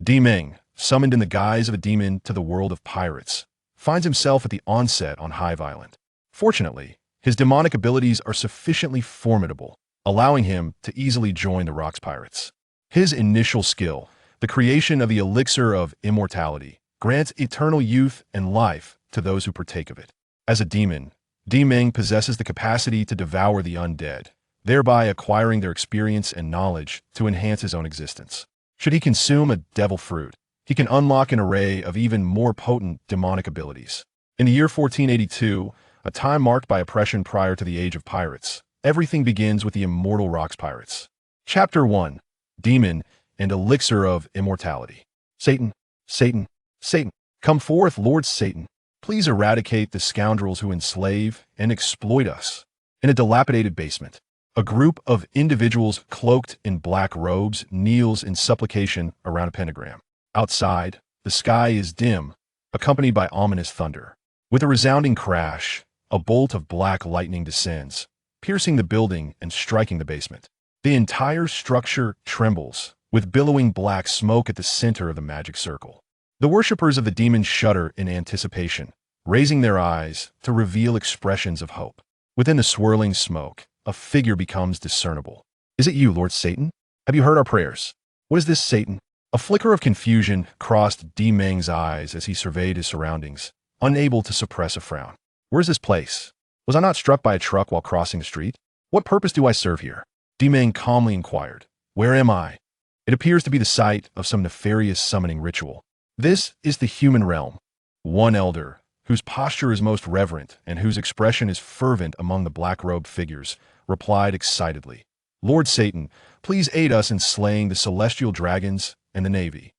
Dimon, summoned in the guise of a demon to the world of pirates, finds himself at the onset on Hive Island. Fortunately, his demonic abilities are sufficiently formidable, allowing him to easily join the Rocks Pirates. His initial skill, the creation of the elixir of immortality, grants eternal youth and life to those who partake of it. As a demon, Dimon possesses the capacity to devour the undead, thereby acquiring their experience and knowledge to enhance his own existence. Should he consume a devil fruit, he can unlock an array of even more potent demonic abilities. In the year 1482, a time marked by oppression prior to the age of pirates, everything begins with the Immortal Rocks Pirates. Chapter 1. Dimon and Elixir of Immortality. Satan, Satan, Satan, come forth, Lord Satan. Please eradicate the scoundrels who enslave and exploit us. In a dilapidated basement, a group of individuals cloaked in black robes kneels in supplication around a pentagram. Outside, the sky is dim, accompanied by ominous thunder. With a resounding crash, a bolt of black lightning descends, piercing the building and striking the basement. The entire structure trembles, with billowing black smoke at the center of the magic circle. The worshippers of the demon shudder in anticipation, raising their eyes to reveal expressions of hope. Within the swirling smoke, a figure becomes discernible. Is it you, Lord Satan? Have you heard our prayers? What is this, Satan? A flicker of confusion crossed Dimon's eyes as he surveyed his surroundings, unable to suppress a frown. Where's this place? Was I not struck by a truck while crossing the street? What purpose do I serve here? Dimon calmly inquired. Where am I? It appears to be the site of some nefarious summoning ritual. This is the human realm. One elder, whose posture is most reverent and whose expression is fervent among the black-robed figures, replied excitedly. Lord Satan, please aid us in slaying the celestial dragons and the navy.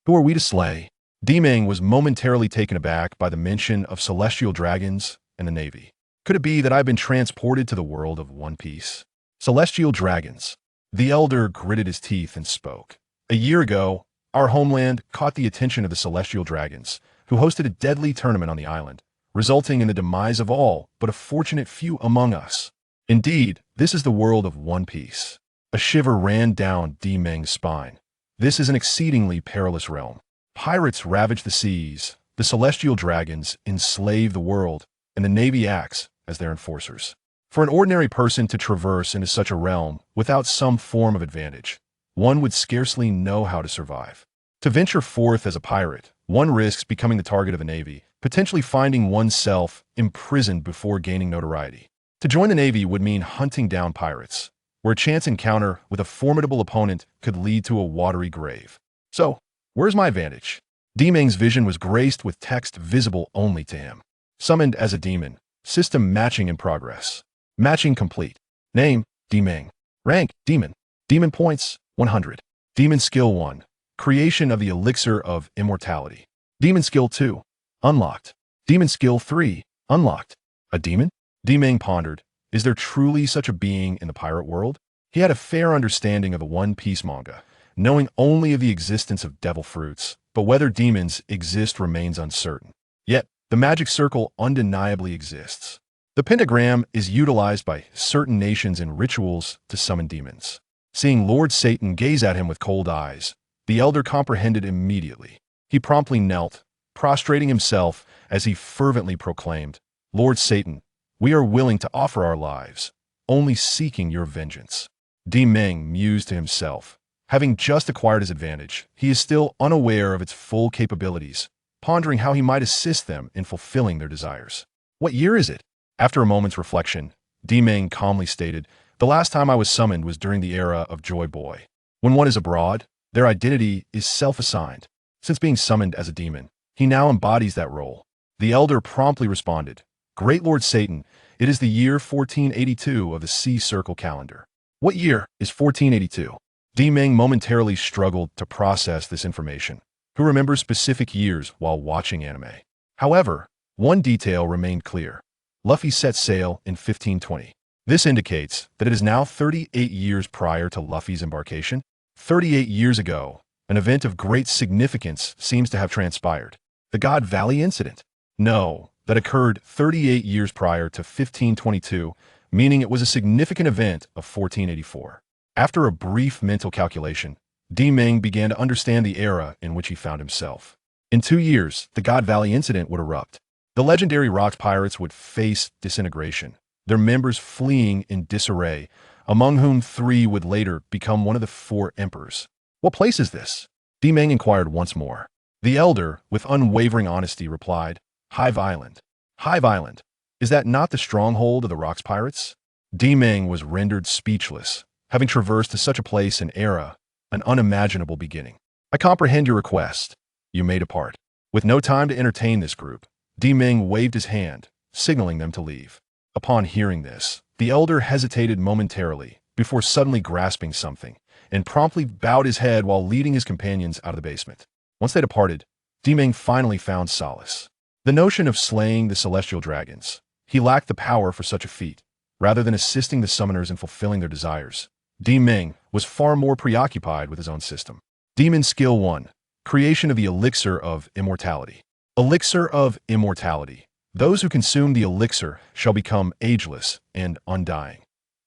Who are we to slay? Dimon was momentarily taken aback by the mention of celestial dragons and the navy. Could it be that I've been transported to the world of One Piece? Celestial dragons. The elder gritted his teeth and spoke. A year ago, our homeland caught the attention of the celestial dragons, who hosted a deadly tournament on the island, resulting in the demise of all but a fortunate few among us. Indeed, this is the world of One Piece. A shiver ran down Dimon's spine. This is an exceedingly perilous realm. Pirates ravage the seas, the celestial dragons enslave the world, and the navy acts as their enforcers. For an ordinary person to traverse into such a realm without some form of advantage, one would scarcely know how to survive. To venture forth as a pirate, one risks becoming the target of a navy, potentially finding oneself imprisoned before gaining notoriety. To join the navy would mean hunting down pirates, where a chance encounter with a formidable opponent could lead to a watery grave. So, where's my advantage? Dimon's vision was graced with text visible only to him. Summoned as a demon. System matching in progress. Matching complete. Name, Dimon. Rank, Demon. Demon points, 100. Demon skill 1. Creation of the elixir of immortality. Demon skill 2. Unlocked. Demon skill 3. Unlocked. A demon? Dimon pondered. Is there truly such a being in the pirate world? He had a fair understanding of the One Piece manga, knowing only of the existence of devil fruits, but whether demons exist remains uncertain. Yet, the magic circle undeniably exists. The pentagram is utilized by certain nations in rituals to summon demons. Seeing Lord Satan gaze at him with cold eyes, the elder comprehended immediately. He promptly knelt, prostrating himself as he fervently proclaimed, Lord Satan, we are willing to offer our lives, only seeking your vengeance. Dimon mused to himself. Having just acquired his advantage, he is still unaware of its full capabilities, pondering how he might assist them in fulfilling their desires. What year is it? After a moment's reflection, Dimon calmly stated, the last time I was summoned was during the era of Joy Boy. When one is abroad, their identity is self-assigned. Since being summoned as a demon, he now embodies that role. The elder promptly responded, Great Lord Satan, it is the year 1482 of the Sea Circle calendar. What year is 1482? Dimon momentarily struggled to process this information. Who remembers specific years while watching anime? However, one detail remained clear. Luffy set sail in 1520. This indicates that it is now 38 years prior to Luffy's embarkation. 38 years ago, an event of great significance seems to have transpired. The God Valley incident? No, that occurred 38 years prior to 1522, meaning it was a significant event of 1484. After a brief mental calculation, Dimon began to understand the era in which he found himself. In 2 years, the God Valley incident would erupt. The legendary Rocks Pirates would face disintegration, their members fleeing in disarray, among whom 3 would later become one of the 4 emperors. "What place is this?" Dimon inquired once more. The elder, with unwavering honesty, replied, "Hive Island." "Hive Island? Is that not the stronghold of the Rocks Pirates?" Dimon was rendered speechless, having traversed to such a place and era, an unimaginable beginning. "I comprehend your request. You may depart." With no time to entertain this group, Dimon waved his hand, signaling them to leave. Upon hearing this, the elder hesitated momentarily before suddenly grasping something, and promptly bowed his head while leading his companions out of the basement. Once they departed, Dimon finally found solace. The notion of slaying the celestial dragons. He lacked the power for such a feat. Rather than assisting the summoners in fulfilling their desires, Dimon was far more preoccupied with his own system. Demon Skill 1. Creation of the Elixir of Immortality. Elixir of Immortality. Those who consume the elixir shall become ageless and undying.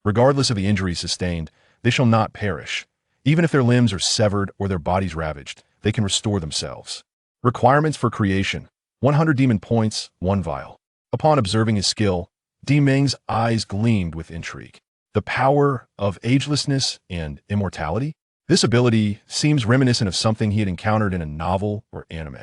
Regardless of the injuries sustained, they shall not perish. Even if their limbs are severed or their bodies ravaged, they can restore themselves. Requirements for creation: 100 demon points, 1 vial. Upon observing his skill, Dimon's eyes gleamed with intrigue. The power of agelessness and immortality? This ability seems reminiscent of something he had encountered in a novel or anime.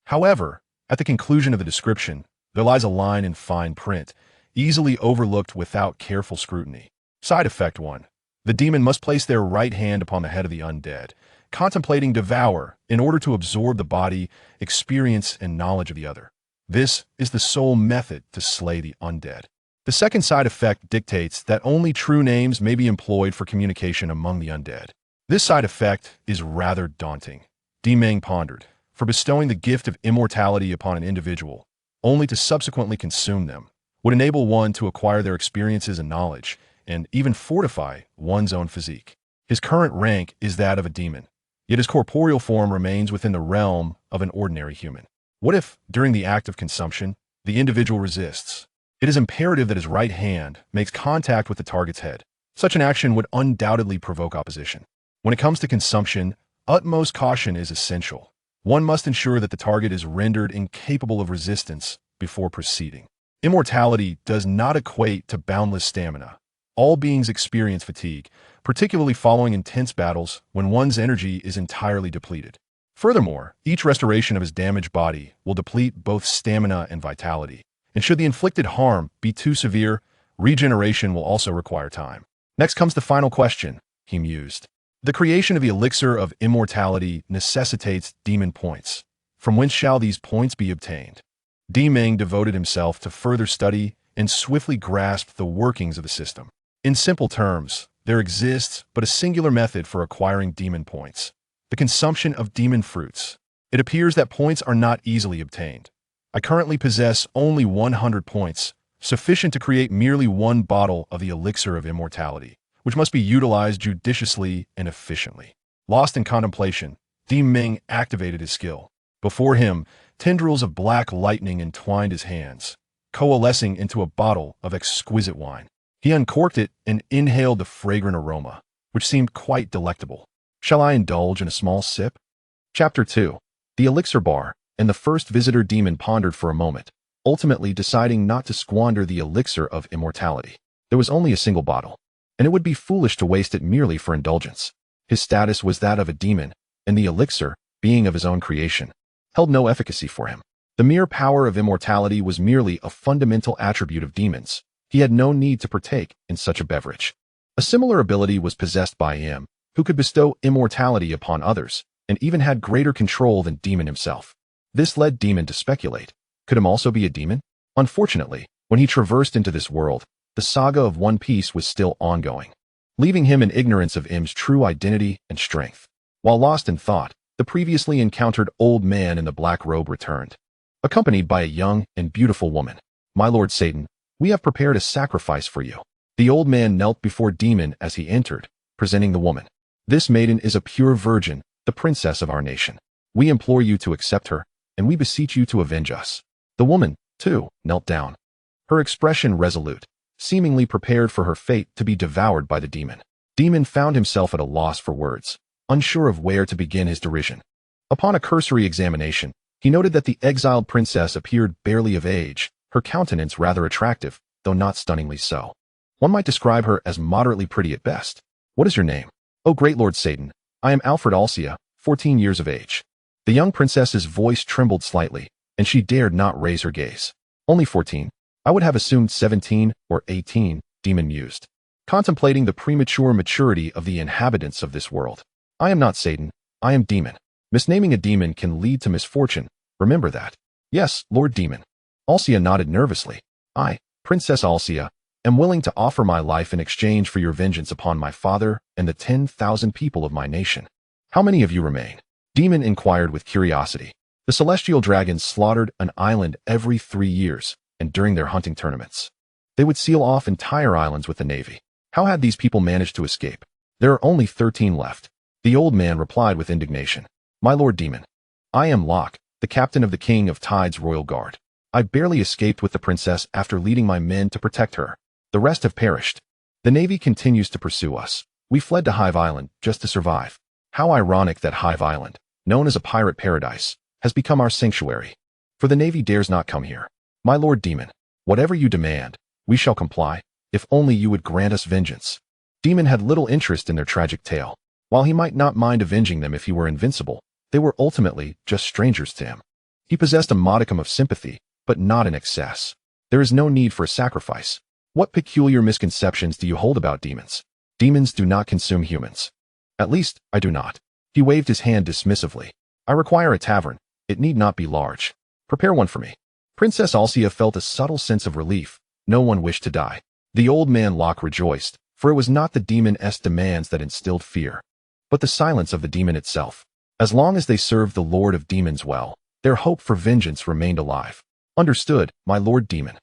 However, at the conclusion of the description, there lies a line in fine print, easily overlooked without careful scrutiny. Side effect 1. The demon must place their right hand upon the head of the undead, contemplating devour in order to absorb the body, experience, and knowledge of the other. This is the sole method to slay the undead. The second side effect dictates that only true names may be employed for communication among the undead. This side effect is rather daunting, Dimon pondered, for bestowing the gift of immortality upon an individual, only to subsequently consume them, would enable one to acquire their experiences and knowledge, and even fortify one's own physique. His current rank is that of a demon, yet his corporeal form remains within the realm of an ordinary human. What if, during the act of consumption, the individual resists? It is imperative that his right hand makes contact with the target's head. Such an action would undoubtedly provoke opposition. When it comes to consumption, utmost caution is essential. One must ensure that the target is rendered incapable of resistance before proceeding. Immortality does not equate to boundless stamina. All beings experience fatigue, particularly following intense battles when one's energy is entirely depleted. Furthermore, each restoration of his damaged body will deplete both stamina and vitality. And should the inflicted harm be too severe, regeneration will also require time. Next comes the final question, he mused. The creation of the elixir of immortality necessitates demon points. From whence shall these points be obtained? Dimon devoted himself to further study and swiftly grasped the workings of the system. In simple terms, there exists but a singular method for acquiring demon points: the consumption of demon fruits. It appears that points are not easily obtained. I currently possess only 100 points, sufficient to create merely 1 bottle of the elixir of immortality, which must be utilized judiciously and efficiently. Lost in contemplation, Dimon activated his skill. Before him, tendrils of black lightning entwined his hands, coalescing into a bottle of exquisite wine. He uncorked it and inhaled the fragrant aroma, which seemed quite delectable. Shall I indulge in a small sip? Chapter 2. The Elixir Bar. And the first visitor Dimon pondered for a moment, ultimately deciding not to squander the elixir of immortality. There was only a single bottle, and it would be foolish to waste it merely for indulgence. His status was that of a demon, and the elixir, being of his own creation, held no efficacy for him. The mere power of immortality was merely a fundamental attribute of demons. He had no need to partake in such a beverage. A similar ability was possessed by him, who could bestow immortality upon others, and even had greater control than Dimon himself. This led Dimon to speculate. Could him also be a demon? Unfortunately, when he traversed into this world, the saga of One Piece was still ongoing, leaving him in ignorance of M's true identity and strength. While lost in thought, the previously encountered old man in the black robe returned, accompanied by a young and beautiful woman. "My lord Satan, we have prepared a sacrifice for you." The old man knelt before Dimon as he entered, presenting the woman. "This maiden is a pure virgin, the princess of our nation. We implore you to accept her, and we beseech you to avenge us." The woman, too, knelt down, her expression resolute, seemingly prepared for her fate to be devoured by the demon. Dimon found himself at a loss for words. unsure of where to begin his derision. Upon a cursory examination, he noted that the exiled princess appeared barely of age, her countenance rather attractive, though not stunningly so. One might describe her as moderately pretty at best. What is your name? Oh, great Lord Satan, I am Alfred Alcia, 14 years of age. The young princess's voice trembled slightly, and she dared not raise her gaze. Only 14? I would have assumed 17 or 18, Dimon mused, contemplating the premature maturity of the inhabitants of this world. I am not Satan, I am Dimon. Misnaming a demon can lead to misfortune, remember that. Yes, Lord Dimon. Alcia nodded nervously. I, Princess Alcia, am willing to offer my life in exchange for your vengeance upon my father and the 10,000 people of my nation. How many of you remain? Dimon inquired with curiosity. The celestial dragons slaughtered an island every 3 years, and during their hunting tournaments, they would seal off entire islands with the navy. How had these people managed to escape? There are only 13 left. The old man replied with indignation. My Lord Dimon, I am Locke, the captain of the King of Tide's royal guard. I barely escaped with the princess after leading my men to protect her. The rest have perished. The navy continues to pursue us. We fled to Hive Island just to survive. How ironic that Hive Island, known as a pirate paradise, has become our sanctuary. For the navy dares not come here. My Lord Dimon, whatever you demand, we shall comply, if only you would grant us vengeance. Dimon had little interest in their tragic tale. While he might not mind avenging them if he were invincible, they were ultimately just strangers to him. He possessed a modicum of sympathy, but not in excess. There is no need for a sacrifice. What peculiar misconceptions do you hold about demons? Demons do not consume humans. At least, I do not. He waved his hand dismissively. I require a tavern. It need not be large. Prepare one for me. Princess Alcia felt a subtle sense of relief. No one wished to die. The old man Locke rejoiced, for it was not the demon's demands that instilled fear, but the silence of the demon itself. As long as they served the Lord of Demons well, their hope for vengeance remained alive. Understood, my Lord Dimon.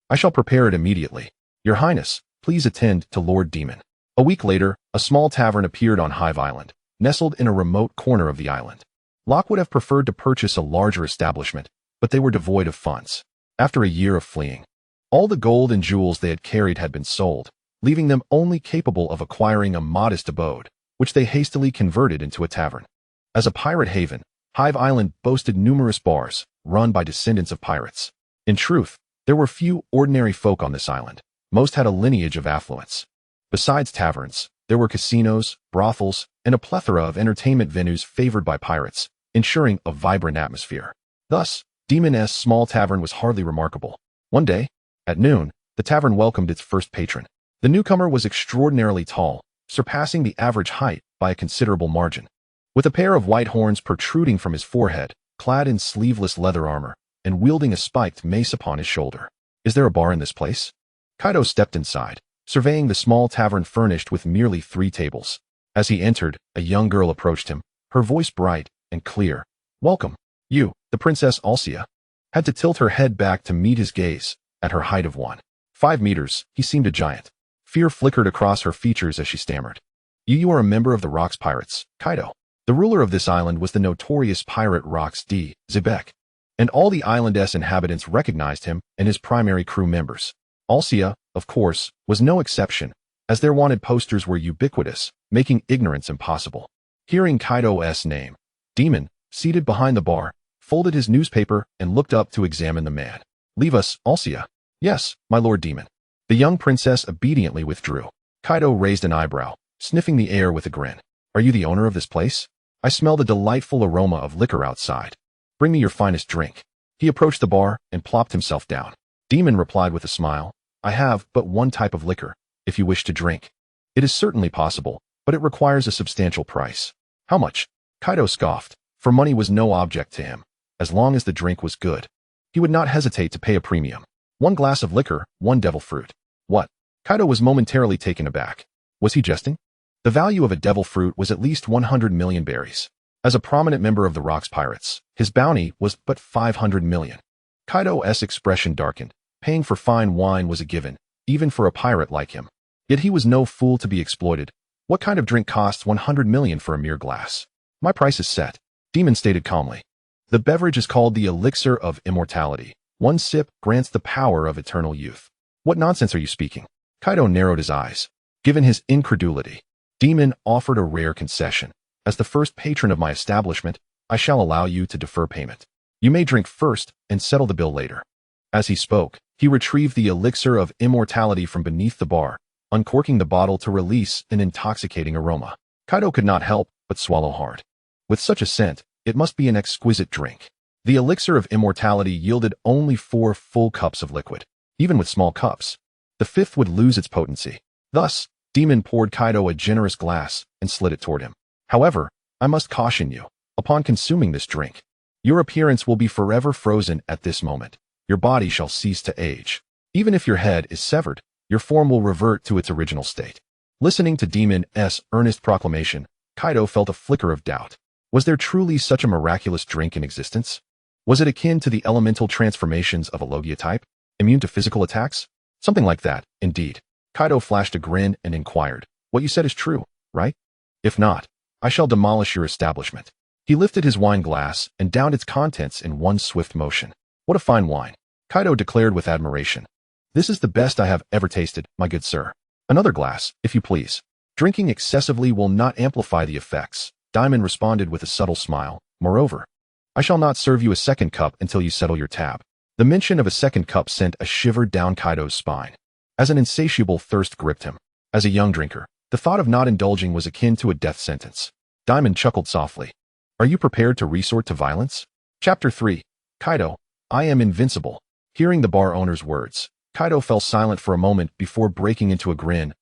I shall prepare it immediately. Your Highness, please attend to Lord Dimon. A week later, a small tavern appeared on Hive Island, nestled in a remote corner of the island. Locke would have preferred to purchase a larger establishment, but they were devoid of funds. After a year of fleeing, all the gold and jewels they had carried had been sold, leaving them only capable of acquiring a modest abode, which they hastily converted into a tavern. As a pirate haven, Hive Island boasted numerous bars, run by descendants of pirates. In truth, there were few ordinary folk on this island. Most had a lineage of affluence. Besides taverns, there were casinos, brothels, and a plethora of entertainment venues favored by pirates, ensuring a vibrant atmosphere. Thus, Dimon's small tavern was hardly remarkable. One day, at noon, the tavern welcomed its first patron. The newcomer was extraordinarily tall, surpassing the average height by a considerable margin. With a pair of white horns protruding from his forehead, clad in sleeveless leather armor, and wielding a spiked mace upon his shoulder. Is there a bar in this place? Kaido stepped inside, surveying the small tavern furnished with merely 3 tables. As he entered, a young girl approached him, her voice bright and clear. Welcome. You, the Princess Alcia. Had to tilt her head back to meet his gaze. At her height of 1.5 meters, he seemed a giant. Fear flickered across her features as she stammered. You are a member of the Rocks Pirates, Kaido. The ruler of this island was the notorious pirate Rocks D. Zebek, and all the island's inhabitants recognized him and his primary crew members. Alcia, of course, was no exception, as their wanted posters were ubiquitous, making ignorance impossible. Hearing Kaido's name, Dimon, seated behind the bar, folded his newspaper and looked up to examine the man. Leave us, Alcia. Yes, my Lord Dimon. The young princess obediently withdrew. Kaido raised an eyebrow, sniffing the air with a grin. Are you the owner of this place? I smell the delightful aroma of liquor outside. Bring me your finest drink. He approached the bar and plopped himself down. Dimon replied with a smile. I have but one type of liquor, if you wish to drink. It is certainly possible, but it requires a substantial price. How much? Kaido scoffed, for money was no object to him. As long as the drink was good, he would not hesitate to pay a premium. 1 glass of liquor, 1 devil fruit. What? Kaido was momentarily taken aback. Was he jesting? The value of a devil fruit was at least 100 million berries. As a prominent member of the Rocks Pirates, his bounty was but 500 million. Kaido's expression darkened. Paying for fine wine was a given, even for a pirate like him. Yet he was no fool to be exploited. What kind of drink costs 100 million for a mere glass? My price is set, Dimon stated calmly. The beverage is called the elixir of immortality. 1 sip grants the power of eternal youth. What nonsense are you speaking? Kaido narrowed his eyes. Given his incredulity, Dimon offered a rare concession. As the first patron of my establishment, I shall allow you to defer payment. You may drink first and settle the bill later." As he spoke, he retrieved the elixir of immortality from beneath the bar, uncorking the bottle to release an intoxicating aroma. Kaido could not help but swallow hard. With such a scent, it must be an exquisite drink. The elixir of immortality yielded only 4 full cups of liquid. Even with small cups, the 5th would lose its potency. Thus, Dimon poured Kaido a generous glass and slid it toward him. "However, I must caution you, upon consuming this drink, your appearance will be forever frozen at this moment. Your body shall cease to age. Even if your head is severed, your form will revert to its original state." Listening to Dimon's earnest proclamation, Kaido felt a flicker of doubt. Was there truly such a miraculous drink in existence? Was it akin to the elemental transformations of a Logia type, immune to physical attacks? Something like that, indeed. Kaido flashed a grin and inquired, "What you said is true, right? If not, I shall demolish your establishment." He lifted his wine glass and downed its contents in one swift motion. "What a fine wine," Kaido declared with admiration. "This is the best I have ever tasted, my good sir. Another glass, if you please." "Drinking excessively will not amplify the effects," Dimon responded with a subtle smile. "Moreover, I shall not serve you a second cup until you settle your tab." The mention of a second cup sent a shiver down Kaido's spine. As an insatiable thirst gripped him. As a young drinker, the thought of not indulging was akin to a death sentence. Dimon chuckled softly. "Are you prepared to resort to violence?" Chapter 3. Kaido, I am invincible. Hearing the bar owner's words, Kaido fell silent for a moment before breaking into a grin.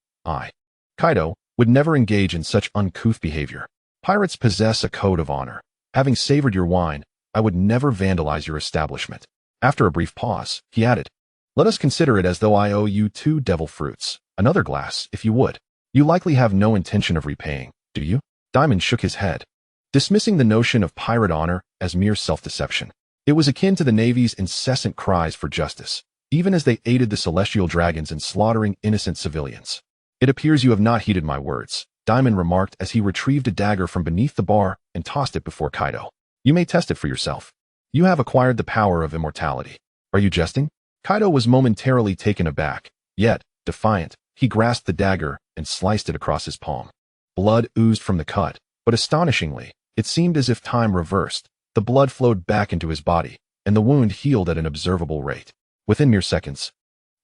Kaido, would never engage in such uncouth behavior. Pirates possess a code of honor. Having savored your wine, I would never vandalize your establishment. After a brief pause, he added, "Let us consider it as though I owe you 2 devil fruits. Another glass, if you would. You likely have no intention of repaying, do you?" Dimon shook his head, dismissing the notion of pirate honor as mere self-deception. It was akin to the Navy's incessant cries for justice, even as they aided the celestial dragons in slaughtering innocent civilians. "It appears you have not heeded my words," Dimon remarked as he retrieved a dagger from beneath the bar and tossed it before Kaido. "You may test it for yourself. You have acquired the power of immortality." "Are you jesting?" Kaido was momentarily taken aback, yet, defiant, he grasped the dagger and sliced it across his palm. Blood oozed from the cut, but astonishingly, it seemed as if time reversed. The blood flowed back into his body, and the wound healed at an observable rate. Within mere seconds,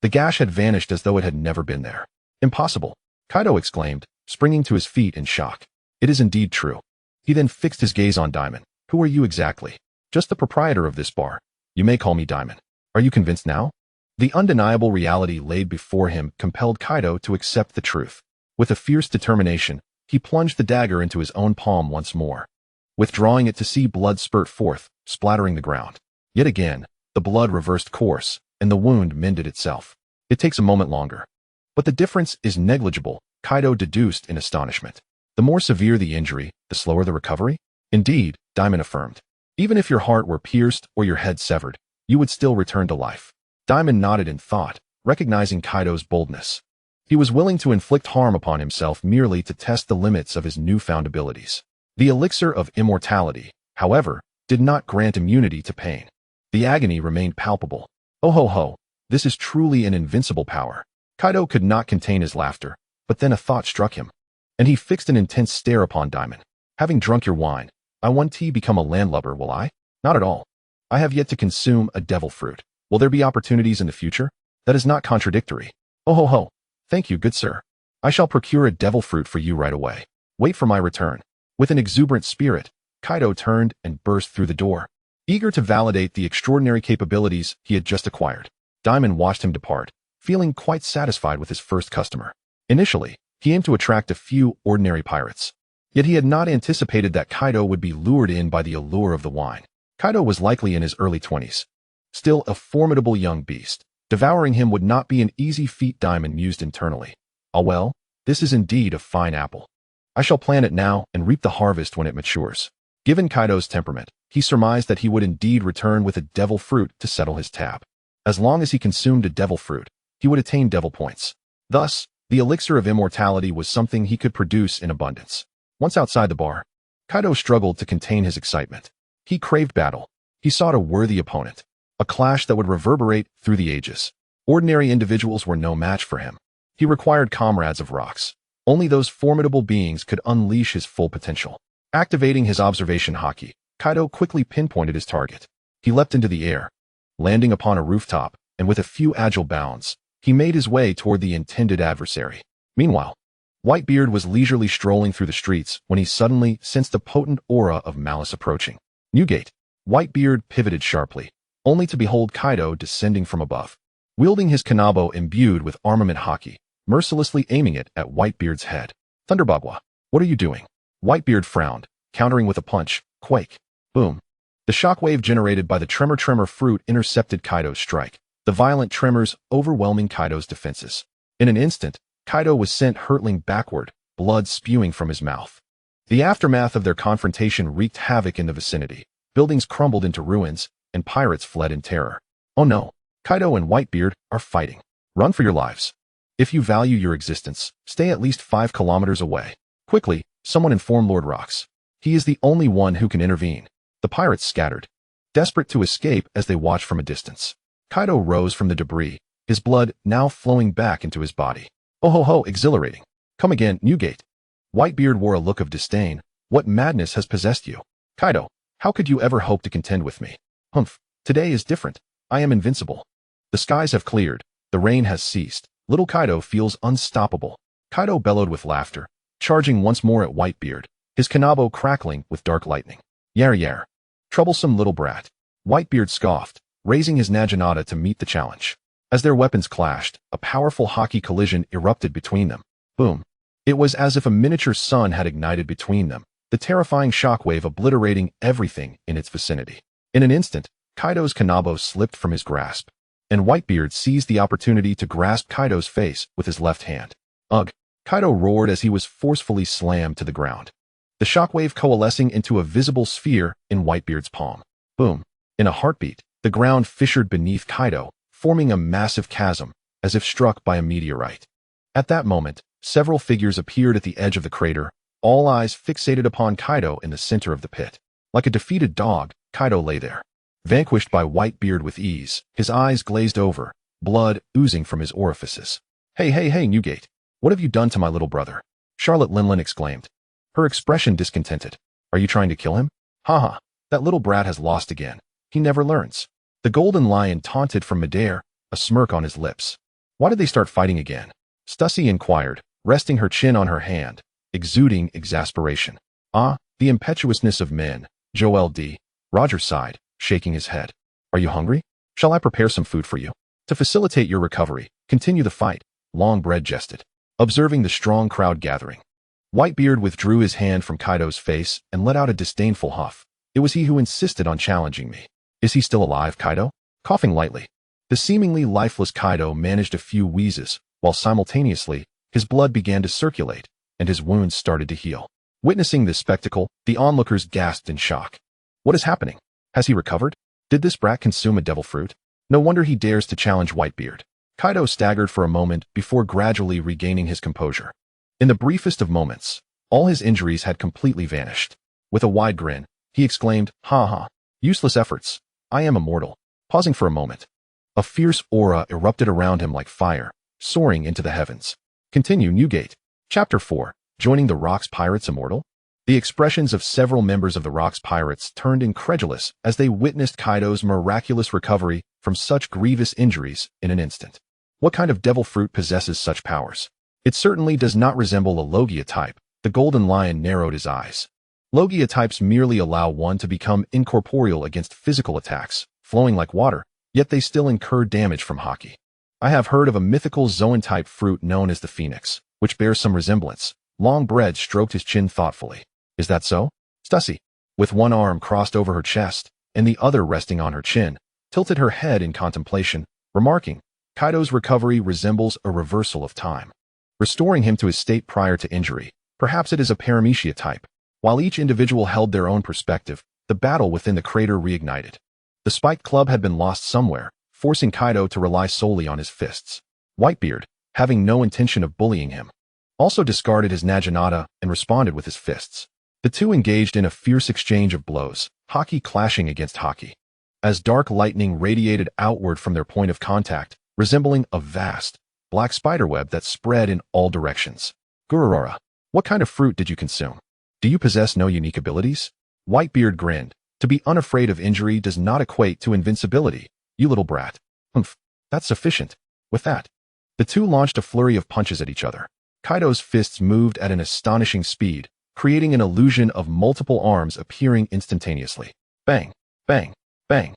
the gash had vanished as though it had never been there. "Impossible!" Kaido exclaimed, springing to his feet in shock. "It is indeed true." He then fixed his gaze on Dimon. "Who are you exactly?" "Just the proprietor of this bar. You may call me Dimon." "Are you convinced now?" The undeniable reality laid before him compelled Kaido to accept the truth. With a fierce determination, he plunged the dagger into his own palm once more, withdrawing it to see blood spurt forth, splattering the ground. Yet again, the blood reversed course, and the wound mended itself. "It takes a moment longer. But the difference is negligible," Kaido deduced in astonishment. "The more severe the injury, the slower the recovery?" "Indeed," Dimon affirmed. "Even if your heart were pierced or your head severed, you would still return to life." Dimon nodded in thought, recognizing Kaido's boldness. He was willing to inflict harm upon himself merely to test the limits of his newfound abilities. The elixir of immortality, however, did not grant immunity to pain. The agony remained palpable. "Oh ho ho, this is truly an invincible power." Kaido could not contain his laughter, but then a thought struck him, and he fixed an intense stare upon Dimon. "Having drunk your wine, I want to become a landlubber, will I?" "Not at all. I have yet to consume a devil fruit. Will there be opportunities in the future?" "That is not contradictory." "Oh ho ho, thank you, good sir. I shall procure a devil fruit for you right away. Wait for my return." With an exuberant spirit, Kaido turned and burst through the door, eager to validate the extraordinary capabilities he had just acquired. Dimon watched him depart, feeling quite satisfied with his first customer. Initially, he aimed to attract a few ordinary pirates. Yet he had not anticipated that Kaido would be lured in by the allure of the wine. Kaido was likely in his early 20s. Still a formidable young beast. Devouring him would not be an easy feat, Dimon mused internally. "Ah well, this is indeed a fine apple. I shall plant it now and reap the harvest when it matures." Given Kaido's temperament, he surmised that he would indeed return with a devil fruit to settle his tab. As long as he consumed a devil fruit, he would attain devil points. Thus, the elixir of immortality was something he could produce in abundance. Once outside the bar, Kaido struggled to contain his excitement. He craved battle. He sought a worthy opponent, a clash that would reverberate through the ages. Ordinary individuals were no match for him. He required comrades of rocks. Only those formidable beings could unleash his full potential. Activating his observation haki, Kaido quickly pinpointed his target. He leapt into the air, landing upon a rooftop, and with a few agile bounds, he made his way toward the intended adversary. Meanwhile, Whitebeard was leisurely strolling through the streets when he suddenly sensed a potent aura of malice approaching. Newgate. Whitebeard pivoted sharply, only to behold Kaido descending from above, wielding his kanabo imbued with armament haki, mercilessly aiming it at Whitebeard's head. Thunderbagwa, what are you doing? Whitebeard frowned, countering with a punch. Quake. Boom. The shockwave generated by the tremor fruit intercepted Kaido's strike, the violent tremors overwhelming Kaido's defenses. In an instant, Kaido was sent hurtling backward, blood spewing from his mouth. The aftermath of their confrontation wreaked havoc in the vicinity. Buildings crumbled into ruins, and pirates fled in terror. Oh no, Kaido and Whitebeard are fighting. Run for your lives. If you value your existence, stay at least 5 kilometers away. Quickly, someone inform Lord Rocks. He is the only one who can intervene. The pirates scattered, desperate to escape as they watched from a distance. Kaido rose from the debris, his blood now flowing back into his body. Oh ho ho, exhilarating. Come again, Newgate. Whitebeard wore a look of disdain. What madness has possessed you? Kaido, how could you ever hope to contend with me? Humph, today is different. I am invincible. The skies have cleared, the rain has ceased. Little Kaido feels unstoppable. Kaido bellowed with laughter, charging once more at Whitebeard, his kanabo crackling with dark lightning. Yar. Troublesome little brat. Whitebeard scoffed, raising his naginata to meet the challenge. As their weapons clashed, a powerful haki collision erupted between them. Boom. It was as if a miniature sun had ignited between them, the terrifying shockwave obliterating everything in its vicinity. In an instant, Kaido's kanabo slipped from his grasp, and Whitebeard seized the opportunity to grasp Kaido's face with his left hand. Ugh! Kaido roared as he was forcefully slammed to the ground, the shockwave coalescing into a visible sphere in Whitebeard's palm. Boom! In a heartbeat, the ground fissured beneath Kaido, forming a massive chasm, as if struck by a meteorite. At that moment, several figures appeared at the edge of the crater, all eyes fixated upon Kaido in the center of the pit. Like a defeated dog, Kaido lay there, vanquished by Whitebeard with ease, his eyes glazed over, blood oozing from his orifices. Hey, Newgate, what have you done to my little brother? Charlotte Linlin exclaimed, her expression discontented. Are you trying to kill him? Haha, that little brat has lost again. He never learns. The Golden Lion taunted from midair, a smirk on his lips. Why did they start fighting again? Stussy inquired, resting her chin on her hand, exuding exasperation. Ah, the impetuousness of men, Joel D. Roger sighed, shaking his head. Are you hungry? Shall I prepare some food for you? To facilitate your recovery, continue the fight, Longbread jested, observing the strong crowd gathering. Whitebeard withdrew his hand from Kaido's face and let out a disdainful huff. It was he who insisted on challenging me. Is he still alive, Kaido? Coughing lightly, the seemingly lifeless Kaido managed a few wheezes, while simultaneously, his blood began to circulate, and his wounds started to heal. Witnessing this spectacle, the onlookers gasped in shock. What is happening? Has he recovered? Did this brat consume a devil fruit? No wonder he dares to challenge Whitebeard. Kaido staggered for a moment before gradually regaining his composure. In the briefest of moments, all his injuries had completely vanished. With a wide grin, he exclaimed, ha, useless efforts. I am immortal. Pausing for a moment, a fierce aura erupted around him like fire, soaring into the heavens. Continue, Newgate. Chapter 4. Joining the Rocks Pirates immortal? The expressions of several members of the Rocks Pirates turned incredulous as they witnessed Kaido's miraculous recovery from such grievous injuries in an instant. What kind of devil fruit possesses such powers? It certainly does not resemble a Logia type. The Golden Lion narrowed his eyes. Logia types merely allow one to become incorporeal against physical attacks, flowing like water, yet they still incur damage from haki. I have heard of a mythical Zoan-type fruit known as the Phoenix, which bears some resemblance. Longbread stroked his chin thoughtfully. Is that so? Stussy, with one arm crossed over her chest and the other resting on her chin, tilted her head in contemplation, remarking, Kaido's recovery resembles a reversal of time, restoring him to his state prior to injury. Perhaps it is a paramecia type. While each individual held their own perspective, the battle within the crater reignited. The spiked club had been lost somewhere, forcing Kaido to rely solely on his fists. Whitebeard, having no intention of bullying him, also discarded his naginata and responded with his fists. The two engaged in a fierce exchange of blows, haki clashing against haki, as dark lightning radiated outward from their point of contact, resembling a vast, black spiderweb that spread in all directions. Gururara, what kind of fruit did you consume? Do you possess no unique abilities? Whitebeard grinned. To be unafraid of injury does not equate to invincibility, you little brat. Humph, that's sufficient. With that, the two launched a flurry of punches at each other. Kaido's fists moved at an astonishing speed, creating an illusion of multiple arms appearing instantaneously. Bang, bang, bang.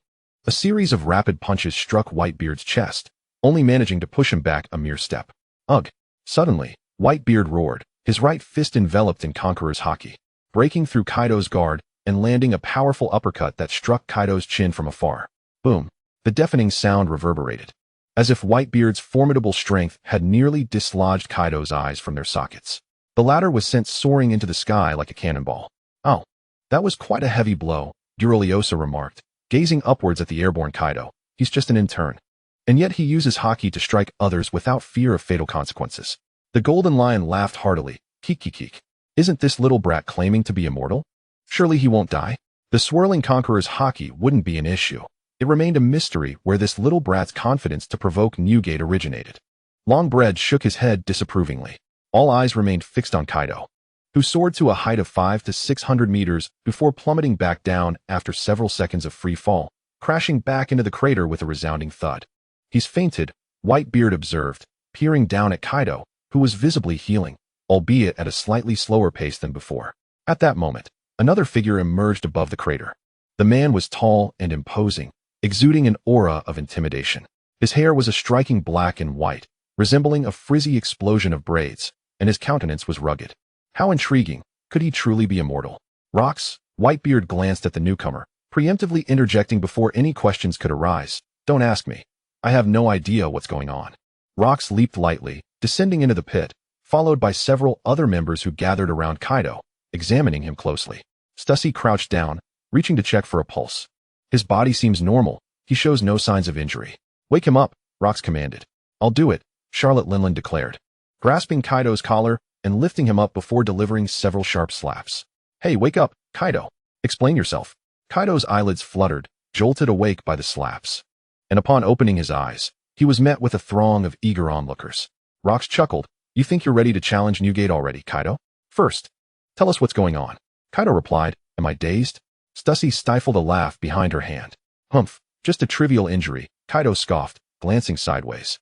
A series of rapid punches struck Whitebeard's chest, only managing to push him back a mere step. Ugh! Suddenly, Whitebeard roared, his right fist enveloped in Conqueror's haki, breaking through Kaido's guard and landing a powerful uppercut that struck Kaido's chin from afar. Boom! The deafening sound reverberated, as if Whitebeard's formidable strength had nearly dislodged Kaido's eyes from their sockets. The latter was sent soaring into the sky like a cannonball. Oh, that was quite a heavy blow, Duroliosa remarked, gazing upwards at the airborne Kaido. He's just an intern. And yet he uses haki to strike others without fear of fatal consequences. The Golden Lion laughed heartily. Keek. Isn't this little brat claiming to be immortal? Surely he won't die? The swirling Conqueror's haki wouldn't be an issue. It remained a mystery where this little brat's confidence to provoke Newgate originated. Longbread shook his head disapprovingly. All eyes remained fixed on Kaido, who soared to a height of 500 to 600 meters before plummeting back down after several seconds of free fall, crashing back into the crater with a resounding thud. He's fainted, Whitebeard observed, peering down at Kaido, who was visibly healing, albeit at a slightly slower pace than before. At that moment, another figure emerged above the crater. The man was tall and imposing, exuding an aura of intimidation. His hair was a striking black and white, resembling a frizzy explosion of braids, and his countenance was rugged. How intriguing! Could he truly be immortal? Rocks? Whitebeard glanced at the newcomer, preemptively interjecting before any questions could arise. Don't ask me. I have no idea what's going on. Rocks leaped lightly, descending into the pit, followed by several other members who gathered around Kaido, examining him closely. Stussy crouched down, reaching to check for a pulse. His body seems normal. He shows no signs of injury. Wake him up, Rocks commanded. I'll do it, Charlotte Linland declared, grasping Kaido's collar and lifting him up before delivering several sharp slaps. Hey, wake up, Kaido. Explain yourself. Kaido's eyelids fluttered, jolted awake by the slaps. And upon opening his eyes, he was met with a throng of eager onlookers. Rocks chuckled. You think you're ready to challenge Newgate already, Kaido? First, tell us what's going on. Kaido replied, Am I dazed? Stussy stifled a laugh behind her hand. Humph, just a trivial injury, Kaido scoffed, glancing sideways.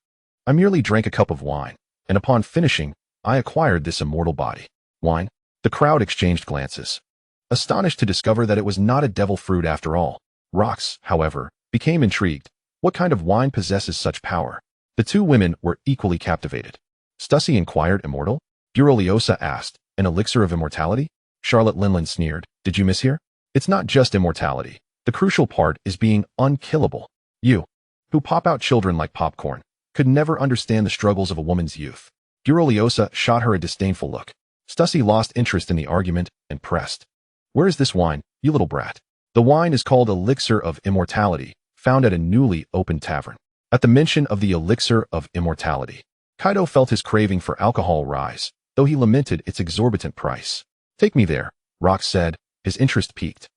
I merely drank a cup of wine, and upon finishing, I acquired this immortal body. Wine? The crowd exchanged glances, astonished to discover that it was not a devil fruit after all. Rocks, however, became intrigued. What kind of wine possesses such power? The two women were equally captivated. Stussy inquired, Immortal? Duroliosa asked, An elixir of immortality? Charlotte Linland sneered, Did you mishear? It's not just immortality. The crucial part is being unkillable. You, who pop out children like popcorn, could never understand the struggles of a woman's youth. Duroliosa shot her a disdainful look. Stussy lost interest in the argument and pressed. Where is this wine, you little brat? The wine is called Elixir of Immortality, found at a newly opened tavern. At the mention of the Elixir of Immortality, Kaido felt his craving for alcohol rise, though he lamented its exorbitant price. Take me there, Rocks said, his interest piqued.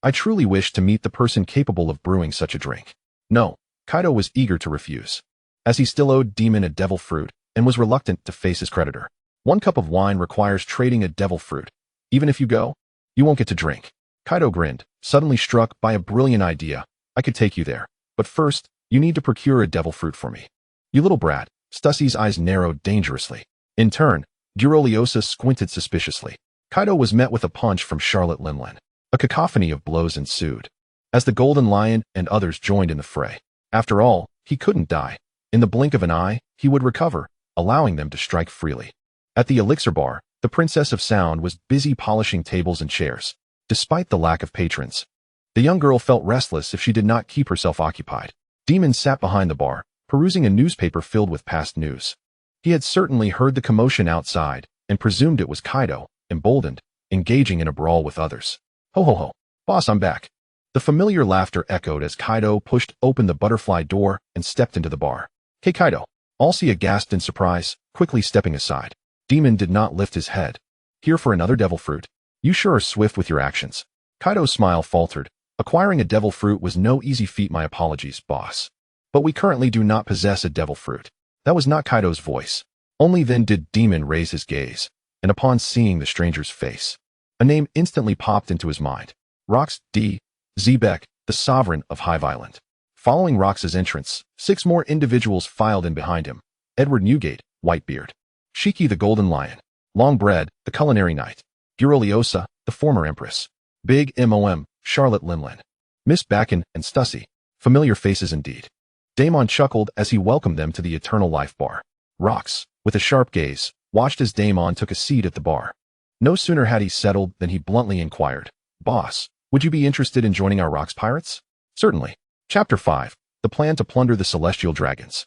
I truly wish to meet the person capable of brewing such a drink. No, Kaido was eager to refuse, as he still owed Dimon a devil fruit and was reluctant to face his creditor. 1 cup of wine requires trading a devil fruit. Even if you go, you won't get to drink. Kaido grinned, suddenly struck by a brilliant idea. I could take you there, but first, you need to procure a devil fruit for me. You little brat. Stussy's eyes narrowed dangerously. In turn, Duroliosa squinted suspiciously. Kaido was met with a punch from Charlotte Linland. A cacophony of blows ensued, as the Golden Lion and others joined in the fray. After all, he couldn't die. In the blink of an eye, he would recover, allowing them to strike freely. At the elixir bar, the Princess of Sound was busy polishing tables and chairs. Despite the lack of patrons, the young girl felt restless if she did not keep herself occupied. Dimon sat behind the bar, perusing a newspaper filled with past news. He had certainly heard the commotion outside and presumed it was Kaido, emboldened, engaging in a brawl with others. Ho ho ho, boss, I'm back. The familiar laughter echoed as Kaido pushed open the butterfly door and stepped into the bar. Hey Kaido. Alcia gasped in surprise, quickly stepping aside. Dimon did not lift his head. Here for another devil fruit? You sure are swift with your actions. Kaido's smile faltered. Acquiring a devil fruit was no easy feat, my apologies, boss. But we currently do not possess a devil fruit. That was not Kaido's voice. Only then did Dimon raise his gaze, and upon seeing the stranger's face, A name instantly popped into his mind. Rocks D. Zebek, the sovereign of Hive Island. Following Rox's entrance, 6 more individuals filed in behind him. Edward Newgate, Whitebeard. Shiki the Golden Lion. Longbread, the Culinary Knight. Buroliosa, the former Empress. Big Mom, Charlotte Linlin. Miss Bakken and Stussy. Familiar faces indeed. Dimon chuckled as he welcomed them to the Eternal Life Bar. Rox, with a sharp gaze, watched as Dimon took a seat at the bar. No sooner had he settled than he bluntly inquired, "Boss, would you be interested in joining our Rocks Pirates?" "Certainly." Chapter 5. The Plan to Plunder the Celestial Dragons.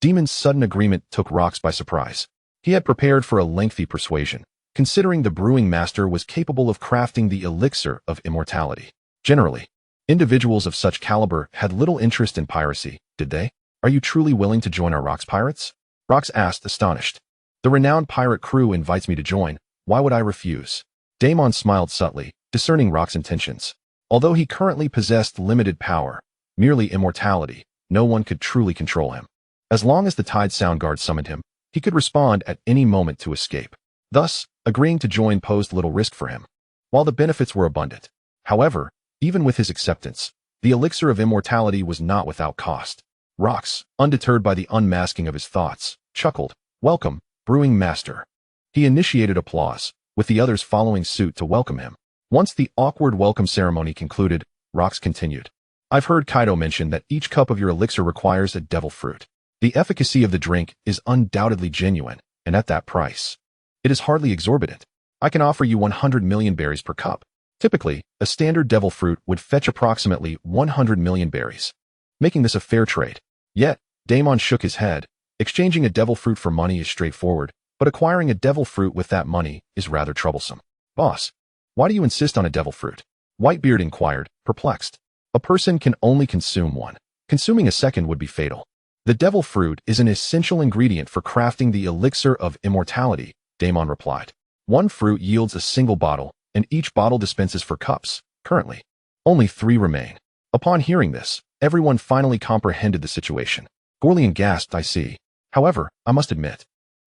Dimon's sudden agreement took Rox by surprise. He had prepared for a lengthy persuasion, considering the brewing master was capable of crafting the elixir of immortality. Generally, individuals of such caliber had little interest in piracy, did they? "Are you truly willing to join our Rocks Pirates?" Rox asked, astonished. "The renowned pirate crew invites me to join. Why would I refuse?" Dimon smiled subtly, discerning Rox's intentions. Although he currently possessed limited power, merely immortality, no one could truly control him. As long as the Tide Sound Guard summoned him, he could respond at any moment to escape. Thus, agreeing to join posed little risk for him, while the benefits were abundant. However, even with his acceptance, the elixir of immortality was not without cost. Rox, undeterred by the unmasking of his thoughts, chuckled, "Welcome, brewing master." He initiated applause, with the others following suit to welcome him. Once the awkward welcome ceremony concluded, Rox continued, "I've heard Kaido mention that each cup of your elixir requires a devil fruit. The efficacy of the drink is undoubtedly genuine, and at that price, it is hardly exorbitant. I can offer you 100 million berries per cup. Typically, a standard devil fruit would fetch approximately 100 million berries, making this a fair trade." Yet, Dimon shook his head. Exchanging a devil fruit for money is straightforward, but acquiring a devil fruit with that money is rather troublesome. "Boss, why do you insist on a devil fruit?" Whitebeard inquired, perplexed. "A person can only consume one. Consuming a second would be fatal. The devil fruit is an essential ingredient for crafting the elixir of immortality," Dimon replied. "One fruit yields a single bottle, and each bottle dispenses 4 cups. Currently, only 3 remain." Upon hearing this, everyone finally comprehended the situation. Gorlian gasped, "I see. However, I must admit,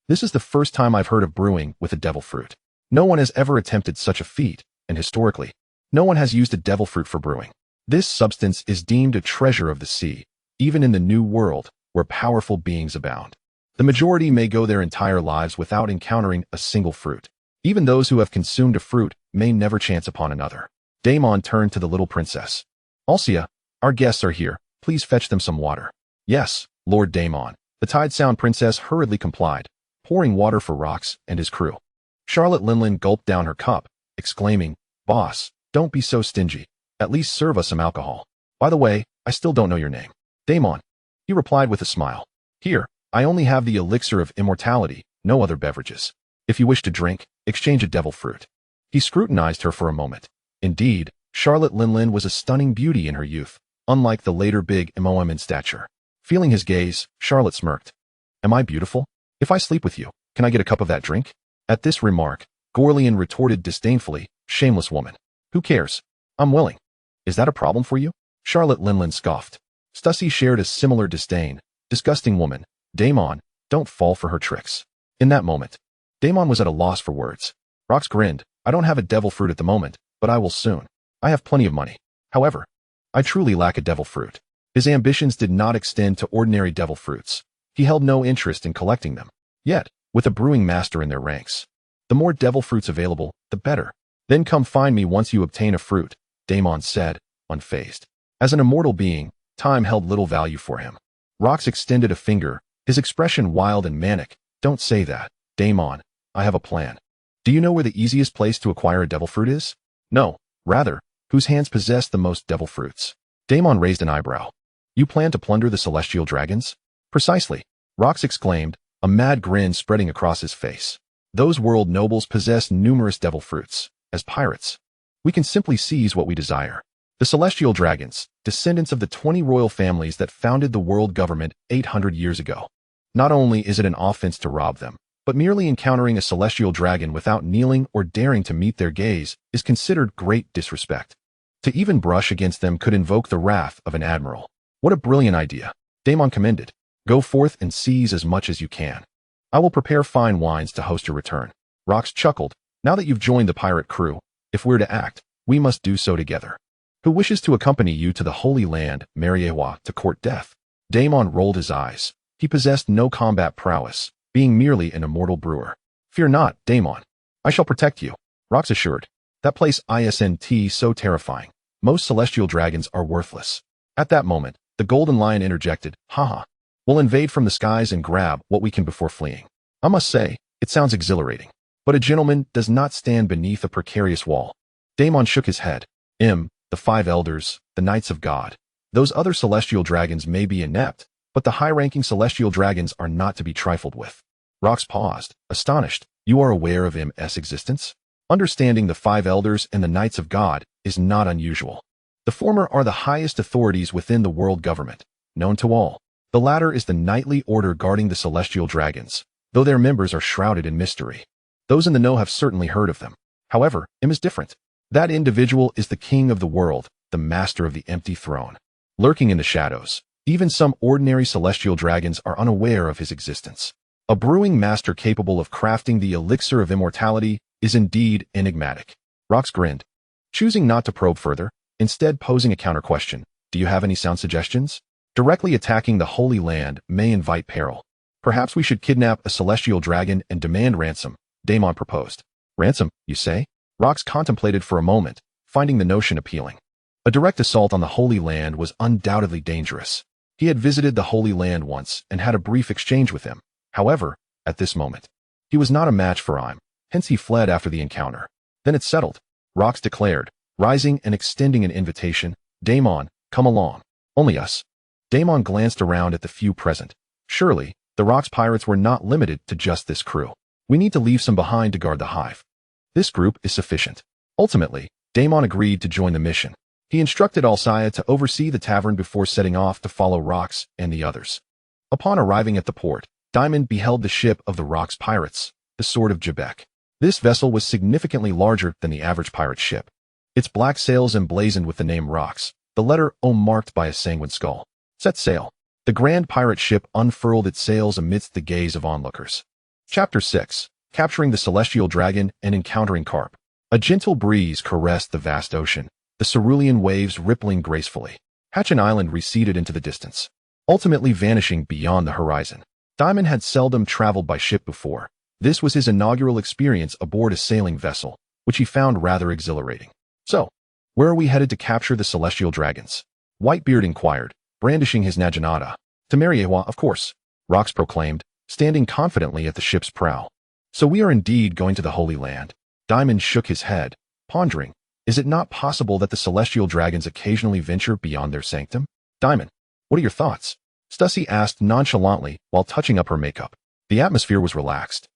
this is the first time I've heard of brewing with a devil fruit. No one has ever attempted such a feat, and historically, no one has used a devil fruit for brewing. This substance is deemed a treasure of the sea, even in the New World, where powerful beings abound. The majority may go their entire lives without encountering a single fruit. Even those who have consumed a fruit may never chance upon another." Dimon turned to the little princess. "Alcia, our guests are here. Please fetch them some water." "Yes, Lord Dimon." The Tide Sound Princess hurriedly complied, pouring water for Rox and his crew. Charlotte Linlin gulped down her cup, exclaiming, "Boss, don't be so stingy. At least serve us some alcohol. By the way, I still don't know your name." "Dimon," he replied with a smile. "Here, I only have the elixir of immortality, no other beverages. If you wish to drink, exchange a devil fruit." He scrutinized her for a moment. Indeed, Charlotte Linlin was a stunning beauty in her youth, unlike the later big Mom in stature. Feeling his gaze, Charlotte smirked. "Am I beautiful? If I sleep with you, can I get a cup of that drink?" At this remark, Gorlian retorted disdainfully, "Shameless woman. Who cares? I'm willing." "Is that a problem for you?" Charlotte Linlin scoffed. Stussy shared a similar disdain. "Disgusting woman. Dimon, don't fall for her tricks." In that moment, Dimon was at a loss for words. Rox grinned. "I don't have a devil fruit at the moment, but I will soon. I have plenty of money. However, I truly lack a devil fruit." His ambitions did not extend to ordinary devil fruits. He held no interest in collecting them. Yet, with a brewing master in their ranks, the more devil fruits available, the better. "Then come find me once you obtain a fruit," Dimon said, unfazed. As an immortal being, time held little value for him. Rox extended a finger, his expression wild and manic. "Don't say that, Dimon. I have a plan. Do you know where the easiest place to acquire a devil fruit is?" "No, rather, whose hands possess the most devil fruits?" Dimon raised an eyebrow. "You plan to plunder the celestial dragons?" "Precisely," Rox exclaimed, a mad grin spreading across his face. "Those world nobles possess numerous devil fruits. As pirates, we can simply seize what we desire. The celestial dragons, descendants of the 20 royal families that founded the world government 800 years ago. Not only is it an offense to rob them, but merely encountering a celestial dragon without kneeling or daring to meet their gaze is considered great disrespect. To even brush against them could invoke the wrath of an admiral. What a brilliant idea," Dimon commended. "Go forth and seize as much as you can. I will prepare fine wines to host your return." Rox chuckled. "Now that you've joined the pirate crew, If we're to act, we must do so together. Who wishes to accompany you to the Holy Land, Mariewa, to court death? Dimon rolled his eyes. He possessed no combat prowess, being merely an immortal brewer. Fear not, Dimon. I shall protect you. Rocks assured. That place isn't so terrifying. Most celestial dragons are worthless. At that moment, the Golden Lion interjected, haha. We'll invade from the skies and grab what we can before fleeing. I must say, it sounds exhilarating. But a gentleman does not stand beneath a precarious wall. Dimon shook his head. The 5 elders, the knights of God. Those other celestial dragons may be inept, but the high-ranking celestial dragons are not to be trifled with. Rocks paused, astonished. You are aware of M's existence? Understanding the 5 elders and the knights of God is not unusual. The former are the highest authorities within the world government, known to all. The latter is the knightly order guarding the celestial dragons, though their members are shrouded in mystery. Those in the know have certainly heard of them. However, M is different. That individual is the king of the world, the master of the empty throne. Lurking in the shadows, even some ordinary celestial dragons are unaware of his existence. A brewing master capable of crafting the elixir of immortality is indeed enigmatic. Rocks grinned, choosing not to probe further, instead posing a counter-question. Do you have any sound suggestions? Directly attacking the Holy Land may invite peril. Perhaps we should kidnap a celestial dragon and demand ransom, Dimon proposed. Ransom, you say? Rocks contemplated for a moment, finding the notion appealing. A direct assault on the Holy Land was undoubtedly dangerous. He had visited the Holy Land once and had a brief exchange with him. However, at this moment, he was not a match for Im, hence he fled after the encounter. Then it's settled, Rocks declared, rising and extending an invitation. Dimon, come along. Only us. Dimon glanced around at the few present. Surely, the Rocks Pirates were not limited to just this crew. We need to leave some behind to guard the hive. This group is sufficient. Ultimately, Dimon agreed to join the mission. He instructed Alcaya to oversee the tavern before setting off to follow Rocks and the others. Upon arriving at the port, Dimon beheld the ship of the Rocks Pirates, the Sword of Jebek. This vessel was significantly larger than the average pirate ship. Its black sails emblazoned with the name Rocks, the letter O marked by a sanguine skull. Set sail. The grand pirate ship unfurled its sails amidst the gaze of onlookers. Chapter 6. Capturing the Celestial Dragon and Encountering Carp. A gentle breeze caressed the vast ocean, the cerulean waves rippling gracefully. Hachinosu Island receded into the distance, ultimately vanishing beyond the horizon. Dimon had seldom traveled by ship before. This was his inaugural experience aboard a sailing vessel, which he found rather exhilarating. So, where are we headed to capture the Celestial Dragons? Whitebeard inquired, brandishing his naginata. To Mariewa, of course, Rocks proclaimed, standing confidently at the ship's prow. So we are indeed going to the Holy Land. Dimon shook his head, pondering, is it not possible that the celestial dragons occasionally venture beyond their sanctum? Dimon, what are your thoughts? Stussy asked nonchalantly while touching up her makeup. The atmosphere was relaxed,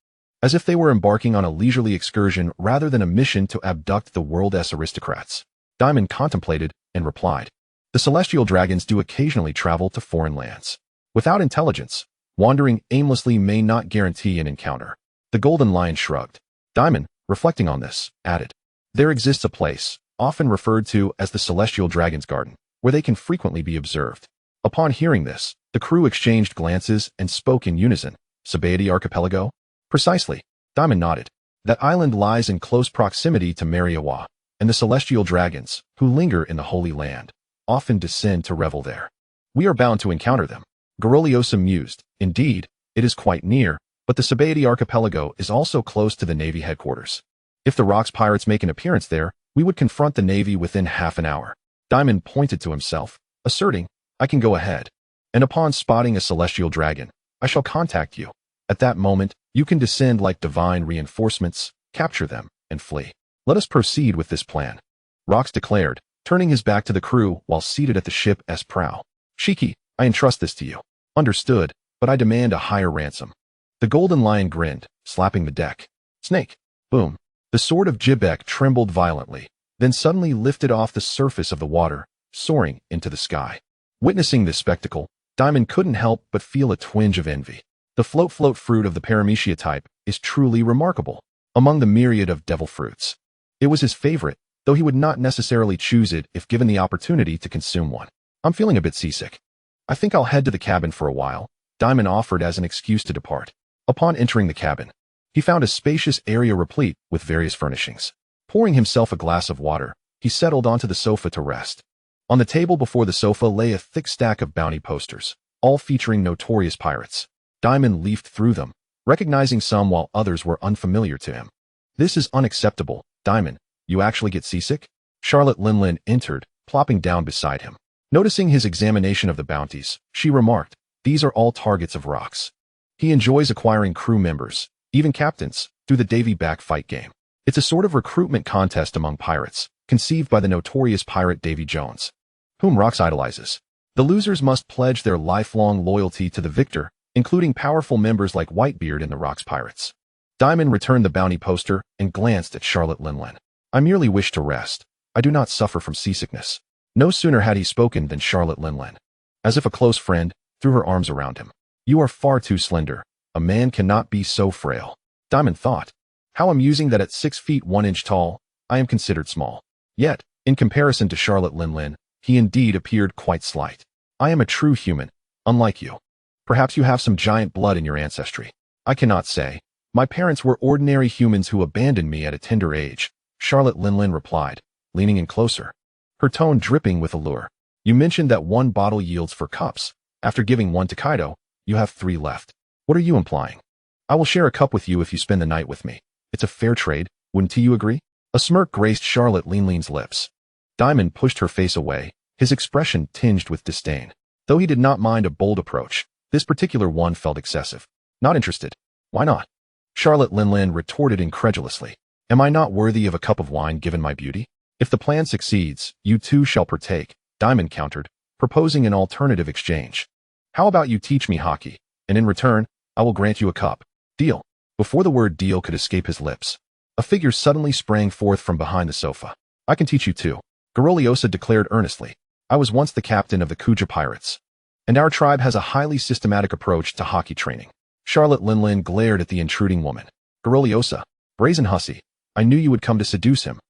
as if they were embarking on a leisurely excursion rather than a mission to abduct the world's aristocrats. Dimon contemplated and replied, the celestial dragons do occasionally travel to foreign lands. Without intelligence, wandering aimlessly may not guarantee an encounter. The Golden Lion shrugged. Dimon, reflecting on this, added, there exists a place, often referred to as the Celestial Dragon's Garden, where they can frequently be observed. Upon hearing this, the crew exchanged glances and spoke in unison. Sabaody Archipelago? Precisely. Dimon nodded. That island lies in close proximity to Mariewa, and the Celestial Dragons, who linger in the Holy Land, often descend to revel there. We are bound to encounter them. Garoliosa mused. Indeed, it is quite near, but the Sabaody Archipelago is also close to the Navy headquarters. If the Rocks Pirates make an appearance there, we would confront the Navy within half an hour. Dimon pointed to himself, asserting, I can go ahead. And upon spotting a celestial dragon, I shall contact you. At that moment, you can descend like divine reinforcements, capture them, and flee. Let us proceed with this plan. Rocks declared, turning his back to the crew while seated at the ship's prow. Shiki, I entrust this to you. Understood, but I demand a higher ransom. The Golden Lion grinned, slapping the deck. Snake. Boom. The Sword of Jebek trembled violently, then suddenly lifted off the surface of the water, soaring into the sky. Witnessing this spectacle, Dimon couldn't help but feel a twinge of envy. The float fruit of the Paramecia type is truly remarkable. Among the myriad of devil fruits, it was his favorite, though he would not necessarily choose it if given the opportunity to consume one. I'm feeling a bit seasick. I think I'll head to the cabin for a while, Dimon offered as an excuse to depart. Upon entering the cabin, he found a spacious area replete with various furnishings. Pouring himself a glass of water, he settled onto the sofa to rest. On the table before the sofa lay a thick stack of bounty posters, all featuring notorious pirates. Dimon leafed through them, recognizing some while others were unfamiliar to him. This is unacceptable, Dimon. You actually get seasick? Charlotte Linlin entered, plopping down beside him. Noticing his examination of the bounties, she remarked, these are all targets of Rocks. He enjoys acquiring crew members, even captains, through the Davy Back fight game. It's a sort of recruitment contest among pirates, conceived by the notorious pirate Davy Jones, whom Rocks idolizes. The losers must pledge their lifelong loyalty to the victor, including powerful members like Whitebeard and the Rocks Pirates. Dimon returned the bounty poster and glanced at Charlotte Linlin. I merely wish to rest. I do not suffer from seasickness. No sooner had he spoken than Charlotte Linlin, as if a close friend, threw her arms around him. You are far too slender. A man cannot be so frail. Dimon thought. How amusing that at 6 feet 1 inch tall, I am considered small. Yet, in comparison to Charlotte Linlin, he indeed appeared quite slight. I am a true human, unlike you. Perhaps you have some giant blood in your ancestry. I cannot say. My parents were ordinary humans who abandoned me at a tender age, Charlotte Linlin replied, leaning in closer, her tone dripping with allure. You mentioned that 1 bottle yields 4 cups. After giving 1 to Kaido, you have 3 left. What are you implying? I will share a cup with you if you spend the night with me. It's a fair trade, wouldn't you agree? A smirk graced Charlotte Linlin's lips. Dimon pushed her face away, his expression tinged with disdain. Though he did not mind a bold approach, this particular one felt excessive. Not interested. Why not? Charlotte Linlin retorted incredulously. Am I not worthy of a cup of wine given my beauty? If the plan succeeds, you too shall partake, Dimon countered, proposing an alternative exchange. How about you teach me hockey, and in return, I will grant you a cup. Deal. Before the word deal could escape his lips, a figure suddenly sprang forth from behind the sofa. I can teach you too, Garoliosa declared earnestly. I was once the captain of the Kuja Pirates, and our tribe has a highly systematic approach to hockey training. Charlotte Linlin glared at the intruding woman. Garoliosa, brazen hussy, I knew you would come to seduce him.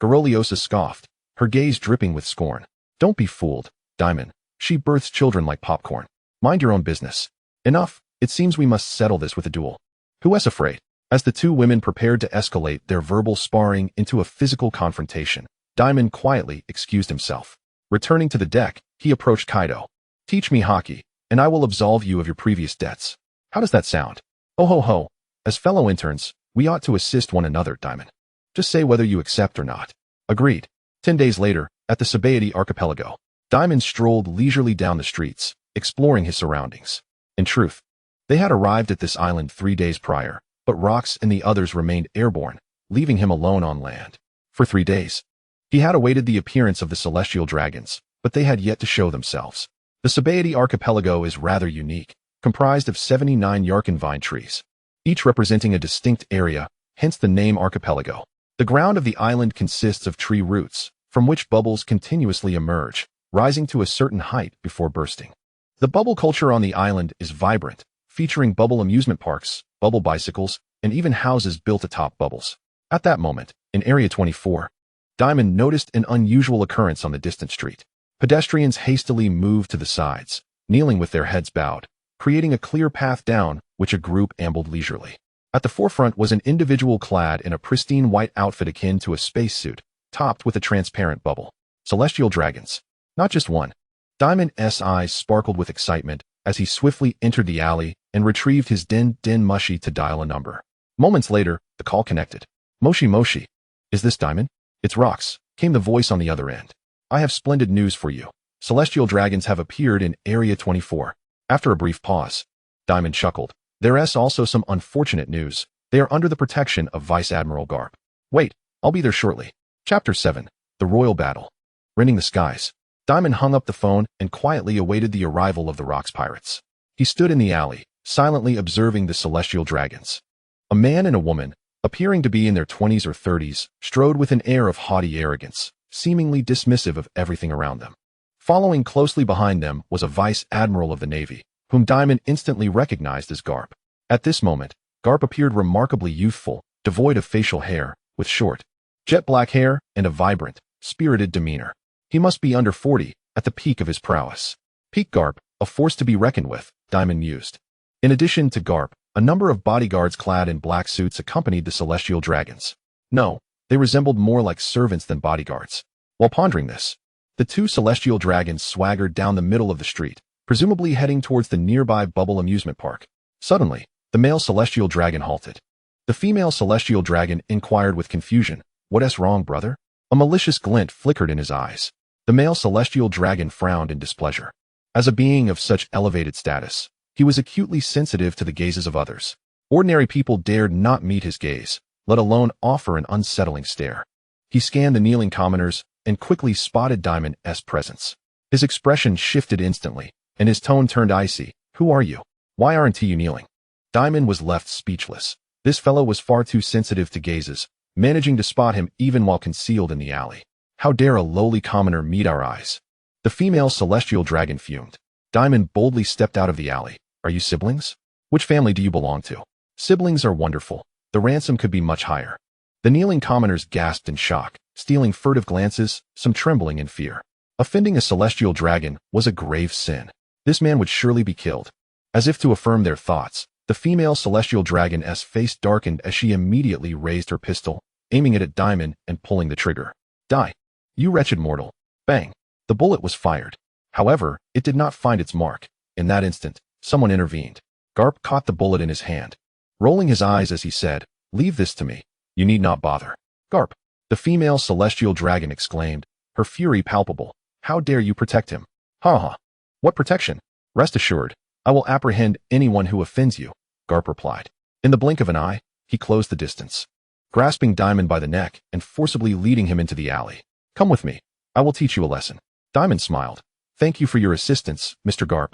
Garoliosa scoffed, her gaze dripping with scorn. Don't be fooled, Dimon. She births children like popcorn. Mind your own business. Enough, it seems we must settle this with a duel. Who is afraid? As the two women prepared to escalate their verbal sparring into a physical confrontation, Dimon quietly excused himself. Returning to the deck, he approached Kaido. Teach me hockey, and I will absolve you of your previous debts. How does that sound? Oh ho ho. As fellow interns, we ought to assist one another, Dimon. Just say whether you accept or not. Agreed. 10 days later, at the Sabaody archipelago, Dimon strolled leisurely down the streets, exploring his surroundings. In truth, they had arrived at this island 3 days prior, but Rocks and the others remained airborne, leaving him alone on land. For 3 days, he had awaited the appearance of the celestial dragons, but they had yet to show themselves. The Sabaody archipelago is rather unique, comprised of 79 Yarkin vine trees, each representing a distinct area, hence the name archipelago. The ground of the island consists of tree roots, from which bubbles continuously emerge, rising to a certain height before bursting. The bubble culture on the island is vibrant, featuring bubble amusement parks, bubble bicycles, and even houses built atop bubbles. At that moment, in Area 24, Dimon noticed an unusual occurrence on the distant street. Pedestrians hastily moved to the sides, kneeling with their heads bowed, creating a clear path down which a group ambled leisurely. At the forefront was an individual clad in a pristine white outfit akin to a spacesuit, topped with a transparent bubble. Celestial dragons. Not just one. Dimon's eyes sparkled with excitement as he swiftly entered the alley and retrieved his din Mushi to dial a number. Moments later, the call connected. Moshi Moshi. Is this Dimon? It's Rocks, came the voice on the other end. I have splendid news for you. Celestial dragons have appeared in Area 24. After a brief pause, Dimon chuckled. There's also some unfortunate news. They are under the protection of Vice Admiral Garp. Wait, I'll be there shortly. Chapter 7. The Royal Battle. Rending the skies. Dimon hung up the phone and quietly awaited the arrival of the Rocks Pirates. He stood in the alley, silently observing the celestial dragons. A man and a woman, appearing to be in their 20s or 30s, strode with an air of haughty arrogance, seemingly dismissive of everything around them. Following closely behind them was a Vice Admiral of the Navy, whom Dimon instantly recognized as Garp. At this moment, Garp appeared remarkably youthful, devoid of facial hair, with short, jet black hair and a vibrant, spirited demeanor. He must be under 40, at the peak of his prowess. Peak Garp, a force to be reckoned with, Dimon mused. In addition to Garp, a number of bodyguards clad in black suits accompanied the celestial dragons. No, They resembled more like servants than bodyguards. While pondering this, the two celestial dragons swaggered down the middle of the street, presumably heading towards the nearby Bubble amusement park. Suddenly, the male celestial dragon halted. The female celestial dragon inquired with confusion, "What's wrong, brother?" A malicious glint flickered in his eyes. The male celestial dragon frowned in displeasure. As a being of such elevated status, he was acutely sensitive to the gazes of others. Ordinary people dared not meet his gaze, let alone offer an unsettling stare. He scanned the kneeling commoners and quickly spotted Dimon's presence. His expression shifted instantly, and his tone turned icy. "Who are you? Why aren't you kneeling?" Dimon was left speechless. This fellow was far too sensitive to gazes, managing to spot him even while concealed in the alley. How dare a lowly commoner meet our eyes? The female celestial dragon fumed. Dimon boldly stepped out of the alley. "Are you siblings? Which family do you belong to?" "Siblings are wonderful. The ransom could be much higher." The kneeling commoners gasped in shock, stealing furtive glances, some trembling in fear. Offending a celestial dragon was a grave sin. This man would surely be killed. As if to affirm their thoughts, the female celestial dragon's face darkened as she immediately raised her pistol, aiming it at Dimon and pulling the trigger. "Die, you wretched mortal." Bang! The bullet was fired. However, it did not find its mark. In that instant, someone intervened. Garp caught the bullet in his hand, rolling his eyes as he said, "Leave this to me. You need not bother." "Garp!" the female celestial dragon exclaimed, her fury palpable. "How dare you protect him?" "Ha ha! What protection? Rest assured, I will apprehend anyone who offends you," Garp replied. In the blink of an eye, he closed the distance, grasping Dimon by the neck and forcibly leading him into the alley. "Come with me. I will teach you a lesson." Dimon smiled. "Thank you for your assistance, Mr. Garp.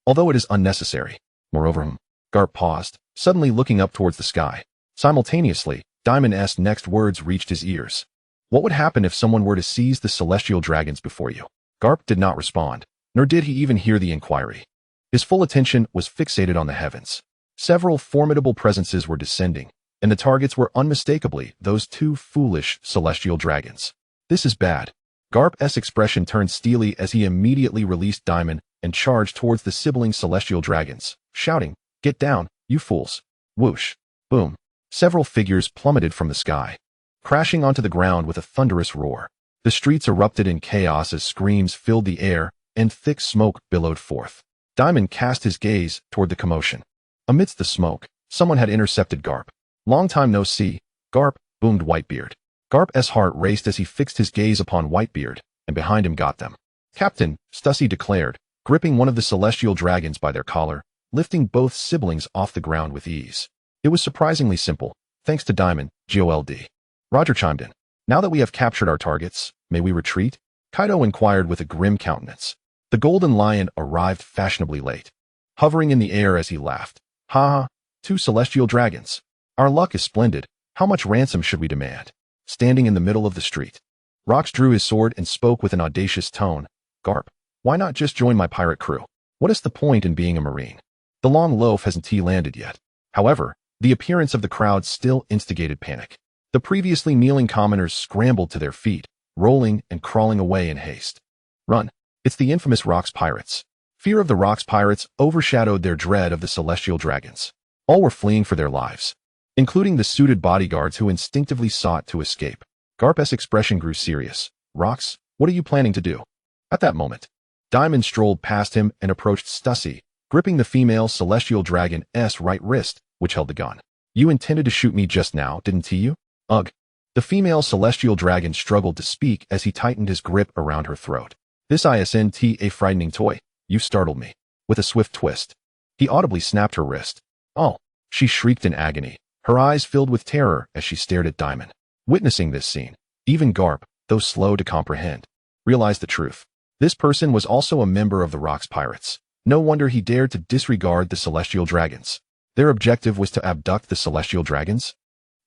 Although it is unnecessary." Moreover, Garp paused, suddenly looking up towards the sky. Simultaneously, Dimon's next words reached his ears. "What would happen if someone were to seize the celestial dragons before you?" Garp did not respond, nor did he even hear the inquiry. His full attention was fixated on the heavens. Several formidable presences were descending, and the targets were unmistakably those two foolish celestial dragons. "This is bad." Garp's expression turned steely as he immediately released Dimon and charged towards the sibling celestial dragons, shouting, "Get down, you fools!" Whoosh! Boom! Several figures plummeted from the sky, crashing onto the ground with a thunderous roar. The streets erupted in chaos as screams filled the air and thick smoke billowed forth. Dimon cast his gaze toward the commotion. Amidst the smoke, someone had intercepted Garp. "Long time no see, Garp," boomed Whitebeard. Garp's heart raced as he fixed his gaze upon Whitebeard, and behind him got them. "Captain," Stussy declared, gripping one of the celestial dragons by their collar, lifting both siblings off the ground with ease. It was surprisingly simple, thanks to Dimon, GOLD. Roger chimed in. "Now that we have captured our targets, may we retreat?" Kaido inquired with a grim countenance. The golden lion arrived fashionably late, hovering in the air as he laughed. "Ha ha, two celestial dragons. Our luck is splendid. How much ransom should we demand?" Standing in the middle of the street, Rox drew his sword and spoke with an audacious tone. "Garp, why not just join my pirate crew? What is the point in being a marine? The long loaf hasn't landed yet." However, the appearance of the crowd still instigated panic. The previously kneeling commoners scrambled to their feet, rolling and crawling away in haste. "Run! It's the infamous Rocks Pirates." Fear of the Rocks Pirates overshadowed their dread of the celestial dragons. All were fleeing for their lives, including the suited bodyguards who instinctively sought to escape. Garp's expression grew serious. "Rocks, what are you planning to do?" At that moment, Dimon strolled past him and approached Stussy, gripping the female celestial dragon's right wrist, which held the gun. "You intended to shoot me just now, didn't you?" "Ugh." The female celestial dragon struggled to speak as he tightened his grip around her throat. "This isn't a frightening toy. You startled me." With a swift twist, he audibly snapped her wrist. "Oh!" She shrieked in agony, her eyes filled with terror as she stared at Dimon. Witnessing this scene, even Garp, though slow to comprehend, realized the truth. This person was also a member of the Rocks Pirates. No wonder he dared to disregard the celestial dragons. Their objective was to abduct the celestial dragons?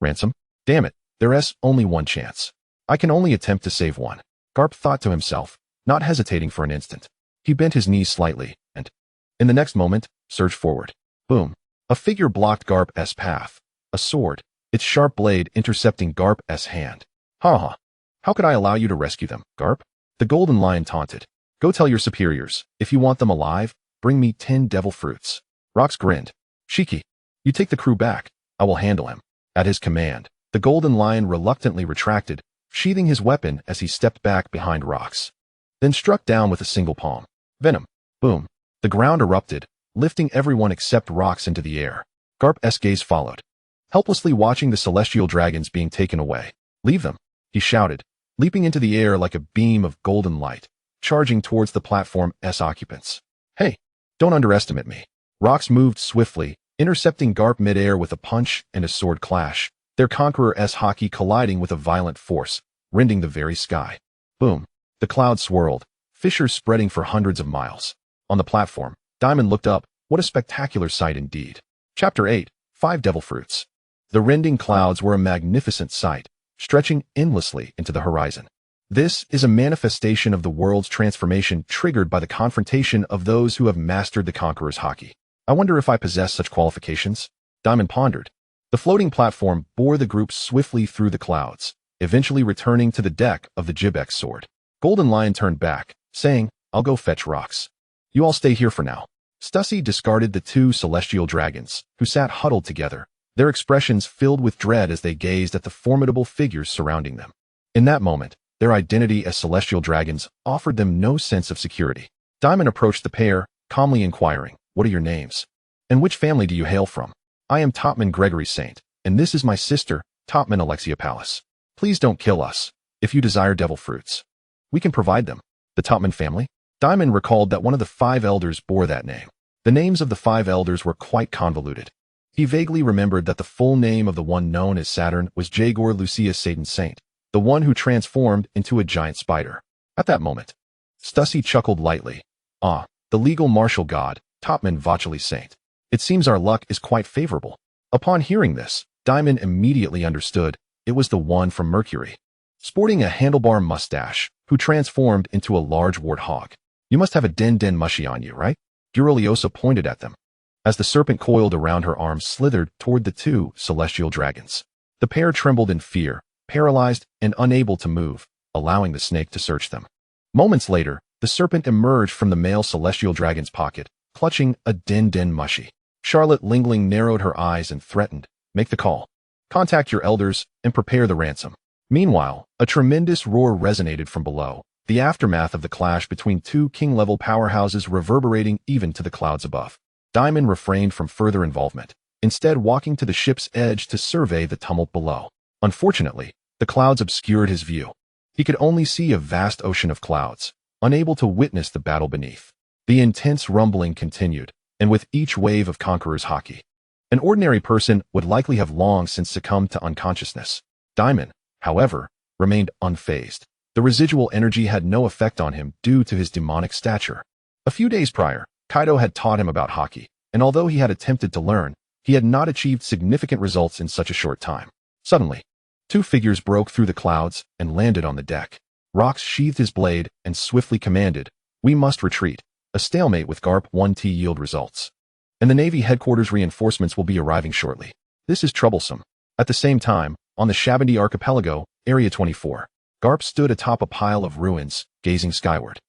Ransom? Damn it, there's only one chance. I can only attempt to save one. Garp thought to himself, not hesitating for an instant. He bent his knees slightly, and, in the next moment, surged forward. Boom. A figure blocked Garp's path. A sword, its sharp blade intercepting Garp's hand. "Ha ha. How could I allow you to rescue them, Garp?" The golden lion taunted. "Go tell your superiors, if you want them alive, bring me 10 devil fruits." Rox grinned. "Shiki, you take the crew back. I will handle him." At his command, The golden lion reluctantly retracted, sheathing his weapon as he stepped back behind rocks. Then struck down with a single palm. Venom. Boom. The ground erupted, lifting everyone except rocks into the air. Garp's gaze followed, helplessly watching the celestial dragons being taken away. Leave them, he shouted, leaping into the air like a beam of golden light, charging towards the platform's occupants. Hey, don't underestimate me. Rocks moved swiftly, intercepting Garp midair with a punch and a sword clash, their conqueror's haki colliding with a violent force, rending the very sky. Boom. The clouds swirled, fissures spreading for hundreds of miles. On the platform, Dimon looked up. What a spectacular sight indeed. Chapter 8. 5 Devil Fruits. The rending clouds were a magnificent sight, stretching endlessly into the horizon. This is a manifestation of the world's transformation triggered by the confrontation of those who have mastered the Conqueror's haki. I wonder if I possess such qualifications? Dimon pondered. The floating platform bore the group swiftly through the clouds, eventually returning to the deck of the Jibek's sword. Golden Lion turned back, saying, I'll go fetch rocks. You all stay here for now. Stussy discarded the 2 celestial dragons, who sat huddled together, their expressions filled with dread as they gazed at the formidable figures surrounding them. In that moment, their identity as celestial dragons offered them no sense of security. Dimon approached the pair, calmly inquiring, What are your names? And which family do you hail from? I am Topman Gregory Saint, and this is my sister, Topman Alexia Pallas. Please don't kill us. If you desire devil fruits, we can provide them. The Topman family? Dimon recalled that one of the 5 elders bore that name. The names of the 5 elders were quite convoluted. He vaguely remembered that the full name of the one known as Saturn was Jagor Lucius Satan Saint, the one who transformed into a giant spider. At that moment, Stussy chuckled lightly. Ah, the legal martial god, Topman Vacheli Saint. It seems our luck is quite favorable. Upon hearing this, Dimon immediately understood it was the one from Mercury, sporting a handlebar mustache, who transformed into a large warthog. You must have a den mushy on you, right? Duroliosa pointed at them, as the serpent coiled around her arm slithered toward the 2 celestial dragons. The pair trembled in fear, paralyzed and unable to move, allowing the snake to search them. Moments later, the serpent emerged from the male celestial dragon's pocket, clutching a den mushy. Charlotte Lingling narrowed her eyes and threatened, Make the call. Contact your elders and prepare the ransom. Meanwhile, a tremendous roar resonated from below, the aftermath of the clash between 2 king-level powerhouses reverberating even to the clouds above. Dimon refrained from further involvement, instead walking to the ship's edge to survey the tumult below. Unfortunately, the clouds obscured his view. He could only see a vast ocean of clouds, unable to witness the battle beneath. The intense rumbling continued, and with each wave of Conqueror's haki, an ordinary person would likely have long since succumbed to unconsciousness. Dimon, however, remained unfazed. The residual energy had no effect on him due to his demonic stature. A few days prior, Kaido had taught him about haki, and although he had attempted to learn, he had not achieved significant results in such a short time. Suddenly, 2 figures broke through the clouds and landed on the deck. Rocks sheathed his blade and swiftly commanded, We must retreat. A stalemate with Garp 1T yield results. And the Navy headquarters reinforcements will be arriving shortly. This is troublesome. At the same time, on the Shabandi archipelago, Area 24, Garp stood atop a pile of ruins, gazing skyward.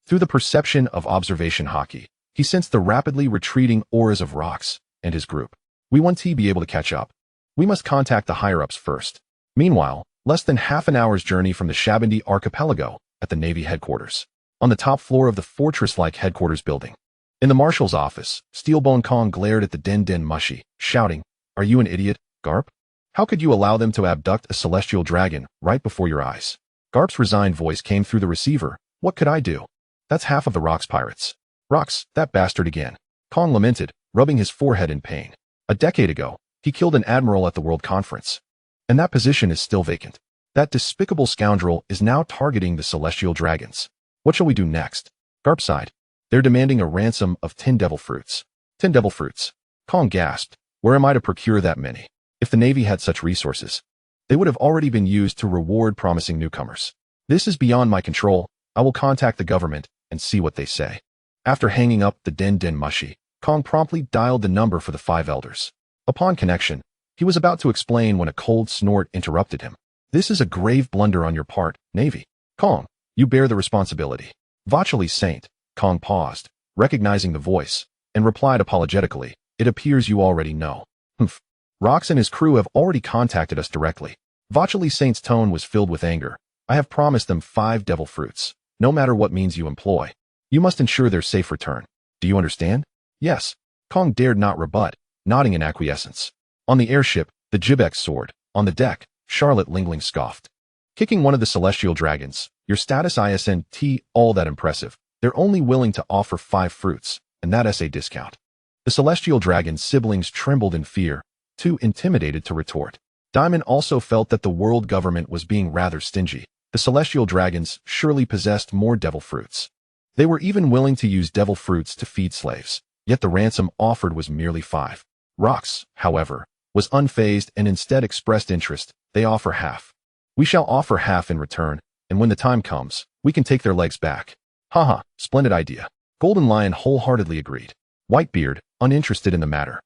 Through the perception of observation haki, he sensed the rapidly retreating auras of Rocks and his group. We want to be able to catch up. We must contact the higher-ups first. Meanwhile, less than half an hour's journey from the Shabandi archipelago, at the Navy headquarters, on the top floor of the fortress-like headquarters building. In the marshal's office, Steelbone Kong glared at the den mushy, shouting, Are you an idiot, Garp? How could you allow them to abduct a celestial dragon right before your eyes? Garp's resigned voice came through the receiver. What could I do? That's half of the Rocks Pirates. Rocks, that bastard again. Kong lamented, rubbing his forehead in pain. A decade ago, he killed an admiral at the World Conference. And that position is still vacant. That despicable scoundrel is now targeting the celestial dragons. What shall we do next? Garp sighed. They're demanding a ransom of 10 devil fruits. 10 devil fruits. Kong gasped. Where am I to procure that many? If the Navy had such resources, they would have already been used to reward promising newcomers. This is beyond my control. I will contact the government and see what they say. After hanging up the den mushy, Kong promptly dialed the number for the 5 elders. Upon connection, he was about to explain when a cold snort interrupted him. This is a grave blunder on your part, Navy. Kong, you bear the responsibility. Vacheli Saint. Kong paused, recognizing the voice, and replied apologetically, It appears you already know. Humph. Rox and his crew have already contacted us directly. Vacheli Saint's tone was filled with anger. I have promised them 5 devil fruits. No matter what means you employ, you must ensure their safe return. Do you understand? Yes. Kong dared not rebut, nodding in acquiescence. On the airship, the Jibek soared. On the deck, Charlotte Lingling scoffed. Kicking one of the celestial dragons, your status isn't all that impressive. They're only willing to offer 5 fruits, and that SA discount. The celestial dragon's siblings trembled in fear, too intimidated to retort. Dimon also felt that the world government was being rather stingy. The celestial dragons surely possessed more devil fruits. They were even willing to use devil fruits to feed slaves, yet the ransom offered was merely 5. Rox, however, was unfazed and instead expressed interest. They offer half. We shall offer half in return, and when the time comes, we can take their legs back. Haha, splendid idea. Golden Lion wholeheartedly agreed. Whitebeard, uninterested in the matter,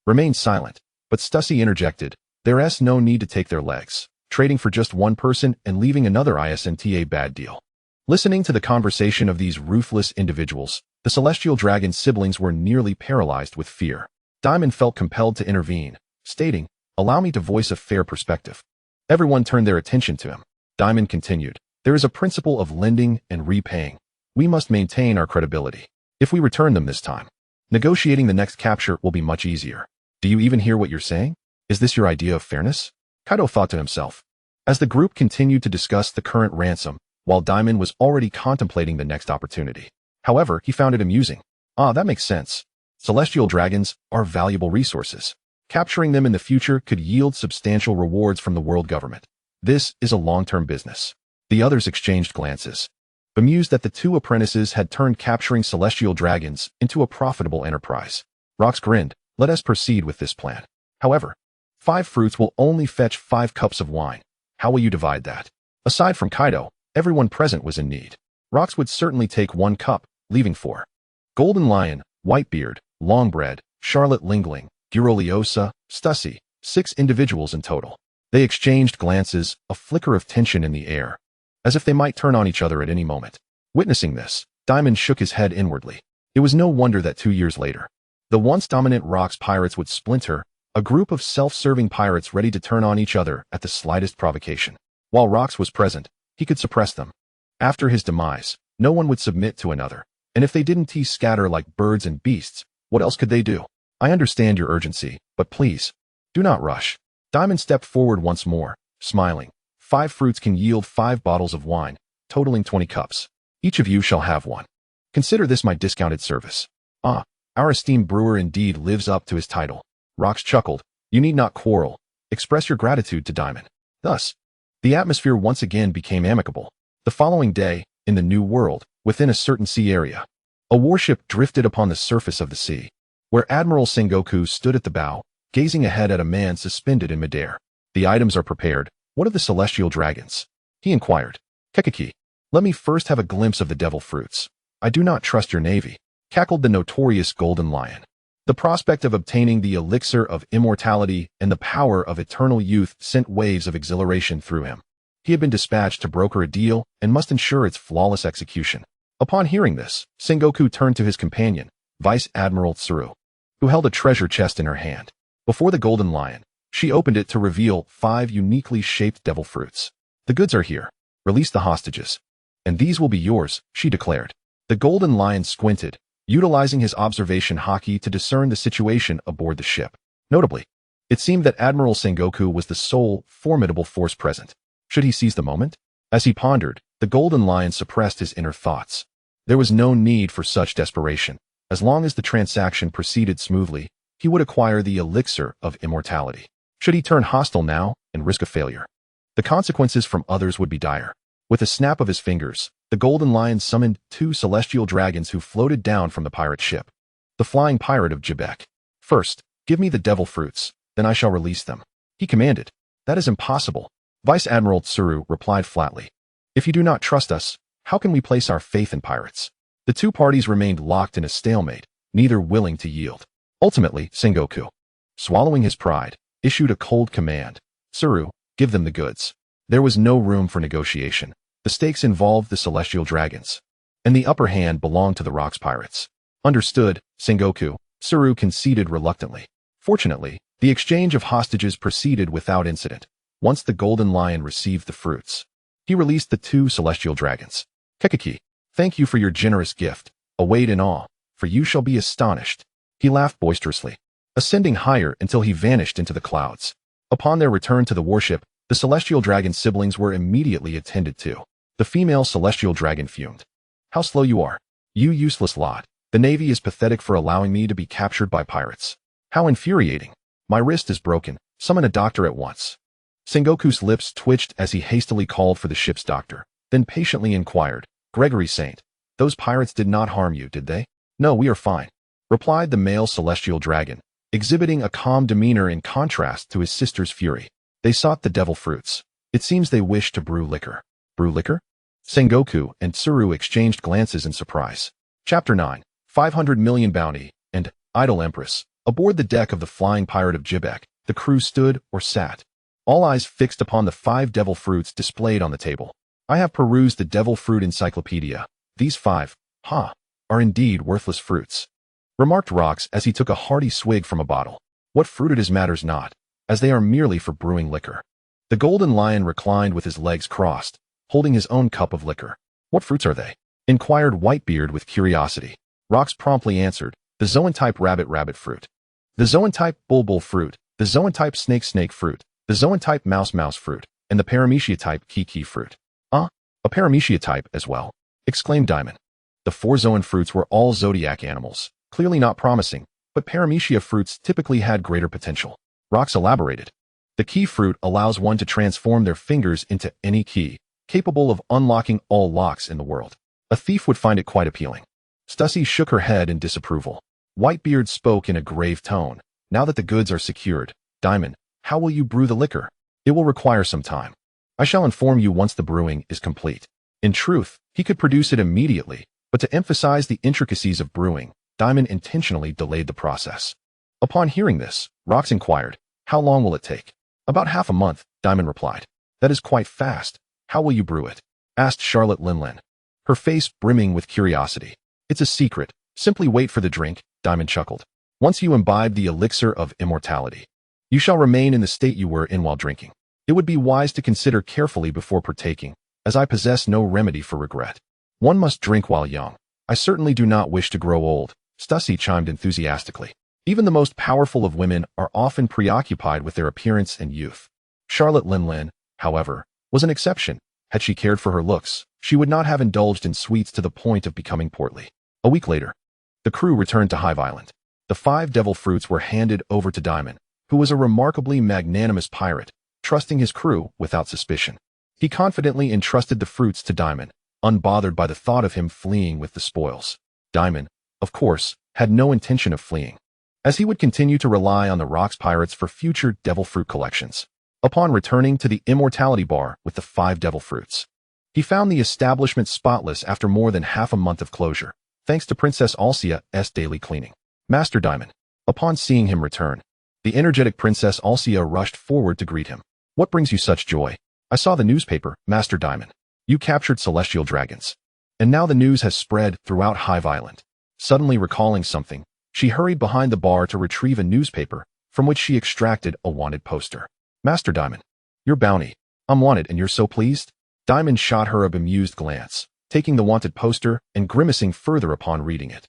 remained silent, but Stussy interjected, there's no need to take their legs. Trading for just one person and leaving another isn't a bad deal. Listening to the conversation of these ruthless individuals, the celestial dragon's siblings were nearly paralyzed with fear. Dimon felt compelled to intervene, stating, allow me to voice a fair perspective. Everyone turned their attention to him. Dimon continued, there is a principle of lending and repaying. We must maintain our credibility. If we return them this time, negotiating the next capture will be much easier. Do you even hear what you're saying? Is this your idea of fairness? Kaido thought to himself. As the group continued to discuss the current ransom, while Dimon was already contemplating the next opportunity. However, he found it amusing. That makes sense. Celestial dragons are valuable resources. Capturing them in the future could yield substantial rewards from the world government. This is a long-term business. The others exchanged glances, bemused that the 2 apprentices had turned capturing celestial dragons into a profitable enterprise. Rox grinned, let us proceed with this plan. However, 5 fruits will only fetch 5 cups of wine. How will you divide that? Aside from Kaido, everyone present was in need. Rox would certainly take 1 cup, leaving 4. Golden Lion, Whitebeard, Longbread, Charlotte Lingling, Guroliosa, Stussy, 6 individuals in total. They exchanged glances, a flicker of tension in the air, as if they might turn on each other at any moment. Witnessing this, Dimon shook his head inwardly. It was no wonder that 2 years later, the once dominant Rocks Pirates would splinter, a group of self-serving pirates ready to turn on each other at the slightest provocation. While Rocks was present, he could suppress them. After his demise, no one would submit to another, and if they didn't scatter like birds and beasts, what else could they do? I understand your urgency, but please, do not rush. Dimon stepped forward once more, smiling. 5 fruits can yield 5 bottles of wine, totaling 20 cups. Each of you shall have 1. Consider this my discounted service. Our esteemed brewer indeed lives up to his title. Rox chuckled. You need not quarrel. Express your gratitude to Dimon. Thus, the atmosphere once again became amicable. The following day, in the New World, within a certain sea area, a warship drifted upon the surface of the sea, where Admiral Sengoku stood at the bow, gazing ahead at a man suspended in midair. The items are prepared. What of the celestial dragons? He inquired. Kekiki, let me first have a glimpse of the devil fruits. I do not trust your navy, cackled the notorious Golden Lion. The prospect of obtaining the elixir of immortality and the power of eternal youth sent waves of exhilaration through him. He had been dispatched to broker a deal and must ensure its flawless execution. Upon hearing this, Sengoku turned to his companion, Vice Admiral Tsuru, who held a treasure chest in her hand. Before the Golden Lion, she opened it to reveal 5 uniquely shaped devil fruits. The goods are here. Release the hostages. And these will be yours, she declared. The Golden Lion squinted, utilizing his observation haki to discern the situation aboard the ship. Notably, it seemed that Admiral Sengoku was the sole formidable force present. Should he seize the moment? As he pondered, the Golden Lion suppressed his inner thoughts. There was no need for such desperation. As long as the transaction proceeded smoothly, he would acquire the elixir of immortality. Should he turn hostile now and risk a failure, the consequences from others would be dire. With a snap of his fingers, the Golden Lion summoned 2 celestial dragons who floated down from the pirate ship. The flying pirate of Jibek. First, give me the devil fruits, then I shall release them. He commanded. That is impossible. Vice Admiral Tsuru replied flatly. If you do not trust us, how can we place our faith in pirates? The 2 parties remained locked in a stalemate, neither willing to yield. Ultimately, Sengoku, swallowing his pride, issued a cold command. Tsuru, give them the goods. There was no room for negotiation. The stakes involved the celestial dragons, and the upper hand belonged to the Rocks Pirates. Understood, Sengoku, Tsuru conceded reluctantly. Fortunately, The exchange of hostages proceeded without incident. Once the golden lion received the fruits, he released the 2 celestial dragons. Kekiki, thank you for your generous gift. Await in awe, for you shall be astonished. He laughed boisterously, ascending higher until he vanished into the clouds. Upon their return to the warship, the celestial dragon siblings were immediately attended to. The female celestial dragon fumed. How slow you are. You useless lot. The Navy is pathetic for allowing me to be captured by pirates. How infuriating. My wrist is broken. Summon a doctor at once. Sengoku's lips twitched as he hastily called for the ship's doctor, then patiently inquired, Gregory Saint, those pirates did not harm you, did they? No, we are fine, replied the male celestial dragon, exhibiting a calm demeanor in contrast to his sister's fury. They sought the devil fruits. It seems they wished to brew liquor. Brew liquor? Sengoku and Tsuru exchanged glances in surprise. Chapter 9, 500 million bounty, and Idol Empress. Aboard the deck of the flying pirate of Jibek, the crew stood or sat, all eyes fixed upon the 5 devil fruits displayed on the table. I have perused the devil fruit encyclopedia. These 5, are indeed worthless fruits, remarked Rox as he took a hearty swig from a bottle. What fruit it is matters not, as they are merely for brewing liquor. The golden lion reclined with his legs crossed, holding his own cup of liquor. What fruits are they? Inquired Whitebeard with curiosity. Rox promptly answered, the zoan-type rabbit fruit, the zoan-type bull fruit, the zoan-type snake fruit, the zoan-type mouse fruit, and the paramecia-type kiki fruit. A paramecia-type as well, exclaimed Dimon. The 4 zoan fruits were all zodiac animals, clearly not promising, but paramecia fruits typically had greater potential. Rox elaborated. The key fruit allows one to transform their fingers into any key, capable of unlocking all locks in the world. A thief would find it quite appealing. Stussy shook her head in disapproval. Whitebeard spoke in a grave tone. Now that the goods are secured, Dimon, how will you brew the liquor? It will require some time. I shall inform you once the brewing is complete. In truth, he could produce it immediately, but to emphasize the intricacies of brewing, Dimon intentionally delayed the process. Upon hearing this, Rox inquired, how long will it take? About half a month, Dimon replied. That is quite fast. How will you brew it? Asked Charlotte Linlin, her face brimming with curiosity. It's a secret. Simply wait for the drink, Dimon chuckled. Once you imbibe the elixir of immortality, you shall remain in the state you were in while drinking. It would be wise to consider carefully before partaking, as I possess no remedy for regret. One must drink while young. I certainly do not wish to grow old, Stussy chimed enthusiastically. Even the most powerful of women are often preoccupied with their appearance and youth. Charlotte Linlin, however, was an exception. Had she cared for her looks, she would not have indulged in sweets to the point of becoming portly. A week later, the crew returned to Hive Island. The 5 devil fruits were handed over to Dimon, who was a remarkably magnanimous pirate, trusting his crew without suspicion. He confidently entrusted the fruits to Dimon, unbothered by the thought of him fleeing with the spoils. Dimon, of course, had no intention of fleeing, as he would continue to rely on the Rocks Pirates for future devil fruit collections. Upon returning to the Immortality Bar with the 5 devil fruits, he found the establishment spotless after more than half a month of closure, thanks to Princess Alcia's daily cleaning. Master Dimon. Upon seeing him return, the energetic Princess Alcia rushed forward to greet him. What brings you such joy? I saw the newspaper, Master Dimon. You captured celestial dragons. And now the news has spread throughout Hive Island. Suddenly recalling something, she hurried behind the bar to retrieve a newspaper, from which she extracted a wanted poster. Master Dimon, your bounty. I'm wanted and you're so pleased? Dimon shot her a bemused glance, taking the wanted poster and grimacing further upon reading it.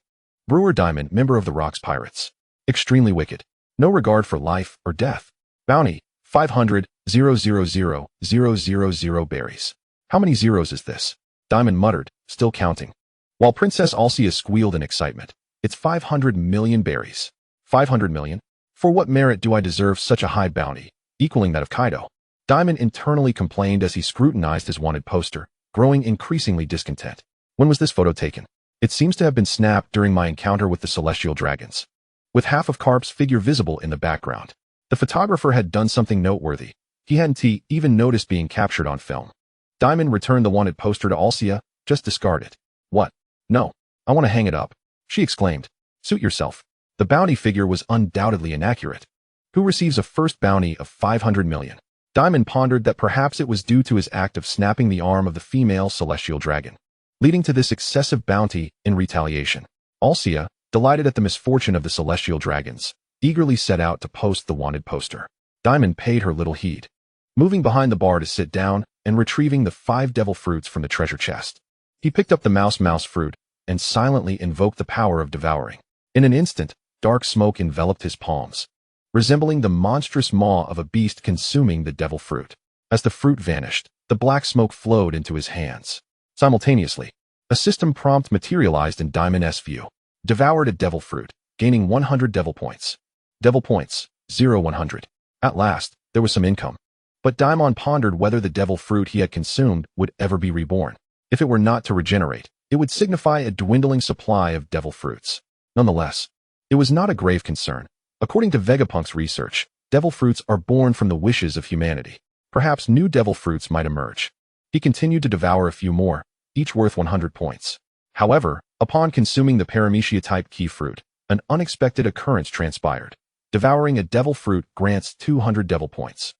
Brewer Dimon, member of the Rocks Pirates. Extremely wicked. No regard for life or death. Bounty, 500,000,000 berries. How many zeros is this? Dimon muttered, still counting, while Princess Alcia squealed in excitement. It's 500 million berries. 500 million? For what merit do I deserve such a high bounty, equaling that of Kaido? Dimon internally complained as he scrutinized his wanted poster, growing increasingly discontent. When was this photo taken? It seems to have been snapped during my encounter with the celestial dragons, with half of Carp's figure visible in the background. The photographer had done something noteworthy. He hadn't even noticed being captured on film. Dimon returned the wanted poster to Alcia. Just discard it. What? No. I want to hang it up, she exclaimed. Suit yourself. The bounty figure was undoubtedly inaccurate. Who receives a first bounty of 500 million? Dimon pondered that perhaps it was due to his act of snapping the arm of the female celestial dragon, leading to this excessive bounty in retaliation. Alcia, delighted at the misfortune of the celestial dragons, eagerly set out to post the wanted poster. Dimon paid her little heed, moving behind the bar to sit down and retrieving the 5 devil fruits from the treasure chest. He picked up the mouse fruit and silently invoked the power of devouring. In an instant, dark smoke enveloped his palms, resembling the monstrous maw of a beast consuming the devil fruit. As the fruit vanished, the black smoke flowed into his hands. Simultaneously, a system prompt materialized in Dimon's view. Devoured a devil fruit, gaining 100 devil points. Devil points, 0-100. At last, there was some income. But Dimon pondered whether the devil fruit he had consumed would ever be reborn. If it were not to regenerate, it would signify a dwindling supply of devil fruits. Nonetheless, it was not a grave concern. According to Vegapunk's research, devil fruits are born from the wishes of humanity. Perhaps new devil fruits might emerge. He continued to devour a few more, each worth 100 points. However, upon consuming the Paramecia-type key fruit, an unexpected occurrence transpired. Devouring a devil fruit grants 200 devil points.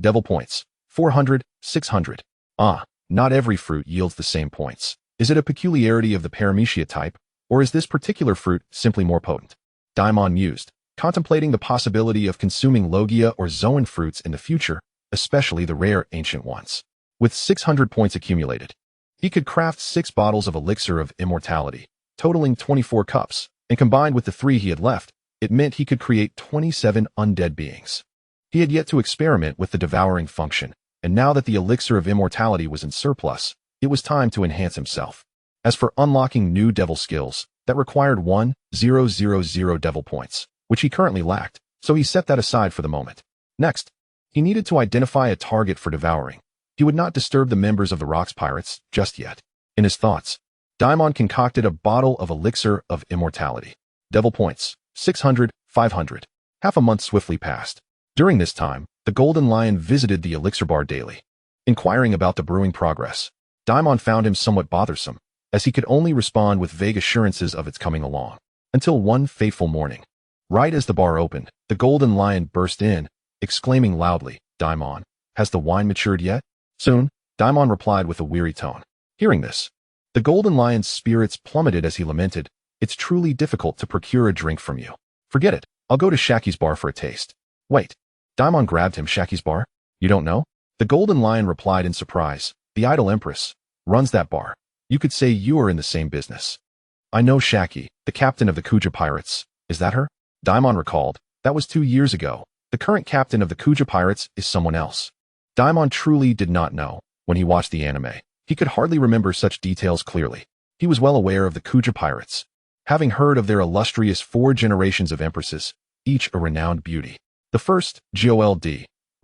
Devil points, 400, 600. Not every fruit yields the same points. Is it a peculiarity of the Paramecia type, or is this particular fruit simply more potent? Dimon mused, contemplating the possibility of consuming Logia or Zoan fruits in the future, especially the rare ancient ones. With 600 points accumulated, he could craft 6 bottles of elixir of immortality, totaling 24 cups, and combined with the 3 he had left, it meant he could create 27 undead beings. He had yet to experiment with the devouring function, and now that the elixir of immortality was in surplus, it was time to enhance himself. As for unlocking new devil skills, that required 1,000 devil points, which he currently lacked, so he set that aside for the moment. Next, he needed to identify a target for devouring. He would not disturb the members of the Rocks Pirates just yet. In his thoughts, Dimon concocted a bottle of elixir of immortality. Devil points, 600, 500. Half a month swiftly passed. During this time, the Golden Lion visited the elixir bar daily, inquiring about the brewing progress. Dimon found him somewhat bothersome, as he could only respond with vague assurances of its coming along. Until one fateful morning, right as the bar opened, the Golden Lion burst in, exclaiming loudly, "Dimon, has the wine matured yet?" Soon, Dimon replied with a weary tone. Hearing this, the Golden Lion's spirits plummeted as he lamented, "It's truly difficult to procure a drink from you. Forget it, I'll go to Shaki's bar for a taste." Wait. Dimon grabbed him. Shaki's bar? You don't know? The Golden Lion replied in surprise, "The Idol Empress runs that bar. You could say you are in the same business." "I know Shaki, the captain of the Kuja Pirates. Is that her?" Dimon recalled. "That was 2 years ago. The current captain of the Kuja Pirates is someone else." Dimon truly did not know. When he watched the anime, he could hardly remember such details clearly. He was well aware of the Kuja Pirates, having heard of their illustrious 4 generations of empresses, each a renowned beauty. The first, Gold,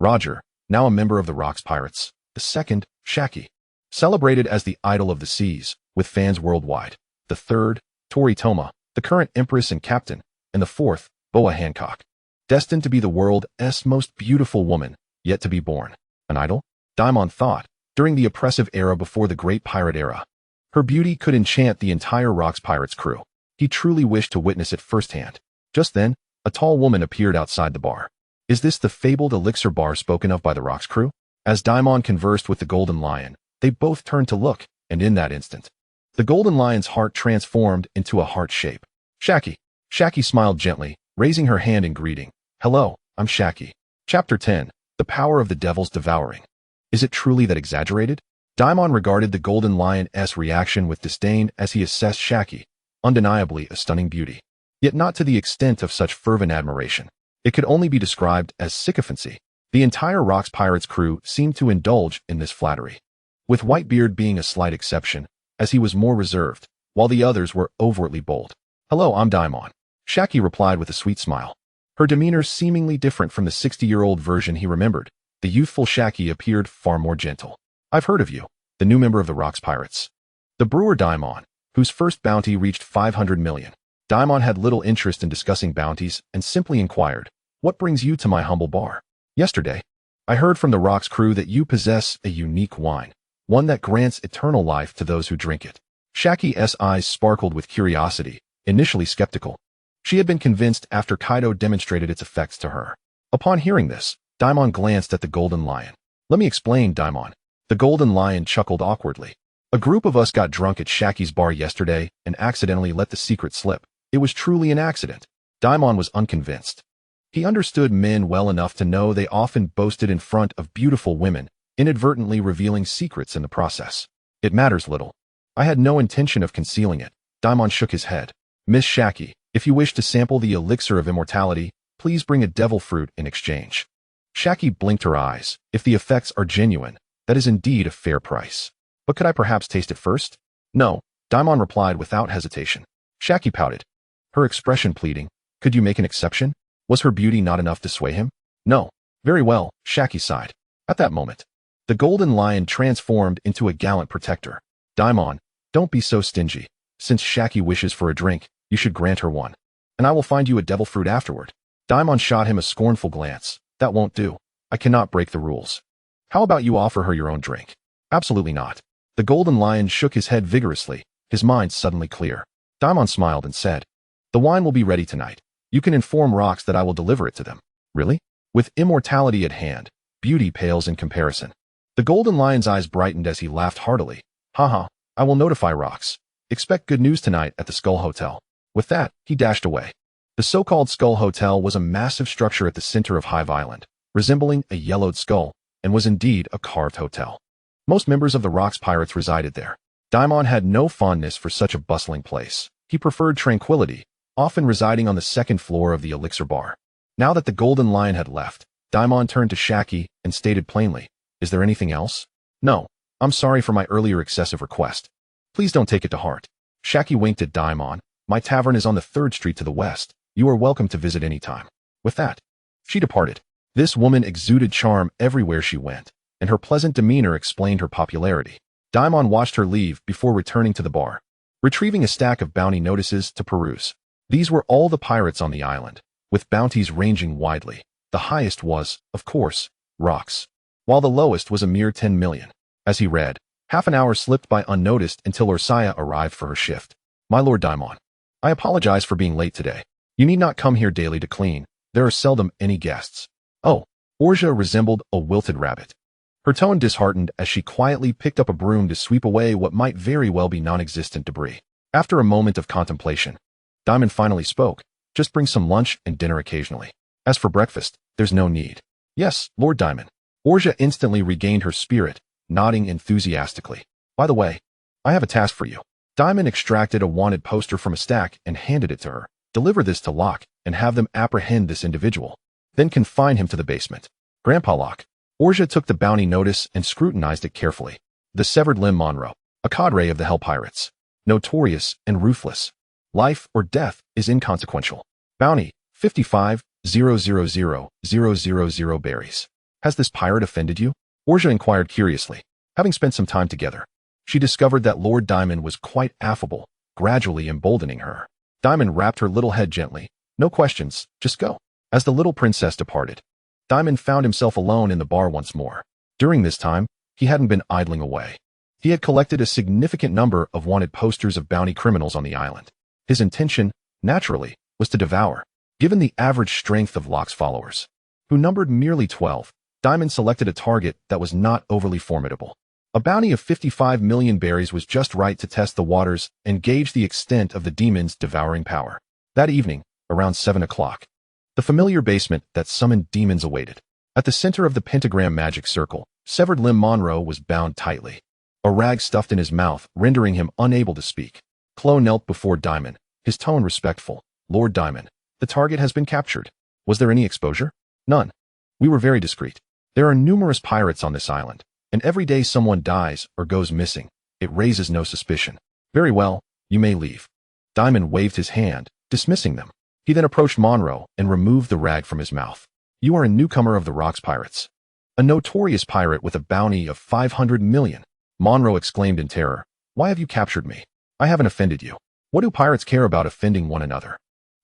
Roger, now a member of the Rocks Pirates. The second, Shaki, celebrated as the idol of the seas, with fans worldwide. The third, Toritoma, the current empress and captain. And the fourth, Boa Hancock, destined to be the world's most beautiful woman, yet to be born. An idol? Dimon thought, during the oppressive era before the Great Pirate Era. Her beauty could enchant the entire Rocks Pirates crew. He truly wished to witness it firsthand. Just then, a tall woman appeared outside the bar. Is this the fabled elixir bar spoken of by the Rocks crew? As Dimon conversed with the Golden Lion, they both turned to look, and in that instant, the Golden Lion's heart transformed into a heart shape. Shaki. Shaki smiled gently, raising her hand in greeting. "Hello, I'm Shaki." Chapter 10. The Power of the Devil's Devouring. Is it truly that exaggerated? Dimon regarded the Golden Lion's reaction with disdain as he assessed Shaki, undeniably a stunning beauty. Yet not to the extent of such fervent admiration. It could only be described as sycophancy. The entire Rocks Pirates crew seemed to indulge in this flattery, with Whitebeard being a slight exception, as he was more reserved, while the others were overtly bold. "Hello, I'm Dimon," Shaki replied with a sweet smile. Her demeanor seemingly different from the 60-year-old version he remembered. The youthful Shaki appeared far more gentle. "I've heard of you, the new member of the Rocks Pirates." The brewer Dimon, whose first bounty reached 500 million. Dimon had little interest in discussing bounties and simply inquired, "What brings you to my humble bar?" "Yesterday, I heard from the Rocks crew that you possess a unique wine, one that grants eternal life to those who drink it." Shaki's eyes sparkled with curiosity, initially skeptical. She had been convinced after Kaido demonstrated its effects to her. Upon hearing this, Dimon glanced at the Golden Lion. "Let me explain, Dimon." The Golden Lion chuckled awkwardly. "A group of us got drunk at Shaki's bar yesterday and accidentally let the secret slip. It was truly an accident. Dimon was unconvinced. He understood men well enough to know they often boasted in front of beautiful women, inadvertently revealing secrets in the process. It matters little. I had no intention of concealing it. Dimon shook his head. Miss Shaki, if you wish to sample the elixir of immortality, please bring a devil fruit in exchange. Shaki blinked her eyes. If the effects are genuine, that is indeed a fair price. But could I perhaps taste it first? No, Dimon replied without hesitation. Shaki pouted, her expression pleading. Could you make an exception? Was her beauty not enough to sway him? No. Very well, Shaki sighed. At that moment, the golden lion transformed into a gallant protector. Dimon, don't be so stingy. Since Shaki wishes for a drink, you should grant her one. And I will find you a devil fruit afterward. Dimon shot him a scornful glance. That won't do. I cannot break the rules. How about you offer her your own drink? Absolutely not. The golden lion shook his head vigorously, his mind suddenly clear. Dimon smiled and said, the wine will be ready tonight. You can inform Rocks that I will deliver it to them. Really? With immortality at hand, beauty pales in comparison. The golden lion's eyes brightened as he laughed heartily. Haha, I will notify Rocks. Expect good news tonight at the Skull Hotel. With that, he dashed away. The so-called Skull Hotel was a massive structure at the center of Hive Island, resembling a yellowed skull, and was indeed a carved hotel. Most members of the Rocks Pirates resided there. Dimon had no fondness for such a bustling place. He preferred tranquility, often residing on the second floor of the elixir bar. Now that the golden lion had left, Dimon turned to Shaki and stated plainly, is there anything else? No, I'm sorry for my earlier excessive request. Please don't take it to heart. Shaki winked at Dimon. My tavern is on the 3rd Street to the west. You are welcome to visit any time. With that, she departed. This woman exuded charm everywhere she went, and her pleasant demeanor explained her popularity. Dimon watched her leave before returning to the bar, retrieving a stack of bounty notices to peruse. These were all the pirates on the island, with bounties ranging widely. The highest was, of course, Rocks, while the lowest was a mere 10 million. As he read, half an hour slipped by unnoticed until Ursaya arrived for her shift. My Lord Dimon, I apologize for being late today. You need not come here daily to clean. There are seldom any guests. Oh, Orja resembled a wilted rabbit. Her tone disheartened as she quietly picked up a broom to sweep away what might very well be non-existent debris. After a moment of contemplation, Dimon finally spoke. Just bring some lunch and dinner occasionally. As for breakfast, there's no need. Yes, Lord Dimon. Orja instantly regained her spirit, nodding enthusiastically. By the way, I have a task for you. Dimon extracted a wanted poster from a stack and handed it to her. Deliver this to Locke and have them apprehend this individual. Then confine him to the basement. Grandpa Locke. Orja took the bounty notice and scrutinized it carefully. The severed limb Monroe, a cadre of the Hell Pirates. Notorious and ruthless. Life or death is inconsequential. Bounty, 55,000,000 berries. Has this pirate offended you? Orja inquired curiously. Having spent some time together, she discovered that Lord Dimon was quite affable, gradually emboldening her. Dimon rapped her little head gently. No questions, just go. As the little princess departed, Dimon found himself alone in the bar once more. During this time, he hadn't been idling away. He had collected a significant number of wanted posters of bounty criminals on the island. His intention, naturally, was to devour. Given the average strength of Locke's followers, who numbered merely 12, Dimon selected a target that was not overly formidable. A bounty of 55 million berries was just right to test the waters and gauge the extent of the demon's devouring power. That evening, around 7 o'clock, the familiar basement that summoned demons awaited. At the center of the pentagram magic circle, severed limb Monroe was bound tightly, a rag stuffed in his mouth, rendering him unable to speak. Clo knelt before Dimon, his tone respectful. Lord Dimon, the target has been captured. Was there any exposure? None. We were very discreet. There are numerous pirates on this island, and every day someone dies or goes missing. It raises no suspicion. Very well, you may leave. Dimon waved his hand, dismissing them. He then approached Monroe and removed the rag from his mouth. You are a newcomer of the Rocks Pirates. A notorious pirate with a bounty of 500 million. Monroe exclaimed in terror. Why have you captured me? I haven't offended you. What do pirates care about offending one another?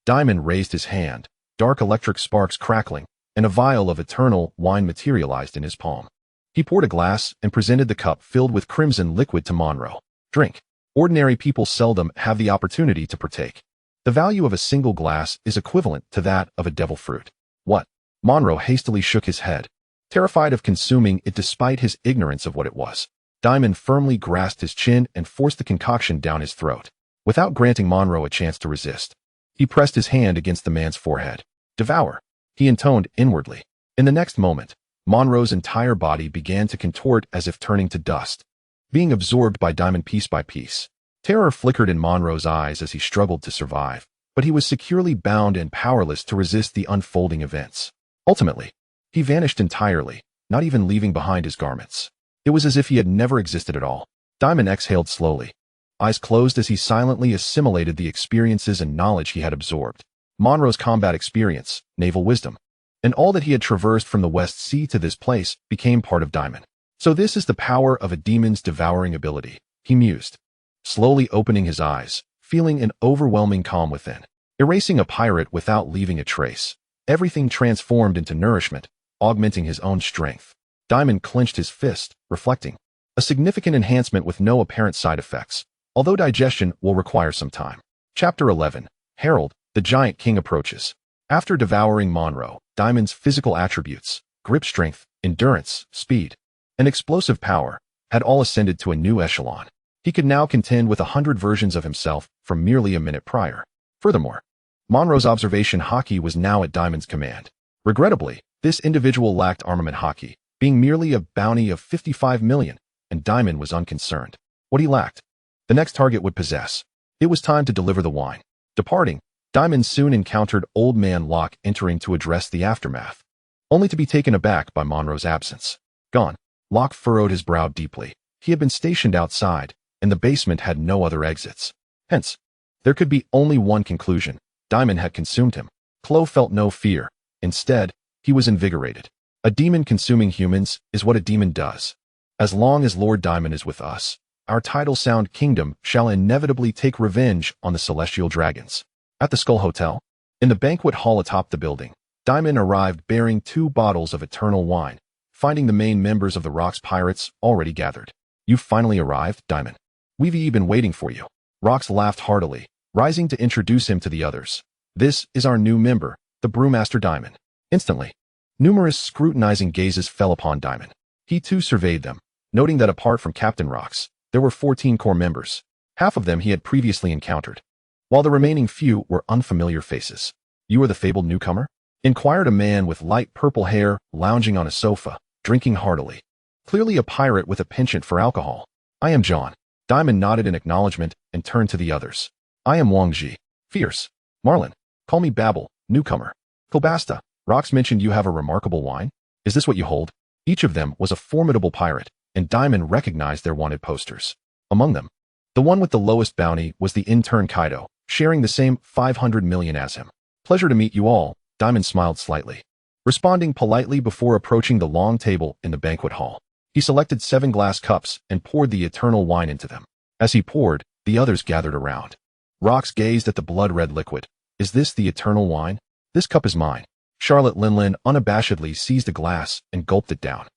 Dimon raised his hand, dark electric sparks crackling, and a vial of eternal wine materialized in his palm. He poured a glass and presented the cup filled with crimson liquid to Monroe. Drink. Ordinary people seldom have the opportunity to partake. The value of a single glass is equivalent to that of a devil fruit. What? Monroe hastily shook his head, terrified of consuming it despite his ignorance of what it was. Dimon firmly grasped his chin and forced the concoction down his throat, without granting Monroe a chance to resist. He pressed his hand against the man's forehead. "Devour," he intoned inwardly. In the next moment, Monroe's entire body began to contort as if turning to dust, being absorbed by Dimon piece by piece. Terror flickered in Monroe's eyes as he struggled to survive, but he was securely bound and powerless to resist the unfolding events. Ultimately, he vanished entirely, not even leaving behind his garments. It was as if he had never existed at all. Dimon exhaled slowly, eyes closed as he silently assimilated the experiences and knowledge he had absorbed. Monroe's combat experience, naval wisdom, and all that he had traversed from the West Sea to this place became part of Dimon. So this is the power of a demon's devouring ability, he mused, slowly opening his eyes, feeling an overwhelming calm within. Erasing a pirate without leaving a trace, everything transformed into nourishment, augmenting his own strength. Dimon clenched his fist, reflecting. A significant enhancement with no apparent side effects, although digestion will require some time. Chapter 11. Harold, the Giant King approaches. After devouring Monroe, Dimon's physical attributes, grip strength, endurance, speed, and explosive power, had all ascended to a new echelon. He could now contend with 100 versions of himself from merely a minute prior. Furthermore, Monroe's observation haki was now at Dimon's command. Regrettably, this individual lacked armament haki, being merely a bounty of 55 million, and Dimon was unconcerned. What he lacked, the next target would possess. It was time to deliver the wine. Departing, Dimon soon encountered Old Man Locke entering to address the aftermath, only to be taken aback by Monroe's absence. Gone. Locke furrowed his brow deeply. He had been stationed outside, and the basement had no other exits. Hence, there could be only one conclusion. Dimon had consumed him. Chloe felt no fear. Instead, he was invigorated. A demon consuming humans is what a demon does. As long as Lord Dimon is with us, our title-sound kingdom shall inevitably take revenge on the celestial dragons. At the Skull Hotel, in the banquet hall atop the building, Dimon arrived bearing 2 bottles of eternal wine, finding the main members of the Rocks Pirates already gathered. "You've finally arrived, Dimon. We've been waiting for you." Rocks laughed heartily, rising to introduce him to the others. "This is our new member, the Brewmaster Dimon." Instantly, numerous scrutinizing gazes fell upon Dimon. He too surveyed them, noting that apart from Captain Rocks, there were 14 core members. Half of them he had previously encountered, while the remaining few were unfamiliar faces. "You are the fabled newcomer?" inquired a man with light purple hair lounging on a sofa, drinking heartily. Clearly a pirate with a penchant for alcohol. "I am John." Dimon nodded in acknowledgement and turned to the others. "I am Wang Ji. Fierce. Marlin. Call me Babel, newcomer. Kilbasta. Rocks mentioned you have a remarkable wine. Is this what you hold?" Each of them was a formidable pirate, and Dimon recognized their wanted posters. Among them, the one with the lowest bounty was the intern Kaido, sharing the same 500 million as him. "Pleasure to meet you all," Dimon smiled slightly, responding politely before approaching the long table in the banquet hall. He selected 7 glass cups and poured the eternal wine into them. As he poured, the others gathered around. Rocks gazed at the blood-red liquid. "Is this the eternal wine? This cup is mine." Charlotte Linlin unabashedly seized a glass and gulped it down.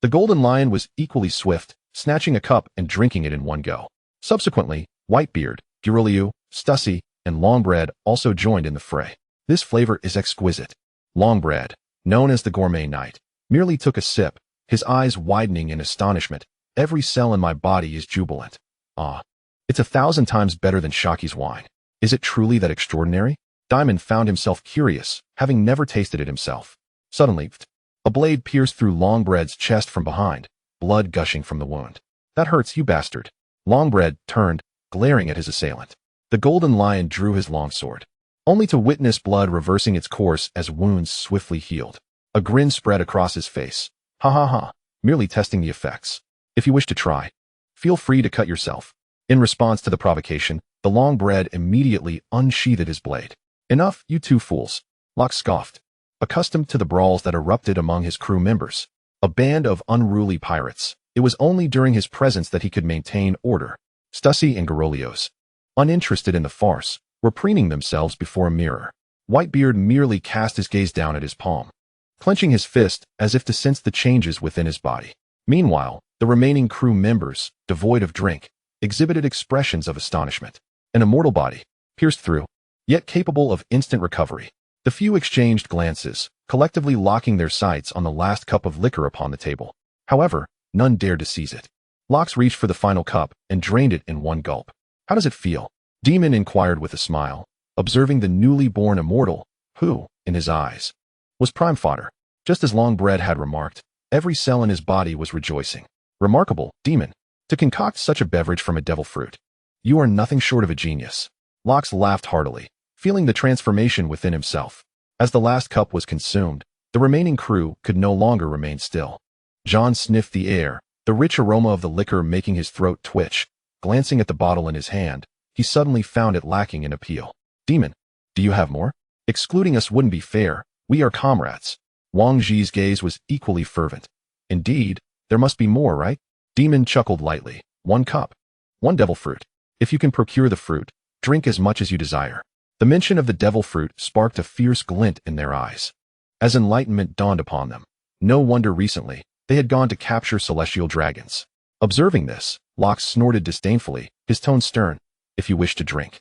The Golden Lion was equally swift, snatching a cup and drinking it in one go. Subsequently, Whitebeard, Giroliu, Stussy, and Longbread also joined in the fray. "This flavor is exquisite." Longbread, known as the Gourmet Knight, merely took a sip, his eyes widening in astonishment. "Every cell in my body is jubilant. Ah, it's 1,000 times better than Shaki's wine. Is it truly that extraordinary?" Dimon found himself curious, having never tasted it himself. Suddenly, a blade pierced through Longbread's chest from behind, blood gushing from the wound. "That hurts, you bastard." Longbread turned, glaring at his assailant. The Golden Lion drew his longsword, only to witness blood reversing its course as wounds swiftly healed. A grin spread across his face. "Ha ha ha, merely testing the effects. If you wish to try, feel free to cut yourself." In response to the provocation, the Longbread immediately unsheathed his blade. "Enough, you 2 fools," Locke scoffed, accustomed to the brawls that erupted among his crew members. A band of unruly pirates. It was only during his presence that he could maintain order. Stussy and Girolios, uninterested in the farce, were preening themselves before a mirror. Whitebeard merely cast his gaze down at his palm, clenching his fist as if to sense the changes within his body. Meanwhile, the remaining crew members, devoid of drink, exhibited expressions of astonishment. An immortal body, pierced through, yet capable of instant recovery. The few exchanged glances, collectively locking their sights on the last cup of liquor upon the table. However, none dared to seize it. Locks reached for the final cup and drained it in one gulp. "How does it feel?" Dimon inquired with a smile. observing the newly born immortal, who, in his eyes, was prime fodder. Just as Longbread had remarked, every cell in his body was rejoicing. Remarkable, Dimon, to concoct such a beverage from a devil fruit. You are nothing short of a genius. Locks laughed heartily, feeling the transformation within himself. As the last cup was consumed, the remaining crew could no longer remain still. John sniffed the air, the rich aroma of the liquor making his throat twitch. Glancing at the bottle in his hand, he suddenly found it lacking in appeal. Dimon, do you have more? Excluding us wouldn't be fair. We are comrades. Wang Ji's gaze was equally fervent. Indeed, there must be more, right? Dimon chuckled lightly. 1 cup. 1 devil fruit. If you can procure the fruit, drink as much as you desire. The mention of the devil fruit sparked a fierce glint in their eyes. As enlightenment dawned upon them, no wonder recently they had gone to capture celestial dragons. Observing this, Locke snorted disdainfully, his tone stern. If you wish to drink,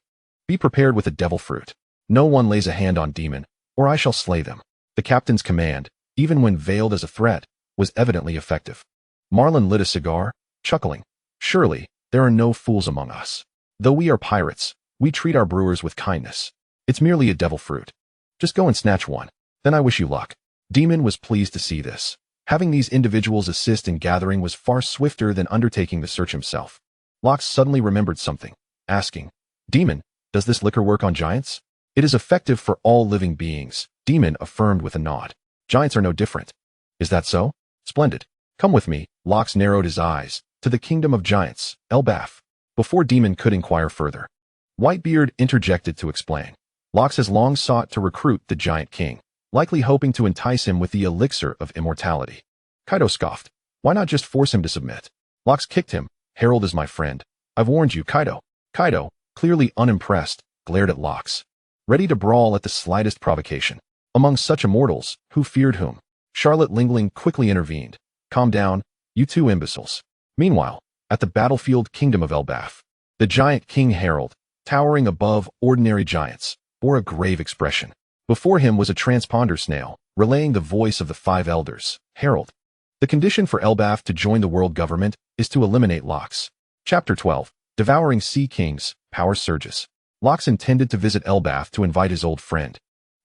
be prepared with the devil fruit. No one lays a hand on Dimon, or I shall slay them. The captain's command, even when veiled as a threat, was evidently effective. Marlin lit a cigar, chuckling. Surely, there are no fools among us. Though we are pirates, we treat our brewers with kindness. It's merely a devil fruit. Just go and snatch one. Then I wish you luck. Dimon was pleased to see this. Having these individuals assist in gathering was far swifter than undertaking the search himself. Locke suddenly remembered something, asking, Dimon, does this liquor work on giants? It is effective for all living beings, Dimon affirmed with a nod. Giants are no different. Is that so? Splendid. Come with me. Locke narrowed his eyes, to the kingdom of giants, Elbaf. Before Dimon could inquire further, Whitebeard interjected to explain. Locke has long sought to recruit the giant king, likely hoping to entice him with the elixir of immortality. Kaido scoffed. Why not just force him to submit? Locke kicked him. Harold is my friend. I've warned you, Kaido. Kaido, clearly unimpressed, glared at Locke, ready to brawl at the slightest provocation. Among such immortals, who feared whom? Charlotte Lingling quickly intervened. Calm down, you two imbeciles. Meanwhile, at the battlefield kingdom of Elbaf, the giant King Harold, towering above ordinary giants, bore a grave expression. Before him was a transponder snail, relaying the voice of the 5 elders. Harold. The condition for Elbaf to join the world government is to eliminate Locke. Chapter 12. Devouring Sea Kings, Power Surges. Locke intended to visit Elbaf to invite his old friend,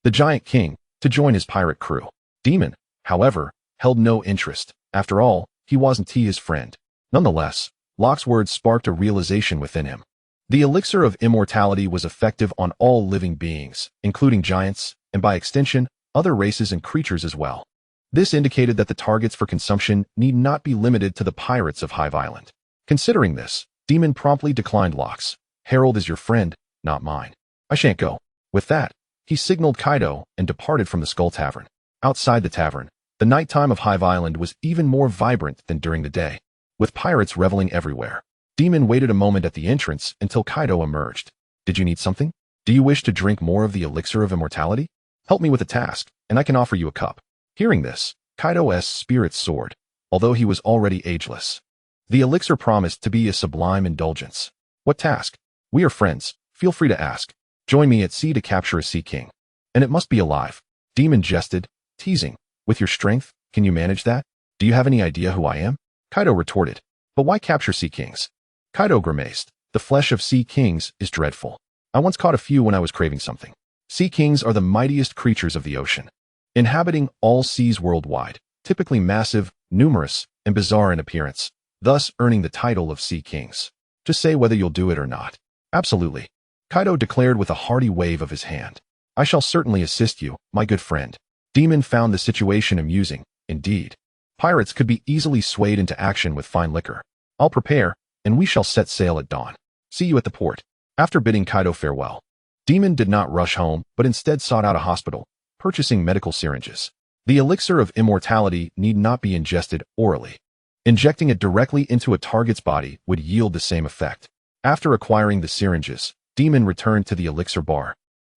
the giant king, to join his pirate crew. Dimon, however, held no interest. After all, he wasn't his friend. Nonetheless, Locke's words sparked a realization within him. The elixir of immortality was effective on all living beings, including giants, and by extension, other races and creatures as well. This indicated that the targets for consumption need not be limited to the pirates of Hive Island. Considering this, Dimon promptly declined Locke. Harold is your friend, not mine. I shan't go. With that, he signaled Kaido and departed from the Skull Tavern. Outside the tavern, the nighttime of Hive Island was even more vibrant than during the day, with pirates reveling everywhere. Dimon waited a moment at the entrance until Kaido emerged. Did you need something? Do you wish to drink more of the elixir of immortality? Help me with a task, and I can offer you a cup. Hearing this, Kaido's spirits soared, although he was already ageless. The elixir promised to be a sublime indulgence. What task? We are friends. Feel free to ask. Join me at sea to capture a sea king. And it must be alive. Dimon jested, teasing. With your strength, can you manage that? Do you have any idea who I am? Kaido retorted. But why capture sea kings? Kaido grimaced. The flesh of sea kings is dreadful. I once caught a few when I was craving something. Sea kings are the mightiest creatures of the ocean, inhabiting all seas worldwide, typically massive, numerous, and bizarre in appearance, thus earning the title of sea kings. Just say whether you'll do it or not. Absolutely. Kaido declared with a hearty wave of his hand. I shall certainly assist you, my good friend. Dimon found the situation amusing, indeed. Pirates could be easily swayed into action with fine liquor. I'll prepare, and we shall set sail at dawn. See you at the port. After bidding Kaido farewell, Dimon did not rush home, but instead sought out a hospital, purchasing medical syringes. The elixir of immortality need not be ingested orally. Injecting it directly into a target's body would yield the same effect. After acquiring the syringes, Dimon returned to the elixir bar,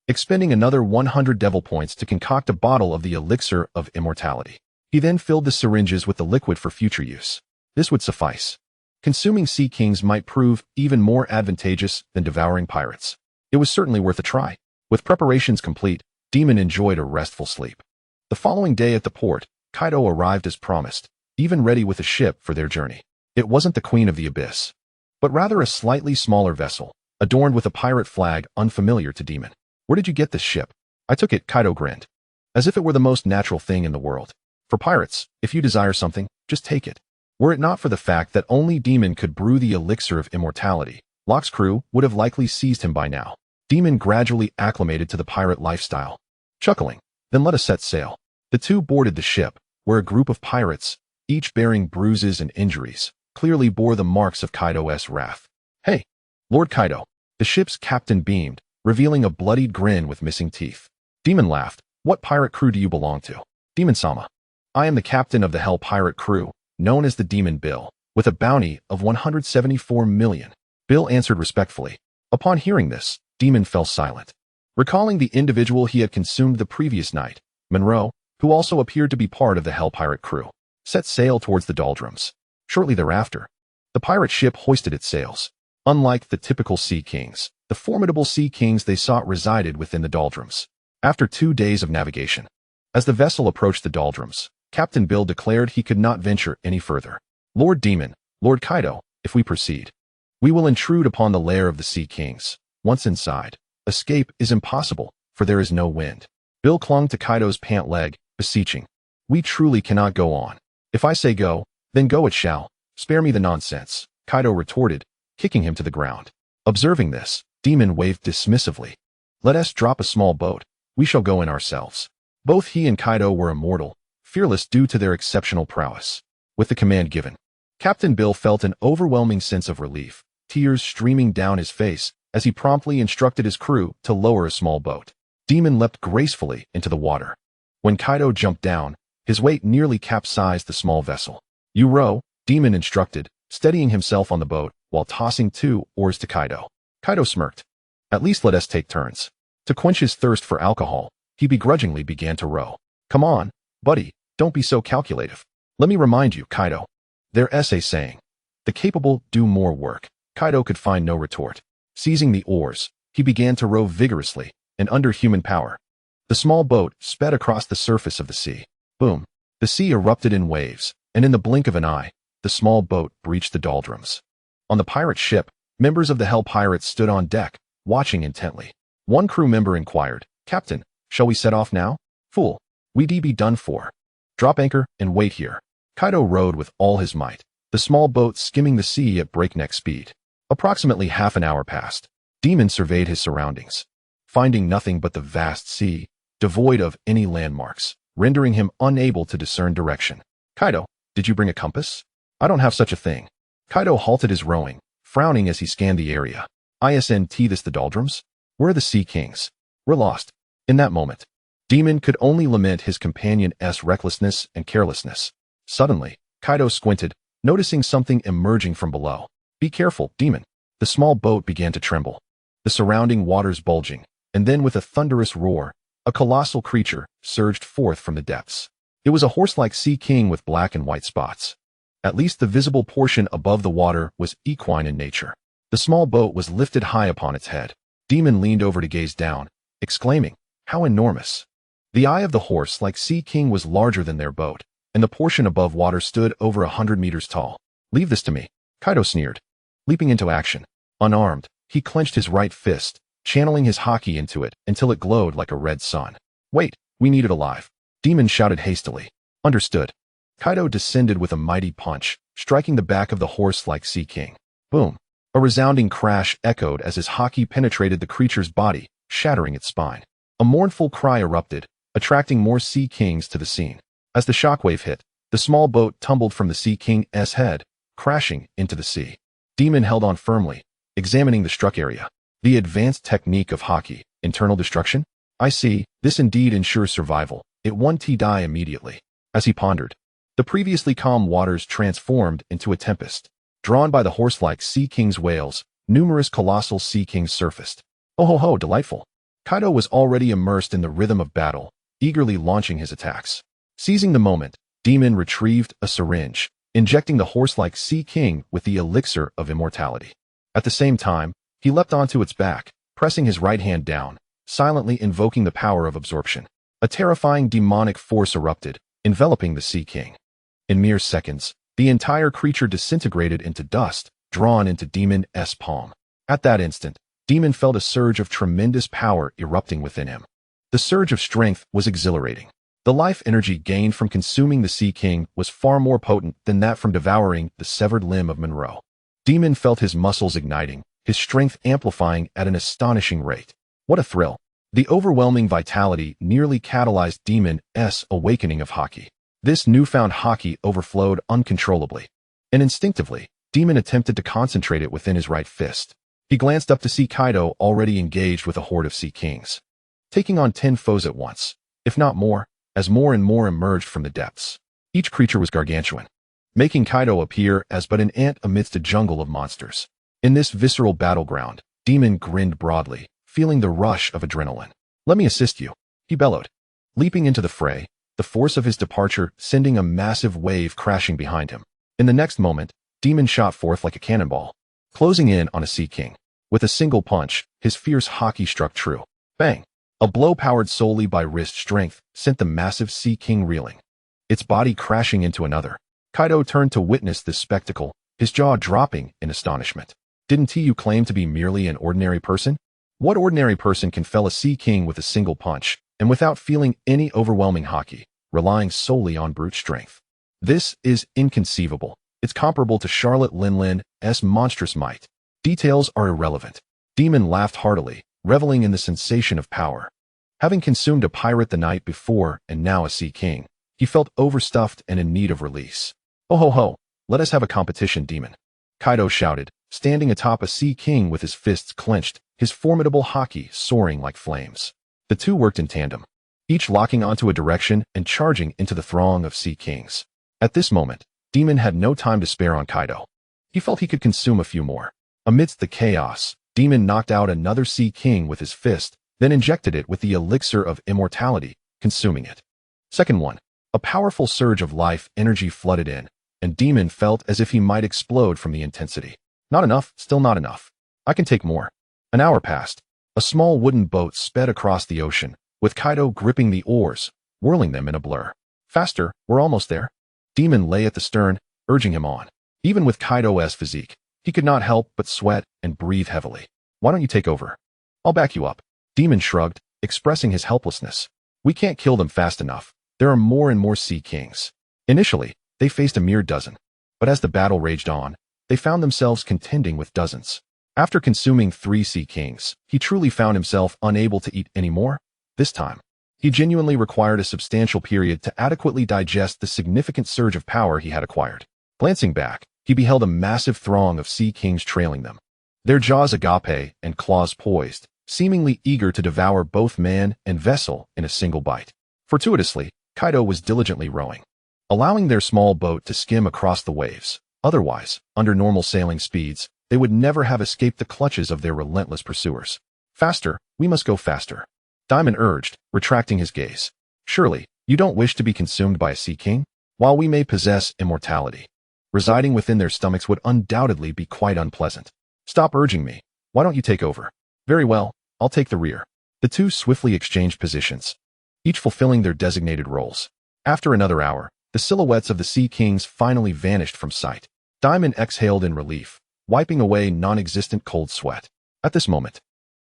expending another 100 devil points to concoct a bottle of the elixir of immortality. He then filled the syringes with the liquid for future use. This would suffice. Consuming sea kings might prove even more advantageous than devouring pirates. It was certainly worth a try. With preparations complete, Dimon enjoyed a restful sleep. The following day at the port, Kaido arrived as promised, even ready with a ship for their journey. It wasn't the Queen of the Abyss, but rather a slightly smaller vessel, adorned with a pirate flag unfamiliar to Dimon. Where did you get this ship? I took it, Kaido grinned. As if it were the most natural thing in the world. For pirates, if you desire something, just take it. Were it not for the fact that only Dimon could brew the elixir of immortality, Locke's crew would have likely seized him by now. Dimon gradually acclimated to the pirate lifestyle. Chuckling, then let us set sail. The two boarded the ship, where a group of pirates, each bearing bruises and injuries, clearly bore the marks of Kaido's wrath. Hey, Lord Kaido. The ship's captain beamed, revealing a bloodied grin with missing teeth. Dimon laughed. What pirate crew do you belong to? Dimon-sama. I am the captain of the Hell Pirate crew, known as the Demon Bill, with a bounty of 174 million. Bill answered respectfully. Upon hearing this, Dimon fell silent. Recalling the individual he had consumed the previous night, Monroe, who also appeared to be part of the Hell Pirate crew, set sail towards the doldrums. Shortly thereafter, the pirate ship hoisted its sails. Unlike the typical Sea Kings, the formidable Sea Kings they sought resided within the doldrums. After 2 days of navigation, as the vessel approached the doldrums, Captain Bill declared he could not venture any further. Lord Dimon, Lord Kaido, if we proceed, we will intrude upon the lair of the Sea Kings. Once inside, escape is impossible, for there is no wind. Bill clung to Kaido's pant leg, beseeching. We truly cannot go on. If I say go, then go it shall. Spare me the nonsense, Kaido retorted, kicking him to the ground. Observing this, Dimon waved dismissively. Let us drop a small boat. We shall go in ourselves. Both he and Kaido were immortal, fearless due to their exceptional prowess. With the command given, Captain Bill felt an overwhelming sense of relief, tears streaming down his face as he promptly instructed his crew to lower a small boat. Dimon leapt gracefully into the water. When Kaido jumped down, his weight nearly capsized the small vessel. You row, Dimon instructed, steadying himself on the boat while tossing 2 oars to Kaido. Kaido smirked. At least let us take turns. To quench his thirst for alcohol, he begrudgingly began to row. Come on, buddy, don't be so calculative. Let me remind you, Kaido. Their essay saying, the capable do more work. Kaido could find no retort. Seizing the oars, he began to row vigorously and under human power. The small boat sped across the surface of the sea. Boom. The sea erupted in waves, and in the blink of an eye, the small boat breached the doldrums. On the pirate ship, members of the Hell Pirates stood on deck, watching intently. One crew member inquired, Captain, shall we set off now? Fool, we'd be done for. Drop anchor and wait here. Kaido rowed with all his might, the small boat skimming the sea at breakneck speed. Approximately half an hour passed. Dimon surveyed his surroundings, finding nothing but the vast sea, devoid of any landmarks, rendering him unable to discern direction. Kaido, did you bring a compass? I don't have such a thing. Kaido halted his rowing, frowning as he scanned the area. Isn't this the doldrums? Where are the Sea Kings? We're lost. In that moment, Dimon could only lament his companion's recklessness and carelessness. Suddenly, Kaido squinted, noticing something emerging from below. Be careful, Dimon. The small boat began to tremble, the surrounding waters bulging, and then with a thunderous roar, a colossal creature surged forth from the depths. It was a horse-like Sea King with black and white spots. At least the visible portion above the water was equine in nature. The small boat was lifted high upon its head. Dimon leaned over to gaze down, exclaiming, how enormous. The eye of the horse-like Sea King was larger than their boat, and the portion above water stood over 100 meters tall. Leave this to me, Kaido sneered. Leaping into action, unarmed, he clenched his right fist, channeling his haki into it until it glowed like a red sun. Wait, we need it alive. Dimon shouted hastily. Understood. Kaido descended with a mighty punch, striking the back of the horse-like Sea King. Boom. A resounding crash echoed as his haki penetrated the creature's body, shattering its spine. A mournful cry erupted, attracting more Sea Kings to the scene. As the shockwave hit, the small boat tumbled from the Sea King's head, crashing into the sea. Dimon held on firmly, examining the struck area. The advanced technique of haki, internal destruction? I see, this indeed ensures survival. It won't die immediately. As he pondered, the previously calm waters transformed into a tempest. Drawn by the horse-like Sea King's wails, numerous colossal Sea Kings surfaced. Oh ho ho, delightful. Kaido was already immersed in the rhythm of battle, eagerly launching his attacks. Seizing the moment, Dimon retrieved a syringe, injecting the horse-like Sea King with the elixir of immortality. At the same time, he leapt onto its back, pressing his right hand down, silently invoking the power of absorption. A terrifying demonic force erupted, enveloping the Sea King. In mere seconds, the entire creature disintegrated into dust, drawn into Dimon's palm. At that instant, Dimon felt a surge of tremendous power erupting within him. The surge of strength was exhilarating. The life energy gained from consuming the Sea King was far more potent than that from devouring the severed limb of Monroe. Dimon felt his muscles igniting, his strength amplifying at an astonishing rate. What a thrill! The overwhelming vitality nearly catalyzed Dimon's awakening of Haki. This newfound Haki overflowed uncontrollably, and instinctively, Dimon attempted to concentrate it within his right fist. He glanced up to see Kaido already engaged with a horde of Sea Kings, taking on 10 foes at once, if not more, as more and more emerged from the depths. Each creature was gargantuan, making Kaido appear as but an ant amidst a jungle of monsters. In this visceral battleground, Dimon grinned broadly, feeling the rush of adrenaline. "Let me assist you," he bellowed. Leaping into the fray, the force of his departure sending a massive wave crashing behind him. In the next moment, Dimon shot forth like a cannonball, closing in on a Sea King. With a single punch, his fierce Haki struck true. Bang! A blow powered solely by wrist strength sent the massive Sea King reeling, its body crashing into another. Kaido turned to witness this spectacle, his jaw dropping in astonishment. Didn't you claim to be merely an ordinary person? What ordinary person can fell a Sea King with a single punch, and without feeling any overwhelming Haki, relying solely on brute strength? This is inconceivable. It's comparable to Charlotte Linlin's monstrous might. Details are irrelevant. Dimon laughed heartily, reveling in the sensation of power. Having consumed a pirate the night before and now a Sea King, he felt overstuffed and in need of release. "Ho ho ho, let us have a competition, Dimon," Kaido shouted, standing atop a Sea King with his fists clenched, his formidable Haki soaring like flames. The two worked in tandem, each locking onto a direction and charging into the throng of Sea Kings. At this moment, Dimon had no time to spare on Kaido. He felt he could consume a few more. Amidst the chaos, Dimon knocked out another Sea King with his fist, then injected it with the elixir of immortality, consuming it. Second one. A powerful surge of life energy flooded in, and Dimon felt as if he might explode from the intensity. Not enough, still not enough. I can take more. An hour passed. A small wooden boat sped across the ocean, with Kaido gripping the oars, whirling them in a blur. Faster, we're almost there. Dimon lay at the stern, urging him on. Even with Kaido's physique, he could not help but sweat and breathe heavily. "Why don't you take over? I'll back you up." Dimon shrugged, expressing his helplessness. "We can't kill them fast enough. There are more and more Sea Kings." Initially, they faced a mere dozen, but as the battle raged on, they found themselves contending with dozens. After consuming 3 Sea Kings, he truly found himself unable to eat any more. This time, he genuinely required a substantial period to adequately digest the significant surge of power he had acquired. Glancing back, he beheld a massive throng of Sea Kings trailing them, their jaws agape and claws poised, seemingly eager to devour both man and vessel in a single bite. Fortuitously, Kaido was diligently rowing, allowing their small boat to skim across the waves. Otherwise, under normal sailing speeds, they would never have escaped the clutches of their relentless pursuers. "Faster, we must go faster," Dimon urged, retracting his gaze. "Surely, you don't wish to be consumed by a Sea King? While we may possess immortality, residing within their stomachs would undoubtedly be quite unpleasant. Stop urging me. Why don't you take over?" "Very well, I'll take the rear." The two swiftly exchanged positions, each fulfilling their designated roles. After another hour, the silhouettes of the Sea Kings finally vanished from sight. Dimon exhaled in relief, wiping away non-existent cold sweat. At this moment,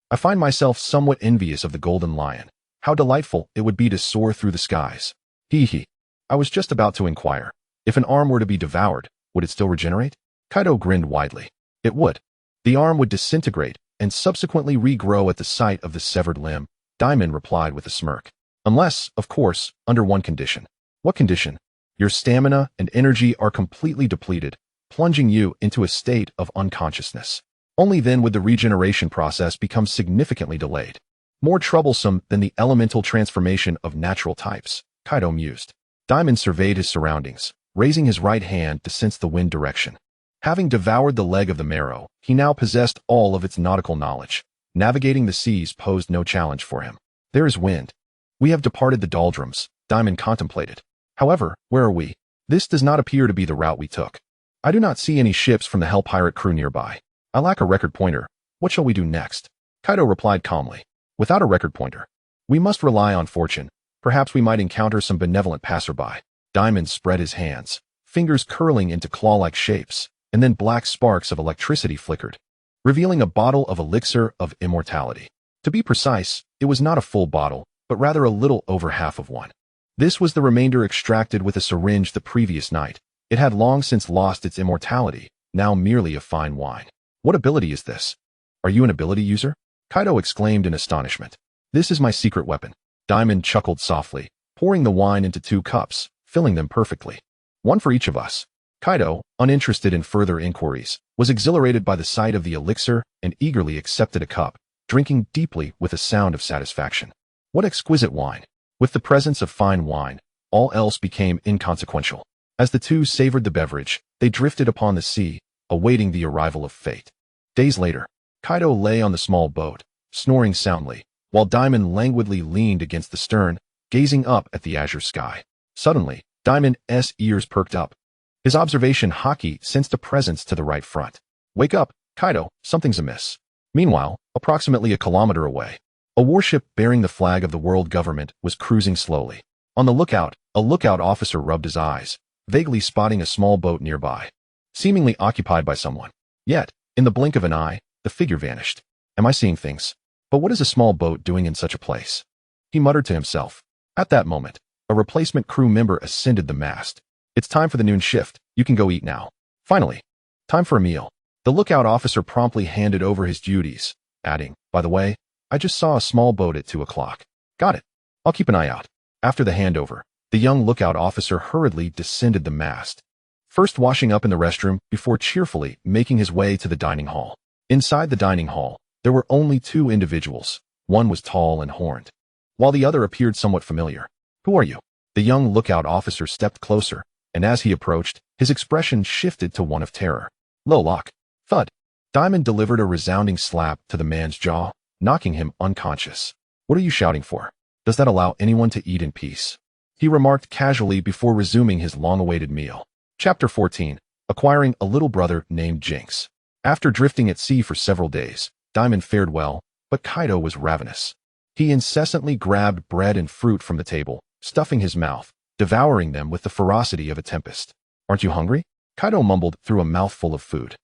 I find myself somewhat envious of the Golden Lion. How delightful it would be to soar through the skies. Hee hee. I was just about to inquire, if an arm were to be devoured, would it still regenerate? Kaido grinned widely. It would. The arm would disintegrate and subsequently regrow at the sight of the severed limb, Dimon replied with a smirk. Unless, of course, under one condition. What condition? Your stamina and energy are completely depleted, plunging you into a state of unconsciousness. Only then would the regeneration process become significantly delayed. More troublesome than the elemental transformation of natural types, Kaido mused. Dimon surveyed his surroundings, raising his right hand to sense the wind direction. Having devoured the leg of the marrow, he now possessed all of its nautical knowledge. Navigating the seas posed no challenge for him. There is wind. We have departed the doldrums, Dimon contemplated. However, where are we? This does not appear to be the route we took. I do not see any ships from the Hell Pirate crew nearby. I lack a record pointer. What shall we do next? Kaido replied calmly. Without a record pointer, we must rely on fortune. Perhaps we might encounter some benevolent passerby. Dimon spread his hands, fingers curling into claw-like shapes, and then black sparks of electricity flickered. revealing a bottle of elixir of immortality. To be precise, it was not a full bottle, but rather a little over half of one. This was the remainder extracted with a syringe the previous night. It had long since lost its immortality, now merely a fine wine. What ability is this? Are you an ability user? Kaido exclaimed in astonishment. This is my secret weapon. Dimon chuckled softly, pouring the wine into 2 cups, filling them perfectly. One for each of us. Kaido, uninterested in further inquiries, was exhilarated by the sight of the elixir and eagerly accepted a cup, drinking deeply with a sound of satisfaction. What exquisite wine! With the presence of fine wine, all else became inconsequential. As the two savored the beverage, they drifted upon the sea, awaiting the arrival of fate. Days later, Kaido lay on the small boat, snoring soundly, while Dimon languidly leaned against the stern, gazing up at the azure sky. Suddenly, Dimon's ears perked up. His observation Haki sensed a presence to the right front. Wake up, Kaido, something's amiss. Meanwhile, approximately a kilometer away, a warship bearing the flag of the world government was cruising slowly. On the lookout, a lookout officer rubbed his eyes, vaguely spotting a small boat nearby, seemingly occupied by someone. Yet, in the blink of an eye, the figure vanished. Am I seeing things? But what is a small boat doing in such a place? He muttered to himself. At that moment, a replacement crew member ascended the mast. It's time for the noon shift. You can go eat now. Finally, time for a meal. The lookout officer promptly handed over his duties, adding, by the way, I just saw a small boat at 2 o'clock. Got it. I'll keep an eye out. After the handover, the young lookout officer hurriedly descended the mast, first washing up in the restroom before cheerfully making his way to the dining hall. Inside the dining hall, there were only 2 individuals. One was tall and horned, while the other appeared somewhat familiar. Who are you? The young lookout officer stepped closer, and as he approached, his expression shifted to one of terror. Low lock. Thud. Dimon delivered a resounding slap to the man's jaw, knocking him unconscious. What are you shouting for? Does that allow anyone to eat in peace? He remarked casually before resuming his long-awaited meal. Chapter 14. Acquiring a little brother named Jinx. After drifting at sea for several days, Dimon fared well, but Kaido was ravenous. He incessantly grabbed bread and fruit from the table, stuffing his mouth, devouring them with the ferocity of a tempest. Aren't you hungry? Kaido mumbled through a mouthful of food.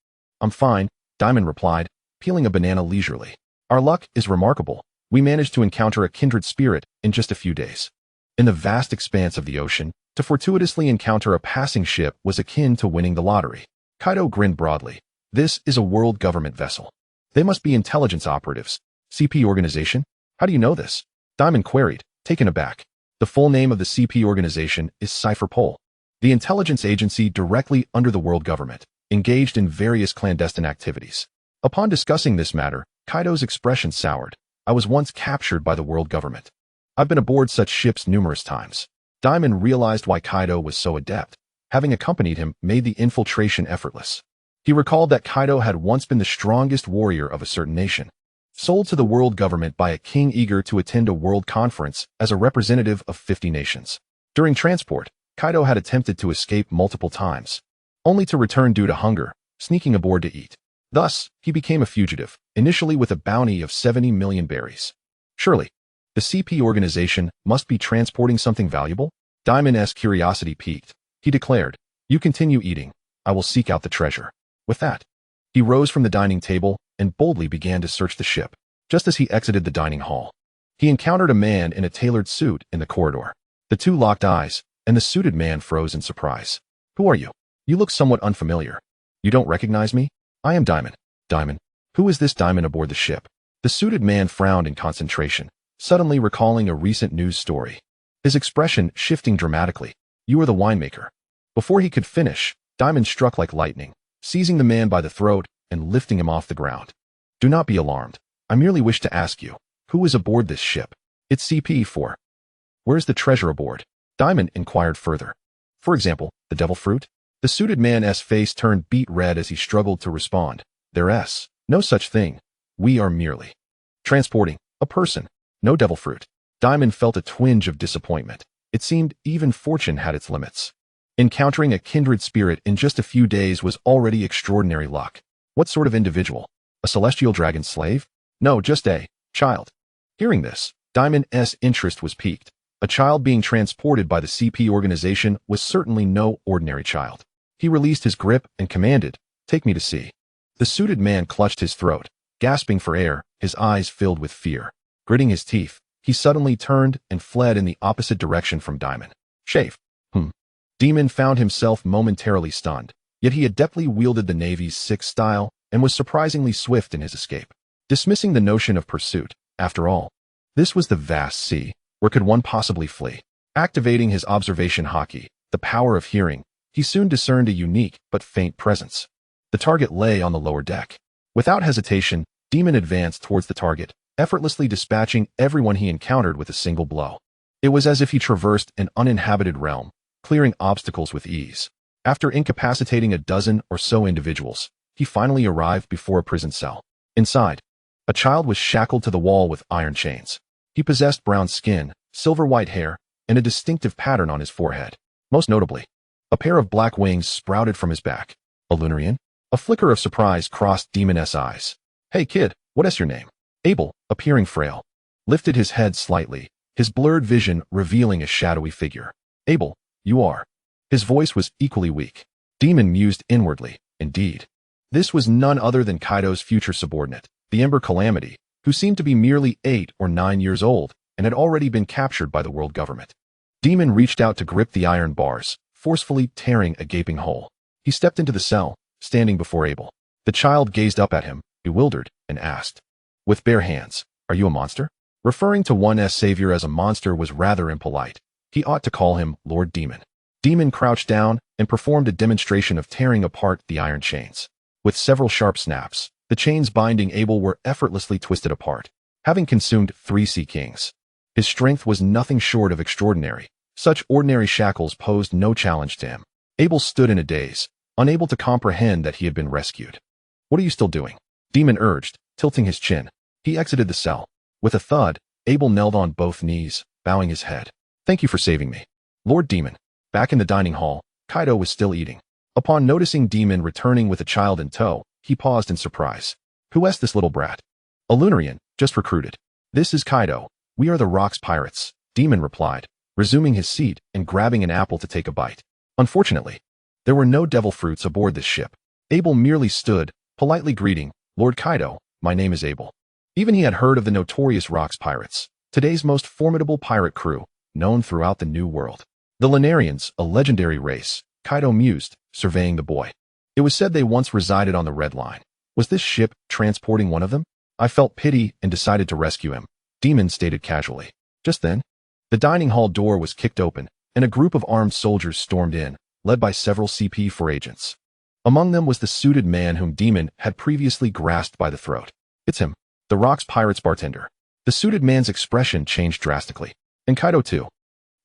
I'm fine, Dimon replied, peeling a banana leisurely. Our luck is remarkable. We managed to encounter a kindred spirit in just a few days. In the vast expanse of the ocean, to fortuitously encounter a passing ship was akin to winning the lottery. Kaido grinned broadly. This is a world government vessel. They must be intelligence operatives. CP organization? How do you know this? Dimon queried, taken aback. The full name of the CP organization is Cypherpol, the intelligence agency directly under the world government, engaged in various clandestine activities. Upon discussing this matter, Kaido's expression soured. I was once captured by the world government. I've been aboard such ships numerous times. Dimon realized why Kaido was so adept. Having accompanied him made the infiltration effortless. He recalled that Kaido had once been the strongest warrior of a certain nation, sold to the world government by a king eager to attend a world conference as a representative of 50 nations. During transport, Kaido had attempted to escape multiple times, only to return due to hunger, sneaking aboard to eat. Thus, he became a fugitive, initially with a bounty of 70 million berries. Surely, the CP organization must be transporting something valuable? Dimon's curiosity piqued. He declared, you continue eating. I will seek out the treasure. With that, he rose from the dining table and boldly began to search the ship. Just as he exited the dining hall, he encountered a man in a tailored suit in the corridor. The two locked eyes, and the suited man froze in surprise. Who are you? You look somewhat unfamiliar. You don't recognize me? I am Dimon. Dimon. Who is this Dimon aboard the ship? The suited man frowned in concentration, suddenly recalling a recent news story. His expression shifting dramatically. You are the winemaker. Before he could finish, Dimon struck like lightning, seizing the man by the throat and lifting him off the ground. Do not be alarmed. I merely wish to ask you, who is aboard this ship? It's CP4. Where's the treasure aboard? Dimon inquired further. For example, the devil fruit? The suited man's face turned beet red as he struggled to respond. There's no such thing. We are merely transporting a person. No devil fruit. Dimon felt a twinge of disappointment. It seemed even fortune had its limits. Encountering a kindred spirit in just a few days was already extraordinary luck. What sort of individual? A celestial dragon slave? No, just a child. Hearing this, Dimon's interest was piqued. A child being transported by the CP organization was certainly no ordinary child. He released his grip and commanded, take me to sea. The suited man clutched his throat, gasping for air, his eyes filled with fear. Gritting his teeth, he suddenly turned and fled in the opposite direction from Dimon. Shave. Dimon found himself momentarily stunned, yet he adeptly wielded the Navy's six style and was surprisingly swift in his escape. Dismissing the notion of pursuit, after all, this was the vast sea, where could one possibly flee? Activating his observation haki, the power of hearing, he soon discerned a unique but faint presence. The target lay on the lower deck. Without hesitation, Dimon advanced towards the target, effortlessly dispatching everyone he encountered with a single blow. It was as if he traversed an uninhabited realm, clearing obstacles with ease. After incapacitating a dozen or so individuals, he finally arrived before a prison cell. Inside, a child was shackled to the wall with iron chains. He possessed brown skin, silver-white hair, and a distinctive pattern on his forehead. Most notably, a pair of black wings sprouted from his back. A Lunarian? A flicker of surprise crossed Dimon's eyes. Hey kid, what's your name? Abel, appearing frail, lifted his head slightly, his blurred vision revealing a shadowy figure. Abel, you are. His voice was equally weak. Dimon mused inwardly. Indeed. This was none other than Kaido's future subordinate, the Ember Calamity, who seemed to be merely 8 or 9 years old and had already been captured by the world government. Dimon reached out to grip the iron bars, forcefully tearing a gaping hole. He stepped into the cell, standing before Abel. The child gazed up at him, bewildered, and asked, with bare hands, "Are you a monster?" Referring to one's savior as a monster was rather impolite. He ought to call him Lord Dimon. Dimon crouched down and performed a demonstration of tearing apart the iron chains. With several sharp snaps, the chains binding Abel were effortlessly twisted apart. Having consumed 3 sea kings, his strength was nothing short of extraordinary. Such ordinary shackles posed no challenge to him. Abel stood in a daze, unable to comprehend that he had been rescued. What are you still doing? Dimon urged, tilting his chin. He exited the cell. With a thud, Abel knelt on both knees, bowing his head. Thank you for saving me, Lord Dimon. Back in the dining hall, Kaido was still eating. Upon noticing Dimon returning with a child in tow, he paused in surprise. Who is this little brat? A Lunarian, just recruited. This is Kaido. We are the Rocks Pirates, Dimon replied, resuming his seat and grabbing an apple to take a bite. Unfortunately, there were no devil fruits aboard this ship. Abel merely stood, politely greeting, Lord Kaido, my name is Abel. Even he had heard of the notorious Rocks Pirates, today's most formidable pirate crew, known throughout the New World. The Lunarians, a legendary race, Kaido mused, surveying the boy. It was said they once resided on the Red Line. Was this ship transporting one of them? I felt pity and decided to rescue him, Dimon stated casually. Just then, the dining hall door was kicked open, and a group of armed soldiers stormed in, led by several CP4 agents. Among them was the suited man whom Dimon had previously grasped by the throat. It's him, the Rocks Pirates bartender. The suited man's expression changed drastically. And Kaido too.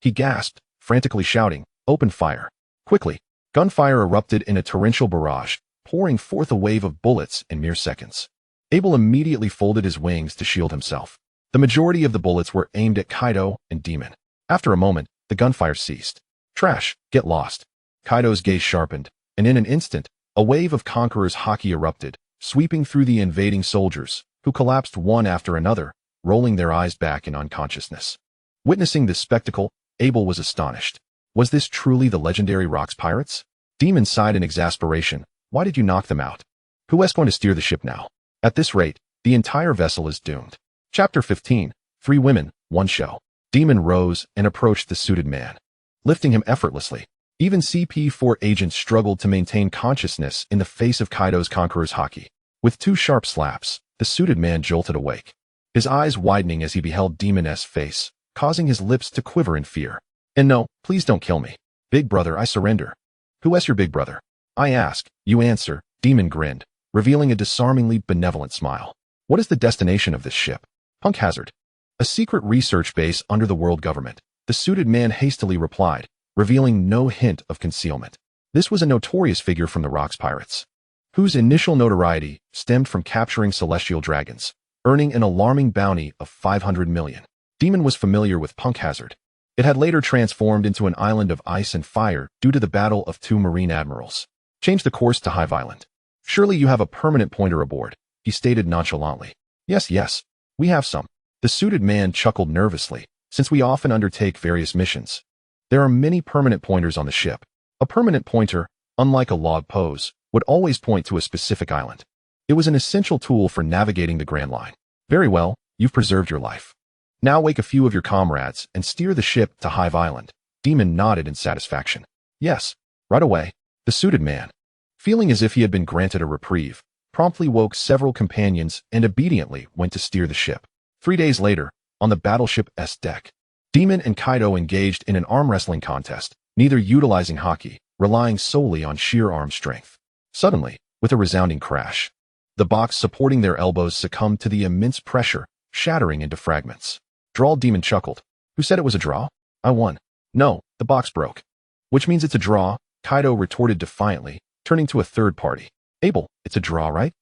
He gasped, frantically shouting, open fire. Quickly, gunfire erupted in a torrential barrage, pouring forth a wave of bullets in mere seconds. Abel immediately folded his wings to shield himself. The majority of the bullets were aimed at Kaido and Dimon. After a moment, the gunfire ceased. Trash, get lost. Kaido's gaze sharpened, and in an instant, a wave of Conqueror's haki erupted, sweeping through the invading soldiers, who collapsed one after another, rolling their eyes back in unconsciousness. Witnessing this spectacle, Abel was astonished. Was this truly the legendary Rocks Pirates? Dimon sighed in exasperation. Why did you knock them out? Who is going to steer the ship now? At this rate, the entire vessel is doomed. Chapter 15, 3 Women, 1 Show. Dimon rose and approached the suited man, lifting him effortlessly. Even CP4 agents struggled to maintain consciousness in the face of Kaido's Conqueror's haki. With 2 sharp slaps, the suited man jolted awake, his eyes widening as he beheld Dimon's face, causing his lips to quiver in fear. And no, please don't kill me. Big brother, I surrender. Who is your big brother? I ask, you answer, Dimon grinned, revealing a disarmingly benevolent smile. What is the destination of this ship? Punk Hazard. A secret research base under the world government, the suited man hastily replied, revealing no hint of concealment. This was a notorious figure from the Rocks Pirates, whose initial notoriety stemmed from capturing celestial dragons, earning an alarming bounty of 500 million. Dimon was familiar with Punk Hazard. It had later transformed into an island of ice and fire due to the battle of 2 marine admirals. Change the course to Hive Island. Surely you have a permanent pointer aboard, he stated nonchalantly. Yes, we have some. The suited man chuckled nervously, since we often undertake various missions. There are many permanent pointers on the ship. A permanent pointer, unlike a log pose, would always point to a specific island. It was an essential tool for navigating the Grand Line. Very well, you've preserved your life. Now wake a few of your comrades and steer the ship to Hive Island. Dimon nodded in satisfaction. Yes, right away. The suited man, feeling as if he had been granted a reprieve, promptly woke several companions and obediently went to steer the ship. 3 days later, on the battleship's deck, Dimon and Kaido engaged in an arm wrestling contest, neither utilizing haki, relying solely on sheer arm strength. Suddenly, with a resounding crash, the box supporting their elbows succumbed to the immense pressure, shattering into fragments. Drawl Dimon chuckled. Who said it was a draw? I won. No, the box broke. Which means it's a draw, Kaido retorted defiantly, turning to a third party. Abel, it's a draw, right?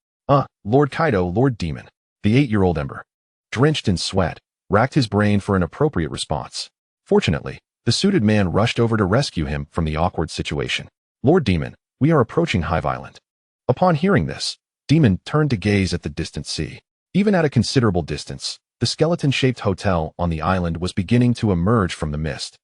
Lord Kaido, Lord Dimon. The 8-year-old Ember, drenched in sweat, racked his brain for an appropriate response. Fortunately, the suited man rushed over to rescue him from the awkward situation. Lord Dimon, we are approaching Hive Island. Upon hearing this, Dimon turned to gaze at the distant sea. Even at a considerable distance, the skeleton-shaped hotel on the island was beginning to emerge from the mist.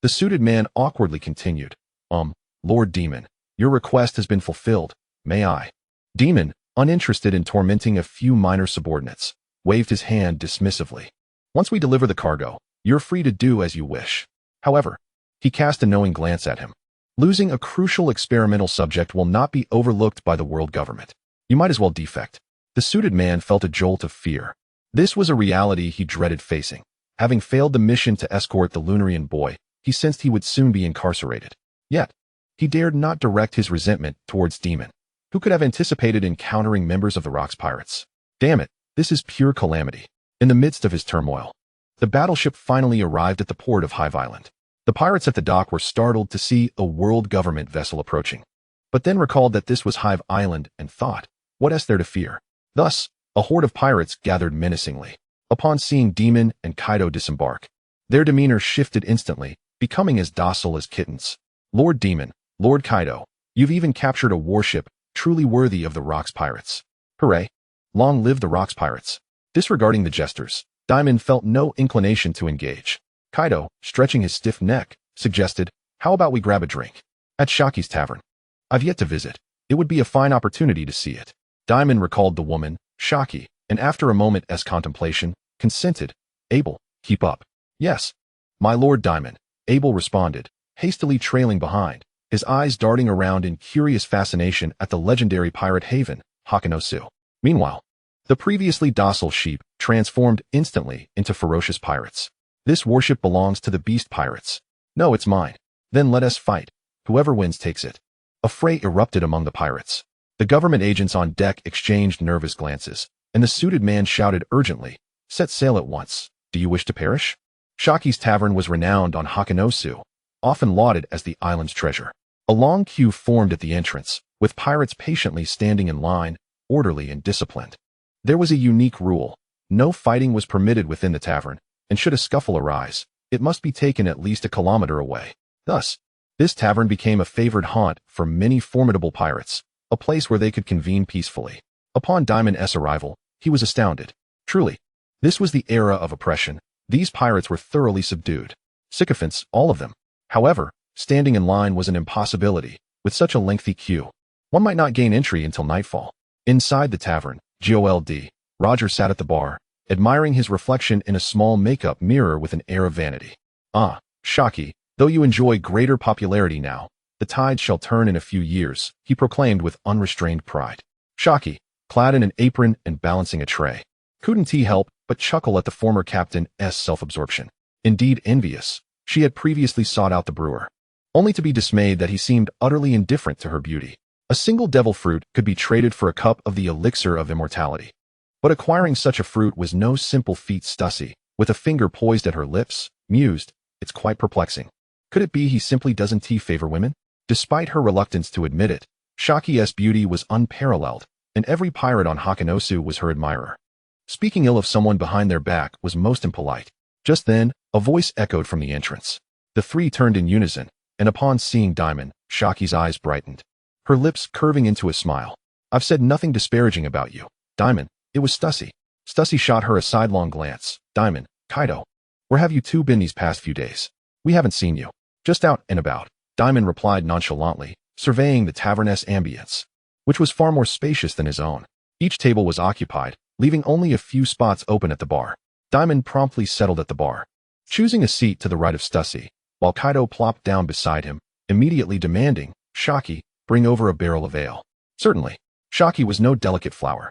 The suited man awkwardly continued. Lord Dimon, your request has been fulfilled. May I? Dimon, uninterested in tormenting a few minor subordinates, waved his hand dismissively. Once we deliver the cargo, you're free to do as you wish. However, he cast a knowing glance at him. Losing a crucial experimental subject will not be overlooked by the world government. You might as well defect. The suited man felt a jolt of fear. This was a reality he dreaded facing. Having failed the mission to escort the Lunarian boy, he sensed he would soon be incarcerated. Yet, he dared not direct his resentment towards Dimon, who could have anticipated encountering members of the Rocks Pirates. Damn it, this is pure calamity. In the midst of his turmoil, the battleship finally arrived at the port of Hive Island. The pirates at the dock were startled to see a world government vessel approaching, but then recalled that this was Hive Island and thought, what is there to fear? Thus, a horde of pirates gathered menacingly. Upon seeing Dimon and Kaido disembark, their demeanor shifted instantly, becoming as docile as kittens. Lord Dimon, Lord Kaido, you've even captured a warship truly worthy of the Rocks Pirates. Hooray! Long live the Rocks Pirates. Disregarding the jesters, Dimon felt no inclination to engage. Kaido, stretching his stiff neck, suggested, how about we grab a drink? At Shaki's tavern. I've yet to visit. It would be a fine opportunity to see it. Dimon recalled the woman, Shaki, and after a moment's contemplation, consented. Abel, keep up. Yes. My Lord Dimon, Abel responded, hastily trailing behind, his eyes darting around in curious fascination at the legendary pirate haven, Hachinosu. Meanwhile, the previously docile sheep transformed instantly into ferocious pirates. This warship belongs to the beast pirates. No, it's mine. Then let us fight. Whoever wins takes it. A fray erupted among the pirates. The government agents on deck exchanged nervous glances, and the suited man shouted urgently, set sail at once. Do you wish to perish? Shaki's tavern was renowned on Hachinosu, often lauded as the island's treasure. A long queue formed at the entrance, with pirates patiently standing in line, orderly and disciplined. There was a unique rule. No fighting was permitted within the tavern, and should a scuffle arise, it must be taken at least a kilometer away. Thus, this tavern became a favored haunt for many formidable pirates, a place where they could convene peacefully. Upon Dimon's arrival, he was astounded. Truly, this was the era of oppression. These pirates were thoroughly subdued. Sycophants, all of them. However, standing in line was an impossibility, with such a lengthy queue. One might not gain entry until nightfall. Inside the tavern, Gold, Roger sat at the bar, admiring his reflection in a small makeup mirror with an air of vanity. Ah, Shaki, though you enjoy greater popularity now, the tide shall turn in a few years, he proclaimed with unrestrained pride. Shaki, clad in an apron and balancing a tray, couldn't he help but chuckle at the former captain's self-absorption. Indeed envious, she had previously sought out the brewer, only to be dismayed that he seemed utterly indifferent to her beauty. A single devil fruit could be traded for a cup of the elixir of immortality. But acquiring such a fruit was no simple feat. Stussy, with a finger poised at her lips, mused, it's quite perplexing. Could it be he simply doesn't favor women? Despite her reluctance to admit it, Shaki's beauty was unparalleled, and every pirate on Hachinosu was her admirer. Speaking ill of someone behind their back was most impolite. Just then, a voice echoed from the entrance. The three turned in unison, and upon seeing Dimon, Shaki's eyes brightened, her lips curving into a smile. I've said nothing disparaging about you, Dimon. It was Stussy. Stussy shot her a sidelong glance. Dimon, Kaido, where have you two been these past few days? We haven't seen you. Just out and about, Dimon replied nonchalantly, surveying the tavern's ambience, which was far more spacious than his own. Each table was occupied, leaving only a few spots open at the bar. Dimon promptly settled at the bar, choosing a seat to the right of Stussy, while Kaido plopped down beside him, immediately demanding, "Shaki, bring over a barrel of ale." Certainly, Shaki was no delicate flower.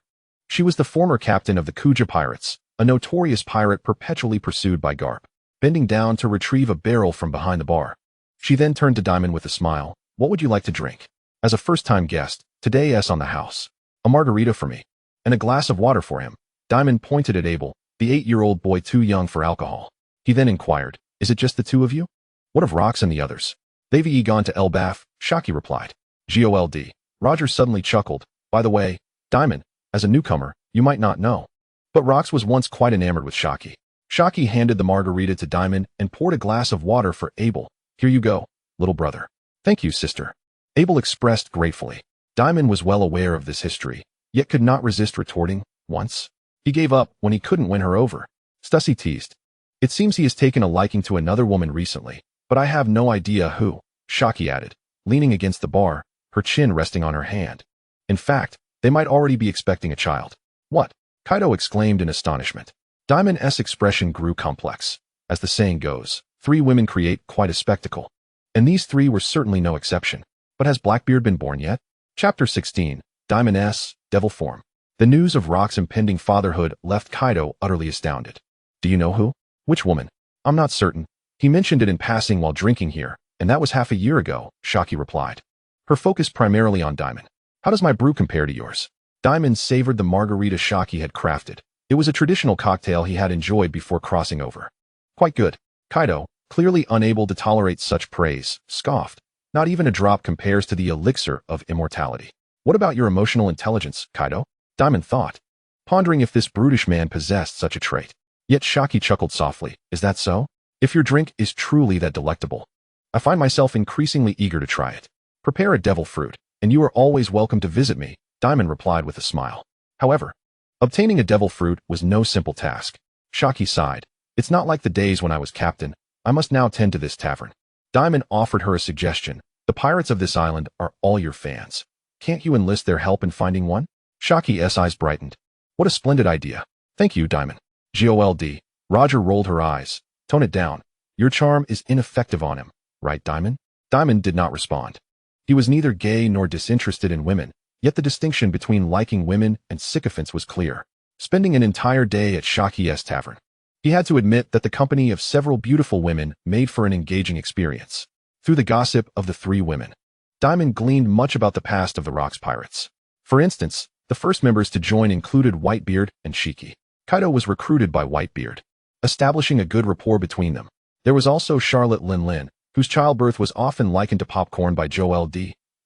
She was the former captain of the Kuja Pirates, a notorious pirate perpetually pursued by Garp. Bending down to retrieve a barrel from behind the bar, she then turned to Dimon with a smile. "What would you like to drink?" "As a first-time guest, today's on the house. A margarita for me, and a glass of water for him." Dimon pointed at Abel, the 8-year-old boy too young for alcohol. He then inquired, "Is it just the two of you? What of Rocks and the others?" "They've gone to Elbaf," Shaki replied. "Gold." Roger suddenly chuckled. "By the way, Dimon, as a newcomer, you might not know, but Rocks was once quite enamored with Shaki." Shaki handed the margarita to Dimon and poured a glass of water for Abel. "Here you go, little brother." "Thank you, sister," Abel expressed gratefully. Dimon was well aware of this history, yet could not resist retorting, "Once? He gave up when he couldn't win her over." Stussy teased. "It seems he has taken a liking to another woman recently, but I have no idea who," Shaki added, leaning against the bar, her chin resting on her hand. "In fact, they might already be expecting a child." "What?" Kaido exclaimed in astonishment. Dimon's expression grew complex. As the saying goes, 3 women create quite a spectacle. And these 3 were certainly no exception. But has Blackbeard been born yet? Chapter 16, Dimon's Devil Form. The news of Rock's impending fatherhood left Kaido utterly astounded. "Do you know who?" "Which woman?" "I'm not certain. He mentioned it in passing while drinking here, and that was half a year ago," Shaki replied, her focus primarily on Dimon. "How does my brew compare to yours?" Dimon savored the margarita Shaki had crafted. It was a traditional cocktail he had enjoyed before crossing over. "Quite good." Kaido, clearly unable to tolerate such praise, scoffed. "Not even a drop compares to the elixir of immortality." "What about your emotional intelligence, Kaido?" Dimon thought, pondering if this brutish man possessed such a trait. Yet Shaki chuckled softly. "Is that so? If your drink is truly that delectable, I find myself increasingly eager to try it. Prepare a devil fruit, and you are always welcome to visit me," Dimon replied with a smile. However, obtaining a devil fruit was no simple task. Shaki sighed. "It's not like the days when I was captain. I must now tend to this tavern." Dimon offered her a suggestion. "The pirates of this island are all your fans. Can't you enlist their help in finding one?" Shaki's eyes brightened. "What a splendid idea." "Thank you, Dimon." Gold. Roger rolled her eyes. "Tone it down. Your charm is ineffective on him, right, Dimon?" Dimon did not respond. He was neither gay nor disinterested in women, yet the distinction between liking women and sycophants was clear. Spending an entire day at Shaki's tavern, he had to admit that the company of several beautiful women made for an engaging experience. Through the gossip of the 3 women, Dimon gleaned much about the past of the Rocks Pirates. For instance, the first members to join included Whitebeard and Shiki. Kaido was recruited by Whitebeard, establishing a good rapport between them. There was also Charlotte Lin, whose childbirth was often likened to popcorn by Gold.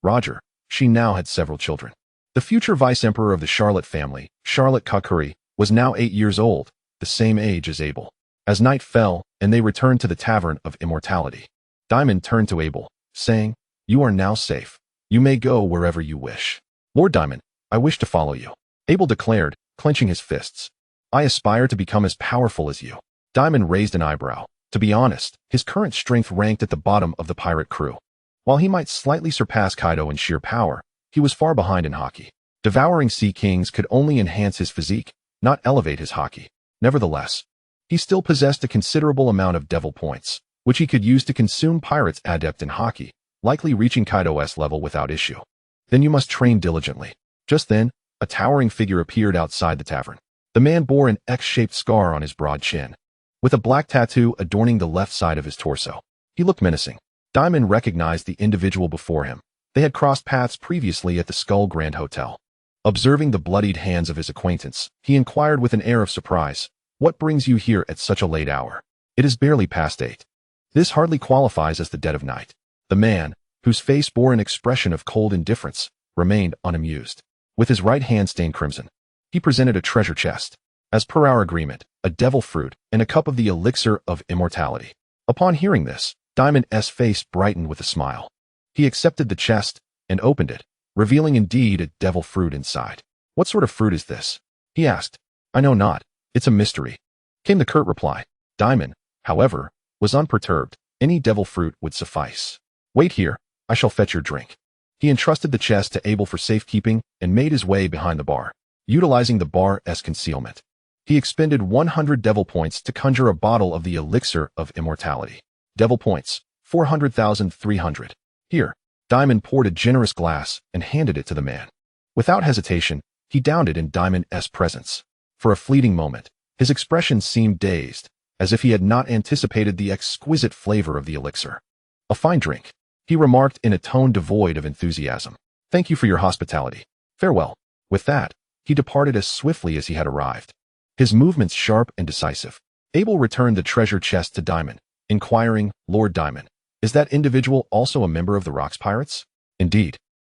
Roger. She now had several children. The future vice-emperor of the Charlotte family, Charlotte Kakuri, was now 8 years old, the same age as Abel. As night fell, and they returned to the Tavern of Immortality, Dimon turned to Abel, saying, "You are now safe. You may go wherever you wish." "Lord Dimon, I wish to follow you," Abel declared, clenching his fists. "I aspire to become as powerful as you." Dimon raised an eyebrow. To be honest, his current strength ranked at the bottom of the pirate crew. While he might slightly surpass Kaido in sheer power, he was far behind in haki. Devouring sea kings could only enhance his physique, not elevate his haki. Nevertheless, he still possessed a considerable amount of devil points, which he could use to consume pirates adept in haki, likely reaching Kaido's level without issue. "Then you must train diligently." Just then, a towering figure appeared outside the tavern. The man bore an X-shaped scar on his broad chin, with a black tattoo adorning the left side of his torso. He looked menacing. Dimon recognized the individual before him. They had crossed paths previously at the Skull Grand Hotel. Observing the bloodied hands of his acquaintance, he inquired with an air of surprise, "What brings you here at such a late hour?" "It is barely past 8. This hardly qualifies as the dead of night." The man, whose face bore an expression of cold indifference, remained unamused. With his right hand stained crimson, he presented a treasure chest. "As per our agreement, a devil fruit and a cup of the elixir of immortality." Upon hearing this, Dimon's face brightened with a smile. He accepted the chest and opened it, revealing indeed a devil fruit inside. "What sort of fruit is this?" he asked. "I know not. It's a mystery," came the curt reply. Dimon, however, was unperturbed. Any devil fruit would suffice. "Wait here. I shall fetch your drink." He entrusted the chest to Abel for safekeeping and made his way behind the bar. utilizing the bar as concealment. He expended 100 devil points to conjure a bottle of the elixir of immortality. Devil points, 400,300. Here, Dimon poured a generous glass and handed it to the man. Without hesitation, he downed it in Dimon's presence. For a fleeting moment, his expression seemed dazed, as if he had not anticipated the exquisite flavor of the elixir. A fine drink, he remarked in a tone devoid of enthusiasm. Thank you for your hospitality. Farewell. With that, he departed as swiftly as he had arrived. His movements sharp and decisive. Abel returned the treasure chest to Dimon, inquiring, Lord Dimon, is that individual also a member of the Rocks Pirates? Indeed.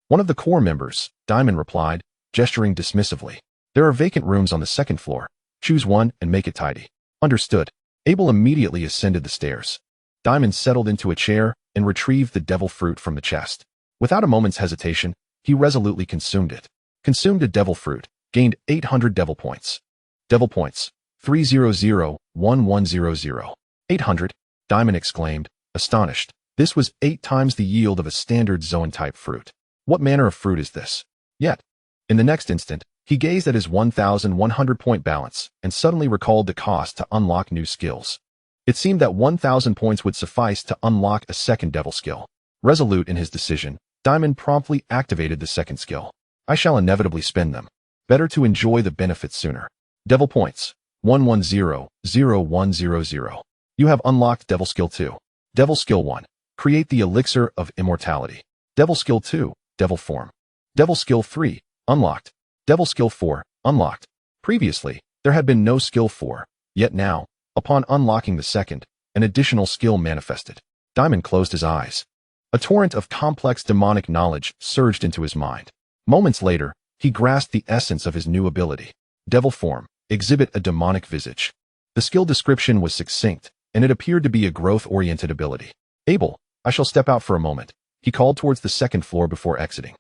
One of the core members, Dimon replied, gesturing dismissively. There are vacant rooms on the second floor. Choose one and make it tidy. Understood. Abel immediately ascended the stairs. Dimon settled into a chair and retrieved the devil fruit from the chest. Without a moment's hesitation, he resolutely consumed it. Consumed a devil fruit, gained 800 devil points. Devil points, 300-1100. 800, Dimon exclaimed, astonished. This was 8 times the yield of a standard Zoan-type fruit. What manner of fruit is this? Yet, in the next instant, he gazed at his 1,100-point balance and suddenly recalled the cost to unlock new skills. It seemed that 1,000 points would suffice to unlock a second devil skill. Resolute in his decision, Dimon promptly activated the second skill. I shall inevitably spend them. Better to enjoy the benefits sooner. Devil points, 110-0100. You have unlocked Devil Skill 2. Devil Skill 1. Create the Elixir of Immortality. Devil Skill 2. Devil Form. Devil Skill 3. Unlocked. Devil Skill 4. Unlocked. Previously, there had been no Skill 4, yet now, upon unlocking the second, an additional skill manifested. Dimon closed his eyes. A torrent of complex demonic knowledge surged into his mind. Moments later, he grasped the essence of his new ability. Devil Form. Exhibit a demonic visage. The skill description was succinct, and it appeared to be a growth-oriented ability. Abel, I shall step out for a moment, he called towards the second floor before exiting.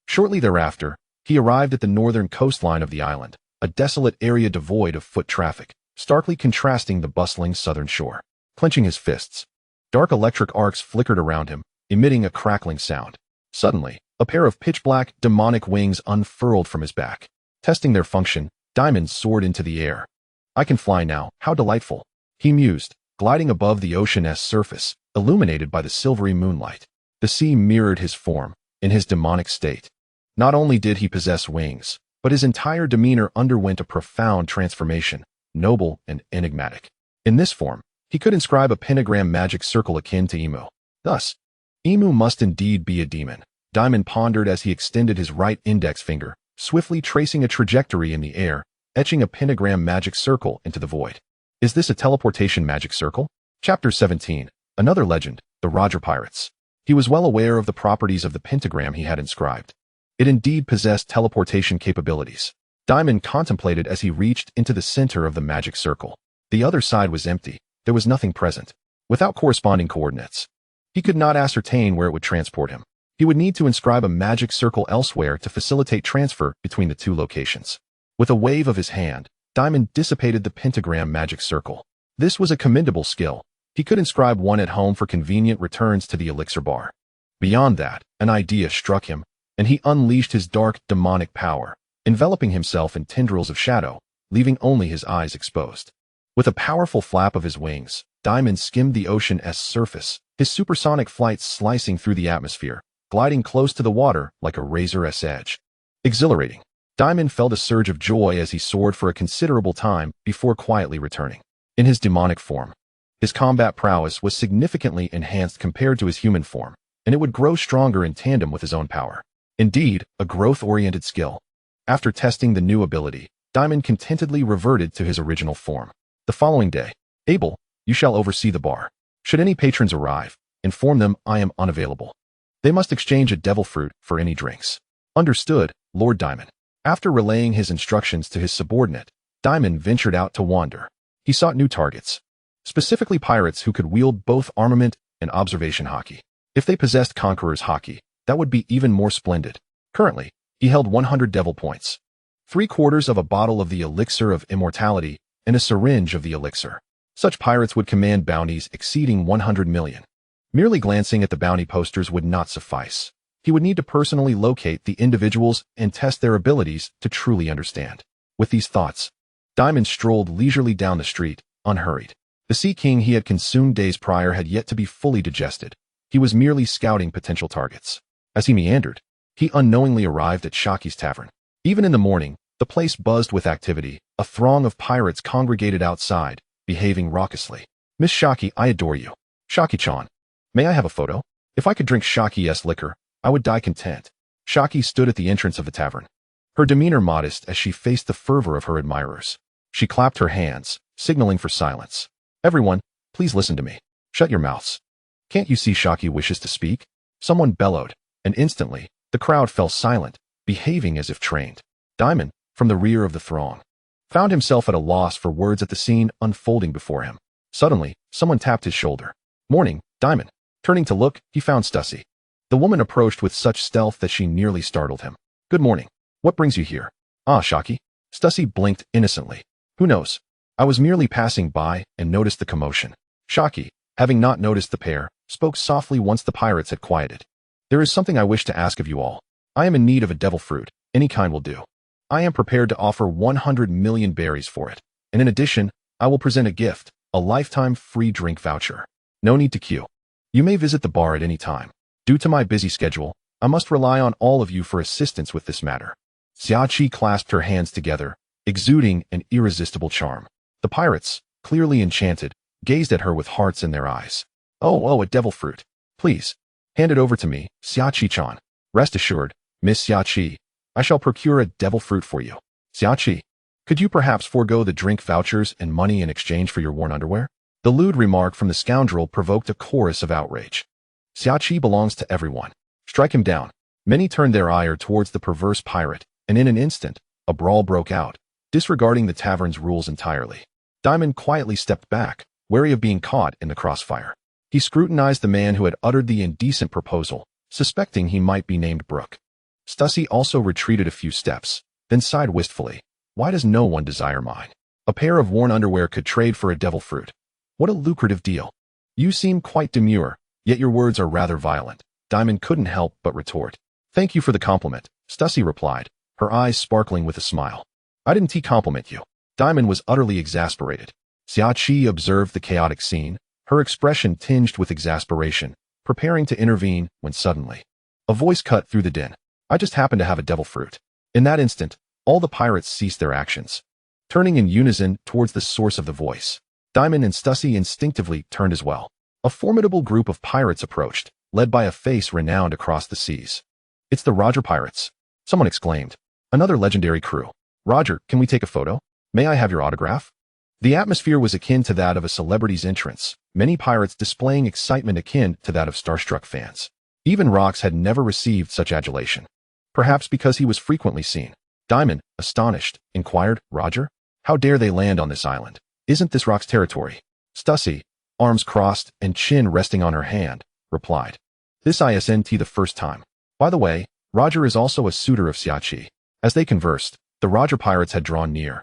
Shortly thereafter, he arrived at the northern coastline of the island, a desolate area devoid of foot traffic, starkly contrasting the bustling southern shore. Clenching his fists, dark electric arcs flickered around him, emitting a crackling sound. Suddenly, a pair of pitch-black, demonic wings unfurled from his back. Testing their function, Dimon soared into the air. I can fly now, how delightful, he mused, gliding above the ocean's surface, illuminated by the silvery moonlight. The sea mirrored his form, in his demonic state. Not only did he possess wings, but his entire demeanor underwent a profound transformation, noble and enigmatic. In this form, he could inscribe a pentagram magic circle akin to Emu. Thus, Emu must indeed be a demon. Dimon pondered as he extended his right index finger, swiftly tracing a trajectory in the air, etching a pentagram magic circle into the void. Is this a teleportation magic circle? Chapter 17. Another legend, the Roger Pirates. He was well aware of the properties of the pentagram he had inscribed. It indeed possessed teleportation capabilities. Dimon contemplated as he reached into the center of the magic circle. The other side was empty. There was nothing present. Without corresponding coordinates, he could not ascertain where it would transport him. He would need to inscribe a magic circle elsewhere to facilitate transfer between the two locations. With a wave of his hand, Dimon dissipated the pentagram magic circle. This was a commendable skill. He could inscribe one at home for convenient returns to the elixir bar. Beyond that, an idea struck him, and he unleashed his dark, demonic power, enveloping himself in tendrils of shadow, leaving only his eyes exposed. With a powerful flap of his wings, Dimon skimmed the ocean's surface, his supersonic flight slicing through the atmosphere, gliding close to the water like a razor's edge. Exhilarating. Dimon felt a surge of joy as he soared for a considerable time before quietly returning. In his demonic form, his combat prowess was significantly enhanced compared to his human form, and it would grow stronger in tandem with his own power. Indeed, a growth-oriented skill. After testing the new ability, Dimon contentedly reverted to his original form. The following day, Abel, you shall oversee the bar. Should any patrons arrive, inform them I am unavailable. They must exchange a devil fruit for any drinks. Understood, Lord Dimon. After relaying his instructions to his subordinate, Dimon ventured out to wander. He sought new targets, specifically pirates who could wield both armament and observation haki. If they possessed Conqueror's haki, that would be even more splendid. Currently, he held 100 devil points, 3/4 of a bottle of the elixir of immortality, and a syringe of the elixir. Such pirates would command bounties exceeding 100 million. Merely glancing at the bounty posters would not suffice. He would need to personally locate the individuals and test their abilities to truly understand. With these thoughts, Dimon strolled leisurely down the street, unhurried. The Sea King he had consumed days prior had yet to be fully digested. He was merely scouting potential targets. As he meandered, he unknowingly arrived at Shaki's tavern. Even in the morning, the place buzzed with activity. A throng of pirates congregated outside, behaving raucously. "Miss Shaki, I adore you. Shaki-chan. May I have a photo? If I could drink Shaki's liquor, I would die content." Shaki stood at the entrance of the tavern, her demeanor modest as she faced the fervor of her admirers. She clapped her hands, signaling for silence. "Everyone, please listen to me. Shut your mouths. Can't you see Shaki wishes to speak?" Someone bellowed, and instantly, the crowd fell silent, behaving as if trained. Dimon, from the rear of the throng, found himself at a loss for words at the scene unfolding before him. Suddenly, someone tapped his shoulder. "Morning, Dimon." Turning to look, he found Stussy. The woman approached with such stealth that she nearly startled him. "Good morning. What brings you here?" "Ah, Shaki." Stussy blinked innocently. "Who knows? I was merely passing by and noticed the commotion." Shaki, having not noticed the pair, spoke softly once the pirates had quieted. "There is something I wish to ask of you all. I am in need of a devil fruit. Any kind will do. I am prepared to offer 100 million berries for it, and in addition, I will present a gift, a lifetime free drink voucher. No need to queue. You may visit the bar at any time. Due to my busy schedule, I must rely on all of you for assistance with this matter." Xiaoqi clasped her hands together, exuding an irresistible charm. The pirates, clearly enchanted, gazed at her with hearts in their eyes. Oh, a devil fruit. Please, hand it over to me, Xiaoqi-chan. Rest assured, Miss Xiaoqi, I shall procure a devil fruit for you. Xiaoqi, could you perhaps forego the drink vouchers and money in exchange for your worn underwear? The lewd remark from the scoundrel provoked a chorus of outrage. Xiaoqi belongs to everyone. Strike him down. Many turned their ire towards the perverse pirate, and in an instant, a brawl broke out, disregarding the tavern's rules entirely. Dimon quietly stepped back, wary of being caught in the crossfire. He scrutinized the man who had uttered the indecent proposal, suspecting he might be named Brooke. Stussy also retreated a few steps, then sighed wistfully. Why does no one desire mine? A pair of worn underwear could trade for a devil fruit. What a lucrative deal. You seem quite demure, yet your words are rather violent. Dimon couldn't help but retort. Thank you for the compliment, Stussy replied, her eyes sparkling with a smile. I didn't compliment you. Dimon was utterly exasperated. Xiaoqi observed the chaotic scene, her expression tinged with exasperation, preparing to intervene when suddenly a voice cut through the din. I just happen to have a devil fruit. In that instant, all the pirates ceased their actions, turning in unison towards the source of the voice. Dimon and Stussy instinctively turned as well. A formidable group of pirates approached, led by a face renowned across the seas. It's the Roger Pirates, someone exclaimed. Another legendary crew. Roger, can we take a photo? May I have your autograph? The atmosphere was akin to that of a celebrity's entrance, many pirates displaying excitement akin to that of starstruck fans. Even Rox had never received such adulation. Perhaps because he was frequently seen. Dimon, astonished, inquired, Roger? How dare they land on this island? Isn't this Rock's territory? Stussy, arms crossed and chin resting on her hand, replied. This isn't the first time. By the way, Roger is also a suitor of Xiaoqi. As they conversed, the Roger pirates had drawn near,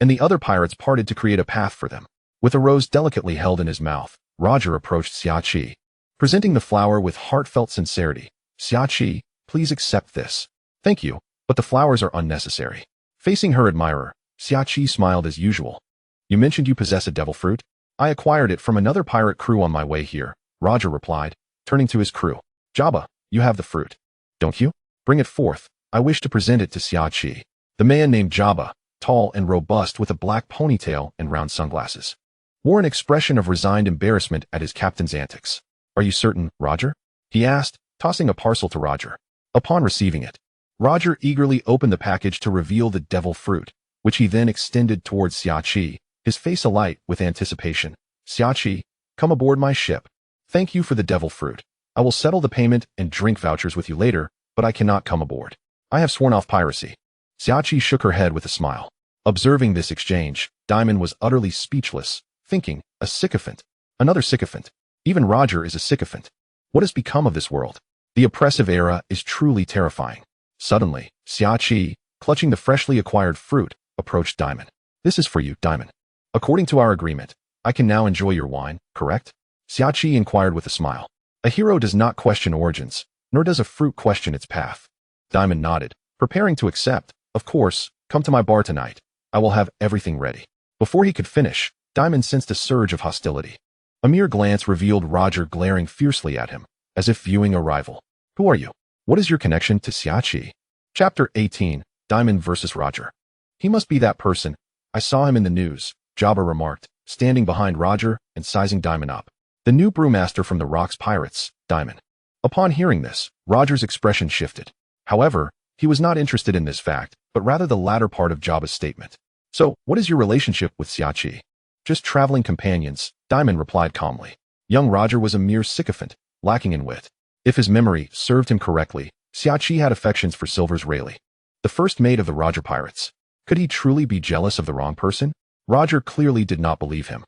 and the other pirates parted to create a path for them. With a rose delicately held in his mouth, Roger approached Xiaoqi, presenting the flower with heartfelt sincerity. Xiaoqi, please accept this. Thank you, but the flowers are unnecessary. Facing her admirer, Xiaoqi smiled as usual. You mentioned you possess a devil fruit? I acquired it from another pirate crew on my way here, Roger replied, turning to his crew. Jabba, you have the fruit. Don't you? Bring it forth. I wish to present it to Xiaoqi. The man named Jabba, tall and robust with a black ponytail and round sunglasses, wore an expression of resigned embarrassment at his captain's antics. Are you certain, Roger? He asked, tossing a parcel to Roger. Upon receiving it, Roger eagerly opened the package to reveal the devil fruit, which he then extended towards Xiaoqi, his face alight with anticipation. Xiaoqi, come aboard my ship. Thank you for the devil fruit. I will settle the payment and drink vouchers with you later, but I cannot come aboard. I have sworn off piracy. Xiaoqi shook her head with a smile. Observing this exchange, Dimon was utterly speechless, thinking, a sycophant. Another sycophant. Even Roger is a sycophant. What has become of this world? The oppressive era is truly terrifying. Suddenly, Xiaoqi, clutching the freshly acquired fruit, approached Dimon. This is for you, Dimon. According to our agreement, I can now enjoy your wine, correct? Xiaoqi inquired with a smile. A hero does not question origins, nor does a fruit question its path. Dimon nodded, preparing to accept. Of course, come to my bar tonight. I will have everything ready. Before he could finish, Dimon sensed a surge of hostility. A mere glance revealed Roger glaring fiercely at him, as if viewing a rival. Who are you? What is your connection to Xiachi? Chapter 18, Dimon vs. Roger. He must be that person. I saw him in the news, Jabba remarked, standing behind Roger and sizing Dimon up. The new brewmaster from the Rocks Pirates, Dimon. Upon hearing this, Roger's expression shifted. However, he was not interested in this fact, but rather the latter part of Jabba's statement. So, what is your relationship with Xiachi? Just traveling companions, Dimon replied calmly. Young Roger was a mere sycophant, lacking in wit. If his memory served him correctly, Xiachi had affections for Silver's Rayleigh, the first mate of the Roger Pirates. Could he truly be jealous of the wrong person? Roger clearly did not believe him,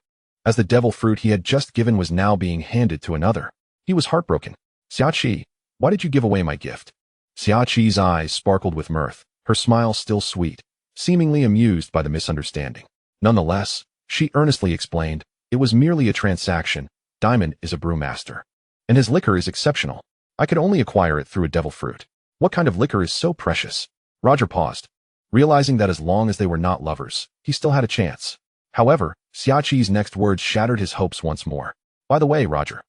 as the devil fruit he had just given was now being handed to another. He was heartbroken. Xiachi, why did you give away my gift? Xiachi's eyes sparkled with mirth, her smile still sweet, seemingly amused by the misunderstanding. Nonetheless, she earnestly explained, it was merely a transaction. Dimon is a brewmaster, and his liquor is exceptional. I could only acquire it through a devil fruit. What kind of liquor is so precious? Roger paused, realizing that as long as they were not lovers, he still had a chance. However, Xiachi's next words shattered his hopes once more. By the way, Roger,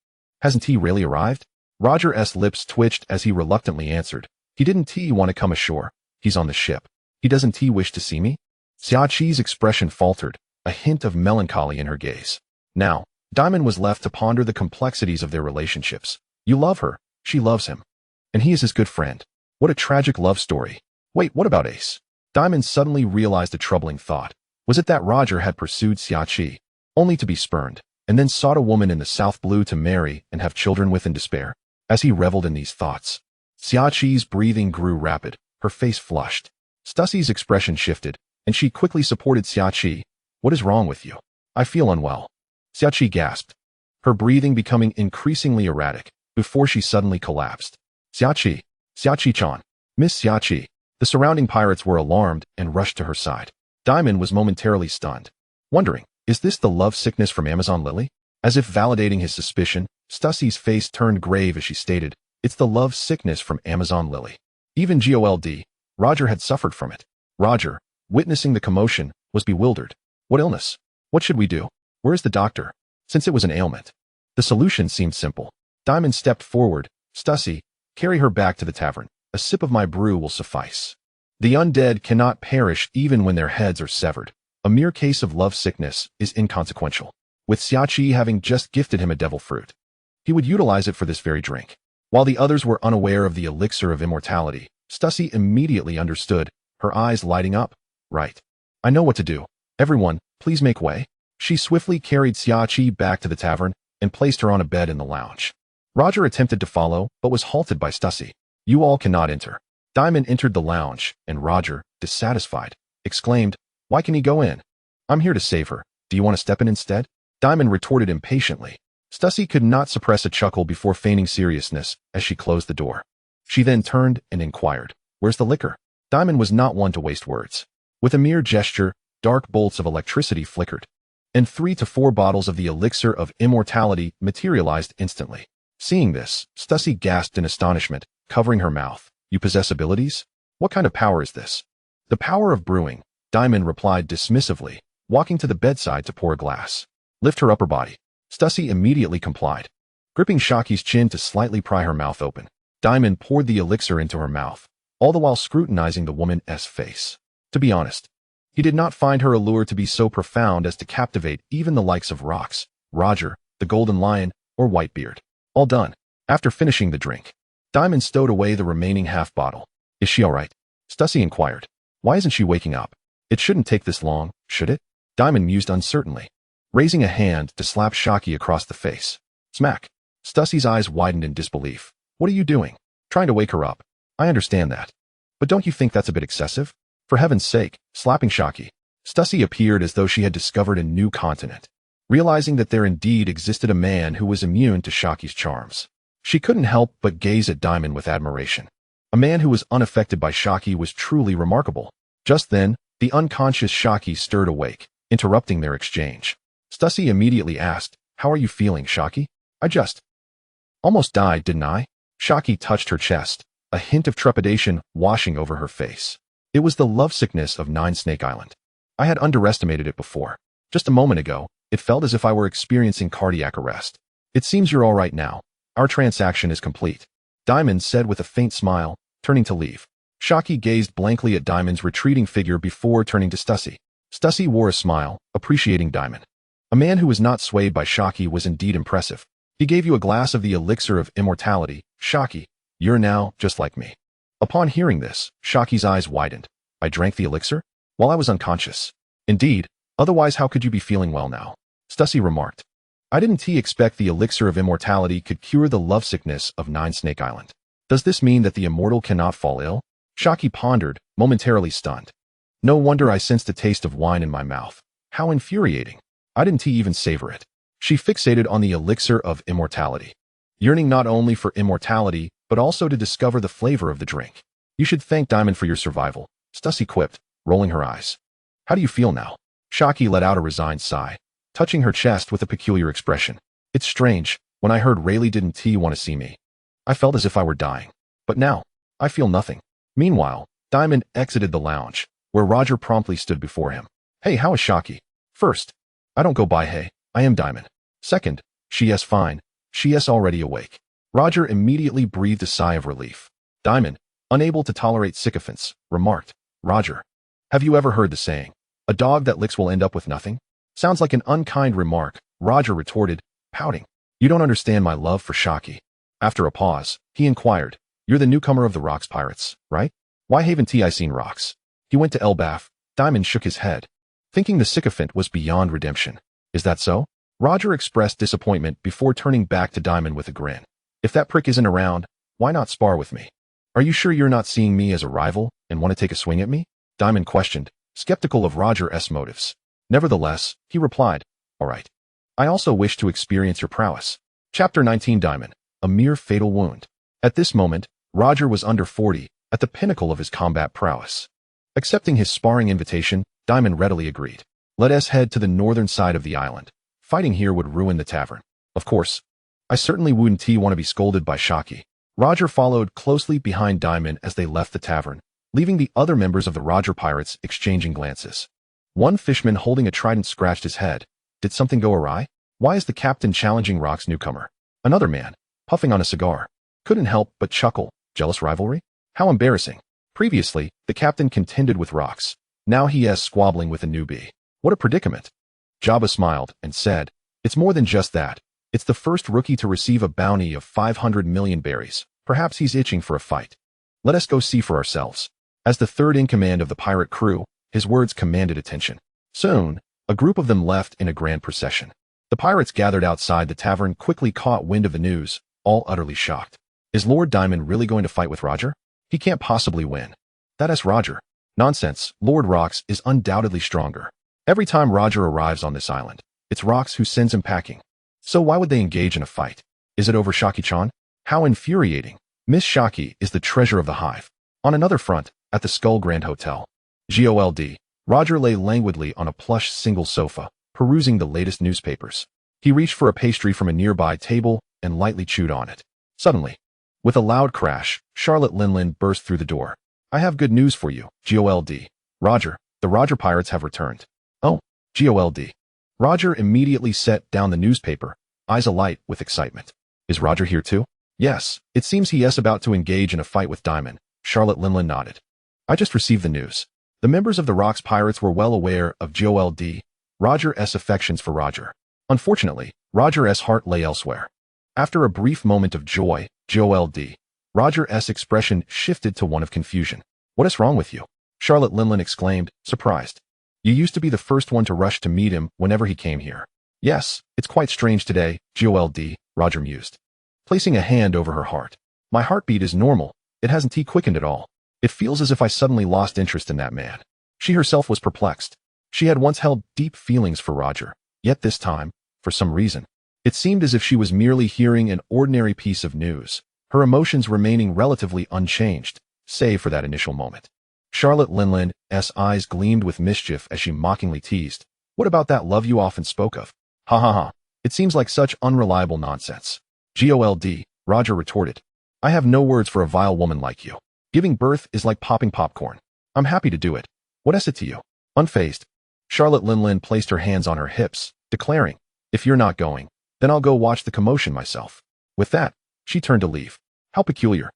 hasn't he really arrived? Roger's lips twitched as he reluctantly answered. He didn't want to come ashore. He's on the ship. He doesn't wish to see me? Xiachi's expression faltered, a hint of melancholy in her gaze. Now, Dimon was left to ponder the complexities of their relationships. You love her, she loves him, and he is his good friend. What a tragic love story. Wait, what about Ace? Dimon suddenly realized a troubling thought. Was it that Roger had pursued Xiachi, only to be spurned, and then sought a woman in the South Blue to marry and have children with in despair? As he reveled in these thoughts, Xiachi's breathing grew rapid, her face flushed. Stussie's expression shifted, and she quickly supported Xiachi. What is wrong with you? I feel unwell. Xiachi gasped, her breathing becoming increasingly erratic, before she suddenly collapsed. Xiachi, Xiachi-chan, Miss Xiachi. The surrounding pirates were alarmed and rushed to her side. Dimon was momentarily stunned, wondering, is this the love sickness from Amazon Lily? As if validating his suspicion, Stussie's face turned grave as she stated, it's the love sickness from Amazon Lily. Even GOLD, Roger had suffered from it. Roger, witnessing the commotion, was bewildered. What illness? What should we do? Where is the doctor? Since it was an ailment. The solution seemed simple. Dimon stepped forward. Stussie, carry her back to the tavern. A sip of my brew will suffice. The undead cannot perish even when their heads are severed. A mere case of love sickness is inconsequential. With Xiachi having just gifted him a devil fruit, he would utilize it for this very drink. While the others were unaware of the elixir of immortality, Stussie immediately understood, her eyes lighting up. Right. I know what to do. Everyone, please make way. She swiftly carried Xiachi back to the tavern and placed her on a bed in the lounge. Roger attempted to follow, but was halted by Stussie. You all cannot enter. Dimon entered the lounge, and Roger, dissatisfied, exclaimed, why can he go in? I'm here to save her. Do you want to step in instead? Dimon retorted impatiently. Stussie could not suppress a chuckle before feigning seriousness as she closed the door. She then turned and inquired, where's the liquor? Dimon was not one to waste words. With a mere gesture, dark bolts of electricity flickered, and 3 to 4 bottles of the elixir of immortality materialized instantly. Seeing this, Stussie gasped in astonishment, covering her mouth. You possess abilities? What kind of power is this? The power of brewing, Dimon replied dismissively, walking to the bedside to pour a glass. Lift her upper body. Stussie immediately complied, gripping Shaki's chin to slightly pry her mouth open. Dimon poured the elixir into her mouth, all the while scrutinizing the woman's face. To be honest, he did not find her allure to be so profound as to captivate even the likes of Rocks, Roger, the Golden Lion, or Whitebeard. All done. After finishing the drink, Dimon stowed away the remaining half bottle. Is she all right? Stussie inquired. Why isn't she waking up? It shouldn't take this long, should it? Dimon mused uncertainly, raising a hand to slap Shaki across the face. Smack. Stussie's eyes widened in disbelief. What are you doing? Trying to wake her up. I understand that. But don't you think that's a bit excessive? For heaven's sake, slapping Shaki. Stussie appeared as though she had discovered a new continent, realizing that there indeed existed a man who was immune to Shaki's charms. She couldn't help but gaze at Dimon with admiration. A man who was unaffected by Shaki was truly remarkable. Just then, the unconscious Shaki stirred awake, interrupting their exchange. Stussie immediately asked, how are you feeling, Shaki? I just almost died, didn't I? Shaki touched her chest, a hint of trepidation washing over her face. It was the lovesickness of Nine Snake Island. I had underestimated it before. Just a moment ago, it felt as if I were experiencing cardiac arrest. It seems you're all right now. Our transaction is complete, Dimon said with a faint smile, turning to leave. Shaki gazed blankly at Dimon's retreating figure before turning to Stussy. Stussy wore a smile, appreciating Dimon. A man who was not swayed by Shaki was indeed impressive. He gave you a glass of the elixir of immortality, Shaki. You're now just like me. Upon hearing this, Shaki's eyes widened. I drank the elixir? While I was unconscious. Indeed, otherwise how could you be feeling well now? Stussy remarked. I didn't expect the elixir of immortality could cure the lovesickness of Nine Snake Island. Does this mean that the immortal cannot fall ill? Shaki pondered, momentarily stunned. No wonder I sensed a taste of wine in my mouth. How infuriating. I didn't even savor it. She fixated on the elixir of immortality, yearning not only for immortality, but also to discover the flavor of the drink. You should thank Dimon for your survival, Stussy quipped, rolling her eyes. How do you feel now? Shaki let out a resigned sigh, touching her chest with a peculiar expression. It's strange, when I heard Rayleigh didn't want to see me, I felt as if I were dying. But now, I feel nothing. Meanwhile, Dimon exited the lounge, where Roger promptly stood before him. Hey, how is Shaki? First, I don't go by hey, I am Dimon. Second, she is fine, she is already awake. Roger immediately breathed a sigh of relief. Dimon, unable to tolerate sycophants, remarked, Roger, have you ever heard the saying, a dog that licks will end up with nothing? Sounds like an unkind remark, Roger retorted, pouting. You don't understand my love for Shaki. After a pause, he inquired, you're the newcomer of the Rocks Pirates, right? Why haven't I seen Rocks? He went to Elbaf. Dimon shook his head, thinking the sycophant was beyond redemption. Is that so? Roger expressed disappointment before turning back to Dimon with a grin. If that prick isn't around, why not spar with me? Are you sure you're not seeing me as a rival and want to take a swing at me? Dimon questioned, skeptical of Roger's motives. Nevertheless, he replied, all right. I also wish to experience your prowess. Chapter 19 Dimon, a mere fatal wound. At this moment, Roger was under 40, at the pinnacle of his combat prowess. Accepting his sparring invitation, Dimon readily agreed. Let us head to the northern side of the island. Fighting here would ruin the tavern. Of course, I certainly wouldn't want to be scolded by Shaki. Roger followed closely behind Dimon as they left the tavern, leaving the other members of the Roger Pirates exchanging glances. One fishman holding a trident scratched his head. Did something go awry? Why is the captain challenging Rock's newcomer? Another man, puffing on a cigar, couldn't help but chuckle. Jealous rivalry? How embarrassing. Previously, the captain contended with Rocks. Now he is squabbling with a newbie. What a predicament. Jabba smiled and said, it's more than just that. It's the first rookie to receive a bounty of 500 million berries. Perhaps he's itching for a fight. Let us go see for ourselves. As the third in command of the pirate crew, his words commanded attention. Soon, a group of them left in a grand procession. The pirates gathered outside the tavern quickly caught wind of the news, all utterly shocked. Is Lord Dimon really going to fight with Roger? He can't possibly win. That is Roger. Nonsense, Lord Rocks is undoubtedly stronger. Every time Roger arrives on this island, it's Rocks who sends him packing. So why would they engage in a fight? Is it over Shaki-chan? How infuriating. Miss Shaki is the treasure of the hive. On another front, at the Skull Grand Hotel, GOLD, Roger lay languidly on a plush single sofa, perusing the latest newspapers. He reached for a pastry from a nearby table and lightly chewed on it. Suddenly, with a loud crash, Charlotte Linlin burst through the door. I have good news for you, GOLD. Roger, the Roger Pirates have returned. Oh, GOLD. Roger immediately set down the newspaper, eyes alight with excitement. Is Roger here too? Yes, it seems he is about to engage in a fight with Dimon. Charlotte Linlin nodded. I just received the news. The members of the Rocks Pirates were well aware of GOLD, Roger's affections for Roger. Unfortunately, Roger's heart lay elsewhere. After a brief moment of joy, GOLD, Roger's expression shifted to one of confusion. What is wrong with you? Charlotte Linlin exclaimed, surprised. You used to be the first one to rush to meet him whenever he came here. Yes, it's quite strange today, GOLD, Roger mused, placing a hand over her heart. My heartbeat is normal. It hasn't quickened at all. It feels as if I suddenly lost interest in that man. She herself was perplexed. She had once held deep feelings for Roger, yet this time, for some reason, it seemed as if she was merely hearing an ordinary piece of news, her emotions remaining relatively unchanged, save for that initial moment. Charlotte Linlin's eyes gleamed with mischief as she mockingly teased. What about that love you often spoke of? Ha ha ha. It seems like such unreliable nonsense. GOLD, Roger retorted. I have no words for a vile woman like you. Giving birth is like popping popcorn. I'm happy to do it. What is it to you? Unfazed, Charlotte Linlin placed her hands on her hips, declaring, if you're not going, then I'll go watch the commotion myself. With that, she turned to leave. How peculiar.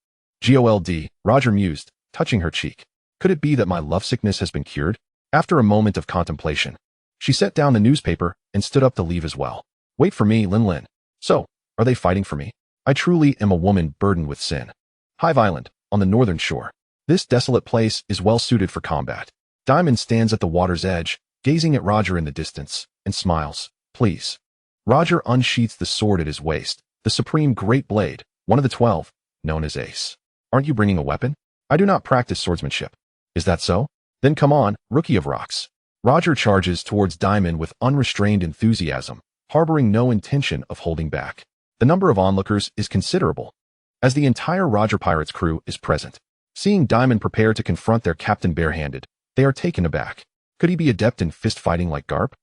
GOLD, Roger mused, touching her cheek. Could it be that my lovesickness has been cured? After a moment of contemplation, she set down the newspaper and stood up to leave as well. Wait for me, Linlin. So, are they fighting for me? I truly am a woman burdened with sin. Hive Island, on the northern shore. This desolate place is well suited for combat. Dimon stands at the water's edge, gazing at Roger in the distance, and smiles. Please. Roger unsheaths the sword at his waist, the supreme great blade, one of the 12, known as Ace. Aren't you bringing a weapon? I do not practice swordsmanship. Is that so? Then come on, Rookie of Rocks. Roger charges towards Dimon with unrestrained enthusiasm, harboring no intention of holding back. The number of onlookers is considerable, as the entire Roger Pirates crew is present. Seeing Dimon prepare to confront their captain barehanded, they are taken aback. Could he be adept in fist-fighting like Garp?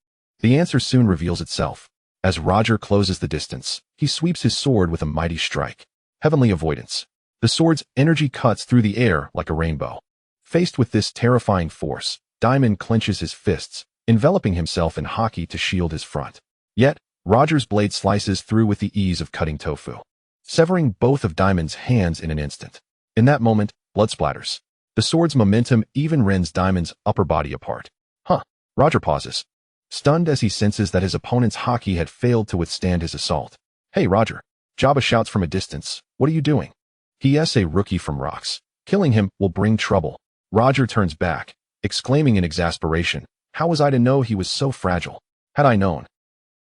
The answer soon reveals itself. As Roger closes the distance, he sweeps his sword with a mighty strike. Heavenly avoidance. The sword's energy cuts through the air like a rainbow. Faced with this terrifying force, Dimon clenches his fists, enveloping himself in haki to shield his front. Yet, Roger's blade slices through with the ease of cutting tofu, severing both of Dimon's hands in an instant. In that moment, blood splatters. The sword's momentum even rends Dimon's upper body apart. Roger pauses, stunned as he senses that his opponent's haki had failed to withstand his assault. Hey, Roger. Jabba shouts from a distance. What are you doing? He.S. a rookie from Rocks. Killing him will bring trouble. Roger turns back, exclaiming in exasperation, how was I to know he was so fragile? Had I known?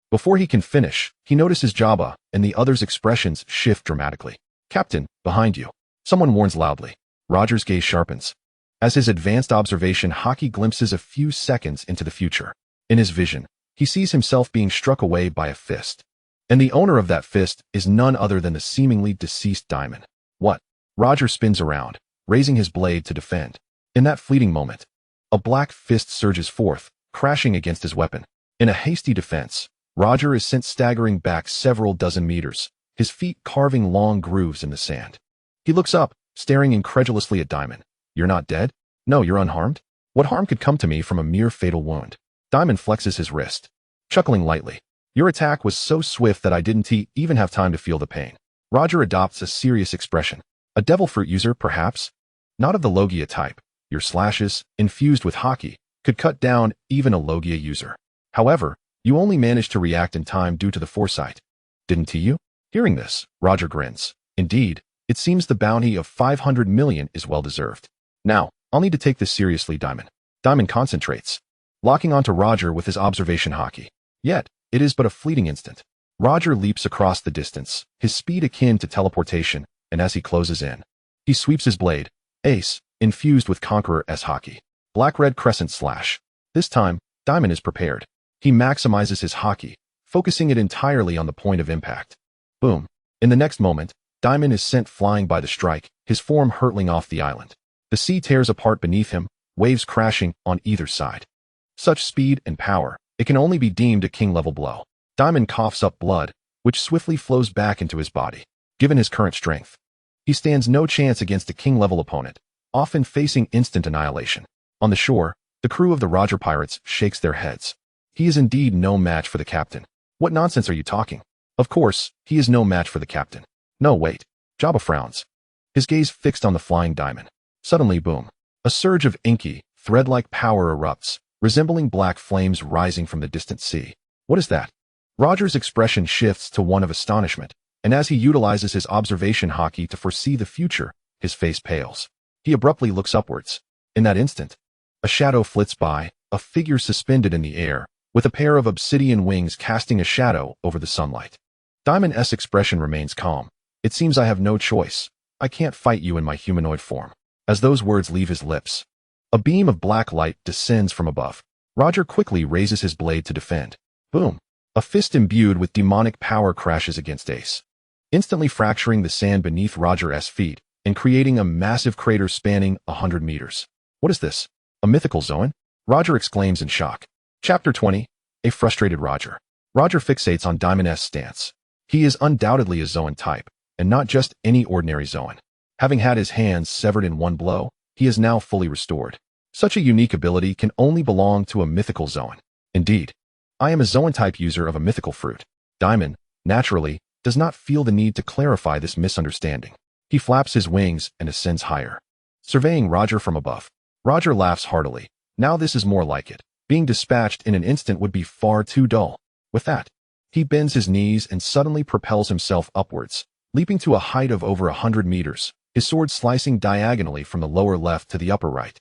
Before he can finish, he notices Jabba, and the other's expressions shift dramatically. Captain, behind you. Someone warns loudly. Roger's gaze sharpens. As his advanced observation haki glimpses a few seconds into the future. In his vision, he sees himself being struck away by a fist. And the owner of that fist is none other than the seemingly deceased Dimon. What? Roger spins around, raising his blade to defend. In that fleeting moment, a black fist surges forth, crashing against his weapon. In a hasty defense, Roger is sent staggering back several dozen meters, his feet carving long grooves in the sand. He looks up, staring incredulously at Dimon. You're not dead? No, you're unharmed? What harm could come to me from a mere fatal wound? Dimon flexes his wrist, chuckling lightly. Your attack was so swift that I didn't even have time to feel the pain. Roger adopts a serious expression. A devil fruit user, perhaps? Not of the Logia type. Your slashes, infused with haki, could cut down even a Logia user. However, you only managed to react in time due to the foresight. Didn't you? Hearing this, Roger grins. Indeed, it seems the bounty of 500 million is well deserved. Now, I'll need to take this seriously, Dimon. Dimon concentrates, locking onto Roger with his observation haki. Yet, it is but a fleeting instant. Roger leaps across the distance, his speed akin to teleportation, and as he closes in, he sweeps his blade, Ace, infused with Conqueror-S haki. Black-red crescent slash. This time, Dimon is prepared. He maximizes his haki, focusing it entirely on the point of impact. Boom. In the next moment, Dimon is sent flying by the strike, his form hurtling off the island. The sea tears apart beneath him, waves crashing on either side. Such speed and power, it can only be deemed a king-level blow. Dimon coughs up blood, which swiftly flows back into his body. Given his current strength, he stands no chance against a king-level opponent, often facing instant annihilation. On the shore, the crew of the Roger Pirates shakes their heads. He is indeed no match for the captain. What nonsense are you talking? Of course, he is no match for the captain. No, wait. Jabba frowns, his gaze fixed on the flying Dimon. Suddenly, boom. A surge of inky, thread-like power erupts, resembling black flames rising from the distant sea. What is that? Roger's expression shifts to one of astonishment, and as he utilizes his observation haki to foresee the future, his face pales. He abruptly looks upwards. In that instant, a shadow flits by, a figure suspended in the air, with a pair of obsidian wings casting a shadow over the sunlight. Dimon's expression remains calm. It seems I have no choice. I can't fight you in my humanoid form. As those words leave his lips, a beam of black light descends from above. Roger quickly raises his blade to defend. Boom. A fist imbued with demonic power crashes against Ace, instantly fracturing the sand beneath Roger's feet and creating a massive crater spanning 100 meters. What is this? A mythical Zoan? Roger exclaims in shock. Chapter 20. A frustrated Roger. Roger fixates on Dimon's stance. He is undoubtedly a Zoan type, and not just any ordinary Zoan. Having had his hands severed in one blow, he is now fully restored. Such a unique ability can only belong to a mythical Zoan. Indeed, I am a Zoan-type user of a mythical fruit. Dimon, naturally, does not feel the need to clarify this misunderstanding. He flaps his wings and ascends higher. Surveying Roger from above, Roger laughs heartily. Now this is more like it. Being dispatched in an instant would be far too dull. With that, he bends his knees and suddenly propels himself upwards, leaping to a height of over 100 meters, his sword slicing diagonally from the lower left to the upper right.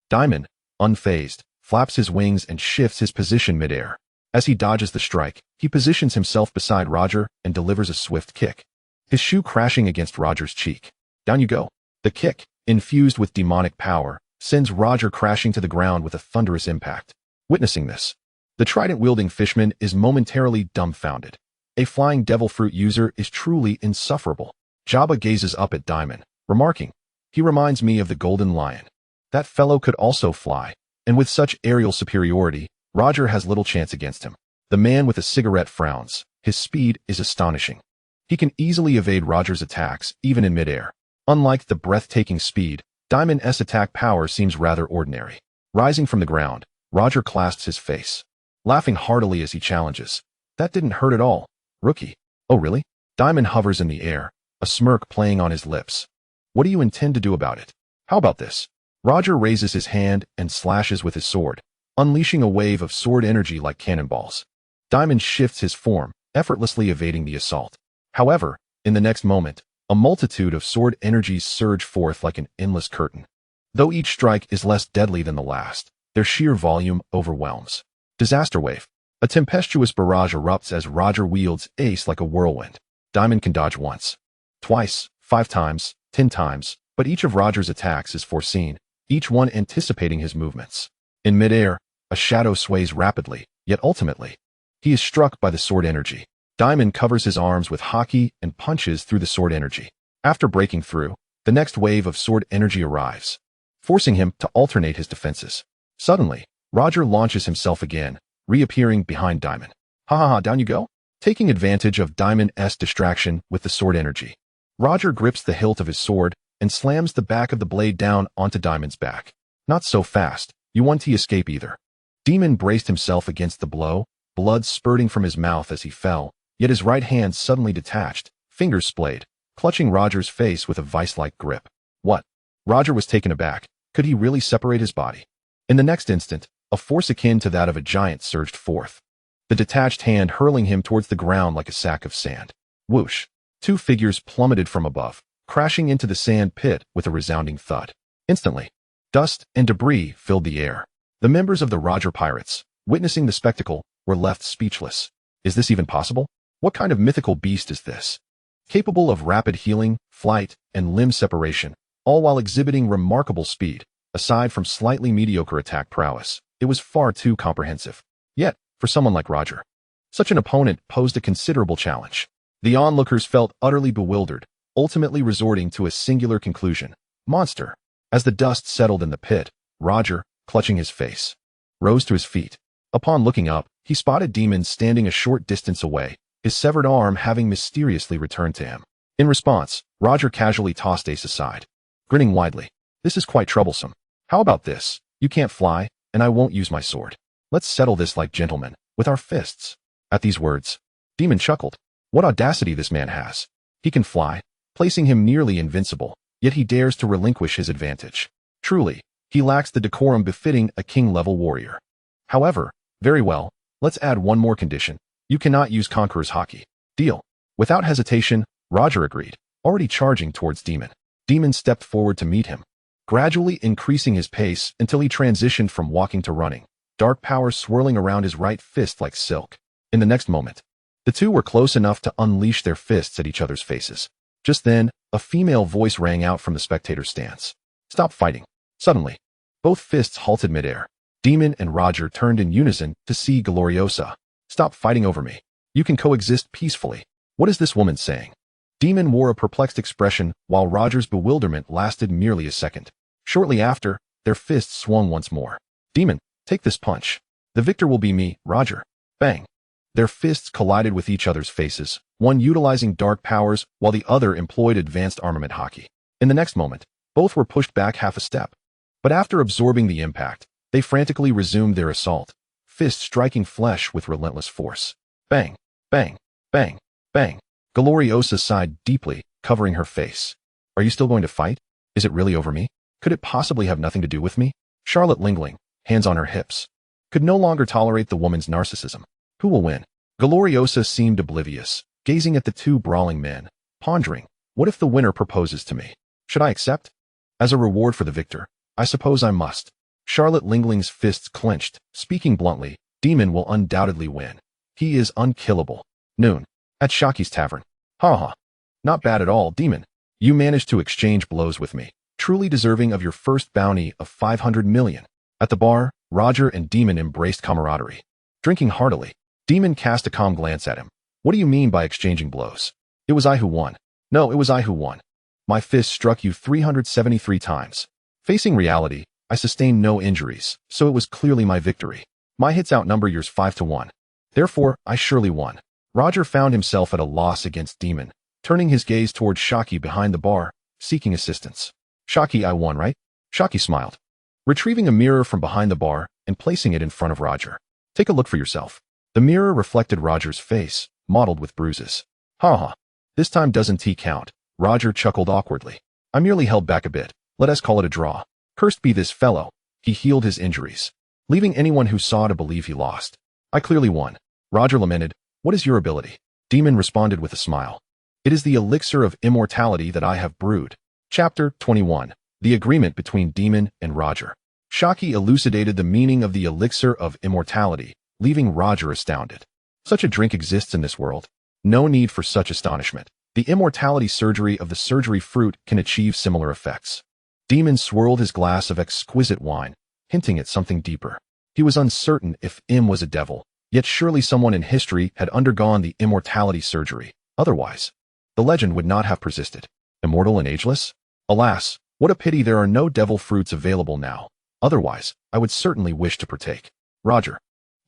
Dimon, unfazed, flaps his wings and shifts his position midair. As he dodges the strike, he positions himself beside Roger and delivers a swift kick, his shoe crashing against Roger's cheek. Down you go. The kick, infused with demonic power, sends Roger crashing to the ground with a thunderous impact. Witnessing this, the trident-wielding fishman is momentarily dumbfounded. A flying devil fruit user is truly insufferable. Jabba gazes up at Dimon, remarking, "He reminds me of the golden lion. That fellow could also fly, and with such aerial superiority, Roger has little chance against him." The man with a cigarette frowns. His speed is astonishing. He can easily evade Roger's attacks, even in midair. Unlike the breathtaking speed, Dimon's attack power seems rather ordinary. Rising from the ground, Roger clasps his face, laughing heartily as he challenges. "That didn't hurt at all, rookie." "Oh really?" Dimon hovers in the air, a smirk playing on his lips. "What do you intend to do about it? How about this?" Roger raises his hand and slashes with his sword, unleashing a wave of sword energy like cannonballs. Dimon shifts his form, effortlessly evading the assault. However, in the next moment, a multitude of sword energies surge forth like an endless curtain. Though each strike is less deadly than the last, their sheer volume overwhelms. Disaster wave. A tempestuous barrage erupts as Roger wields ace like a whirlwind. Dimon can dodge once, twice, 5 times, 10 times, but each of Roger's attacks is foreseen, each one anticipating his movements. In midair, a shadow sways rapidly, yet ultimately, he is struck by the sword energy. Dimon covers his arms with haki and punches through the sword energy. After breaking through, the next wave of sword energy arrives, forcing him to alternate his defenses. Suddenly, Roger launches himself again, reappearing behind Dimon. "Ha ha ha, down you go?" Taking advantage of Dimon's distraction with the sword energy, Roger grips the hilt of his sword and slams the back of the blade down onto Dimon's back. "Not so fast, you won't escape either." Dimon braced himself against the blow, blood spurting from his mouth as he fell, yet his right hand suddenly detached, fingers splayed, clutching Roger's face with a vice-like grip. What? Roger was taken aback. Could he really separate his body? In the next instant, a force akin to that of a giant surged forth, the detached hand hurling him towards the ground like a sack of sand. Whoosh! 2 figures plummeted from above, crashing into the sand pit with a resounding thud. Instantly, dust and debris filled the air. The members of the Roger Pirates, witnessing the spectacle, were left speechless. Is this even possible? What kind of mythical beast is this? Capable of rapid healing, flight, and limb separation, all while exhibiting remarkable speed. Aside from slightly mediocre attack prowess, it was far too comprehensive. Yet, for someone like Roger, such an opponent posed a considerable challenge. The onlookers felt utterly bewildered, ultimately resorting to a singular conclusion: monster. As the dust settled in the pit, Roger, clutching his face, rose to his feet. Upon looking up, he spotted Dimon standing a short distance away, his severed arm having mysteriously returned to him. In response, Roger casually tossed Ace aside, grinning widely. "This is quite troublesome. How about this? You can't fly, and I won't use my sword. Let's settle this like gentlemen, with our fists." At these words, Dimon chuckled. What audacity this man has. He can fly, placing him nearly invincible, yet he dares to relinquish his advantage. Truly, he lacks the decorum befitting a king-level warrior. However, very well, let's add one more condition. You cannot use Conqueror's Haki. Deal. Without hesitation, Roger agreed, already charging towards Dimon. Dimon stepped forward to meet him, gradually increasing his pace until he transitioned from walking to running, dark power swirling around his right fist like silk. In the next moment, the two were close enough to unleash their fists at each other's faces. Just then, a female voice rang out from the spectator stands. "Stop fighting." Suddenly, both fists halted midair. Dimon and Roger turned in unison to see Gloriosa. "Stop fighting over me. You can coexist peacefully." What is this woman saying? Dimon wore a perplexed expression, while Roger's bewilderment lasted merely a second. Shortly after, their fists swung once more. "Dimon, take this punch. The victor will be me, Roger." Bang! Their fists collided with each other's faces, one utilizing dark powers while the other employed advanced armament haki. In the next moment, both were pushed back half a step. But after absorbing the impact, they frantically resumed their assault, fists striking flesh with relentless force. Bang, bang, bang, bang. Gloriosa sighed deeply, covering her face. Are you still going to fight? Is it really over me? Could it possibly have nothing to do with me? Charlotte, lingling, hands on her hips, could no longer tolerate the woman's narcissism. Who will win? Gloriosa seemed oblivious, gazing at the two brawling men, pondering, what if the winner proposes to me? Should I accept? As a reward for the victor, I suppose I must. Charlotte Lingling's fists clenched, speaking bluntly, Dimon will undoubtedly win. He is unkillable. Noon. At Shaki's tavern. Ha ha. Not bad at all, Dimon. You managed to exchange blows with me, truly deserving of your first bounty of 500 million. At the bar, Roger and Dimon embraced camaraderie. Drinking heartily, Dimon cast a calm glance at him. What do you mean by exchanging blows? It was I who won. No, it was I who won. My fist struck you 373 times. Facing reality, I sustained no injuries, so it was clearly my victory. My hits outnumber yours 5-1. Therefore, I surely won. Roger found himself at a loss against Dimon, turning his gaze towards Shaki behind the bar, seeking assistance. Shaki, I won, right? Shaki smiled, retrieving a mirror from behind the bar and placing it in front of Roger. Take a look for yourself. The mirror reflected Roger's face, mottled with bruises. Ha ha. This time doesn't T count. Roger chuckled awkwardly. I merely held back a bit. Let us call it a draw. Cursed be this fellow. He healed his injuries, leaving anyone who saw to believe he lost. I clearly won. Roger lamented. What is your ability? Dimon responded with a smile. It is the elixir of immortality that I have brewed. Chapter 21. The agreement between Dimon and Roger. Shaki elucidated the meaning of the elixir of immortality, leaving Roger astounded. Such a drink exists in this world. No need for such astonishment. The immortality surgery of the surgery fruit can achieve similar effects. Dimon swirled his glass of exquisite wine, hinting at something deeper. He was uncertain if Im was a devil, yet surely someone in history had undergone the immortality surgery. Otherwise, the legend would not have persisted. Immortal and ageless? Alas, what a pity there are no devil fruits available now. Otherwise, I would certainly wish to partake. Roger,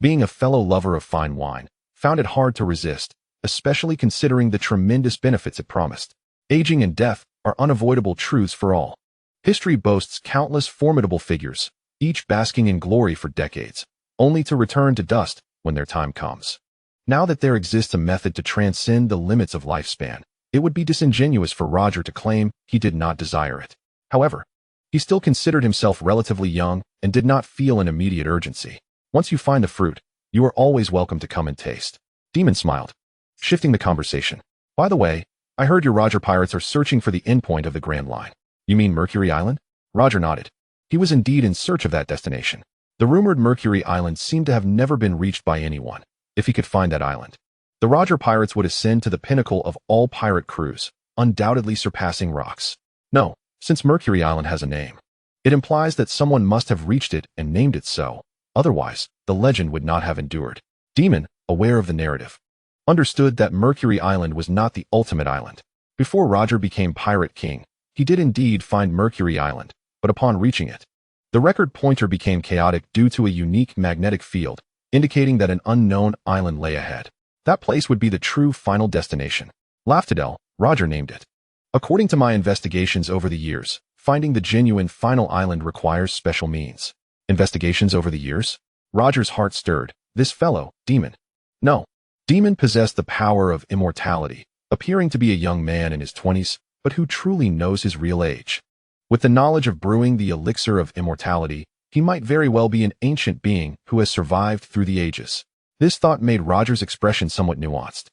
being a fellow lover of fine wine, found it hard to resist, especially considering the tremendous benefits it promised. Aging and death are unavoidable truths for all. History boasts countless formidable figures, each basking in glory for decades, only to return to dust when their time comes. Now that there exists a method to transcend the limits of lifespan, it would be disingenuous for Roger to claim he did not desire it. However, he still considered himself relatively young and did not feel an immediate urgency. Once you find the fruit, you are always welcome to come and taste. Dimon smiled, shifting the conversation. By the way, I heard your Roger pirates are searching for the endpoint of the Grand Line. You mean Mercury Island? Roger nodded. He was indeed in search of that destination. The rumored Mercury Island seemed to have never been reached by anyone. If he could find that island, the Roger pirates would ascend to the pinnacle of all pirate crews, undoubtedly surpassing rocks. No, since Mercury Island has a name, it implies that someone must have reached it and named it so. Otherwise, the legend would not have endured. Dimon, aware of the narrative, understood that Mercury Island was not the ultimate island. Before Roger became Pirate King, he did indeed find Mercury Island, but upon reaching it, the record pointer became chaotic due to a unique magnetic field, indicating that an unknown island lay ahead. That place would be the true final destination. Laftadel, Roger named it. According to my investigations over the years, finding the genuine final island requires special means. Investigations over the years? Roger's heart stirred. This fellow, Dimon. No. Dimon possessed the power of immortality, appearing to be a young man in his 20s, but who truly knows his real age. With the knowledge of brewing the elixir of immortality, he might very well be an ancient being who has survived through the ages. This thought made Roger's expression somewhat nuanced.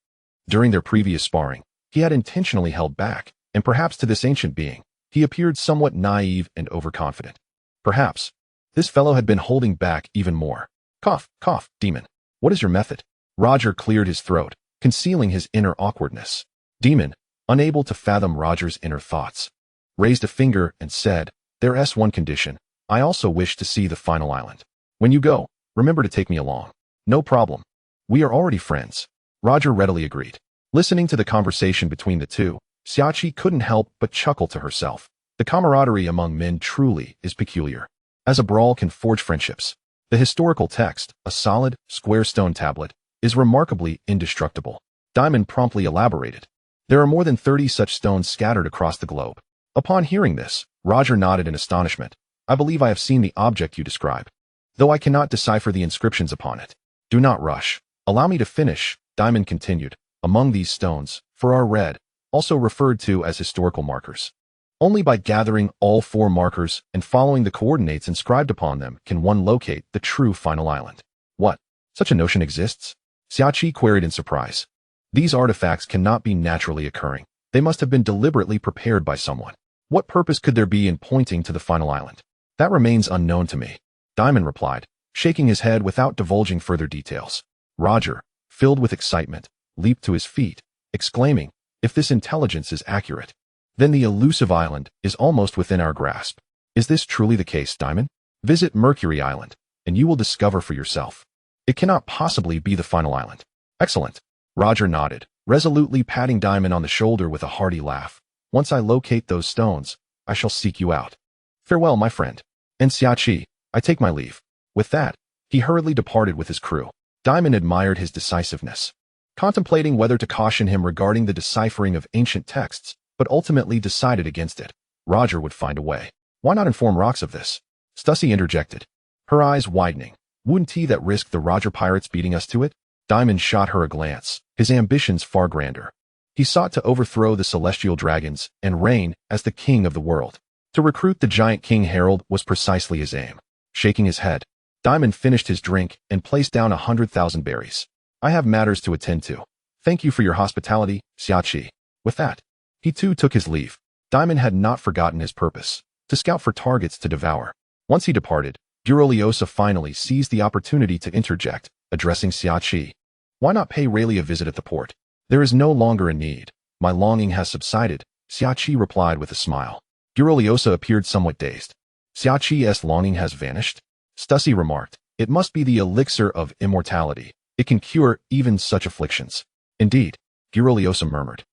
During their previous sparring, he had intentionally held back, and perhaps to this ancient being, he appeared somewhat naive and overconfident. Perhaps this fellow had been holding back even more. Cough, cough, Dimon. What is your method? Roger cleared his throat, concealing his inner awkwardness. Dimon, unable to fathom Roger's inner thoughts, raised a finger and said, There's one condition. I also wish to see the final island. When you go, remember to take me along. No problem. We are already friends. Roger readily agreed. Listening to the conversation between the two, Xiachi couldn't help but chuckle to herself. The camaraderie among men truly is peculiar. As a brawl can forge friendships. The historical text, a solid, square stone tablet, is remarkably indestructible. Dimon promptly elaborated. There are more than 30 such stones scattered across the globe. Upon hearing this, Roger nodded in astonishment. I believe I have seen the object you describe, though I cannot decipher the inscriptions upon it. Do not rush. Allow me to finish, Dimon continued. Among these stones, for our red, also referred to as historical markers. Only by gathering all 4 markers and following the coordinates inscribed upon them can one locate the true final island. What? Such a notion exists? Xiaoqi queried in surprise. These artifacts cannot be naturally occurring. They must have been deliberately prepared by someone. What purpose could there be in pointing to the final island? That remains unknown to me, Dimon replied, shaking his head without divulging further details. Roger, filled with excitement, leaped to his feet, exclaiming, if this intelligence is accurate, then the elusive island is almost within our grasp. Is this truly the case, Dimon? Visit Mercury Island, and you will discover for yourself. It cannot possibly be the final island. Excellent. Roger nodded, resolutely patting Dimon on the shoulder with a hearty laugh. Once I locate those stones, I shall seek you out. Farewell, my friend. And Xiaoqi, I take my leave. With that, he hurriedly departed with his crew. Dimon admired his decisiveness, contemplating whether to caution him regarding the deciphering of ancient texts, but ultimately decided against it. Roger would find a way. Why not inform Rocks of this? Stussy interjected, her eyes widening. Wouldn't he that risk the Roger pirates beating us to it? Dimon shot her a glance, his ambitions far grander. He sought to overthrow the celestial dragons and reign as the king of the world. To recruit the giant King Harold was precisely his aim. Shaking his head, Dimon finished his drink and placed down 100,000 berries. I have matters to attend to. Thank you for your hospitality, Xiaoqi. With that, he too took his leave. Dimon had not forgotten his purpose, to scout for targets to devour. Once he departed, Buroliosa finally seized the opportunity to interject, addressing Xiaoqi. Why not pay Rayleigh a visit at the port? There is no longer a need. My longing has subsided, Xiaoqi replied with a smile. Buroliosa appeared somewhat dazed. Xiaoqi's longing has vanished? Stussy remarked. It must be the elixir of immortality. It can cure even such afflictions. Indeed, Buroliosa murmured.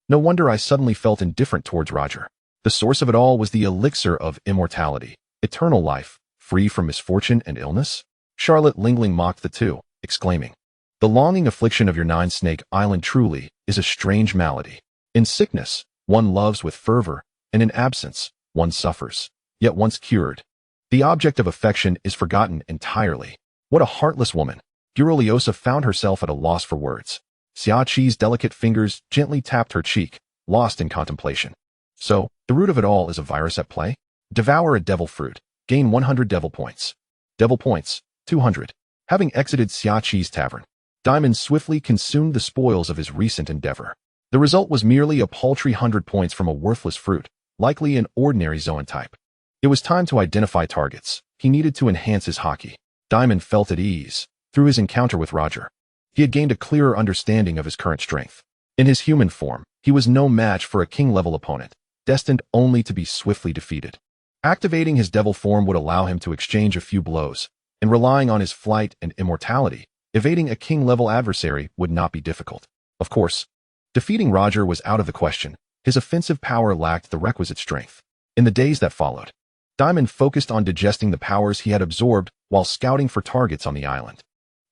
No wonder I suddenly felt indifferent towards Roger. The source of it all was the elixir of immortality, eternal life, free from misfortune and illness? Charlotte Lingling mocked the two, exclaiming, the longing affliction of your Nine-Snake Island truly is a strange malady. In sickness, one loves with fervor, and in absence, one suffers. Yet once cured, the object of affection is forgotten entirely. What a heartless woman! Buroliosa found herself at a loss for words. Xiaoqi's delicate fingers gently tapped her cheek, lost in contemplation. So, the root of it all is a virus at play? Devour a devil fruit. Gain 100 devil points. Devil points, 200. Having exited Xiaoqi's tavern, Dimon swiftly consumed the spoils of his recent endeavor. The result was merely a paltry 100 points from a worthless fruit, likely an ordinary zootype. It was time to identify targets. He needed to enhance his haki. Dimon felt at ease. Through his encounter with Roger, he had gained a clearer understanding of his current strength. In his human form, he was no match for a king-level opponent, destined only to be swiftly defeated. Activating his devil form would allow him to exchange a few blows, and relying on his flight and immortality, evading a king-level adversary would not be difficult. Of course, defeating Roger was out of the question. His offensive power lacked the requisite strength. In the days that followed, Dimon focused on digesting the powers he had absorbed while scouting for targets on the island.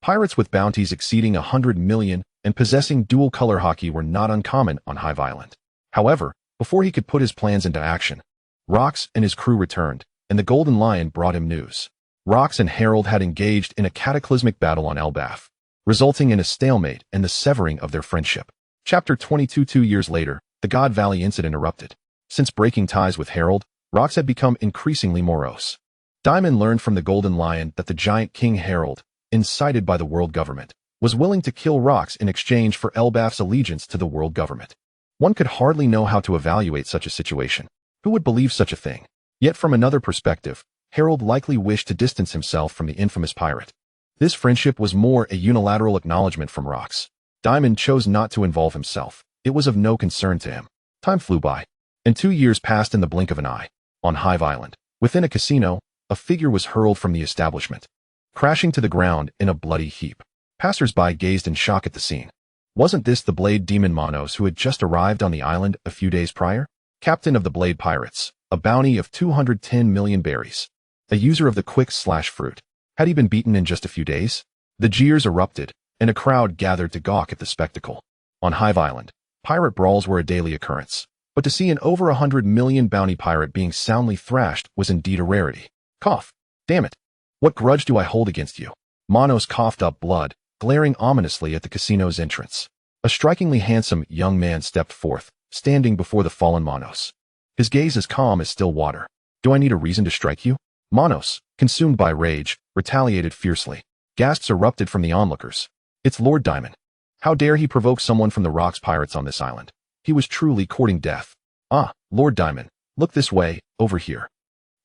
Pirates with bounties exceeding 100 million and possessing dual-color haki were not uncommon on Hive Island. However, before he could put his plans into action, Rocks and his crew returned, and the Golden Lion brought him news. Rocks and Harold had engaged in a cataclysmic battle on Elbaf, resulting in a stalemate and the severing of their friendship. Chapter 22. 2 years later, the God Valley incident erupted. Since breaking ties with Harold, Rocks had become increasingly morose. Dimon learned from the Golden Lion that the giant King Harold, incited by the world government, was willing to kill Rocks in exchange for Elbaf's allegiance to the world government. One could hardly know how to evaluate such a situation. Who would believe such a thing? Yet from another perspective, Harold likely wished to distance himself from the infamous pirate. This friendship was more a unilateral acknowledgement from Rocks. Dimon chose not to involve himself. It was of no concern to him. Time flew by, and 2 years passed in the blink of an eye. On Hive Island, within a casino, a figure was hurled from the establishment, crashing to the ground in a bloody heap. Passers-by gazed in shock at the scene. Wasn't this the Blade Demon Monos who had just arrived on the island a few days prior? Captain of the Blade Pirates, a bounty of 210 million berries. A user of the quick/fruit. Had he been beaten in just a few days? The jeers erupted, and a crowd gathered to gawk at the spectacle. On Hive Island, pirate brawls were a daily occurrence, but to see an over 100 million bounty pirate being soundly thrashed was indeed a rarity. Cough. Damn it. What grudge do I hold against you? Manos coughed up blood, glaring ominously at the casino's entrance. A strikingly handsome young man stepped forth, standing before the fallen Manos. His gaze as calm as still water. Do I need a reason to strike you? Manos, consumed by rage, retaliated fiercely. Gasps erupted from the onlookers. It's Lord Dimon. How dare he provoke someone from the Rocks Pirates on this island? He was truly courting death. Ah, Lord Dimon, look this way, over here.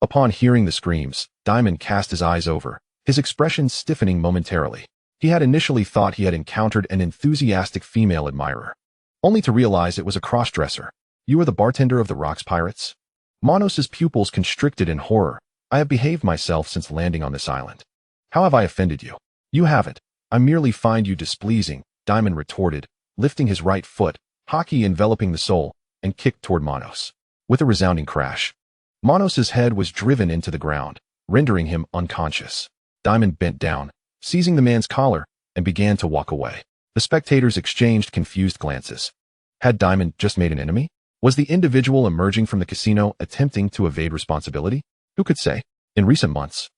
Upon hearing the screams, Dimon cast his eyes over, his expression stiffening momentarily. He had initially thought he had encountered an enthusiastic female admirer, only to realize it was a crossdresser. You are the bartender of the Rocks Pirates? Manos's pupils constricted in horror. I have behaved myself since landing on this island. How have I offended you? You haven't. I merely find you displeasing, Dimon retorted, lifting his right foot, haki enveloping the sole, and kicked toward Manos. With a resounding crash, Manos's head was driven into the ground, rendering him unconscious. Dimon bent down, seizing the man's collar, and began to walk away. The spectators exchanged confused glances. Had Dimon just made an enemy? Was the individual emerging from the casino attempting to evade responsibility? Who could say? In recent months,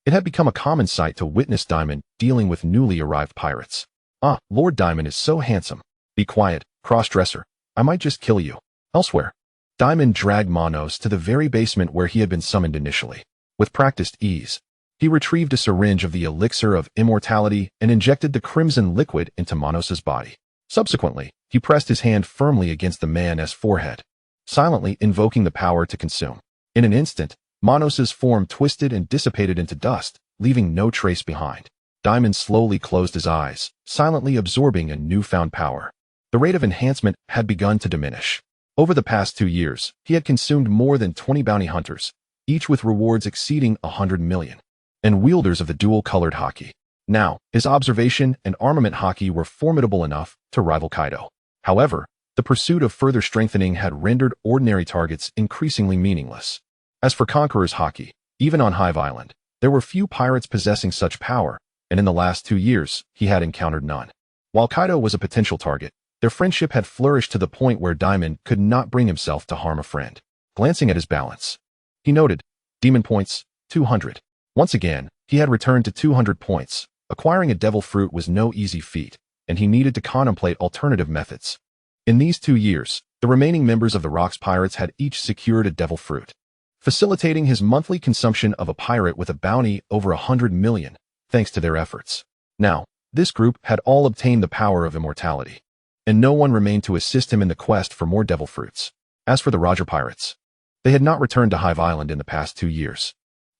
it had become a common sight to witness Dimon dealing with newly arrived pirates. Ah, Lord Dimon is so handsome. Be quiet, crossdresser. I might just kill you. Elsewhere. Dimon dragged Manos to the very basement where he had been summoned initially. With practiced ease, he retrieved a syringe of the elixir of immortality and injected the crimson liquid into Manos's body. Subsequently, he pressed his hand firmly against the man's forehead, silently invoking the power to consume. In an instant, Manos's form twisted and dissipated into dust, leaving no trace behind. Dimon slowly closed his eyes, silently absorbing a newfound power. The rate of enhancement had begun to diminish. Over the past 2 years, he had consumed more than 20 bounty hunters, each with rewards exceeding 100 million, and wielders of the dual-colored haki. Now, his observation and armament haki were formidable enough to rival Kaido. However, the pursuit of further strengthening had rendered ordinary targets increasingly meaningless. As for Conqueror's haki, even on Hive Island, there were few pirates possessing such power, and in the last 2 years, he had encountered none. While Kaido was a potential target, their friendship had flourished to the point where Dimon could not bring himself to harm a friend. Glancing at his balance, he noted, Demon points, 200. Once again, he had returned to 200 points. Acquiring a devil fruit was no easy feat, and he needed to contemplate alternative methods. In these 2 years, the remaining members of the Rocks Pirates had each secured a devil fruit, facilitating his monthly consumption of a pirate with a bounty over 100 million, thanks to their efforts. Now, this group had all obtained the power of immortality, and no one remained to assist him in the quest for more devil fruits. As for the Roger Pirates, they had not returned to Hive Island in the past 2 years.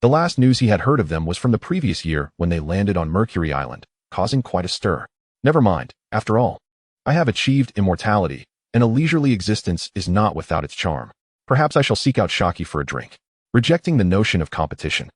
The last news he had heard of them was from the previous year when they landed on Mercury Island, causing quite a stir. Never mind, after all, I have achieved immortality, and a leisurely existence is not without its charm. Perhaps I shall seek out Shaki for a drink. Rejecting the notion of competition,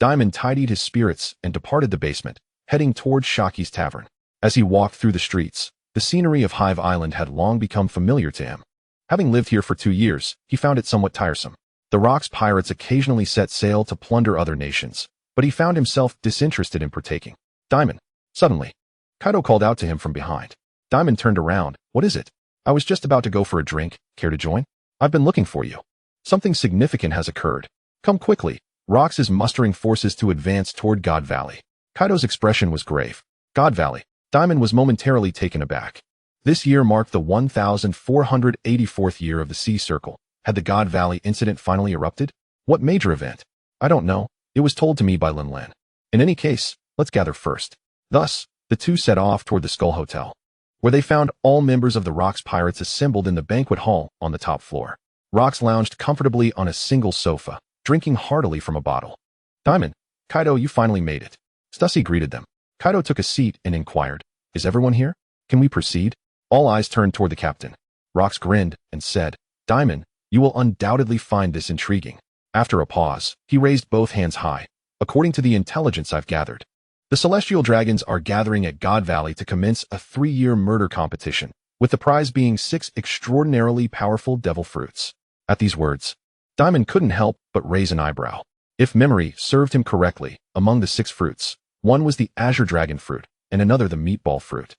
Dimon tidied his spirits and departed the basement, heading towards Shaki's tavern. As he walked through the streets, the scenery of Hive Island had long become familiar to him. Having lived here for 2 years, he found it somewhat tiresome. The Rocks Pirates occasionally set sail to plunder other nations, but he found himself disinterested in partaking. Dimon. Suddenly, Kaido called out to him from behind. Dimon turned around. What is it? I was just about to go for a drink. Care to join? I've been looking for you. Something significant has occurred. Come quickly. Rocks is mustering forces to advance toward God Valley. Kaido's expression was grave. God Valley. Dimon was momentarily taken aback. This year marked the 1484th year of the Sea Circle. Had the God Valley incident finally erupted? What major event? I don't know. It was told to me by Lin Lan. In any case, let's gather first. Thus, the two set off toward the Skull Hotel, where they found all members of the Rocks Pirates assembled in the banquet hall on the top floor. Rocks lounged comfortably on a single sofa, drinking heartily from a bottle. Dimon, Kaido, you finally made it. Stussy greeted them. Kaido took a seat and inquired, is everyone here? Can we proceed? All eyes turned toward the captain. Rocks grinned and said, Dimon, you will undoubtedly find this intriguing. After a pause, he raised both hands high. According to the intelligence I've gathered, the Celestial Dragons are gathering at God Valley to commence a 3-year murder competition, with the prize being 6 extraordinarily powerful devil fruits. At these words, Dimon couldn't help but raise an eyebrow. If memory served him correctly, among the 6 fruits, one was the Azure Dragon fruit, and another the meatball fruit.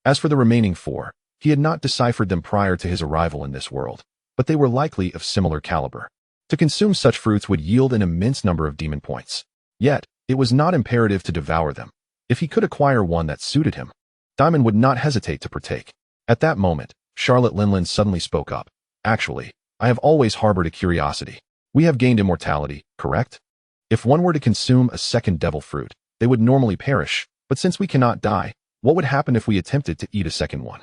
As for the remaining 4, he had not deciphered them prior to his arrival in this world, but they were likely of similar caliber. To consume such fruits would yield an immense number of demon points. Yet, it was not imperative to devour them. If he could acquire one that suited him, Dimon would not hesitate to partake. At that moment, Charlotte Linlin suddenly spoke up. Actually, I have always harbored a curiosity. We have gained immortality, correct? If one were to consume a second devil fruit, they would normally perish, but since we cannot die, what would happen if we attempted to eat a second one?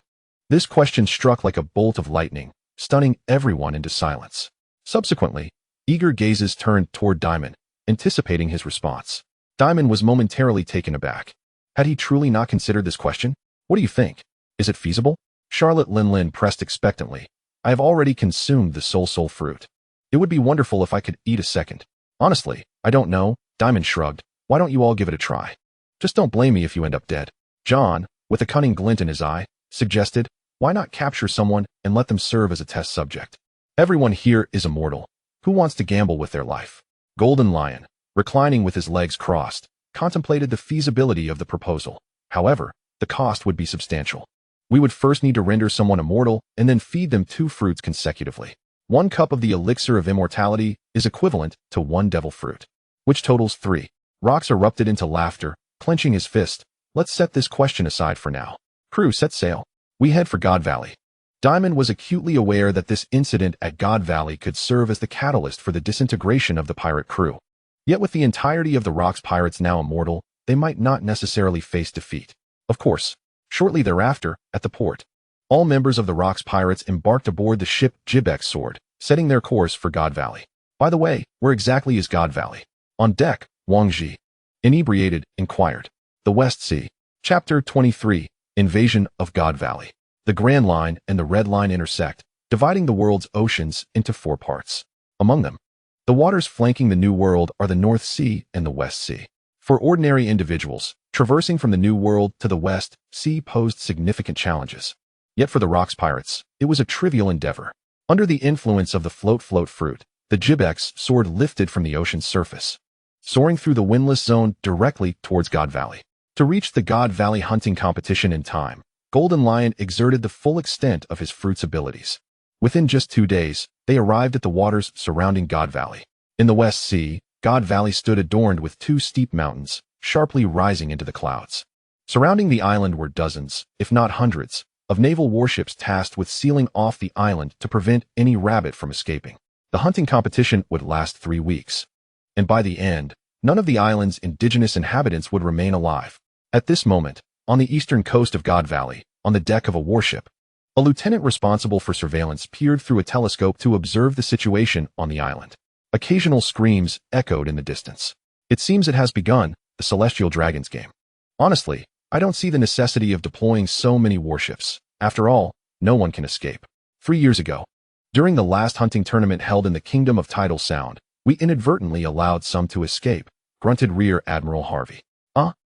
This question struck like a bolt of lightning, stunning everyone into silence. Subsequently, eager gazes turned toward Dimon, anticipating his response. Dimon was momentarily taken aback. Had he truly not considered this question? What do you think? Is it feasible? Charlotte Linlin pressed expectantly. I have already consumed the soul fruit. It would be wonderful if I could eat a second. Honestly, I don't know, Dimon shrugged. Why don't you all give it a try? Just don't blame me if you end up dead. John, with a cunning glint in his eye, suggested, why not capture someone and let them serve as a test subject? Everyone here is immortal. Who wants to gamble with their life? Golden Lion, reclining with his legs crossed, contemplated the feasibility of the proposal. However, the cost would be substantial. We would first need to render someone immortal and then feed them 2 fruits consecutively. 1 cup of the elixir of immortality is equivalent to 1 devil fruit, which totals 3. Rox erupted into laughter, clenching his fist. Let's set this question aside for now. Crew, set sail. We head for God Valley. Dimon was acutely aware that this incident at God Valley could serve as the catalyst for the disintegration of the pirate crew. Yet with the entirety of the Rocks Pirates now immortal, they might not necessarily face defeat. Of course, shortly thereafter, at the port, all members of the Rocks Pirates embarked aboard the ship Jibek's Sword, setting their course for God Valley. By the way, where exactly is God Valley? On deck, Wang Ji, inebriated, inquired. The West Sea. Chapter 23, Invasion of God Valley. The Grand Line and the Red Line intersect, dividing the world's oceans into 4 parts. Among them, the waters flanking the New World are the North Sea and the West Sea. For ordinary individuals, traversing from the New World to the West Sea posed significant challenges. Yet for the Rocks Pirates, it was a trivial endeavor. Under the influence of the float fruit, the Jibek's Sword lifted from the ocean's surface, soaring through the windless zone directly towards God Valley. To reach the God Valley hunting competition in time, Golden Lion exerted the full extent of his fruit's abilities. Within just 2 days, they arrived at the waters surrounding God Valley. In the West Sea, God Valley stood adorned with 2 steep mountains, sharply rising into the clouds. Surrounding the island were dozens, if not hundreds, of naval warships tasked with sealing off the island to prevent any rabbit from escaping. The hunting competition would last 3 weeks. And by the end, none of the island's indigenous inhabitants would remain alive. At this moment, on the eastern coast of God Valley, on the deck of a warship, a lieutenant responsible for surveillance peered through a telescope to observe the situation on the island. Occasional screams echoed in the distance. It seems it has begun, the Celestial Dragons game. Honestly, I don't see the necessity of deploying so many warships. After all, no one can escape. 3 years ago, during the last hunting tournament held in the Kingdom of Tidal Sound, we inadvertently allowed some to escape, grunted Rear Admiral Harvey.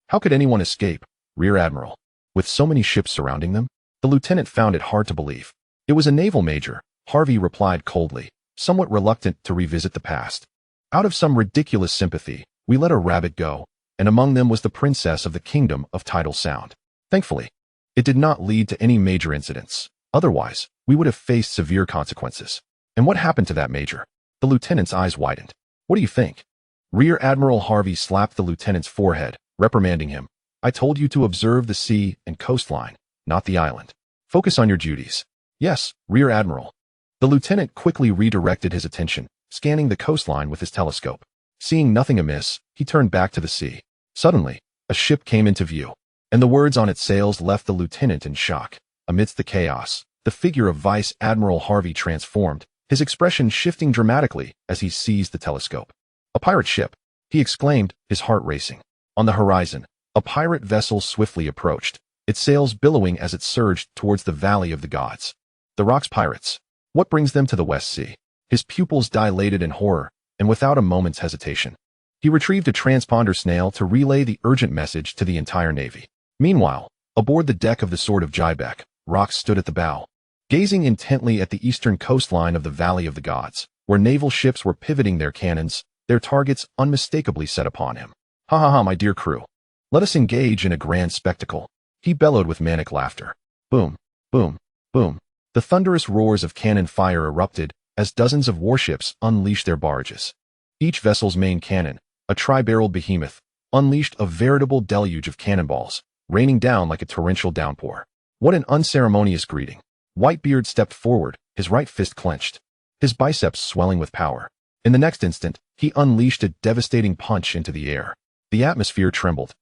How could anyone escape, Rear Admiral? With so many ships surrounding them? The lieutenant found it hard to believe. It was a naval major, Harvey replied coldly, somewhat reluctant to revisit the past. Out of some ridiculous sympathy, we let a rabbit go, and among them was the princess of the Kingdom of Tidal Sound. Thankfully, it did not lead to any major incidents. Otherwise, we would have faced severe consequences. And what happened to that major? The lieutenant's eyes widened. What do you think? Rear Admiral Harvey slapped the lieutenant's forehead, reprimanding him. I told you to observe the sea and coastline, not the island. Focus on your duties. Yes, Rear Admiral. The lieutenant quickly redirected his attention, scanning the coastline with his telescope. Seeing nothing amiss, he turned back to the sea. Suddenly, a ship came into view, and the words on its sails left the lieutenant in shock. Amidst the chaos, the figure of Vice Admiral Harvey transformed, his expression shifting dramatically as he seized the telescope. A pirate ship, he exclaimed, his heart racing. On the horizon, a pirate vessel swiftly approached, its sails billowing as it surged towards the Valley of the Gods. The Rocks Pirates. What brings them to the West Sea? His pupils dilated in horror, and without a moment's hesitation, he retrieved a transponder snail to relay the urgent message to the entire Navy. Meanwhile, aboard the deck of the Sword of Jibek, Rox stood at the bow, gazing intently at the eastern coastline of the Valley of the Gods, where naval ships were pivoting their cannons, their targets unmistakably set upon him. Ha ha ha, my dear crew. Let us engage in a grand spectacle. He bellowed with manic laughter. Boom, boom, boom. The thunderous roars of cannon fire erupted as dozens of warships unleashed their barges. Each vessel's main cannon, a tri-barreled behemoth, unleashed a veritable deluge of cannonballs, raining down like a torrential downpour. What an unceremonious greeting. Whitebeard stepped forward, his right fist clenched, his biceps swelling with power. In the next instant, he unleashed a devastating punch into the air. The atmosphere trembled,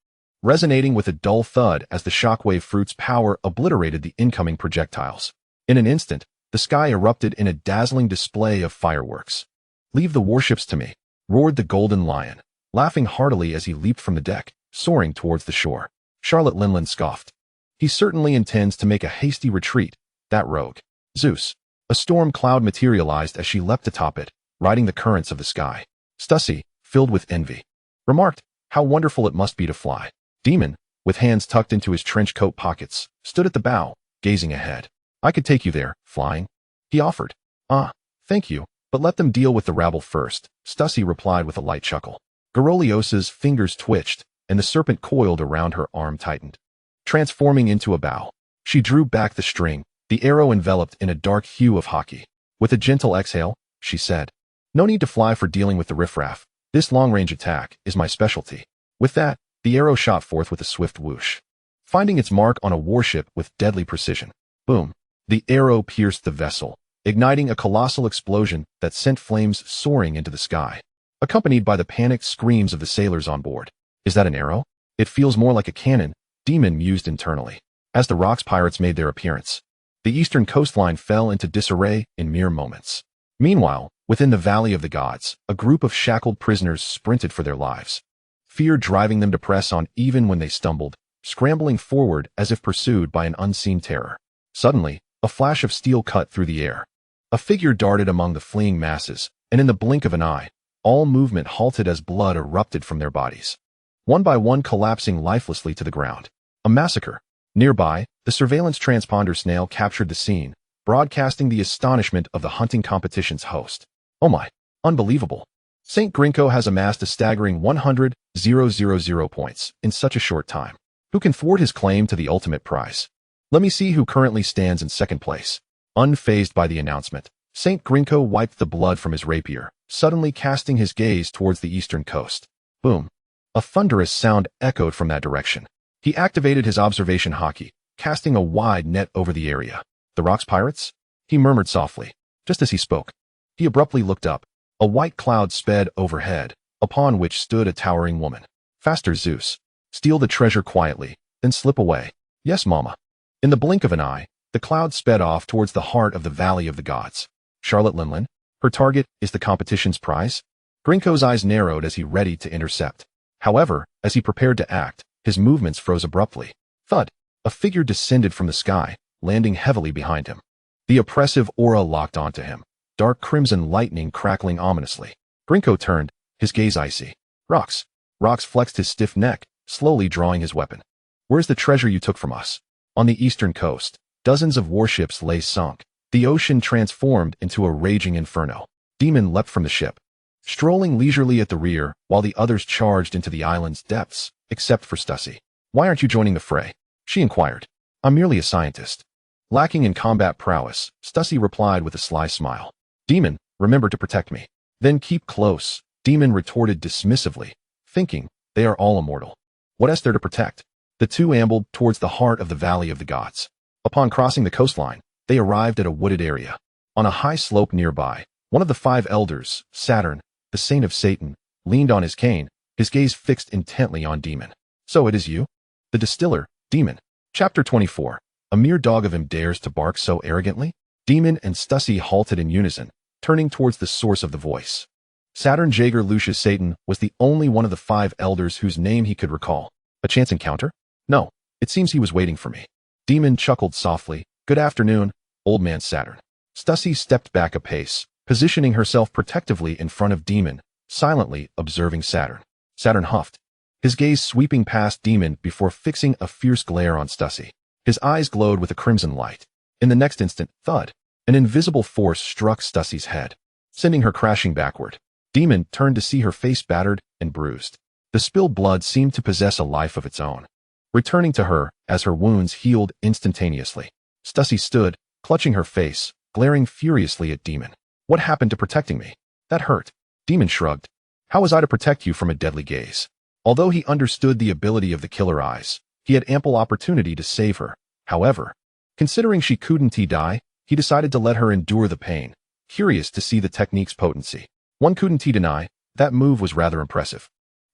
resonating with a dull thud as the shockwave fruit's power obliterated the incoming projectiles. In an instant, the sky erupted in a dazzling display of fireworks. Leave the warships to me, roared the Golden Lion, laughing heartily as he leaped from the deck, soaring towards the shore. Charlotte Linland scoffed. He certainly intends to make a hasty retreat, that rogue. Zeus. A storm cloud materialized as she leapt atop it, riding the currents of the sky. Stussy, filled with envy, remarked, how wonderful it must be to fly. Dimon, with hands tucked into his trench coat pockets, stood at the bow, gazing ahead. I could take you there, flying, he offered. Ah, thank you, but let them deal with the rabble first, Stussy replied with a light chuckle. Garoliosa's fingers twitched, and the serpent coiled around her arm tightened, transforming into a bow. She drew back the string, the arrow enveloped in a dark hue of hockey. With a gentle exhale, she said, no need to fly for dealing with the riffraff. This long-range attack is my specialty. With that, the arrow shot forth with a swift whoosh, finding its mark on a warship with deadly precision. Boom. The arrow pierced the vessel, igniting a colossal explosion that sent flames soaring into the sky, accompanied by the panicked screams of the sailors on board. Is that an arrow? It feels more like a cannon, Dimon mused internally. As the Rocks Pirates made their appearance, the eastern coastline fell into disarray in mere moments. Meanwhile, within the Valley of the Gods, a group of shackled prisoners sprinted for their lives, fear driving them to press on even when they stumbled, scrambling forward as if pursued by an unseen terror. Suddenly, a flash of steel cut through the air. A figure darted among the fleeing masses, and in the blink of an eye, all movement halted as blood erupted from their bodies, one by one collapsing lifelessly to the ground. A massacre. Nearby, the surveillance transponder snail captured the scene, broadcasting the astonishment of the hunting competition's host. Oh my, unbelievable. St. Grinko has amassed a staggering 100,000 points in such a short time. Who can thwart his claim to the ultimate prize? Let me see who currently stands in second place. Unfazed by the announcement, St. Grinko wiped the blood from his rapier, suddenly casting his gaze towards the eastern coast. Boom. A thunderous sound echoed from that direction. He activated his observation hockey, casting a wide net over the area. The Rocks Pirates? He murmured softly. Just as he spoke, he abruptly looked up. A white cloud sped overhead, upon which stood a towering woman. Faster, Zeus. Steal the treasure quietly, then slip away. Yes, Mama. In the blink of an eye, the cloud sped off towards the heart of the Valley of the Gods. Charlotte Linland, her target is the competition's prize? Grinko's eyes narrowed as he readied to intercept. However, as he prepared to act, his movements froze abruptly. Thud. A figure descended from the sky, landing heavily behind him. The oppressive aura locked onto him, dark crimson lightning crackling ominously. Grinko turned, his gaze icy. Rocks. Rocks flexed his stiff neck, slowly drawing his weapon. Where's the treasure you took from us? On the eastern coast, dozens of warships lay sunk. The ocean transformed into a raging inferno. Dimon leapt from the ship, strolling leisurely at the rear while the others charged into the island's depths, except for Stussy. Why aren't you joining the fray? She inquired. I'm merely a scientist. Lacking in combat prowess, Stussy replied with a sly smile. Dimon, remember to protect me. Then keep close, Dimon retorted dismissively, thinking, they are all immortal. What is there to protect? The two ambled towards the heart of the Valley of the Gods. Upon crossing the coastline, they arrived at a wooded area. On a high slope nearby, one of the five elders, Saturn, the saint of Satan, leaned on his cane, his gaze fixed intently on Dimon. So it is you? The distiller, Dimon. Chapter 24. A mere dog of him dares to bark so arrogantly? Dimon and Stussy halted in unison, turning towards the source of the voice. Saturn Jaeger Lucius Satan was the only one of the five elders whose name he could recall. A chance encounter? No, it seems he was waiting for me. Dimon chuckled softly. Good afternoon, old man Saturn. Stussy stepped back a pace, positioning herself protectively in front of Dimon, silently observing Saturn. Saturn huffed, his gaze sweeping past Dimon before fixing a fierce glare on Stussy. His eyes glowed with a crimson light. In the next instant, thud, an invisible force struck Stussy's head, sending her crashing backward. Dimon turned to see her face battered and bruised. The spilled blood seemed to possess a life of its own, returning to her as her wounds healed instantaneously. Stussy stood, clutching her face, glaring furiously at Dimon. What happened to protecting me? That hurt. Dimon shrugged. How was I to protect you from a deadly gaze? Although he understood the ability of the killer eyes, he had ample opportunity to save her. However, considering she couldn't die, he decided to let her endure the pain, curious to see the technique's potency. One couldn't deny, that move was rather impressive.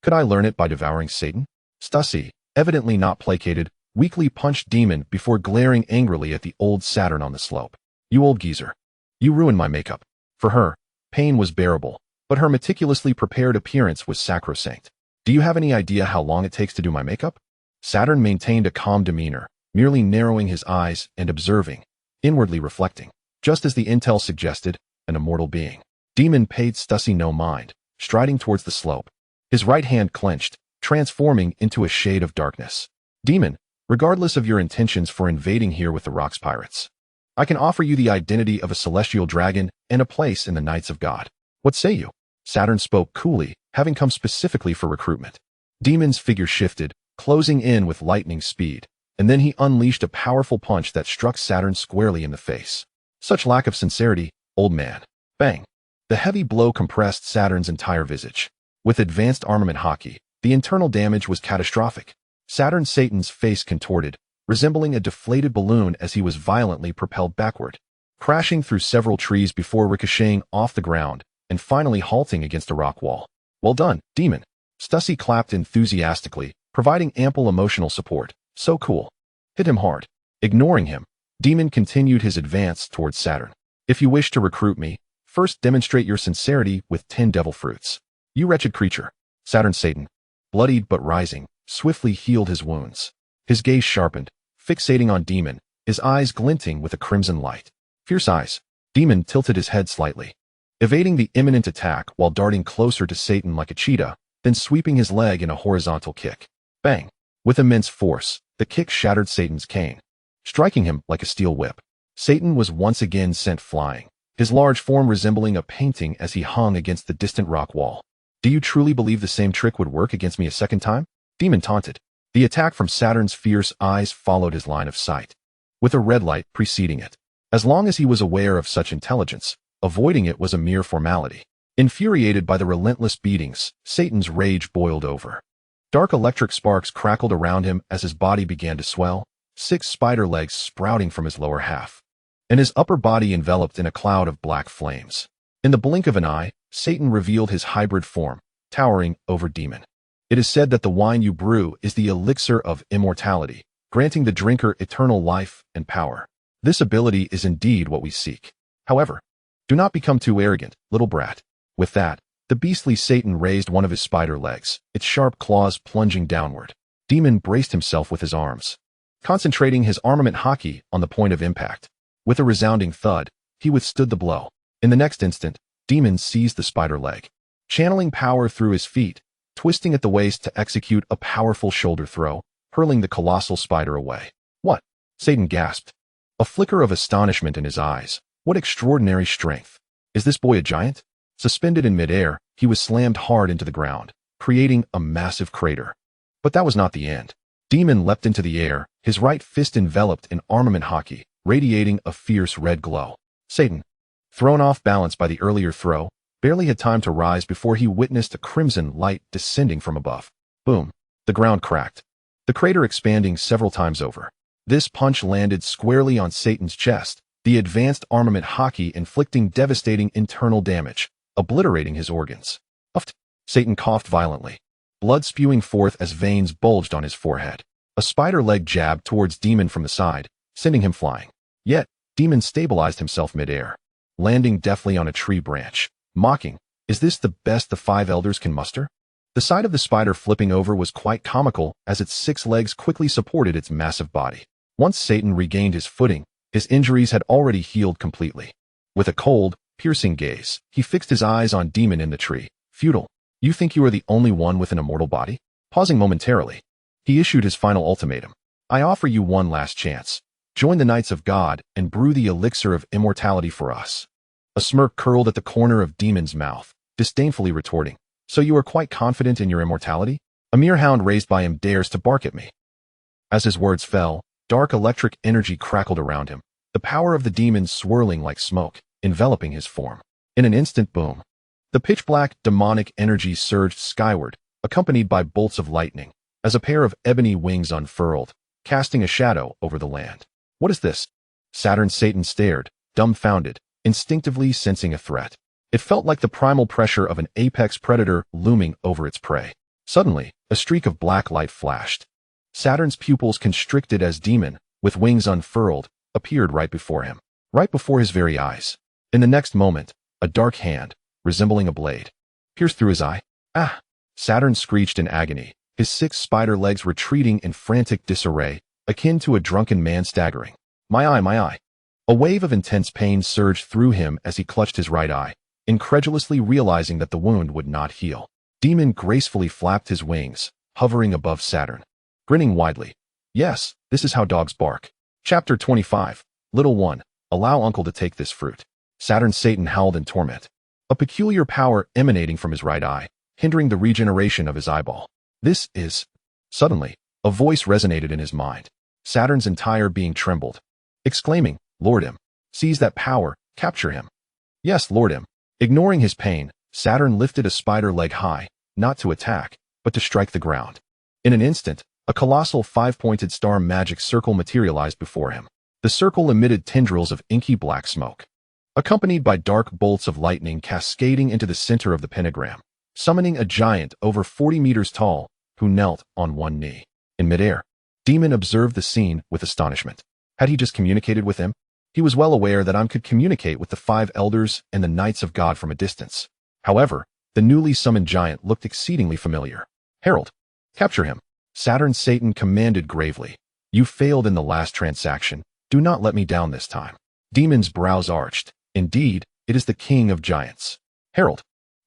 Could I learn it by devouring Satan? Stussy, evidently not placated, weakly punched Dimon before glaring angrily at the old Saturn on the slope. You old geezer. You ruined my makeup. For her, pain was bearable, but her meticulously prepared appearance was sacrosanct. Do you have any idea how long it takes to do my makeup? Saturn maintained a calm demeanor, merely narrowing his eyes and observing, inwardly reflecting. Just as the intel suggested, an immortal being. Dimon paid Stussy no mind, striding towards the slope. His right hand clenched, transforming into a shade of darkness. Dimon, regardless of your intentions for invading here with the Rocks Pirates, I can offer you the identity of a celestial dragon and a place in the Knights of God. What say you? Saturn spoke coolly, having come specifically for recruitment. Dimon's figure shifted, closing in with lightning speed, and then he unleashed a powerful punch that struck Saturn squarely in the face. Such lack of sincerity, old man. Bang! The heavy blow compressed Saturn's entire visage. With advanced armament hockey, the internal damage was catastrophic. Satan's face contorted, resembling a deflated balloon as he was violently propelled backward, crashing through several trees before ricocheting off the ground and finally halting against a rock wall. Well done, Dimon. Stussy clapped enthusiastically, providing ample emotional support. So cool. Hit him hard. Ignoring him, Dimon continued his advance towards Saturn. If you wish to recruit me, first demonstrate your sincerity with 10 devil fruits. You wretched creature. Satan, bloodied but rising, swiftly healed his wounds. His gaze sharpened, fixating on Dimon, his eyes glinting with a crimson light. Fierce eyes. Dimon tilted his head slightly, evading the imminent attack while darting closer to Satan like a cheetah, then sweeping his leg in a horizontal kick. Bang! With immense force, the kick shattered Satan's cane, striking him like a steel whip. Satan was once again sent flying, his large form resembling a painting as he hung against the distant rock wall. Do you truly believe the same trick would work against me a second time? Dimon taunted. The attack from Saturn's fierce eyes followed his line of sight, with a red light preceding it. As long as he was aware of such intelligence, avoiding it was a mere formality. Infuriated by the relentless beatings, Satan's rage boiled over. Dark electric sparks crackled around him as his body began to swell, 6 spider legs sprouting from his lower half, and his upper body enveloped in a cloud of black flames. In the blink of an eye, Satan revealed his hybrid form, towering over Dimon. It is said that the wine you brew is the elixir of immortality, granting the drinker eternal life and power. This ability is indeed what we seek. However, do not become too arrogant, little brat. With that, the beastly Satan raised one of his spider legs, its sharp claws plunging downward. Dimon braced himself with his arms, concentrating his armament hockey on the point of impact. With a resounding thud, he withstood the blow. In the next instant, Dimon seized the spider leg, channeling power through his feet, twisting at the waist to execute a powerful shoulder throw, hurling the colossal spider away. What? Satan gasped, a flicker of astonishment in his eyes. What extraordinary strength. Is this boy a giant? Suspended in midair, he was slammed hard into the ground, creating a massive crater. But that was not the end. Dimon leapt into the air, his right fist enveloped in armament hockey, radiating a fierce red glow. Satan, thrown off balance by the earlier throw, barely had time to rise before he witnessed a crimson light descending from above. Boom! The ground cracked, the crater expanding several times over. This punch landed squarely on Satan's chest, the advanced armament hockey inflicting devastating internal damage, obliterating his organs. Uffed! Satan coughed violently, blood spewing forth as veins bulged on his forehead. A spider leg jabbed towards Dimon from the side, sending him flying. Yet, Dimon stabilized himself midair, landing deftly on a tree branch, mocking, "Is this the best the 5 elders can muster?" The sight of the spider flipping over was quite comical as its 6 legs quickly supported its massive body. Once Satan regained his footing, his injuries had already healed completely. With a cold, piercing gaze, he fixed his eyes on Dimon in the tree. Futile. You think you are the only one with an immortal body? Pausing momentarily, he issued his final ultimatum. I offer you one last chance. Join the Knights of God and brew the elixir of immortality for us. A smirk curled at the corner of Dimon's mouth, disdainfully retorting. So you are quite confident in your immortality? A mere hound raised by him dares to bark at me. As his words fell, dark electric energy crackled around him, the power of the demon swirling like smoke, enveloping his form. In an instant, boom. The pitch-black demonic energy surged skyward, accompanied by bolts of lightning, as a pair of ebony wings unfurled, casting a shadow over the land. What is this? Saturn's Satan stared, dumbfounded, instinctively sensing a threat. It felt like the primal pressure of an apex predator looming over its prey. Suddenly, a streak of black light flashed. Saturn's pupils constricted as Dimon, with wings unfurled, appeared right before him, right before his very eyes. In the next moment, a dark hand, resembling a blade, pierced through his eye. Ah! Saturn screeched in agony, his 6 spider legs retreating in frantic disarray, akin to a drunken man staggering. My eye, my eye. A wave of intense pain surged through him as he clutched his right eye, incredulously realizing that the wound would not heal. Dimon gracefully flapped his wings, hovering above Saturn, grinning widely. Yes, this is how dogs bark. Chapter 25. Little one, allow uncle to take this fruit. Saturn's Satan howled in torment, a peculiar power emanating from his right eye, hindering the regeneration of his eyeball. This is... Suddenly, a voice resonated in his mind. Saturn's entire being trembled, exclaiming, Lord him. Seize that power, capture him. Yes, Lord him. Ignoring his pain, Saturn lifted a spider leg high, not to attack, but to strike the ground. In an instant, a colossal 5-pointed star magic circle materialized before him. The circle emitted tendrils of inky black smoke, accompanied by dark bolts of lightning cascading into the center of the pentagram, summoning a giant over 40 meters tall, who knelt on one knee. In midair, Dimon observed the scene with astonishment. Had he just communicated with him? He was well aware that could communicate with the 5 elders and the knights of God from a distance. However, the newly summoned giant looked exceedingly familiar. Herald, capture him. Saturn's Satan commanded gravely. You failed in the last transaction. Do not let me down this time. Dimon's brows arched. Indeed, it is the king of giants. Herald,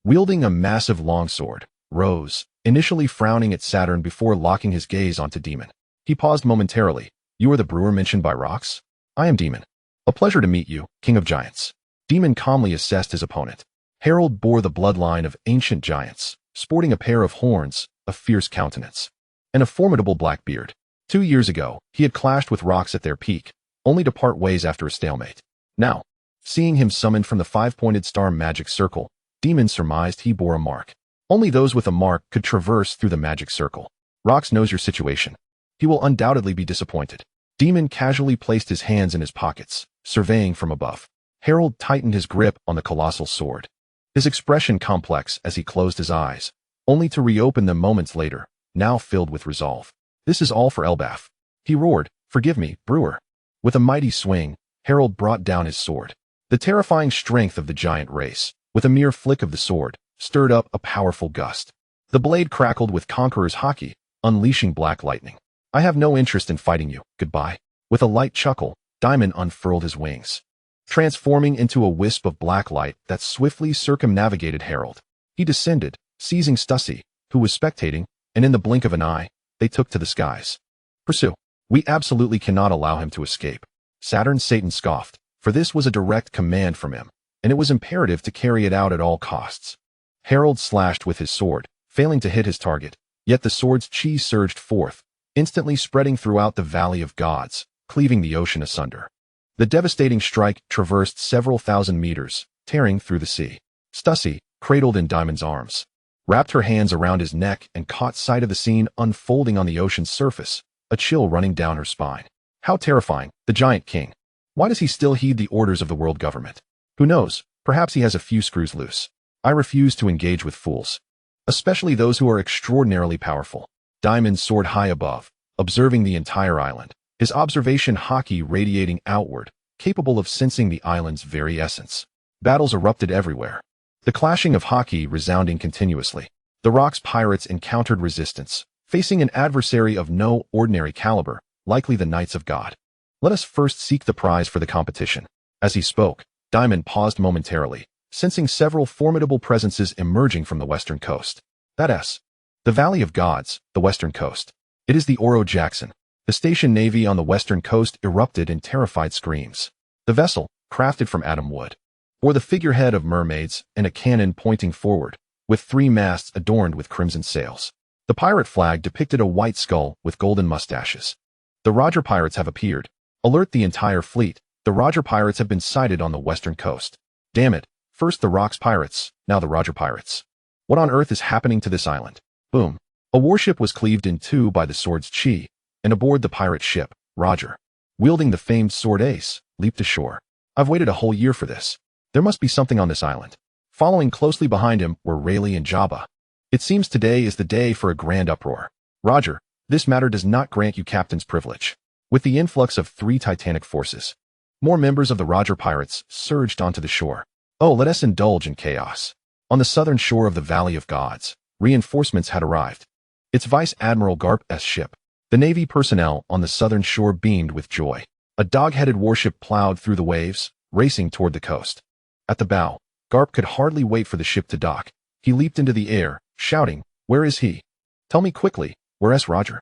wielding a massive longsword, rose, initially frowning at Saturn before locking his gaze onto Dimon. He paused momentarily. You are the brewer mentioned by Rocks? I am Dimon. A pleasure to meet you, king of giants. Dimon calmly assessed his opponent. Herald bore the bloodline of ancient giants, sporting a pair of horns, a fierce countenance, and a formidable black beard. 2 years ago, he had clashed with Rocks at their peak, only to part ways after a stalemate. Now, seeing him summoned from the 5-pointed star magic circle, Dimon surmised he bore a mark. Only those with a mark could traverse through the magic circle. Rocks knows your situation. He will undoubtedly be disappointed. Dimon casually placed his hands in his pockets, surveying from above. Herald tightened his grip on the colossal sword, his expression complex as he closed his eyes, only to reopen them moments later, now filled with resolve. This is all for Elbaf. He roared, Forgive me, brewer. With a mighty swing, Herald brought down his sword. The terrifying strength of the giant race, with a mere flick of the sword, stirred up a powerful gust. The blade crackled with Conqueror's haki, unleashing black lightning. I have no interest in fighting you, goodbye. With a light chuckle, Dimon unfurled his wings, transforming into a wisp of black light that swiftly circumnavigated Herald. He descended, seizing Stussy, who was spectating, and in the blink of an eye, they took to the skies. Pursue. We absolutely cannot allow him to escape. Saturn's Satan scoffed, for this was a direct command from him, and it was imperative to carry it out at all costs. Herald slashed with his sword, failing to hit his target, yet the sword's chi surged forth, instantly spreading throughout the Valley of Gods, cleaving the ocean asunder. The devastating strike traversed several thousand meters, tearing through the sea. Stussy, cradled in Dimon's arms, wrapped her hands around his neck and caught sight of the scene unfolding on the ocean's surface, a chill running down her spine. How terrifying, the giant king. Why does he still heed the orders of the world government? Who knows, perhaps he has a few screws loose. I refuse to engage with fools, especially those who are extraordinarily powerful. Dimon soared high above, observing the entire island, his observation haki radiating outward, capable of sensing the island's very essence. Battles erupted everywhere, the clashing of haki resounding continuously. The Rocks Pirates encountered resistance, facing an adversary of no ordinary caliber, likely the Knights of God. Let us first seek the prize for the competition. As he spoke, Dimon paused momentarily, sensing several formidable presences emerging from the western coast. That's the Valley of Gods, the western coast. It is the Oro Jackson. The station navy on the western coast erupted in terrified screams. The vessel, crafted from atom wood, bore the figurehead of mermaids and a cannon pointing forward, with 3 masts adorned with crimson sails. The pirate flag depicted a white skull with golden mustaches. The Roger Pirates have appeared. Alert the entire fleet. The Roger Pirates have been sighted on the western coast. Damn it. First the Rocks Pirates, now the Roger Pirates. What on earth is happening to this island? Boom. A warship was cleaved in two by the sword's chi, and aboard the pirate ship, Roger, wielding the famed sword Ace, leaped ashore. I've waited a whole year for this. There must be something on this island. Following closely behind him were Rayleigh and Jabba. It seems today is the day for a grand uproar. Roger, this matter does not grant you captain's privilege. With the influx of 3 Titanic forces, more members of the Roger Pirates surged onto the shore. Oh, let us indulge in chaos. On the southern shore of the Valley of Gods, reinforcements had arrived. It's Vice Admiral Garp's ship. The Navy personnel on the southern shore beamed with joy. A dog-headed warship plowed through the waves, racing toward the coast. At the bow, Garp could hardly wait for the ship to dock. He leaped into the air, shouting, "Where is he? Tell me quickly, where's Roger?"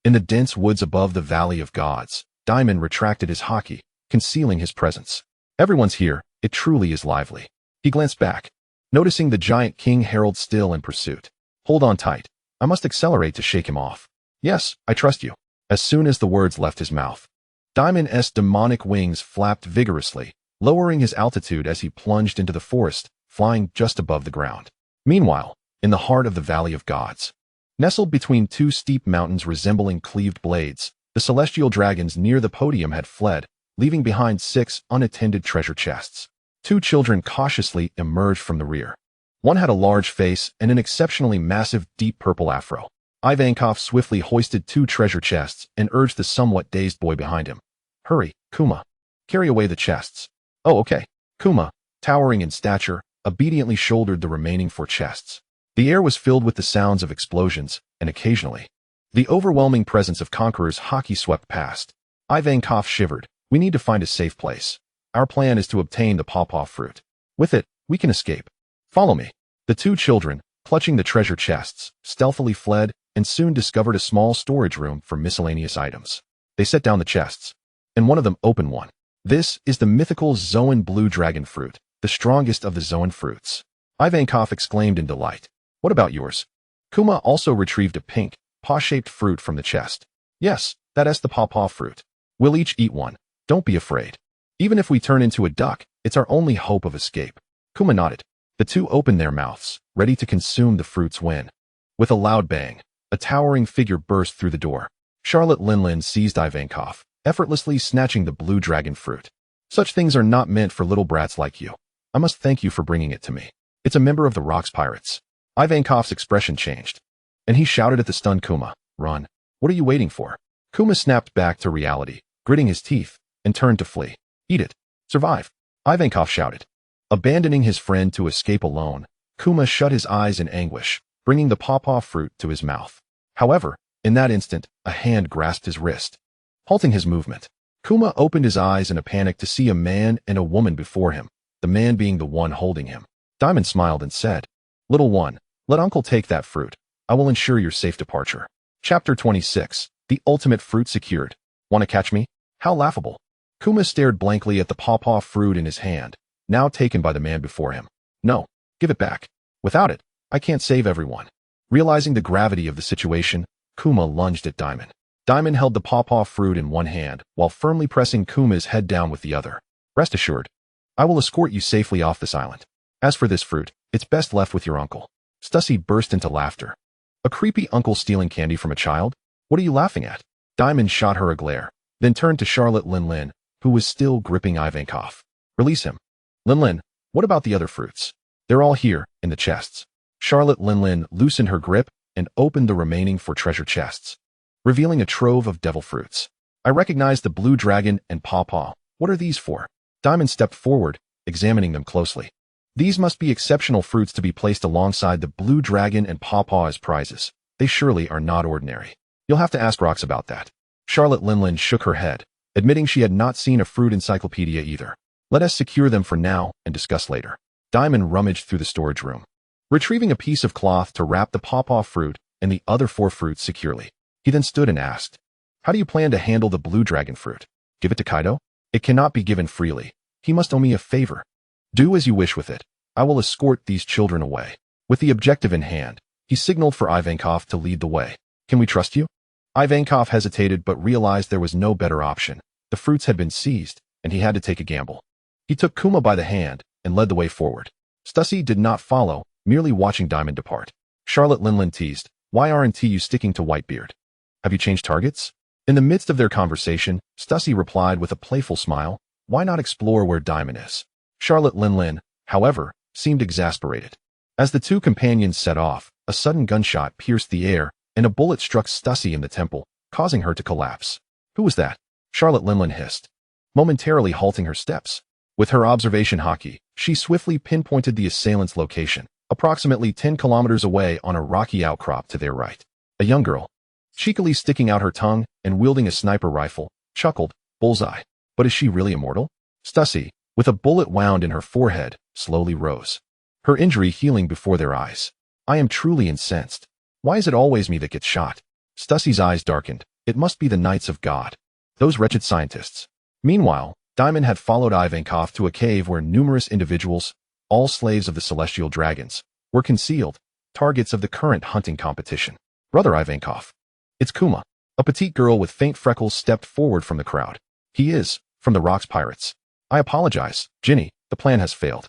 In the dense woods above the Valley of Gods, Dimon retracted his haki, concealing his presence. Everyone's here, it truly is lively. He glanced back, noticing the giant King Harold still in pursuit. Hold on tight. I must accelerate to shake him off. Yes, I trust you. As soon as the words left his mouth, Dimon's demonic wings flapped vigorously, lowering his altitude as he plunged into the forest, flying just above the ground. Meanwhile, in the heart of the Valley of Gods, nestled between 2 steep mountains resembling cleaved blades, the celestial dragons near the podium had fled, leaving behind 6 unattended treasure chests. 2 children cautiously emerged from the rear. One had a large face and an exceptionally massive deep purple afro. Ivankov swiftly hoisted 2 treasure chests and urged the somewhat dazed boy behind him. Hurry, Kuma. Carry away the chests. Oh, okay. Kuma, towering in stature, obediently shouldered the remaining 4 chests. The air was filled with the sounds of explosions, and occasionally, the overwhelming presence of conquerors' haki swept past. Ivankov shivered. We need to find a safe place. Our plan is to obtain the pawpaw fruit. With it, we can escape. Follow me. The 2 children, clutching the treasure chests, stealthily fled and soon discovered a small storage room for miscellaneous items. They set down the chests, and one of them opened one. This is the mythical Zoan blue dragon fruit, the strongest of the Zoan fruits. Ivankov exclaimed in delight. What about yours? Kuma also retrieved a pink, paw-shaped fruit from the chest. Yes, that's the pawpaw fruit. We'll each eat one. Don't be afraid. Even if we turn into a duck, it's our only hope of escape. Kuma nodded. The 2 opened their mouths, ready to consume the fruits when, with a loud bang, a towering figure burst through the door. Charlotte Linlin seized Ivankov, effortlessly snatching the blue dragon fruit. Such things are not meant for little brats like you. I must thank you for bringing it to me. It's a member of the Rocks Pirates. Ivankov's expression changed, and he shouted at the stunned Kuma, "Run. What are you waiting for?" Kuma snapped back to reality, gritting his teeth, and turned to flee. Eat it. Survive. Ivankov shouted. Abandoning his friend to escape alone, Kuma shut his eyes in anguish, bringing the pawpaw fruit to his mouth. However, in that instant, a hand grasped his wrist, halting his movement. Kuma opened his eyes in a panic to see a man and a woman before him, the man being the one holding him. Dimon smiled and said, "Little one, let Uncle take that fruit. I will ensure your safe departure." Chapter 26. The ultimate fruit secured. Want to catch me? How laughable. Kuma stared blankly at the pawpaw fruit in his hand, now taken by the man before him. No, give it back. Without it, I can't save everyone. Realizing the gravity of the situation, Kuma lunged at Dimon. Dimon held the pawpaw fruit in one hand, while firmly pressing Kuma's head down with the other. Rest assured, I will escort you safely off this island. As for this fruit, it's best left with your uncle. Stussy burst into laughter. A creepy uncle stealing candy from a child? What are you laughing at? Dimon shot her a glare, then turned to Charlotte Linlin, who was still gripping Ivankov. Release him. Linlin, what about the other fruits? They're all here, in the chests. Charlotte Linlin loosened her grip and opened the remaining 4 treasure chests, revealing a trove of devil fruits. I recognize the blue dragon and pawpaw. What are these for? Dimon stepped forward, examining them closely. These must be exceptional fruits to be placed alongside the blue dragon and pawpaw as prizes. They surely are not ordinary. You'll have to ask Rocks about that. Charlotte Linlin shook her head, admitting she had not seen a fruit encyclopedia either. Let us secure them for now and discuss later. Dimon rummaged through the storage room, retrieving a piece of cloth to wrap the pawpaw fruit and the other 4 fruits securely. He then stood and asked, "How do you plan to handle the blue dragon fruit? Give it to Kaido? It cannot be given freely. He must owe me a favor. Do as you wish with it. I will escort these children away." With the objective in hand, He signaled for Ivankov to lead the way. Can we trust you? Ivankov hesitated but realized there was no better option. The fruits had been seized, and he had to take a gamble. He took Kuma by the hand and led the way forward. Stussy did not follow, merely watching Dimon depart. Charlotte Linlin teased, "Why aren't you sticking to Whitebeard? Have you changed targets?" In the midst of their conversation, Stussy replied with a playful smile, "Why not explore where Dimon is?" Charlotte Linlin, however, seemed exasperated. As the two companions set off, a sudden gunshot pierced the air, and a bullet struck Stussy in the temple, causing her to collapse. "Who was that?" Charlotte Linlin hissed, momentarily halting her steps. With her observation hockey, she swiftly pinpointed the assailant's location, approximately 10 kilometers away on a rocky outcrop to their right. A young girl, cheekily sticking out her tongue and wielding a sniper rifle, chuckled, "Bullseye. But is she really immortal?" Stussy, with a bullet wound in her forehead, slowly rose, her injury healing before their eyes. "I am truly incensed. Why is it always me that gets shot?" Stussy's eyes darkened. It must be the Knights of God. Those wretched scientists. Meanwhile, Dimon had followed Ivankov to a cave where numerous individuals, all slaves of the celestial dragons, were concealed, targets of the current hunting competition. "Brother Ivankov." "It's Kuma." A petite girl with faint freckles stepped forward from the crowd. "He is, from the Rocks Pirates." "I apologize, Ginny, the plan has failed."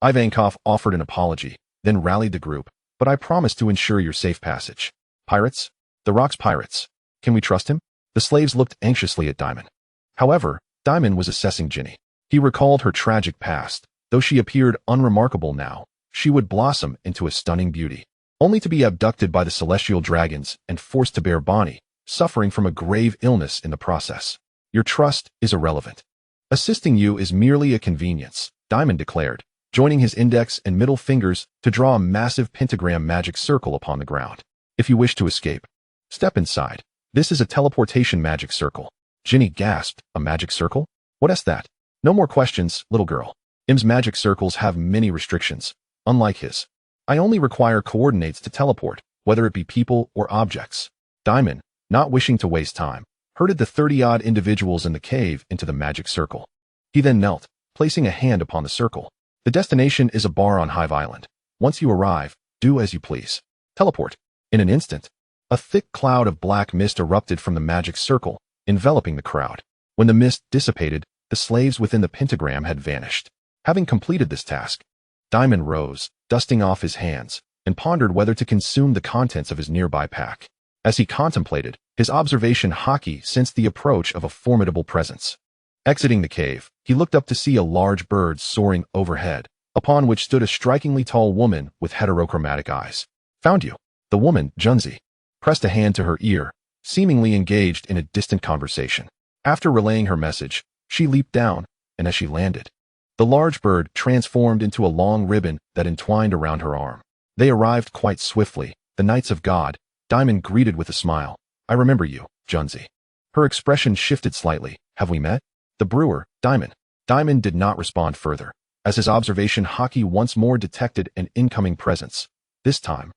Ivankov offered an apology, then rallied the group, "But I promise to ensure your safe passage." "Pirates? The Rocks Pirates. Can we trust him?" The slaves looked anxiously at Dimon. However, Dimon was assessing Ginny. He recalled her tragic past. Though she appeared unremarkable now, she would blossom into a stunning beauty, only to be abducted by the celestial dragons and forced to bear Bonnie, suffering from a grave illness in the process. "Your trust is irrelevant. Assisting you is merely a convenience," Dimon declared, joining his index and middle fingers to draw a massive pentagram magic circle upon the ground. "If you wish to escape, step inside. This is a teleportation magic circle." Ginny gasped, "A magic circle? What is that?" "No more questions, little girl. Im's magic circles have many restrictions, unlike his. I only require coordinates to teleport, whether it be people or objects." Dimon, not wishing to waste time, herded the 30-odd individuals in the cave into the magic circle. He then knelt, placing a hand upon the circle. "The destination is a bar on Hive Island. Once you arrive, do as you please. Teleport." In an instant, a thick cloud of black mist erupted from the magic circle, enveloping the crowd. When the mist dissipated, the slaves within the pentagram had vanished. Having completed this task, Dimon rose, dusting off his hands, and pondered whether to consume the contents of his nearby pack. As he contemplated, his observation hockey sensed the approach of a formidable presence. Exiting the cave, he looked up to see a large bird soaring overhead, upon which stood a strikingly tall woman with heterochromatic eyes. "Found you." The woman, Junzi, pressed a hand to her ear, seemingly engaged in a distant conversation. After relaying her message, she leaped down, and as she landed, the large bird transformed into a long ribbon that entwined around her arm. They arrived quite swiftly. The Knights of God, Dimon greeted with a smile. "I remember you, Junzi." Her expression shifted slightly. "Have we met?" "The brewer, Dimon." Dimon did not respond further, as his observation hockey once more detected an incoming presence. This time,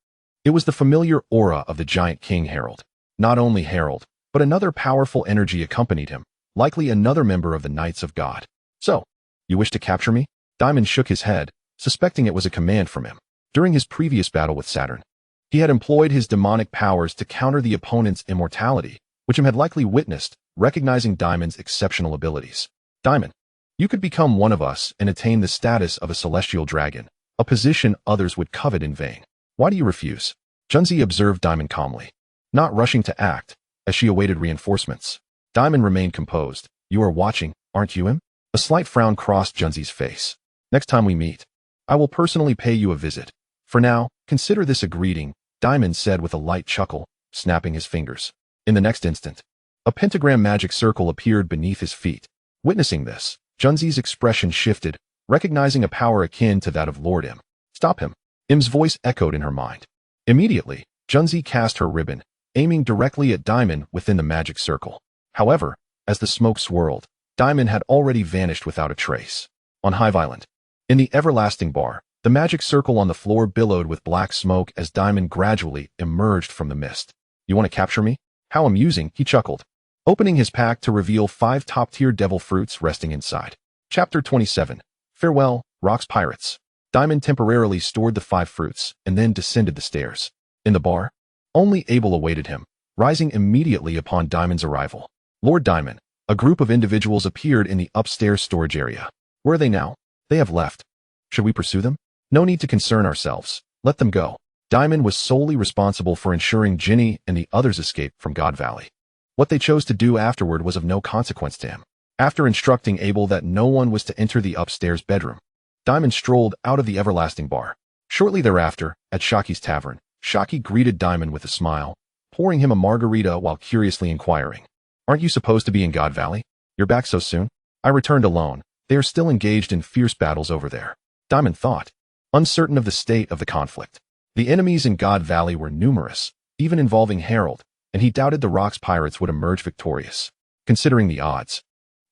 it was the familiar aura of the giant King Harold. Not only Harold, but another powerful energy accompanied him, likely another member of the Knights of God. "So, you wish to capture me?" Dimon shook his head, suspecting it was a command from him. During his previous battle with Saturn, he had employed his demonic powers to counter the opponent's immortality, which him had likely witnessed, recognizing Dimon's exceptional abilities. "Dimon, you could become one of us and attain the status of a celestial dragon, a position others would covet in vain. Why do you refuse?" Junzi observed Dimon calmly, not rushing to act, as she awaited reinforcements. Dimon remained composed. "You are watching, aren't you him?" A slight frown crossed Junzi's face. "Next time we meet, I will personally pay you a visit. For now, consider this a greeting," Dimon said with a light chuckle, snapping his fingers. In the next instant, a pentagram magic circle appeared beneath his feet. Witnessing this, Junzi's expression shifted, recognizing a power akin to that of Lord Im. "Stop him." Im's voice echoed in her mind. Immediately, Junzi cast her ribbon, aiming directly at Dimon within the magic circle. However, as the smoke swirled, Dimon had already vanished without a trace. On Hive Island, in the everlasting bar, the magic circle on the floor billowed with black smoke as Dimon gradually emerged from the mist. "You want to capture me? How amusing," he chuckled, opening his pack to reveal 5 top-tier devil fruits resting inside. Chapter 27. Farewell, Rocks Pirates. Dimon temporarily stored the 5 fruits and then descended the stairs. In the bar, only Abel awaited him, rising immediately upon Dimon's arrival. Lord Dimon, a group of individuals appeared in the upstairs storage area. Where are they now? They have left. Should we pursue them? No need to concern ourselves. Let them go. Dimon was solely responsible for ensuring Ginny and the others escaped from God Valley. What they chose to do afterward was of no consequence to him. After instructing Abel that no one was to enter the upstairs bedroom, Dimon strolled out of the everlasting bar. Shortly thereafter, at Shaki's tavern, Shaki greeted Dimon with a smile, pouring him a margarita while curiously inquiring, "Aren't you supposed to be in God Valley? You're back so soon?" "I returned alone. They are still engaged in fierce battles over there," Dimon thought, uncertain of the state of the conflict. The enemies in God Valley were numerous, even involving Harold, and he doubted the Rocks Pirates would emerge victorious. Considering the odds,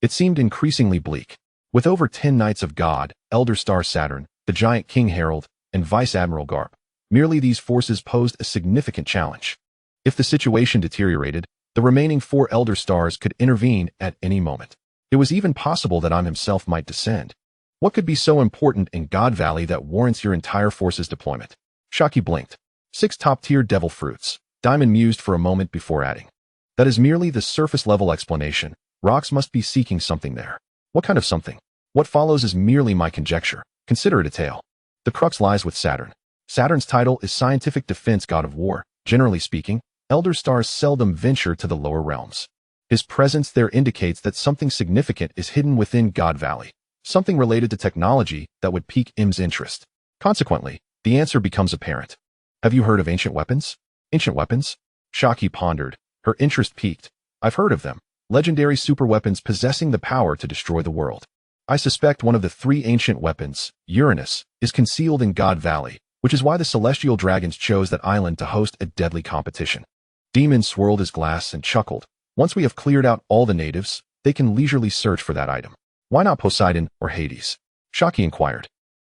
it seemed increasingly bleak. With over 10 Knights of God, Elder Star Saturn, the giant King Harold, and Vice Admiral Garp, merely these forces posed a significant challenge. If the situation deteriorated, the remaining 4 Elder Stars could intervene at any moment. It was even possible that Im himself might descend. What could be so important in God Valley that warrants your entire force's deployment? Shaki blinked. 6 top-tier devil fruits. Dimon mused for a moment before adding, "That is merely the surface-level explanation. Rocks must be seeking something there." "What kind of something?" "What follows is merely my conjecture. Consider it a tale. The crux lies with Saturn. Saturn's title is Scientific Defense God of War. Generally speaking, Elder Stars seldom venture to the lower realms. His presence there indicates that something significant is hidden within God Valley, something related to technology that would pique Im's interest. Consequently, the answer becomes apparent. Have you heard of ancient weapons? Ancient weapons? Shaki pondered, her interest piqued. I've heard of them. Legendary superweapons possessing the power to destroy the world. I suspect one of the 3 ancient weapons, Uranus, is concealed in God Valley, which is why the celestial dragons chose that island to host a deadly competition. Dimon swirled his glass and chuckled. Once we have cleared out all the natives, they can leisurely search for that item. Why not Poseidon or Hades? Shaki inquired.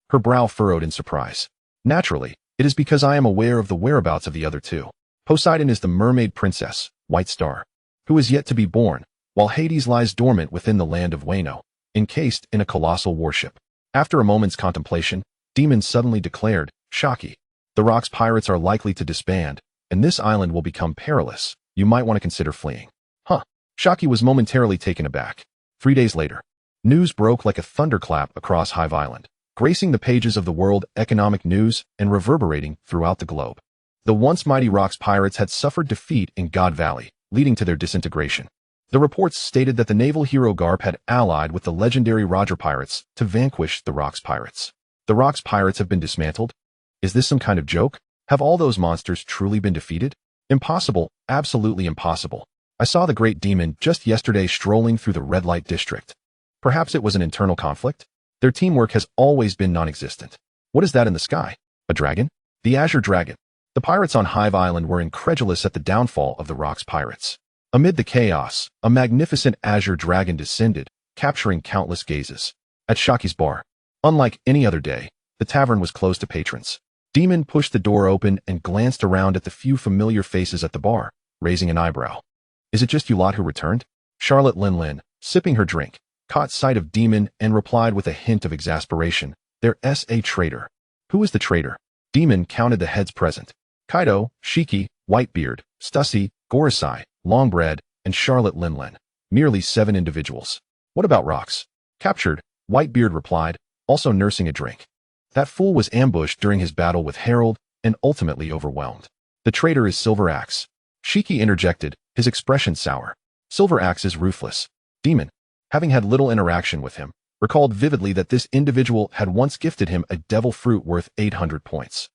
Her brow furrowed in surprise. Naturally, it is because I am aware of the whereabouts of the other 2. Poseidon is the mermaid princess, White Star, who is yet to be born, while Hades lies dormant within the land of Wano, encased in a colossal warship. After a moment's contemplation, Dimon suddenly declared, Shaki, the Rocks Pirates are likely to disband, and this island will become perilous. You might want to consider fleeing. Huh. Shaki was momentarily taken aback. 3 days later, news broke like a thunderclap across Hive Island, gracing the pages of the World Economic News and reverberating throughout the globe. The once mighty Rocks Pirates had suffered defeat in God Valley, leading to their disintegration. The reports stated that the naval hero Garp had allied with the legendary Roger Pirates to vanquish the Rocks Pirates. The Rocks Pirates have been dismantled? Is this some kind of joke? Have all those monsters truly been defeated? Impossible, absolutely impossible. I saw the great Dimon just yesterday strolling through the red light district. Perhaps it was an internal conflict? Their teamwork has always been non-existent. What is that in the sky? A dragon? The Azure Dragon. The pirates on Hive Island were incredulous at the downfall of the Rocks Pirates. Amid the chaos, a magnificent azure dragon descended, capturing countless gazes. At Shaki's bar, unlike any other day, the tavern was closed to patrons. Dimon pushed the door open and glanced around at the few familiar faces at the bar, raising an eyebrow. Is it just you lot who returned? Charlotte Linlin, sipping her drink, caught sight of Dimon and replied with a hint of exasperation, There's a traitor. Who is the traitor? Dimon counted the heads present. Kaido, Shiki, Whitebeard, Stussy, Gorosei, Longbread, and Charlotte Linlin. Merely 7 individuals. What about Rocks? Captured, Whitebeard replied, also nursing a drink. That fool was ambushed during his battle with Harold and ultimately overwhelmed. The traitor is Silver Axe. Shiki interjected, his expression sour. Silver Axe is ruthless. Dimon, having had little interaction with him, recalled vividly that this individual had once gifted him a devil fruit worth 800 points.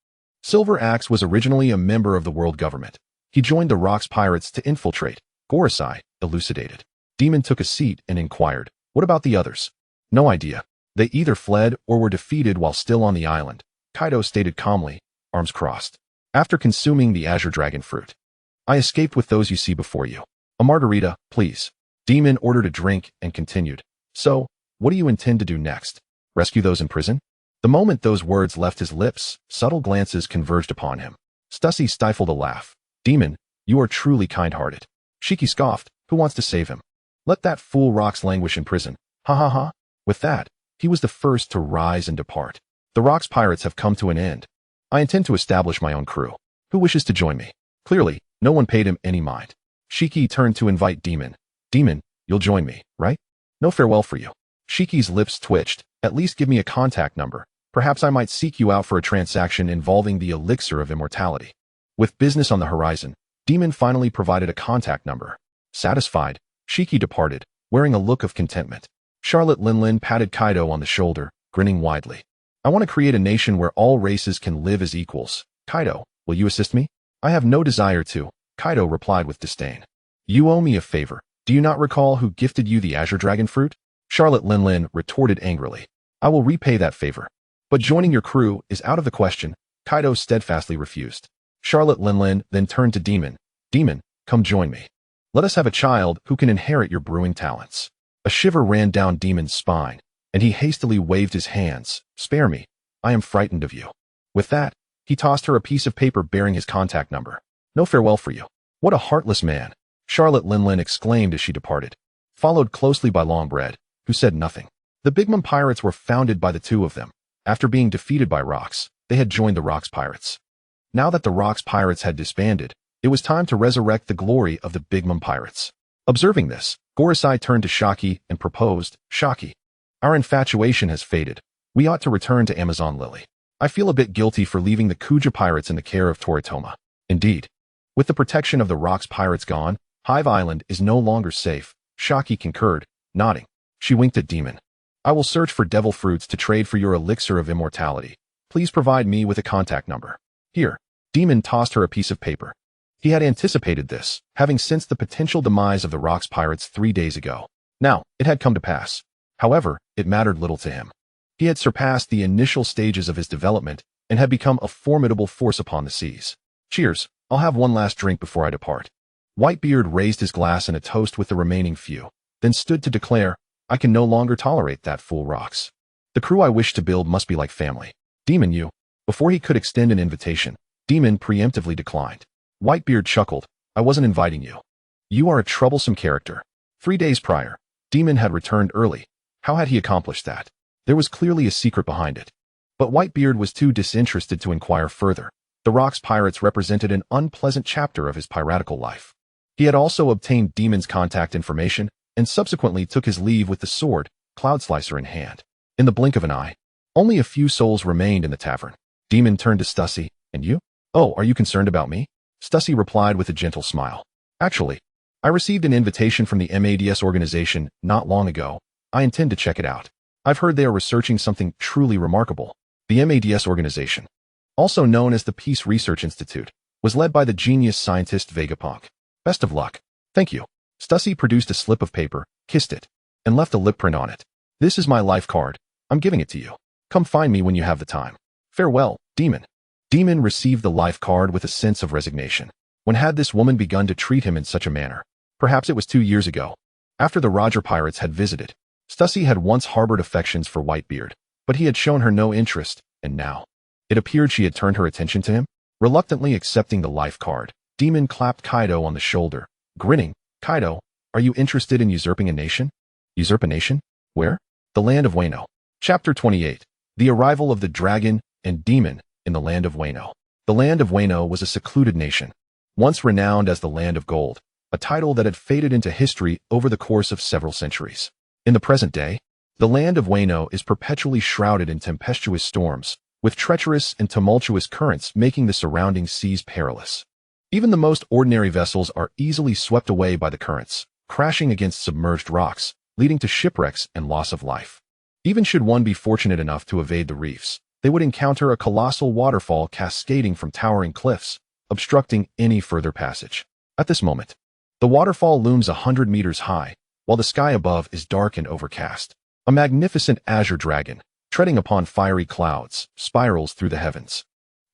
Silver Axe was originally a member of the world government. He joined the Rocks Pirates to infiltrate, Gorosei elucidated. Dimon took a seat and inquired, what about the others? No idea. They either fled or were defeated while still on the island, Kaido stated calmly, arms crossed. After consuming the Azure Dragon fruit, I escaped with those you see before you. A margarita, please. Dimon ordered a drink and continued. So, what do you intend to do next? Rescue those in prison? The moment those words left his lips, subtle glances converged upon him. Stussy stifled a laugh. Dimon, you are truly kind-hearted. Shiki scoffed, who wants to save him? Let that fool Rocks languish in prison. Ha ha ha. With that, he was the first to rise and depart. The Rocks Pirates have come to an end. I intend to establish my own crew. Who wishes to join me? Clearly, no one paid him any mind. Shiki turned to invite Dimon. Dimon, you'll join me, right? No farewell for you. Shiki's lips twitched. At least give me a contact number. Perhaps I might seek you out for a transaction involving the elixir of immortality. With business on the horizon, Dimon finally provided a contact number. Satisfied, Shiki departed, wearing a look of contentment. Charlotte Linlin patted Kaido on the shoulder, grinning widely. I want to create a nation where all races can live as equals. Kaido, will you assist me? I have no desire to, Kaido replied with disdain. You owe me a favor. Do you not recall who gifted you the Azure Dragon fruit? Charlotte Linlin retorted angrily. I will repay that favor. But joining your crew is out of the question, Kaido steadfastly refused. Charlotte Linlin then turned to Dimon. Dimon, come join me. Let us have a child who can inherit your brewing talents. A shiver ran down Dimon's spine, and he hastily waved his hands. Spare me. I am frightened of you. With that, he tossed her a piece of paper bearing his contact number. No farewell for you. What a heartless man, Charlotte Linlin exclaimed as she departed, followed closely by Longbread, who said nothing. The Bigmon Pirates were founded by the two of them. After being defeated by Rocks, they had joined the Rocks Pirates. Now that the Rocks Pirates had disbanded, it was time to resurrect the glory of the Bigmon Pirates. Observing this, Gorosei turned to Shaki and proposed, Shaki, our infatuation has faded. We ought to return to Amazon Lily. I feel a bit guilty for leaving the Kuja Pirates in the care of Toritoma. Indeed, with the protection of the Rocks Pirates gone, Hive Island is no longer safe. Shaki concurred, nodding. She winked at Dimon. I will search for devil fruits to trade for your elixir of immortality. Please provide me with a contact number. Here. Dimon tossed her a piece of paper. He had anticipated this, having sensed the potential demise of the Rocks Pirates 3 days ago. Now, it had come to pass. However, it mattered little to him. He had surpassed the initial stages of his development and had become a formidable force upon the seas. Cheers, I'll have one last drink before I depart. Whitebeard raised his glass in a toast with the remaining few, then stood to declare, I can no longer tolerate that fool Rocks. The crew I wish to build must be like family. Dimon, you. Before he could extend an invitation, Dimon preemptively declined. Whitebeard chuckled, I wasn't inviting you. You are a troublesome character. 3 days prior, Dimon had returned early. How had he accomplished that? There was clearly a secret behind it. But Whitebeard was too disinterested to inquire further. The Rocks Pirates represented an unpleasant chapter of his piratical life. He had also obtained Dimon's contact information and subsequently took his leave with the sword, Cloudslicer in hand. In the blink of an eye, only a few souls remained in the tavern. Dimon turned to Stussy, and you? Oh, are you concerned about me? Stussy replied with a gentle smile. Actually, I received an invitation from the MADS organization not long ago. I intend to check it out. I've heard they are researching something truly remarkable. The MADS organization, also known as the Peace Research Institute, was led by the genius scientist Vegapunk. Best of luck. Thank you. Stussy produced a slip of paper, kissed it, and left a lip print on it. This is my life card. I'm giving it to you. Come find me when you have the time. Farewell, Dimon. Dimon received the life card with a sense of resignation. When had this woman begun to treat him in such a manner? Perhaps it was 2 years ago. After the Roger Pirates had visited, Stussy had once harbored affections for Whitebeard, but he had shown her no interest, and now it appeared she had turned her attention to him. Reluctantly accepting the life card, Dimon clapped Kaido on the shoulder, grinning. Kaido, are you interested in usurping a nation? Usurp a nation? Where? The land of Wano. Chapter 28. The arrival of the dragon and Dimon in the land of Wano. The land of Wano was a secluded nation, once renowned as the Land of Gold, a title that had faded into history over the course of several centuries. In the present day, the land of Wano is perpetually shrouded in tempestuous storms, with treacherous and tumultuous currents making the surrounding seas perilous. Even the most ordinary vessels are easily swept away by the currents, crashing against submerged rocks, leading to shipwrecks and loss of life. Even should one be fortunate enough to evade the reefs, they would encounter a colossal waterfall cascading from towering cliffs, obstructing any further passage. At this moment, the waterfall looms 100 meters high, while the sky above is dark and overcast. A magnificent azure dragon, treading upon fiery clouds, spirals through the heavens.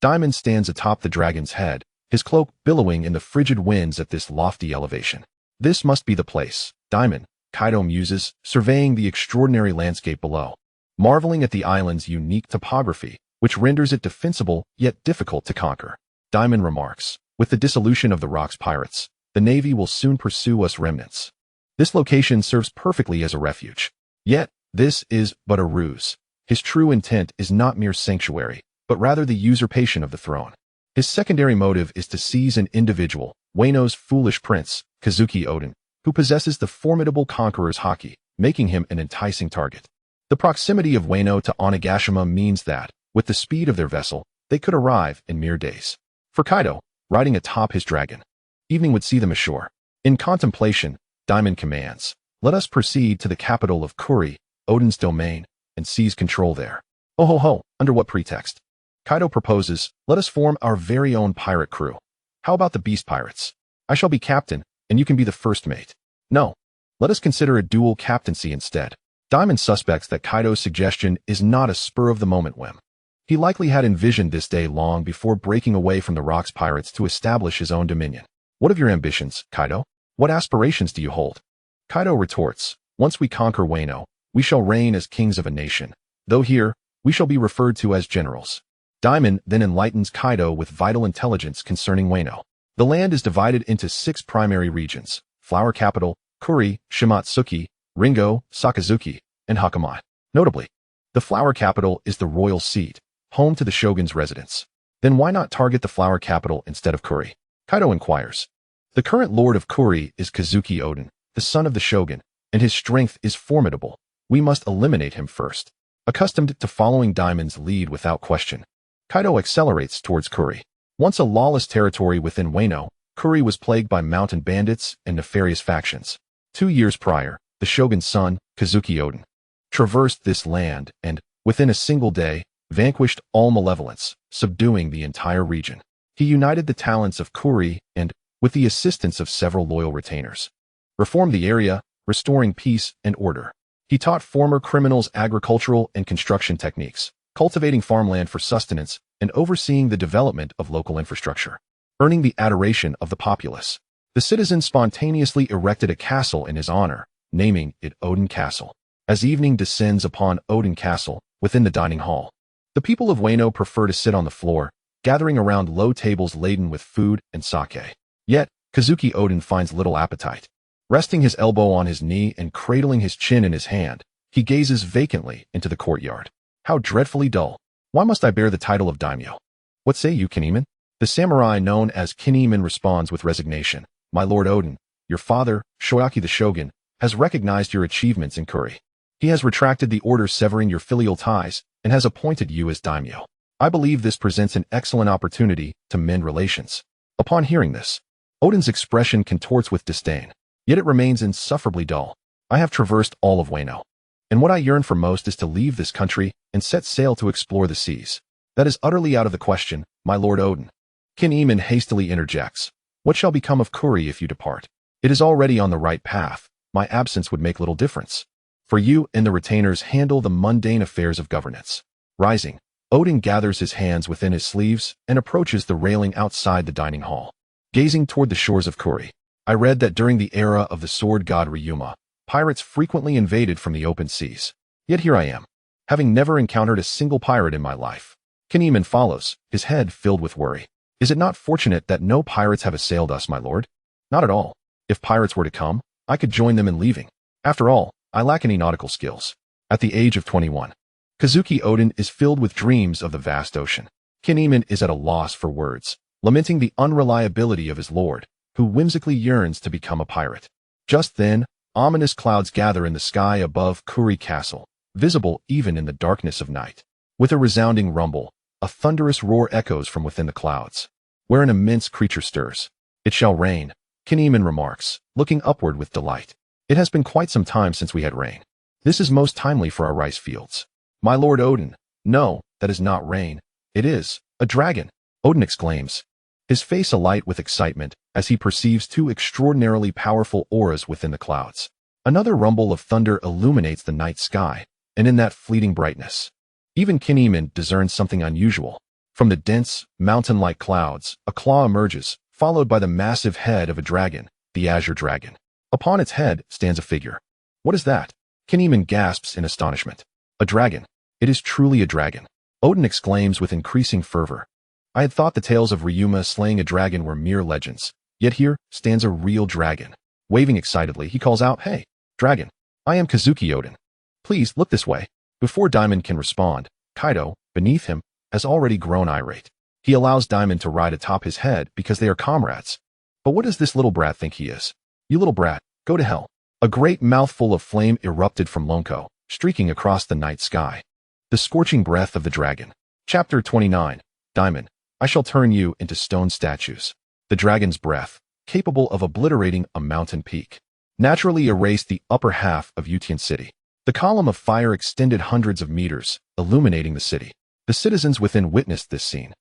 Dimon stands atop the dragon's head, his cloak billowing in the frigid winds at this lofty elevation. This must be the place, Dimon, Kaido muses, surveying the extraordinary landscape below, marveling at the island's unique topography, which renders it defensible yet difficult to conquer. Dimon remarks, with the dissolution of the Rocks Pirates, the Navy will soon pursue us remnants. This location serves perfectly as a refuge. Yet, this is but a ruse. His true intent is not mere sanctuary, but rather the usurpation of the throne. His secondary motive is to seize an individual, Wano's foolish prince, Kazuki Odin, who possesses the formidable conqueror's haki, making him an enticing target. The proximity of Wano to Onigashima means that, with the speed of their vessel, they could arrive in mere days. For Kaido, riding atop his dragon, evening would see them ashore. In contemplation, Dimon commands, "Let us proceed to the capital of Kuri, Odin's domain, and seize control there." Oh ho ho, under what pretext? Kaido proposes, "Let us form our very own pirate crew. How about the Beast Pirates? I shall be captain, and you can be the first mate." No, let us consider a dual captaincy instead. Dimon suspects that Kaido's suggestion is not a spur-of-the-moment whim. He likely had envisioned this day long before breaking away from the Rocks Pirates to establish his own dominion. "What of your ambitions, Kaido? What aspirations do you hold?" Kaido retorts, "Once we conquer Wano, we shall reign as kings of a nation, though here, we shall be referred to as generals." Dimon then enlightens Kaido with vital intelligence concerning Wano. The land is divided into 6 primary regions: Flower Capital, Kuri, Shimatsuki, Ringo, Sakazuki, and Hakamai. Notably, the Flower Capital is the royal seat, home to the shogun's residence. Then why not target the Flower Capital instead of Kuri? Kaido inquires. The current lord of Kuri is Kazuki Odin, the son of the shogun, and his strength is formidable. We must eliminate him first. Accustomed to following Dimon's lead without question, Kaido accelerates towards Kuri. Once a lawless territory within Wano, Kuri was plagued by mountain bandits and nefarious factions. 2 years prior, the shogun's son, Kazuki Odin, traversed this land and, within a single day, vanquished all malevolence, subduing the entire region. He united the talents of Kuri and, with the assistance of several loyal retainers, reformed the area, restoring peace and order. He taught former criminals agricultural and construction techniques, cultivating farmland for sustenance and overseeing the development of local infrastructure, earning the adoration of the populace. The citizens spontaneously erected a castle in his honor, naming it Odin Castle. As evening descends upon Odin Castle, within the dining hall, the people of Wano prefer to sit on the floor, gathering around low tables laden with food and sake. Yet, Kazuki Odin finds little appetite. Resting his elbow on his knee and cradling his chin in his hand, he gazes vacantly into the courtyard. How dreadfully dull. Why must I bear the title of daimyo? What say you, Kinemon? The samurai known as Kinemon responds with resignation. My lord Odin, your father, Shoyaki the shogun, has recognized your achievements in Kuri. He has retracted the order severing your filial ties and has appointed you as daimyo. I believe this presents an excellent opportunity to mend relations. Upon hearing this, Odin's expression contorts with disdain, yet it remains insufferably dull. I have traversed all of Wano, and what I yearn for most is to leave this country and set sail to explore the seas. That is utterly out of the question, my lord Odin. Kinemon hastily interjects. What shall become of Kuri if you depart? It is already on the right path. My absence would make little difference. For you and the retainers handle the mundane affairs of governance. Rising, Odin gathers his hands within his sleeves and approaches the railing outside the dining hall. Gazing toward the shores of Kuri, I read that during the era of the sword god Ryuma, pirates frequently invaded from the open seas. Yet here I am, having never encountered a single pirate in my life. Kinemon follows, his head filled with worry. Is it not fortunate that no pirates have assailed us, my lord? Not at all. If pirates were to come, I could join them in leaving. After all, I lack any nautical skills. At the age of 21, Kazuki Odin is filled with dreams of the vast ocean. Kinemon is at a loss for words, lamenting the unreliability of his lord, who whimsically yearns to become a pirate. Just then, ominous clouds gather in the sky above Kuri Castle, visible even in the darkness of night. With a resounding rumble, a thunderous roar echoes from within the clouds, where an immense creature stirs. It shall rain, Kinemon remarks, looking upward with delight. It has been quite some time since we had rain. This is most timely for our rice fields. My lord Odin, no, that is not rain. It is a dragon, Odin exclaims, his face alight with excitement as he perceives 2 extraordinarily powerful auras within the clouds. Another rumble of thunder illuminates the night sky, and in that fleeting brightness, even Kinemon discerns something unusual. From the dense, mountain-like clouds, a claw emerges, followed by the massive head of a dragon, the Azure Dragon. Upon its head stands a figure. What is that? Kinemon gasps in astonishment. A dragon. It is truly a dragon, Odin exclaims with increasing fervor. I had thought the tales of Ryuma slaying a dragon were mere legends, yet here stands a real dragon. Waving excitedly, he calls out, Hey, dragon, I am Kazuki Odin. Please look this way. Before Dimon can respond, Kaido, beneath him, has already grown irate. He allows Dimon to ride atop his head because they are comrades. But what does this little brat think he is? You little brat, go to hell. A great mouthful of flame erupted from Lonko, streaking across the night sky. The scorching breath of the dragon. Chapter 29. Dimon, I shall turn you into stone statues. The dragon's breath, capable of obliterating a mountain peak, naturally erased the upper half of Utian City. The column of fire extended hundreds of meters, illuminating the city. The citizens within witnessed this scene,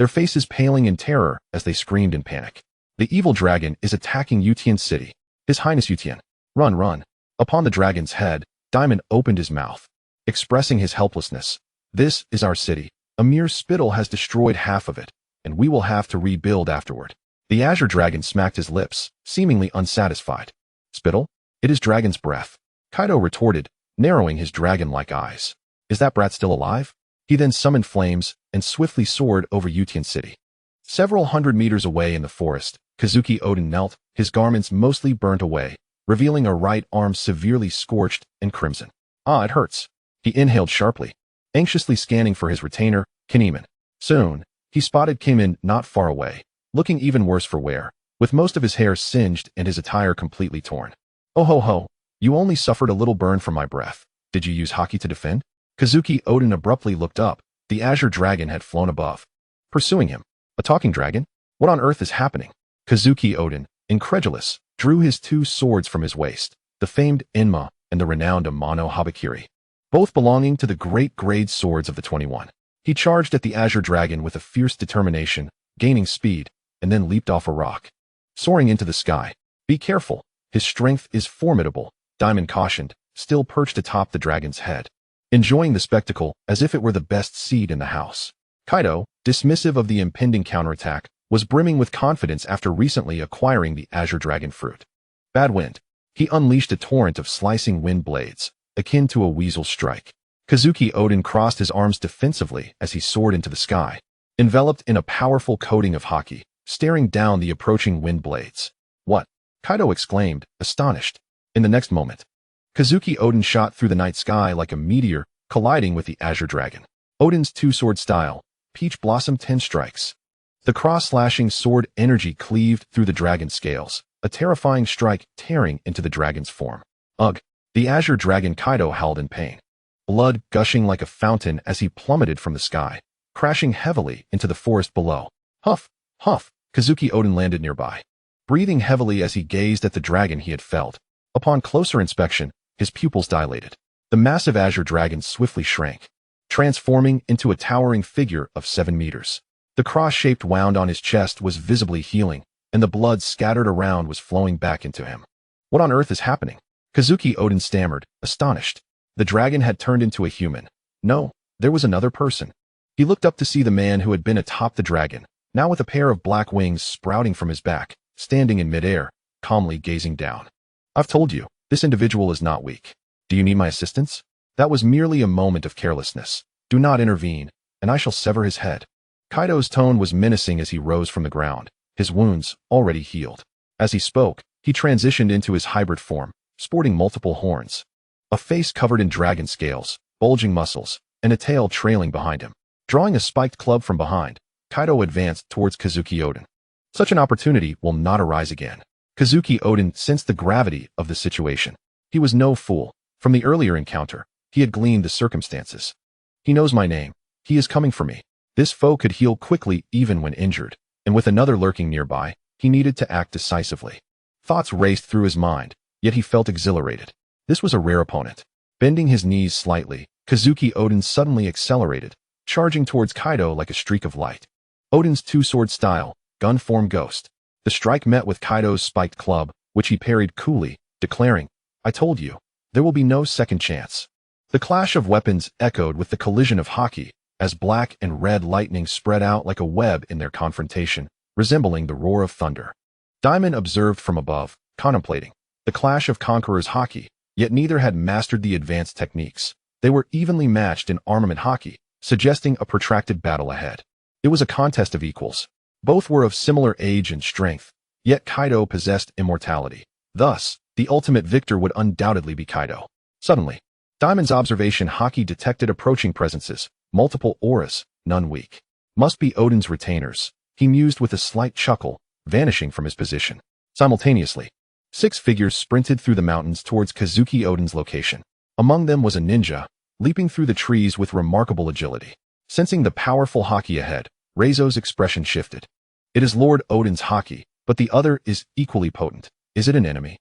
their faces paling in terror as they screamed in panic. The evil dragon is attacking Utian City. His Highness Utian. Run, run. Upon the dragon's head, Dimon opened his mouth, expressing his helplessness. This is our city. A mere spittle has destroyed half of it, and we will have to rebuild afterward. The azure dragon smacked his lips, seemingly unsatisfied. Spittle? It is dragon's breath. Kaido retorted, narrowing his dragon-like eyes. Is that brat still alive? He then summoned flames and swiftly soared over Utian City. Several hundred meters away in the forest, Kazuki Oden knelt, his garments mostly burnt away, revealing a right arm severely scorched and crimson. Ah, it hurts. He inhaled sharply, anxiously scanning for his retainer, Kinemon. Soon, he spotted Kinemon not far away, looking even worse for wear, with most of his hair singed and his attire completely torn. Oh ho ho, you only suffered a little burn from my breath. Did you use haki to defend? Kazuki Oden abruptly looked up. The azure dragon had flown above, pursuing him. A talking dragon? What on earth is happening? Kazuki Oden, incredulous, drew his two swords from his waist, the famed Enma and the renowned Amano Habakiri, both belonging to the great grade swords of the 21. He charged at the azure dragon with a fierce determination, gaining speed, and then leaped off a rock, soaring into the sky. Be careful, his strength is formidable, Dimon cautioned, still perched atop the dragon's head, enjoying the spectacle as if it were the best seat in the house. Kaido, dismissive of the impending counterattack, was brimming with confidence after recently acquiring the azure dragon fruit. Bad wind. He unleashed a torrent of slicing wind blades, akin to a weasel strike. Kazuki Oden crossed his arms defensively as he soared into the sky, enveloped in a powerful coating of haki, staring down the approaching wind blades. What? Kaido exclaimed, astonished. In the next moment, Kazuki Oden shot through the night sky like a meteor, colliding with the azure dragon. Oden's two-sword style, Peach Blossom 10 strikes. The cross-slashing sword energy cleaved through the dragon's scales, a terrifying strike tearing into the dragon's form. Ugh! The azure dragon Kaido howled in pain, blood gushing like a fountain as he plummeted from the sky, crashing heavily into the forest below. Huff! Huff! Kazuki Oden landed nearby, breathing heavily as he gazed at the dragon he had felled. Upon closer inspection, his pupils dilated. The massive azure dragon swiftly shrank, transforming into a towering figure of 7 meters. The cross-shaped wound on his chest was visibly healing, and the blood scattered around was flowing back into him. What on earth is happening? Kazuki Oden stammered, astonished. The dragon had turned into a human. No, there was another person. He looked up to see the man who had been atop the dragon, now with a pair of black wings sprouting from his back, standing in midair, calmly gazing down. I've told you, this individual is not weak. Do you need my assistance? That was merely a moment of carelessness. Do not intervene, and I shall sever his head. Kaido's tone was menacing as he rose from the ground, his wounds already healed. As he spoke, he transitioned into his hybrid form, sporting multiple horns, a face covered in dragon scales, bulging muscles, and a tail trailing behind him. Drawing a spiked club from behind, Kaido advanced towards Kazuki Oden. Such an opportunity will not arise again. Kazuki Oden sensed the gravity of the situation. He was no fool. From the earlier encounter, he had gleaned the circumstances. He knows my name. He is coming for me. This foe could heal quickly even when injured, and with another lurking nearby, he needed to act decisively. Thoughts raced through his mind, yet he felt exhilarated. This was a rare opponent. Bending his knees slightly, Kazuki Oden suddenly accelerated, charging towards Kaido like a streak of light. Oden's two-sword style, gun form ghost. The strike met with Kaido's spiked club, which he parried coolly, declaring, I told you, there will be no second chance. The clash of weapons echoed with the collision of haki, as black and red lightning spread out like a web in their confrontation, resembling the roar of thunder. Dimon observed from above, contemplating the clash of conquerors haki, yet neither had mastered the advanced techniques. They were evenly matched in armament haki, suggesting a protracted battle ahead. It was a contest of equals. Both were of similar age and strength, yet Kaido possessed immortality. Thus, the ultimate victor would undoubtedly be Kaido. Suddenly, Dimon's observation haki detected approaching presences, multiple auras, none weak. Must be Odin's retainers, he mused with a slight chuckle, vanishing from his position. Simultaneously, 6 figures sprinted through the mountains towards Kazuki Odin's location. Among them was a ninja, leaping through the trees with remarkable agility. Sensing the powerful haki ahead, Reizo's expression shifted. It is Lord Odin's haki, but the other is equally potent. Is it an enemy?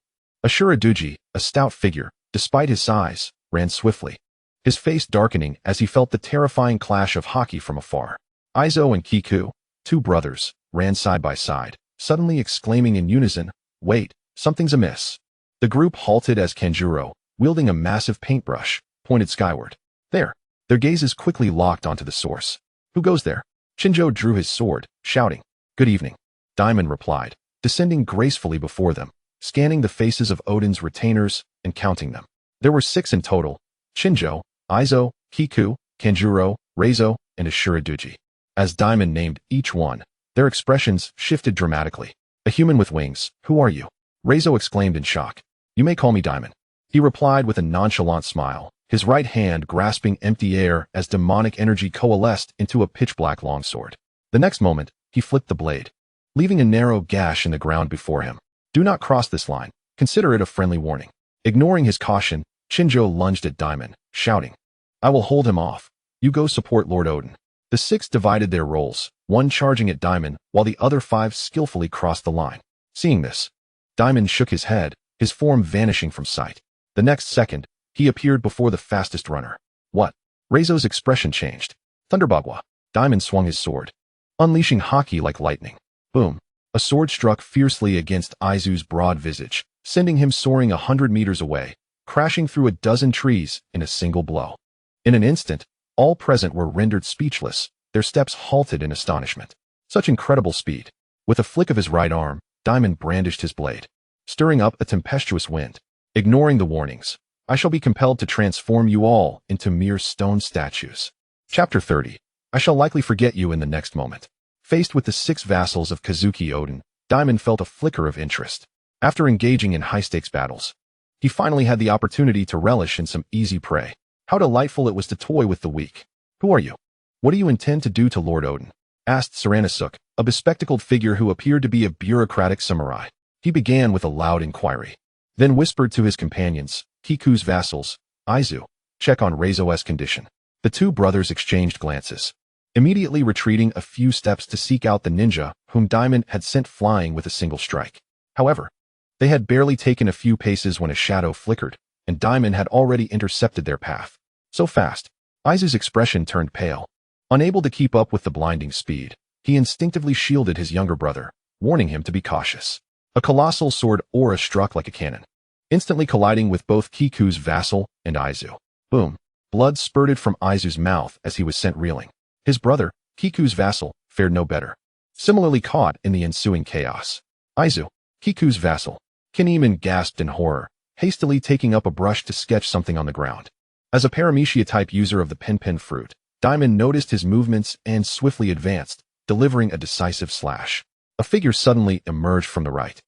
Ashura Duji, a stout figure, despite his size, ran swiftly, his face darkening as he felt the terrifying clash of haki from afar. Aizo and Kiku, 2 brothers, ran side by side, suddenly exclaiming in unison, "Wait, something's amiss." The group halted as Kenjuro, wielding a massive paintbrush, pointed skyward. There. Their gazes quickly locked onto the source. "Who goes there?" Shinjo drew his sword, shouting. "Good evening," Dimon replied, descending gracefully before them, scanning the faces of Odin's retainers and counting them. There were 6 in total: Shinjo, Aizo, Kiku, Kenjuro, Reizo, and Ashura Duji. As Dimon named each one, their expressions shifted dramatically. "A human with wings, who are you?" Reizo exclaimed in shock. "You may call me Dimon," he replied with a nonchalant smile, his right hand grasping empty air as demonic energy coalesced into a pitch-black longsword. The next moment, he flipped the blade, leaving a narrow gash in the ground before him. "Do not cross this line. Consider it a friendly warning." Ignoring his caution, Shinjo lunged at Dimon, shouting, "I will hold him off. You go support Lord Odin." The 6 divided their roles, one charging at Dimon, while the other 5 skillfully crossed the line. Seeing this, Dimon shook his head, his form vanishing from sight. The next second, he appeared before the fastest runner. "What?" Reizo's expression changed. "Thunderbagwa." Dimon swung his sword, unleashing haki like lightning. Boom. A sword struck fiercely against Aizu's broad visage, sending him soaring 100 meters away, crashing through a dozen trees in a single blow. In an instant, all present were rendered speechless, their steps halted in astonishment. Such incredible speed. With a flick of his right arm, Dimon brandished his blade, stirring up a tempestuous wind. Ignoring the warnings, "I shall be compelled to transform you all into mere stone statues." Chapter 30. I shall likely forget you in the next moment. Faced with the 6 vassals of Kazuki Odin, Dimon felt a flicker of interest. After engaging in high-stakes battles, he finally had the opportunity to relish in some easy prey. How delightful it was to toy with the weak. "Who are you? What do you intend to do to Lord Odin?" asked Saranasuke, a bespectacled figure who appeared to be a bureaucratic samurai. He began with a loud inquiry, then whispered to his companions, Kiku's vassals, "Aizu, check on Reizo's condition." The 2 brothers exchanged glances, immediately retreating a few steps to seek out the ninja whom Dimon had sent flying with a single strike. However, they had barely taken a few paces when a shadow flickered, and Dimon had already intercepted their path. So fast, Aizu's expression turned pale. Unable to keep up with the blinding speed, he instinctively shielded his younger brother, warning him to be cautious. A colossal sword aura struck like a cannon, instantly colliding with both Kiku's vassal and Aizu. Boom. Blood spurted from Aizu's mouth as he was sent reeling. His brother, Kiku's vassal, fared no better, similarly caught in the ensuing chaos. "Aizu, Kiku's vassal," Kinemon gasped in horror, hastily taking up a brush to sketch something on the ground. As a paramecia-type user of the pen fruit, Dimon noticed his movements and swiftly advanced, delivering a decisive slash. A figure suddenly emerged from the right,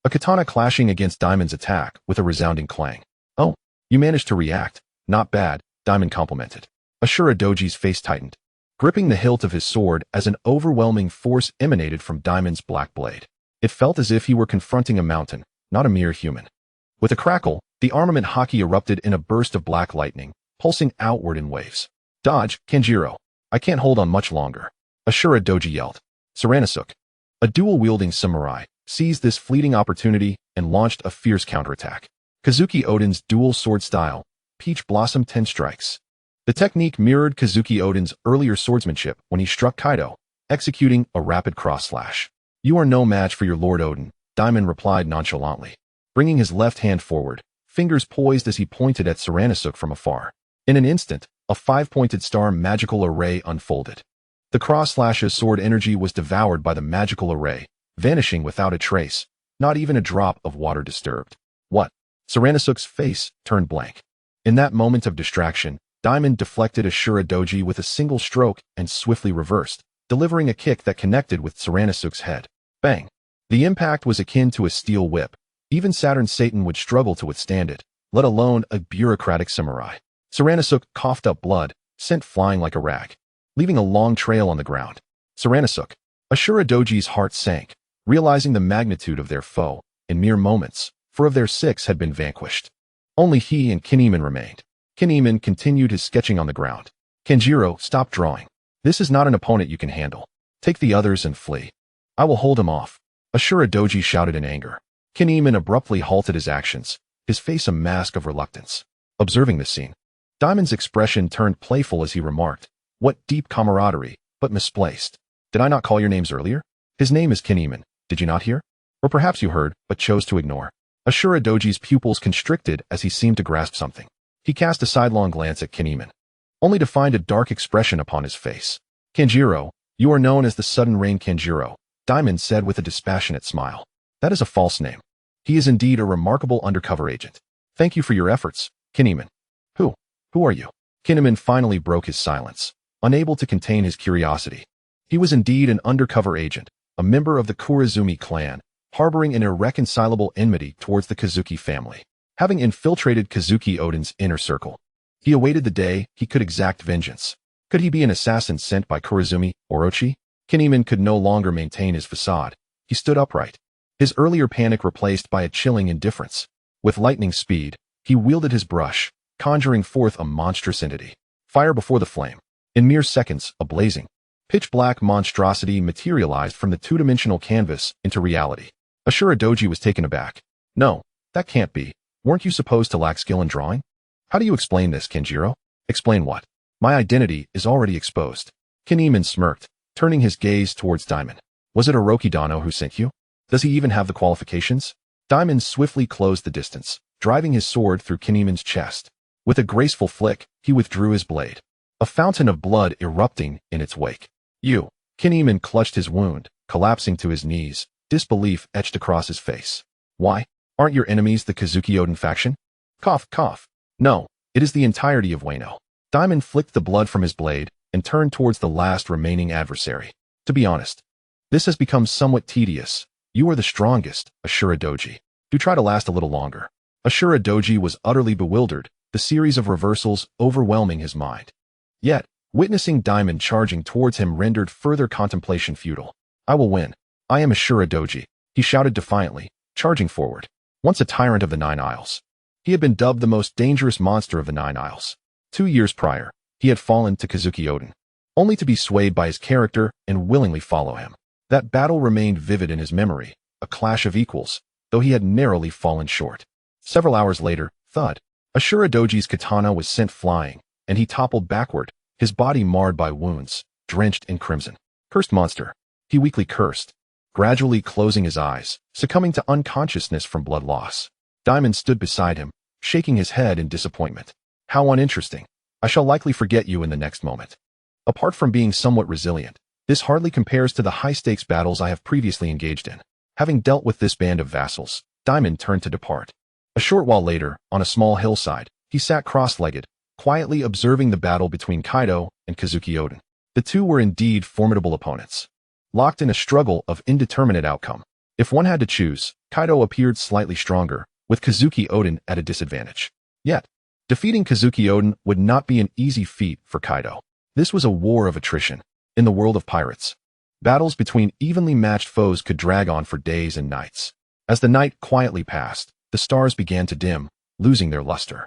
a katana clashing against Dimon's attack with a resounding clang. "Oh, you managed to react. Not bad," Dimon complimented. Ashura Doji's face tightened, gripping the hilt of his sword as an overwhelming force emanated from Dimon's black blade. It felt as if he were confronting a mountain, not a mere human. With a crackle, the armament haki erupted in a burst of black lightning, pulsing outward in waves. "Dodge, Kenjiro. I can't hold on much longer," Ashura Doji yelled. Saranasuke, a dual-wielding samurai, seized this fleeting opportunity and launched a fierce counterattack. Kazuki Odin's dual sword style, Peach Blossom 10 strikes. The technique mirrored Kazuki Odin's earlier swordsmanship when he struck Kaido, executing a rapid cross-slash. "You are no match for your Lord Odin," Dimon replied nonchalantly, bringing his left hand forward, fingers poised as he pointed at Saranasuke from afar. In an instant, a 5-pointed star magical array unfolded. The cross-slash's sword energy was devoured by the magical array, vanishing without a trace, not even a drop of water disturbed. "What?" Saranasuke's face turned blank. In that moment of distraction, Dimon deflected Ashura Doji with a single stroke and swiftly reversed, delivering a kick that connected with Saranasuke's head. Bang! The impact was akin to a steel whip. Even Saturn Satan would struggle to withstand it, let alone a bureaucratic samurai. Saranasuke coughed up blood, sent flying like a rag, leaving a long trail on the ground. Saranosuke. Ashura Doji's heart sank, realizing the magnitude of their foe in mere moments, for of their 6 had been vanquished. Only he and Kinemon remained. Kinemon continued his sketching on the ground. Kenjiro, stop drawing. This is not an opponent you can handle. Take the others and flee. I will hold him off. Ashura Doji shouted in anger. Kinemon abruptly halted his actions, his face a mask of reluctance. Observing the scene, Dimon's expression turned playful as he remarked, "What deep camaraderie, but misplaced. Did I not call your names earlier? His name is Kinemon, did you not hear? Or perhaps you heard, but chose to ignore." Ashura Doji's pupils constricted as he seemed to grasp something. He cast a sidelong glance at Kinemon, only to find a dark expression upon his face. "Kenjiro, you are known as the Sudden Rain Kenjiro," Dimon said with a dispassionate smile. "That is a false name. He is indeed a remarkable undercover agent. Thank you for your efforts, Kinemon." Who are you?" Kinemon finally broke his silence, unable to contain his curiosity. He was indeed an undercover agent, a member of the Kurizumi clan, harboring an irreconcilable enmity towards the Kazuki family. Having infiltrated Kazuki Oden's inner circle, he awaited the day he could exact vengeance. Could he be an assassin sent by Kurizumi Orochi? Kinemon could no longer maintain his facade. He stood upright, his earlier panic replaced by a chilling indifference. With lightning speed, he wielded his brush, conjuring forth a monstrous entity. Fire before the flame. In mere seconds, a blazing, pitch-black monstrosity materialized from the two-dimensional canvas into reality. Ashura Doji was taken aback. "No, that can't be. Weren't you supposed to lack skill in drawing? How do you explain this, Kenjiro?" "Explain what? My identity is already exposed." Kinemon smirked, turning his gaze towards Dimon. "Was it Orochi Dano who sent you? Does he even have the qualifications?" Dimon swiftly closed the distance, driving his sword through Kinemon's chest. With a graceful flick, he withdrew his blade, a fountain of blood erupting in its wake. "You." Kinemon clutched his wound, collapsing to his knees, disbelief etched across his face. "Why? Aren't your enemies the Kazuki Oden faction?" Cough, cough. "No, it is the entirety of Wano." Dimon flicked the blood from his blade and turned towards the last remaining adversary. "To be honest, this has become somewhat tedious. You are the strongest, Ashura Doji. Do try to last a little longer." Ashura Doji was utterly bewildered, the series of reversals overwhelming his mind. Yet, witnessing Dimon charging towards him rendered further contemplation futile. "I will win. I am Ashura Doji," he shouted defiantly, charging forward. Once a tyrant of the Nine Isles, he had been dubbed the most dangerous monster of the Nine Isles. 2 years prior, he had fallen to Kazuki Oden, only to be swayed by his character and willingly follow him. That battle remained vivid in his memory, a clash of equals, though he had narrowly fallen short. Several hours later, thud. Ashura Doji's katana was sent flying, and he toppled backward, his body marred by wounds, drenched in crimson. "Cursed monster," he weakly cursed, gradually closing his eyes, succumbing to unconsciousness from blood loss. Dimon stood beside him, shaking his head in disappointment. "How uninteresting. I shall likely forget you in the next moment." Apart from being somewhat resilient, this hardly compares to the high-stakes battles I have previously engaged in. Having dealt with this band of vassals, Dimon turned to depart. A short while later, on a small hillside, he sat cross-legged, quietly observing the battle between Kaido and Kazuki Oden. The two were indeed formidable opponents, locked in a struggle of indeterminate outcome. If one had to choose, Kaido appeared slightly stronger, with Kazuki Oden at a disadvantage. Yet, defeating Kazuki Oden would not be an easy feat for Kaido. This was a war of attrition. In the world of pirates, battles between evenly matched foes could drag on for days and nights. As the night quietly passed, the stars began to dim, losing their luster.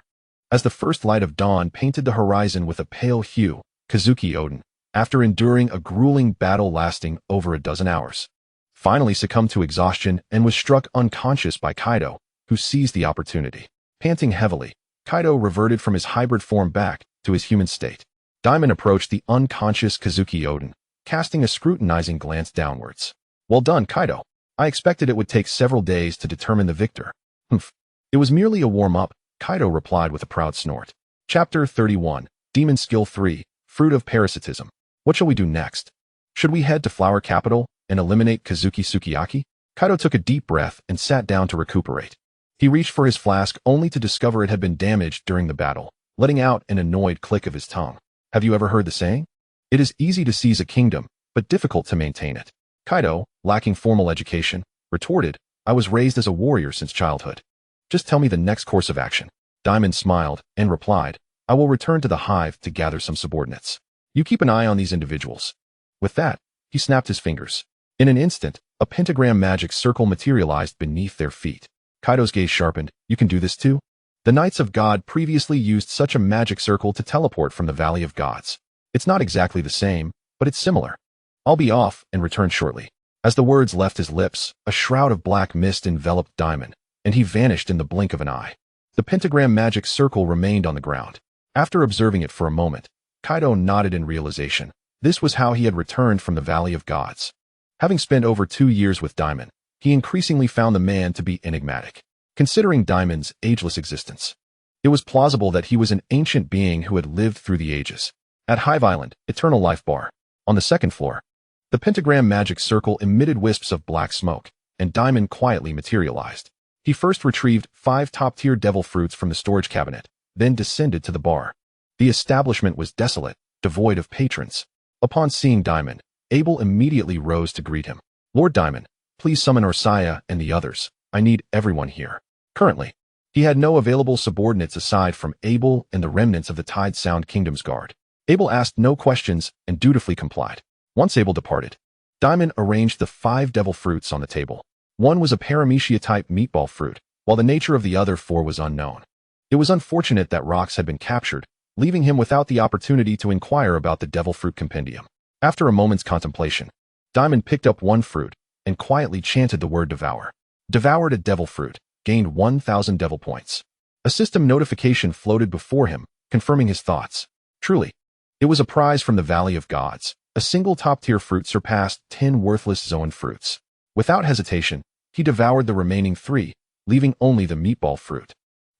As the first light of dawn painted the horizon with a pale hue, Kazuki Oden, after enduring a grueling battle lasting over a dozen hours, finally succumbed to exhaustion and was struck unconscious by Kaido, who seized the opportunity. Panting heavily, Kaido reverted from his hybrid form back to his human state. Dimon approached the unconscious Kazuki Oden, casting a scrutinizing glance downwards. "Well done, Kaido. I expected it would take several days to determine the victor." "Humph. It was merely a warm-up," Kaido replied with a proud snort. Chapter 31, Demon Skill 3, Fruit of Parasitism. What shall we do next? Should we head to Flower Capital and eliminate Kazuki Sukiyaki? Kaido took a deep breath and sat down to recuperate. He reached for his flask only to discover it had been damaged during the battle, letting out an annoyed click of his tongue. Have you ever heard the saying? It is easy to seize a kingdom, but difficult to maintain it. Kaido, lacking formal education, retorted, "I was raised as a warrior since childhood. Just tell me the next course of action." Dimon smiled and replied, "I will return to the hive to gather some subordinates. You keep an eye on these individuals." With that, He snapped his fingers. In an instant, a pentagram magic circle materialized beneath their feet. Kaido's gaze sharpened. You can do this too? The Knights of God previously used such a magic circle to teleport from the Valley of Gods. It's not exactly the same, but it's similar. I'll be off and return shortly. As the words left his lips, a shroud of black mist enveloped Dimon, and he vanished in the blink of an eye. The pentagram magic circle remained on the ground. After observing it for a moment, Kaido nodded in realization. This was how he had returned from the Valley of Gods. Having spent over 2 years with Dimon, he increasingly found the man to be enigmatic. Considering Dimon's ageless existence, it was plausible that he was an ancient being who had lived through the ages. At Hive Island, Eternal Life Bar, on the second floor, the pentagram magic circle emitted wisps of black smoke, and Dimon quietly materialized. He first retrieved 5 top-tier devil fruits from the storage cabinet, then descended to the bar. The establishment was desolate, devoid of patrons. Upon seeing Dimon, Abel immediately rose to greet him. Lord Dimon, please summon Orsaya and the others. I need everyone here. Currently, he had no available subordinates aside from Abel and the remnants of the Tide Sound Kingdom's guard. Abel asked no questions and dutifully complied. Once Abel departed, Dimon arranged the 5 devil fruits on the table. One was a paramecia-type meatball fruit, while the nature of the other 4 was unknown. It was unfortunate that Rox had been captured, leaving him without the opportunity to inquire about the devil fruit compendium. After a moment's contemplation, Dimon picked up 1 fruit and quietly chanted the word devour. Devoured a devil fruit, gained 1,000 devil points. A system notification floated before him, confirming his thoughts. Truly, it was a prize from the Valley of Gods. A single top-tier fruit surpassed 10 worthless Zoan fruits. Without hesitation, he devoured the remaining 3, leaving only the meatball fruit.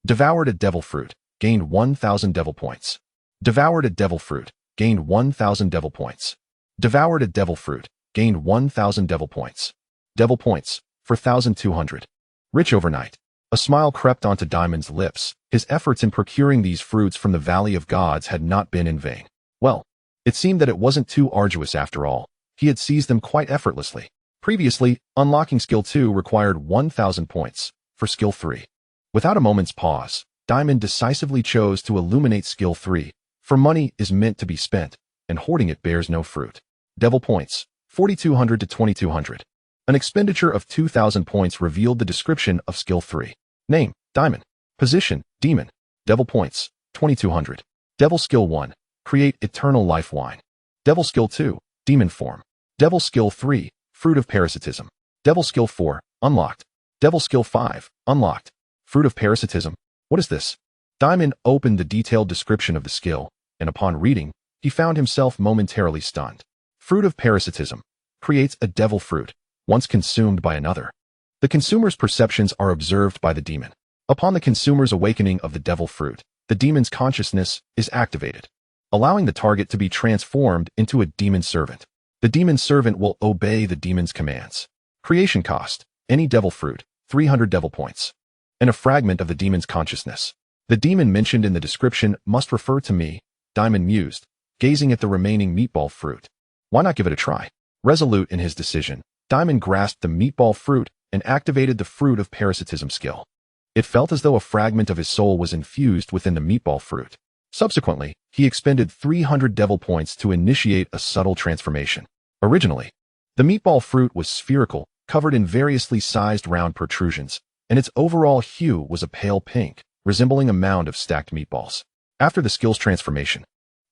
Devoured a devil fruit, gained 1,000 devil points. Devoured a devil fruit, gained 1,000 devil points. Devoured a devil fruit, gained 1,000 devil points. Devil points, 4,200. Rich overnight. A smile crept onto Dimon's lips. His efforts in procuring these fruits from the Valley of Gods had not been in vain. Well, it seemed that it wasn't too arduous after all. He had seized them quite effortlessly. Previously, unlocking Skill 2 required 1,000 points. For Skill 3. Without a moment's pause, Dimon decisively chose to illuminate Skill 3, for money is meant to be spent, and hoarding it bears no fruit. Devil points, 4,200 to 2,200. An expenditure of 2,000 points revealed the description of Skill 3. Name, Dimon. Position, Demon. Devil points, 2,200. Devil Skill 1, create Eternal Life Wine. Devil Skill 2, Demon Form. Devil Skill 3, Fruit of Parasitism. Devil Skill 4, unlocked. Devil Skill 5, unlocked. Fruit of Parasitism. What is this? Dimon opened the detailed description of the skill, and upon reading, he found himself momentarily stunned. Fruit of Parasitism creates a devil fruit, once consumed by another. The consumer's perceptions are observed by the demon. Upon the consumer's awakening of the devil fruit, the demon's consciousness is activated, allowing the target to be transformed into a demon servant. The demon servant will obey the demon's commands. Creation cost, any devil fruit, 300 devil points. And a fragment of the demon's consciousness. The demon mentioned in the description must refer to me, Dimon mused, gazing at the remaining meatball fruit. Why not give it a try? Resolute in his decision, Dimon grasped the meatball fruit and activated the Fruit of Parasitism skill. It felt as though a fragment of his soul was infused within the meatball fruit. Subsequently, he expended 300 devil points to initiate a subtle transformation. Originally, the meatball fruit was spherical, covered in variously sized round protrusions, and its overall hue was a pale pink, resembling a mound of stacked meatballs. After the skill's transformation,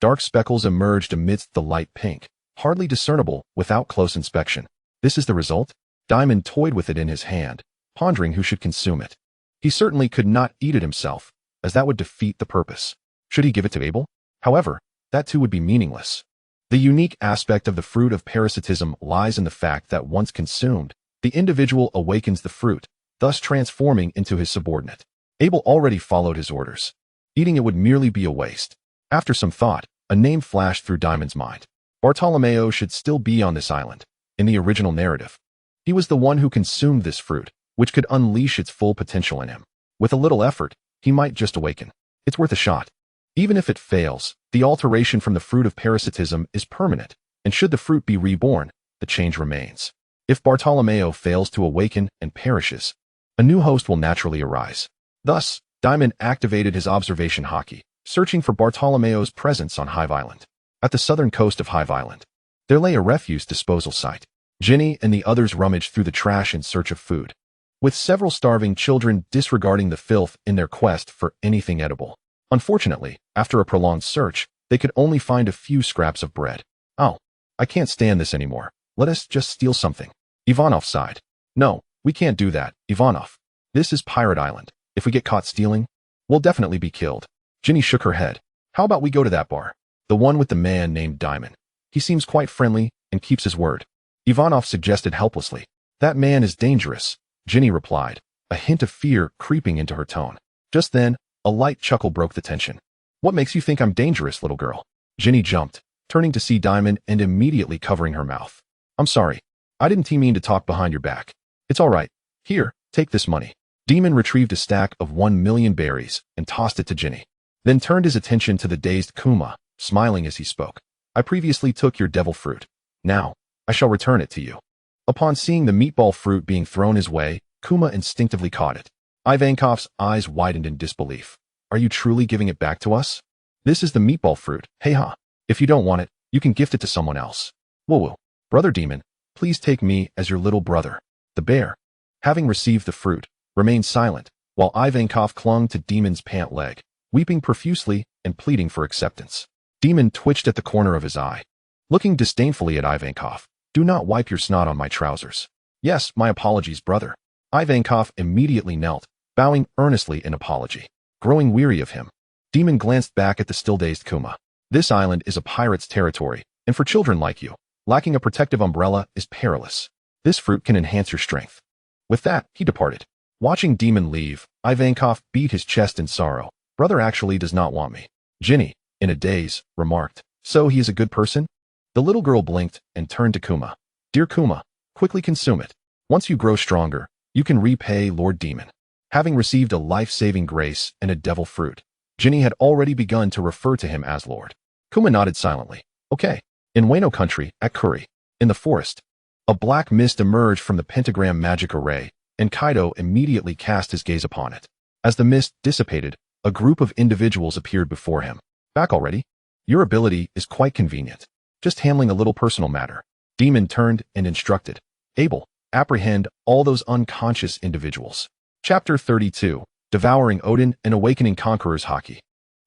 dark speckles emerged amidst the light pink, hardly discernible without close inspection. This is the result? Dimon toyed with it in his hand, pondering who should consume it. He certainly could not eat it himself, as that would defeat the purpose. Should he give it to Abel? However, that too would be meaningless. The unique aspect of the Fruit of Parasitism lies in the fact that once consumed, the individual awakens the fruit, thus transforming into his subordinate. Abel already followed his orders. Eating it would merely be a waste. After some thought, a name flashed through Dimon's mind. Bartolomeo should still be on this island. In the original narrative, he was the one who consumed this fruit, which could unleash its full potential in him. With a little effort, he might just awaken. It's worth a shot. Even if it fails, the alteration from the Fruit of Parasitism is permanent, and should the fruit be reborn, the change remains. If Bartolomeo fails to awaken and perishes, a new host will naturally arise. Thus, Dimon activated his observation haki, searching for Bartolomeo's presence on Hive Island. At the southern coast of Hive Island, There lay a refuse disposal site. Ginny and the others rummaged through the trash in search of food, with several starving children disregarding the filth in their quest for anything edible. Unfortunately, after a prolonged search, they could only find a few scraps of bread. Oh, I can't stand this anymore. Let us just steal something. Ivanov sighed. No, we can't do that, Ivanov. This is Pirate Island. If we get caught stealing, we'll definitely be killed. Ginny shook her head. How about we go to that bar? The one with the man named Dimon. He seems quite friendly and keeps his word. Ivanov suggested helplessly. That man is dangerous, Ginny replied, a hint of fear creeping into her tone. Just then, a light chuckle broke the tension. What makes you think I'm dangerous, little girl? Ginny jumped, turning to see Dimon and immediately covering her mouth. I'm sorry. I didn't mean to talk behind your back. It's all right. Here, take this money. Dimon retrieved a stack of 1,000,000 berries and tossed it to Ginny, then turned his attention to the dazed Kuma, smiling as he spoke. I previously took your devil fruit. Now, I shall return it to you. Upon seeing the meatball fruit being thrown his way, Kuma instinctively caught it. Ivankov's eyes widened in disbelief. Are you truly giving it back to us? This is the meatball fruit, hey ha. If you don't want it, you can gift it to someone else. Woo-woo. Brother Dimon, please take me as your little brother. The bear, having received the fruit, remained silent, while Ivankov clung to Dimon's pant leg, weeping profusely and pleading for acceptance. Dimon twitched at the corner of his eye, looking disdainfully at Ivankov. Do not wipe your snot on my trousers. Yes, my apologies, brother. Ivankov immediately knelt, bowing earnestly in apology. Growing weary of him, Dimon glanced back at the still-dazed Kuma. This island is a pirate's territory, and for children like you, lacking a protective umbrella is perilous. This fruit can enhance your strength. With that, he departed. Watching Dimon leave, Ivankov beat his chest in sorrow. Brother actually does not want me. Ginny, in a daze, remarked. So he is a good person? The little girl blinked and turned to Kuma. Dear Kuma, quickly consume it. Once you grow stronger, you can repay Lord Dimon. Having received a life-saving grace and a devil fruit, Ginny had already begun to refer to him as Lord. Kuma nodded silently. Okay. In Wano country, at Kuri, in the forest, a black mist emerged from the pentagram magic array, and Kaido immediately cast his gaze upon it. As the mist dissipated, a group of individuals appeared before him. Back already? Your ability is quite convenient. Just handling a little personal matter. Dimon turned and instructed. Abel, apprehend all those unconscious individuals. Chapter 32, Devouring Odin and Awakening Conquerors Haki.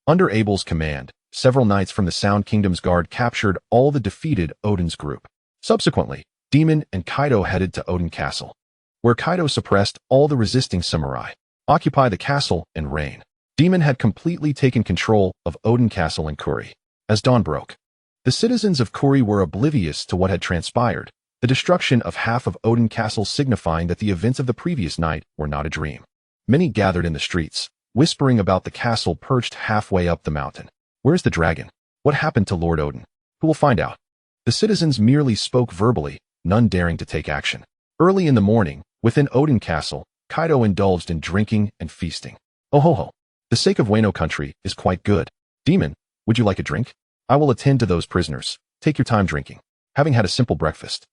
Under Abel's command, several knights from the Sound Kingdom's guard captured all the defeated Odin's group. Subsequently, Dimon and Kaido headed to Odin Castle, where Kaido suppressed all the resisting samurai. Occupy the castle and reign. Dimon had completely taken control of Odin Castle and Kuri. As dawn broke, the citizens of Kuri were oblivious to what had transpired, the destruction of half of Odin Castle signifying that the events of the previous night were not a dream. Many gathered in the streets, whispering about the castle perched halfway up the mountain. Where's the dragon? What happened to Lord Odin? Who will find out? The citizens merely spoke verbally, none daring to take action. Early in the morning, within Odin Castle, Kaido indulged in drinking and feasting. Oh ho ho. The sake of Wano country is quite good. Dimon, would you like a drink? I will attend to those prisoners. Take your time drinking. Having had a simple breakfast,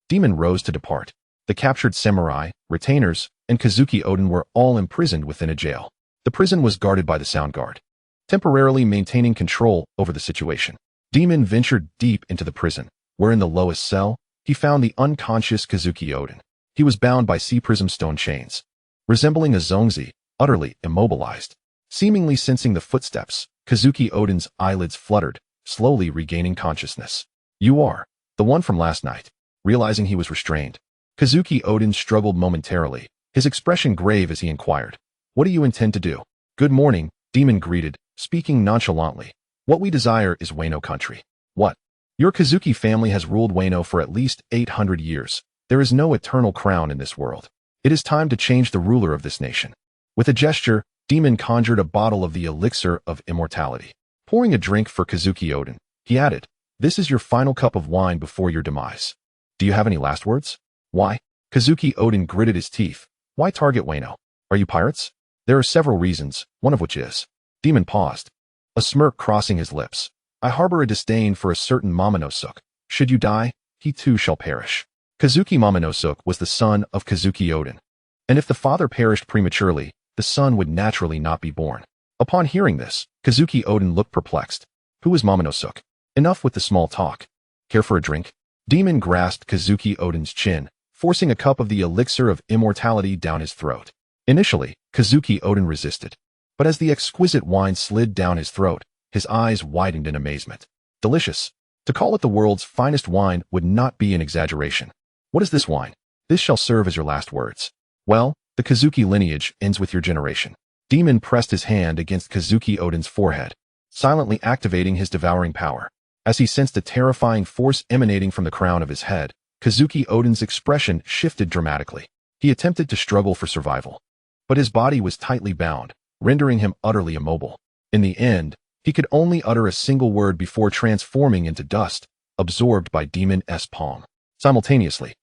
Dimon rose to depart. The captured samurai, retainers, and Kazuki Odin were all imprisoned within a jail. The prison was guarded by the Sound Guard, temporarily maintaining control over the situation. Dimon ventured deep into the prison, where in the lowest cell, he found the unconscious Kazuki Odin. He was bound by sea prism stone chains, resembling a zongzi, utterly immobilized. Seemingly sensing the footsteps, Kazuki Odin's eyelids fluttered, slowly regaining consciousness. You are the one from last night. Realizing he was restrained, Kazuki Odin struggled momentarily, his expression grave as he inquired. What do you intend to do? Good morning, Dimon greeted, speaking nonchalantly. What we desire is Wano country. What? Your Kazuki family has ruled Wano for at least 800 years. There is no eternal crown in this world. It is time to change the ruler of this nation. With a gesture, Dimon conjured a bottle of the elixir of immortality. Pouring a drink for Kazuki Odin, he added, This is your final cup of wine before your demise. Do you have any last words? Why? Kazuki Odin gritted his teeth. Why target Wano? Are you pirates? There are several reasons, one of which is. Dimon paused, a smirk crossing his lips. I harbor a disdain for a certain Momonosuke. Should you die, he too shall perish. Kazuki Momonosuke was the son of Kazuki Odin, and if the father perished prematurely, the son would naturally not be born. Upon hearing this, Kazuki Odin looked perplexed. Who is Momonosuke? Enough with the small talk. Care for a drink? Dimon grasped Kazuki Odin's chin, forcing a cup of the elixir of immortality down his throat. Initially, Kazuki Odin resisted, but as the exquisite wine slid down his throat, his eyes widened in amazement. Delicious. To call it the world's finest wine would not be an exaggeration. What is this wine? This shall serve as your last words. Well, the Kazuki lineage ends with your generation. Dimon pressed his hand against Kazuki Odin's forehead, silently activating his devouring power. As he sensed a terrifying force emanating from the crown of his head, Kazuki Odin's expression shifted dramatically. He attempted to struggle for survival, but his body was tightly bound, rendering him utterly immobile. In the end, he could only utter a single word before transforming into dust, absorbed by Dimon's palm. Simultaneously,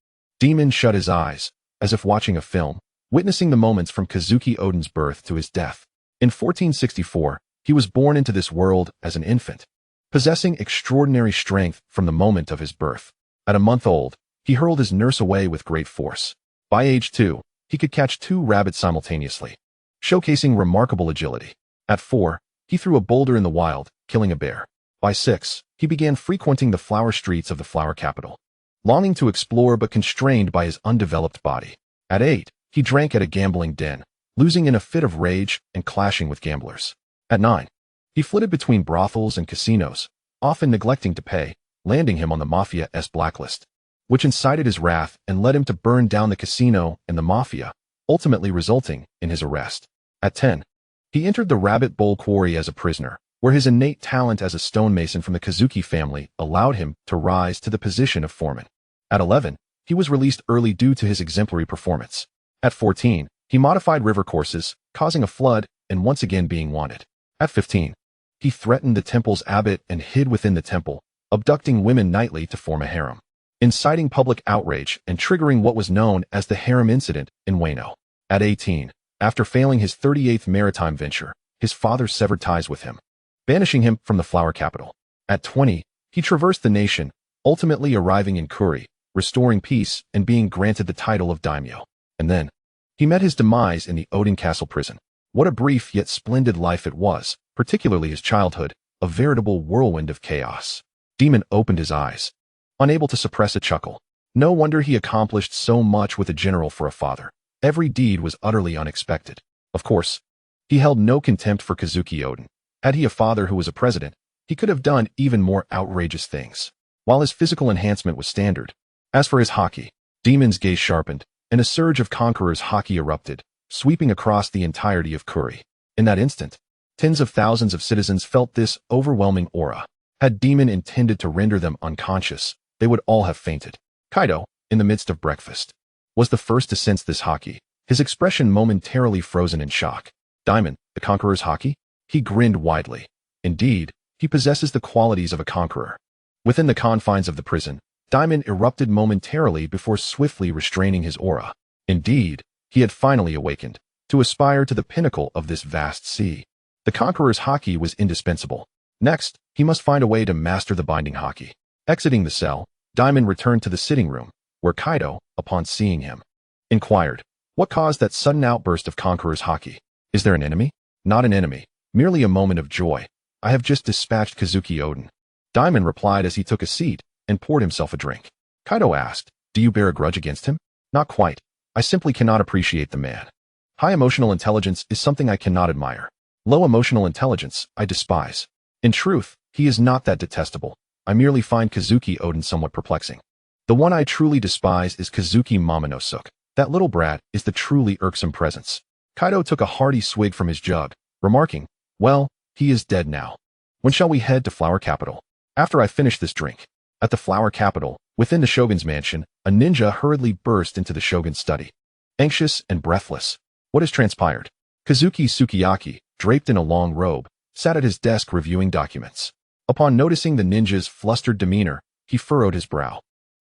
Dimon shut his eyes, as if watching a film, witnessing the moments from Kazuki Odin's birth to his death. In 1464, he was born into this world as an infant, possessing extraordinary strength from the moment of his birth. At a month old, he hurled his nurse away with great force. By age 2, he could catch 2 rabbits simultaneously, showcasing remarkable agility. At 4, he threw a boulder in the wild, killing a bear. By 6, he began frequenting the flower streets of the flower capital, longing to explore but constrained by his undeveloped body. At 8, he drank at a gambling den, losing in a fit of rage and clashing with gamblers. At 9, he flitted between brothels and casinos, often neglecting to pay, landing him on the Mafia's blacklist, which incited his wrath and led him to burn down the casino and the Mafia, ultimately resulting in his arrest. At 10, he entered the rabbit bowl quarry as a prisoner, where his innate talent as a stonemason from the Kazuki family allowed him to rise to the position of foreman. At 11, he was released early due to his exemplary performance. At 14, he modified river courses, causing a flood and once again being wanted. At 15, he threatened the temple's abbot and hid within the temple, abducting women nightly to form a harem, inciting public outrage and triggering what was known as the harem incident in Wano. At 18, after failing his 38th maritime venture, his father severed ties with him, banishing him from the flower capital. At 20, he traversed the nation, ultimately arriving in Kuri, restoring peace and being granted the title of daimyo. And then, he met his demise in the Odin Castle prison. What a brief yet splendid life it was, particularly his childhood, a veritable whirlwind of chaos. Dimon opened his eyes, unable to suppress a chuckle. No wonder he accomplished so much with a general for a father. Every deed was utterly unexpected. Of course, he held no contempt for Kazuki Odin. Had he a father who was a president, he could have done even more outrageous things, while his physical enhancement was standard. As for his haki, Dimon's gaze sharpened, and a surge of conqueror's haki erupted, sweeping across the entirety of Kuri. In that instant, tens of thousands of citizens felt this overwhelming aura. Had Dimon intended to render them unconscious, they would all have fainted. Kaido, in the midst of breakfast, was the first to sense this haki, his expression momentarily frozen in shock. Dimon, the conqueror's haki? He grinned widely. Indeed, he possesses the qualities of a conqueror. Within the confines of the prison, Dimon erupted momentarily before swiftly restraining his aura. Indeed, he had finally awakened, to aspire to the pinnacle of this vast sea. The conqueror's haki was indispensable. Next, he must find a way to master the binding haki. Exiting the cell, Dimon returned to the sitting room, where Kaido, upon seeing him, inquired, "What caused that sudden outburst of conqueror's haki? Is there an enemy?" "Not an enemy, merely a moment of joy. I have just dispatched Kazuki Odin." Dimon replied as he took a seat and poured himself a drink. Kaido asked, "Do you bear a grudge against him?" "Not quite. I simply cannot appreciate the man. High emotional intelligence is something I cannot admire. Low emotional intelligence, I despise. In truth, he is not that detestable. I merely find Kazuki Odin somewhat perplexing. The one I truly despise is Kazuki Momonosuke. That little brat is the truly irksome presence." Kaido took a hearty swig from his jug, remarking, "Well, he is dead now. When shall we head to Flower Capital?" "After I finish this drink." At the Flower Capital, within the Shogun's mansion, a ninja hurriedly burst into the Shogun's study. Anxious and breathless, what has transpired? Kazuki Sukiyaki, draped in a long robe, sat at his desk reviewing documents. Upon noticing the ninja's flustered demeanor, he furrowed his brow.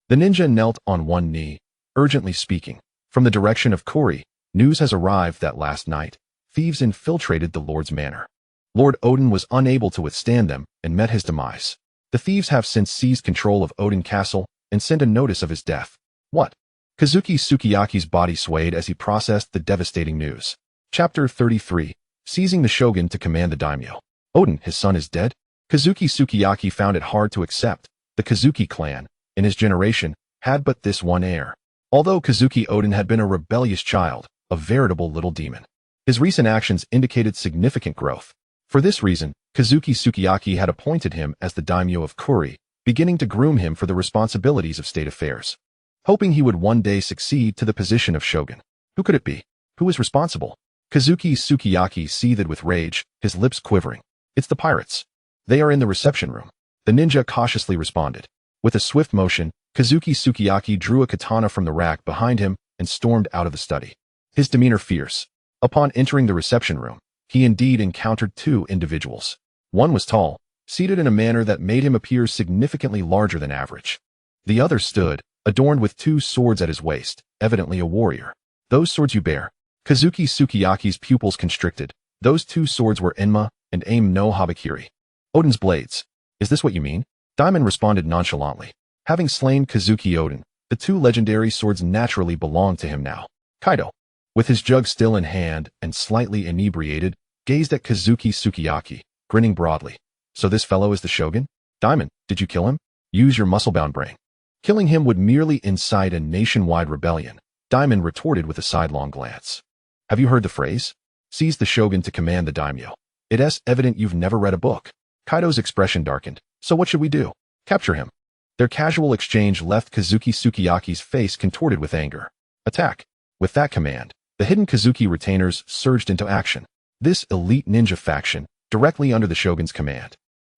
The ninja knelt on one knee, urgently speaking. "From the direction of Kuri, news has arrived that last night, thieves infiltrated the Lord's manor. Lord Odin was unable to withstand them and met his demise. The thieves have since seized control of Odin Castle and sent a notice of his death." "What?" Kazuki Sukiyaki's body swayed as he processed the devastating news. Chapter 33, Seizing the Shogun to Command the Daimyo. "Odin, his son, is dead?" Kazuki Sukiyaki found it hard to accept. The Kazuki clan, in his generation, had but this one heir. Although Kazuki Oden had been a rebellious child, a veritable little demon. His recent actions indicated significant growth. For this reason, Kazuki Sukiyaki had appointed him as the daimyo of Kuri, beginning to groom him for the responsibilities of state affairs. Hoping he would one day succeed to the position of shogun. Who could it be? Who was responsible? Kazuki Sukiyaki seethed with rage, his lips quivering. It's the pirates. They are in the reception room. The ninja cautiously responded. With a swift motion, Kazuki Sukiyaki drew a katana from the rack behind him and stormed out of the study. His demeanor fierce. Upon entering the reception room, he indeed encountered two individuals. One was tall, seated in a manner that made him appear significantly larger than average. The other stood, adorned with two swords at his waist, evidently a warrior. Those swords you bear. Kazuki Sukiyaki's pupils constricted. Those two swords were Enma and Aim no Habakiri. Oden's blades. Is this what you mean? Dimon responded nonchalantly. Having slain Kazuki Oden, the two legendary swords naturally belonged to him now. Kaido, with his jug still in hand and slightly inebriated, gazed at Kazuki Sukiyaki, grinning broadly. So this fellow is the shogun? Dimon, did you kill him? Use your muscle-bound brain. Killing him would merely incite a nationwide rebellion, Dimon retorted with a sidelong glance. Have you heard the phrase? Seize the shogun to command the daimyo. It's evident you've never read a book. Kaido's expression darkened. So what should we do? Capture him. Their casual exchange left Kazuki Sukiyaki's face contorted with anger. Attack. With that command, the hidden Kazuki retainers surged into action. This elite ninja faction, directly under the shogun's command,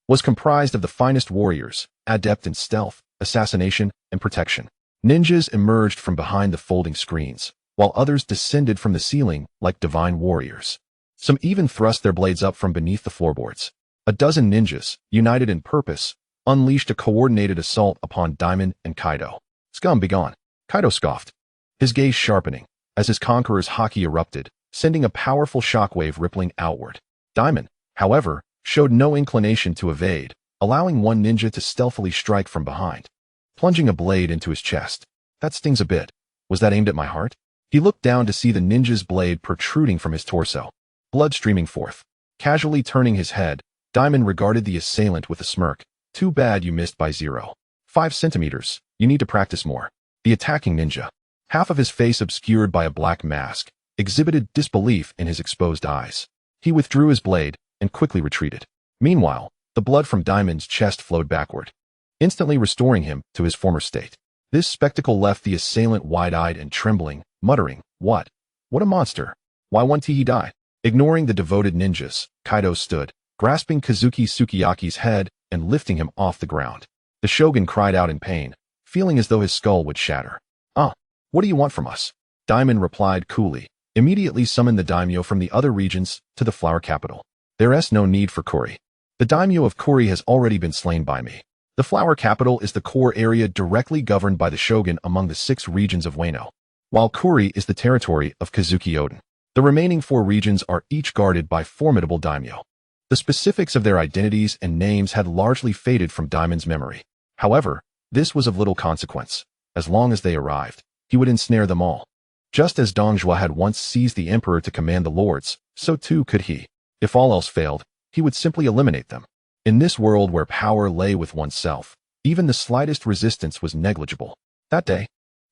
was comprised of the finest warriors, adept in stealth, assassination, and protection. Ninjas emerged from behind the folding screens, while others descended from the ceiling like divine warriors. Some even thrust their blades up from beneath the floorboards. A dozen ninjas, united in purpose, unleashed a coordinated assault upon Dimon and Kaido. Scum, begone. Kaido scoffed, his gaze sharpening, as his conqueror's haki erupted, sending a powerful shockwave rippling outward. Dimon, however, showed no inclination to evade, allowing one ninja to stealthily strike from behind, plunging a blade into his chest. That stings a bit. Was that aimed at my heart? He looked down to see the ninja's blade protruding from his torso, blood streaming forth. Casually turning his head, Dimon regarded the assailant with a smirk. Too bad you missed by 0.5 centimeters. You need to practice more. The attacking ninja, half of his face obscured by a black mask, exhibited disbelief in his exposed eyes. He withdrew his blade and quickly retreated. Meanwhile, the blood from Dimon's chest flowed backward, instantly restoring him to his former state. This spectacle left the assailant wide-eyed and trembling, muttering, What a monster! Why won't he die? Ignoring the devoted ninjas, Kaido stood, grasping Kazuki Sukiyaki's head and lifting him off the ground. The shogun cried out in pain, feeling as though his skull would shatter. What do you want from us? Dimon replied coolly. Immediately summon the daimyo from the other regions to the flower capital. There's no need for Kuri. The daimyo of Kuri has already been slain by me. The flower capital is the core area directly governed by the shogun among the 6 regions of Wano, while Kuri is the territory of Kazuki Oden. The remaining 4 regions are each guarded by formidable daimyo. The specifics of their identities and names had largely faded from Dimon's memory. However, this was of little consequence. As long as they arrived, he would ensnare them all. Just as Dongjua had once seized the emperor to command the lords, so too could he. If all else failed, he would simply eliminate them. In this world where power lay with oneself, even the slightest resistance was negligible. That day,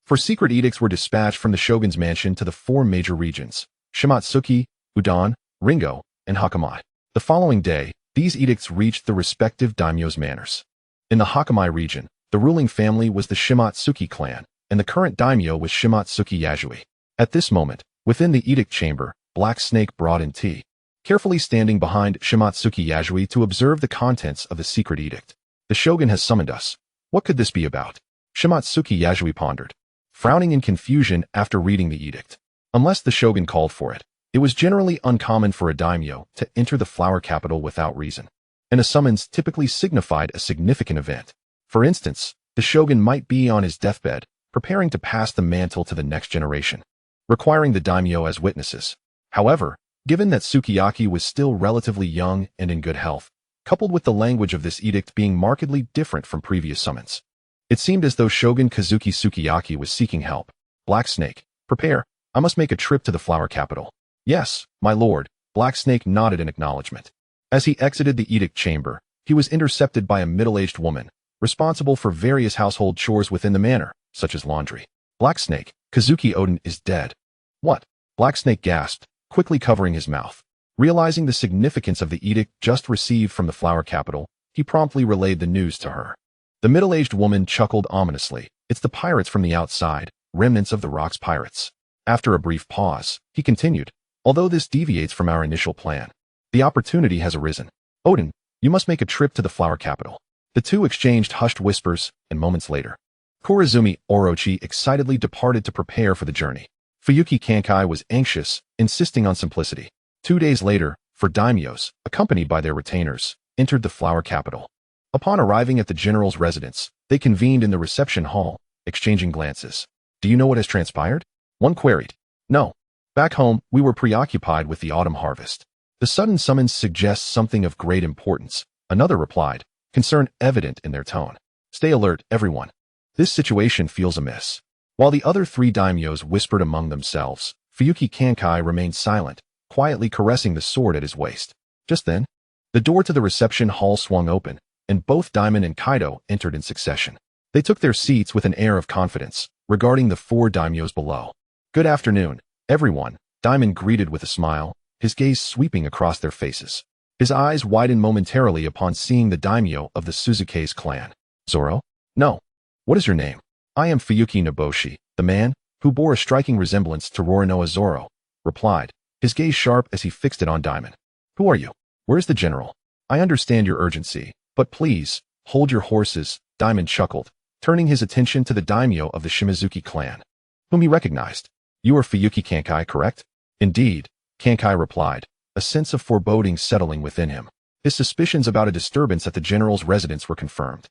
4 secret edicts were dispatched from the shogun's mansion to the 4 major regions, Shimotsuki, Udon, Ringo, and Hakamai. The following day, these edicts reached the respective daimyo's manors. In the Hakamai region, the ruling family was the Shimotsuki clan, and the current daimyo was Shimotsuki Yasui. At this moment, within the edict chamber, Black Snake brought in tea, carefully standing behind Shimotsuki Yasui to observe the contents of the secret edict. The shogun has summoned us. What could this be about? Shimotsuki Yasui pondered, frowning in confusion after reading the edict. Unless the shogun called for it, it was generally uncommon for a daimyo to enter the flower capital without reason, and a summons typically signified a significant event. For instance, the shogun might be on his deathbed, preparing to pass the mantle to the next generation, requiring the daimyo as witnesses. However, given that Sukiyaki was still relatively young and in good health, coupled with the language of this edict being markedly different from previous summons, it seemed as though Shogun Kazuki Sukiyaki was seeking help. Black Snake, prepare. I must make a trip to the flower capital. Yes, my lord. Black Snake nodded in acknowledgement. As he exited the edict chamber, he was intercepted by a middle-aged woman, responsible for various household chores within the manor, such as laundry. Black Snake, Kazuki Odin is dead. What? Black Snake gasped, quickly covering his mouth. Realizing the significance of the edict just received from the flower capital, he promptly relayed the news to her. The middle-aged woman chuckled ominously. It's the pirates from the outside, remnants of the Rocks Pirates. After a brief pause, he continued, although this deviates from our initial plan, the opportunity has arisen. Odin, you must make a trip to the flower capital. The two exchanged hushed whispers, and moments later, Korazumi Orochi excitedly departed to prepare for the journey. Fuyuki Kankai was anxious, insisting on simplicity. 2 days later, four daimyos, accompanied by their retainers, entered the flower capital. Upon arriving at the general's residence, they convened in the reception hall, exchanging glances. Do you know what has transpired? One queried. No. Back home, we were preoccupied with the autumn harvest. The sudden summons suggests something of great importance, another replied, concern evident in their tone. Stay alert, everyone. This situation feels amiss. While the other 3 daimyos whispered among themselves, Fuyuki Kankai remained silent, quietly caressing the sword at his waist. Just then, the door to the reception hall swung open, and both Dimon and Kaido entered in succession. They took their seats with an air of confidence, regarding the 4 daimyos below. Good afternoon, everyone, Dimon greeted with a smile, his gaze sweeping across their faces. His eyes widened momentarily upon seeing the daimyo of the Suzuki's clan. Zoro? No. What is your name? I am Fuyuki Noboshi, the man, who bore a striking resemblance to Roronoa Zoro, replied, his gaze sharp as he fixed it on Dimon. Who are you? Where is the general? I understand your urgency, but please, hold your horses, Dimon chuckled, turning his attention to the daimyo of the Shimazuki clan, whom he recognized. You are Fuyuki Kankai, correct? Indeed, Kankai replied, a sense of foreboding settling within him. His suspicions about a disturbance at the general's residence were confirmed.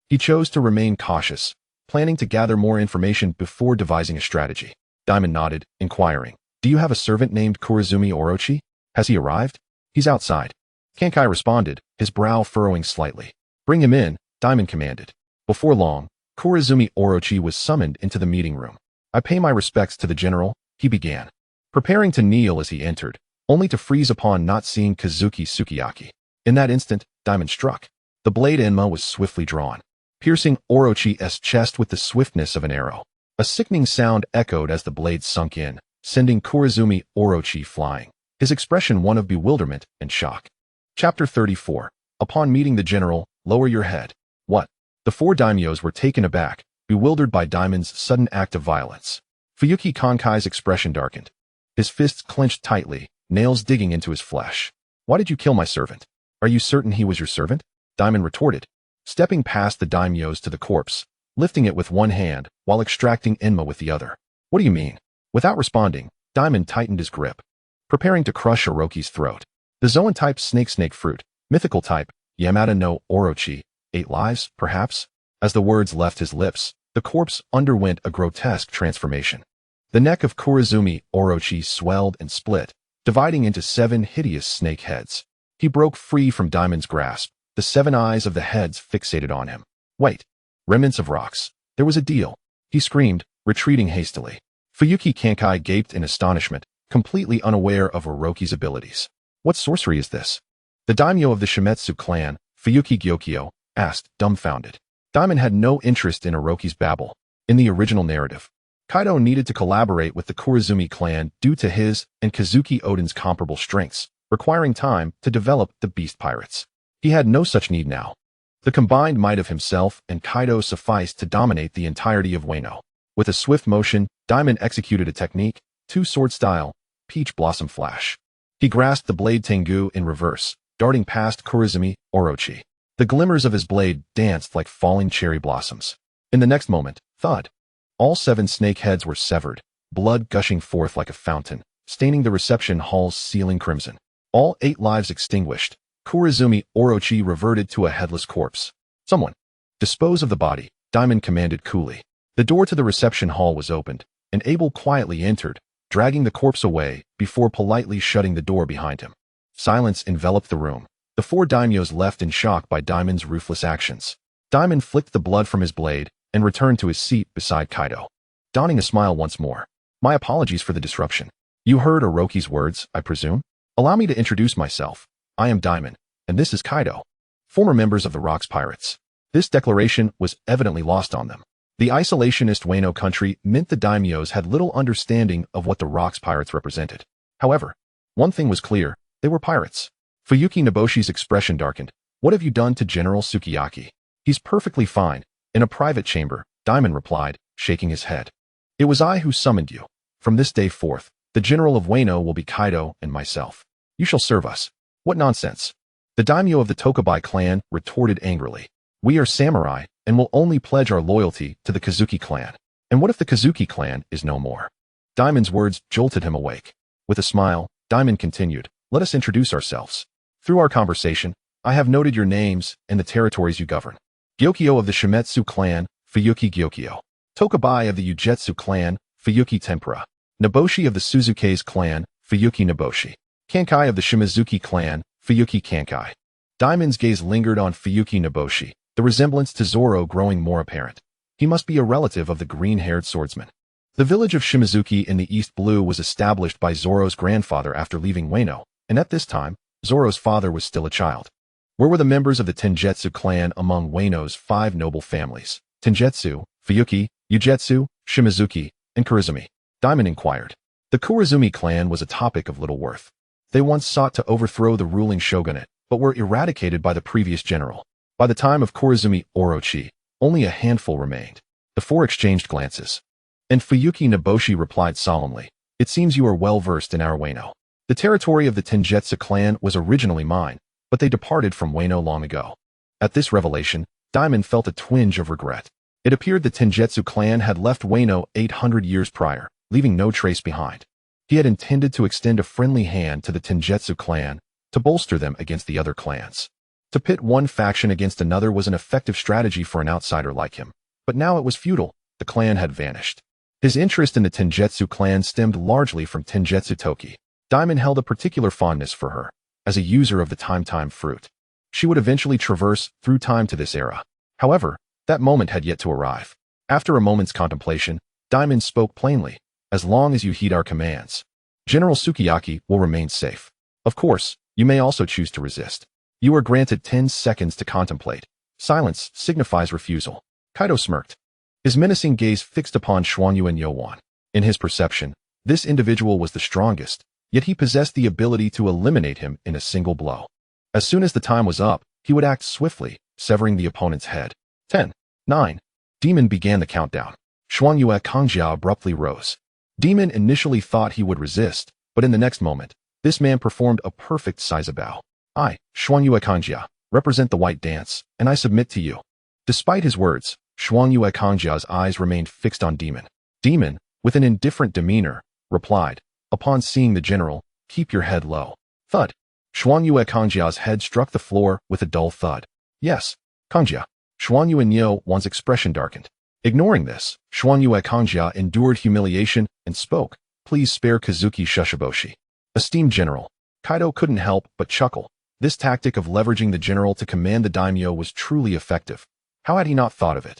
He chose to remain cautious, planning to gather more information before devising a strategy. Dimon nodded, inquiring, do you have a servant named Korazumi Orochi? Has he arrived? He's outside. Kankai responded, his brow furrowing slightly. Bring him in, Dimon commanded. Before long, Korazumi Orochi was summoned into the meeting room. I pay my respects to the general, he began, preparing to kneel as he entered, only to freeze upon not seeing Kazuki Sukiyaki. In that instant, Dimon struck. The blade Enma was swiftly drawn, piercing Orochi's chest with the swiftness of an arrow. A sickening sound echoed as the blade sunk in, sending Korazumi Orochi flying, his expression one of bewilderment and shock. Chapter 34. Upon meeting the general, lower your head. What? The 4 daimyos were taken aback, bewildered by Dimon's sudden act of violence. Fuyuki Kankai's expression darkened. His fists clenched tightly, nails digging into his flesh. Why did you kill my servant? Are you certain he was your servant? Dimon retorted, stepping past the daimyos to the corpse, lifting it with one hand while extracting Enma with the other. What do you mean? Without responding, Dimon tightened his grip, preparing to crush Orochi's throat. The Zoan-type snake fruit, mythical type, Yamada no Orochi, 8 lives, perhaps? As the words left his lips, the corpse underwent a grotesque transformation. The neck of Korazumi Orochi swelled and split, dividing into 7 hideous snake heads. He broke free from Dimon's grasp, the 7 eyes of the heads fixated on him. Wait. Remnants of rocks. There was a deal. He screamed, retreating hastily. Fuyuki Kankai gaped in astonishment, completely unaware of Orochi's abilities. What sorcery is this? The daimyo of the Shimetsu clan, Fuyuki Gyokyo, asked, dumbfounded. Dimon had no interest in Orochi's babble. In the original narrative, Kaido needed to collaborate with the Korazumi clan due to his and Kazuki Odin's comparable strengths, requiring time to develop the beast pirates. He had no such need now. The combined might of himself and Kaido sufficed to dominate the entirety of Wano. With a swift motion, Dimon executed a technique, 2-sword style, peach blossom flash. He grasped the blade Tengu in reverse, darting past Korazumi Orochi. The glimmers of his blade danced like falling cherry blossoms. In the next moment, thud. All 7 snake heads were severed, blood gushing forth like a fountain, staining the reception hall's ceiling crimson. All 8 lives extinguished, Korazumi Orochi reverted to a headless corpse. Someone, dispose of the body, Dimon commanded coolly. The door to the reception hall was opened, and Abel quietly entered, dragging the corpse away before politely shutting the door behind him. Silence enveloped the room. The 4 daimyos left in shock by Dimon's ruthless actions. Dimon flicked the blood from his blade and returned to his seat beside Kaido, donning a smile once more. My apologies for the disruption. You heard Orochi's words, I presume? Allow me to introduce myself. I am Dimon, and this is Kaido, former members of the Rocks Pirates. This declaration was evidently lost on them. The isolationist Wano country meant the daimyos had little understanding of what the Rocks Pirates represented. However, one thing was clear, they were pirates. Fuyuki Noboshi's expression darkened. What have you done to General Sukiyaki? He's perfectly fine. In a private chamber, Dimon replied, shaking his head. It was I who summoned you. From this day forth, the general of Wano will be Kaido and myself. You shall serve us. What nonsense. The daimyo of the Tokubai clan retorted angrily. We are samurai, and will only pledge our loyalty to the Kazuki clan. And what if the Kazuki clan is no more? Dimon's words jolted him awake. With a smile, Dimon continued, let us introduce ourselves. Through our conversation, I have noted your names and the territories you govern. Gyokyo of the Shimetsu clan, Fuyuki Gyokyo. Tokubai of the Ugetsu clan, Fuyuki Tempura. Noboshi of the Suzuke's clan, Fuyuki Noboshi. Kankai of the Shimazuki clan, Fuyuki Kankai. Dimon's gaze lingered on Fuyuki Noboshi, the resemblance to Zoro growing more apparent. He must be a relative of the green-haired swordsman. The village of Shimazuki in the East Blue was established by Zoro's grandfather after leaving Wano, and at this time, Zoro's father was still a child. Where were the members of the Tengetsu clan among Wano's 5 noble families? Tengetsu, Fuyuki, Ugetsu, Shimazuki, and Kurizumi? Dimon inquired. The Kurizumi clan was a topic of little worth. They once sought to overthrow the ruling shogunate, but were eradicated by the previous general. By the time of Kurizumi Orochi, only a handful remained. The 4 exchanged glances. And Fuyuki Noboshi replied solemnly, it seems you are well versed in our Wano. The territory of the Tengetsu clan was originally mine, but they departed from Wano long ago. At this revelation, Dimon felt a twinge of regret. It appeared the Tengetsu clan had left Wano 800 years prior, leaving no trace behind. He had intended to extend a friendly hand to the Tengetsu clan to bolster them against the other clans. To pit one faction against another was an effective strategy for an outsider like him. But now it was futile. The clan had vanished. His interest in the Tengetsu clan stemmed largely from Tengetsu Toki. Dimon held a particular fondness for her, as a user of the time fruit. She would eventually traverse through time to this era. However, that moment had yet to arrive. After a moment's contemplation, Dimon spoke plainly, as long as you heed our commands, General Sukiyaki will remain safe. Of course, you may also choose to resist. You are granted 10 seconds to contemplate. Silence signifies refusal. Kaido smirked, his menacing gaze fixed upon Xuanyu and Yowan. In his perception, this individual was the strongest, yet he possessed the ability to eliminate him in a single blow. As soon as the time was up, he would act swiftly, severing the opponent's head. 10, 9. Dimon began the countdown. Xuanyu Kangjia abruptly rose. Dimon initially thought he would resist, but in the next moment, this man performed a perfect Saizabao. I, Xuanyu Kangjia, represent the white dance, and I submit to you. Despite his words, Xuanyu Kangjia's eyes remained fixed on Dimon. Dimon, with an indifferent demeanor, replied, upon seeing the general, keep your head low. Thud. Xuanyu Kangjia's head struck the floor with a dull thud. Yes, Kangjia. Xuanyu and Yowan's expression darkened. Ignoring this, Xuanyu Kangjia endured humiliation and spoke, please spare Kazuki Shushiboshi. Esteemed general. Kaido couldn't help but chuckle. This tactic of leveraging the general to command the daimyo was truly effective. How had he not thought of it?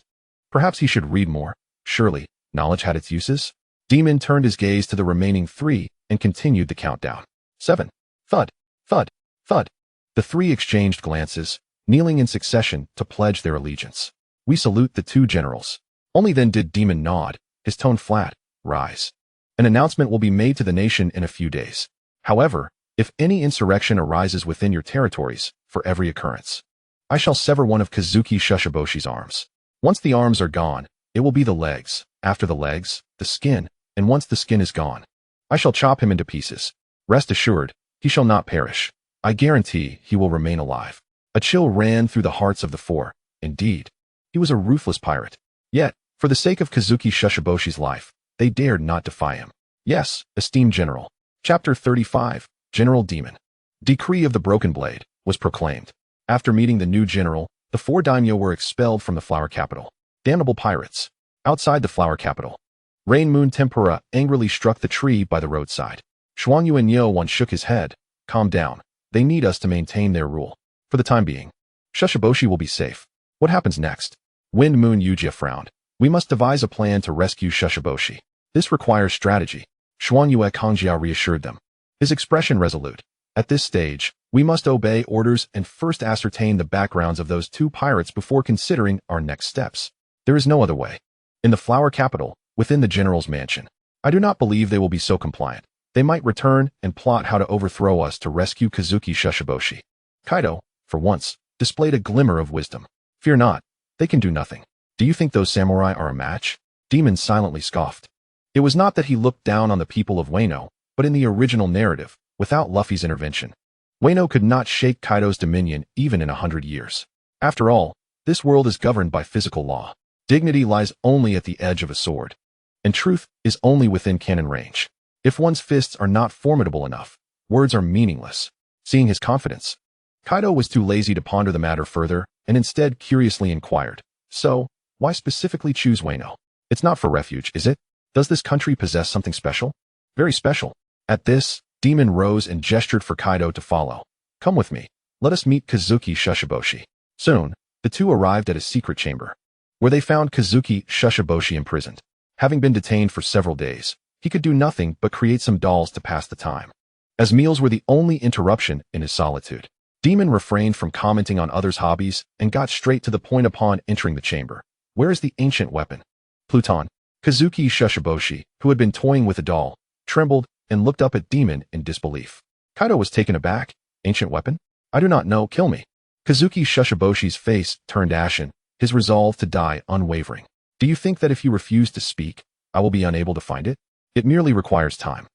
Perhaps he should read more. Surely, knowledge had its uses. Dimon turned his gaze to the remaining 3 and continued the countdown. 7. Thud, thud, thud. The 3 exchanged glances, kneeling in succession to pledge their allegiance. We salute the 2 generals. Only then did Dimon nod, his tone flat, rise. An announcement will be made to the nation in a few days. However, if any insurrection arises within your territories, for every occurrence, I shall sever one of Kazuki Shushiboshi's arms. Once the arms are gone, it will be the legs, after the legs, the skin, and once the skin is gone, I shall chop him into pieces. Rest assured, he shall not perish. I guarantee he will remain alive. A chill ran through the hearts of the 4. Indeed, he was a ruthless pirate. Yet, for the sake of Kazuki Shushiboshi's life, they dared not defy him. Yes, esteemed general. Chapter 35, General Dimon. Decree of the Broken Blade was proclaimed. After meeting the new general, the 4 daimyo were expelled from the flower capital. Damnable pirates. Outside the flower capital, Rain Moon Tempura angrily struck the tree by the roadside. Xuanyu and Yowan shook his head. Calm down. They need us to maintain their rule. For the time being, Shushiboshi will be safe. What happens next? Wind Moon Yujia frowned. We must devise a plan to rescue Shushiboshi. This requires strategy. Xuanyu Kangjia reassured them, his expression resolute. At this stage, We must obey orders and first ascertain the backgrounds of those two pirates before considering our next steps. There is no other way. In the flower capital, within the general's mansion, I do not believe they will be so compliant. They might return and plot how to overthrow us to rescue Kazuki Shushiboshi. Kaido, for once, displayed a glimmer of wisdom. Fear not, they can do nothing. Do you think those samurai are a match? Dimon silently scoffed. It was not that he looked down on the people of Wano, but in the original narrative, without Luffy's intervention, Wano could not shake Kaido's dominion even in 100 years. After all, this world is governed by physical law. Dignity lies only at the edge of a sword, and truth is only within cannon range. If one's fists are not formidable enough, words are meaningless. Seeing his confidence, Kaido was too lazy to ponder the matter further and instead curiously inquired, "So, why specifically choose Wano? It's not for refuge, is it? Does this country possess something special?" "Very special." At this, Dimon rose and gestured for Kaido to follow. "Come with me. Let us meet Kazuki Shushiboshi." Soon, the two arrived at a secret chamber, where they found Kazuki Shushiboshi imprisoned. Having been detained for several days, he could do nothing but create some dolls to pass the time. As meals were the only interruption in his solitude, Dimon refrained from commenting on others' hobbies and got straight to the point upon entering the chamber. "Where is the ancient weapon?" Pluton. Kazuki Shushiboshi, who had been toying with a doll, trembled and looked up at Dimon in disbelief. Kaido was taken aback. "Ancient weapon? I do not know, kill me." Kazuki Shushiboshi's face turned ashen, his resolve to die unwavering. "Do you think that if you refuse to speak, I will be unable to find it? It merely requires time."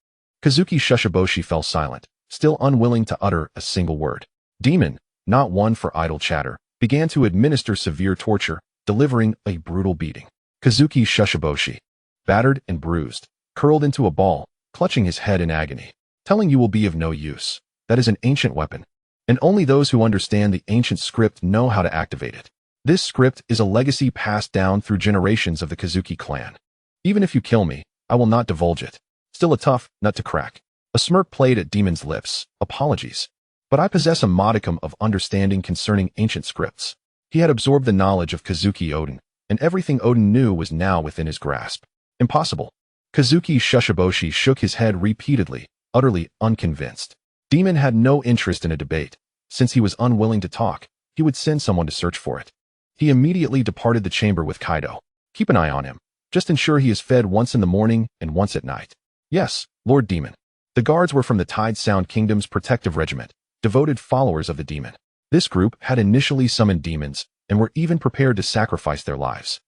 Kazuki Shushiboshi fell silent, still unwilling to utter a single word. Dimon, not one for idle chatter, began to administer severe torture, delivering a brutal beating. Kazuki Shushiboshi, battered and bruised, curled into a ball, clutching his head in agony. "Telling you will be of no use. That is an ancient weapon, and only those who understand the ancient script know how to activate it. This script is a legacy passed down through generations of the Kazuki clan. Even if you kill me, I will not divulge it. Still a tough nut to crack." A smirk played at Demon's lips. "Apologies, but I possess a modicum of understanding concerning ancient scripts." He had absorbed the knowledge of Kazuki Oden, and everything Oden knew was now within his grasp. "Impossible." Kazuki Shushiboshi shook his head repeatedly, utterly unconvinced. Dimon had no interest in a debate. Since he was unwilling to talk, he would send someone to search for it. He immediately departed the chamber with Kaido. "Keep an eye on him. Just ensure he is fed once in the morning and once at night." "Yes, Lord Dimon." The guards were from the Tide Sound Kingdom's protective regiment, devoted followers of the demon. This group had initially summoned demons and were even prepared to sacrifice their lives,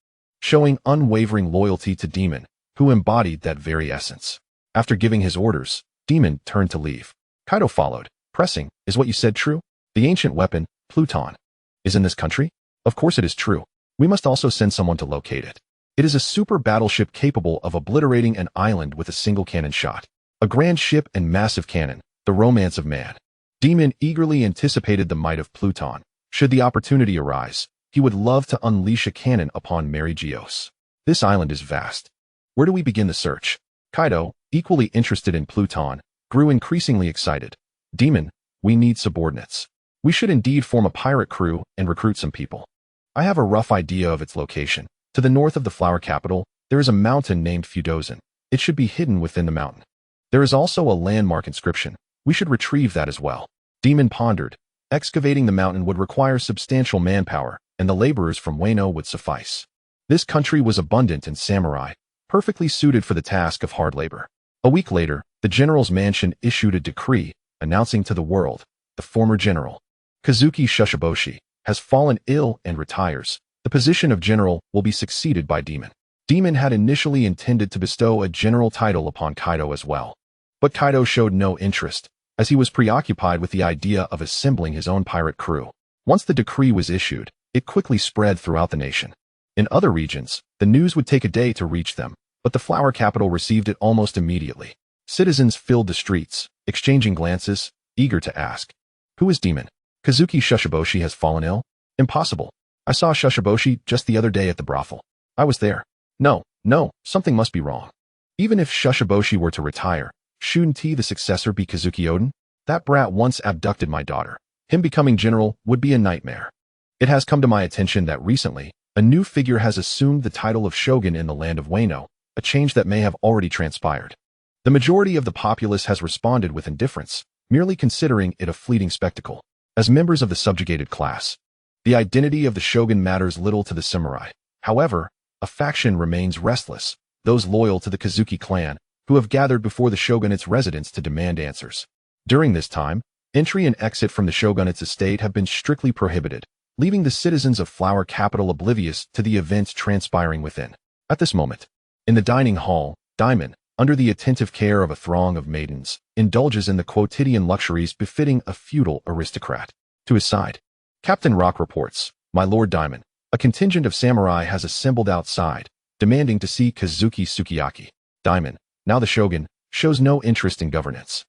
showing unwavering loyalty to Dimon, who embodied that very essence. After giving his orders, Dimon turned to leave. Kaido followed, pressing, "Is what you said true? The ancient weapon, Pluton, is in this country?" "Of course it is true. We must also send someone to locate it. It is a super battleship capable of obliterating an island with a single cannon shot. A grand ship and massive cannon, the romance of man." Dimon eagerly anticipated the might of Pluton. Should the opportunity arise, he would love to unleash a cannon upon Mary Geos. "This island is vast. Where do we begin the search?" Kaido, equally interested in Pluton, grew increasingly excited. "Dimon, we need subordinates. We should indeed form a pirate crew and recruit some people. I have a rough idea of its location. To the north of the flower capital, there is a mountain named Fudozen. It should be hidden within the mountain. There is also a landmark inscription. We should retrieve that as well." Dimon pondered. Excavating the mountain would require substantial manpower, and the laborers from Wano would suffice. This country was abundant in samurai, perfectly suited for the task of hard labor. A week later, the general's mansion issued a decree announcing to the world, "The former general, Kazuki Shushiboshi, has fallen ill and retires. The position of general will be succeeded by Dimon." Dimon had initially intended to bestow a general title upon Kaido as well, but Kaido showed no interest, as he was preoccupied with the idea of assembling his own pirate crew. Once the decree was issued, it quickly spread throughout the nation. In other regions, the news would take a day to reach them, but the flower capital received it almost immediately. Citizens filled the streets, exchanging glances, eager to ask, "Who is Dimon? Kazuki Shushiboshi has fallen ill?" "Impossible. I saw Shushiboshi just the other day at the brothel. I was there. No, something must be wrong. Even if Shushiboshi were to retire, shouldn't he the successor be Kazuki Oden? That brat once abducted my daughter. Him becoming general would be a nightmare. It has come to my attention that recently, a new figure has assumed the title of shogun in the land of Wano, a change that may have already transpired. The majority of the populace has responded with indifference, merely considering it a fleeting spectacle. As members of the subjugated class, the identity of the shogun matters little to the samurai. However, a faction remains restless, those loyal to the Kazuki clan, who have gathered before the shogunate's residence to demand answers. During this time, entry and exit from the shogunate's estate have been strictly prohibited, leaving the citizens of Flower Capital oblivious to the events transpiring within. At this moment, in the dining hall, Dimon, under the attentive care of a throng of maidens, indulges in the quotidian luxuries befitting a feudal aristocrat. To his side, Captain Rock reports, "My Lord Dimon, a contingent of samurai has assembled outside, demanding to see Kazuki Sukiyaki." Dimon, now the shogun, shows no interest in governance,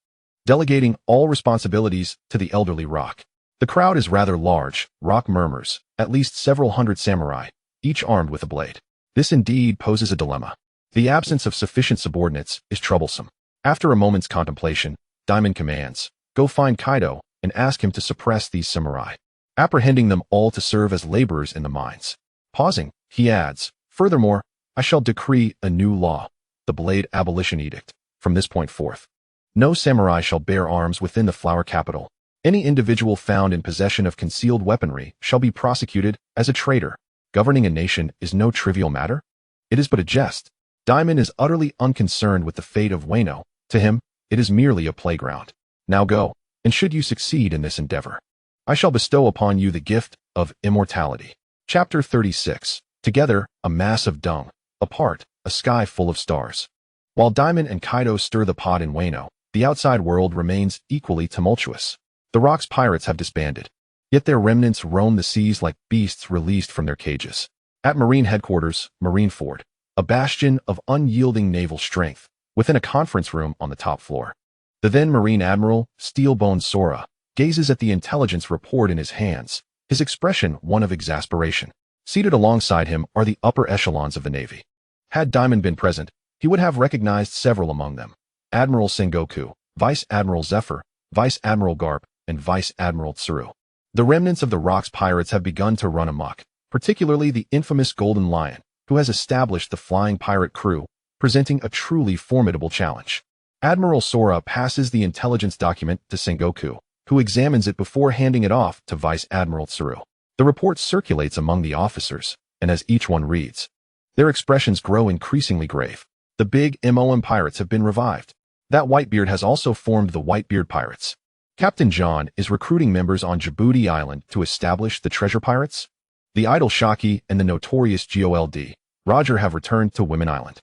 delegating all responsibilities to the elderly Rock. The crowd is rather large, Rock murmurs, at least several hundred samurai, each armed with a blade. This indeed poses a dilemma. The absence of sufficient subordinates is troublesome. After a moment's contemplation, Dimon commands, "Go find Kaido and ask him to suppress these samurai, apprehending them all to serve as laborers in the mines." Pausing, he adds, "Furthermore, I shall decree a new law, the Blade Abolition Edict. From this point forth, no samurai shall bear arms within the Flower Capital. Any individual found in possession of concealed weaponry shall be prosecuted as a traitor. Governing a nation is no trivial matter. It is but a jest." Dimon is utterly unconcerned with the fate of Wano. To him, it is merely a playground. "Now go, and should you succeed in this endeavor, I shall bestow upon you the gift of immortality." Chapter 36. Together, a mass of dung. Apart, a sky full of stars. While Dimon and Kaido stir the pot in Wano, the outside world remains equally tumultuous. The Rocks Pirates have disbanded, yet their remnants roam the seas like beasts released from their cages. At Marine Headquarters, Marineford, a bastion of unyielding naval strength, within a conference room on the top floor, the then Marine Admiral, Steel-Boned Sora, gazes at the intelligence report in his hands, his expression one of exasperation. Seated alongside him are the upper echelons of the Navy. Had Dimon been present, he would have recognized several among them: Admiral Sengoku, Vice Admiral Zephyr, Vice Admiral Garp, and Vice Admiral Tsuru. The remnants of the Rocks Pirates have begun to run amok, particularly the infamous Golden Lion, who has established the flying pirate crew, presenting a truly formidable challenge. Admiral Sora passes the intelligence document to Sengoku, who examines it before handing it off to Vice Admiral Tsuru. The report circulates among the officers, and as each one reads, their expressions grow increasingly grave. The big MOM pirates have been revived. That Whitebeard has also formed the Whitebeard Pirates. Captain John is recruiting members on Djibouti Island to establish the Treasure Pirates. The idol Shaki and the notorious GOLD Roger have returned to Women Island,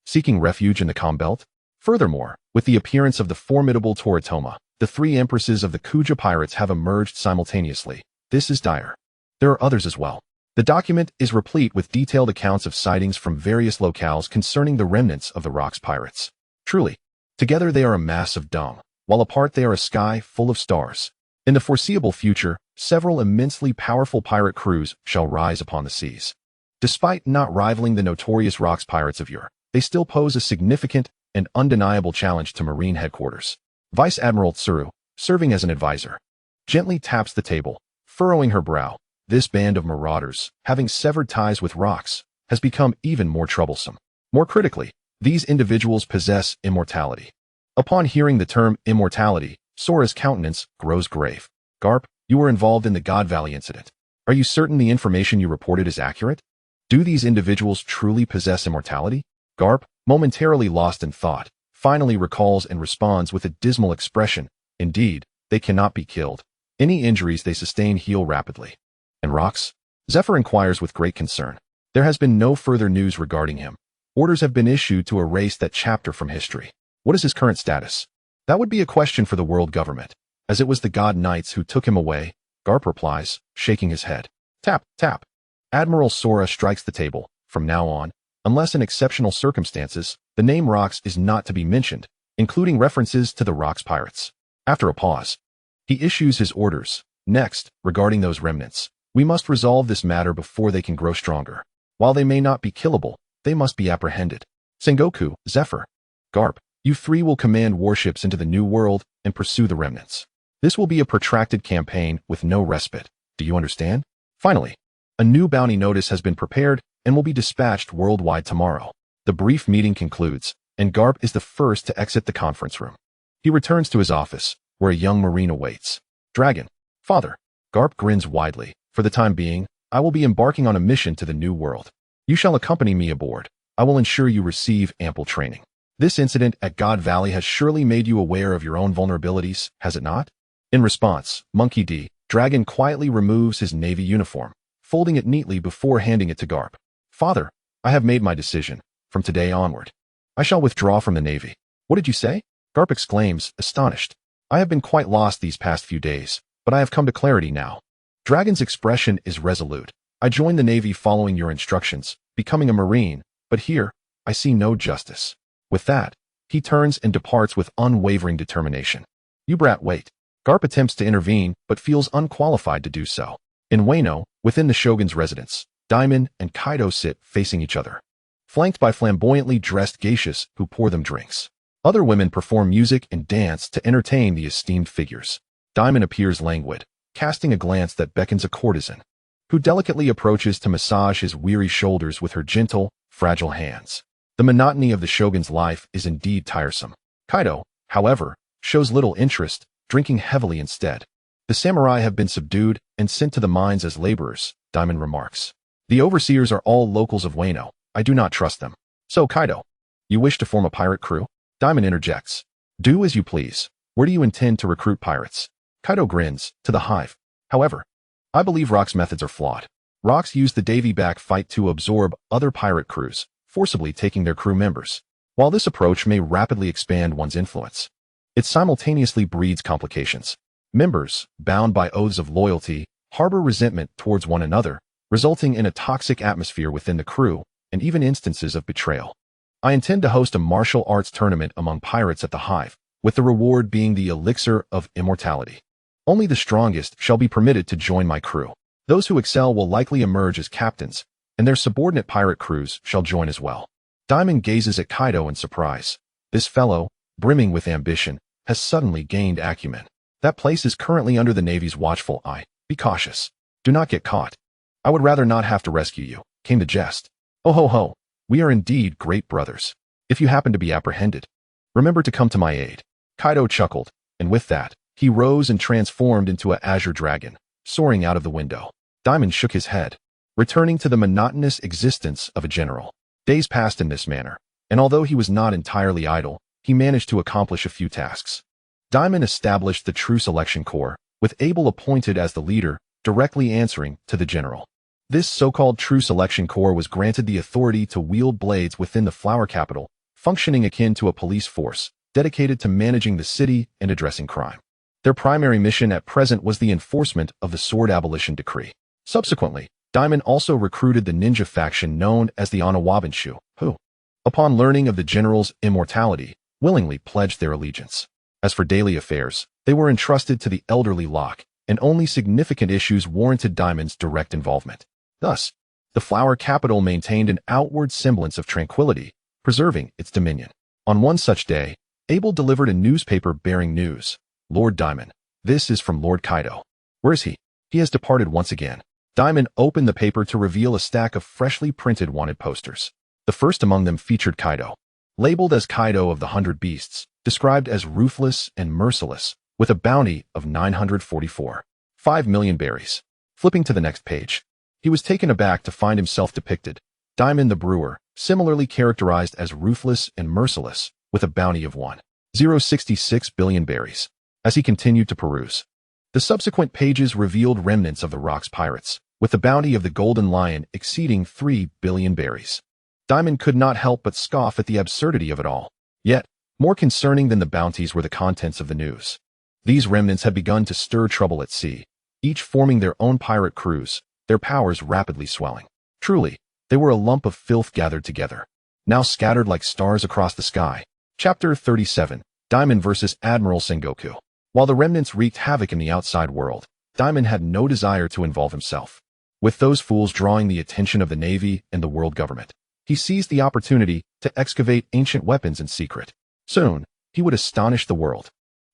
seeking refuge in the Calm Belt. Furthermore, with the appearance of the formidable Toritoma, the three empresses of the Kuja Pirates have emerged simultaneously. This is dire. There are others as well. The document is replete with detailed accounts of sightings from various locales concerning the remnants of the Rocks Pirates. Truly, together they are a mass of dung, while apart they are a sky full of stars. In the foreseeable future, several immensely powerful pirate crews shall rise upon the seas. Despite not rivaling the notorious Rocks Pirates of yore, they still pose a significant and undeniable challenge to Marine Headquarters. Vice Admiral Tsuru, serving as an advisor, gently taps the table, furrowing her brow. This band of marauders, having severed ties with Rocks, has become even more troublesome. More critically, these individuals possess immortality. Upon hearing the term immortality, Sora's countenance grows grave. Garp, you were involved in the God Valley incident. Are you certain the information you reported is accurate? Do these individuals truly possess immortality? Garp, momentarily lost in thought, finally recalls and responds with a dismal expression. Indeed, they cannot be killed. Any injuries they sustain heal rapidly. And Rocks? Zephyr inquires with great concern. There has been no further news regarding him. Orders have been issued to erase that chapter from history. What is his current status? That would be a question for the world government, as it was the God Knights who took him away. Garp replies, shaking his head. Tap, tap. Admiral Sora strikes the table. From now on, unless in exceptional circumstances, the name Rocks is not to be mentioned, including references to the Rocks Pirates. After a pause, he issues his orders. Next, regarding those remnants, we must resolve this matter before they can grow stronger. While they may not be killable, they must be apprehended. Sengoku, Zephyr, Garp, you three will command warships into the New World and pursue the remnants. This will be a protracted campaign with no respite. Do you understand? Finally, a new bounty notice has been prepared and will be dispatched worldwide tomorrow. The brief meeting concludes, and Garp is the first to exit the conference room. He returns to his office, where a young marine awaits. Dragon. Father. Garp grins widely. For the time being, I will be embarking on a mission to the New World. You shall accompany me aboard. I will ensure you receive ample training. This incident at God Valley has surely made you aware of your own vulnerabilities, has it not? In response, Monkey D. Dragon quietly removes his Navy uniform, folding it neatly before handing it to Garp. Father, I have made my decision. From today onward, I shall withdraw from the Navy. What did you say? Garp exclaims, astonished. I have been quite lost these past few days, but I have come to clarity now. Dragon's expression is resolute. I joined the Navy following your instructions, becoming a Marine, but here, I see no justice. With that, he turns and departs with unwavering determination. You brat, wait. Garp attempts to intervene, but feels unqualified to do so. In Wano, within the Shogun's residence, Dimon and Kaido sit facing each other, flanked by flamboyantly dressed geishas who pour them drinks. Other women perform music and dance to entertain the esteemed figures. Dimon appears languid, casting a glance that beckons a courtesan, who delicately approaches to massage his weary shoulders with her gentle, fragile hands. The monotony of the Shogun's life is indeed tiresome. Kaido, however, shows little interest, drinking heavily instead. The samurai have been subdued and sent to the mines as laborers, Dimon remarks. The overseers are all locals of Wano. I do not trust them. So, Kaido, you wish to form a pirate crew? Dimon interjects. Do as you please. Where do you intend to recruit pirates? Kaido grins, to the hive. However, I believe Rock's methods are flawed. Rock's used the Davy-back fight to absorb other pirate crews, forcibly taking their crew members. While this approach may rapidly expand one's influence, it simultaneously breeds complications. Members, bound by oaths of loyalty, harbor resentment towards one another, resulting in a toxic atmosphere within the crew, and even instances of betrayal. I intend to host a martial arts tournament among pirates at the Hive, with the reward being the elixir of immortality. Only the strongest shall be permitted to join my crew. Those who excel will likely emerge as captains, and their subordinate pirate crews shall join as well. Dimon gazes at Kaido in surprise. This fellow, brimming with ambition, has suddenly gained acumen. That place is currently under the Navy's watchful eye. Be cautious. Do not get caught. I would rather not have to rescue you, came the jest. Oh ho ho, we are indeed great brothers. If you happen to be apprehended, remember to come to my aid. Kaido chuckled, and with that, he rose and transformed into an azure dragon, soaring out of the window. Dimon shook his head, returning to the monotonous existence of a general. Days passed in this manner, and although he was not entirely idle, he managed to accomplish a few tasks. Dimon established the True Selection Corps, with Abel appointed as the leader, directly answering to the general. This so-called True Selection Corps was granted the authority to wield blades within the Flower Capital, functioning akin to a police force, dedicated to managing the city and addressing crime. Their primary mission at present was the enforcement of the Sword Abolition Decree. Subsequently, Dimon also recruited the ninja faction known as the Anawabanshu, who, upon learning of the general's immortality, willingly pledged their allegiance. As for daily affairs, they were entrusted to the elderly Locke, and only significant issues warranted Dimon's direct involvement. Thus, the Flower Capital maintained an outward semblance of tranquility, preserving its dominion. On one such day, Abel delivered a newspaper bearing news. Lord Dimon, this is from Lord Kaido. Where is he? He has departed once again. Dimon opened the paper to reveal a stack of freshly printed wanted posters. The first among them featured Kaido, labeled as Kaido of the 100 Beasts, described as ruthless and merciless, with a bounty of 944. 5 million berries. Flipping to the next page, he was taken aback to find himself depicted, Dimon the Brewer, similarly characterized as ruthless and merciless, with a bounty of 1.066 billion berries. As he continued to peruse, the subsequent pages revealed remnants of the Rocks Pirates, with the bounty of the Golden Lion exceeding 3 billion berries. Dimon could not help but scoff at the absurdity of it all. Yet, more concerning than the bounties were the contents of the news. These remnants had begun to stir trouble at sea, each forming their own pirate crews, their powers rapidly swelling. Truly, they were a lump of filth gathered together, now scattered like stars across the sky. Chapter 37, Dimon vs. Admiral Sengoku. While the remnants wreaked havoc in the outside world, Dimon had no desire to involve himself. With those fools drawing the attention of the Navy and the world government, he seized the opportunity to excavate ancient weapons in secret. Soon, he would astonish the world.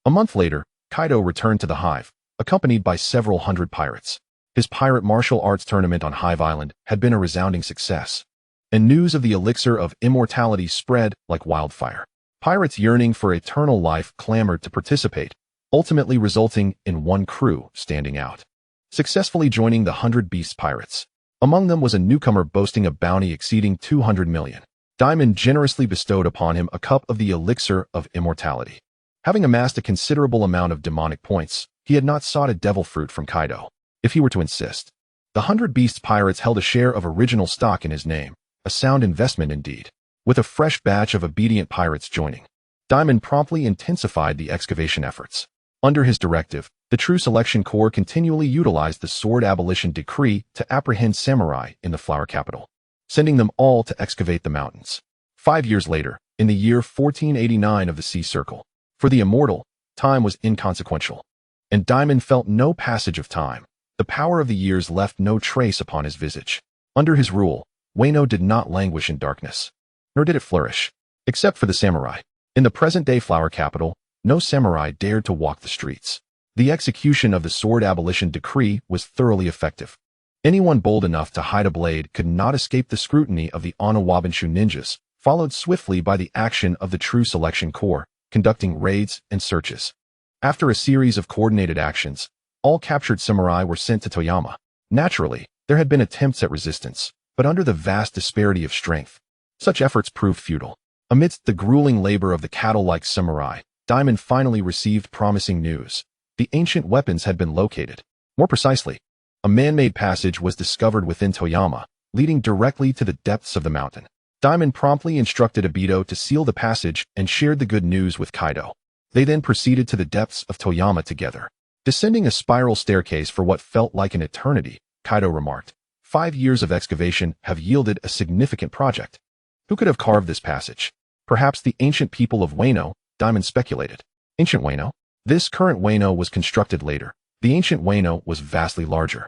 A month later, Kaido returned to the Hive, accompanied by several hundred pirates. His pirate martial arts tournament on Hive Island had been a resounding success, and news of the elixir of immortality spread like wildfire. Pirates yearning for eternal life clamored to participate, ultimately resulting in one crew standing out, successfully joining the 100 Beasts Pirates. Among them was a newcomer boasting a bounty exceeding 200 million. Dimon generously bestowed upon him a cup of the elixir of immortality. Having amassed a considerable amount of demonic points, he had not sought a devil fruit from Kaido, if he were to insist. The 100 Beasts Pirates held a share of original stock in his name, a sound investment indeed. With a fresh batch of obedient pirates joining, Dimon promptly intensified the excavation efforts. Under his directive, the True Selection Corps continually utilized the Sword Abolition Decree to apprehend samurai in the Flower Capital, sending them all to excavate the mountains. 5 years later, in the year 1489 of the Sea Circle, for the immortal, time was inconsequential, and Dimon felt no passage of time. The power of the years left no trace upon his visage. Under his rule, Wano did not languish in darkness, nor did it flourish, except for the samurai. In the present-day Flower Capital, no samurai dared to walk the streets. The execution of the Sword Abolition Decree was thoroughly effective. Anyone bold enough to hide a blade could not escape the scrutiny of the Onawabenshu ninjas, followed swiftly by the action of the True Selection Corps, conducting raids and searches. After a series of coordinated actions, all captured samurai were sent to Toyama. Naturally, there had been attempts at resistance, but under the vast disparity of strength, such efforts proved futile. Amidst the grueling labor of the cattle-like samurai, Dimon finally received promising news. The ancient weapons had been located. More precisely, a man-made passage was discovered within Toyama, leading directly to the depths of the mountain. Dimon promptly instructed Obito to seal the passage and shared the good news with Kaido. They then proceeded to the depths of Toyama together. Descending a spiral staircase for what felt like an eternity, Kaido remarked, 5 years of excavation have yielded a significant project. Who could have carved this passage? Perhaps the ancient people of Wano, Dimon speculated. Ancient Wano? This current Wano was constructed later. The ancient Wano was vastly larger,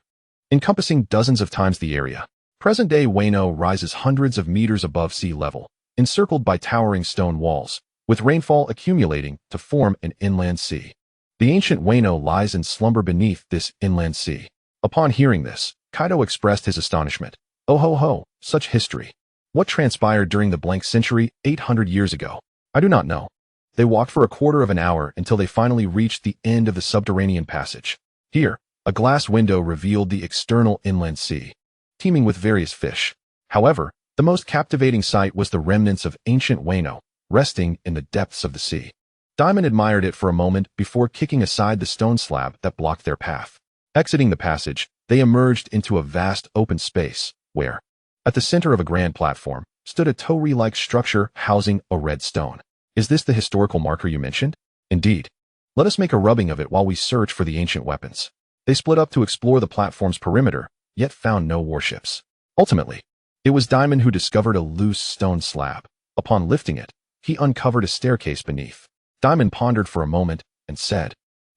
encompassing dozens of times the area. Present-day Wano rises hundreds of meters above sea level, encircled by towering stone walls, with rainfall accumulating to form an inland sea. The ancient Wano lies in slumber beneath this inland sea. Upon hearing this, Kaido expressed his astonishment. Oh ho ho, such history. What transpired during the blank century 800 years ago? I do not know. They walked for a quarter of an hour until they finally reached the end of the subterranean passage. Here, a glass window revealed the external inland sea, teeming with various fish. However, the most captivating sight was the remnants of ancient Wano, resting in the depths of the sea. Dimon admired it for a moment before kicking aside the stone slab that blocked their path. Exiting the passage, they emerged into a vast open space, where, at the center of a grand platform, stood a torii-like structure housing a red stone. Is this the historical marker you mentioned? Indeed. Let us make a rubbing of it while we search for the ancient weapons. They split up to explore the platform's perimeter, yet found no warships. Ultimately, it was Dimon who discovered a loose stone slab. Upon lifting it, he uncovered a staircase beneath. Dimon pondered for a moment and said,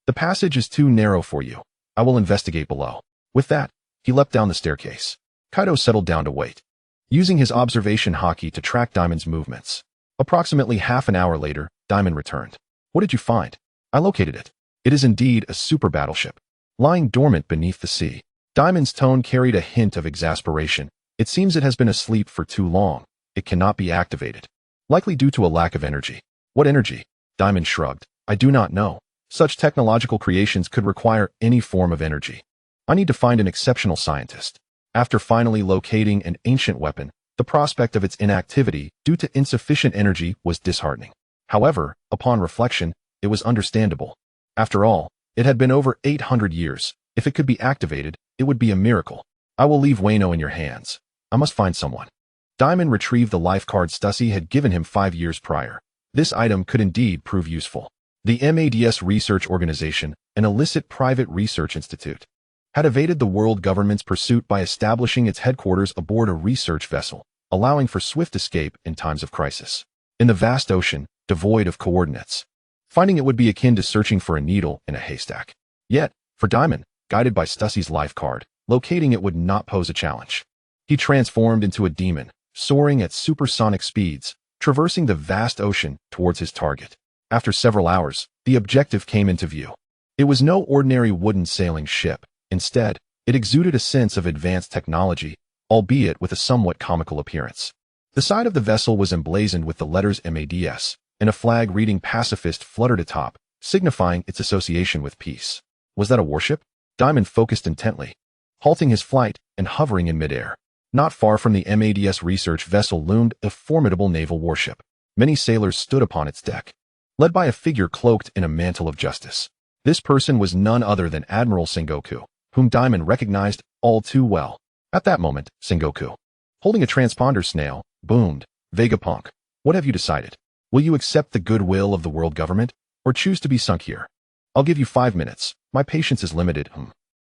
"The passage is too narrow for you. I will investigate below." With that, he leapt down the staircase. Kaido settled down to wait, using his observation haki to track Dimon's movements. Approximately half an hour later, Dimon returned. "What did you find?" "I located it. It is indeed a super battleship, lying dormant beneath the sea." Dimon's tone carried a hint of exasperation. "It seems it has been asleep for too long. It cannot be activated. Likely due to a lack of energy." "What energy?" Dimon shrugged. "I do not know. Such technological creations could require any form of energy. I need to find an exceptional scientist." After finally locating an ancient weapon, the prospect of its inactivity due to insufficient energy was disheartening. However, upon reflection, it was understandable. After all, it had been over 800 years. If it could be activated, it would be a miracle. "I will leave Wano in your hands. I must find someone." Dimon retrieved the life card Stussy had given him 5 years prior. This item could indeed prove useful. The MADS Research Organization, an illicit private research institute, had evaded the world government's pursuit by establishing its headquarters aboard a research vessel, allowing for swift escape in times of crisis. In the vast ocean, devoid of coordinates, finding it would be akin to searching for a needle in a haystack. Yet, for Dimon, guided by Stussy's life card, locating it would not pose a challenge. He transformed into a demon, soaring at supersonic speeds, traversing the vast ocean towards his target. After several hours, the objective came into view. It was no ordinary wooden sailing ship. Instead, it exuded a sense of advanced technology, albeit with a somewhat comical appearance. The side of the vessel was emblazoned with the letters MADS, and a flag reading pacifist fluttered atop, signifying its association with peace. Was that a warship? Dimon focused intently, halting his flight and hovering in midair. Not far from the MADS research vessel loomed a formidable naval warship. Many sailors stood upon its deck, led by a figure cloaked in a mantle of justice. This person was none other than Admiral Sengoku, whom Dimon recognized all too well. At that moment, Sengoku, holding a transponder snail, boomed, "Vegapunk, what have you decided? Will you accept the goodwill of the world government, or choose to be sunk here? I'll give you 5 minutes. My patience is limited."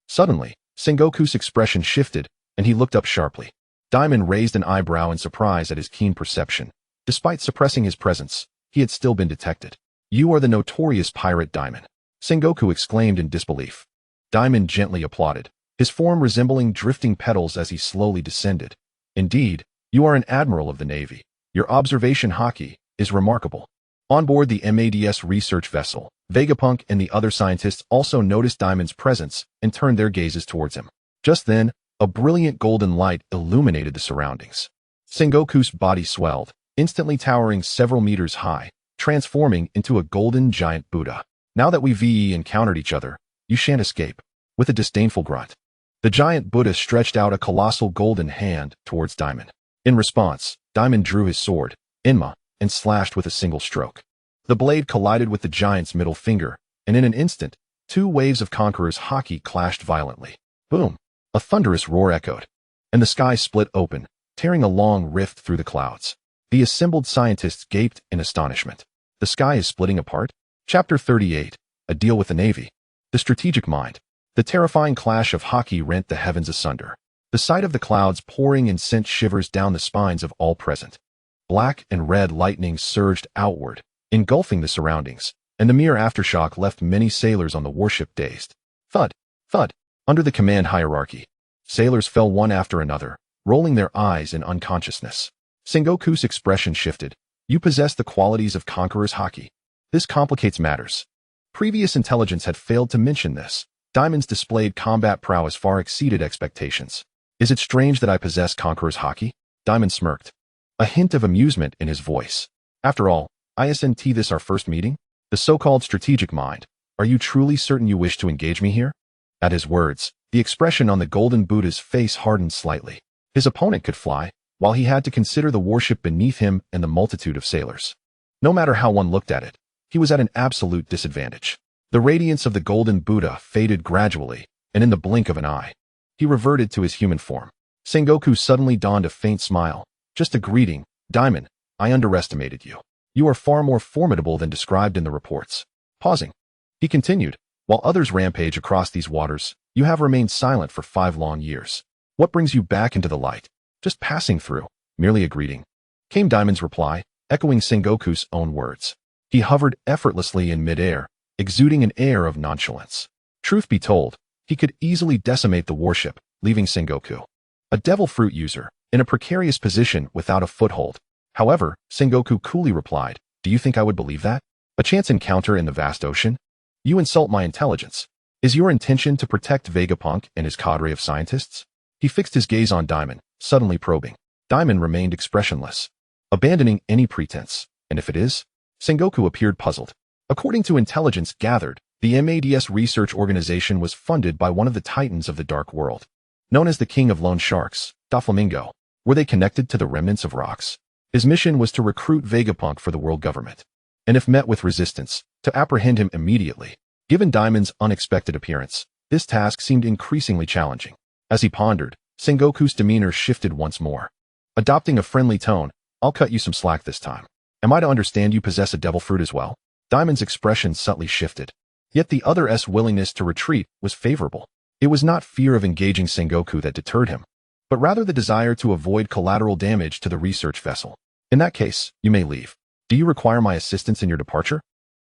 Suddenly, Sengoku's expression shifted, and he looked up sharply. Dimon raised an eyebrow in surprise at his keen perception. Despite suppressing his presence, he had still been detected. "You are the notorious pirate Dimon," Sengoku exclaimed in disbelief. Dimon gently applauded, his form resembling drifting petals as he slowly descended. "Indeed, you are an admiral of the Navy. Your observation haki is remarkable." On board the MADS research vessel, Vegapunk and the other scientists also noticed Dimon's presence and turned their gazes towards him. Just then, a brilliant golden light illuminated the surroundings. Sengoku's body swelled, instantly towering several meters high, transforming into a golden giant Buddha. "Now that we've encountered each other, you shan't escape." With a disdainful grunt, the giant Buddha stretched out a colossal golden hand towards Dimon. In response, Dimon drew his sword, Inma, and slashed with a single stroke. The blade collided with the giant's middle finger, and in an instant, 2 waves of Conqueror's haki clashed violently. Boom! A thunderous roar echoed, and the sky split open, tearing a long rift through the clouds. The assembled scientists gaped in astonishment. The sky is splitting apart? Chapter 38, A Deal with the Navy. The Strategic Mind. The terrifying clash of haki rent the heavens asunder. The sight of the clouds pouring in sent shivers down the spines of all present. Black and red lightning surged outward, engulfing the surroundings, and the mere aftershock left many sailors on the warship dazed. Thud, thud. Under the command hierarchy, sailors fell one after another, rolling their eyes in unconsciousness. Sengoku's expression shifted. "You possess the qualities of Conqueror's haki. This complicates matters." Previous intelligence had failed to mention this. Dimon's displayed combat prowess far exceeded expectations. "Is it strange that I possess Conqueror's haki?" Dimon smirked, a hint of amusement in his voice. "After all, isn't this our first meeting? The so-called strategic mind. Are you truly certain you wish to engage me here?" At his words, the expression on the golden Buddha's face hardened slightly. His opponent could fly, while he had to consider the warship beneath him and the multitude of sailors. No matter how one looked at it, he was at an absolute disadvantage. The radiance of the golden Buddha faded gradually, and in the blink of an eye, he reverted to his human form. Sengoku suddenly donned a faint smile. "Just a greeting, Dimon. I underestimated you. You are far more formidable than described in the reports." Pausing, he continued, "While others rampage across these waters, you have remained silent for 5 long years. What brings you back into the light?" "Just passing through, merely a greeting," came Dimon's reply, echoing Sengoku's own words. He hovered effortlessly in midair, exuding an air of nonchalance. Truth be told, he could easily decimate the warship, leaving Sengoku, a devil fruit user, in a precarious position without a foothold. However, Sengoku coolly replied, "Do you think I would believe that? A chance encounter in the vast ocean? You insult my intelligence. Is your intention to protect Vegapunk and his cadre of scientists?" He fixed his gaze on Dimon, suddenly probing. Dimon remained expressionless, abandoning any pretense. "And if it is?" Sengoku appeared puzzled. According to intelligence gathered, the MADS research organization was funded by one of the titans of the dark world, known as the King of Lone Sharks, Doflamingo. Were they connected to the remnants of rocks? His mission was to recruit Vegapunk for the world government, and if met with resistance, to apprehend him immediately. Given Dimon's unexpected appearance, this task seemed increasingly challenging. As he pondered, Sengoku's demeanor shifted once more. Adopting a friendly tone, "I'll cut you some slack this time. Am I to understand you possess a devil fruit as well?" Dimon's expression subtly shifted. Yet the other's willingness to retreat was favorable. It was not fear of engaging Sengoku that deterred him, but rather the desire to avoid collateral damage to the research vessel. "In that case, you may leave. Do you require my assistance in your departure?"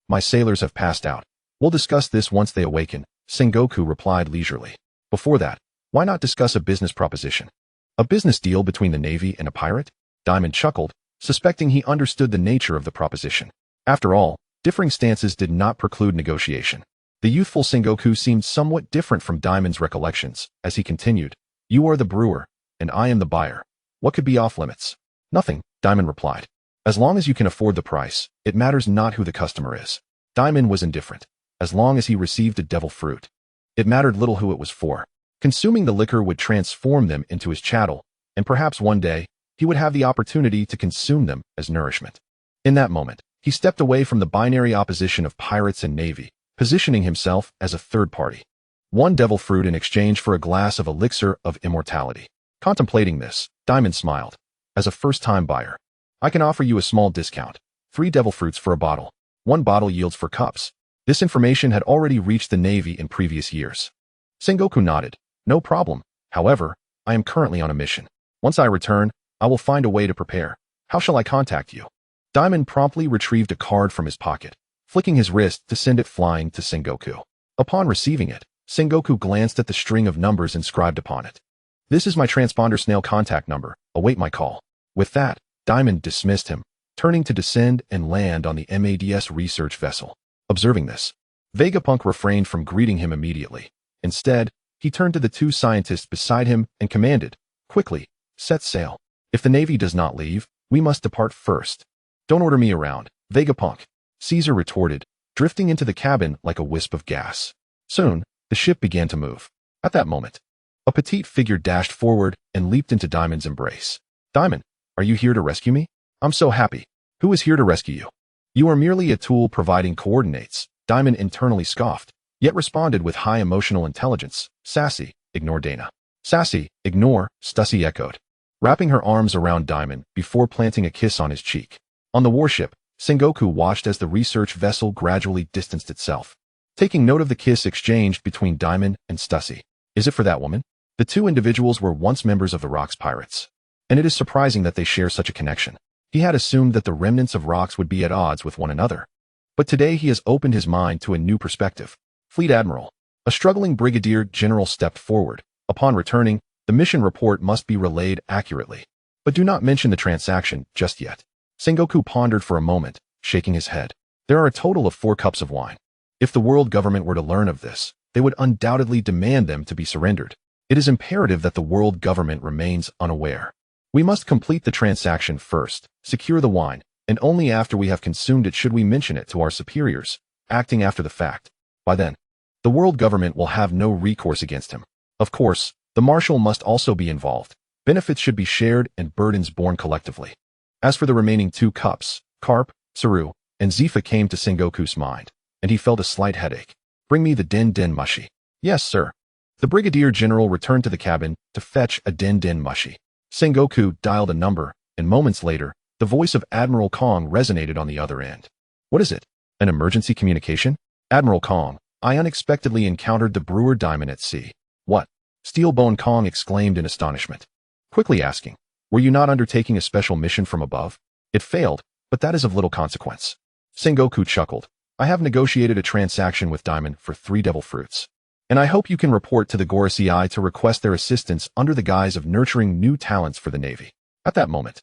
"My sailors have passed out. We'll discuss this once they awaken," Sengoku replied leisurely. "Before that, why not discuss a business proposition? A business deal between the Navy and a pirate?" Dimon chuckled, suspecting he understood the nature of the proposition. After all, differing stances did not preclude negotiation. The youthful Sengoku seemed somewhat different from Dimon's recollections, as he continued, "You are the brewer, and I am the buyer. What could be off limits?" "Nothing," Dimon replied. "As long as you can afford the price, it matters not who the customer is." Dimon was indifferent, as long as he received a devil fruit. It mattered little who it was for. Consuming the liquor would transform them into his chattel, and perhaps one day, he would have the opportunity to consume them as nourishment. In that moment, he stepped away from the binary opposition of pirates and navy, positioning himself as a third party. One devil fruit in exchange for a glass of elixir of immortality. Contemplating this, Dimon smiled. As a first-time buyer, I can offer you a small discount. 3 devil fruits for a bottle. 1 bottle yields 4 cups. This information had already reached the navy in previous years. Sengoku nodded. No problem. However, I am currently on a mission. Once I return, I will find a way to prepare. How shall I contact you? Dimon promptly retrieved a card from his pocket, flicking his wrist to send it flying to Sengoku. Upon receiving it, Sengoku glanced at the string of numbers inscribed upon it. This is my transponder snail contact number. Await my call. With that, Dimon dismissed him, turning to descend and land on the MADS research vessel. Observing this, Vegapunk refrained from greeting him immediately. Instead, he turned to the 2 scientists beside him and commanded, quickly, set sail. If the Navy does not leave, we must depart first. Don't order me around, Vegapunk, Caesar retorted, drifting into the cabin like a wisp of gas. Soon, the ship began to move. At that moment, a petite figure dashed forward and leaped into Dimon's embrace. Dimon, are you here to rescue me? I'm so happy. Who is here to rescue you? You are merely a tool providing coordinates, Dimon internally scoffed, yet responded with high emotional intelligence. Sassy, ignore Dana. Sassy, ignore, Stussy echoed, wrapping her arms around Dimon before planting a kiss on his cheek. On the warship, Sengoku watched as the research vessel gradually distanced itself, taking note of the kiss exchanged between Dimon and Stussy. Is it for that woman? The 2 individuals were once members of the Rocks Pirates, and it is surprising that they share such a connection. He had assumed that the remnants of rocks would be at odds with one another. But today he has opened his mind to a new perspective. Fleet Admiral. A struggling brigadier general stepped forward. Upon returning, the mission report must be relayed accurately. But do not mention the transaction just yet. Sengoku pondered for a moment, shaking his head. There are a total of 4 cups of wine. If the world government were to learn of this, they would undoubtedly demand them to be surrendered. It is imperative that the world government remains unaware. We must complete the transaction first, secure the wine, and only after we have consumed it should we mention it to our superiors, acting after the fact. By then, the world government will have no recourse against him. Of course, the marshal must also be involved. Benefits should be shared and burdens borne collectively. As for the remaining 2 cups, Carp, Saru, and Zifa came to Sengoku's mind, and he felt a slight headache. Bring me the den mushi. Yes, sir. The brigadier general returned to the cabin to fetch a den mushi. Sengoku dialed a number, and moments later, the voice of Admiral Kong resonated on the other end. What is it? An emergency communication? Admiral Kong, I unexpectedly encountered the brewer Dimon at sea. What? Steelbone Kong exclaimed in astonishment, quickly asking, were you not undertaking a special mission from above? It failed, but that is of little consequence. Sengoku chuckled. I have negotiated a transaction with Dimon for 3 devil fruits, and I hope you can report to the Gorosei to request their assistance under the guise of nurturing new talents for the Navy. At that moment,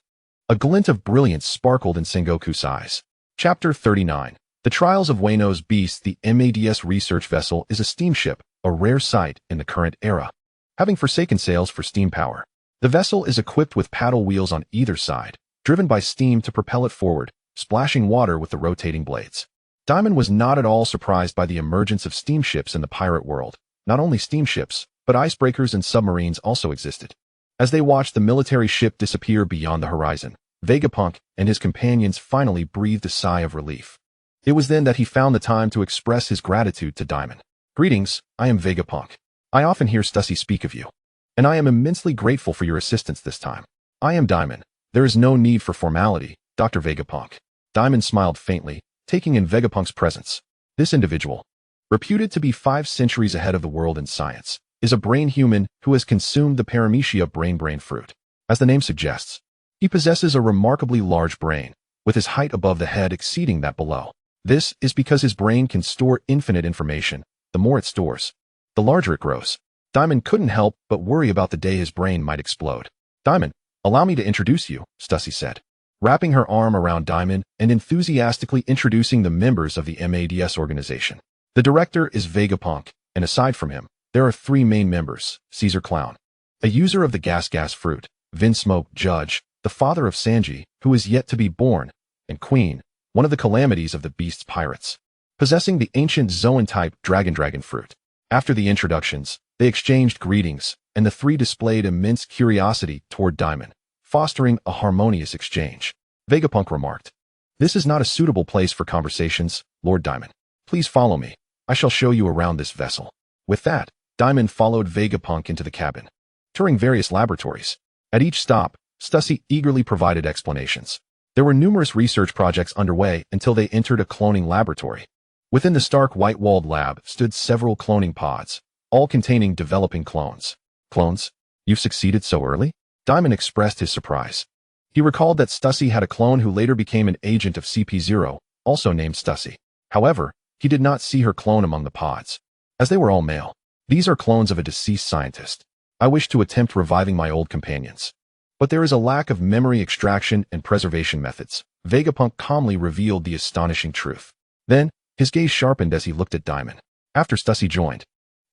a glint of brilliance sparkled in Sengoku's eyes. Chapter 39. The Trials of Wano's Beast. The MADS research vessel is a steamship, a rare sight in the current era. Having forsaken sails for steam power, the vessel is equipped with paddle wheels on either side, driven by steam to propel it forward, splashing water with the rotating blades. Dimon was not at all surprised by the emergence of steamships in the pirate world. Not only steamships, but icebreakers and submarines also existed. As they watched the military ship disappear beyond the horizon, Vegapunk and his companions finally breathed a sigh of relief. It was then that he found the time to express his gratitude to Dimon. Greetings, I am Vegapunk. I often hear Stussy speak of you, and I am immensely grateful for your assistance this time. I am Dimon. There is no need for formality, Dr. Vegapunk. Dimon smiled faintly, taking in Vegapunk's presence. This individual, reputed to be 5 centuries ahead of the world in science, is a brain human who has consumed the Paramecia brain fruit. As the name suggests, he possesses a remarkably large brain, with his height above the head exceeding that below. This is because his brain can store infinite information. The more it stores, the larger it grows. Dimon couldn't help but worry about the day his brain might explode. Dimon, allow me to introduce you, Stussy said, wrapping her arm around Dimon and enthusiastically introducing the members of the MADS organization. The director is Vegapunk, and aside from him, there are 3 main members: Caesar Clown, a user of the gas fruit; Vinsmoke Judge, the father of Sanji, who is yet to be born; and Queen, one of the calamities of the Beast's pirates. possessing the ancient Zoan-type dragon fruit. After the introductions, they exchanged greetings, and the three displayed immense curiosity toward Dimon, fostering a harmonious exchange. Vegapunk remarked, "This is not a suitable place for conversations, Lord Dimon. Please follow me. I shall show you around this vessel." With that, Dimon followed Vegapunk into the cabin. Touring various laboratories. At each stop, Stussy eagerly provided explanations. There were numerous research projects underway until they entered a cloning laboratory. Within the stark white-walled lab stood several cloning pods, all containing developing clones. "Clones? You've succeeded so early?" Dimon expressed his surprise. He recalled that Stussy had a clone who later became an agent of CP0, also named Stussy. However, he did not see her clone among the pods, as they were all male. "These are clones of a deceased scientist. I wish to attempt reviving my old companions. But there is a lack of memory extraction and preservation methods." Vegapunk calmly revealed the astonishing truth. Then, his gaze sharpened as he looked at Dimon. After Stussy joined,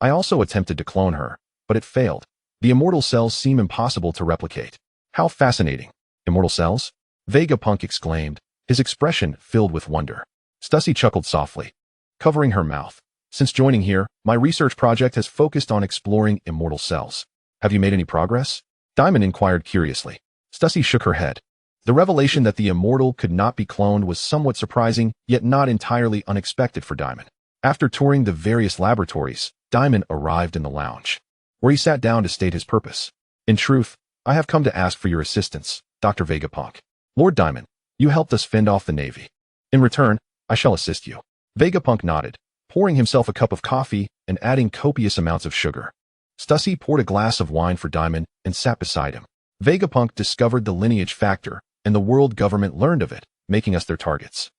"I also attempted to clone her, but it failed. The immortal cells seem impossible to replicate." "How fascinating. Immortal cells?" Vegapunk exclaimed, his expression filled with wonder. Stussy chuckled softly, covering her mouth. "Since joining here, my research project has focused on exploring immortal cells. Have you made any progress?" Dimon inquired curiously. Stussy shook her head. The revelation that the immortal could not be cloned was somewhat surprising, yet not entirely unexpected for Dimon. After touring the various laboratories, Dimon arrived in the lounge, where he sat down to state his purpose. "In truth, I have come to ask for your assistance, Dr. Vegapunk. Lord Dimon, you helped us fend off the Navy. In return, I shall assist you." Vegapunk nodded, pouring himself a cup of coffee and adding copious amounts of sugar. Stussy poured a glass of wine for Dimon and sat beside him. Vegapunk discovered the lineage factor, and the world government learned of it, making us their targets.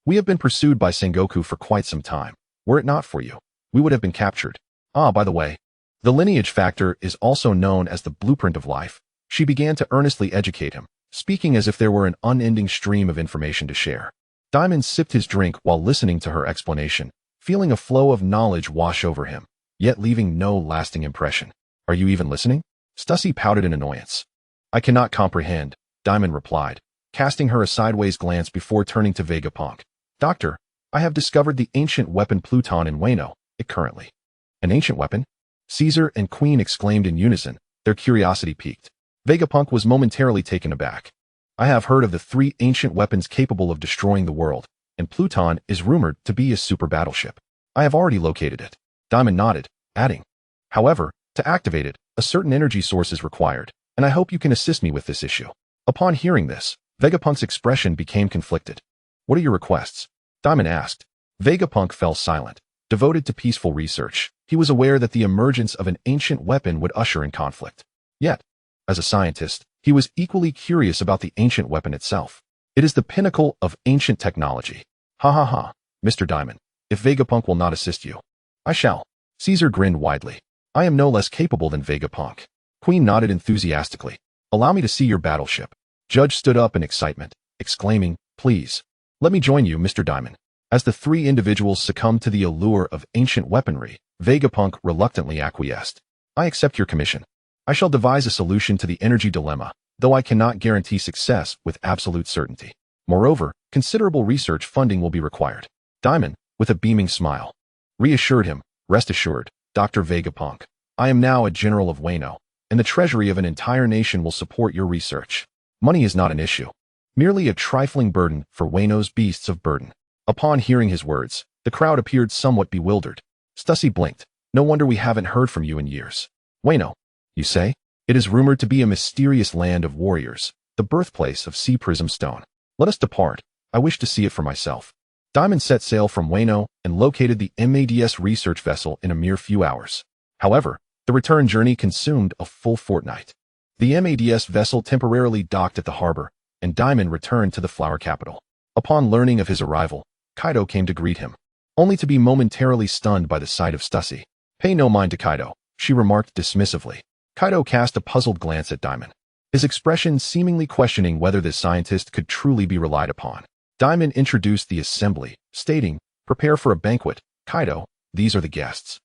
"We have been pursued by Sengoku for quite some time. Were it not for you, we would have been captured. Ah, by the way, the lineage factor is also known as the blueprint of life." She began to earnestly educate him, speaking as if there were an unending stream of information to share. Dimon sipped his drink while listening to her explanation, feeling a flow of knowledge wash over him, yet leaving no lasting impression. "Are you even listening?" Stussy pouted in annoyance. "I cannot comprehend," Dimon replied, casting her a sideways glance before turning to Vegapunk. "Doctor, I have discovered the ancient weapon Pluton in Wano, it currently." "An ancient weapon?" Caesar and Queen exclaimed in unison, their curiosity piqued. Vegapunk was momentarily taken aback. "I have heard of the 3 ancient weapons capable of destroying the world, and Pluton is rumored to be a super battleship. I have already located it." Dimon nodded, adding, "However, to activate it, a certain energy source is required, and I hope you can assist me with this issue." Upon hearing this, Vegapunk's expression became conflicted. "What are your requests?" Dimon asked. Vegapunk fell silent, devoted to peaceful research. He was aware that the emergence of an ancient weapon would usher in conflict. Yet, as a scientist, he was equally curious about the ancient weapon itself. "It is the pinnacle of ancient technology." "Ha ha ha, Mr. Dimon. If Vegapunk will not assist you, I shall." Caesar grinned widely. "I am no less capable than Vegapunk." Queen nodded enthusiastically. "Allow me to see your battleship." Judge stood up in excitement, exclaiming, "Please, let me join you, Mr. Dimon." As the 3 individuals succumbed to the allure of ancient weaponry, Vegapunk reluctantly acquiesced. "I accept your commission. I shall devise a solution to the energy dilemma, though I cannot guarantee success with absolute certainty. Moreover, considerable research funding will be required." Dimon, with a beaming smile, reassured him, "Rest assured, Dr. Vegapunk. I am now a general of Wano, and the treasury of an entire nation will support your research. Money is not an issue, merely a trifling burden for Wano's beasts of burden." Upon hearing his words, the crowd appeared somewhat bewildered. Stussy blinked. "No wonder we haven't heard from you in years." "Wano, you say? It is rumored to be a mysterious land of warriors, the birthplace of Sea Prism Stone. Let us depart. I wish to see it for myself." Dimon set sail from Wano and located the MADS research vessel in a mere few hours. However, the return journey consumed a full fortnight. The MADS vessel temporarily docked at the harbor, and Dimon returned to the flower capital. Upon learning of his arrival, Kaido came to greet him, only to be momentarily stunned by the sight of Stussy. "Pay no mind to Kaido," she remarked dismissively. Kaido cast a puzzled glance at Dimon, his expression seemingly questioning whether this scientist could truly be relied upon. Dimon introduced the assembly, stating, "Prepare for a banquet, Kaido, these are the guests.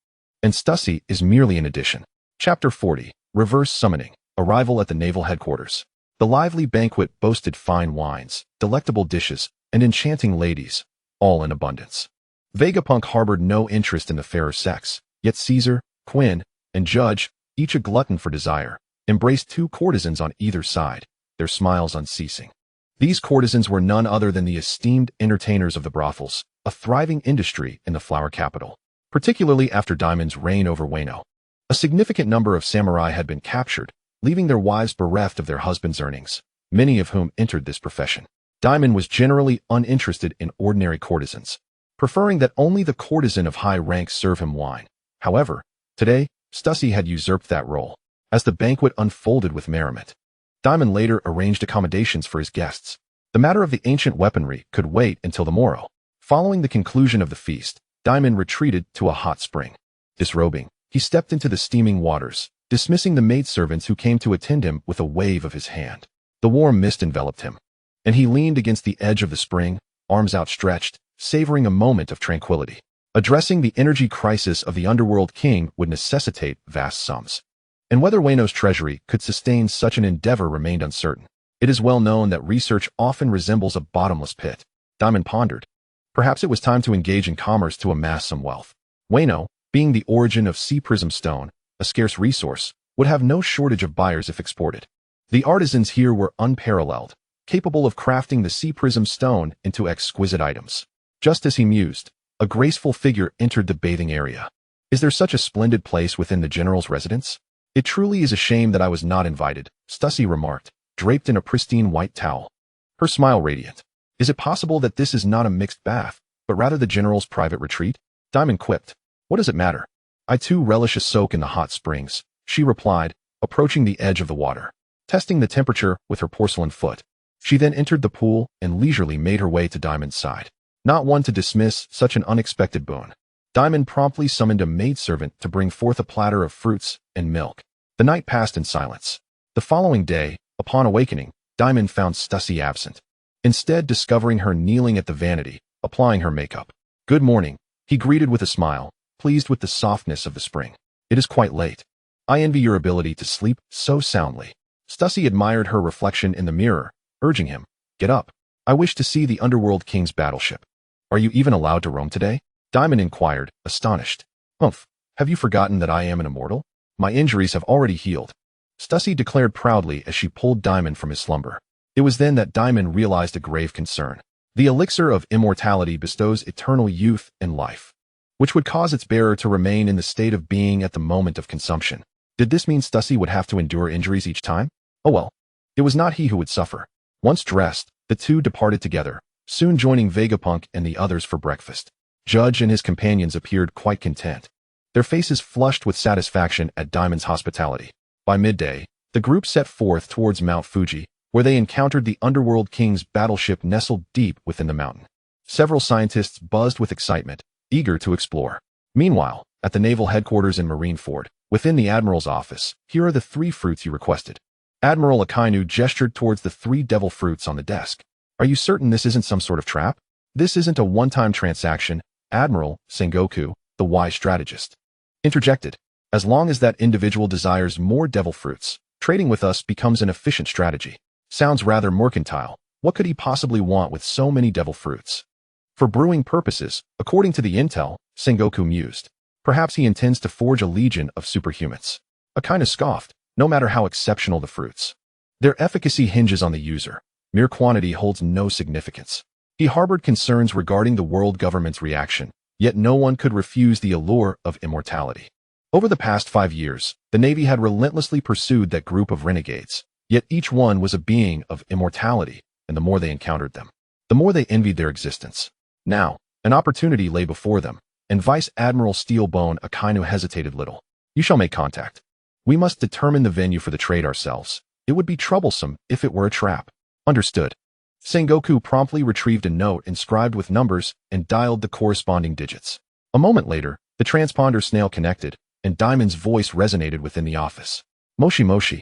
And Stussy is merely an addition." Chapter 40, Reverse Summoning, Arrival at the Naval Headquarters. The lively banquet boasted fine wines, delectable dishes, and enchanting ladies, all in abundance. Vegapunk harbored no interest in the fairer sex, yet Caesar, Quinn, and Judge, each a glutton for desire, embraced two courtesans on either side, their smiles unceasing. These courtesans were none other than the esteemed entertainers of the brothels, a thriving industry in the flower capital, particularly after Dimon's reign over Wano. A significant number of samurai had been captured, leaving their wives bereft of their husbands' earnings, many of whom entered this profession. Dimon was generally uninterested in ordinary courtesans, preferring that only the courtesan of high rank serve him wine. However, today, Stussy had usurped that role, as the banquet unfolded with merriment. Dimon later arranged accommodations for his guests. The matter of the ancient weaponry could wait until the morrow. Following the conclusion of the feast, Dimon retreated to a hot spring. Disrobing, he stepped into the steaming waters, dismissing the maidservants who came to attend him with a wave of his hand. The warm mist enveloped him, and he leaned against the edge of the spring, arms outstretched, savoring a moment of tranquility. Addressing the energy crisis of the underworld king would necessitate vast sums, and whether Wano's treasury could sustain such an endeavor remained uncertain. It is well known that research often resembles a bottomless pit. Dimon pondered. Perhaps it was time to engage in commerce to amass some wealth. Wano, being the origin of sea prism stone, a scarce resource, would have no shortage of buyers if exported. The artisans here were unparalleled, capable of crafting the sea prism stone into exquisite items. Just as he mused, a graceful figure entered the bathing area. Is there such a splendid place within the general's residence? It truly is a shame that I was not invited, Stussy remarked, draped in a pristine white towel, her smile radiant. Is it possible that this is not a mixed bath, but rather the general's private retreat? Dimon quipped. What does it matter? I too relish a soak in the hot springs, she replied, approaching the edge of the water, testing the temperature with her porcelain foot. She then entered the pool and leisurely made her way to Dimon's side. Not one to dismiss such an unexpected boon, Dimon promptly summoned a maidservant to bring forth a platter of fruits and milk. The night passed in silence. The following day, upon awakening, Dimon found Stussy absent, instead discovering her kneeling at the vanity, applying her makeup. Good morning, he greeted with a smile, pleased with the softness of the spring. It is quite late. I envy your ability to sleep so soundly. Stussy admired her reflection in the mirror, urging him, get up. I wish to see the Underworld King's battleship. Are you even allowed to roam today? Dimon inquired, astonished. Humph, have you forgotten that I am an immortal? My injuries have already healed, Stussy declared proudly as she pulled Dimon from his slumber. It was then that Dimon realized a grave concern. The elixir of immortality bestows eternal youth and life, which would cause its bearer to remain in the state of being at the moment of consumption. Did this mean Stussy would have to endure injuries each time? Oh well, it was not he who would suffer. Once dressed, the two departed together, soon joining Vegapunk and the others for breakfast. Judge and his companions appeared quite content, their faces flushed with satisfaction at Dimon's hospitality. By midday, the group set forth towards Mount Fuji, where they encountered the Underworld King's battleship nestled deep within the mountain. Several scientists buzzed with excitement, eager to explore. Meanwhile, at the naval headquarters in Marineford, within the Admiral's office, here are the 3 fruits you requested. Admiral Akainu gestured towards the 3 devil fruits on the desk. Are you certain this isn't some sort of trap? This isn't a one-time transaction, Admiral Sengoku, the wise strategist, interjected. As long as that individual desires more devil fruits, trading with us becomes an efficient strategy. Sounds rather mercantile. What could he possibly want with so many devil fruits? For brewing purposes, according to the intel, Sengoku mused. Perhaps he intends to forge a legion of superhumans. Akainu scoffed. No matter how exceptional the fruits, their efficacy hinges on the user. Mere quantity holds no significance. He harbored concerns regarding the world government's reaction, yet no one could refuse the allure of immortality. Over the past 5 years, the Navy had relentlessly pursued that group of renegades, yet each one was a being of immortality, and the more they encountered them, the more they envied their existence. Now, an opportunity lay before them, and Vice Admiral Steelbone Akainu hesitated little. You shall make contact. We must determine the venue for the trade ourselves. It would be troublesome if it were a trap. Understood. Sengoku promptly retrieved a note inscribed with numbers and dialed the corresponding digits. A moment later, the transponder snail connected, and Dimon's voice resonated within the office. Moshi Moshi.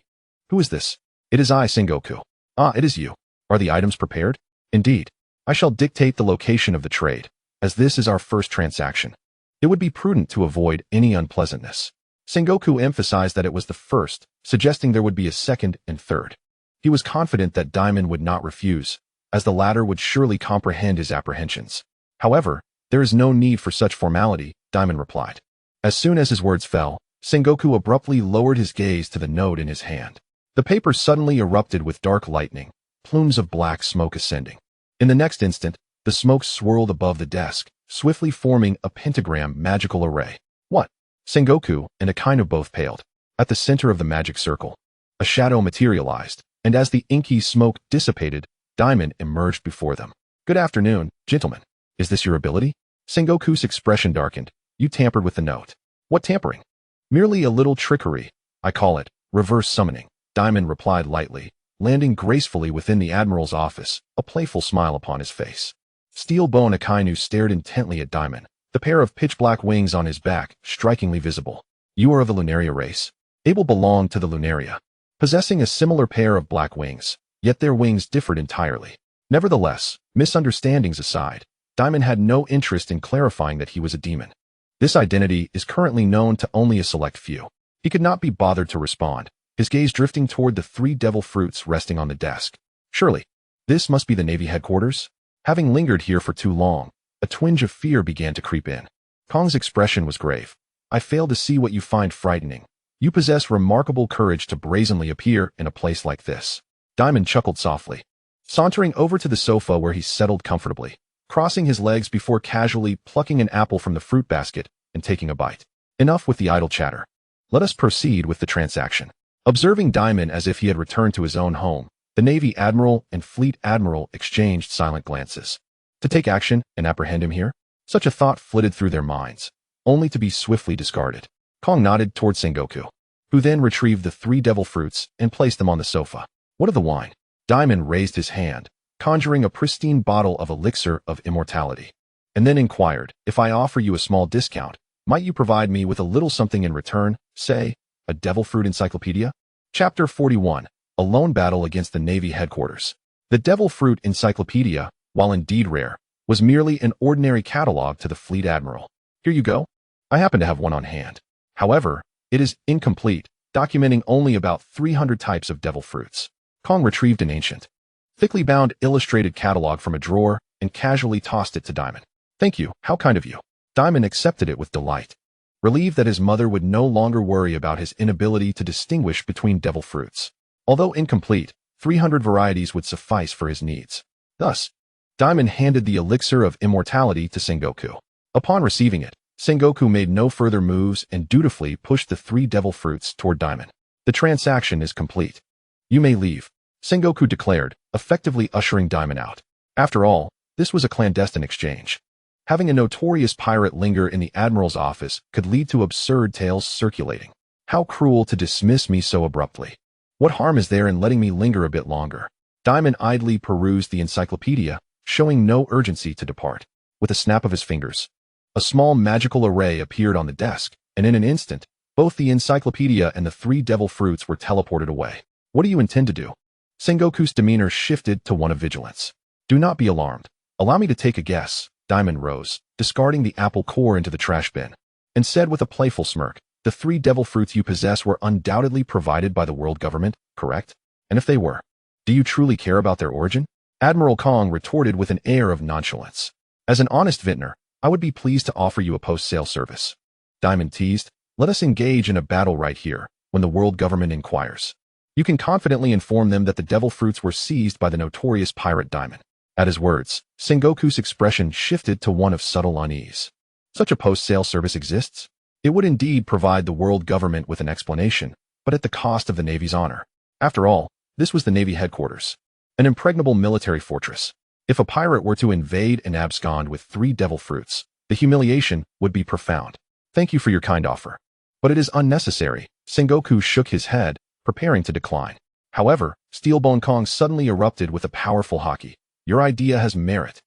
Who is this? It is I, Sengoku. Ah, it is you. Are the items prepared? Indeed. I shall dictate the location of the trade, as this is our first transaction. It would be prudent to avoid any unpleasantness. Sengoku emphasized that it was the first, suggesting there would be a second and third. He was confident that Dimon would not refuse, as the latter would surely comprehend his apprehensions. However, There is no need for such formality, Dimon replied. As soon as his words fell, Sengoku abruptly lowered his gaze to the note in his hand. The paper suddenly erupted with dark lightning, plumes of black smoke ascending. In the next instant, the smoke swirled above the desk, swiftly forming a pentagram magical array. What? Sengoku and Akainu both paled. At the center of the magic circle, a shadow materialized, and as the inky smoke dissipated, Dimon emerged before them. Good afternoon, gentlemen. Is this your ability? Sengoku's expression darkened. You tampered with the note. What tampering? Merely a little trickery. I call it reverse summoning, Dimon replied lightly, landing gracefully within the Admiral's office, a playful smile upon his face. Steel-bone Akainu stared intently at Dimon, the pair of pitch-black wings on his back strikingly visible. You are of the Lunaria race. Abel belonged to the Lunaria, possessing a similar pair of black wings, yet their wings differed entirely. Nevertheless, misunderstandings aside, Dimon had no interest in clarifying that he was a demon. This identity is currently known to only a select few. He could not be bothered to respond, his gaze drifting toward the 3 devil fruits resting on the desk. Surely, this must be the Navy headquarters? Having lingered here for too long, a twinge of fear began to creep in. Kong's expression was grave. I fail to see what you find frightening. You possess remarkable courage to brazenly appear in a place like this. Dimon chuckled softly, sauntering over to the sofa where he settled comfortably, crossing his legs before casually plucking an apple from the fruit basket and taking a bite. Enough with the idle chatter. Let us proceed with the transaction. Observing Dimon as if he had returned to his own home, the Navy Admiral and Fleet Admiral exchanged silent glances. To take action and apprehend him here? Such a thought flitted through their minds, only to be swiftly discarded. Kong nodded toward Sengoku, who then retrieved the 3 devil fruits and placed them on the sofa. What of the wine? Dimon raised his hand, conjuring a pristine bottle of elixir of immortality, and then inquired, if I offer you a small discount, might you provide me with a little something in return, say, a devil fruit encyclopedia? Chapter 41, A Lone Battle Against the Navy Headquarters. The devil fruit encyclopedia, while indeed rare, was merely an ordinary catalog to the Fleet Admiral. Here you go. I happen to have one on hand. However, it is incomplete, documenting only about 300 types of devil fruits. Kong retrieved an ancient, thickly bound illustrated catalog from a drawer and casually tossed it to Dimon. Thank you, how kind of you. Dimon accepted it with delight, relieved that his mother would no longer worry about his inability to distinguish between devil fruits. Although incomplete, 300 varieties would suffice for his needs. Thus, Dimon handed the elixir of immortality to Sengoku. Upon receiving it, Sengoku made no further moves and dutifully pushed the 3 devil fruits toward Dimon. The transaction is complete. You may leave, Sengoku declared, effectively ushering Dimon out. After all, this was a clandestine exchange. Having a notorious pirate linger in the Admiral's office could lead to absurd tales circulating. How cruel to dismiss me so abruptly. What harm is there in letting me linger a bit longer? Dimon idly perused the encyclopedia, showing no urgency to depart. With a snap of his fingers, a small magical array appeared on the desk, and in an instant, both the encyclopedia and the 3 devil fruits were teleported away. What do you intend to do? Sengoku's demeanor shifted to one of vigilance. Do not be alarmed. Allow me to take a guess. Dimon rose, discarding the apple core into the trash bin, and said with a playful smirk, the 3 devil fruits you possess were undoubtedly provided by the world government, correct? And if they were, do you truly care about their origin? Admiral Kong retorted with an air of nonchalance. As an honest vintner, I would be pleased to offer you a post-sale service. Dimon teased, let us engage in a battle right here, when the world government inquires. You can confidently inform them that the devil fruits were seized by the notorious pirate Dimon. At his words, Sengoku's expression shifted to one of subtle unease. Such a post-sale service exists? It would indeed provide the world government with an explanation, but at the cost of the Navy's honor. After all, this was the Navy headquarters, an impregnable military fortress. If a pirate were to invade and abscond with 3 devil fruits, the humiliation would be profound. Thank you for your kind offer, but it is unnecessary. Sengoku shook his head, preparing to decline. However, Steelbone Kong suddenly erupted with a powerful haki. Your idea has merit.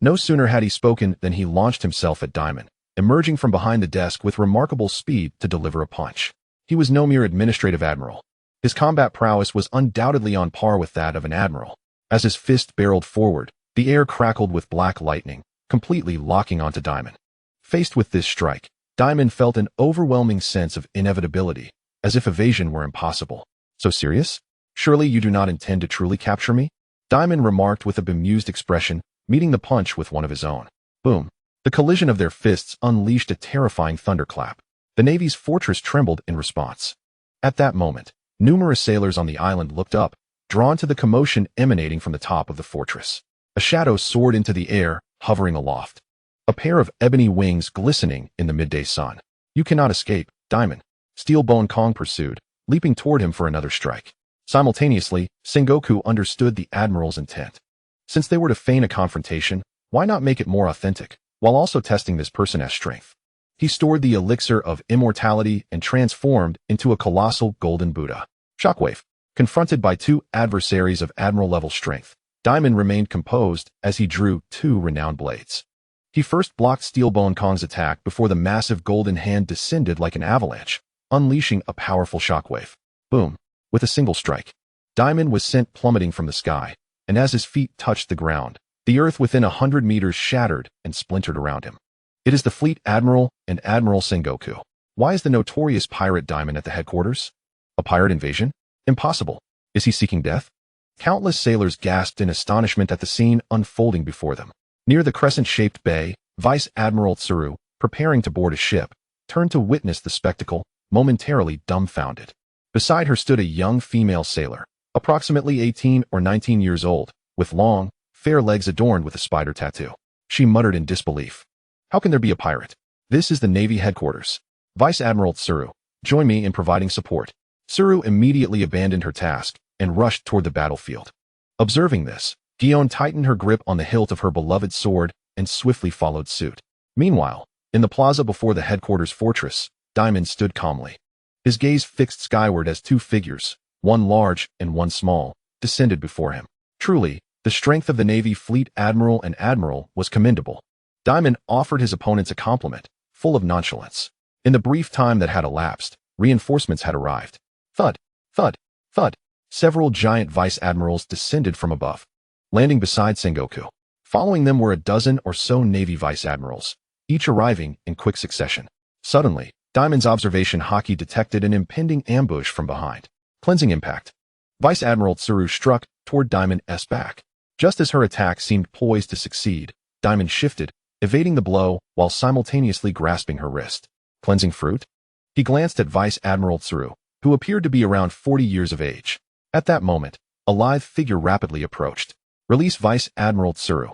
No sooner had he spoken than he launched himself at Dimon, emerging from behind the desk with remarkable speed to deliver a punch. He was no mere administrative admiral. His combat prowess was undoubtedly on par with that of an admiral. As his fist barreled forward, the air crackled with black lightning, completely locking onto Dimon. Faced with this strike, Dimon felt an overwhelming sense of inevitability, as if evasion were impossible. So serious? Surely you do not intend to truly capture me? Dimon remarked with a bemused expression, meeting the punch with one of his own. Boom. The collision of their fists unleashed a terrifying thunderclap. The Navy's fortress trembled in response. At that moment, numerous sailors on the island looked up, drawn to the commotion emanating from the top of the fortress. A shadow soared into the air, hovering aloft. A pair of ebony wings glistening in the midday sun. "You cannot escape, Dimon," Steelbone Kong pursued, leaping toward him for another strike. Simultaneously, Sengoku understood the Admiral's intent. Since they were to feign a confrontation, why not make it more authentic, while also testing this person's strength? He stored the elixir of immortality and transformed into a colossal golden Buddha. Shockwave. Confronted by two adversaries of Admiral-level strength, Dimon remained composed as he drew two renowned blades. He first blocked Steelbone Kong's attack before the massive golden hand descended like an avalanche, unleashing a powerful shockwave. Boom. With a single strike, Dimon was sent plummeting from the sky, and as his feet touched the ground, the earth within 100 meters shattered and splintered around him. It is the Fleet Admiral and Admiral Sengoku. Why is the notorious pirate Dimon at the headquarters? A pirate invasion? Impossible. Is he seeking death? Countless sailors gasped in astonishment at the scene unfolding before them. Near the crescent-shaped bay, Vice Admiral Tsuru, preparing to board a ship, turned to witness the spectacle, momentarily dumbfounded. Beside her stood a young female sailor, approximately 18 or 19 years old, with long, fair legs adorned with a spider tattoo. She muttered in disbelief. "How can there be a pirate? This is the Navy headquarters. Vice Admiral Tsuru, join me in providing support." Tsuru immediately abandoned her task and rushed toward the battlefield. Observing this, Gion tightened her grip on the hilt of her beloved sword and swiftly followed suit. Meanwhile, in the plaza before the headquarters fortress, Dimon stood calmly. His gaze fixed skyward as two figures, one large and one small, descended before him. Truly, the strength of the Navy Fleet Admiral and Admiral was commendable. Dimon offered his opponents a compliment, full of nonchalance. In the brief time that had elapsed, reinforcements had arrived. Thud, thud, thud. Several giant vice admirals descended from above, landing beside Sengoku. Following them were a dozen or so Navy vice admirals, each arriving in quick succession. Suddenly, Dimon's observation Haki detected an impending ambush from behind. Cleansing impact. Vice Admiral Tsuru struck toward Dimon's back. Just as her attack seemed poised to succeed, Dimon shifted, evading the blow while simultaneously grasping her wrist. Cleansing fruit? He glanced at Vice Admiral Tsuru, who appeared to be around 40 years of age. At that moment, a lithe figure rapidly approached. Release Vice Admiral Tsuru.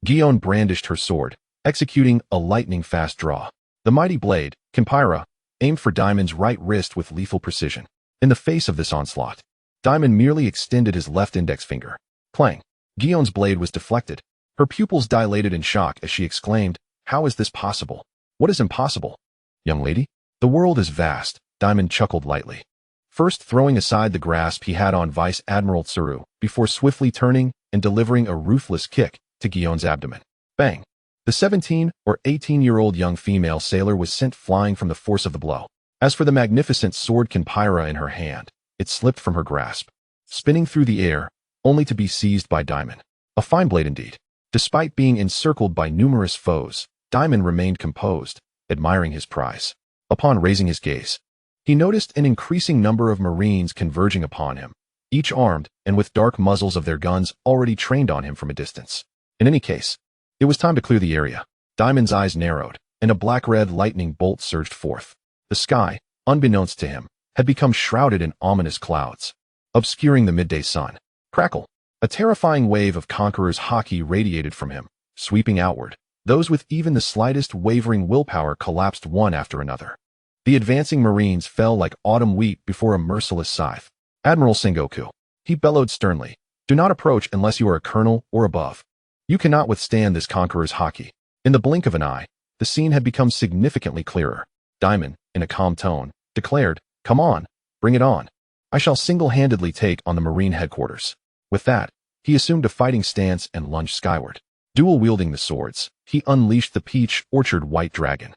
Gion brandished her sword, executing a lightning-fast draw. The mighty blade, Kinpyra, aimed for Dimon's right wrist with lethal precision. In the face of this onslaught, Dimon merely extended his left index finger. Clang. Gion's blade was deflected. Her pupils dilated in shock as she exclaimed, "How is this possible? What is impossible?" "Young lady, the world is vast," Dimon chuckled lightly. First throwing aside the grasp he had on Vice Admiral Tsuru, before swiftly turning and delivering a ruthless kick to Gion's abdomen. Bang! The 17 or 18-year-old young female sailor was sent flying from the force of the blow. As for the magnificent sword Kinpyra in her hand, it slipped from her grasp, spinning through the air, only to be seized by Dimon. A fine blade indeed. Despite being encircled by numerous foes, Dimon remained composed, admiring his prize. Upon raising his gaze, he noticed an increasing number of Marines converging upon him, each armed and with dark muzzles of their guns already trained on him from a distance. In any case, it was time to clear the area. Dimon's eyes narrowed, and a black-red lightning bolt surged forth. The sky, unbeknownst to him, had become shrouded in ominous clouds, obscuring the midday sun. Crackle! A terrifying wave of Conqueror's Haki radiated from him, sweeping outward. Those with even the slightest wavering willpower collapsed one after another. The advancing Marines fell like autumn wheat before a merciless scythe. Admiral Sengoku, he bellowed sternly, do not approach unless you are a colonel or above. You cannot withstand this Conqueror's Haki. In the blink of an eye, the scene had become significantly clearer. Dimon, in a calm tone, declared, "Come on, bring it on. I shall single-handedly take on the Marine headquarters." With that, he assumed a fighting stance and lunged skyward. Dual-wielding the swords, he unleashed the Peach Orchard White Dragon.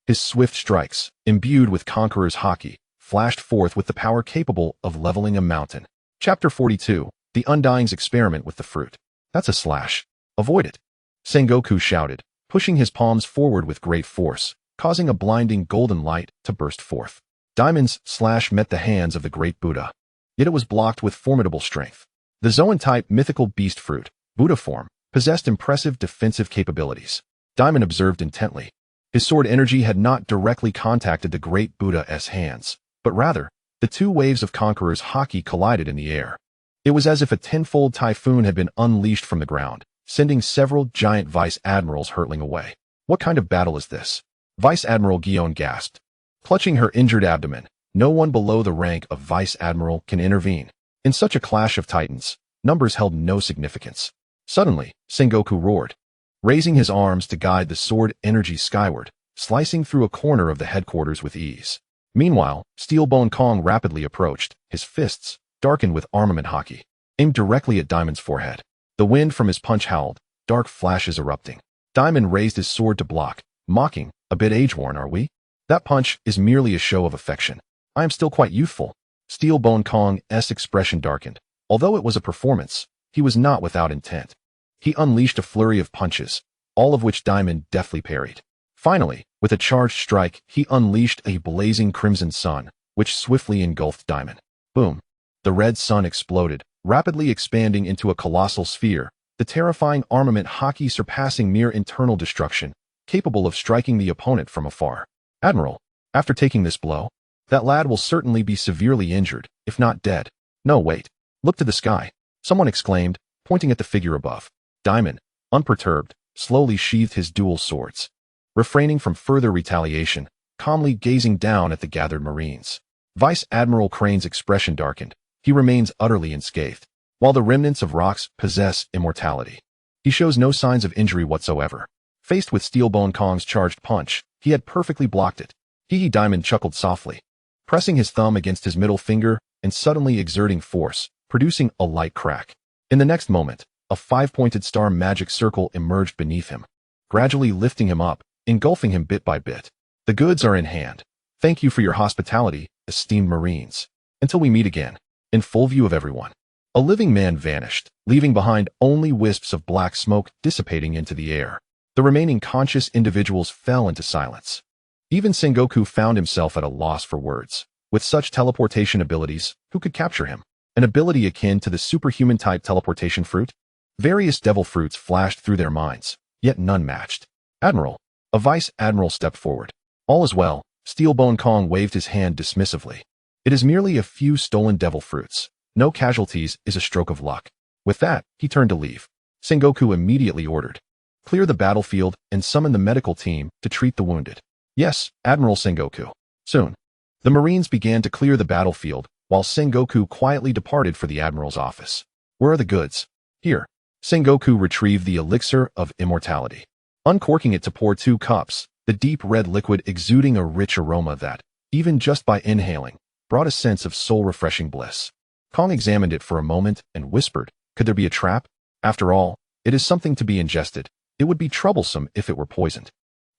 His swift strikes, imbued with Conqueror's Haki, flashed forth with the power capable of leveling a mountain. Chapter 42, The Undying's Experiment with the Fruit. That's a slash. Avoid it. Sengoku shouted, pushing his palms forward with great force, causing a blinding golden light to burst forth. Dimon's slash met the hands of the great Buddha, yet it was blocked with formidable strength. The Zoan-type mythical beast fruit, Buddha form, possessed impressive defensive capabilities. Dimon observed intently. His sword energy had not directly contacted the great Buddha's hands, but rather, the two waves of Conqueror's haki collided in the air. It was as if a tenfold typhoon had been unleashed from the ground, sending several giant vice admirals hurtling away. What kind of battle is this? Vice Admiral Guion gasped. Clutching her injured abdomen, no one below the rank of Vice Admiral can intervene. In such a clash of titans, numbers held no significance. Suddenly, Sengoku roared, raising his arms to guide the sword energy skyward, slicing through a corner of the headquarters with ease. Meanwhile, Steelbone Kong rapidly approached, his fists, darkened with armament haki, aimed directly at Dimon's forehead. The wind from his punch howled, dark flashes erupting. Dimon raised his sword to block, mocking, "A bit age-worn, are we? That punch is merely a show of affection. I am still quite youthful." Steelbone Kong's expression darkened. Although it was a performance, he was not without intent. He unleashed a flurry of punches, all of which Dimon deftly parried. Finally, with a charged strike, he unleashed a blazing crimson sun, which swiftly engulfed Dimon. Boom! The red sun exploded, rapidly expanding into a colossal sphere, the terrifying armament haki surpassing mere internal destruction, capable of striking the opponent from afar. "Admiral, after taking this blow, that lad will certainly be severely injured, if not dead." "No, wait. Look to the sky," someone exclaimed, pointing at the figure above. Dimon, unperturbed, slowly sheathed his dual swords, refraining from further retaliation, calmly gazing down at the gathered Marines. Vice Admiral Crane's expression darkened. He remains utterly unscathed. While the remnants of rocks possess immortality, he shows no signs of injury whatsoever. Faced with Steelbone Kong's charged punch, he had perfectly blocked it. Dimon chuckled softly, pressing his thumb against his middle finger and suddenly exerting force, producing a light crack. In the next moment, a five-pointed star magic circle emerged beneath him, gradually lifting him up, engulfing him bit by bit. "The goods are in hand. Thank you for your hospitality, esteemed Marines. Until we meet again." In full view of everyone, a living man vanished, leaving behind only wisps of black smoke dissipating into the air. The remaining conscious individuals fell into silence. Even Sengoku found himself at a loss for words. With such teleportation abilities, who could capture him? An ability akin to the superhuman-type teleportation fruit? Various devil fruits flashed through their minds, yet none matched. "Admiral." A vice admiral stepped forward. "All is well." Steelbone Kong waved his hand dismissively. "It is merely a few stolen devil fruits. No casualties is a stroke of luck." With that, he turned to leave. Sengoku immediately ordered, "Clear the battlefield and summon the medical team to treat the wounded." "Yes, Admiral Sengoku." Soon, the Marines began to clear the battlefield, while Sengoku quietly departed for the Admiral's office. "Where are the goods?" "Here." Sengoku retrieved the elixir of immortality, uncorking it to pour 2 cups, the deep red liquid exuding a rich aroma that, even just by inhaling, brought a sense of soul-refreshing bliss. Kong examined it for a moment and whispered, "Could there be a trap? After all, it is something to be ingested. It would be troublesome if it were poisoned."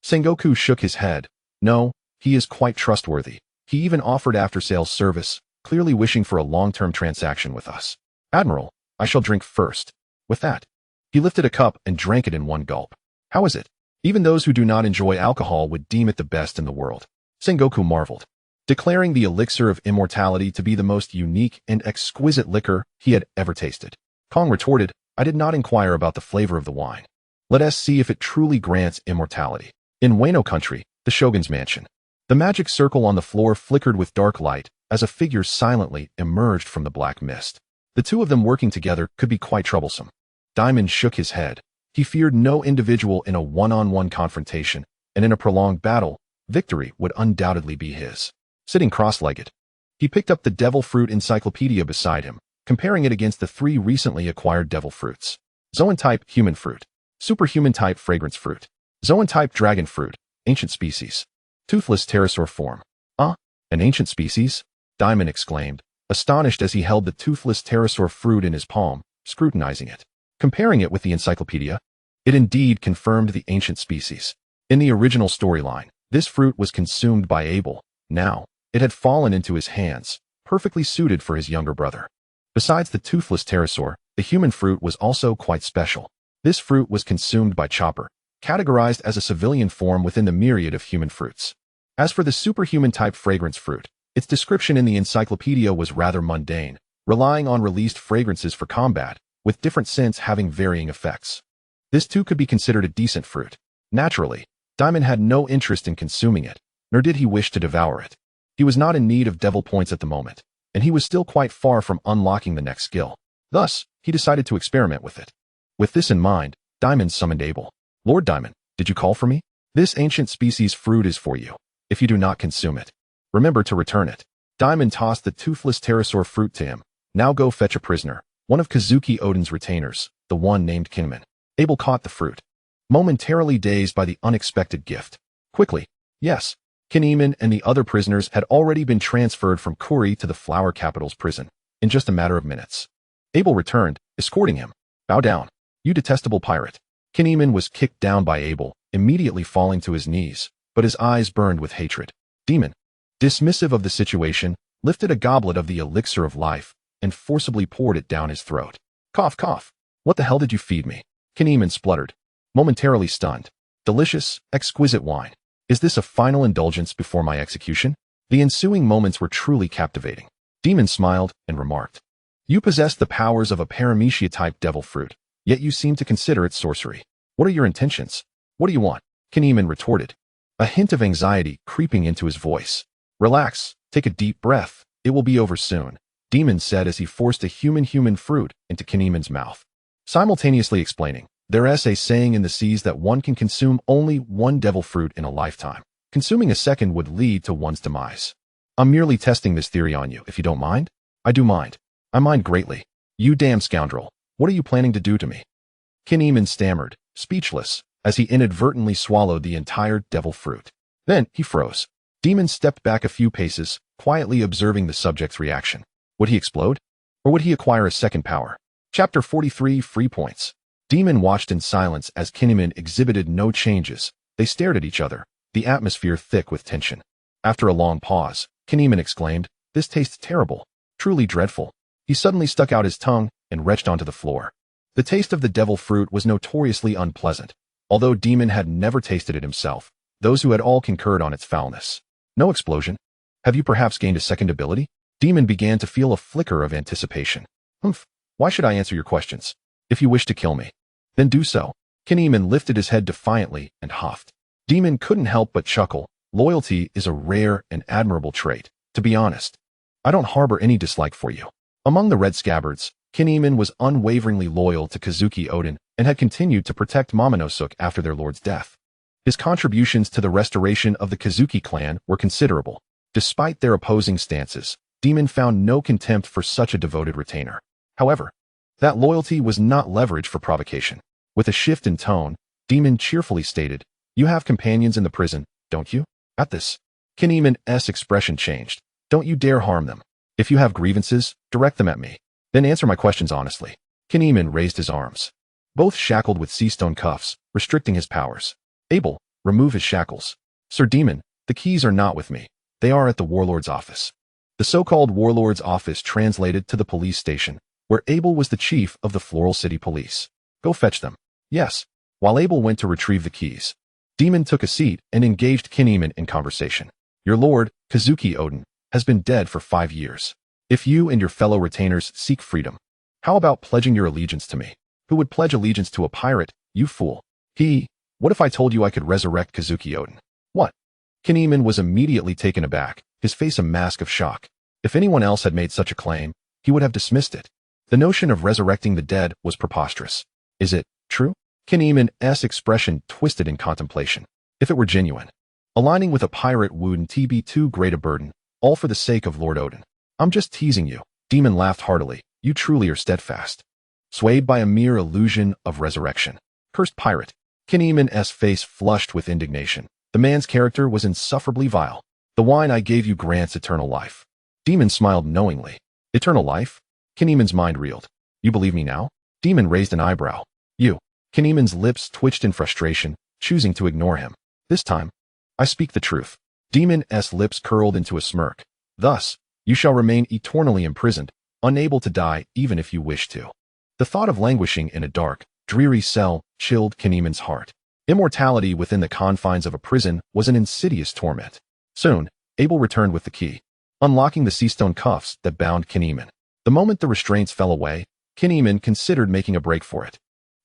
Sengoku shook his head. "No, he is quite trustworthy. He even offered after-sales service, clearly wishing for a long-term transaction with us." "Admiral, I shall drink first." With that, he lifted a cup and drank it in one gulp. "How is it?" Even those who do not enjoy alcohol would deem it the best in the world. Sengoku marveled, declaring the elixir of immortality to be the most unique and exquisite liquor he had ever tasted. Kong retorted, "I did not inquire about the flavor of the wine. Let us see if it truly grants immortality." In Wano country, the Shogun's mansion, the magic circle on the floor flickered with dark light as a figure silently emerged from the black mist. The two of them working together could be quite troublesome. Dimon shook his head. He feared no individual in a one-on-one confrontation, and in a prolonged battle, victory would undoubtedly be his. Sitting cross-legged, he picked up the devil fruit encyclopedia beside him, comparing it against the 3 recently acquired devil fruits. Zoan-type human fruit, superhuman-type fragrance fruit, Zoan-type dragon fruit, ancient species, toothless pterosaur form. An ancient species?" Dimon exclaimed, astonished as he held the toothless pterosaur fruit in his palm, scrutinizing it. Comparing it with the encyclopedia, it indeed confirmed the ancient species. In the original storyline, this fruit was consumed by Abel. Now, it had fallen into his hands, perfectly suited for his younger brother. Besides the toothless pterosaur, the human fruit was also quite special. This fruit was consumed by Chopper, categorized as a civilian form within the myriad of human fruits. As for the superhuman-type fragrance fruit, its description in the encyclopedia was rather mundane, relying on released fragrances for combat, with different scents having varying effects. This too could be considered a decent fruit. Naturally, Dimon had no interest in consuming it, nor did he wish to devour it. He was not in need of devil points at the moment, and he was still quite far from unlocking the next skill. Thus, he decided to experiment with it. With this in mind, Dimon summoned Abel. Lord Dimon, did you call for me? This ancient species fruit is for you. If you do not consume it, remember to return it. Dimon tossed the toothless pterosaur fruit to him. Now go fetch a prisoner, one of Kazuki Odin's retainers, the one named Kinman. Abel caught the fruit, momentarily dazed by the unexpected gift. Quickly, yes. Kinman and the other prisoners had already been transferred from Kuri to the Flower Capital's prison, in just a matter of minutes. Abel returned, escorting him. Bow down, you detestable pirate. Kinman was kicked down by Abel, immediately falling to his knees, but his eyes burned with hatred. Dimon, dismissive of the situation, lifted a goblet of the elixir of life and forcibly poured it down his throat. Cough, cough. What the hell did you feed me? Kinman spluttered, momentarily stunned. Delicious, exquisite wine. Is this a final indulgence before my execution? The ensuing moments were truly captivating. Dimon smiled and remarked, you possess the powers of a paramecia-type devil fruit, yet you seem to consider it sorcery. What are your intentions? What do you want? Kinman retorted, a hint of anxiety creeping into his voice. Relax, take a deep breath. It will be over soon, Dimon said as he forced a human fruit into Kinman's mouth, simultaneously explaining, there's a saying in the seas that one can consume only one devil fruit in a lifetime. Consuming a second would lead to one's demise. I'm merely testing this theory on you, if you don't mind. I do mind. I mind greatly. You damn scoundrel. What are you planning to do to me? Kinman stammered, speechless, as he inadvertently swallowed the entire devil fruit. Then he froze. Dimon stepped back a few paces, quietly observing the subject's reaction. Would he explode? Or would he acquire a second power? Chapter 43 Free Points. Dimon watched in silence as Kinman exhibited no changes. They stared at each other, the atmosphere thick with tension. After a long pause, Kinman exclaimed, this tastes terrible, truly dreadful. He suddenly stuck out his tongue and retched onto the floor. The taste of the devil fruit was notoriously unpleasant. Although Dimon had never tasted it himself, those who had all concurred on its foulness. No explosion. Have you perhaps gained a second ability? Dimon began to feel a flicker of anticipation. Humph, why should I answer your questions? If you wish to kill me, then do so. Kinman lifted his head defiantly and huffed. Dimon couldn't help but chuckle. Loyalty is a rare and admirable trait. To be honest, I don't harbor any dislike for you. Among the Red Scabbards, Kinman was unwaveringly loyal to Kazuki Odin and had continued to protect Momonosuke after their lord's death. His contributions to the restoration of the Kazuki clan were considerable. Despite their opposing stances, Dimon found no contempt for such a devoted retainer. However, that loyalty was not leverage for provocation. With a shift in tone, Dimon cheerfully stated, you have companions in the prison, don't you? At this, Kinman's expression changed. Don't you dare harm them. If you have grievances, direct them at me. Then answer my questions honestly. Kinman raised his arms, both shackled with seastone cuffs, restricting his powers. Abel, remove his shackles. Sir Dimon, the keys are not with me. They are at the warlord's office. The so-called warlord's office translated to the police station, where Abel was the chief of the Floral City Police. Go fetch them. Yes. While Abel went to retrieve the keys, Dimon took a seat and engaged Kinman in conversation. Your lord, Kazuki Odin, has been dead for 5 years. If you and your fellow retainers seek freedom, how about pledging your allegiance to me? Who would pledge allegiance to a pirate, you fool? What if I told you I could resurrect Kazuki Odin? What? Kinman was immediately taken aback, his face a mask of shock. If anyone else had made such a claim, he would have dismissed it. The notion of resurrecting the dead was preposterous. Is it true? Kinman's expression twisted in contemplation. If it were genuine, aligning with a pirate wouldn't be too great a burden, all for the sake of Lord Odin. I'm just teasing you. Dimon laughed heartily. You truly are steadfast, swayed by a mere illusion of resurrection. Cursed pirate. Kinman's face flushed with indignation. The man's character was insufferably vile. The wine I gave you grants eternal life. Dimon smiled knowingly. Eternal life? Kinman's mind reeled. You believe me now? Dimon raised an eyebrow. You. Kinman's lips twitched in frustration, choosing to ignore him. This time, I speak the truth. Dimon's lips curled into a smirk. Thus, you shall remain eternally imprisoned, unable to die even if you wish to. The thought of languishing in a dark, dreary cell chilled Kinman's heart. Immortality within the confines of a prison was an insidious torment. Soon, Abel returned with the key, unlocking the seastone cuffs that bound Kinman. The moment the restraints fell away, Kinman considered making a break for it.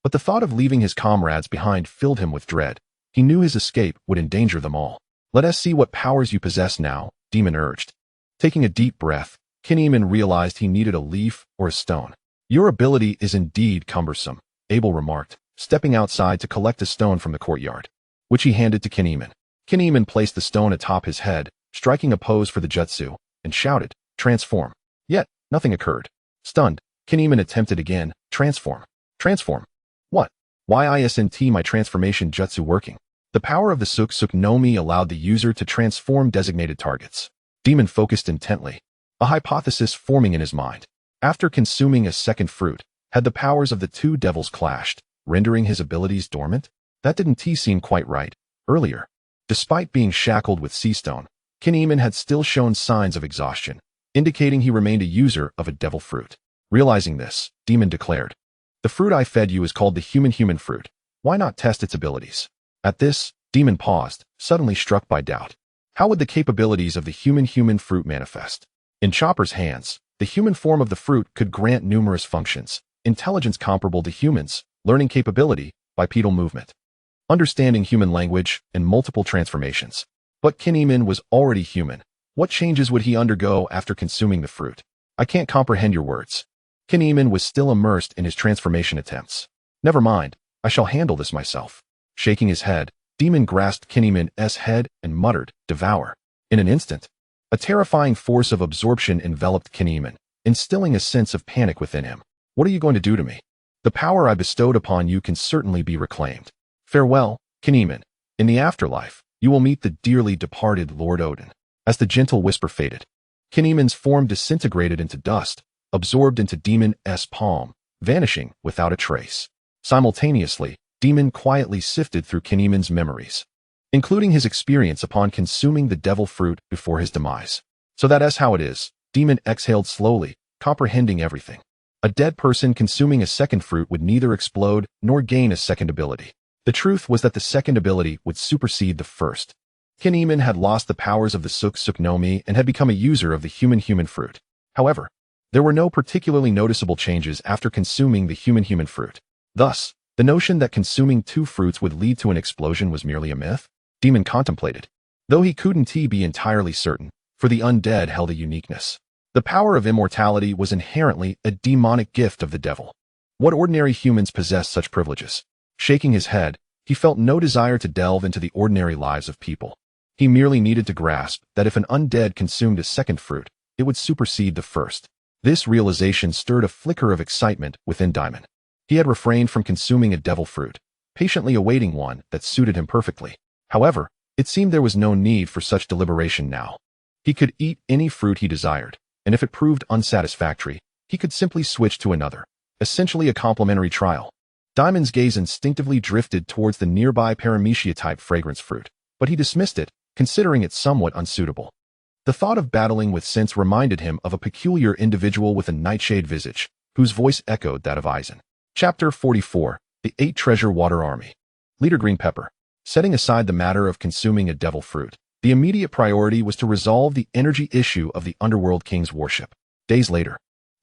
But the thought of leaving his comrades behind filled him with dread. He knew his escape would endanger them all. Let us see what powers you possess now, Dimon urged. Taking a deep breath, Dimon realized he needed a leaf or a stone. Your ability is indeed cumbersome, Abel remarked, stepping outside to collect a stone from the courtyard, which he handed to Dimon. Dimon placed the stone atop his head, striking a pose for the jutsu, and shouted, "Transform." Yet, nothing occurred. Stunned, Dimon attempted again, "Transform. Transform. What? Why isn't my transformation jutsu working?" The power of the Suk no Mi allowed the user to transform designated targets. Dimon focused intently, a hypothesis forming in his mind. After consuming a second fruit, had the powers of the two devils clashed, rendering his abilities dormant? That didn't seem quite right. Earlier, despite being shackled with sea stone, Dimon had still shown signs of exhaustion, indicating he remained a user of a devil fruit. Realizing this, Dimon declared, "The fruit I fed you is called the human fruit. Why not test its abilities?" At this, Dimon paused, suddenly struck by doubt. How would the capabilities of the human fruit manifest? In Chopper's hands, the human form of the fruit could grant numerous functions: intelligence comparable to humans, learning capability, bipedal movement, understanding human language, and multiple transformations. But Dimon was already human. What changes would he undergo after consuming the fruit? "I can't comprehend your words." Dimon was still immersed in his transformation attempts. "Never mind, I shall handle this myself." Shaking his head, Dimon grasped Dimon's head and muttered, "Devour." In an instant, a terrifying force of absorption enveloped Dimon, instilling a sense of panic within him. "What are you going to do to me? The power I bestowed upon you can certainly be reclaimed. Farewell, Dimon. In the afterlife, you will meet the dearly departed Lord Odin." As the gentle whisper faded, Dimon's form disintegrated into dust, absorbed into Dimon's palm, vanishing without a trace. Simultaneously, Dimon quietly sifted through Dimon's memories, including his experience upon consuming the devil fruit before his demise. "So that's how it is." Dimon exhaled slowly, comprehending everything. A dead person consuming a second fruit would neither explode nor gain a second ability. The truth was that the second ability would supersede the first. Dimon had lost the powers of the Suk no Mi and had become a user of the human fruit. However, there were no particularly noticeable changes after consuming the human fruit. Thus, the notion that consuming two fruits would lead to an explosion was merely a myth. Dimon contemplated, though he couldn't be entirely certain, for the undead held a uniqueness. The power of immortality was inherently a demonic gift of the devil. What ordinary humans possessed such privileges? Shaking his head, he felt no desire to delve into the ordinary lives of people. He merely needed to grasp that if an undead consumed a second fruit, it would supersede the first. This realization stirred a flicker of excitement within Dimon. He had refrained from consuming a devil fruit, patiently awaiting one that suited him perfectly. However, it seemed there was no need for such deliberation now. He could eat any fruit he desired, and if it proved unsatisfactory, he could simply switch to another, essentially a complimentary trial. Dimon's gaze instinctively drifted towards the nearby paramecia-type fragrance fruit, but he dismissed it, considering it somewhat unsuitable. The thought of battling with scents reminded him of a peculiar individual with a nightshade visage, whose voice echoed that of Aizen. Chapter 44, The 8 Treasure Water Army. Leader Green Pepper. Setting aside the matter of consuming a devil fruit, the immediate priority was to resolve the energy issue of the Underworld King's warship. Days later,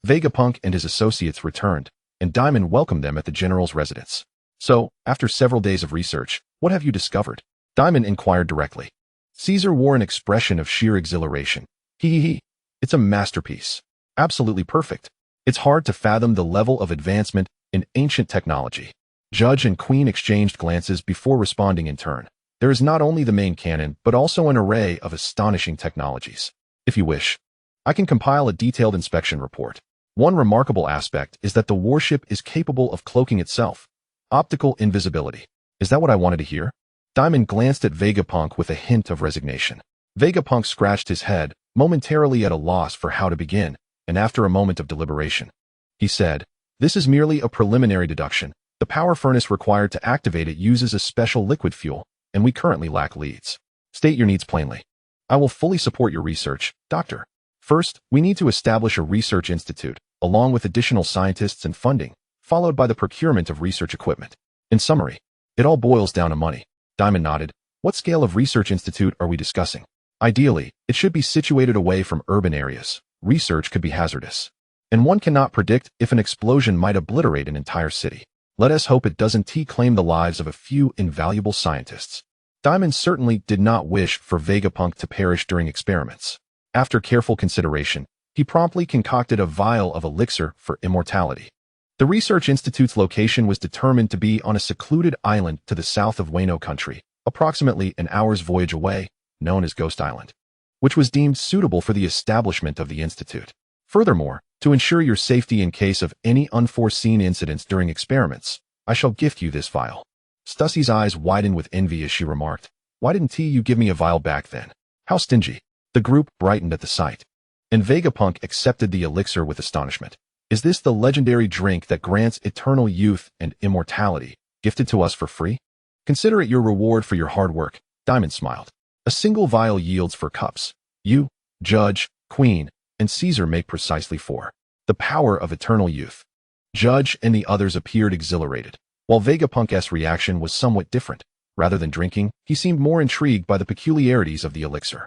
Vegapunk and his associates returned, and Dimon welcomed them at the general's residence. "So, after several days of research, what have you discovered?" Dimon inquired directly. Caesar wore an expression of sheer exhilaration. He. It's a masterpiece. Absolutely perfect. It's hard to fathom the level of advancement in ancient technology. Judge and Queen exchanged glances before responding in turn. There is not only the main cannon, but also an array of astonishing technologies. If you wish, I can compile a detailed inspection report. One remarkable aspect is that the warship is capable of cloaking itself. Optical invisibility. Is that what I wanted to hear? Dimon glanced at Vegapunk with a hint of resignation. Vegapunk scratched his head, momentarily at a loss for how to begin, and after a moment of deliberation, he said, "This is merely a preliminary deduction. The power furnace required to activate it uses a special liquid fuel, and we currently lack leads. State your needs plainly. I will fully support your research, Doctor. First, we need to establish a research institute, along with additional scientists and funding, followed by the procurement of research equipment. In summary, it all boils down to money." Dimon nodded. "What scale of research institute are we discussing?" "Ideally, it should be situated away from urban areas. Research could be hazardous, and one cannot predict if an explosion might obliterate an entire city. Let us hope it doesn't claim the lives of a few invaluable scientists." Dimon certainly did not wish for Vegapunk to perish during experiments. After careful consideration, he promptly concocted a vial of elixir for immortality. The research institute's location was determined to be on a secluded island to the south of Wano country, approximately an hour's voyage away, known as Ghost Island, which was deemed suitable for the establishment of the institute. Furthermore, to ensure your safety in case of any unforeseen incidents during experiments, I shall gift you this vial. Stussie's eyes widened with envy as she remarked, "Why didn't you give me a vial back then? How stingy." The group brightened at the sight, and Vegapunk accepted the elixir with astonishment. "Is this the legendary drink that grants eternal youth and immortality, gifted to us for free? Consider it your reward for your hard work." Dimon smiled. "A single vial yields 4 cups. You, Judge, Queen, and Caesar make precisely 4. The power of eternal youth." Judge and the others appeared exhilarated, while Vegapunk's reaction was somewhat different. Rather than drinking, he seemed more intrigued by the peculiarities of the elixir.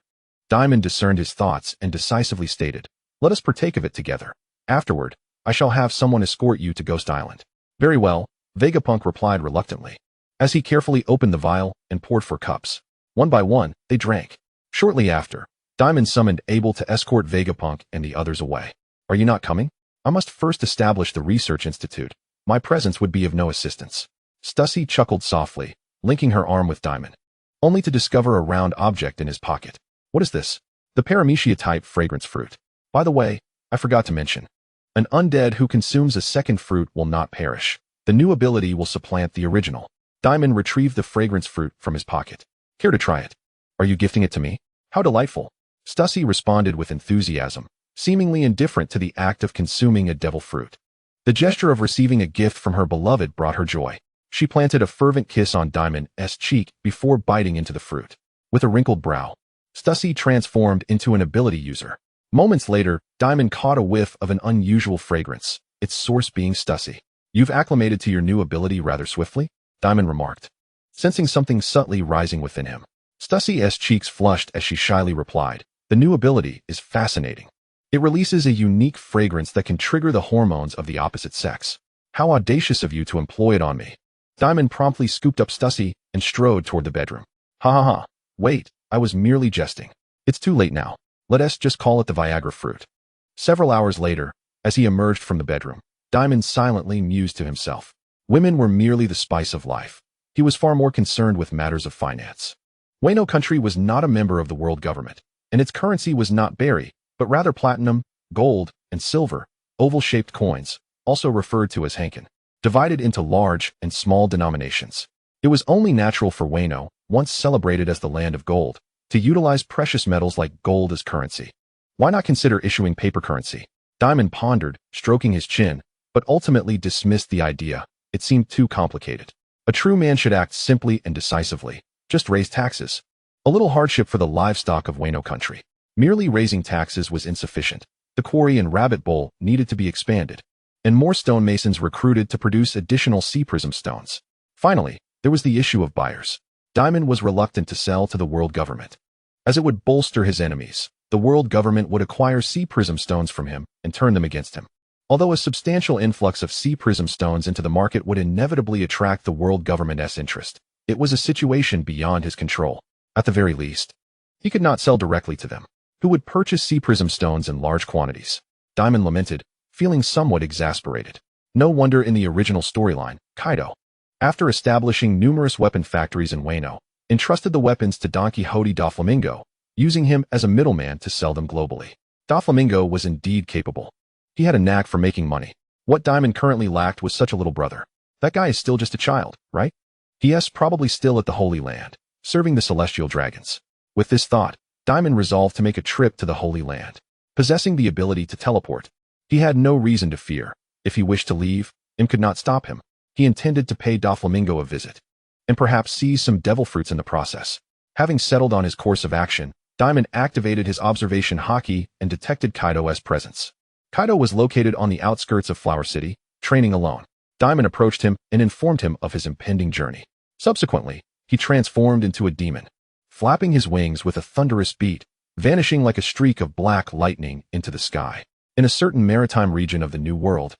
Dimon discerned his thoughts and decisively stated, "Let us partake of it together. Afterward, I shall have someone escort you to Ghost Island." "Very well," Vegapunk replied reluctantly, as he carefully opened the vial and poured 4 cups. One by one, they drank. Shortly after, Dimon summoned Abel to escort Vegapunk and the others away. "Are you not coming? I must first establish the research institute. My presence would be of no assistance." Stussie chuckled softly, linking her arm with Dimon, only to discover a round object in his pocket. "What is this?" "The Paramecia-type fragrance fruit. By the way, I forgot to mention. An undead who consumes a second fruit will not perish. The new ability will supplant the original." Dimon retrieved the fragrance fruit from his pocket. "Care to try it?" "Are you gifting it to me? How delightful." Stussie responded with enthusiasm, seemingly indifferent to the act of consuming a devil fruit. The gesture of receiving a gift from her beloved brought her joy. She planted a fervent kiss on Dimon's cheek before biting into the fruit. With a wrinkled brow, Stussie transformed into an ability user. Moments later, Dimon caught a whiff of an unusual fragrance, its source being Stussie. "You've acclimated to your new ability rather swiftly," Dimon remarked, sensing something subtly rising within him. Stussie's cheeks flushed as she shyly replied, "The new ability is fascinating. It releases a unique fragrance that can trigger the hormones of the opposite sex. How audacious of you to employ it on me." Dimon promptly scooped up Stussie and strode toward the bedroom. "Ha ha ha. Wait, I was merely jesting. It's too late now. Let us just call it the Viagra fruit." Several hours later, as he emerged from the bedroom, Dimon silently mused to himself. Women were merely the spice of life. He was far more concerned with matters of finance. Wano country was not a member of the world government, and its currency was not berry, but rather platinum, gold, and silver, oval-shaped coins, also referred to as hankin, divided into large and small denominations. It was only natural for Wano, once celebrated as the land of gold, to utilize precious metals like gold as currency. Why not consider issuing paper currency? Dimon pondered, stroking his chin, but ultimately dismissed the idea. It seemed too complicated. A true man should act simply and decisively. Just raise taxes. A little hardship for the livestock of Wano country. Merely raising taxes was insufficient. The quarry and rabbit bowl needed to be expanded, and more stonemasons recruited to produce additional sea prism stones. Finally, there was the issue of buyers. Dimon was reluctant to sell to the world government, as it would bolster his enemies. The world government would acquire sea prism stones from him and turn them against him. Although a substantial influx of sea prism stones into the market would inevitably attract the world government's interest, it was a situation beyond his control. At the very least, he could not sell directly to them, who would purchase sea prism stones in large quantities. Dimon lamented, feeling somewhat exasperated. No wonder in the original storyline, Kaido, after establishing numerous weapon factories in Wano, entrusted the weapons to Don Quixote Doflamingo, using him as a middleman to sell them globally. Doflamingo was indeed capable. He had a knack for making money. What Dimon currently lacked was such a little brother. That guy is still just a child, right? He is probably still at the Holy Land, serving the celestial dragons. With this thought, Dimon resolved to make a trip to the Holy Land. Possessing the ability to teleport, he had no reason to fear. If he wished to leave, Im could not stop him. He intended to pay Doflamingo a visit, and perhaps seize some devil fruits in the process. Having settled on his course of action, Dimon activated his observation haki and detected Kaido's presence. Kaido was located on the outskirts of Flower City, training alone. Dimon approached him and informed him of his impending journey. Subsequently, he transformed into a demon, flapping his wings with a thunderous beat, vanishing like a streak of black lightning into the sky. In a certain maritime region of the New World,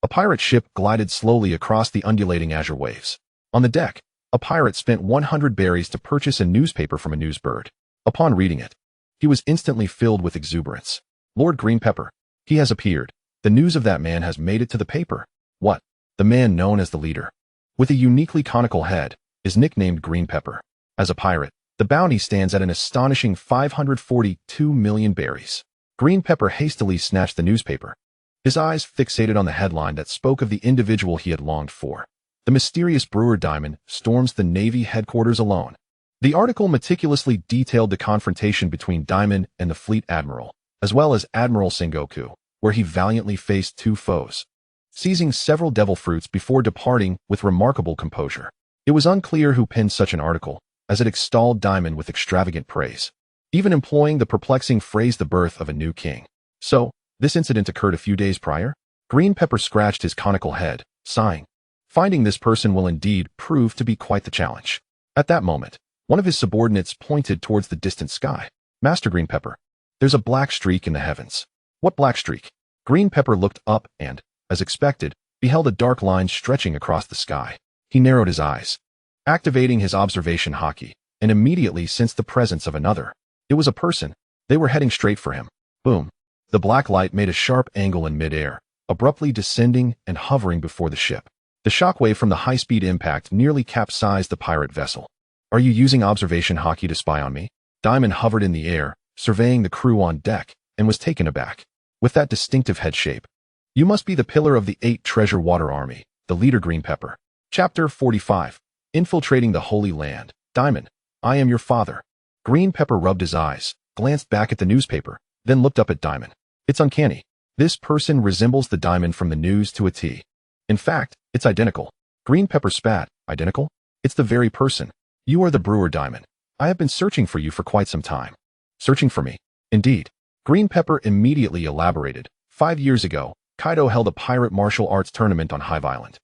a pirate ship glided slowly across the undulating azure waves. On the deck, a A pirate spent 100 berries to purchase a newspaper from a newsbird. Upon reading it, he was instantly filled with exuberance. Lord Green Pepper, he has appeared. The news of that man has made it to the paper. What? The man known as the leader, with a uniquely conical head, is nicknamed Green Pepper. As a pirate, the bounty stands at an astonishing 542 million berries. Green Pepper hastily snatched the newspaper, his eyes fixated on the headline that spoke of the individual he had longed for. The mysterious brewer Dimon storms the Navy headquarters alone. The article meticulously detailed the confrontation between Dimon and the fleet admiral, as well as Admiral Sengoku, where he valiantly faced two foes, seizing several devil fruits before departing with remarkable composure. It was unclear who penned such an article, as it extolled Dimon with extravagant praise, even employing the perplexing phrase "the birth of a new king." So, this incident occurred a few days prior? Green Pepper scratched his conical head, sighing. Finding this person will indeed prove to be quite the challenge. At that moment, one of his subordinates pointed towards the distant sky. Master Green Pepper, there's a black streak in the heavens. What black streak? Green Pepper looked up and, as expected, beheld a dark line stretching across the sky. He narrowed his eyes, activating his observation haki, and immediately sensed the presence of another. It was a person. They were heading straight for him. Boom. The black light made a sharp angle in midair, abruptly descending and hovering before the ship. The shockwave from the high-speed impact nearly capsized the pirate vessel. Are you using observation haki to spy on me? Dimon hovered in the air, surveying the crew on deck, and was taken aback. With that distinctive head shape, you must be the pillar of the 8 Treasure Water Army, the leader Green Pepper. Chapter 45. Infiltrating the Holy Land. Dimon, I am your father. Green Pepper rubbed his eyes, glanced back at the newspaper, then looked up at Dimon. It's uncanny. This person resembles the Dimon from the news to a T. In fact, it's identical. Green Pepper spat. Identical? It's the very person. You are the brewer Dimon. I have been searching for you for quite some time. Searching for me? Indeed. Green Pepper immediately elaborated. 5 years ago, Kaido held a pirate martial arts tournament on Hive Island,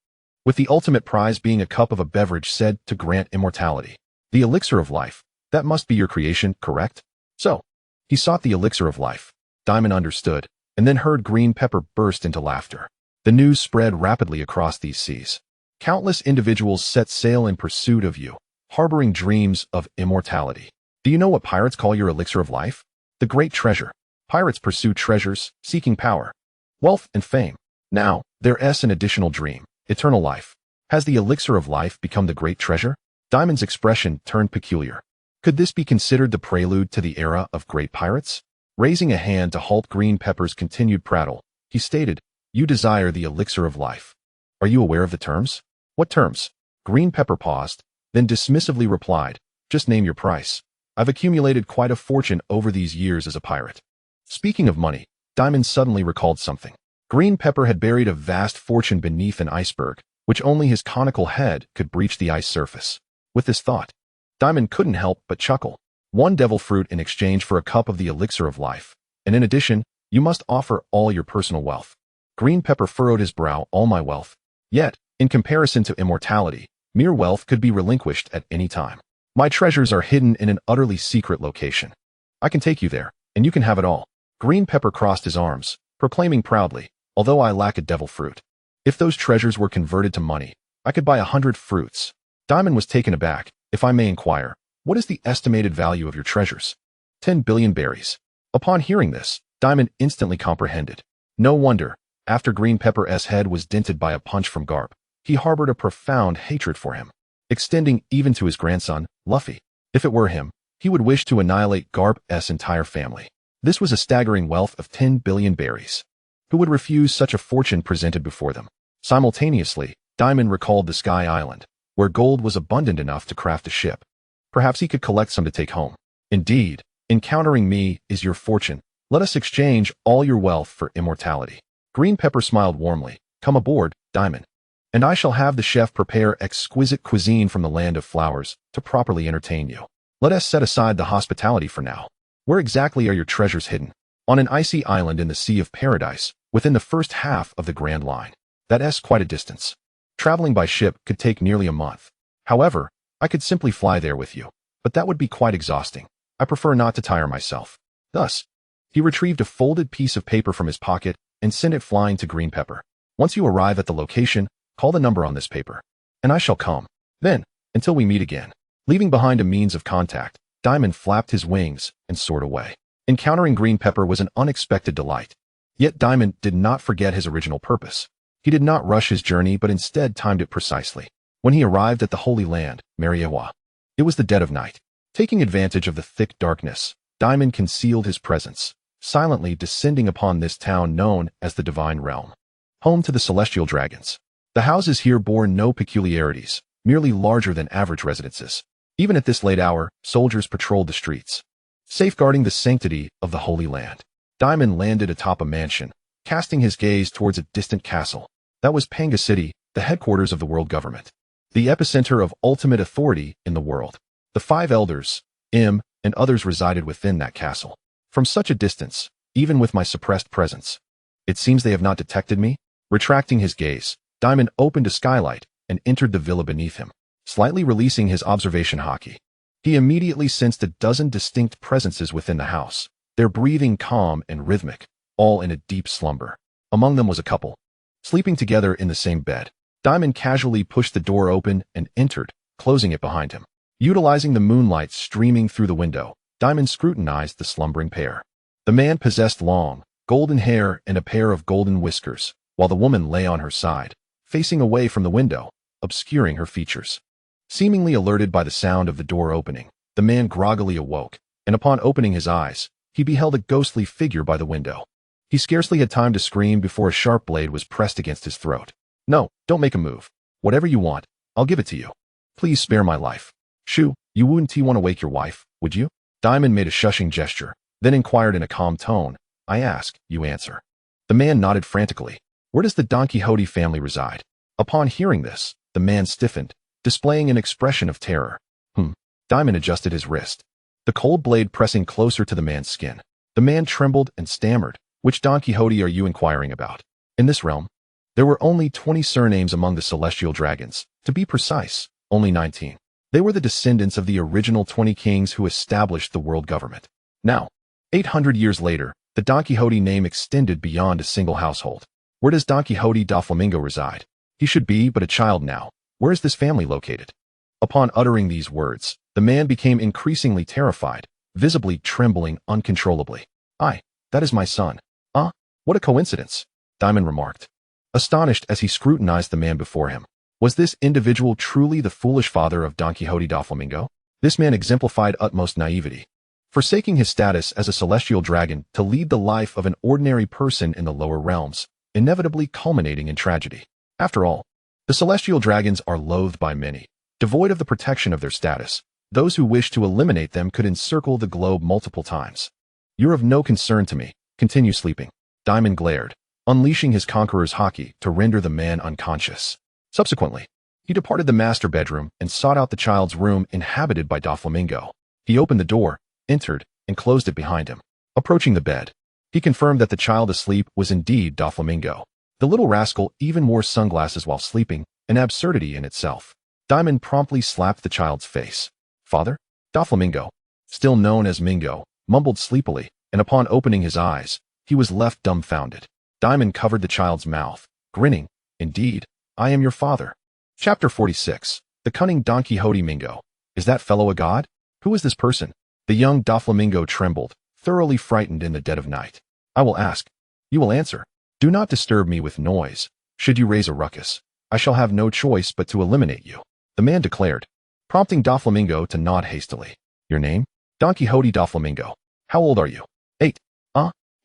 with the ultimate prize being a cup of a beverage said to grant immortality. The elixir of life. That must be your creation, correct? So, he sought the elixir of life. Dimon understood, and then heard Green Pepper burst into laughter. The news spread rapidly across these seas. Countless individuals set sail in pursuit of you, harboring dreams of immortality. Do you know what pirates call your elixir of life? The great treasure. Pirates pursue treasures, seeking power, wealth, and fame. Now, there's an additional dream, eternal life. Has the elixir of life become the great treasure? Dimon's expression turned peculiar. Could this be considered the prelude to the era of great pirates? Raising a hand to halt Green Pepper's continued prattle, he stated, You desire the elixir of life. Are you aware of the terms? What terms? Green Pepper paused, then dismissively replied, Just name your price. I've accumulated quite a fortune over these years as a pirate. Speaking of money, Dimon suddenly recalled something. Green Pepper had buried a vast fortune beneath an iceberg, which only his conical head could breach the ice surface. With this thought, Dimon couldn't help but chuckle. 1 devil fruit in exchange for a cup of the elixir of life, and in addition, you must offer all your personal wealth. Green Pepper furrowed his brow. All my wealth. Yet, in comparison to immortality, mere wealth could be relinquished at any time. My treasures are hidden in an utterly secret location. I can take you there, and you can have it all. Green Pepper crossed his arms, proclaiming proudly, Although I lack a devil fruit, if those treasures were converted to money, I could buy 100 fruits. Dimon was taken aback. If I may inquire, what is the estimated value of your treasures? 10 billion berries. Upon hearing this, Dimon instantly comprehended. No wonder, after Green Pepper's head was dented by a punch from Garp, he harbored a profound hatred for him, extending even to his grandson, Luffy. If it were him, he would wish to annihilate Garp's entire family. This was a staggering wealth of 10 billion berries. Who would refuse such a fortune presented before them? Simultaneously, Dimon recalled the Sky Island, where gold was abundant enough to craft a ship. Perhaps he could collect some to take home. Indeed, encountering me is your fortune. Let us exchange all your wealth for immortality. Green Pepper smiled warmly. Come aboard, Dimon, and I shall have the chef prepare exquisite cuisine from the land of flowers to properly entertain you. Let us set aside the hospitality for now. Where exactly are your treasures hidden? On an icy island in the Sea of Paradise, within the first half of the Grand Line. That's quite a distance. Traveling by ship could take nearly a month. However, I could simply fly there with you, but that would be quite exhausting. I prefer not to tire myself. Thus, he retrieved a folded piece of paper from his pocket and sent it flying to Green Pepper. Once you arrive at the location, call the number on this paper, and I shall come. Then, Until we meet again. Leaving behind a means of contact, Dimon flapped his wings and soared away. Encountering Green Pepper was an unexpected delight. Yet Dimon did not forget his original purpose. He did not rush his journey but instead timed it precisely. When he arrived at the Holy Land, Mariewa, it was the dead of night. Taking advantage of the thick darkness, Dimon concealed his presence, silently descending upon this town known as the Divine Realm, home to the celestial dragons. The houses here bore no peculiarities, merely larger than average residences. Even at this late hour, soldiers patrolled the streets, safeguarding the sanctity of the Holy Land. Dimon landed atop a mansion, casting his gaze towards a distant castle. That was Panga City, the headquarters of the world government, the epicenter of ultimate authority in the world. The 5 elders, and others resided within that castle. From such a distance, even with my suppressed presence, it seems they have not detected me. Retracting his gaze, Dimon opened a skylight and entered the villa beneath him, slightly releasing his observation haki. He immediately sensed a dozen distinct presences within the house, their breathing calm and rhythmic, all in a deep slumber. Among them was a couple, sleeping together in the same bed. Dimon casually pushed the door open and entered, closing it behind him. Utilizing the moonlight streaming through the window, Dimon scrutinized the slumbering pair. The man possessed long, golden hair and a pair of golden whiskers, while the woman lay on her side, facing away from the window, obscuring her features. Seemingly alerted by the sound of the door opening, the man groggily awoke, and upon opening his eyes, he beheld a ghostly figure by the window. He scarcely had time to scream before a sharp blade was pressed against his throat. "No, don't make a move. Whatever you want, I'll give it to you. Please spare my life. Shoo, you wouldn't want to wake your wife, would you?" Dimon made a shushing gesture, then inquired in a calm tone. "I ask, you answer." The man nodded frantically. "Where does the Don Quixote family reside?" Upon hearing this, the man stiffened, displaying an expression of terror. Dimon adjusted his wrist, the cold blade pressing closer to the man's skin. The man trembled and stammered. "Which Don Quixote are you inquiring about?" In this realm, there were only 20 surnames among the celestial dragons. To be precise, only 19. They were the descendants of the original 20 kings who established the world government. Now, 800 years later, the Don Quixote name extended beyond a single household. Where does Don Quixote da Flamingo reside? He should be but a child now. Where is this family located? Upon uttering these words, the man became increasingly terrified, visibly trembling uncontrollably. That is my son." What a coincidence," Dimon remarked, astonished as he scrutinized the man before him. Was this individual truly the foolish father of Don Quixote da Flamingo? This man exemplified utmost naivety, forsaking his status as a celestial dragon to lead the life of an ordinary person in the lower realms, inevitably culminating in tragedy. After all, the celestial dragons are loathed by many. Devoid of the protection of their status, those who wish to eliminate them could encircle the globe multiple times. "You're of no concern to me. Continue sleeping." Dimon glared, unleashing his conqueror's haki to render the man unconscious. Subsequently, he departed the master bedroom and sought out the child's room inhabited by Doflamingo. He opened the door, entered, and closed it behind him. Approaching the bed, he confirmed that the child asleep was indeed Doflamingo. The little rascal even wore sunglasses while sleeping, an absurdity in itself. Dimon promptly slapped the child's face. "Father?" Doflamingo, still known as Mingo, mumbled sleepily, and upon opening his eyes, he was left dumbfounded. Dimon covered the child's mouth, grinning. "Indeed, I am your father." Chapter 46. The Cunning Don Quixote Mingo. Is that fellow a god? Who is this person? The young Doflamingo trembled, thoroughly frightened in the dead of night. "I will ask. You will answer. Do not disturb me with noise. Should you raise a ruckus, I shall have no choice but to eliminate you," the man declared, prompting Doflamingo to nod hastily. "Your name?" "Don Quixote Doflamingo." "How old are you?" 8.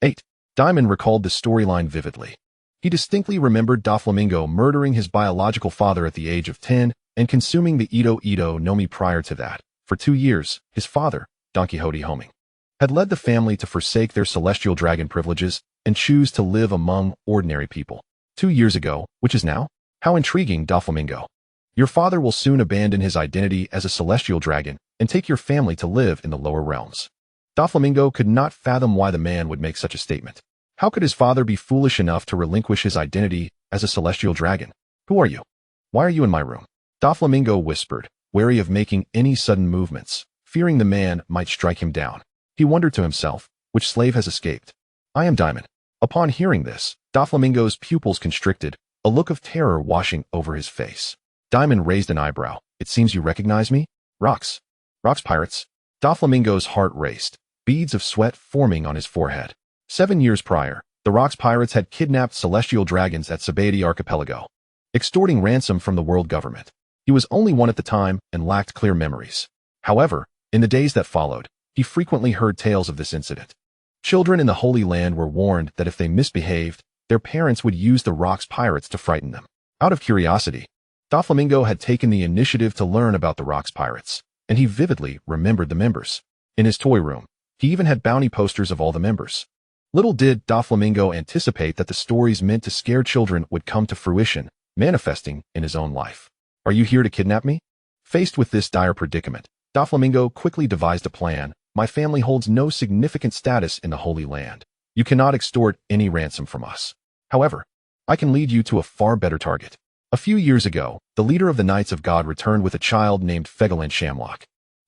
8. Dimon recalled the storyline vividly. He distinctly remembered Doflamingo murdering his biological father at the age of 10 and consuming the Ito Ito no Mi prior to that. For 2 years, his father, Don Quixote Homing, had led the family to forsake their celestial dragon privileges and choose to live among ordinary people. 2 years ago, which is now? How intriguing, Doflamingo. Your father will soon abandon his identity as a celestial dragon and take your family to live in the lower realms. Doflamingo could not fathom why the man would make such a statement. How could his father be foolish enough to relinquish his identity as a celestial dragon? "Who are you? Why are you in my room?" Doflamingo whispered, wary of making any sudden movements, fearing the man might strike him down. He wondered to himself, which slave has escaped? "I am Dimon." Upon hearing this, Doflamingo's pupils constricted, a look of terror washing over his face. Dimon raised an eyebrow. It seems you recognize me? Rocks. Rocks Pirates. Doflamingo's heart raced, beads of sweat forming on his forehead. 7 years prior, the Rocks Pirates had kidnapped celestial dragons at Sabaody Archipelago, extorting ransom from the world government. He was only one at the time and lacked clear memories. However, in the days that followed, he frequently heard tales of this incident. Children in the Holy Land were warned that if they misbehaved, their parents would use the Rocks Pirates to frighten them. Out of curiosity, Doflamingo had taken the initiative to learn about the Rocks Pirates, and he vividly remembered the members. In his toy room, he even had bounty posters of all the members. Little did Doflamingo anticipate that the stories meant to scare children would come to fruition, manifesting in his own life. Are you here to kidnap me? Faced with this dire predicament, Doflamingo quickly devised a plan. My family holds no significant status in the Holy Land. You cannot extort any ransom from us. However, I can lead you to a far better target. A few years ago, the leader of the Knights of God returned with a child named Fegaland Shamlock.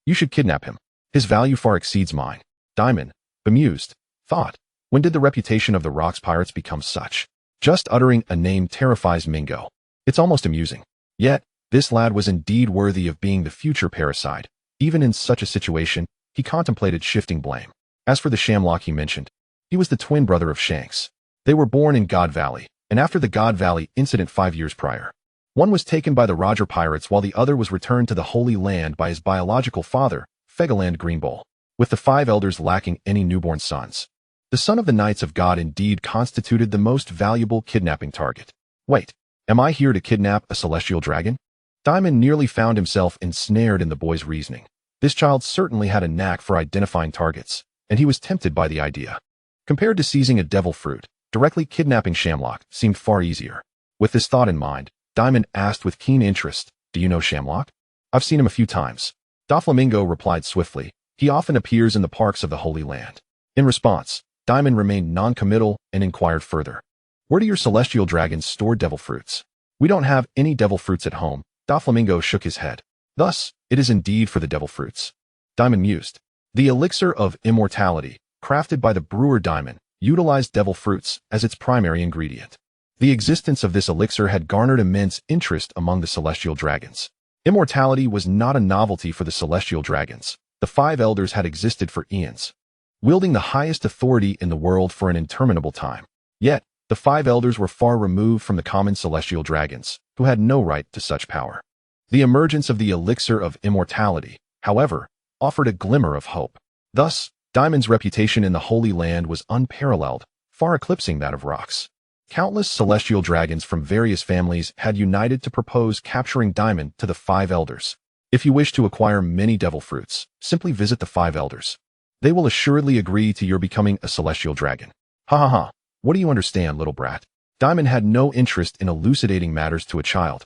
You should kidnap him. His value far exceeds mine. Dimon, bemused, thought, when did the reputation of the Rocks Pirates become such? Just uttering a name terrifies Mingo. It's almost amusing. Yet, this lad was indeed worthy of being the future parasite. Even in such a situation, he contemplated shifting blame. As for the Shamlock he mentioned, he was the twin brother of Shanks. They were born in God Valley, and after the God Valley incident 5 years prior, one was taken by the Roger Pirates while the other was returned to the Holy Land by his biological father, Fegaland Greenbowl, with the 5 elders lacking any newborn sons. The son of the Knights of God indeed constituted the most valuable kidnapping target. Wait, am I here to kidnap a celestial dragon? Dimon nearly found himself ensnared in the boy's reasoning. This child certainly had a knack for identifying targets, and he was tempted by the idea. Compared to seizing a devil fruit, directly kidnapping Shamlock seemed far easier. With this thought in mind, Dimon asked with keen interest, "Do you know Shamlock?" "I've seen him a few times." Doflamingo replied swiftly, "He often appears in the parks of the Holy Land." In response, Dimon remained non-committal and inquired further. "Where do your celestial dragons store devil fruits?" "We don't have any devil fruits at home." Doflamingo shook his head. "Thus, it is indeed for the devil fruits." Dimon mused. The elixir of immortality, crafted by the brewer Dimon, utilized devil fruits as its primary ingredient. The existence of this elixir had garnered immense interest among the celestial dragons. Immortality was not a novelty for the celestial dragons. The 5 elders had existed for eons, wielding the highest authority in the world for an interminable time. Yet, the 5 elders were far removed from the common celestial dragons, who had no right to such power. The emergence of the elixir of immortality, however, offered a glimmer of hope. Thus, Dimon's reputation in the Holy Land was unparalleled, far eclipsing that of Rocks. Countless celestial dragons from various families had united to propose capturing Dimon to the 5 elders. If you wish to acquire many devil fruits, simply visit the 5 elders. They will assuredly agree to your becoming a celestial dragon. Ha ha ha. What do you understand, little brat? Dimon had no interest in elucidating matters to a child.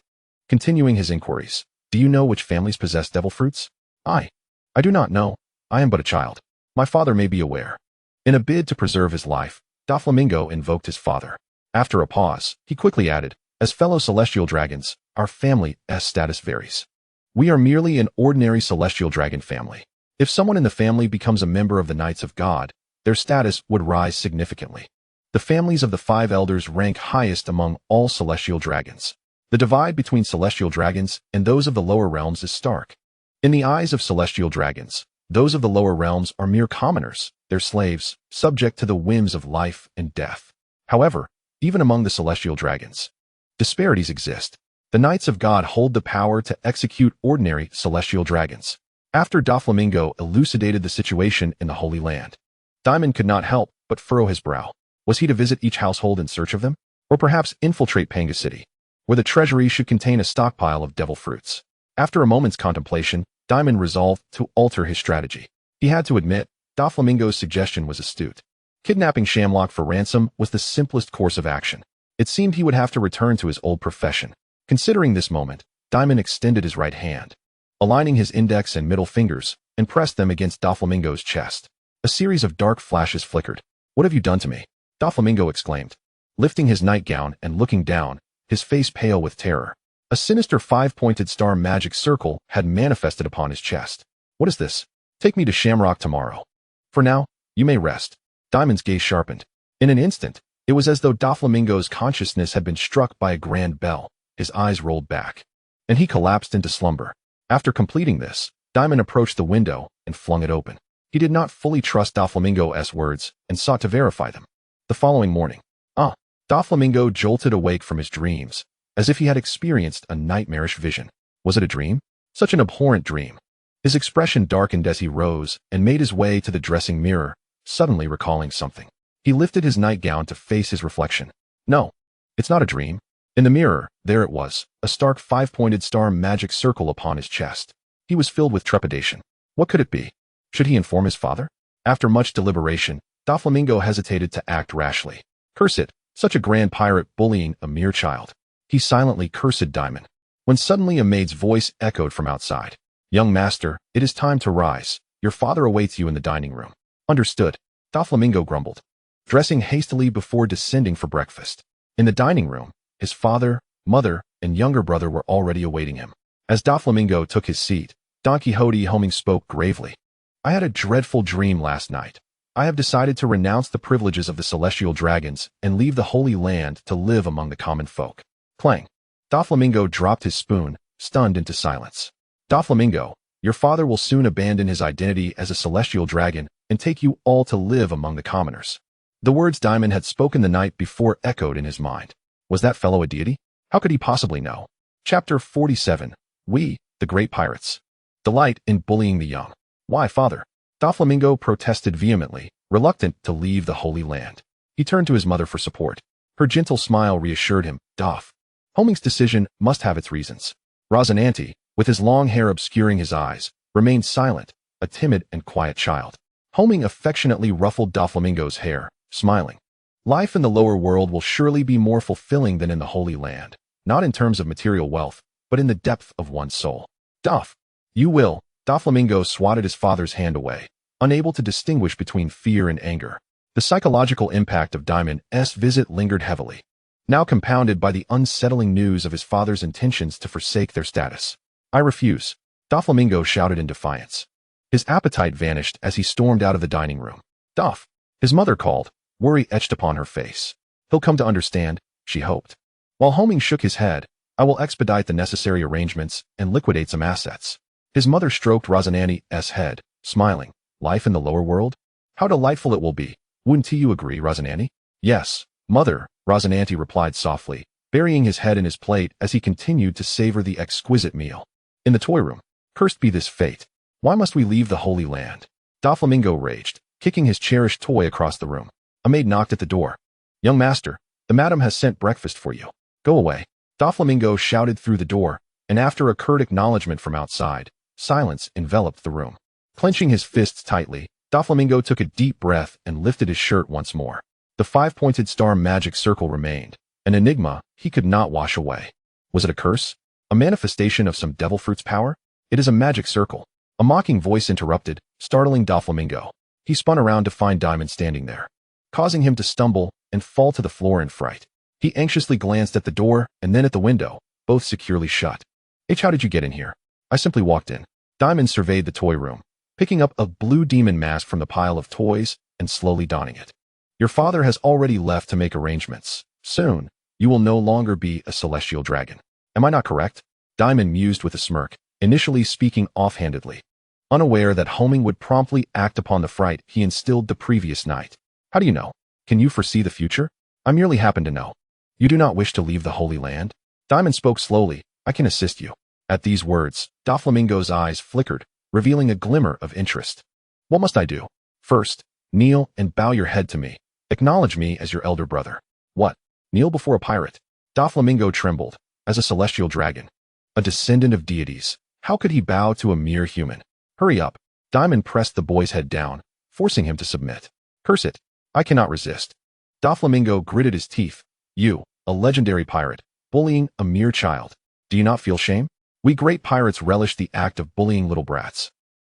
Continuing his inquiries, do you know which families possess devil fruits? I do not know. I am but a child. My father may be aware. In a bid to preserve his life, Doflamingo invoked his father. After a pause, he quickly added, as fellow celestial dragons, our family's status varies. We are merely an ordinary celestial dragon family. If someone in the family becomes a member of the Knights of God, their status would rise significantly. The families of the 5 elders rank highest among all celestial dragons. The divide between celestial dragons and those of the lower realms is stark. In the eyes of celestial dragons, those of the lower realms are mere commoners, their slaves, subject to the whims of life and death. However, even among the celestial dragons, disparities exist. The Knights of God hold the power to execute ordinary celestial dragons. After Doflamingo elucidated the situation in the Holy Land, Dimon could not help but furrow his brow. Was he to visit each household in search of them? Or perhaps infiltrate Panga City, where the treasury should contain a stockpile of devil fruits? After a moment's contemplation, Dimon resolved to alter his strategy. He had to admit, Doflamingo's suggestion was astute. Kidnapping Shamlock for ransom was the simplest course of action. It seemed he would have to return to his old profession. Considering this moment, Dimon extended his right hand, aligning his index and middle fingers, and pressed them against Doflamingo's chest. A series of dark flashes flickered. "What have you done to me?" Doflamingo exclaimed, lifting his nightgown and looking down, his face pale with terror. A sinister 5-pointed star magic circle had manifested upon his chest. "What is this? Take me to Shamrock tomorrow. For now, you may rest." Dimon's gaze sharpened. In an instant, it was as though Doflamingo's consciousness had been struck by a grand bell. His eyes rolled back, and he collapsed into slumber. After completing this, Dimon approached the window and flung it open. He did not fully trust Doflamingo's words and sought to verify them. The following morning, Doflamingo jolted awake from his dreams, as if he had experienced a nightmarish vision. Was it a dream? Such an abhorrent dream. His expression darkened as he rose and made his way to the dressing mirror, suddenly recalling something. He lifted his nightgown to face his reflection. No, it's not a dream. In the mirror, there it was, a stark five-pointed star magic circle upon his chest. He was filled with trepidation. What could it be? Should he inform his father? After much deliberation, Doflamingo hesitated to act rashly. Curse it, such a grand pirate bullying a mere child. He silently cursed Dimon, when suddenly a maid's voice echoed from outside. Young master, it is time to rise. Your father awaits you in the dining room. Understood, Doflamingo grumbled, dressing hastily before descending for breakfast. In the dining room, his father, mother, and younger brother were already awaiting him. As Doflamingo took his seat, Don Quixote homing spoke gravely. I had a dreadful dream last night. I have decided to renounce the privileges of the celestial dragons and leave the Holy Land to live among the common folk. Clang. Doflamingo dropped his spoon, stunned into silence. Doflamingo, your father will soon abandon his identity as a celestial dragon and take you all to live among the commoners. The words Dimon had spoken the night before echoed in his mind. Was that fellow a deity? How could he possibly know? Chapter 47. We, the Great Pirates. Delight in bullying the young. Why, father? Doflamingo protested vehemently, reluctant to leave the Holy Land. He turned to his mother for support. Her gentle smile reassured him. Homing's decision must have its reasons. Rosinante, with his long hair obscuring his eyes, remained silent, a timid and quiet child. Homing affectionately ruffled Doflamingo's hair, smiling. Life in the lower world will surely be more fulfilling than in the Holy Land, not in terms of material wealth, but in the depth of one's soul. You will. Doflamingo swatted his father's hand away, unable to distinguish between fear and anger. The psychological impact of Dimon's visit lingered heavily, now compounded by the unsettling news of his father's intentions to forsake their status. I refuse, Doflamingo shouted in defiance. His appetite vanished as he stormed out of the dining room. His mother called, worry etched upon her face. He'll come to understand, she hoped. While Homing shook his head, I will expedite the necessary arrangements and liquidate some assets. His mother stroked Rosinante's head, smiling. Life in the lower world? How delightful it will be. Wouldn't you agree, Rosinante? Yes, mother, Rosinante replied softly, burying his head in his plate as he continued to savor the exquisite meal. In the toy room, cursed be this fate. Why must we leave the Holy Land? Doflamingo raged, kicking his cherished toy across the room. A maid knocked at the door. Young master, the madam has sent breakfast for you. Go away. Doflamingo shouted through the door, and after a curt acknowledgement from outside, silence enveloped the room. Clenching his fists tightly, Doflamingo took a deep breath and lifted his shirt once more. The five-pointed star magic circle remained, an enigma he could not wash away. Was it a curse? A manifestation of some devil fruit's power? It is a magic circle. A mocking voice interrupted, startling Doflamingo. He spun around to find Dimon standing there, causing him to stumble and fall to the floor in fright. He anxiously glanced at the door and then at the window, both securely shut. How did you get in here? I simply walked in. Dimon surveyed the toy room, picking up a blue demon mask from the pile of toys and slowly donning it. Your father has already left to make arrangements. Soon, you will no longer be a celestial dragon. Am I not correct? Dimon mused with a smirk, initially speaking offhandedly, unaware that Homing would promptly act upon the fright he instilled the previous night. How do you know? Can you foresee the future? I merely happen to know. You do not wish to leave the Holy Land? Dimon spoke slowly. I can assist you. At these words, Doflamingo's eyes flickered, revealing a glimmer of interest. What must I do? First, kneel and bow your head to me. Acknowledge me as your elder brother. What? Kneel before a pirate? Doflamingo trembled. As a celestial dragon, a descendant of deities, how could he bow to a mere human? Hurry up. Dimon pressed the boy's head down, forcing him to submit. Curse it. I cannot resist. Doflamingo gritted his teeth. You, a legendary pirate, bullying a mere child. Do you not feel shame? We great pirates relish the act of bullying little brats.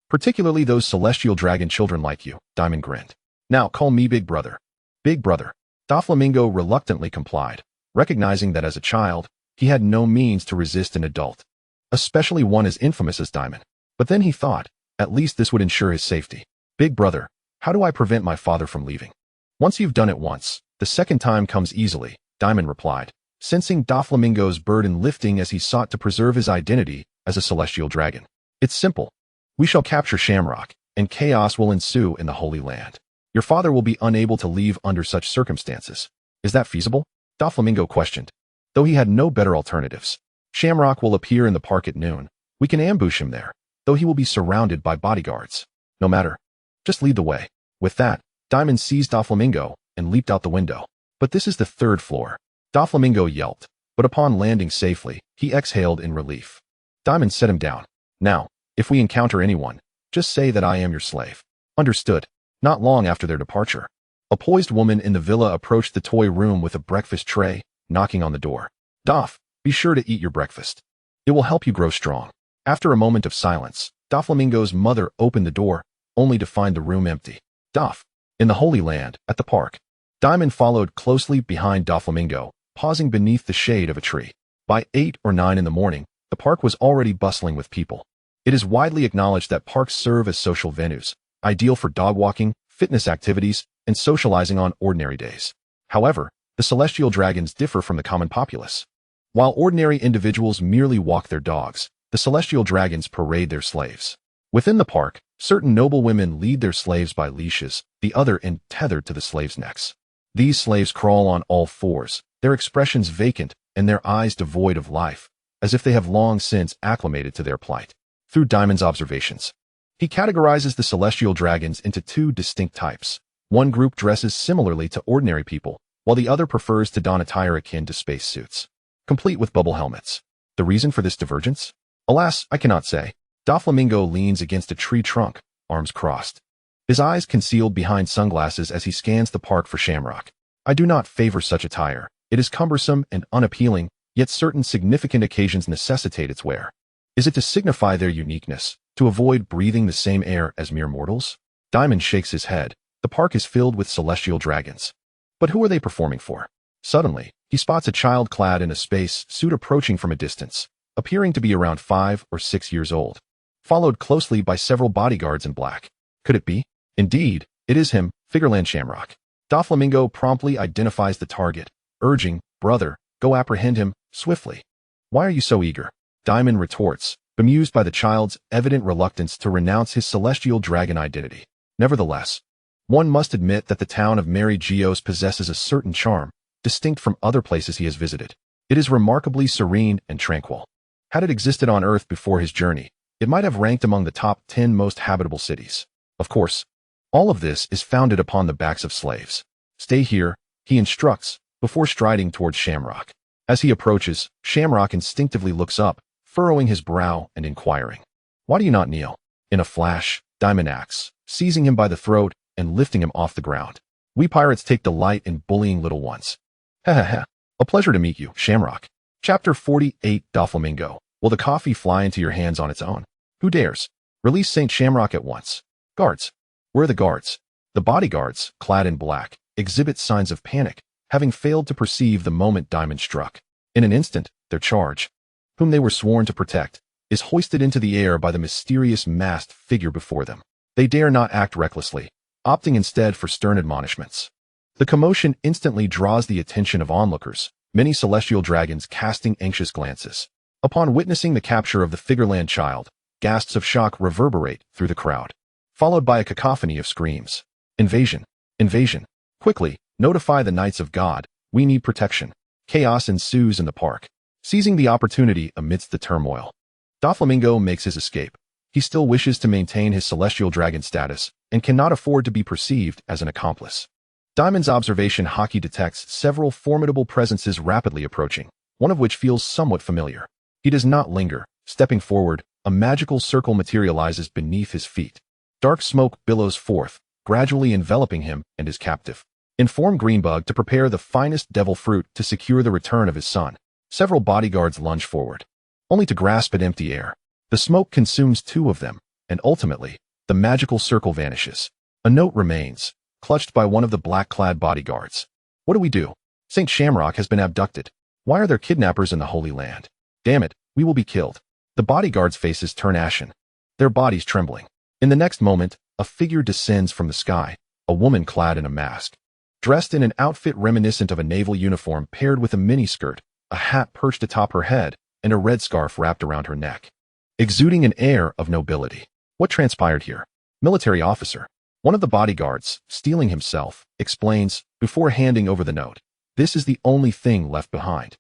Particularly those celestial dragon children like you, Dimon grinned. Now call me Big Brother. Big Brother. Doflamingo reluctantly complied, recognizing that as a child, he had no means to resist an adult, especially one as infamous as Dimon. But then he thought, at least this would ensure his safety. Big Brother, how do I prevent my father from leaving? Once you've done it once, the second time comes easily, Dimon replied, sensing Doflamingo's burden lifting as he sought to preserve his identity as a celestial dragon. It's simple. We shall capture Shamrock, and chaos will ensue in the Holy Land. Your father will be unable to leave under such circumstances. Is that feasible? Doflamingo questioned, though he had no better alternatives. Shamrock will appear in the park at noon. We can ambush him there, though he will be surrounded by bodyguards. No matter. Just lead the way. With that, Dimon seized Doflamingo and leaped out the window. But this is the 3rd floor. Doflamingo yelped, but upon landing safely, he exhaled in relief. Dimon set him down. Now, if we encounter anyone, just say that I am your slave. Understood. Not long after their departure, a poised woman in the villa approached the toy room with a breakfast tray, knocking on the door. Doff, be sure to eat your breakfast. It will help you grow strong. After a moment of silence, Doflamingo's mother opened the door, only to find the room empty. Doff, in the Holy Land, at the park. Dimon followed closely behind Doflamingo, pausing beneath the shade of a tree. By 8 or 9 in the morning, the park was already bustling with people. It is widely acknowledged that parks serve as social venues, ideal for dog walking, fitness activities, and socializing on ordinary days. However, the celestial dragons differ from the common populace. While ordinary individuals merely walk their dogs, the celestial dragons parade their slaves. Within the park, certain noble women lead their slaves by leashes, the other end tethered to the slaves' necks. These slaves crawl on all fours, their expressions vacant and their eyes devoid of life, as if they have long since acclimated to their plight. Through Dimon's observations, he categorizes the celestial dragons into 2 distinct types. One group dresses similarly to ordinary people, while the other prefers to don attire akin to space suits, complete with bubble helmets. The reason for this divergence? Alas, I cannot say. Doflamingo leans against a tree trunk, arms crossed, his eyes concealed behind sunglasses as he scans the park for Shamrock. I do not favor such attire. It is cumbersome and unappealing, yet certain significant occasions necessitate its wear. Is it to signify their uniqueness, to avoid breathing the same air as mere mortals? Dimon shakes his head. The park is filled with celestial dragons. But who are they performing for? Suddenly, he spots a child clad in a space suit approaching from a distance, appearing to be around 5 or 6 years old, followed closely by several bodyguards in black. Could it be? Indeed, it is him, Figureland Shamrock. Doflamingo promptly identifies the target, urging, "Brother, go apprehend him, swiftly." "Why are you so eager?" Dimon retorts, bemused by the child's evident reluctance to renounce his celestial dragon identity. Nevertheless, one must admit that the town of Mary Geos possesses a certain charm, distinct from other places he has visited. It is remarkably serene and tranquil. Had it existed on Earth before his journey, it might have ranked among the top 10 most habitable cities. Of course, all of this is founded upon the backs of slaves. "Stay here," he instructs, before striding towards Shamrock. As he approaches, Shamrock instinctively looks up, furrowing his brow and inquiring, "Why do you not kneel?" In a flash, Dimon acts, seizing him by the throat and lifting him off the ground. We pirates take delight in bullying little ones. Ha ha ha. A pleasure to meet you, Shamrock. Chapter 48. Doflamingo. Will the coffee fly into your hands on its own? Who dares? Release Saint Shamrock at once. Guards. Where are the guards? The bodyguards, clad in black, exhibit signs of panic, having failed to perceive the moment Dimon struck. In an instant, their charge, whom they were sworn to protect, is hoisted into the air by the mysterious masked figure before them. They dare not act recklessly, opting instead for stern admonishments. The commotion instantly draws the attention of onlookers, many celestial dragons casting anxious glances. Upon witnessing the capture of the Figureland child, gasps of shock reverberate through the crowd, followed by a cacophony of screams. Invasion! Invasion! Quickly, notify the Knights of God, we need protection. Chaos ensues in the park, seizing the opportunity amidst the turmoil. Doflamingo makes his escape. He still wishes to maintain his celestial dragon status and cannot afford to be perceived as an accomplice. Dimon's observation Haki detects several formidable presences rapidly approaching, one of which feels somewhat familiar. He does not linger. Stepping forward, a magical circle materializes beneath his feet. Dark smoke billows forth, gradually enveloping him and his captive. Inform Greenbug to prepare the finest devil fruit to secure the return of his son. Several bodyguards lunge forward, only to grasp at empty air. The smoke consumes 2 of them, and ultimately, the magical circle vanishes. A note remains, clutched by one of the black-clad bodyguards. What do we do? Saint Shamrock has been abducted. Why are there kidnappers in the Holy Land? Damn it, we will be killed. The bodyguards' faces turn ashen, their bodies trembling. In the next moment, a figure descends from the sky, a woman clad in a mask. Dressed in an outfit reminiscent of a naval uniform paired with a miniskirt, a hat perched atop her head, and a red scarf wrapped around her neck. exuding an air of nobility. What transpired here? Military officer, one of the bodyguards, steeling himself, explains before handing over the note. This is the only thing left behind.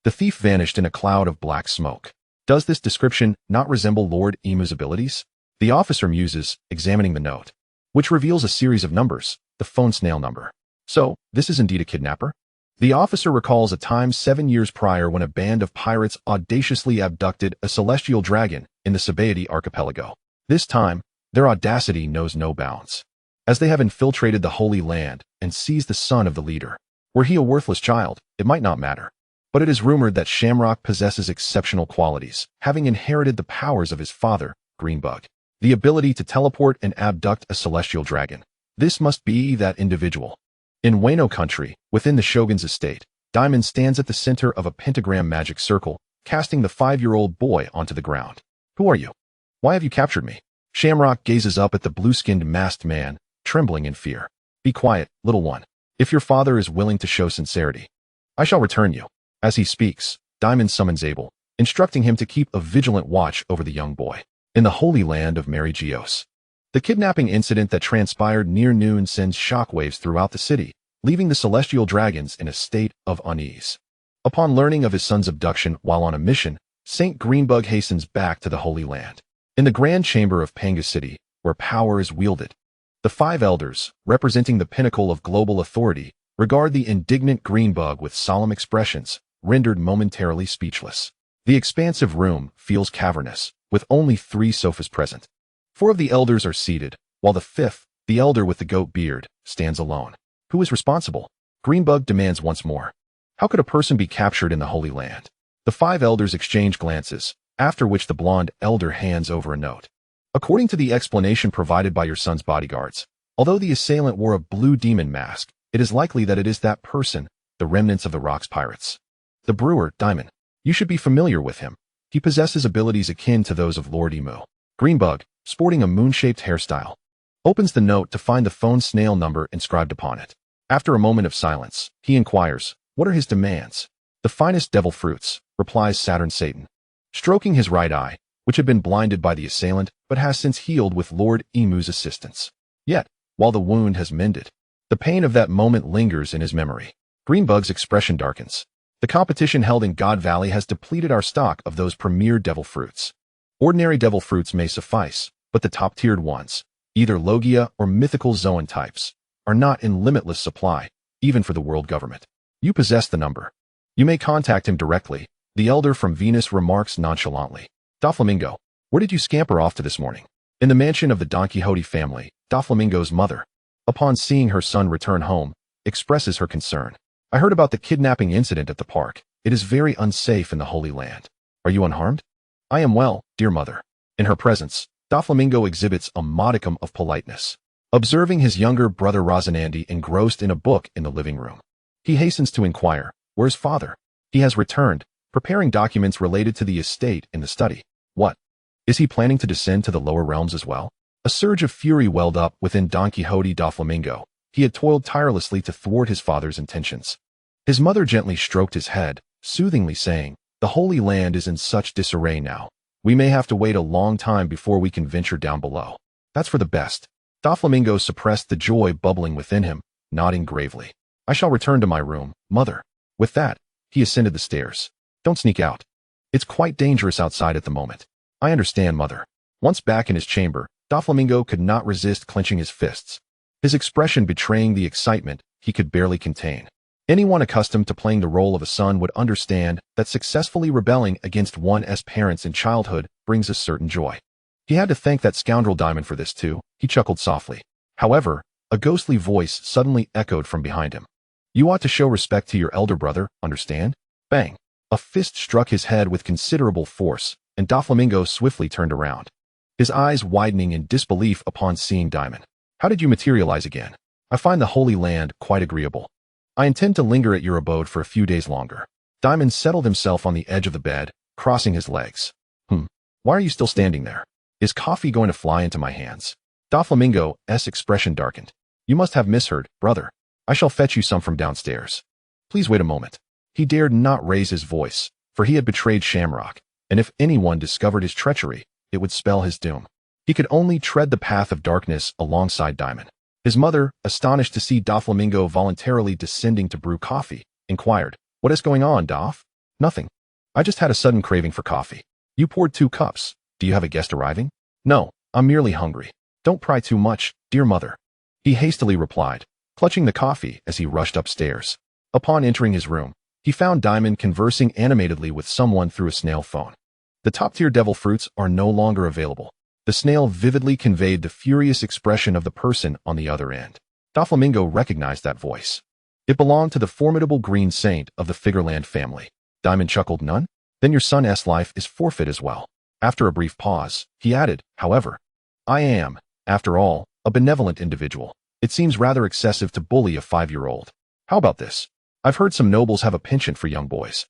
The thief vanished in a cloud of black smoke. Does this description not resemble Lord Imu's abilities? The officer muses, examining the note, which reveals a series of numbers, the phone snail number. So, this is indeed a kidnapper? The officer recalls a time 7 years prior when a band of pirates audaciously abducted a celestial dragon in the Sabaody archipelago. This time, their audacity knows no bounds, as they have infiltrated the Holy Land and seized the son of the leader. Were he a worthless child, it might not matter. But it is rumored that Shamrock possesses exceptional qualities, having inherited the powers of his father, Greenbug. The ability to teleport and abduct a celestial dragon. This must be that individual. In Wano country, within the Shogun's estate, Dimon stands at the center of a pentagram magic circle, casting the 5-year-old boy onto the ground. Who are you? Why have you captured me? Shamrock gazes up at the blue-skinned masked man, trembling in fear. Be quiet, little one. If your father is willing to show sincerity, I shall return you. As he speaks, Dimon summons Abel, instructing him to keep a vigilant watch over the young boy. In the Holy Land of Mary Geos. The kidnapping incident that transpired near noon sends shockwaves throughout the city, leaving the celestial dragons in a state of unease. Upon learning of his son's abduction while on a mission, Saint Greenbug hastens back to the Holy Land. In the Grand Chamber of Panga City, where power is wielded, the 5 elders, representing the pinnacle of global authority, regard the indignant Greenbug with solemn expressions, rendered momentarily speechless. The expansive room feels cavernous, with only 3 sofas present. 4 of the elders are seated, while the 5th, the elder with the goat beard, stands alone. Who is responsible? Greenbug demands once more. How could a person be captured in the Holy Land? The 5 elders exchange glances, after which the blonde elder hands over a note. According to the explanation provided by your son's bodyguards, although the assailant wore a blue demon mask, it is likely that it is that person, the remnants of the Rocks Pirates. The brewer, Dimon. You should be familiar with him. He possesses abilities akin to those of Lord Imu. Greenbug, sporting a moon-shaped hairstyle, opens the note to find the phone snail number inscribed upon it. After a moment of silence, he inquires, what are his demands? The finest devil fruits, replies Saturn Satan, stroking his right eye, which had been blinded by the assailant but has since healed with Lord Imu's assistance. Yet, while the wound has mended, the pain of that moment lingers in his memory. Greenbug's expression darkens. The competition held in God Valley has depleted our stock of those premier devil fruits. Ordinary devil fruits may suffice, but the top-tiered ones, either Logia or mythical Zoan types, are not in limitless supply, even for the world government. You possess the number. You may contact him directly, the elder from Venus remarks nonchalantly. Doflamingo, where did you scamper off to this morning? In the mansion of the Don Quixote family, Doflamingo's mother, upon seeing her son return home, expresses her concern. I heard about the kidnapping incident at the park. It is very unsafe in the Holy Land. Are you unharmed? I am well, dear mother. In her presence, Doflamingo exhibits a modicum of politeness, observing his younger brother Rosinandi engrossed in a book in the living room. He hastens to inquire, where's father? He has returned, preparing documents related to the estate in the study. What? Is he planning to descend to the lower realms as well? A surge of fury welled up within Don Quixote Doflamingo. He had toiled tirelessly to thwart his father's intentions. His mother gently stroked his head, soothingly saying, the Holy Land is in such disarray now. We may have to wait a long time before we can venture down below. That's for the best. Doflamingo suppressed the joy bubbling within him, nodding gravely. I shall return to my room, mother. With that, he ascended the stairs. Don't sneak out. It's quite dangerous outside at the moment. I understand, mother. Once back in his chamber, Doflamingo could not resist clenching his fists, his expression betraying the excitement he could barely contain. Anyone accustomed to playing the role of a son would understand that successfully rebelling against one's parents in childhood brings a certain joy. He had to thank that scoundrel Dimon for this too. He chuckled softly. However, a ghostly voice suddenly echoed from behind him. You ought to show respect to your elder brother, understand? Bang! A fist struck his head with considerable force, and Doflamingo swiftly turned around, his eyes widening in disbelief upon seeing Dimon. How did you materialize again? I find the Holy Land quite agreeable. I intend to linger at your abode for a few days longer. Dimon settled himself on the edge of the bed, crossing his legs. Why are you still standing there? Is coffee going to fly into my hands? Doflamingo's expression darkened. You must have misheard, brother. I shall fetch you some from downstairs. Please wait a moment. He dared not raise his voice, for he had betrayed Shamrock, and if anyone discovered his treachery, it would spell his doom. He could only tread the path of darkness alongside Dimon. His mother, astonished to see Doflamingo voluntarily descending to brew coffee, inquired, "What is going on, Doff?" "Nothing. I just had a sudden craving for coffee." "You poured 2 cups. Do you have a guest arriving?" "No, I'm merely hungry." "Don't pry too much, dear mother," he hastily replied, clutching the coffee as he rushed upstairs. Upon entering his room, he found Dimon conversing animatedly with someone through a snail phone. The top-tier devil fruits are no longer available. The snail vividly conveyed the furious expression of the person on the other end. Doflamingo recognized that voice. It belonged to the formidable green saint of the Figureland family. Dimon chuckled. "None? Then your son's life is forfeit as well." After a brief pause, he added, "However, I am, after all, a benevolent individual. It seems rather excessive to bully a 5-year-old. How about this? I've heard some nobles have a penchant for young boys."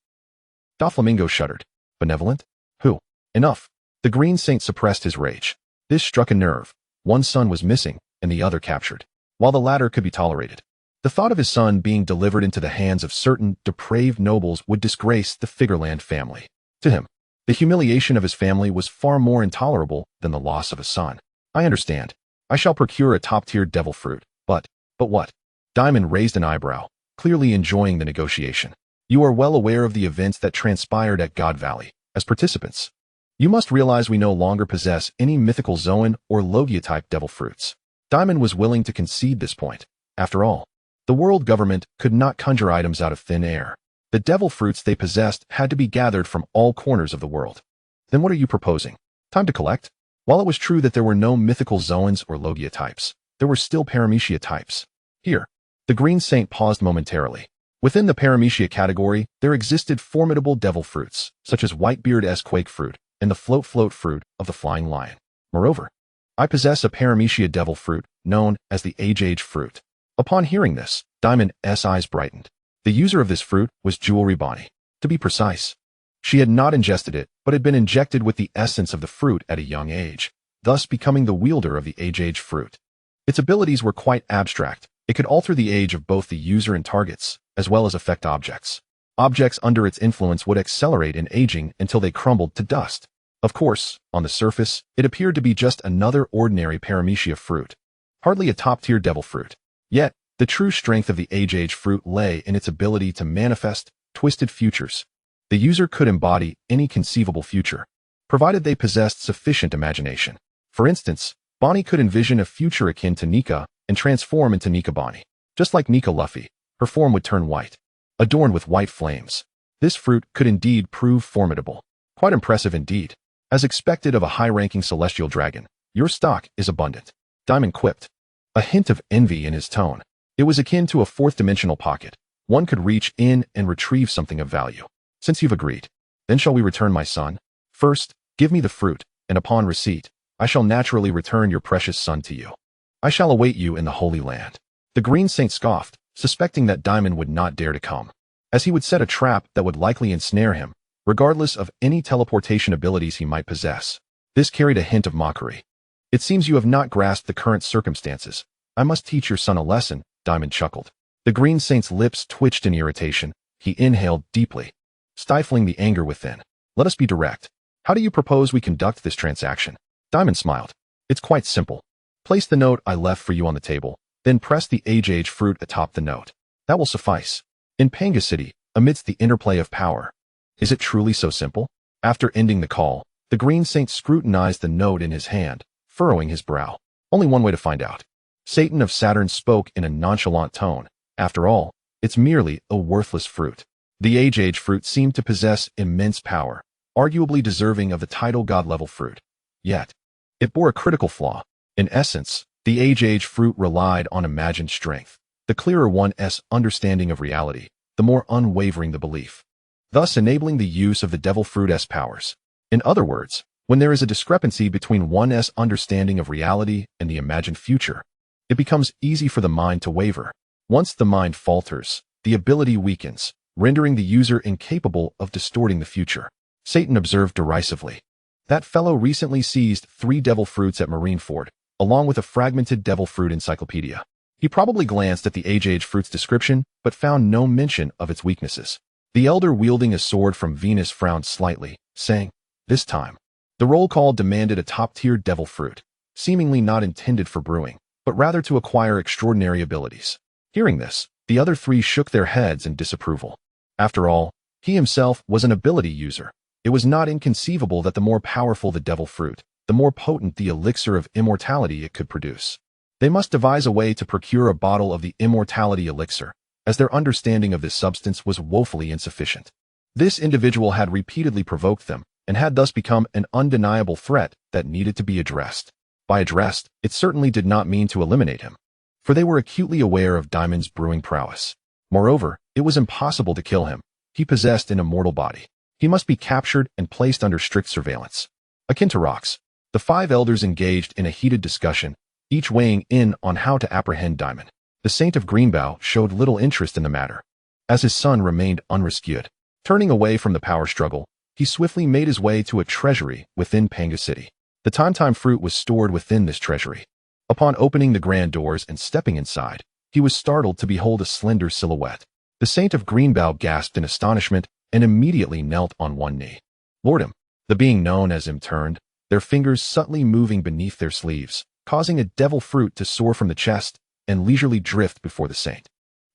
Doflamingo shuddered. "Benevolent? Who?" "Enough." The green saint suppressed his rage. This struck a nerve. One son was missing, and the other captured, while the latter could be tolerated. The thought of his son being delivered into the hands of certain depraved nobles would disgrace the Figureland family. To him, the humiliation of his family was far more intolerable than the loss of a son. "I understand. I shall procure a top-tier devil fruit. But what?" Dimon raised an eyebrow, clearly enjoying the negotiation. "You are well aware of the events that transpired at God Valley. As participants, you must realize we no longer possess any mythical Zoan or Logia-type devil fruits." Dimon was willing to concede this point. After all, the world government could not conjure items out of thin air. The devil fruits they possessed had to be gathered from all corners of the world. "Then what are you proposing? Time to collect?" While it was true that there were no mythical Zoans or Logia types, there were still Paramecia types. Here, the green saint paused momentarily. Within the Paramecia category, there existed formidable devil fruits, such as Whitebeard's quake fruit and the float fruit of the flying lion. Moreover, I possess a Paramecia devil fruit known as the age fruit. Upon hearing this, Dimon's eyes brightened. The user of this fruit was Jewelry Bonnie. To be precise, she had not ingested it, but had been injected with the essence of the fruit at a young age, thus becoming the wielder of the age fruit. Its abilities were quite abstract. It could alter the age of both the user and targets, as well as affect objects. Objects under its influence would accelerate in aging until they crumbled to dust. Of course, on the surface, it appeared to be just another ordinary Paramecia fruit, hardly a top-tier devil fruit. Yet, the true strength of the age fruit lay in its ability to manifest twisted futures. The user could embody any conceivable future, provided they possessed sufficient imagination. For instance, Bonnie could envision a future akin to Nika and transform into Nika Bonnie. Just like Nika Luffy, her form would turn white, adorned with white flames. This fruit could indeed prove formidable. Quite impressive indeed. As expected of a high-ranking celestial dragon, your stock is abundant. Dimon quipped, a hint of envy in his tone. It was akin to a fourth-dimensional pocket. One could reach in and retrieve something of value. "Since you've agreed, then shall we return my son? First, give me the fruit, and upon receipt, I shall naturally return your precious son to you. I shall await you in the Holy Land." The green saint scoffed, suspecting that Dimon would not dare to come, as he would set a trap that would likely ensnare him, regardless of any teleportation abilities he might possess. This carried a hint of mockery. "It seems you have not grasped the current circumstances. I must teach your son a lesson," Dimon chuckled. The green saint's lips twitched in irritation. He inhaled deeply, stifling the anger within. "Let us be direct. How do you propose we conduct this transaction?" Dimon smiled. "It's quite simple. Place the note I left for you on the table, then press the age fruit atop the note. That will suffice. In Panga City, amidst the interplay of power. Is it truly so simple?" After ending the call, the green saint scrutinized the note in his hand, furrowing his brow. "Only one way to find out." Satan of Saturn spoke in a nonchalant tone. "After all, it's merely a worthless fruit." The age fruit seemed to possess immense power, arguably deserving of the title God-level fruit. Yet, it bore a critical flaw. In essence, the age fruit relied on imagined strength. The clearer one's understanding of reality, the more unwavering the belief, thus enabling the use of the devil fruit's powers. In other words, when there is a discrepancy between one's understanding of reality and the imagined future, it becomes easy for the mind to waver. Once the mind falters, the ability weakens, rendering the user incapable of distorting the future. Satan observed derisively. That fellow recently seized 3 devil fruits at Marineford, along with a fragmented devil fruit encyclopedia. He probably glanced at the age fruit's description, but found no mention of its weaknesses. The elder wielding a sword from Venus frowned slightly, saying, This time, the roll call demanded a top-tier devil fruit, seemingly not intended for brewing, but rather to acquire extraordinary abilities. Hearing this, the other three shook their heads in disapproval. After all, he himself was an ability user. It was not inconceivable that the more powerful the devil fruit, the more potent the elixir of immortality it could produce. They must devise a way to procure a bottle of the immortality elixir, as their understanding of this substance was woefully insufficient. This individual had repeatedly provoked them, and had thus become an undeniable threat that needed to be addressed. By addressed, it certainly did not mean to eliminate him, for they were acutely aware of Dimon's brewing prowess. Moreover, it was impossible to kill him. He possessed an immortal body. He must be captured and placed under strict surveillance. Akin to rocks, the five elders engaged in a heated discussion, each weighing in on how to apprehend Dimon. The Saint of Greenbow showed little interest in the matter, as his son remained unrescued. Turning away from the power struggle, he swiftly made his way to a treasury within Panga City. The time fruit was stored within this treasury. Upon opening the grand doors and stepping inside, he was startled to behold a slender silhouette. The Saint of Greenbow gasped in astonishment and immediately knelt on one knee. Lordum, the being known as him turned, their fingers subtly moving beneath their sleeves, causing a devil fruit to soar from the chest and leisurely drift before the saint.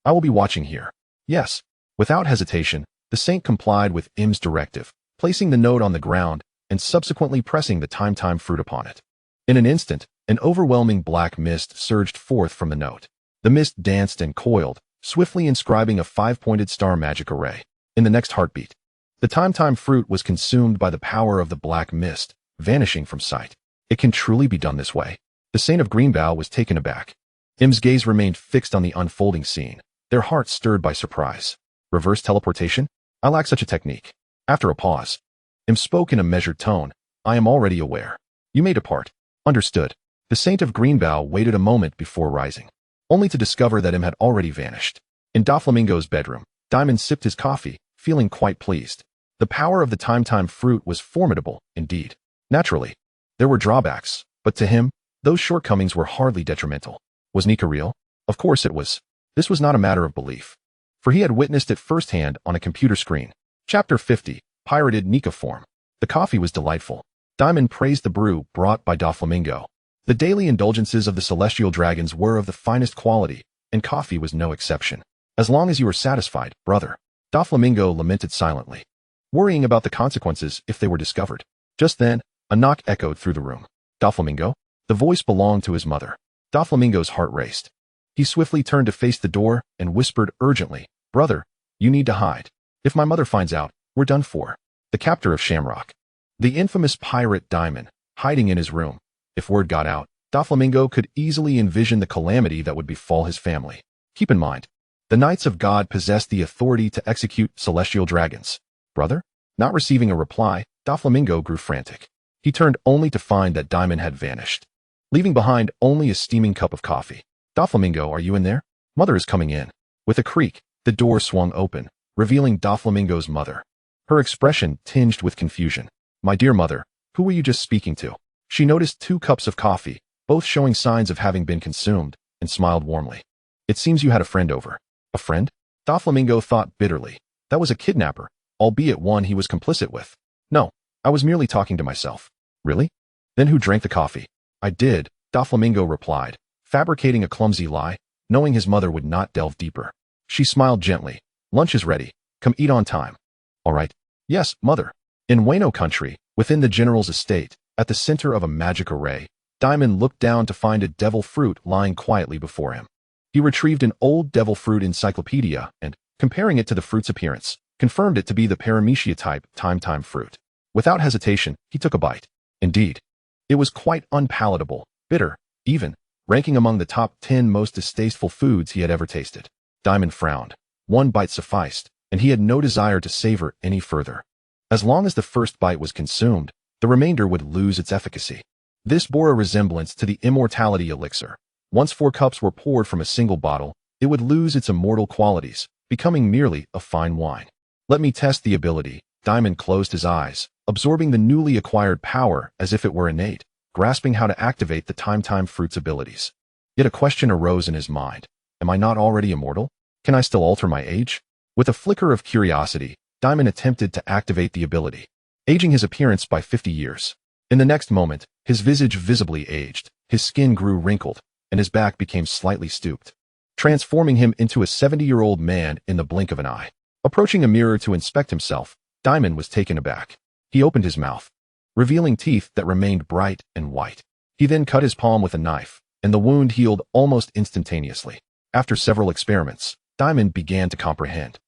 I will be watching here. Yes. Without hesitation, the saint complied with Im's directive, placing the note on the ground and subsequently pressing the time fruit upon it. In an instant, an overwhelming black mist surged forth from the note. The mist danced and coiled, swiftly inscribing a 5-pointed star magic array. In the next heartbeat, the time fruit was consumed by the power of the black mist, vanishing from sight. It can truly be done this way. The Saint of Greenbow was taken aback. Im's gaze remained fixed on the unfolding scene, their hearts stirred by surprise. Reverse teleportation? I lack such a technique. After a pause, Im spoke in a measured tone. I am already aware. You may depart. Understood. The Saint of Greenbow waited a moment before rising, only to discover that Im had already vanished. In Doflamingo's bedroom, Dimon sipped his coffee, feeling quite pleased. The power of the time fruit was formidable, indeed. Naturally, there were drawbacks, but to him, those shortcomings were hardly detrimental. Was Nika real? Of course it was. This was not a matter of belief, for he had witnessed it firsthand on a computer screen. Chapter 50, Pirated Nika Form. The coffee was delightful. Dimon praised the brew brought by Doflamingo. The daily indulgences of the celestial dragons were of the finest quality, and coffee was no exception. As long as you are satisfied, brother. Doflamingo lamented silently, worrying about the consequences if they were discovered. Just then, a knock echoed through the room. Doflamingo? The voice belonged to his mother. Doflamingo's heart raced. He swiftly turned to face the door and whispered urgently, Brother, you need to hide. If my mother finds out, we're done for. The captor of Shamrock. The infamous pirate Dimon, hiding in his room. If word got out, Doflamingo could easily envision the calamity that would befall his family. Keep in mind, the Knights of God possessed the authority to execute celestial dragons. Brother? Not receiving a reply, Doflamingo grew frantic. He turned only to find that Dimon had vanished, leaving behind only a steaming cup of coffee. Doflamingo, are you in there? Mother is coming in. With a creak, the door swung open, revealing Doflamingo's mother. Her expression tinged with confusion. My dear mother, who were you just speaking to? She noticed 2 cups of coffee, both showing signs of having been consumed, and smiled warmly. It seems you had a friend over. A friend? Doflamingo thought bitterly. That was a kidnapper, albeit one he was complicit with. No, I was merely talking to myself. Really? Then who drank the coffee? I did, Doflamingo replied, fabricating a clumsy lie, knowing his mother would not delve deeper. She smiled gently. Lunch is ready. Come eat on time. All right. Yes, mother. In Wano country, within the general's estate, at the center of a magic array, Dimon looked down to find a devil fruit lying quietly before him. He retrieved an old devil fruit encyclopedia and, comparing it to the fruit's appearance, confirmed it to be the Paramecia type time fruit. Without hesitation, he took a bite. Indeed, it was quite unpalatable, bitter, even, ranking among the top 10 most distasteful foods he had ever tasted. Dimon frowned. One bite sufficed, and he had no desire to savor any further. As long as the first bite was consumed, the remainder would lose its efficacy. This bore a resemblance to the immortality elixir. Once 4 cups were poured from a single bottle, it would lose its immortal qualities, becoming merely a fine wine. Let me test the ability. Dimon closed his eyes, absorbing the newly acquired power as if it were innate, grasping how to activate the time fruit's abilities. Yet a question arose in his mind. Am I not already immortal? Can I still alter my age? With a flicker of curiosity, Dimon attempted to activate the ability. aging his appearance by 50 years. In the next moment, his visage visibly aged, his skin grew wrinkled, and his back became slightly stooped, transforming him into a 70-year-old man in the blink of an eye. Approaching a mirror to inspect himself, Dimon was taken aback. He opened his mouth, revealing teeth that remained bright and white. He then cut his palm with a knife, and the wound healed almost instantaneously. After several experiments, Dimon began to comprehend.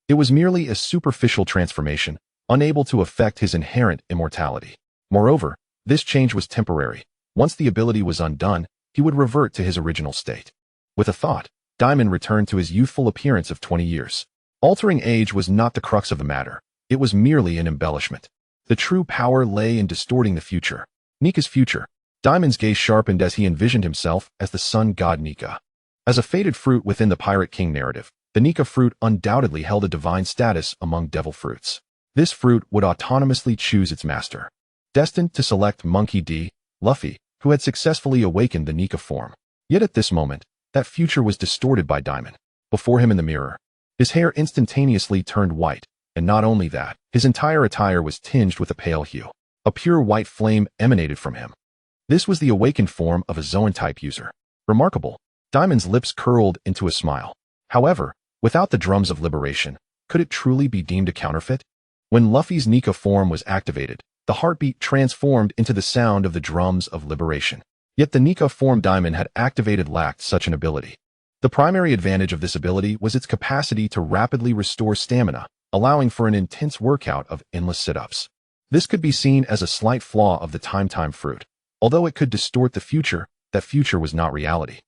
It was merely a superficial transformation, unable to affect his inherent immortality. Moreover, this change was temporary. Once the ability was undone, he would revert to his original state. With a thought, Dimon returned to his youthful appearance of 20 years. Altering age was not the crux of the matter. It was merely an embellishment. The true power lay in distorting the future. Nika's future. Dimon's gaze sharpened as he envisioned himself as the sun god Nika. As a fated fruit within the Pirate King narrative, the Nika fruit undoubtedly held a divine status among devil fruits. This fruit would autonomously choose its master. Destined to select Monkey D. Luffy, who had successfully awakened the Nika form. Yet at this moment, that future was distorted by Dimon. Before him in the mirror, his hair instantaneously turned white, and not only that, his entire attire was tinged with a pale hue. A pure white flame emanated from him. This was the awakened form of a Zoan-type user. Remarkable. Dimon's lips curled into a smile. However, without the drums of liberation, could it truly be deemed a counterfeit? When Luffy's Nika form was activated, the heartbeat transformed into the sound of the drums of liberation. Yet the Nika form Dimon had activated lacked such an ability. The primary advantage of this ability was its capacity to rapidly restore stamina, allowing for an intense workout of endless sit-ups. This could be seen as a slight flaw of the Time fruit. Although it could distort the future, that future was not reality,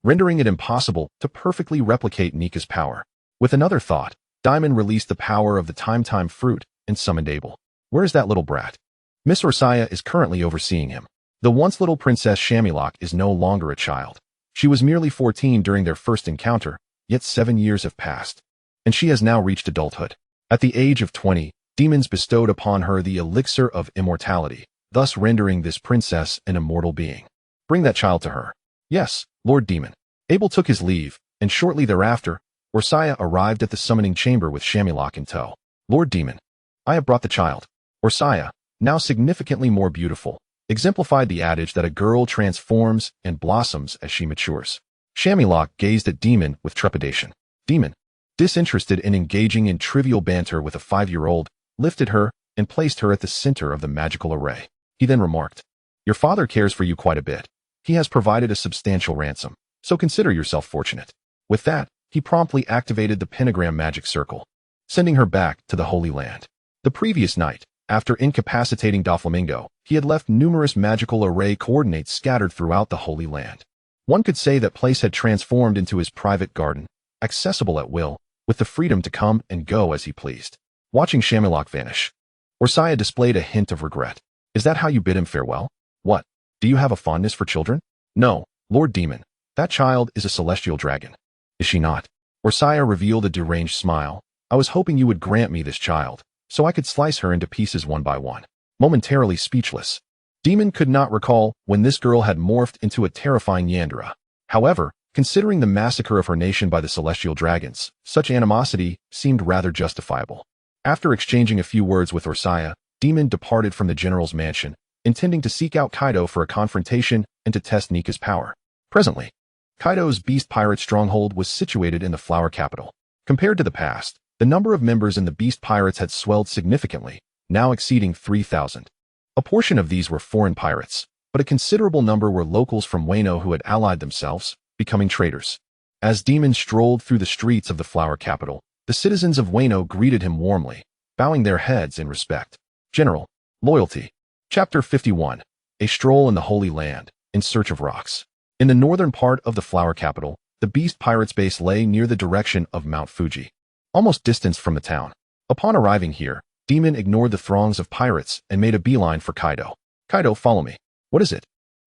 rendering it impossible to perfectly replicate Nika's power. With another thought, Dimon released the power of the Time fruit and summoned Abel. Where is that little brat? Miss Orsaya is currently overseeing him. The once little Princess Shamilok is no longer a child. She was merely 14 during their first encounter, yet 7 years have passed, and she has now reached adulthood. At the age of 20, demons bestowed upon her the elixir of immortality, thus rendering this princess an immortal being. Bring that child to her. Yes, Lord Dimon. Abel took his leave, and shortly thereafter, Orsaya arrived at the summoning chamber with Shamilok in tow. Lord Dimon, I have brought the child. Orsaya, now significantly more beautiful, exemplified the adage that a girl transforms and blossoms as she matures. Shamilok gazed at Dimon with trepidation. Dimon, disinterested in engaging in trivial banter with a 5-year-old, lifted her and placed her at the center of the magical array. He then remarked, Your father cares for you quite a bit. He has provided a substantial ransom, so consider yourself fortunate. With that, he promptly activated the pentagram magic circle, sending her back to the Holy Land. The previous night, after incapacitating Doflamingo, he had left numerous magical array coordinates scattered throughout the Holy Land. One could say that place had transformed into his private garden, accessible at will, with the freedom to come and go as he pleased. Watching Shamilok vanish, Orsaya displayed a hint of regret. Is that how you bid him farewell? What? Do you have a fondness for children? No, Lord Dimon. That child is a celestial dragon. Is she not? Orsaya revealed a deranged smile. I was hoping you would grant me this child, so I could slice her into pieces one by one. Momentarily speechless, Dimon could not recall when this girl had morphed into a terrifying Yandere. However, considering the massacre of her nation by the celestial dragons, such animosity seemed rather justifiable. After exchanging a few words with Orsaya, Dimon departed from the general's mansion, intending to seek out Kaido for a confrontation and to test Nika's power. Presently, Kaido's Beast Pirate stronghold was situated in the Flower Capital. Compared to the past, the number of members in the Beast Pirates had swelled significantly, now exceeding 3,000. A portion of these were foreign pirates, but a considerable number were locals from Wano who had allied themselves, becoming traders. As Dimon strolled through the streets of the Flower Capital, the citizens of Wano greeted him warmly, bowing their heads in respect. General, loyalty. Chapter 51. A stroll in the Holy Land, in search of rocks. In the northern part of the Flower Capital, the Beast Pirates base lay near the direction of Mount Fuji, almost distanced from the town. Upon arriving here, Dimon ignored the throngs of pirates and made a beeline for Kaido. Kaido, follow me. What is it?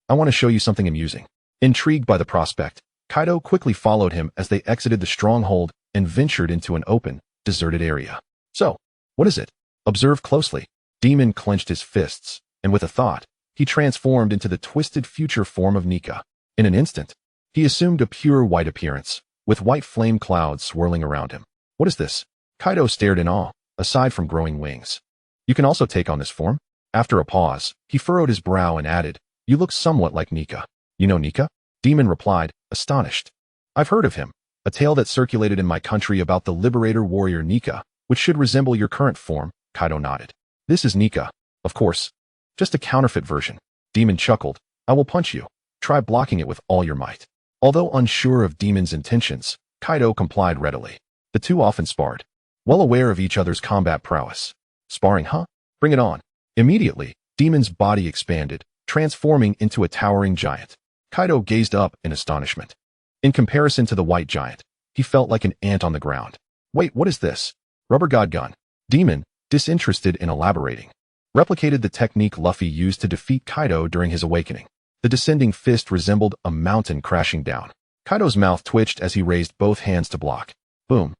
I want to show you something amusing. Intrigued by the prospect, Kaido quickly followed him as they exited the stronghold and ventured into an open, deserted area. So, what is it? Observe closely. Dimon clenched his fists, and with a thought, he transformed into the twisted future form of Nika. In an instant, he assumed a pure white appearance, with white flame clouds swirling around him. What is this? Kaido stared in awe, aside from growing wings. You can also take on this form. After a pause, he furrowed his brow and added, you look somewhat like Nika. You know Nika? Dimon replied, astonished. I've heard of him. A tale that circulated in my country about the liberator warrior Nika, which should resemble your current form. Kaido nodded. This is Nika, of course. Just a counterfeit version. Dimon chuckled. I will punch you. Try blocking it with all your might. Although unsure of Dimon's intentions, Kaido complied readily. The two often sparred, well aware of each other's combat prowess. Sparring, huh? Bring it on. Immediately, Dimon's body expanded, transforming into a towering giant. Kaido gazed up in astonishment. In comparison to the white giant, he felt like an ant on the ground. Wait, what is this? Rubber god gun. Dimon, disinterested in elaborating, replicated the technique Luffy used to defeat Kaido during his awakening. The descending fist resembled a mountain crashing down. Kaido's mouth twitched as he raised both hands to block. Boom.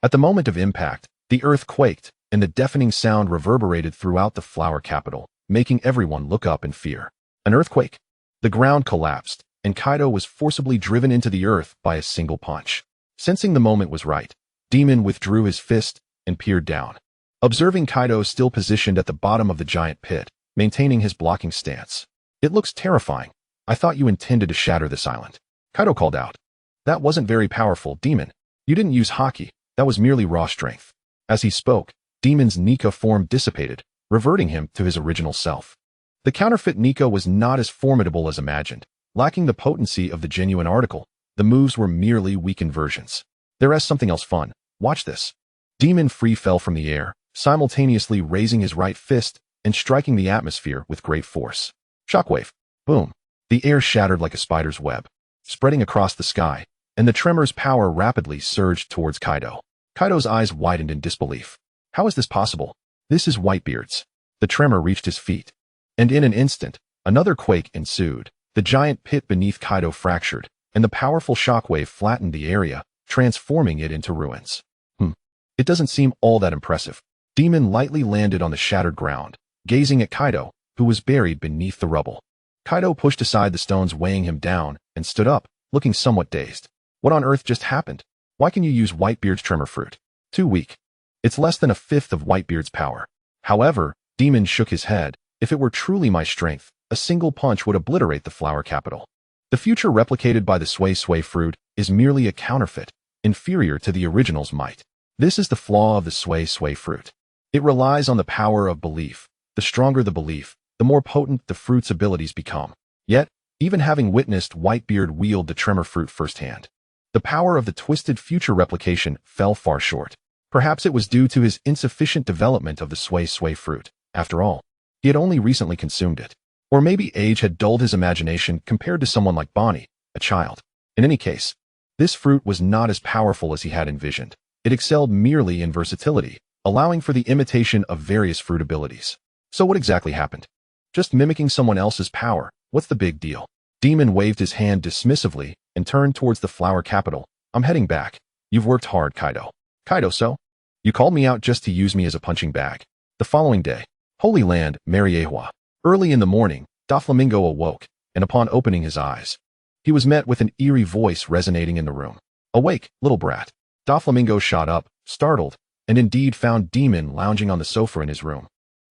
At the moment of impact, the earth quaked, and the deafening sound reverberated throughout the flower capital, making everyone look up in fear. An earthquake? The ground collapsed, and Kaido was forcibly driven into the earth by a single punch. Sensing the moment was right, Dimon withdrew his fist and peered down. Observing Kaido still positioned at the bottom of the giant pit, maintaining his blocking stance. It looks terrifying. I thought you intended to shatter this island. Kaido called out. That wasn't very powerful, Dimon. You didn't use haki, that was merely raw strength. As he spoke, Dimon's Nika form dissipated, reverting him to his original self. The counterfeit Nika was not as formidable as imagined. Lacking the potency of the genuine article, the moves were merely weakened versions. There is something else fun. Watch this. Dimon free fell from the air, simultaneously raising his right fist and striking the atmosphere with great force. Shockwave. Boom. The air shattered like a spider's web, spreading across the sky, and the tremor's power rapidly surged towards Kaido. Kaido's eyes widened in disbelief. How is this possible? This is Whitebeard's. The tremor reached his feet, and in an instant, another quake ensued. The giant pit beneath Kaido fractured, and the powerful shockwave flattened the area, transforming it into ruins. It doesn't seem all that impressive. Dimon lightly landed on the shattered ground, gazing at Kaido, who was buried beneath the rubble. Kaido pushed aside the stones weighing him down and stood up, looking somewhat dazed. What on earth just happened? Why can you use Whitebeard's tremor fruit? Too weak. It's less than a fifth of Whitebeard's power. However, Dimon shook his head. If it were truly my strength, a single punch would obliterate the flower capital. The future replicated by the Sway fruit is merely a counterfeit, inferior to the original's might. This is the flaw of the Sway fruit. It relies on the power of belief. The stronger the belief, the more potent the fruit's abilities become. Yet, even having witnessed Whitebeard wield the tremor fruit firsthand, the power of the twisted future replication fell far short. Perhaps it was due to his insufficient development of the Sway fruit. After all, he had only recently consumed it. Or maybe age had dulled his imagination compared to someone like Bonnie, a child. In any case, this fruit was not as powerful as he had envisioned. It excelled merely in versatility, allowing for the imitation of various fruit abilities. So what exactly happened? Just mimicking someone else's power. What's the big deal? Dimon waved his hand dismissively and turned towards the flower capital. I'm heading back. You've worked hard, Kaido. Kaido, so? You called me out just to use me as a punching bag. The following day, Holy Land, Mariehua. Early in the morning, Doflamingo awoke, and upon opening his eyes, he was met with an eerie voice resonating in the room. Awake, little brat. Doflamingo shot up, startled, and indeed found Dimon lounging on the sofa in his room,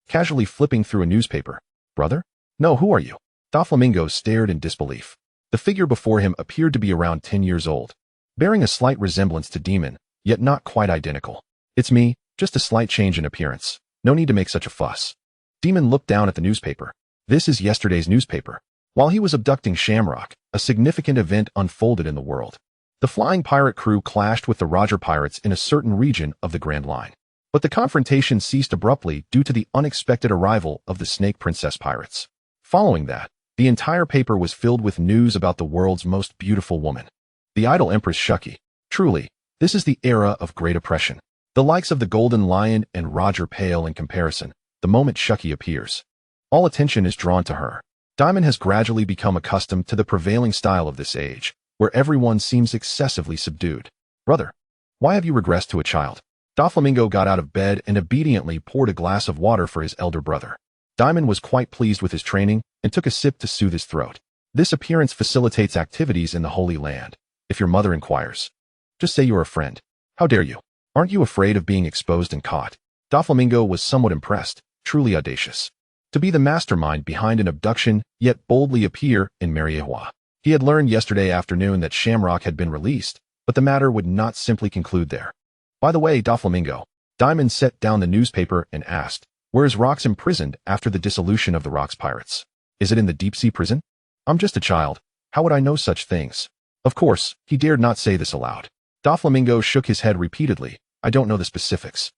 casually flipping through a newspaper. Brother? No, who are you? Doflamingo stared in disbelief. The figure before him appeared to be around 10 years old, bearing a slight resemblance to Dimon, yet not quite identical. It's me, just a slight change in appearance. No need to make such a fuss. Dimon looked down at the newspaper. This is yesterday's newspaper. While he was abducting Shamrock, a significant event unfolded in the world. The flying pirate crew clashed with the Roger pirates in a certain region of the Grand Line. But the confrontation ceased abruptly due to the unexpected arrival of the Snake Princess pirates. Following that, the entire paper was filled with news about the world's most beautiful woman, the idol Empress Shuki. Truly, this is the era of great oppression. The likes of the Golden Lion and Roger pale in comparison, the moment Shuki appears. All attention is drawn to her. Dimon has gradually become accustomed to the prevailing style of this age, where everyone seems excessively subdued. Brother, why have you regressed to a child? Doflamingo got out of bed and obediently poured a glass of water for his elder brother. Dimon was quite pleased with his training and took a sip to soothe his throat. This appearance facilitates activities in the Holy Land. If your mother inquires, just say you're a friend. How dare you? Aren't you afraid of being exposed and caught? Doflamingo was somewhat impressed, truly audacious. To be the mastermind behind an abduction, yet boldly appear in Mariehua. He had learned yesterday afternoon that Shamrock had been released, but the matter would not simply conclude there. By the way, Doflamingo, Dimon set down the newspaper and asked, where is Rocks imprisoned after the dissolution of the Rocks Pirates? Is it in the deep-sea prison? I'm just a child. How would I know such things? Of course, he dared not say this aloud. Doflamingo shook his head repeatedly. I don't know the specifics.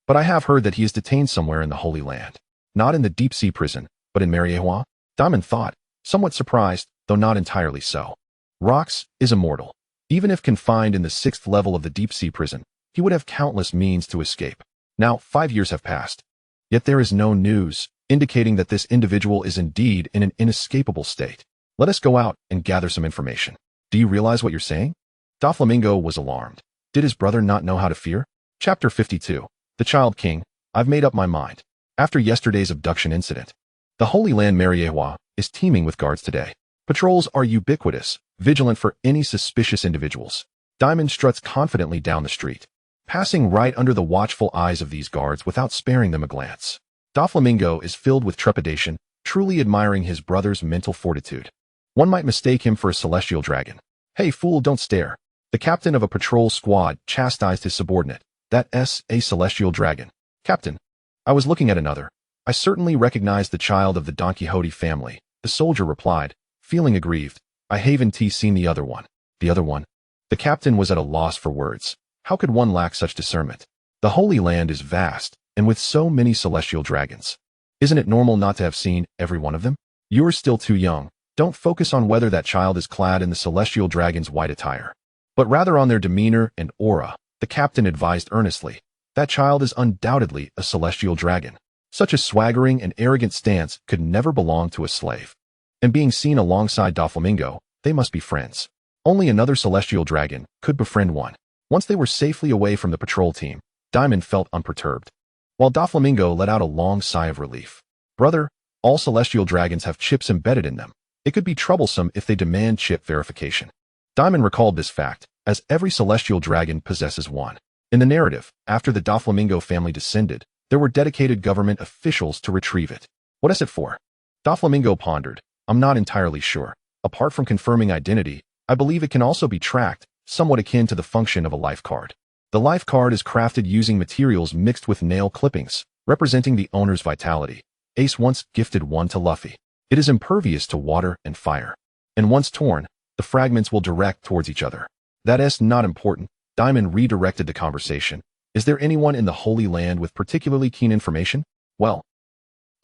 But I have heard that he is detained somewhere in the Holy Land. Not in the deep-sea prison, but in Mariehua? Dimon thought, somewhat surprised, though not entirely so. Rocks is immortal. Even if confined in the 6th level of the deep-sea prison, he would have countless means to escape. Now, 5 years have passed. Yet there is no news, indicating that this individual is indeed in an inescapable state. Let us go out and gather some information. Do you realize what you're saying? Doflamingo was alarmed. Did his brother not know how to fear? Chapter 52. The Child King. I've made up my mind. After yesterday's abduction incident, the Holy Land Mariehua is teeming with guards today. Patrols are ubiquitous, vigilant for any suspicious individuals. Dimon struts confidently down the street, passing right under the watchful eyes of these guards without sparing them a glance. Doflamingo is filled with trepidation, truly admiring his brother's mental fortitude. One might mistake him for a celestial dragon. Hey fool, don't stare. The captain of a patrol squad chastised his subordinate. That's a celestial dragon. Captain, I was looking at another. I certainly recognize the child of the Don Quixote family, the soldier replied, feeling aggrieved. I haven't seen the other one. The other one? The captain was at a loss for words. How could one lack such discernment? The Holy Land is vast, and with so many celestial dragons. Isn't it normal not to have seen every one of them? You're still too young. Don't focus on whether that child is clad in the celestial dragon's white attire, but rather on their demeanor and aura, the captain advised earnestly. That child is undoubtedly a celestial dragon. Such a swaggering and arrogant stance could never belong to a slave. And being seen alongside Doflamingo, they must be friends. Only another celestial dragon could befriend one. Once they were safely away from the patrol team, Dimon felt unperturbed, while Doflamingo let out a long sigh of relief. Brother, all celestial dragons have chips embedded in them. It could be troublesome if they demand chip verification. Dimon recalled this fact, as every celestial dragon possesses one. In the narrative, after the Doflamingo family descended, there were dedicated government officials to retrieve it. What is it for? Doflamingo pondered. I'm not entirely sure. Apart from confirming identity, I believe it can also be tracked, somewhat akin to the function of a life card. The life card is crafted using materials mixed with nail clippings, representing the owner's vitality. Ace once gifted one to Luffy. It is impervious to water and fire. And once torn, the fragments will direct towards each other. That is not important. Dimon redirected the conversation. Is there anyone in the Holy Land with particularly keen information? Well,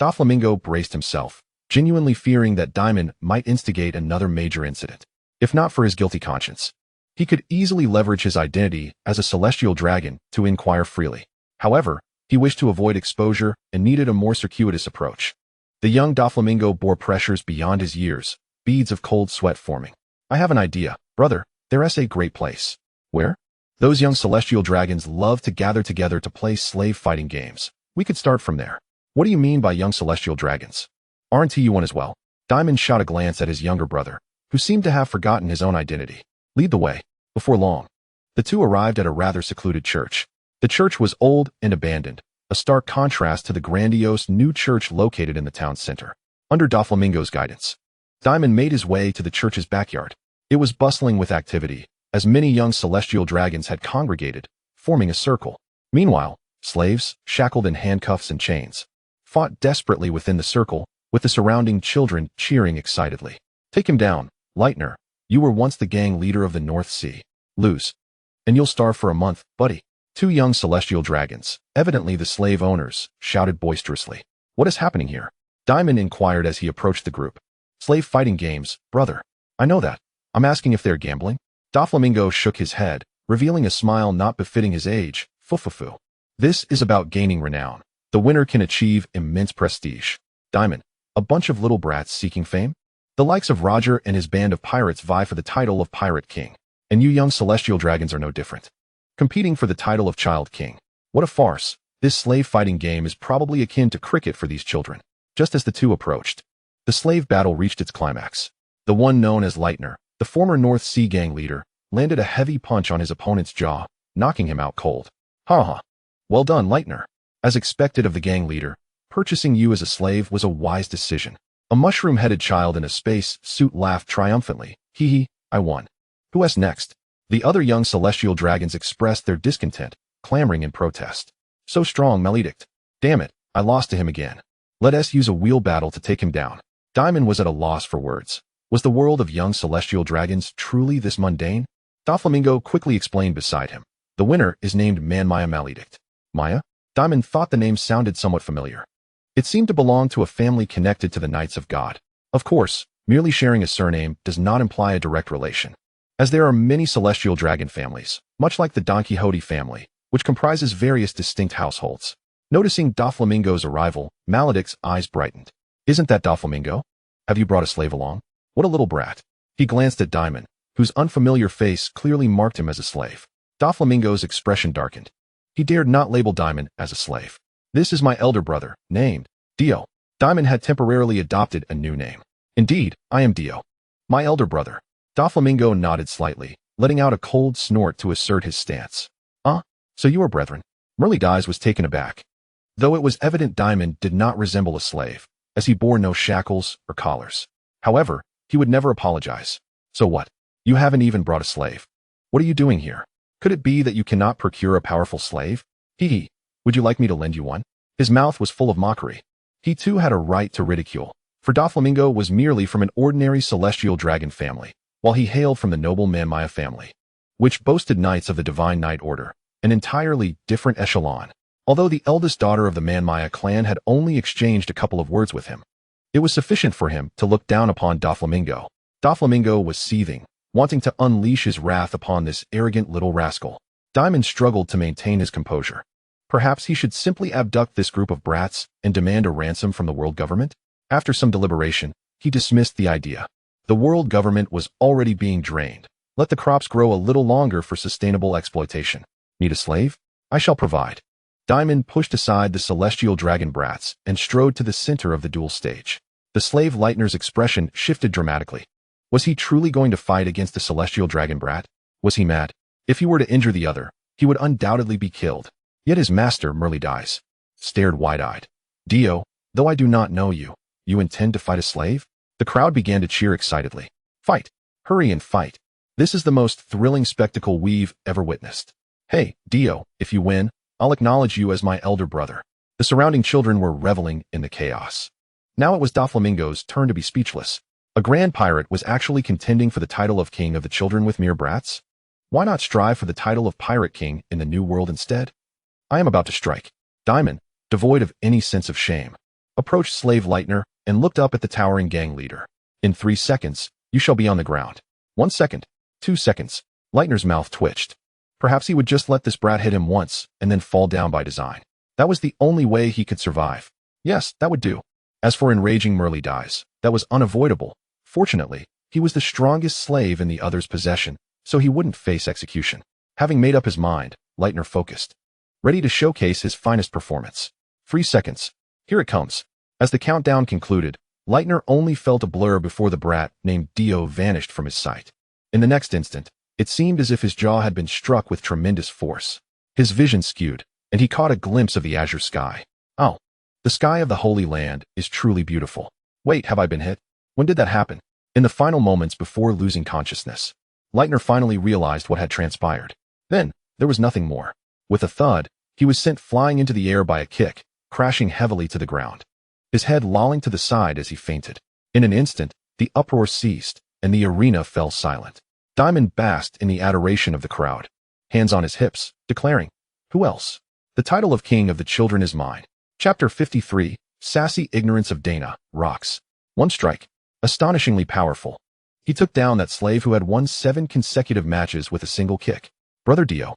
Doflamingo braced himself, genuinely fearing that Dimon might instigate another major incident. If not for his guilty conscience, he could easily leverage his identity as a celestial dragon to inquire freely. However, he wished to avoid exposure and needed a more circuitous approach. The young Doflamingo bore pressures beyond his years, beads of cold sweat forming. I have an idea, brother. There's a great place. Where? Those young celestial dragons love to gather together to play slave fighting games. We could start from there. What do you mean by young celestial dragons? Aren't you one as well? Dimon shot a glance at his younger brother, who seemed to have forgotten his own identity. Lead the way. Before long, the two arrived at a rather secluded church. The church was old and abandoned, a stark contrast to the grandiose new church located in the town center. Under Doflamingo's guidance, Dimon made his way to the church's backyard. It was bustling with activity, as many young celestial dragons had congregated, forming a circle. Meanwhile, slaves, shackled in handcuffs and chains, fought desperately within the circle, with the surrounding children cheering excitedly. Take him down, Lightner. You were once the gang leader of the North Sea. Lose, and you'll starve for a month, buddy. Two young celestial dragons, evidently the slave owners, shouted boisterously. What is happening here? Dimon inquired as he approached the group. Slave fighting games, brother. I know that. I'm asking if they're gambling. Doflamingo shook his head, revealing a smile not befitting his age. Fufufu. This is about gaining renown. The winner can achieve immense prestige. Dimon, a bunch of little brats seeking fame? The likes of Roger and his band of pirates vie for the title of Pirate King, and you young celestial dragons are no different. Competing for the title of Child King. What a farce. This slave fighting game is probably akin to cricket for these children. Just as the two approached, the slave battle reached its climax. The one known as Lightner, the former North Sea gang leader, landed a heavy punch on his opponent's jaw, knocking him out cold. Ha ha. Well done, Lightner. As expected of the gang leader, purchasing you as a slave was a wise decision. A mushroom-headed child in a space suit laughed triumphantly. Hee hee, I won. Who's next? The other young celestial dragons expressed their discontent, clamoring in protest. So strong, maledict. Damn it, I lost to him again. Let us use a wheel battle to take him down. Dimon was at a loss for words. Was the world of young celestial dragons truly this mundane? Doflamingo quickly explained beside him. The winner is named Manmaya Maledict. Maya? Dimon thought the name sounded somewhat familiar. It seemed to belong to a family connected to the Knights of God. Of course, merely sharing a surname does not imply a direct relation, as there are many celestial dragon families, much like the Don Quixote family, which comprises various distinct households. Noticing Doflamingo's arrival, Maledict's eyes brightened. Isn't that Doflamingo? Have you brought a slave along? What a little brat. He glanced at Dimon, whose unfamiliar face clearly marked him as a slave. Doflamingo's expression darkened. He dared not label Dimon as a slave. This is my elder brother, named Dio. Dimon had temporarily adopted a new name. Indeed, I am Dio. My elder brother. Doflamingo nodded slightly, letting out a cold snort to assert his stance. So you are brethren? Merlydise was taken aback. Though it was evident Dimon did not resemble a slave, as he bore no shackles or collars. However, he would never apologize. So what? You haven't even brought a slave. What are you doing here? Could it be that you cannot procure a powerful slave? Hee hee. Would you like me to lend you one? His mouth was full of mockery. He too had a right to ridicule, for Doflamingo was merely from an ordinary celestial dragon family, while he hailed from the noble Manmaya family, which boasted knights of the Divine Knight Order, an entirely different echelon. Although the eldest daughter of the Manmaya clan had only exchanged a couple of words with him, it was sufficient for him to look down upon Doflamingo. Doflamingo was seething, wanting to unleash his wrath upon this arrogant little rascal. Dimon struggled to maintain his composure. Perhaps he should simply abduct this group of brats and demand a ransom from the world government? After some deliberation, he dismissed the idea. The world government was already being drained. Let the crops grow a little longer for sustainable exploitation. Need a slave? I shall provide. Dimon pushed aside the celestial dragon brats and strode to the center of the duel stage. The slave Lightner's expression shifted dramatically. Was he truly going to fight against the celestial dragon brat? Was he mad? If he were to injure the other, he would undoubtedly be killed. Yet his master, Merlydise, stared wide-eyed. Dio, though I do not know you, you intend to fight a slave? The crowd began to cheer excitedly. Fight! Hurry and fight! This is the most thrilling spectacle we've ever witnessed. Hey, Dio, if you win, I'll acknowledge you as my elder brother. The surrounding children were reveling in the chaos. Now it was Doflamingo's turn to be speechless. A grand pirate was actually contending for the title of king of the children with mere brats? Why not strive for the title of pirate king in the new world instead? I am about to strike. Dimon, devoid of any sense of shame, approached Slave Lightner and looked up at the towering gang leader. In 3 seconds, you shall be on the ground. 1 second. 2 seconds. Lightner's mouth twitched. Perhaps he would just let this brat hit him once and then fall down by design. That was the only way he could survive. Yes, that would do. As for enraging Merlydise, that was unavoidable. Fortunately, he was the strongest slave in the other's possession, so he wouldn't face execution. Having made up his mind, Lightner focused, ready to showcase his finest performance. 3 seconds. Here it comes. As the countdown concluded, Lightner only felt a blur before the brat named Dio vanished from his sight. In the next instant, it seemed as if his jaw had been struck with tremendous force. His vision skewed, and he caught a glimpse of the azure sky. Oh, the sky of the Holy Land is truly beautiful. Wait, have I been hit? When did that happen? In the final moments before losing consciousness, Lightner finally realized what had transpired. Then, there was nothing more. With a thud, he was sent flying into the air by a kick, crashing heavily to the ground, his head lolling to the side as he fainted. In an instant, the uproar ceased, and the arena fell silent. Dimon basked in the adoration of the crowd, hands on his hips, declaring, "Who else? The title of king of the children is mine." Chapter 53, Sassy Ignorance of Dana, Rocks. One strike. Astonishingly powerful. He took down that slave who had won 7 consecutive matches with a single kick. Brother Dio.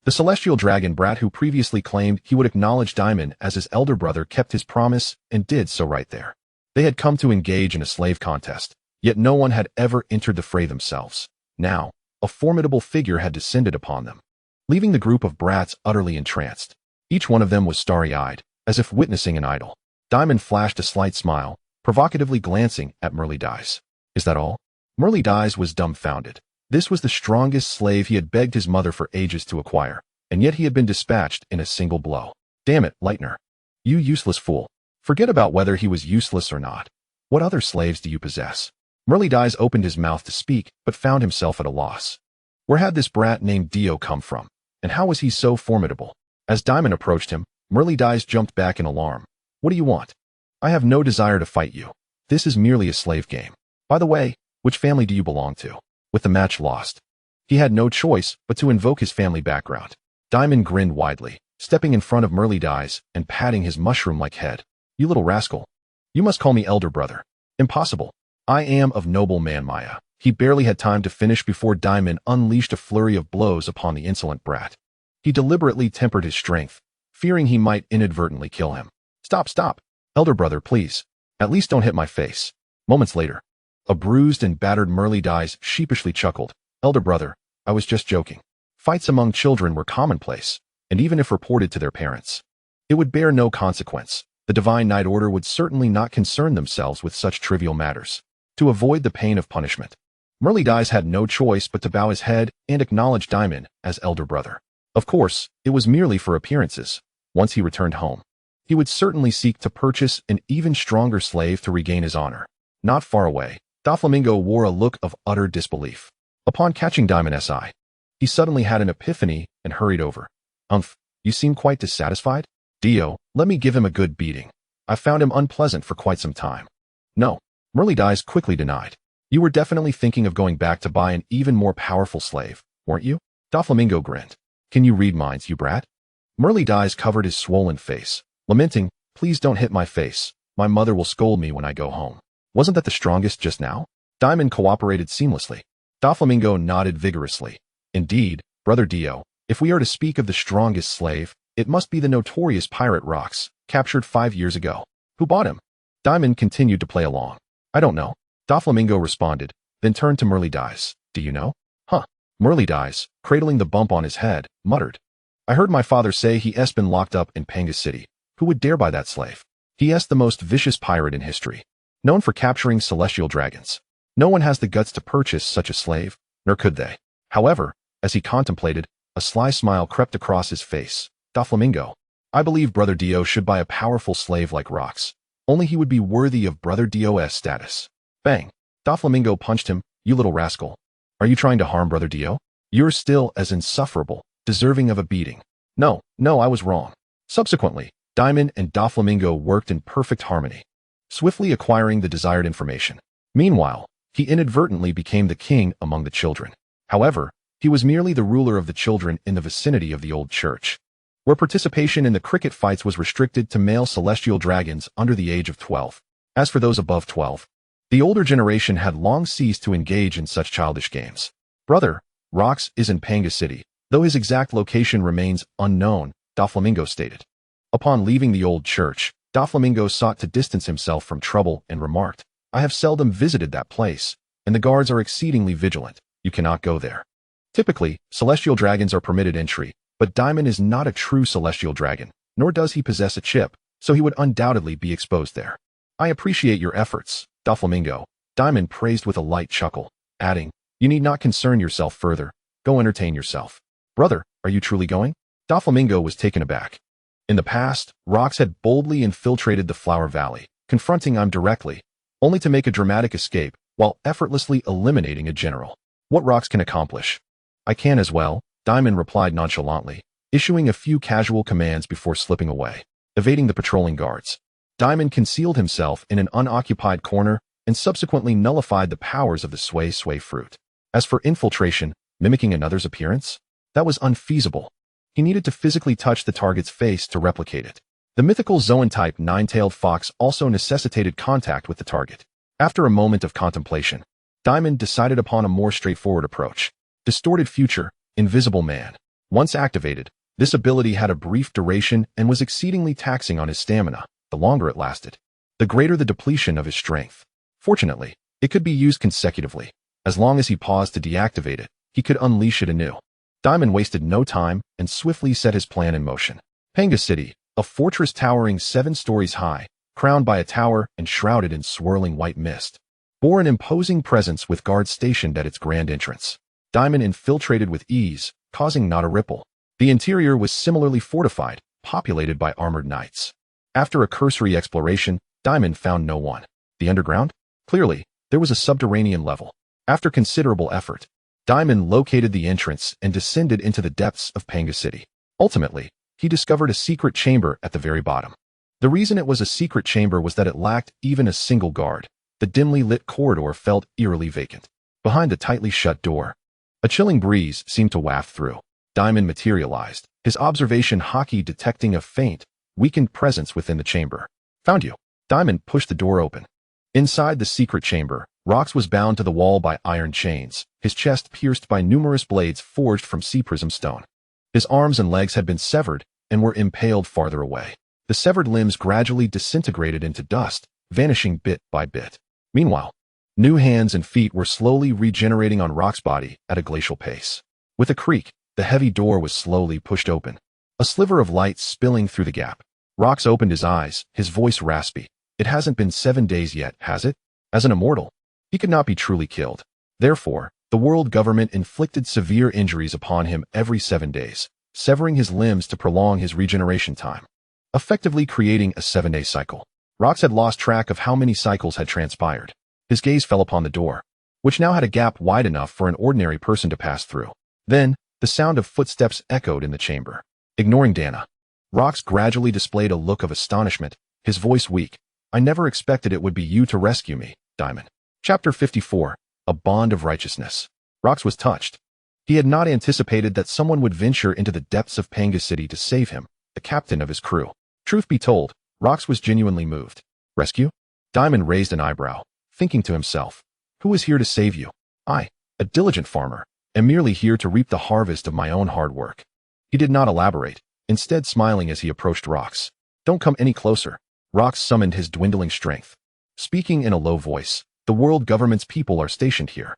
The celestial dragon brat who previously claimed he would acknowledge Dimon as his elder brother kept his promise and did so right there. They had come to engage in a slave contest, yet no one had ever entered the fray themselves. Now, a formidable figure had descended upon them, leaving the group of brats utterly entranced. Each one of them was starry-eyed, as if witnessing an idol. Dimon flashed a slight smile, provocatively glancing at Merlydise. Is that all? Merlydise was dumbfounded. This was the strongest slave he had begged his mother for ages to acquire, and yet he had been dispatched in a single blow. Damn it, Lightner. You useless fool. Forget about whether he was useless or not. What other slaves do you possess? Merlydise opened his mouth to speak, but found himself at a loss. Where had this brat named Dio come from? And how was he so formidable? As Dimon approached him, Merlydise jumped back in alarm. What do you want? I have no desire to fight you. This is merely a slave game. By the way, which family do you belong to? With the match lost, he had no choice but to invoke his family background. Dimon grinned widely, stepping in front of Merlydise and patting his mushroom-like head. You little rascal. You must call me elder brother. Impossible. I am of noble man Maya. He barely had time to finish before Dimon unleashed a flurry of blows upon the insolent brat. He deliberately tempered his strength, fearing he might inadvertently kill him. Stop. Elder brother, please. At least don't hit my face. Moments later, a bruised and battered Merlydise sheepishly chuckled. Elder brother, I was just joking. Fights among children were commonplace, and even if reported to their parents, it would bear no consequence. The Divine Knight Order would certainly not concern themselves with such trivial matters. To avoid the pain of punishment, Merlydise had no choice but to bow his head and acknowledge Dimon as elder brother. Of course, it was merely for appearances. Once he returned home, he would certainly seek to purchase an even stronger slave to regain his honor. Not far away, Doflamingo wore a look of utter disbelief. Upon catching Dimon's eye, he suddenly had an epiphany and hurried over. You seem quite dissatisfied? Dio, let me give him a good beating. I found him unpleasant for quite some time. No, Merlydise quickly denied. You were definitely thinking of going back to buy an even more powerful slave, weren't you? Doflamingo grinned. Can you read minds, you brat? Merlydise covered his swollen face, lamenting, please don't hit my face. My mother will scold me when I go home. Wasn't that the strongest just now? Dimon cooperated seamlessly. Doflamingo nodded vigorously. Indeed, brother Dio, if we are to speak of the strongest slave, it must be the notorious pirate Rocks, captured 5 years ago. Who bought him? Dimon continued to play along. I don't know. Doflamingo responded, then turned to Merlydise. Do you know? Huh. Merlydise, cradling the bump on his head, muttered. I heard my father say he has been locked up in Panga City. Who would dare buy that slave? He is the most vicious pirate in history, known for capturing celestial dragons. No one has the guts to purchase such a slave, nor could they. However, as he contemplated, a sly smile crept across his face. Doflamingo, I believe brother Dio should buy a powerful slave like Rocks. Only he would be worthy of brother Dio's status. Bang. Doflamingo punched him. You little rascal. Are you trying to harm brother Dio? You're still as insufferable, deserving of a beating. No, I was wrong. Subsequently, Dimon and Doflamingo worked in perfect harmony, swiftly acquiring the desired information. Meanwhile, he inadvertently became the king among the children. However, he was merely the ruler of the children in the vicinity of the old church, where participation in the cricket fights was restricted to male celestial dragons under the age of 12. As for those above 12, the older generation had long ceased to engage in such childish games. Brother Rocks is in Panga City, though his exact location remains unknown, Doflamingo stated. Upon leaving the old church, Doflamingo sought to distance himself from trouble and remarked, I have seldom visited that place, and the guards are exceedingly vigilant. You cannot go there. Typically, celestial dragons are permitted entry, but Dimon is not a true celestial dragon, nor does he possess a chip, so he would undoubtedly be exposed there. I appreciate your efforts, Doflamingo, Dimon praised with a light chuckle, adding, you need not concern yourself further. Go entertain yourself. Brother, are you truly going? Doflamingo was taken aback. In the past, Rocks had boldly infiltrated the Flower Valley, confronting him directly, only to make a dramatic escape while effortlessly eliminating a general. What Rocks can accomplish, I can as well, Dimon replied nonchalantly, issuing a few casual commands before slipping away. Evading the patrolling guards, Dimon concealed himself in an unoccupied corner and subsequently nullified the powers of the sway fruit. As for infiltration, mimicking another's appearance, that was unfeasible. He needed to physically touch the target's face to replicate it. The mythical Zoan-type nine-tailed fox also necessitated contact with the target. After a moment of contemplation, Dimon decided upon a more straightforward approach. Distorted Future, Invisible Man. Once activated, this ability had a brief duration and was exceedingly taxing on his stamina. The longer it lasted, the greater the depletion of his strength. Fortunately, it could be used consecutively. As long as he paused to deactivate it, he could unleash it anew. Dimon wasted no time and swiftly set his plan in motion. Panga City, a fortress towering 7 stories high, crowned by a tower and shrouded in swirling white mist, bore an imposing presence with guards stationed at its grand entrance. Dimon infiltrated with ease, causing not a ripple. The interior was similarly fortified, populated by armored knights. After a cursory exploration, Dimon found no one. The underground? Clearly, there was a subterranean level. After considerable effort, Dimon located the entrance and descended into the depths of Panga City. Ultimately, he discovered a secret chamber at the very bottom. The reason it was a secret chamber was that it lacked even a single guard. The dimly lit corridor felt eerily vacant. Behind the tightly shut door, a chilling breeze seemed to waft through. Dimon materialized, his observation haki detecting a faint, weakened presence within the chamber. Found you. Dimon pushed the door open. Inside the secret chamber, Rocks was bound to the wall by iron chains, his chest pierced by numerous blades forged from sea prism stone. His arms and legs had been severed and were impaled farther away. The severed limbs gradually disintegrated into dust, vanishing bit by bit. Meanwhile, new hands and feet were slowly regenerating on Rock's body at a glacial pace. With a creak, the heavy door was slowly pushed open, a sliver of light spilling through the gap. Rocks opened his eyes, his voice raspy. It hasn't been 7 days yet, has it? As an immortal, he could not be truly killed. Therefore, the world government inflicted severe injuries upon him every 7 days, severing his limbs to prolong his regeneration time, effectively creating a 7-day cycle. Rocks had lost track of how many cycles had transpired. His gaze fell upon the door, which now had a gap wide enough for an ordinary person to pass through. Then, the sound of footsteps echoed in the chamber. Ignoring Dana, Rocks gradually displayed a look of astonishment, his voice weak. I never expected it would be you to rescue me, Dimon. Chapter 54, A Bond of Righteousness. Rocks was touched. He had not anticipated that someone would venture into the depths of Panga City to save him, the captain of his crew. Truth be told, Rocks was genuinely moved. Rescue? Dimon raised an eyebrow, thinking to himself, who is here to save you? I, a diligent farmer, am merely here to reap the harvest of my own hard work. He did not elaborate, instead smiling as he approached Rocks. Don't come any closer. Rocks summoned his dwindling strength. Speaking in a low voice, the world government's people are stationed here.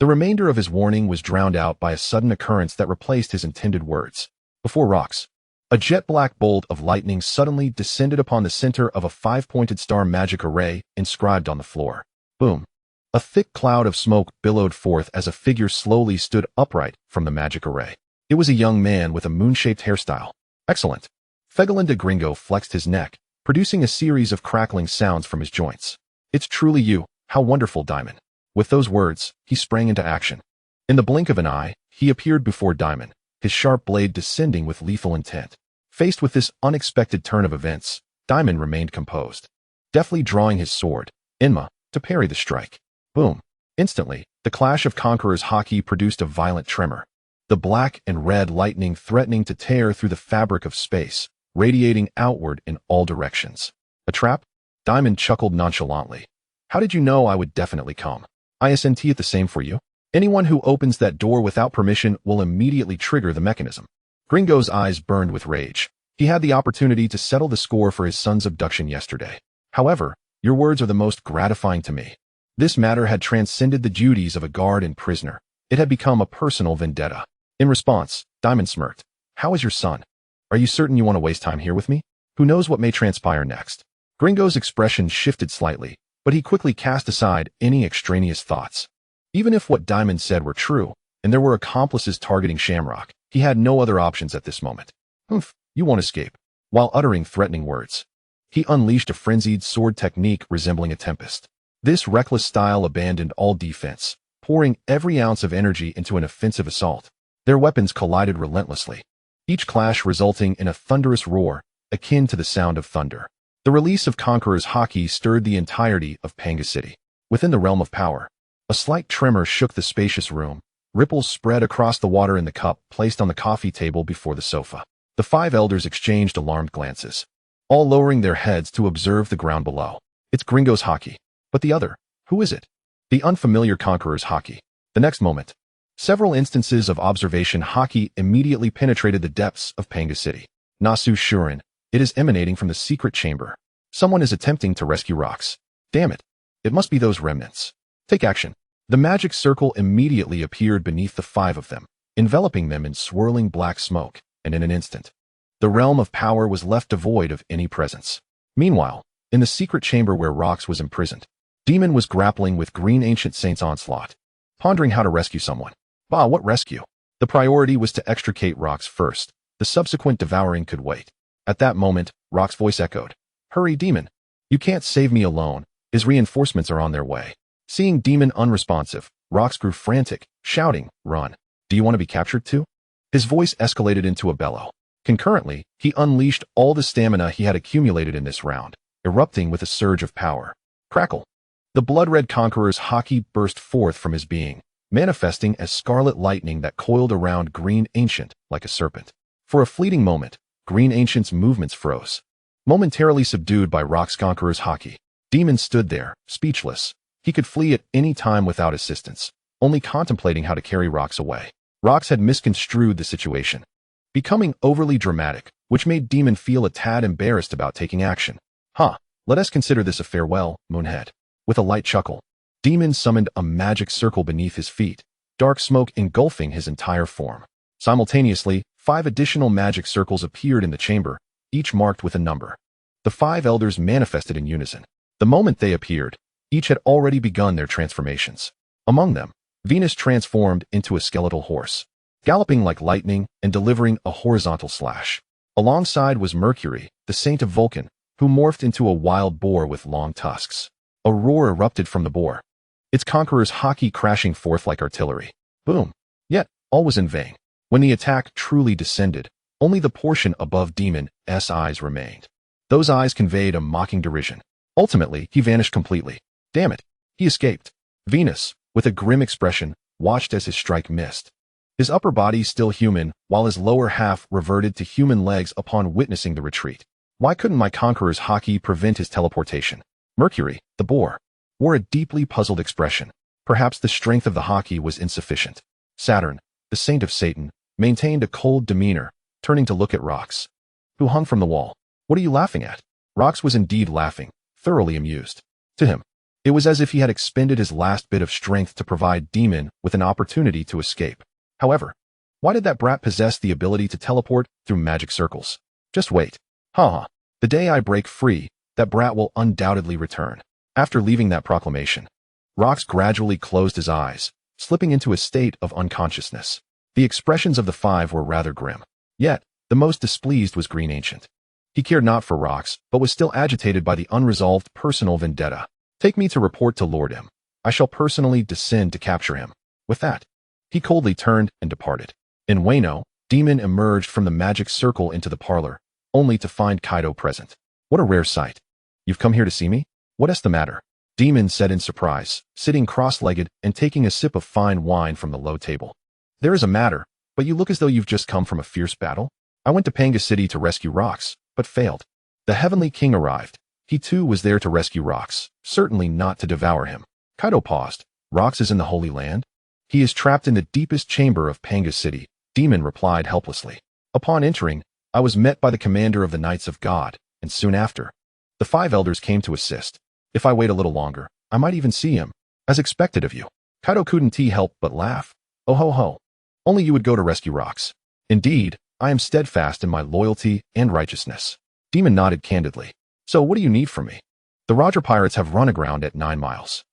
The remainder of his warning was drowned out by a sudden occurrence that replaced his intended words. Before Rocks, a jet-black bolt of lightning suddenly descended upon the center of a 5-pointed star magic array inscribed on the floor. Boom. A thick cloud of smoke billowed forth as a figure slowly stood upright from the magic array. It was a young man with a moon-shaped hairstyle. Excellent. Fegelin de Gringo flexed his neck, producing a series of crackling sounds from his joints. It's truly you. How wonderful, Dimon. With those words, he sprang into action. In the blink of an eye, he appeared before Dimon, his sharp blade descending with lethal intent. Faced with this unexpected turn of events, Dimon remained composed, deftly drawing his sword, Inma, to parry the strike. Boom. Instantly, the clash of Conqueror's haki produced a violent tremor, the black and red lightning threatening to tear through the fabric of space, radiating outward in all directions. A trap? Dimon chuckled nonchalantly. How did you know I would definitely come? Isn't it the same for you? Anyone who opens that door without permission will immediately trigger the mechanism. Gringo's eyes burned with rage. He had the opportunity to settle the score for his son's abduction yesterday. However, your words are the most gratifying to me. This matter had transcended the duties of a guard and prisoner. It had become a personal vendetta. In response, Dimon smirked. How is your son? Are you certain you want to waste time here with me? Who knows what may transpire next? Gringo's expression shifted slightly, but he quickly cast aside any extraneous thoughts. Even if what Dimon said were true, and there were accomplices targeting Shamrock, he had no other options at this moment. Humph, you won't escape. While uttering threatening words, he unleashed a frenzied sword technique resembling a tempest. This reckless style abandoned all defense, pouring every ounce of energy into an offensive assault. Their weapons collided relentlessly, each clash resulting in a thunderous roar, akin to the sound of thunder. The release of Conqueror's haki stirred the entirety of Panga City. Within the realm of power, a slight tremor shook the spacious room. Ripples spread across the water in the cup placed on the coffee table before the sofa. The 5 elders exchanged alarmed glances, all lowering their heads to observe the ground below. It's Gringo's haki. But the other, who is it? The unfamiliar Conqueror's haki. The next moment, several instances of observation haki immediately penetrated the depths of Panga City. Nasu Shurin, it is emanating from the secret chamber. Someone is attempting to rescue Rocks. Damn it. It must be those remnants. Take action. The magic circle immediately appeared beneath the 5 of them, enveloping them in swirling black smoke, and in an instant, the realm of power was left devoid of any presence. Meanwhile, in the secret chamber where Rocks was imprisoned, Dimon was grappling with Green Ancient Saint's onslaught, pondering how to rescue someone. Bah, what rescue? The priority was to extricate Rocks first. The subsequent devouring could wait. At that moment, Rock's voice echoed. Hurry, Dimon. You can't save me alone. His reinforcements are on their way. Seeing Dimon unresponsive, Rox grew frantic, shouting, Run. Do you want to be captured too? His voice escalated into a bellow. Concurrently, he unleashed all the stamina he had accumulated in this round, erupting with a surge of power. Crackle. The blood-red conqueror's haki burst forth from his being, manifesting as scarlet lightning that coiled around Green Ancient like a serpent. For a fleeting moment, Green Ancient's movements froze. Momentarily subdued by Rock's conqueror's haki, Dimon stood there, speechless. He could flee at any time without assistance, only contemplating how to carry Rox away. Rox had misconstrued the situation, becoming overly dramatic, which made Dimon feel a tad embarrassed about taking action. Let us consider this a farewell, Moonhead. With a light chuckle, Dimon summoned a magic circle beneath his feet, dark smoke engulfing his entire form. Simultaneously, 5 additional magic circles appeared in the chamber, each marked with a number. The 5 elders manifested in unison. The moment they appeared, each had already begun their transformations. Among them, Venus transformed into a skeletal horse, galloping like lightning and delivering a horizontal slash. Alongside was Mercury, the saint of Vulcan, who morphed into a wild boar with long tusks. A roar erupted from the boar, its conqueror's haki crashing forth like artillery. Boom! Yet, all was in vain. When the attack truly descended, only the portion above Dimon's eyes remained. Those eyes conveyed a mocking derision. Ultimately, he vanished completely. Damn it! He escaped. Venus, with a grim expression, watched as his strike missed. His upper body still human, while his lower half reverted to human legs upon witnessing the retreat. Why couldn't my conqueror's haki prevent his teleportation? Mercury, the boar, wore a deeply puzzled expression. Perhaps the strength of the haki was insufficient. Saturn, the saint of Satan, maintained a cold demeanor, turning to look at Rox, who hung from the wall. What are you laughing at? Rox was indeed laughing, thoroughly amused. To him, it was as if he had expended his last bit of strength to provide Dimon with an opportunity to escape. However, why did that brat possess the ability to teleport through magic circles? Just wait. The day I break free, that brat will undoubtedly return. After leaving that proclamation, Rox gradually closed his eyes, slipping into a state of unconsciousness. The expressions of the 5 were rather grim. Yet, the most displeased was Green Ancient. He cared not for Rox, but was still agitated by the unresolved personal vendetta. Take me to report to Lord M. I shall personally descend to capture him. With that, he coldly turned and departed. In Wano, Dimon emerged from the magic circle into the parlor, only to find Kaido present. What a rare sight. You've come here to see me? What's the matter? Dimon said in surprise, sitting cross-legged and taking a sip of fine wine from the low table. There is a matter, but you look as though you've just come from a fierce battle. I went to Panga City to rescue Rox, but failed. The Heavenly King arrived. He too was there to rescue Rox, certainly not to devour him. Kaido paused. Rox is in the Holy Land? He is trapped in the deepest chamber of Panga City, Dimon replied helplessly. Upon entering, I was met by the commander of the Knights of God, and soon after, the 5 elders came to assist. If I wait a little longer, I might even see him. As expected of you. Kaido couldn't help but laugh. Oh ho ho. Only you would go to rescue Rox. Indeed, I am steadfast in my loyalty and righteousness. Dimon nodded candidly. So what do you need from me? The Roger Pirates have run aground at 9 miles.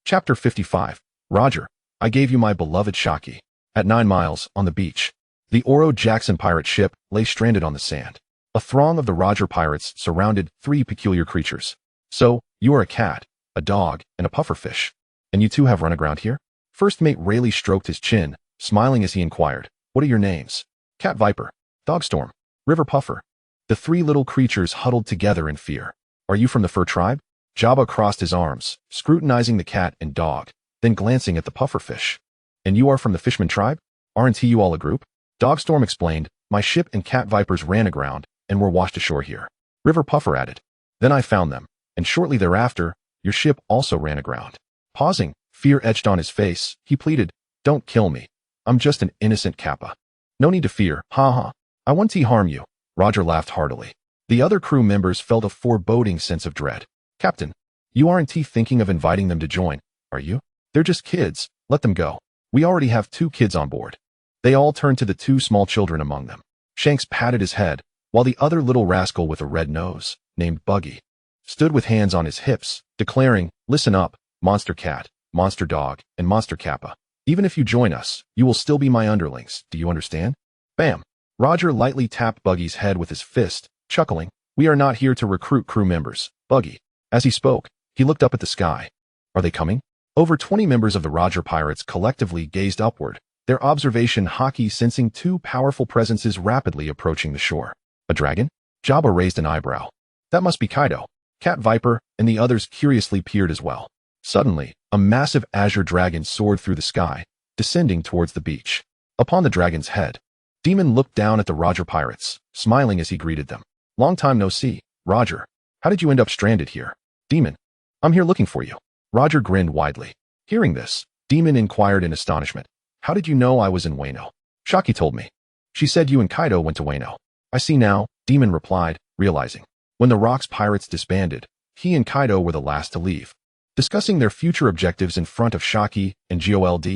Chapter 55. Roger, I gave you my beloved Shaki. At 9 miles, on the beach, the Oro Jackson pirate ship lay stranded on the sand. A throng of the Roger Pirates surrounded 3 peculiar creatures. So, you are a cat, a dog, and a pufferfish. And you two have run aground here? First mate Rayleigh stroked his chin, smiling as he inquired, what are your names? Cat Viper, Dogstorm, River Puffer. The 3 little creatures huddled together in fear. Are you from the Fur tribe? Jabba crossed his arms, scrutinizing the cat and dog, then glancing at the pufferfish. And you are from the Fishman tribe? Aren't you all a group? Dogstorm explained, my ship and Cat Vipers ran aground and were washed ashore here. River Puffer added, then I found them, and shortly thereafter, your ship also ran aground. Pausing, fear etched on his face, he pleaded, don't kill me. I'm just an innocent Kappa. No need to fear, I won't harm you. Roger laughed heartily. The other crew members felt a foreboding sense of dread. Captain, you aren't thinking of inviting them to join, are you? They're just kids, let them go. We already have 2 kids on board. They all turned to the 2 small children among them. Shanks patted his head, while the other little rascal with a red nose, named Buggy, stood with hands on his hips, declaring, listen up, Monster Cat, Monster Dog, and Monster Kappa. Even if you join us, you will still be my underlings, do you understand? Bam! Roger lightly tapped Buggy's head with his fist, chuckling. We are not here to recruit crew members, Buggy. As he spoke, he looked up at the sky. Are they coming? Over 20 members of the Roger Pirates collectively gazed upward, their observation Haki sensing two powerful presences rapidly approaching the shore. A dragon? Jabba raised an eyebrow. That must be Kaido. Cat Viper and the others curiously peered as well. Suddenly, a massive azure dragon soared through the sky, descending towards the beach. Upon the dragon's head, Dimon looked down at the Roger Pirates, smiling as he greeted them. Long time no see, Roger. How did you end up stranded here? Dimon. I'm here looking for you. Roger grinned widely. Hearing this, Dimon inquired in astonishment. How did you know I was in Wano? Shaki told me. She said you and Kaido went to Wano. I see now, Dimon replied, realizing. When the Rocks Pirates disbanded, he and Kaido were the last to leave, discussing their future objectives in front of Shaki and Gold,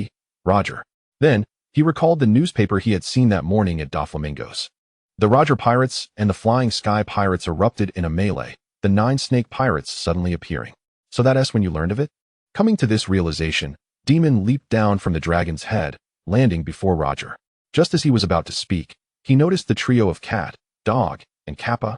Roger. Then, he recalled the newspaper he had seen that morning at Doflamingo's. The Roger Pirates and the Flying Sky Pirates erupted in a melee, the 9 Snake Pirates suddenly appearing. So that's when you learned of it? Coming to this realization, Dimon leaped down from the dragon's head, landing before Roger. Just as he was about to speak, he noticed the trio of Cat, Dog, and Kappa.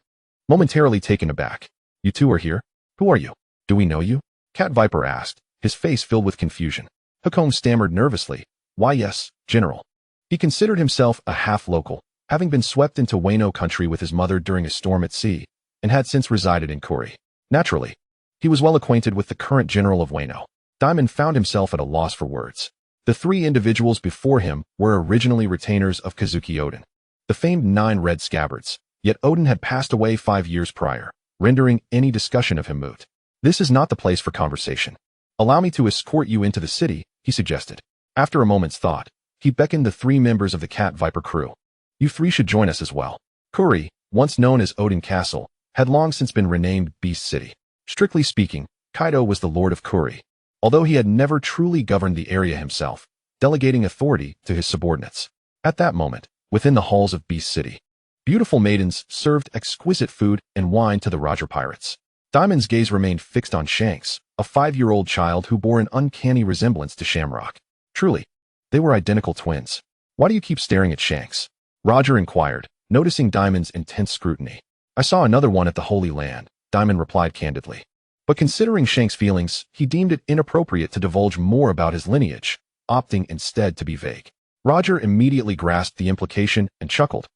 Momentarily taken aback. You two are here? Who are you? Do we know you? Cat Viper asked, his face filled with confusion. Hachinosu stammered nervously. Why yes, General. He considered himself a half-local, having been swept into Wano country with his mother during a storm at sea, and had since resided in Kuri. Naturally, he was well acquainted with the current general of Wano. Dimon found himself at a loss for words. The 3 individuals before him were originally retainers of Kazuki Odin, the famed 9 red scabbards, yet Odin had passed away 5 years prior, rendering any discussion of him moot. This is not the place for conversation. Allow me to escort you into the city, he suggested. After a moment's thought, he beckoned the 3 members of the Cat Viper crew. You 3 should join us as well. Kuri, once known as Odin Castle, had long since been renamed Beast City. Strictly speaking, Kaido was the Lord of Kuri, although he had never truly governed the area himself, delegating authority to his subordinates. At that moment, within the halls of Beast City, beautiful maidens served exquisite food and wine to the Roger Pirates. Dimon's gaze remained fixed on Shanks, a 5-year-old child who bore an uncanny resemblance to Shamrock. Truly, they were identical twins. Why do you keep staring at Shanks? Roger inquired, noticing Dimon's intense scrutiny. I saw another one at the Holy Land, Dimon replied candidly. But considering Shanks' feelings, he deemed it inappropriate to divulge more about his lineage, opting instead to be vague. Roger immediately grasped the implication and chuckled.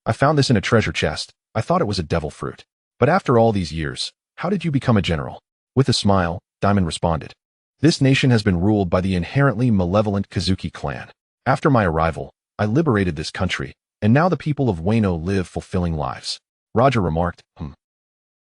I found this in a treasure chest. I thought it was a devil fruit. But after all these years, how did you become a general? With a smile, Dimon responded. This nation has been ruled by the inherently malevolent Kazuki clan. After my arrival, I liberated this country, and now the people of Wano live fulfilling lives. Roger remarked,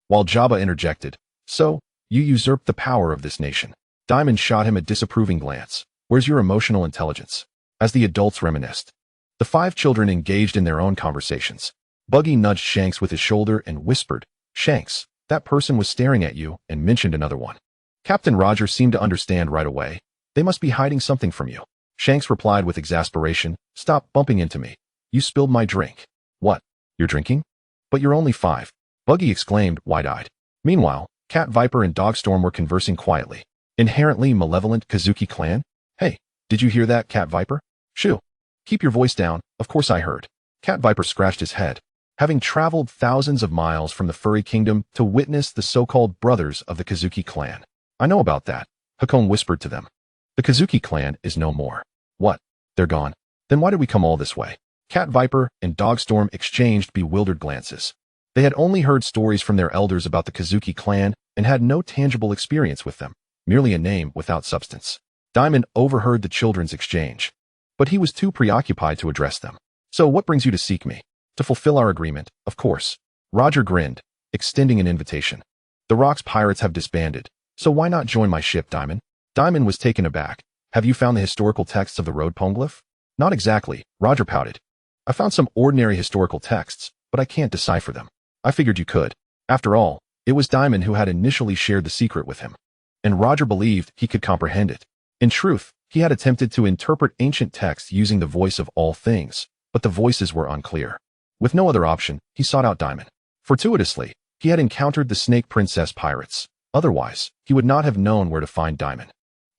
While Jabba interjected, so, you usurped the power of this nation. Dimon shot him a disapproving glance. Where's your emotional intelligence? As the adults reminisced, the 5 children engaged in their own conversations. Buggy nudged Shanks with his shoulder and whispered, Shanks, that person was staring at you, and mentioned another one. Captain Roger seemed to understand right away. They must be hiding something from you. Shanks replied with exasperation, Stop bumping into me. You spilled my drink. What? You're drinking? But you're only 5. Buggy exclaimed, wide-eyed. Meanwhile, Cat Viper and Dogstorm were conversing quietly. Inherently malevolent Kazuki clan? Hey, did you hear that, Cat Viper? Shoo. Keep your voice down, of course I heard. Cat Viper scratched his head. Having traveled thousands of miles from the Furry Kingdom to witness the so-called brothers of the Kazuki clan. I know about that, Hachinosu whispered to them. The Kazuki clan is no more. What? They're gone. Then why did we come all this way? Cat Viper and Dogstorm exchanged bewildered glances. They had only heard stories from their elders about the Kazuki clan and had no tangible experience with them, merely a name without substance. Dimon overheard the children's exchange, but he was too preoccupied to address them. So what brings you to seek me? To fulfill our agreement, of course. Roger grinned, extending an invitation. The Rocks Pirates have disbanded, so why not join my ship, Dimon? Dimon was taken aback. Have you found the historical texts of the road poneglyph? Not exactly, Roger pouted. I found some ordinary historical texts, but I can't decipher them. I figured you could. After all, it was Dimon who had initially shared the secret with him, and Roger believed he could comprehend it. In truth, he had attempted to interpret ancient texts using the voice of all things, but the voices were unclear. With no other option, he sought out Dimon. Fortuitously, he had encountered the Snake Princess pirates. Otherwise, he would not have known where to find Dimon.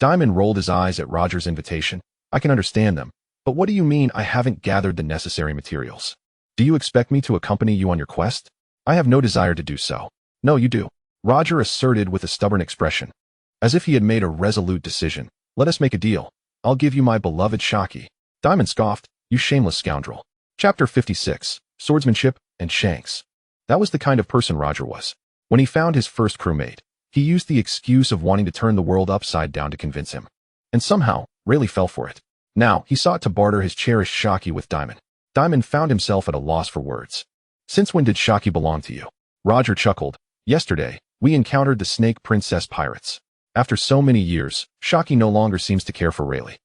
Dimon rolled his eyes at Roger's invitation. I can understand them, but what do you mean I haven't gathered the necessary materials? Do you expect me to accompany you on your quest? I have no desire to do so. No, you do. Roger asserted with a stubborn expression. As if he had made a resolute decision. Let us make a deal. I'll give you my beloved Shaki. Dimon scoffed, you shameless scoundrel. Chapter 56, Swordsmanship and Shanks. That was the kind of person Roger was. When he found his first crewmate, he used the excuse of wanting to turn the world upside down to convince him. And somehow, Rayleigh fell for it. Now, he sought to barter his cherished Shaki with Dimon. Dimon found himself at a loss for words. Since when did Shaki belong to you? Roger chuckled. Yesterday, we encountered the Snake Princess pirates. After so many years, Shaki no longer seems to care for Rayleigh.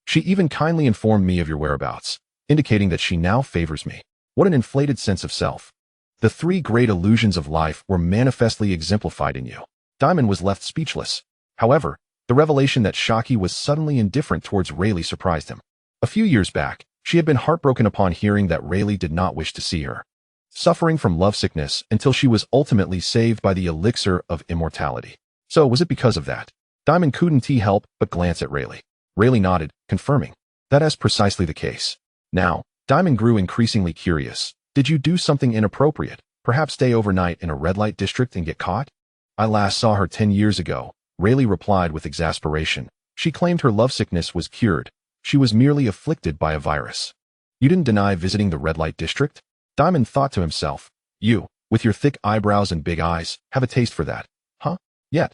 She even kindly informed me of your whereabouts, indicating that she now favors me. What an inflated sense of self. The three great illusions of life were manifestly exemplified in you. Dimon was left speechless. However, the revelation that Shaki was suddenly indifferent towards Rayleigh surprised him. A few years back, she had been heartbroken upon hearing that Rayleigh did not wish to see her, suffering from lovesickness until she was ultimately saved by the elixir of immortality. So was it because of that? Dimon couldn't help but glance at Rayleigh. Rayleigh nodded, confirming. That is precisely the case. Now, Dimon grew increasingly curious. Did you do something inappropriate? Perhaps stay overnight in a red light district and get caught? I last saw her 10 years ago, Rayleigh replied with exasperation. She claimed her lovesickness was cured. She was merely afflicted by a virus. You didn't deny visiting the red light district? Dimon thought to himself. You, with your thick eyebrows and big eyes, have a taste for that. Huh? Yet,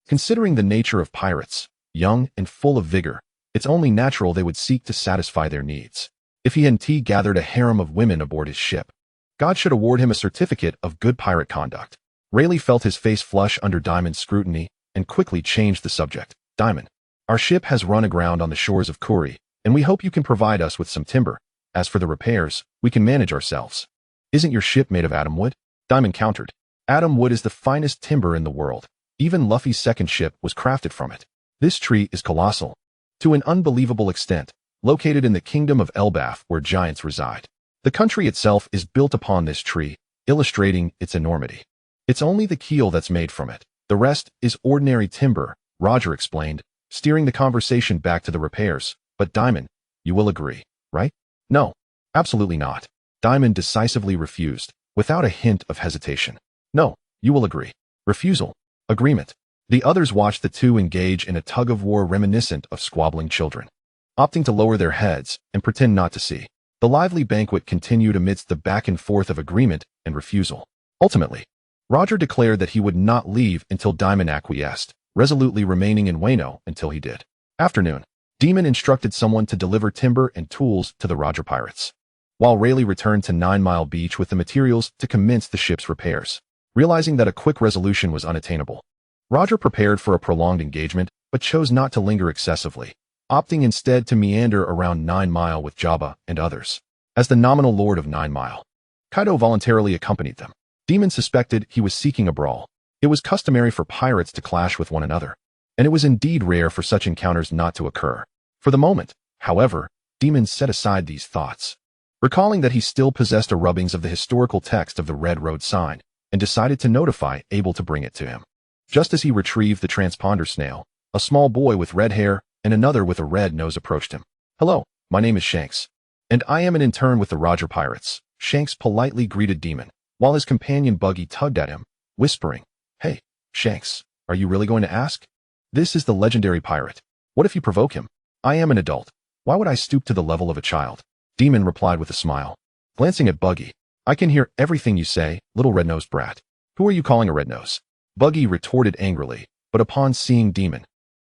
considering the nature of pirates, young and full of vigor, it's only natural they would seek to satisfy their needs. If he hadn't gathered a harem of women aboard his ship, God should award him a certificate of good pirate conduct. Rayleigh felt his face flush under Dimon's scrutiny and quickly changed the subject. Dimon, our ship has run aground on the shores of Kuri, and we hope you can provide us with some timber. As for the repairs, we can manage ourselves. Isn't your ship made of atom wood? Dimon countered. Atom wood is the finest timber in the world. Even Luffy's second ship was crafted from it. This tree is colossal, to an unbelievable extent, located in the kingdom of Elbaf where giants reside. The country itself is built upon this tree, illustrating its enormity. It's only the keel that's made from it. The rest is ordinary timber, Roger explained, steering the conversation back to the repairs. But Dimon, you will agree, right? No, absolutely not. Dimon decisively refused, without a hint of hesitation. No, you will agree. Refusal. Agreement. The others watched the two engage in a tug-of-war reminiscent of squabbling children, opting to lower their heads and pretend not to see. The lively banquet continued amidst the back and forth of agreement and refusal. Ultimately, Roger declared that he would not leave until Dimon acquiesced, resolutely remaining in Wano until he did. Afternoon. Dimon instructed someone to deliver timber and tools to the Roger pirates, while Rayleigh returned to 9 Mile Beach with the materials to commence the ship's repairs. Realizing that a quick resolution was unattainable, Roger prepared for a prolonged engagement, but chose not to linger excessively, opting instead to meander around 9 Mile with Jabba and others. As the nominal lord of 9 Mile, Kaido voluntarily accompanied them. Dimon suspected he was seeking a brawl. It was customary for pirates to clash with one another, and it was indeed rare for such encounters not to occur. For the moment, however, Dimon set aside these thoughts, recalling that he still possessed a rubbings of the historical text of the Red Road sign, and decided to notify Abel to bring it to him. Just as he retrieved the transponder snail, a small boy with red hair and another with a red nose approached him. Hello, my name is Shanks, and I am an intern with the Roger Pirates. Shanks politely greeted Dimon, while his companion Buggy tugged at him, whispering, Hey, Shanks, are you really going to ask? This is the legendary pirate. What if you provoke him? I am an adult. Why would I stoop to the level of a child? Dimon replied with a smile. Glancing at Buggy, I can hear everything you say, little red-nosed brat. Who are you calling a red-nose? Buggy retorted angrily, but upon seeing Dimon,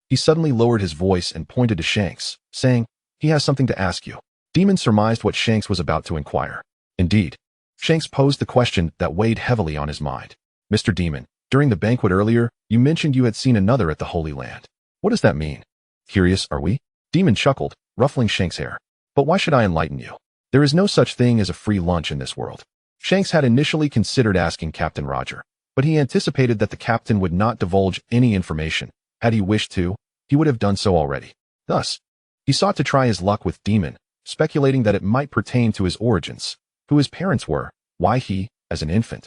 he suddenly lowered his voice and pointed to Shanks, saying, He has something to ask you. Dimon surmised what Shanks was about to inquire. Indeed, Shanks posed the question that weighed heavily on his mind. Mr. Dimon, during the banquet earlier, you mentioned you had seen another at the Holy Land. What does that mean? Curious, are we? Dimon chuckled, ruffling Shanks' hair. But why should I enlighten you? There is no such thing as a free lunch in this world. Shanks had initially considered asking Captain Roger, but he anticipated that the captain would not divulge any information. Had he wished to, he would have done so already. Thus, he sought to try his luck with Dimon, speculating that it might pertain to his origins, who his parents were, why he, as an infant,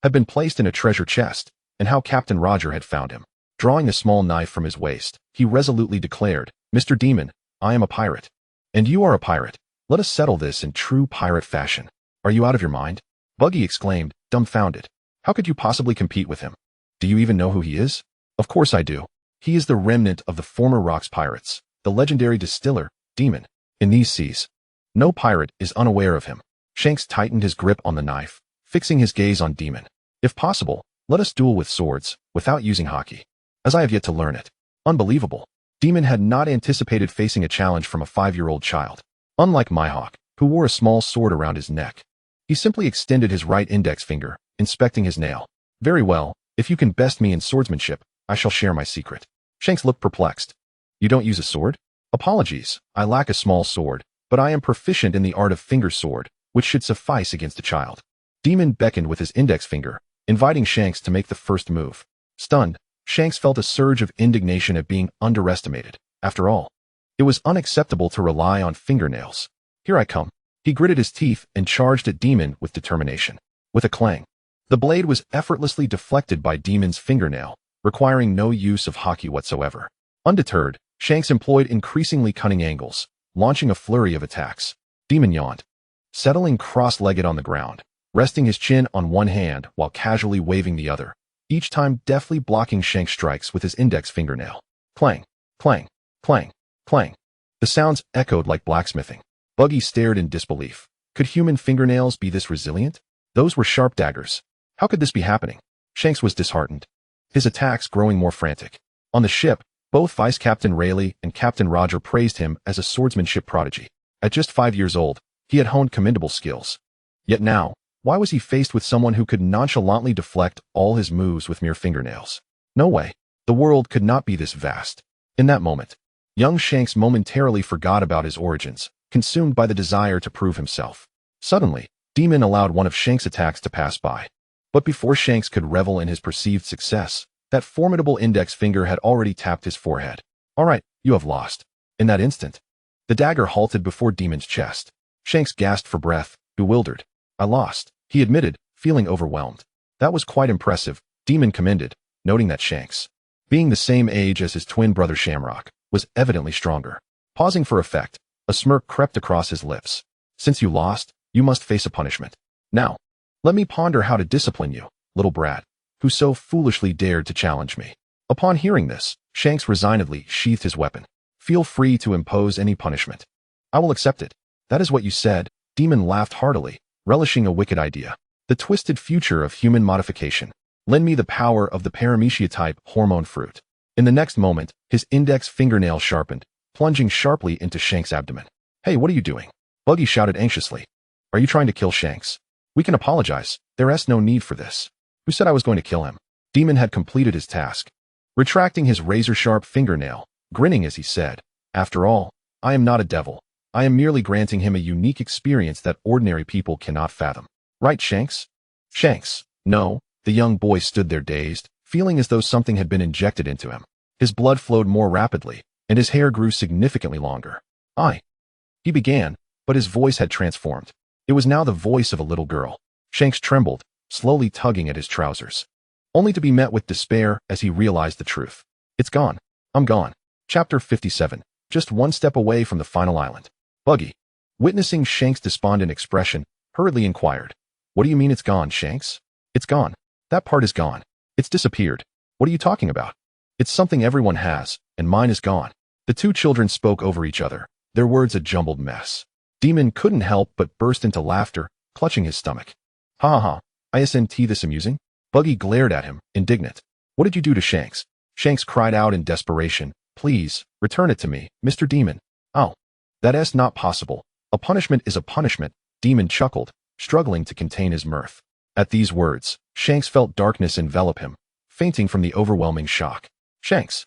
had been placed in a treasure chest, and how Captain Roger had found him. Drawing a small knife from his waist, he resolutely declared, Mr. Dimon, I am a pirate. And you are a pirate. Let us settle this in true pirate fashion. Are you out of your mind? Buggy exclaimed, dumbfounded. How could you possibly compete with him? Do you even know who he is? Of course I do. He is the remnant of the former Rocks Pirates, the legendary distiller, Dimon. In these seas, no pirate is unaware of him. Shanks tightened his grip on the knife, fixing his gaze on Dimon. If possible, let us duel with swords, without using haki, as I have yet to learn it. Unbelievable. Dimon had not anticipated facing a challenge from a 5-year-old child. Unlike Mihawk, who wore a small sword around his neck, he simply extended his right index finger, inspecting his nail. Very well, if you can best me in swordsmanship, I shall share my secret. Shanks looked perplexed. You don't use a sword? Apologies, I lack a small sword, but I am proficient in the art of finger sword, which should suffice against a child. Dimon beckoned with his index finger, inviting Shanks to make the first move. Stunned, Shanks felt a surge of indignation at being underestimated. After all, it was unacceptable to rely on fingernails. Here I come. He gritted his teeth and charged at Dimon with determination. With a clang, the blade was effortlessly deflected by Dimon's fingernail, requiring no use of haki whatsoever. Undeterred, Shanks employed increasingly cunning angles, launching a flurry of attacks. Dimon yawned, settling cross-legged on the ground, resting his chin on one hand while casually waving the other, each time deftly blocking Shanks' strikes with his index fingernail. Clang, clang, clang, clang. The sounds echoed like blacksmithing. Buggy stared in disbelief. Could human fingernails be this resilient? Those were sharp daggers. How could this be happening? Shanks was disheartened, his attacks growing more frantic. On the ship, both Vice Captain Rayleigh and Captain Roger praised him as a swordsmanship prodigy. At just 5 years old, he had honed commendable skills. Yet now, why was he faced with someone who could nonchalantly deflect all his moves with mere fingernails? No way. The world could not be this vast. In that moment, young Shanks momentarily forgot about his origins, consumed by the desire to prove himself. Suddenly, Dimon allowed one of Shanks' attacks to pass by. But before Shanks could revel in his perceived success, that formidable index finger had already tapped his forehead. All right, you have lost. In that instant, the dagger halted before Dimon's chest. Shanks gasped for breath, bewildered. I lost, he admitted, feeling overwhelmed. That was quite impressive, Dimon commended, noting that Shanks, being the same age as his twin brother Shamrock, was evidently stronger. Pausing for effect, a smirk crept across his lips. Since you lost, you must face a punishment. Now, let me ponder how to discipline you, little brat, who so foolishly dared to challenge me. Upon hearing this, Shanks resignedly sheathed his weapon. Feel free to impose any punishment. I will accept it. That is what you said. Dimon laughed heartily, relishing a wicked idea. The twisted future of human modification. Lend me the power of the paramecia-type hormone fruit. In the next moment, his index fingernail sharpened, plunging sharply into Shanks' abdomen. Hey, what are you doing? Buggy shouted anxiously. Are you trying to kill Shanks? We can apologize. There is no need for this. Who said I was going to kill him? Dimon had completed his task, retracting his razor-sharp fingernail, grinning as he said, After all, I am not a devil. I am merely granting him a unique experience that ordinary people cannot fathom. Right, Shanks? Shanks. No. The young boy stood there dazed, feeling as though something had been injected into him. His blood flowed more rapidly, and his hair grew significantly longer. He began, but his voice had transformed. It was now the voice of a little girl. Shanks trembled, slowly tugging at his trousers, only to be met with despair as he realized the truth. It's gone. I'm gone. Chapter 57. Just one step away from the final island. Buggy, witnessing Shanks' despondent expression, hurriedly inquired, What do you mean it's gone, Shanks? It's gone. That part is gone. It's disappeared. What are you talking about? It's something everyone has, and mine is gone. The two children spoke over each other, their words a jumbled mess. Dimon couldn't help but burst into laughter, clutching his stomach. Ha ha ha, isn't this amusing? Buggy glared at him, indignant. What did you do to Shanks? Shanks cried out in desperation. Please, return it to me, Mr. Dimon. Oh, that's not possible. A punishment is a punishment, Dimon chuckled, struggling to contain his mirth. At these words, Shanks felt darkness envelop him, fainting from the overwhelming shock. Shanks!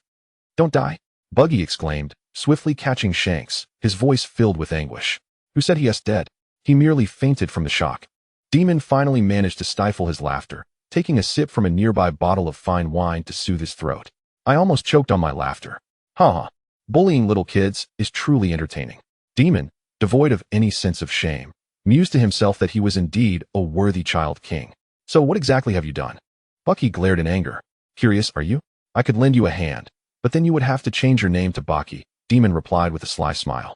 Don't die! Buggy exclaimed, swiftly catching Shanks, his voice filled with anguish. Who said he is dead? He merely fainted from the shock. Dimon finally managed to stifle his laughter, taking a sip from a nearby bottle of fine wine to soothe his throat. I almost choked on my laughter. Ha ha! Bullying little kids is truly entertaining. Dimon, devoid of any sense of shame, mused to himself that he was indeed a worthy child king. So what exactly have you done? Bucky glared in anger. Curious, are you? I could lend you a hand, but then you would have to change your name to Baki, Dimon replied with a sly smile,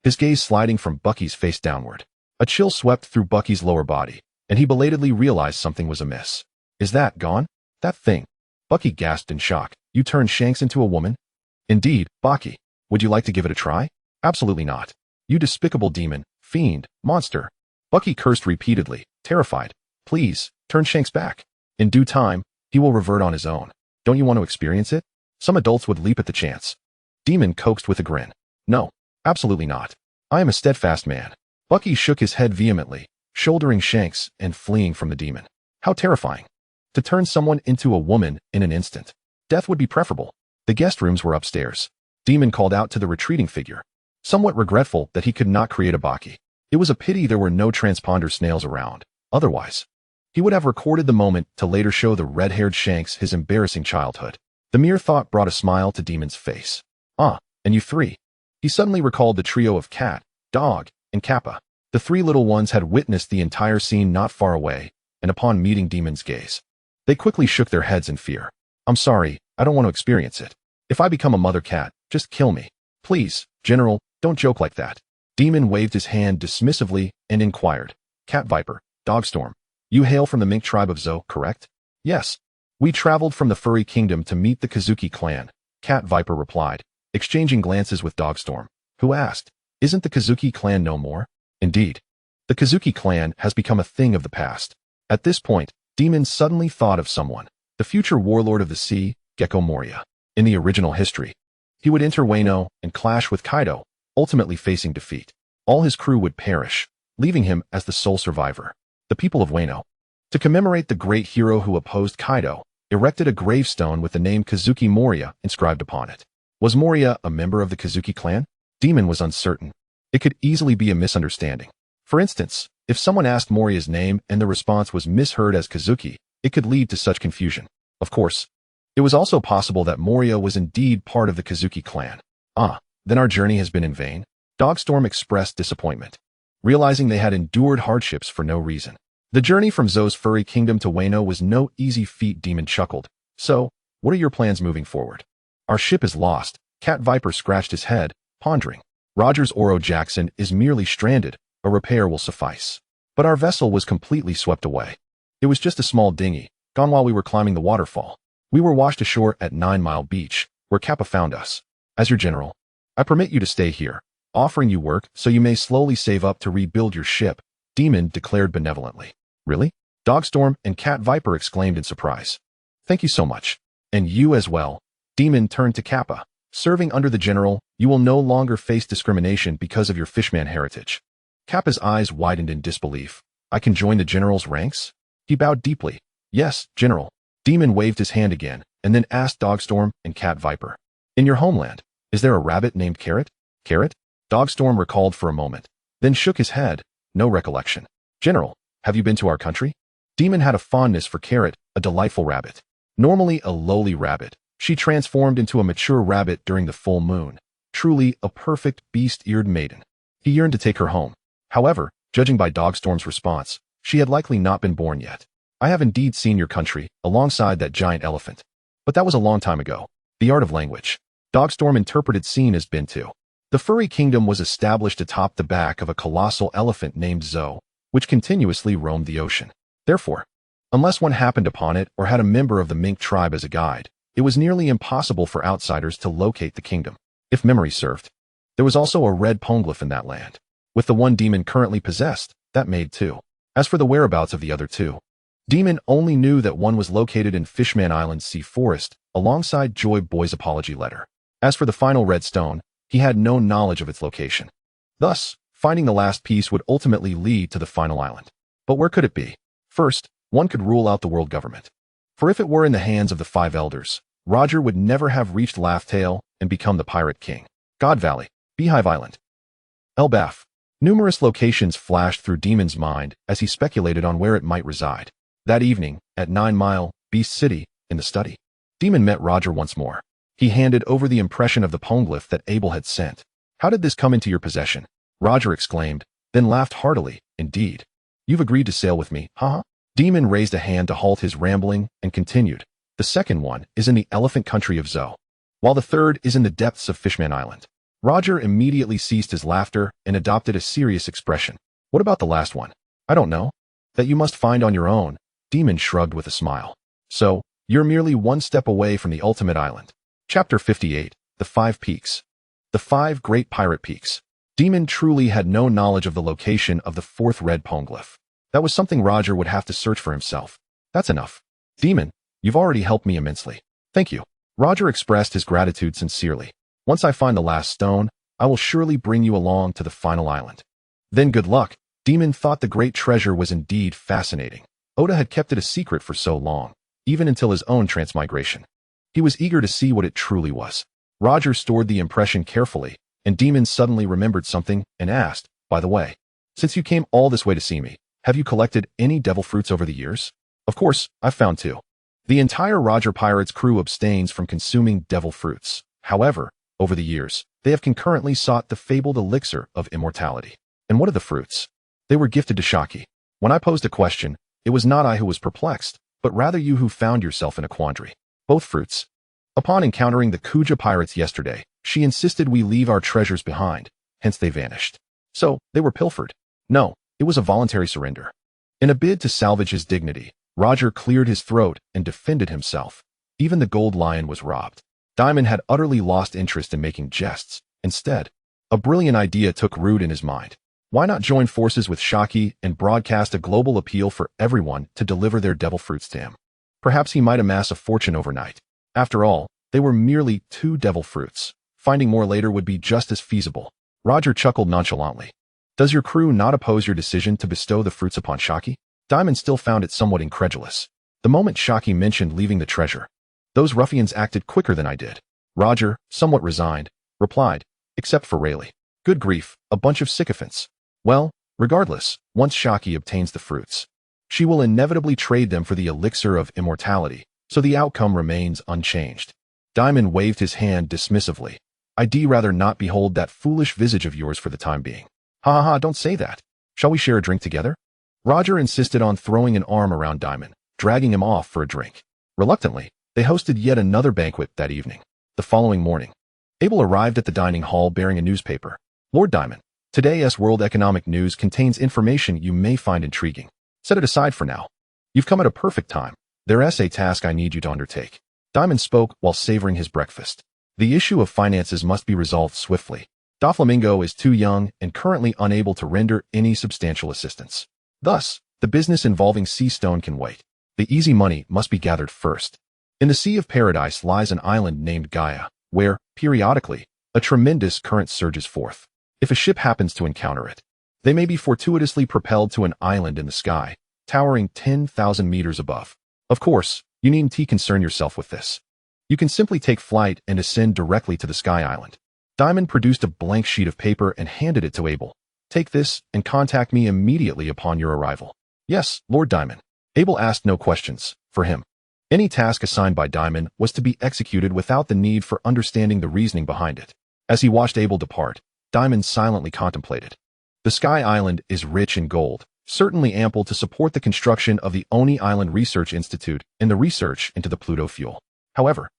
his gaze sliding from Bucky's face downward. A chill swept through Bucky's lower body, and he belatedly realized something was amiss. Is that gone? That thing. Bucky gasped in shock. You turned Shanks into a woman? Indeed, Bucky. Would you like to give it a try? Absolutely not. You despicable demon, fiend, monster. Bucky cursed repeatedly, terrified. Please, turn Shanks back. In due time, he will revert on his own. Don't you want to experience it? Some adults would leap at the chance. Dimon coaxed with a grin. No, absolutely not. I am a steadfast man. Bucky shook his head vehemently, shouldering Shanks and fleeing from the demon. How terrifying. To turn someone into a woman in an instant. Death would be preferable. The guest rooms were upstairs. Dimon called out to the retreating figure, somewhat regretful that he could not create a Bucky. It was a pity there were no transponder snails around. Otherwise, he would have recorded the moment to later show the red-haired Shanks his embarrassing childhood. The mere thought brought a smile to Dimon's face. Ah, and you three. He suddenly recalled the trio of Cat, Dog, and Kappa. The three little ones had witnessed the entire scene not far away, and upon meeting Dimon's gaze, they quickly shook their heads in fear. I'm sorry, I don't want to experience it. If I become a mother cat, just kill me. Please, General, don't joke like that. Dimon waved his hand dismissively and inquired. Cat Viper, Dogstorm, you hail from the mink tribe of Zo, correct? Yes. We traveled from the furry kingdom to meet the Kazuki clan, Cat Viper replied, exchanging glances with Dogstorm, who asked, Isn't the Kazuki clan no more? Indeed. The Kazuki clan has become a thing of the past. At this point, Dimon suddenly thought of someone, the future warlord of the sea, Gecko Moria. In the original history, he would enter Wano and clash with Kaido, ultimately facing defeat. All his crew would perish, leaving him as the sole survivor. The people of Wano, to commemorate the great hero who opposed Kaido, erected a gravestone with the name Kazuki Moria inscribed upon it. Was Moria a member of the Kazuki clan? Dimon was uncertain. It could easily be a misunderstanding. For instance, if someone asked Moria's name and the response was misheard as Kazuki, it could lead to such confusion. Of course, it was also possible that Moria was indeed part of the Kazuki clan. Ah, then our journey has been in vain? Dogstorm expressed disappointment, realizing they had endured hardships for no reason. The journey from Zo's furry kingdom to Wano was no easy feat, Dimon chuckled. So, what are your plans moving forward? Our ship is lost. Cat Viper scratched his head, pondering. Roger's Oro Jackson is merely stranded. A repair will suffice. But our vessel was completely swept away. It was just a small dinghy, gone while we were climbing the waterfall. We were washed ashore at 9 Mile Beach, where Kappa found us. As your general, I permit you to stay here, offering you work so you may slowly save up to rebuild your ship, Dimon declared benevolently. Really? Dogstorm and Cat Viper exclaimed in surprise. Thank you so much. And you as well. Dimon turned to Kappa. Serving under the general, you will no longer face discrimination because of your fishman heritage. Kappa's eyes widened in disbelief. I can join the general's ranks? He bowed deeply. Yes, general. Dimon waved his hand again, and then asked Dogstorm and Cat Viper. In your homeland, is there a rabbit named Carrot? Carrot? Dogstorm recalled for a moment, then shook his head. No recollection. General, have you been to our country? Dimon had a fondness for Carrot, a delightful rabbit. Normally a lowly rabbit, she transformed into a mature rabbit during the full moon. Truly a perfect beast-eared maiden. He yearned to take her home. However, judging by Dogstorm's response, she had likely not been born yet. I have indeed seen your country, alongside that giant elephant. But that was a long time ago. The art of language. Dogstorm interpreted seen as been to. The furry kingdom was established atop the back of a colossal elephant named Zo, which continuously roamed the ocean. Therefore, unless one happened upon it or had a member of the mink tribe as a guide, it was nearly impossible for outsiders to locate the kingdom. If memory served, there was also a red poneglyph in that land. With the one Dimon currently possessed, that made two. As for the whereabouts of the other two, Dimon only knew that one was located in Fishman Island's sea forest, alongside Joy Boy's apology letter. As for the final red stone, he had no knowledge of its location. Thus, finding the last piece would ultimately lead to the final island. But where could it be? First, one could rule out the world government. For if it were in the hands of the 5 elders, Roger would never have reached Laugh-Tale and become the Pirate King. God Valley, Beehive Island, Elbaf. Numerous locations flashed through Dimon's mind as he speculated on where it might reside. That evening, at 9 Mile, Beast City, in the study, Dimon met Roger once more. He handed over the impression of the poneglyph that Abel had sent. How did this come into your possession? Roger exclaimed, then laughed heartily. Indeed. You've agreed to sail with me, haha? Dimon raised a hand to halt his rambling and continued. The second one is in the elephant country of Zo, while the third is in the depths of Fishman Island. Roger immediately ceased his laughter and adopted a serious expression. What about the last one? I don't know. That you must find on your own. Dimon shrugged with a smile. So, you're merely one step away from the ultimate island. Chapter 58, The Five Peaks. The Five Great Pirate Peaks. Dimon truly had no knowledge of the location of the fourth red poneglyph. That was something Roger would have to search for himself. That's enough. Dimon, you've already helped me immensely. Thank you. Roger expressed his gratitude sincerely. Once I find the last stone, I will surely bring you along to the final island. Then good luck. Dimon thought the great treasure was indeed fascinating. Oda had kept it a secret for so long, even until his own transmigration. He was eager to see what it truly was. Roger stored the impression carefully, and Dimon suddenly remembered something and asked, by the way, since you came all this way to see me, have you collected any devil fruits over the years? Of course, I've found two. The entire Roger Pirates crew abstains from consuming devil fruits. However, over the years, they have concurrently sought the fabled elixir of immortality. And what are the fruits? They were gifted to Shaki. When I posed a question, it was not I who was perplexed, but rather you who found yourself in a quandary. Both fruits. Upon encountering the Kuja pirates yesterday, she insisted we leave our treasures behind, hence they vanished. So, they were pilfered. No, it was a voluntary surrender. In a bid to salvage his dignity, Roger cleared his throat and defended himself. Even the gold lion was robbed. Dimon had utterly lost interest in making jests. Instead, a brilliant idea took root in his mind. Why not join forces with Shaki and broadcast a global appeal for everyone to deliver their devil fruits to him? Perhaps he might amass a fortune overnight. After all, they were merely 2 devil fruits. Finding more later would be just as feasible. Roger chuckled nonchalantly. Does your crew not oppose your decision to bestow the fruits upon Shaki? Dimon still found it somewhat incredulous. The moment Shaki mentioned leaving the treasure, those ruffians acted quicker than I did. Roger, somewhat resigned, replied, except for Rayleigh. Good grief, a bunch of sycophants. Well, regardless, once Shaki obtains the fruits, she will inevitably trade them for the elixir of immortality, so the outcome remains unchanged. Dimon waved his hand dismissively. I'd rather not behold that foolish visage of yours for the time being. Ha ha ha, don't say that. Shall we share a drink together? Roger insisted on throwing an arm around Dimon, dragging him off for a drink. Reluctantly, they hosted yet another banquet that evening. The following morning, Abel arrived at the dining hall bearing a newspaper. Lord Dimon, today's World Economic News contains information you may find intriguing. Set it aside for now. You've come at a perfect time. There's a task I need you to undertake. Dimon spoke while savoring his breakfast. The issue of finances must be resolved swiftly. Doflamingo is too young and currently unable to render any substantial assistance. Thus, the business involving sea stone can wait. The easy money must be gathered first. In the Sea of Paradise lies an island named Gaia, where, periodically, a tremendous current surges forth. If a ship happens to encounter it, they may be fortuitously propelled to an island in the sky, towering 10,000 meters above. Of course, you needn't concern yourself with this. You can simply take flight and ascend directly to the Sky Island. Dimon produced a blank sheet of paper and handed it to Abel. Take this and contact me immediately upon your arrival. Yes, Lord Dimon. Abel asked no questions. For him, any task assigned by Dimon was to be executed without the need for understanding the reasoning behind it. As he watched Abel depart, Dimon silently contemplated. The Sky Island is rich in gold, certainly ample to support the construction of the Oni Island Research Institute and the research into the Pluto fuel. However,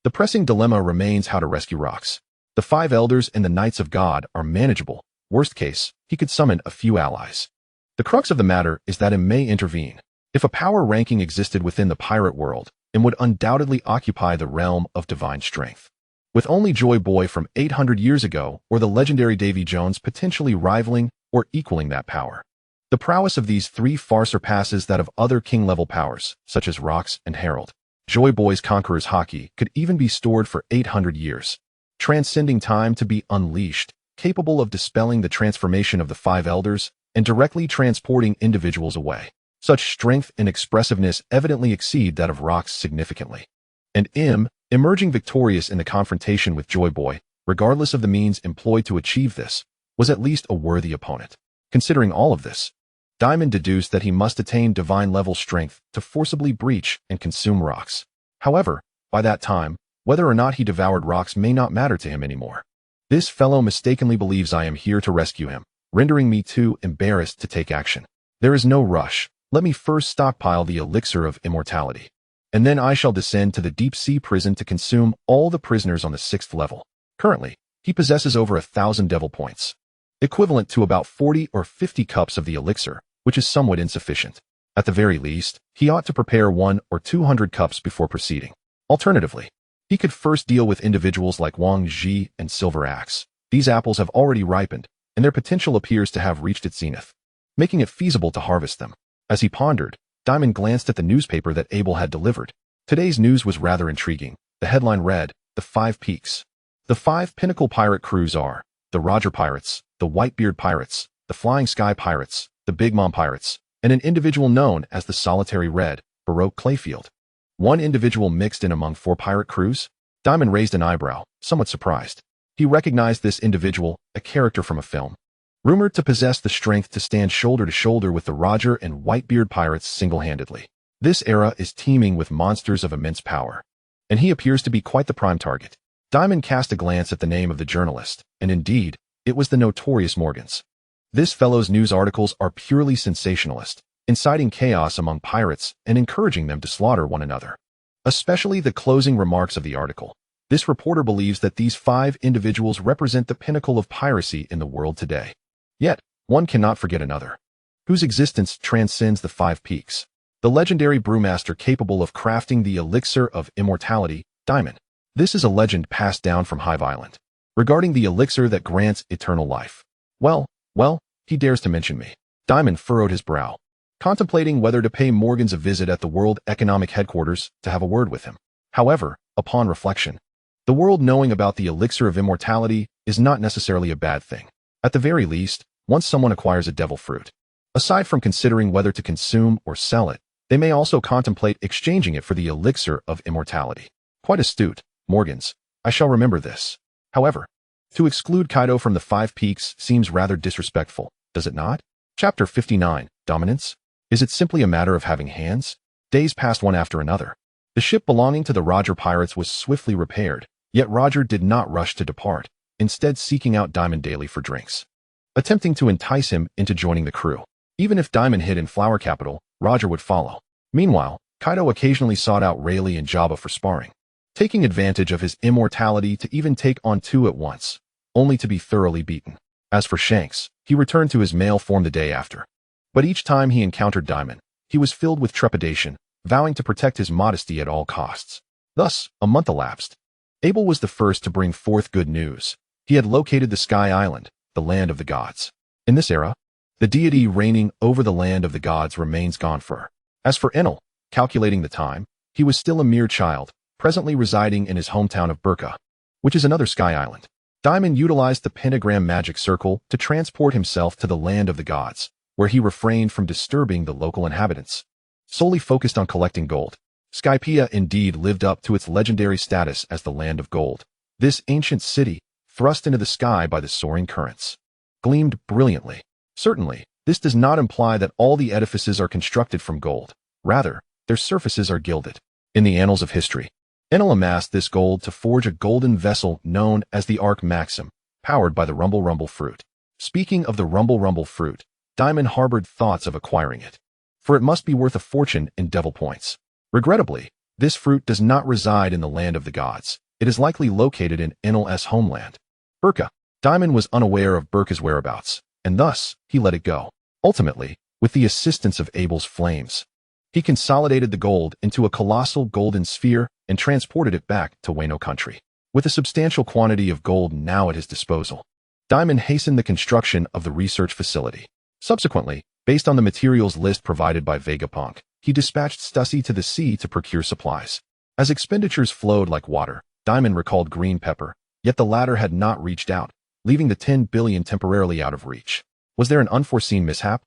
the pressing dilemma remains how to rescue rocks. The 5 elders and the Knights of God are manageable. Worst case, he could summon a few allies. The crux of the matter is that Im may intervene. If a power ranking existed within the pirate world, Im would undoubtedly occupy the realm of divine strength. With only Joy Boy from 800 years ago or the legendary Davy Jones potentially rivaling or equaling that power. The prowess of these 3 far surpasses that of other king-level powers, such as Rocks and Herald. Joy Boy's Conqueror's Haki could even be stored for 800 years, transcending time to be unleashed, capable of dispelling the transformation of the 5 elders and directly transporting individuals away. Such strength and expressiveness evidently exceed that of Rocks significantly. And Im, emerging victorious in the confrontation with Joy Boy, regardless of the means employed to achieve this, was at least a worthy opponent. Considering all of this, Dimon deduced that he must attain divine-level strength to forcibly breach and consume Rocks. However, by that time, whether or not he devoured Rocks may not matter to him anymore. This fellow mistakenly believes I am here to rescue him, rendering me too embarrassed to take action. There is no rush. Let me first stockpile the elixir of immortality, and then I shall descend to the deep-sea prison to consume all the prisoners on the 6th level. Currently, he possesses over 1,000 devil points, equivalent to about 40 or 50 cups of the elixir, which is somewhat insufficient. At the very least, he ought to prepare 1 or 200 cups before proceeding. Alternatively, he could first deal with individuals like Wang Ji and Silver Axe. These apples have already ripened, and their potential appears to have reached its zenith, making it feasible to harvest them. As he pondered, Dimon glanced at the newspaper that Abel had delivered. Today's news was rather intriguing. The headline read, "The 5 Peaks." The 5 pinnacle pirate crews are the Roger Pirates, the Whitebeard Pirates, the Flying Sky Pirates, the Big Mom Pirates, and an individual known as the Solitary Red, Baroque Clayfield. One individual mixed in among 4 pirate crews? Dimon raised an eyebrow, somewhat surprised. He recognized this individual, a character from a film, rumored to possess the strength to stand shoulder to shoulder with the Roger and Whitebeard Pirates single-handedly. This era is teeming with monsters of immense power, and he appears to be quite the prime target. Dimon cast a glance at the name of the journalist, and indeed, it was the notorious Morgans. This fellow's news articles are purely sensationalist, inciting chaos among pirates and encouraging them to slaughter one another. Especially the closing remarks of the article. This reporter believes that these 5 individuals represent the pinnacle of piracy in the world today. Yet, one cannot forget another, whose existence transcends the 5 peaks. The legendary brewmaster capable of crafting the elixir of immortality, Dimon. This is a legend passed down from Hive Island, regarding the elixir that grants eternal life. Well, he dares to mention me. Dimon furrowed his brow, contemplating whether to pay Morgans a visit at the World Economic Headquarters to have a word with him. However, upon reflection, the world knowing about the elixir of immortality is not necessarily a bad thing. At the very least, once someone acquires a devil fruit, aside from considering whether to consume or sell it, they may also contemplate exchanging it for the elixir of immortality. Quite astute, Morgans. I shall remember this. However, to exclude Kaido from the 5 peaks seems rather disrespectful, does it not? Chapter 59, Dominance? Is it simply a matter of having hands? Days passed one after another. The ship belonging to the Roger Pirates was swiftly repaired, yet Roger did not rush to depart, instead seeking out Dimon daily for drinks, attempting to entice him into joining the crew. Even if Dimon hid in Flower Capital, Roger would follow. Meanwhile, Kaido occasionally sought out Rayleigh and Jabba for sparring, taking advantage of his immortality to even take on 2 at once, only to be thoroughly beaten. As for Shanks, he returned to his male form the day after. But each time he encountered Dimon, he was filled with trepidation, vowing to protect his modesty at all costs. Thus, a month elapsed. Abel was the first to bring forth good news. He had located the Sky Island, the land of the gods. In this era, the deity reigning over the land of the gods remains gone for. As for Enel, calculating the time, he was still a mere child, presently residing in his hometown of Burka, which is another Sky Island. Dimon utilized the pentagram magic circle to transport himself to the land of the gods, where he refrained from disturbing the local inhabitants, solely focused on collecting gold. Skypiea indeed lived up to its legendary status as the land of gold. This ancient city, thrust into the sky by the soaring currents, gleamed brilliantly. Certainly, this does not imply that all the edifices are constructed from gold. Rather, their surfaces are gilded. In the annals of history, Enel amassed this gold to forge a golden vessel known as the Ark Maxim, powered by the Rumble Rumble fruit. Speaking of the Rumble Rumble fruit, Dimon harbored thoughts of acquiring it, for it must be worth a fortune in devil points. Regrettably, this fruit does not reside in the land of the gods. It is likely located in Enel's homeland, Burka. Dimon was unaware of Burka's whereabouts, and thus, he let it go. Ultimately, with the assistance of Abel's flames, he consolidated the gold into a colossal golden sphere and transported it back to Wano country. With a substantial quantity of gold now at his disposal, Dimon hastened the construction of the research facility. Subsequently, based on the materials list provided by Vegapunk, he dispatched Stussy to the sea to procure supplies. As expenditures flowed like water, Dimon recalled Green Pepper, yet the latter had not reached out, leaving the 10 billion temporarily out of reach. Was there an unforeseen mishap?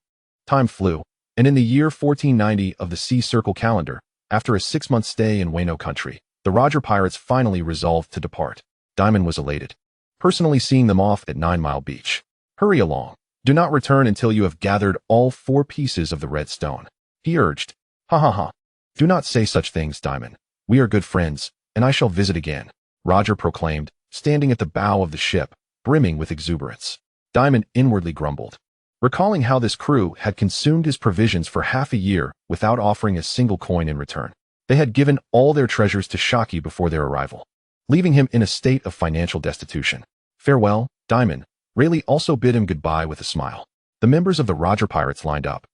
Time flew, and in the year 1490 of the Sea Circle calendar, after a 6-month stay in Wano country, the Roger Pirates finally resolved to depart. Dimon was elated, personally seeing them off at 9 Mile Beach. Hurry along. Do not return until you have gathered all 4 pieces of the red stone, he urged. Ha ha ha. Do not say such things, Dimon. We are good friends, and I shall visit again, Roger proclaimed, standing at the bow of the ship, brimming with exuberance. Dimon inwardly grumbled, recalling how this crew had consumed his provisions for half a year without offering a single coin in return. They had given all their treasures to Shaki before their arrival, leaving him in a state of financial destitution. Farewell, Dimon. Rayleigh also bid him goodbye with a smile. The members of the Roger Pirates lined up,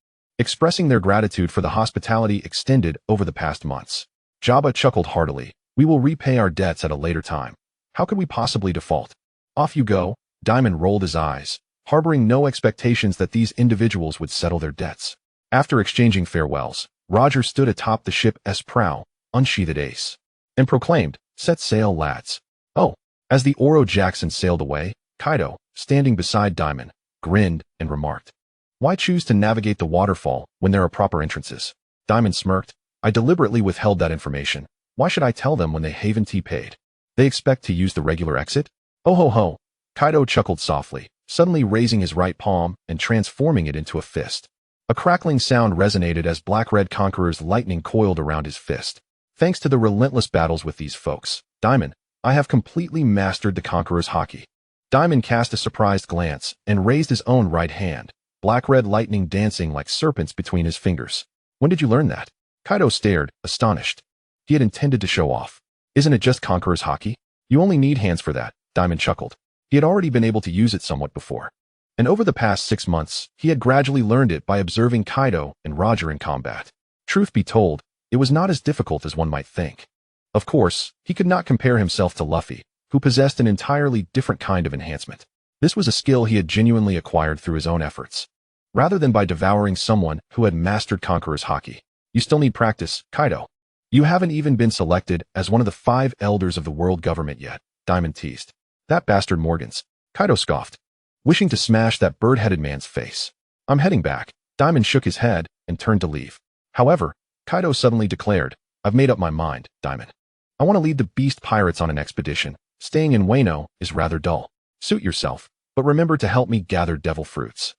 expressing their gratitude for the hospitality extended over the past months. Jabba chuckled heartily. We will repay our debts at a later time. How could we possibly default? Off you go. Dimon rolled his eyes, harboring no expectations that these individuals would settle their debts. After exchanging farewells, Roger stood atop the ship's prow, unsheathed ace, and proclaimed, "Set sail, lads." Oh, as the Oro Jackson sailed away, Kaido, standing beside Dimon, grinned and remarked, "Why choose to navigate the waterfall when there are proper entrances?" Dimon smirked, "I deliberately withheld that information. Why should I tell them when they haven't paid? They expect to use the regular exit?" "Oh ho ho." Kaido chuckled softly, suddenly raising his right palm and transforming it into a fist. A crackling sound resonated as Black-Red Conqueror's lightning coiled around his fist. "Thanks to the relentless battles with these folks, Dimon, I have completely mastered the Conqueror's haki." Dimon cast a surprised glance and raised his own right hand, black-red lightning dancing like serpents between his fingers. "When did you learn that?" Kaido stared, astonished. He had intended to show off. "Isn't it just Conqueror's haki? You only need hands for that," Dimon chuckled. He had already been able to use it somewhat before. And over the past 6 months, he had gradually learned it by observing Kaido and Roger in combat. Truth be told, it was not as difficult as one might think. Of course, he could not compare himself to Luffy, who possessed an entirely different kind of enhancement. This was a skill he had genuinely acquired through his own efforts, rather than by devouring someone who had mastered Conqueror's haki. "You still need practice, Kaido. You haven't even been selected as one of the 5 elders of the world government yet," Dimon teased. "That bastard Morgans," Kaido scoffed, wishing to smash that bird-headed man's face. "I'm heading back." Dimon shook his head and turned to leave. However, Kaido suddenly declared, "I've made up my mind, Dimon. I want to lead the beast pirates on an expedition. Staying in Wano is rather dull. Suit yourself, but remember to help me gather devil fruits."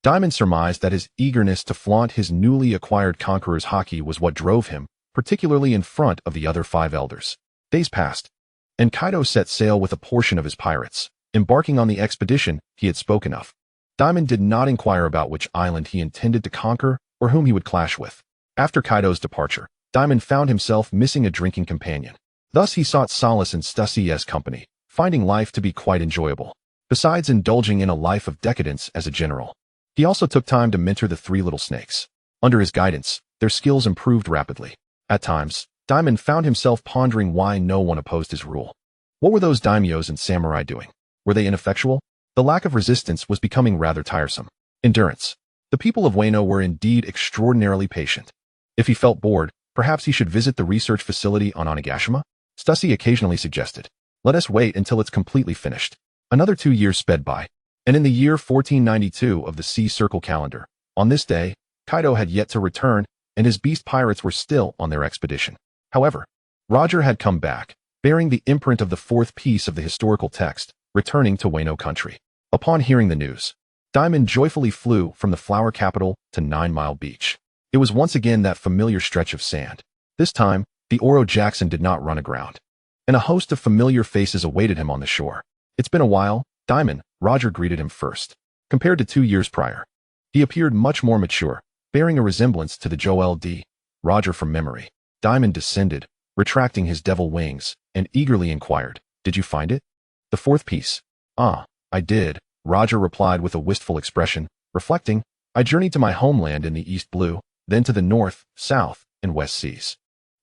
Dimon surmised that his eagerness to flaunt his newly acquired Conqueror's haki was what drove him, particularly in front of the other 5 elders. Days passed, and Kaido set sail with a portion of his pirates, embarking on the expedition he had spoken of. Dimon did not inquire about which island he intended to conquer or whom he would clash with. After Kaido's departure, Dimon found himself missing a drinking companion. Thus he sought solace in Stussie's company, finding life to be quite enjoyable. Besides indulging in a life of decadence as a general, he also took time to mentor the 3 little snakes. Under his guidance, their skills improved rapidly. At times, Dimon found himself pondering why no one opposed his rule. What were those daimyos and samurai doing? Were they ineffectual? The lack of resistance was becoming rather tiresome. Endurance. The people of Wano were indeed extraordinarily patient. If he felt bored, perhaps he should visit the research facility on Onigashima? Stussy occasionally suggested. "Let us wait until it's completely finished." Another 2 years sped by, and in the year 1492 of the Sea Circle calendar, on this day, Kaido had yet to return, and his beast pirates were still on their expedition. However, Roger had come back, bearing the imprint of the 4th piece of the historical text, returning to Wano country. Upon hearing the news, Dimon joyfully flew from the flower capital to 9 Mile Beach. It was once again that familiar stretch of sand. This time, the Oro Jackson did not run aground, and a host of familiar faces awaited him on the shore. "It's been a while, Dimon," Roger greeted him first. Compared to 2 years prior, he appeared much more mature, bearing a resemblance to the Joel D. Roger from memory. Dimon descended, retracting his devil wings, and eagerly inquired, "Did you find it?" "The 4th piece." "Ah, I did," Roger replied with a wistful expression, reflecting, "I journeyed to my homeland in the East Blue, then to the North, South, and West Seas.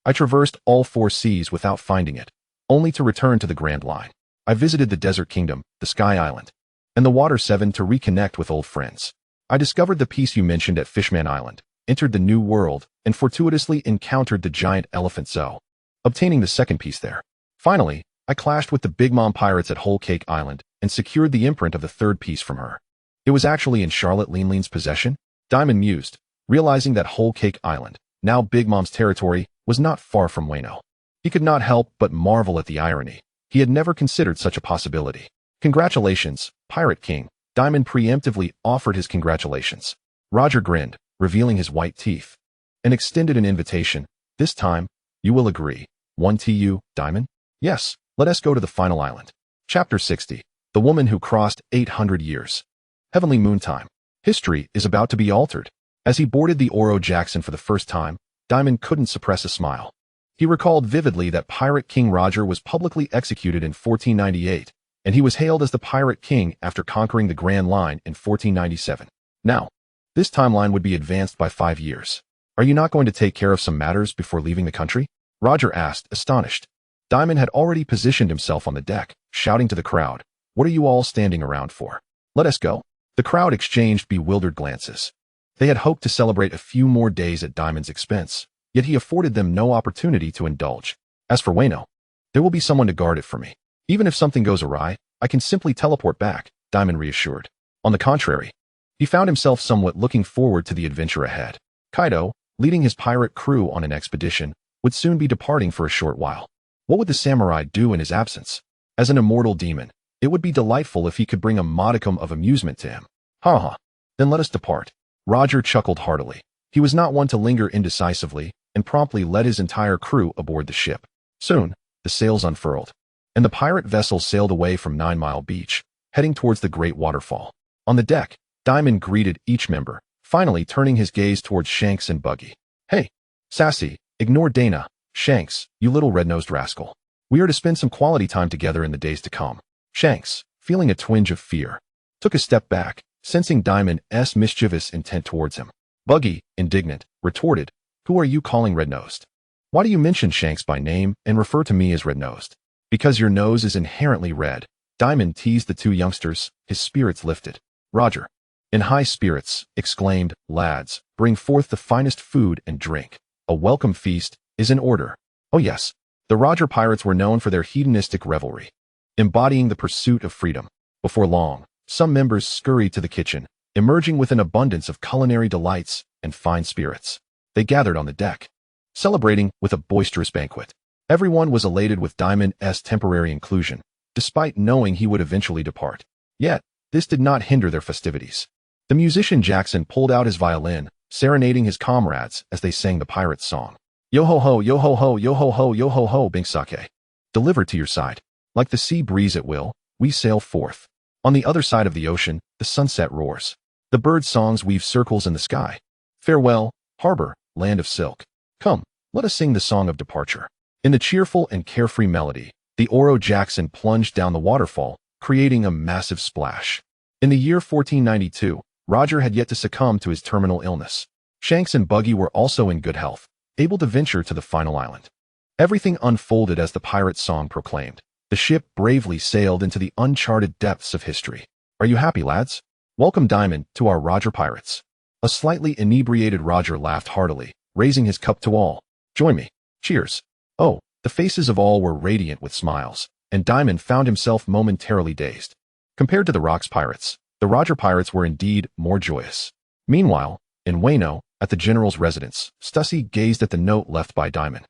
I traversed all 4 seas without finding it, only to return to the Grand Line. I visited the Desert Kingdom, the Sky Island, and the Water 7 to reconnect with old friends. I discovered the piece you mentioned at Fishman Island, entered the New World, and fortuitously encountered the giant elephant Zoe, obtaining the 2nd piece there. Finally, I clashed with the Big Mom pirates at Whole Cake Island and secured the imprint of the 3rd piece from her. It was actually in Charlotte Leanlean's possession?" Dimon mused, realizing that Whole Cake Island, now Big Mom's territory, was not far from Wano. He could not help but marvel at the irony. He had never considered such a possibility. "Congratulations, Pirate King." Dimon preemptively offered his congratulations. Roger grinned, revealing his white teeth, and extended an invitation. "This time, you will agree. 1 Dimon?" "Yes, let us go to the final island." Chapter 60. The Woman Who Crossed 800 Years. Heavenly Moontime. History is about to be altered. As he boarded the Oro Jackson for the first time, Dimon couldn't suppress a smile. He recalled vividly that Pirate King Roger was publicly executed in 1498, and he was hailed as the Pirate King after conquering the Grand Line in 1497. Now, This timeline would be advanced by 5 years. Are you not going to take care of some matters before leaving the country? Roger asked, astonished. Dimon had already positioned himself on the deck, shouting to the crowd, "What are you all standing around for? Let us go." The crowd exchanged bewildered glances. They had hoped to celebrate a few more days at Dimon's expense, yet he afforded them no opportunity to indulge. As for Wano, there will be someone to guard it for me. Even if something goes awry, I can simply teleport back, Dimon reassured. On the contrary, he found himself somewhat looking forward to the adventure ahead. Kaido, leading his pirate crew on an expedition, would soon be departing for a short while. What would the samurai do in his absence? As an immortal demon, it would be delightful if he could bring a modicum of amusement to him. Ha. Then let us depart. Roger chuckled heartily. He was not one to linger indecisively, and promptly led his entire crew aboard the ship. Soon, the sails unfurled, and the pirate vessel sailed away from 9 Mile Beach, heading towards the great waterfall. On the deck, Dimon greeted each member, finally turning his gaze towards Shanks and Buggy. "Hey, Sassy, ignore Dana. Shanks, you little red-nosed rascal. We are to spend some quality time together in the days to come." Shanks, feeling a twinge of fear, took a step back, sensing Dimon's mischievous intent towards him. Buggy, indignant, retorted, "Who are you calling red-nosed? Why do you mention Shanks by name and refer to me as red-nosed?" "Because your nose is inherently red." Dimon teased the two youngsters, his spirits lifted. Roger, in high spirits, exclaimed, "Lads, bring forth the finest food and drink. A welcome feast is in order." Oh yes, the Roger Pirates were known for their hedonistic revelry, embodying the pursuit of freedom. Before long, some members scurried to the kitchen, emerging with an abundance of culinary delights and fine spirits. They gathered on the deck, celebrating with a boisterous banquet. Everyone was elated with Dimon's temporary inclusion, despite knowing he would eventually depart. Yet, this did not hinder their festivities. The musician Jackson pulled out his violin, serenading his comrades as they sang the pirate's song. Yo-ho-ho, yo-ho-ho, yo-ho-ho, yo-ho-ho, Binksake. Delivered to your side. Like the sea breeze at will, we sail forth. On the other side of the ocean, the sunset roars. The bird songs weave circles in the sky. Farewell, harbor, land of silk. Come, let us sing the song of departure. In the cheerful and carefree melody, the Oro Jackson plunged down the waterfall, creating a massive splash. In the year 1492, Roger had yet to succumb to his terminal illness. Shanks and Buggy were also in good health, able to venture to the final island. Everything unfolded as the pirate's song proclaimed. The ship bravely sailed into the uncharted depths of history. Are you happy, lads? Welcome, Dimon, to our Roger Pirates. A slightly inebriated Roger laughed heartily, raising his cup to all. Join me. Cheers. Oh, the faces of all were radiant with smiles, and Dimon found himself momentarily dazed. Compared to the Rocks Pirates, the Roger Pirates were indeed more joyous. Meanwhile, in Wano, at the general's residence, Stussy gazed at the note left by Dimon,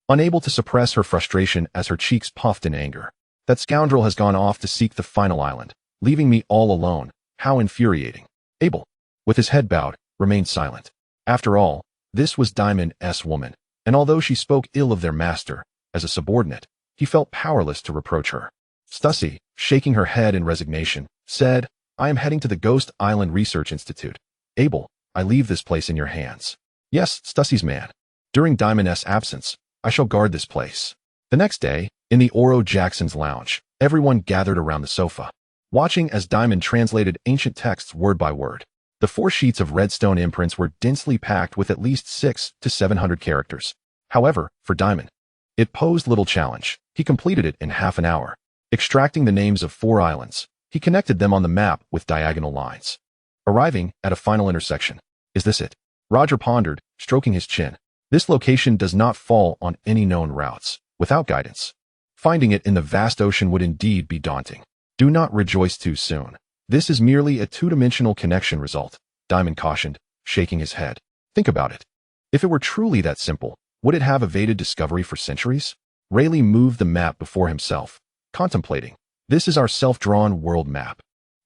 unable to suppress her frustration as her cheeks puffed in anger. That scoundrel has gone off to seek the final island, leaving me all alone. How infuriating. Abel, with his head bowed, remained silent. After all, this was Dimon's woman, and although she spoke ill of their master, as a subordinate, he felt powerless to reproach her. Stussy, shaking her head in resignation, said, "I am heading to the Ghost Island Research Institute. Abel, I leave this place in your hands." "Yes, Stussy's man. During Dimon's absence, I shall guard this place." The next day, in the Oro Jackson's lounge, everyone gathered around the sofa, watching as Dimon translated ancient texts word by word. The 4 sheets of redstone imprints were densely packed with at least 600 to 700 characters. However, for Dimon, it posed little challenge. He completed it in half an hour. Extracting the names of 4 islands, he connected them on the map with diagonal lines, arriving at a final intersection. Is this it? Roger pondered, stroking his chin. This location does not fall on any known routes. Without guidance, finding it in the vast ocean would indeed be daunting. Do not rejoice too soon. This is merely a 2-dimensional connection result, Dimon cautioned, shaking his head. Think about it. If it were truly that simple, would it have evaded discovery for centuries? Rayleigh moved the map before himself, contemplating. This is our self-drawn world map.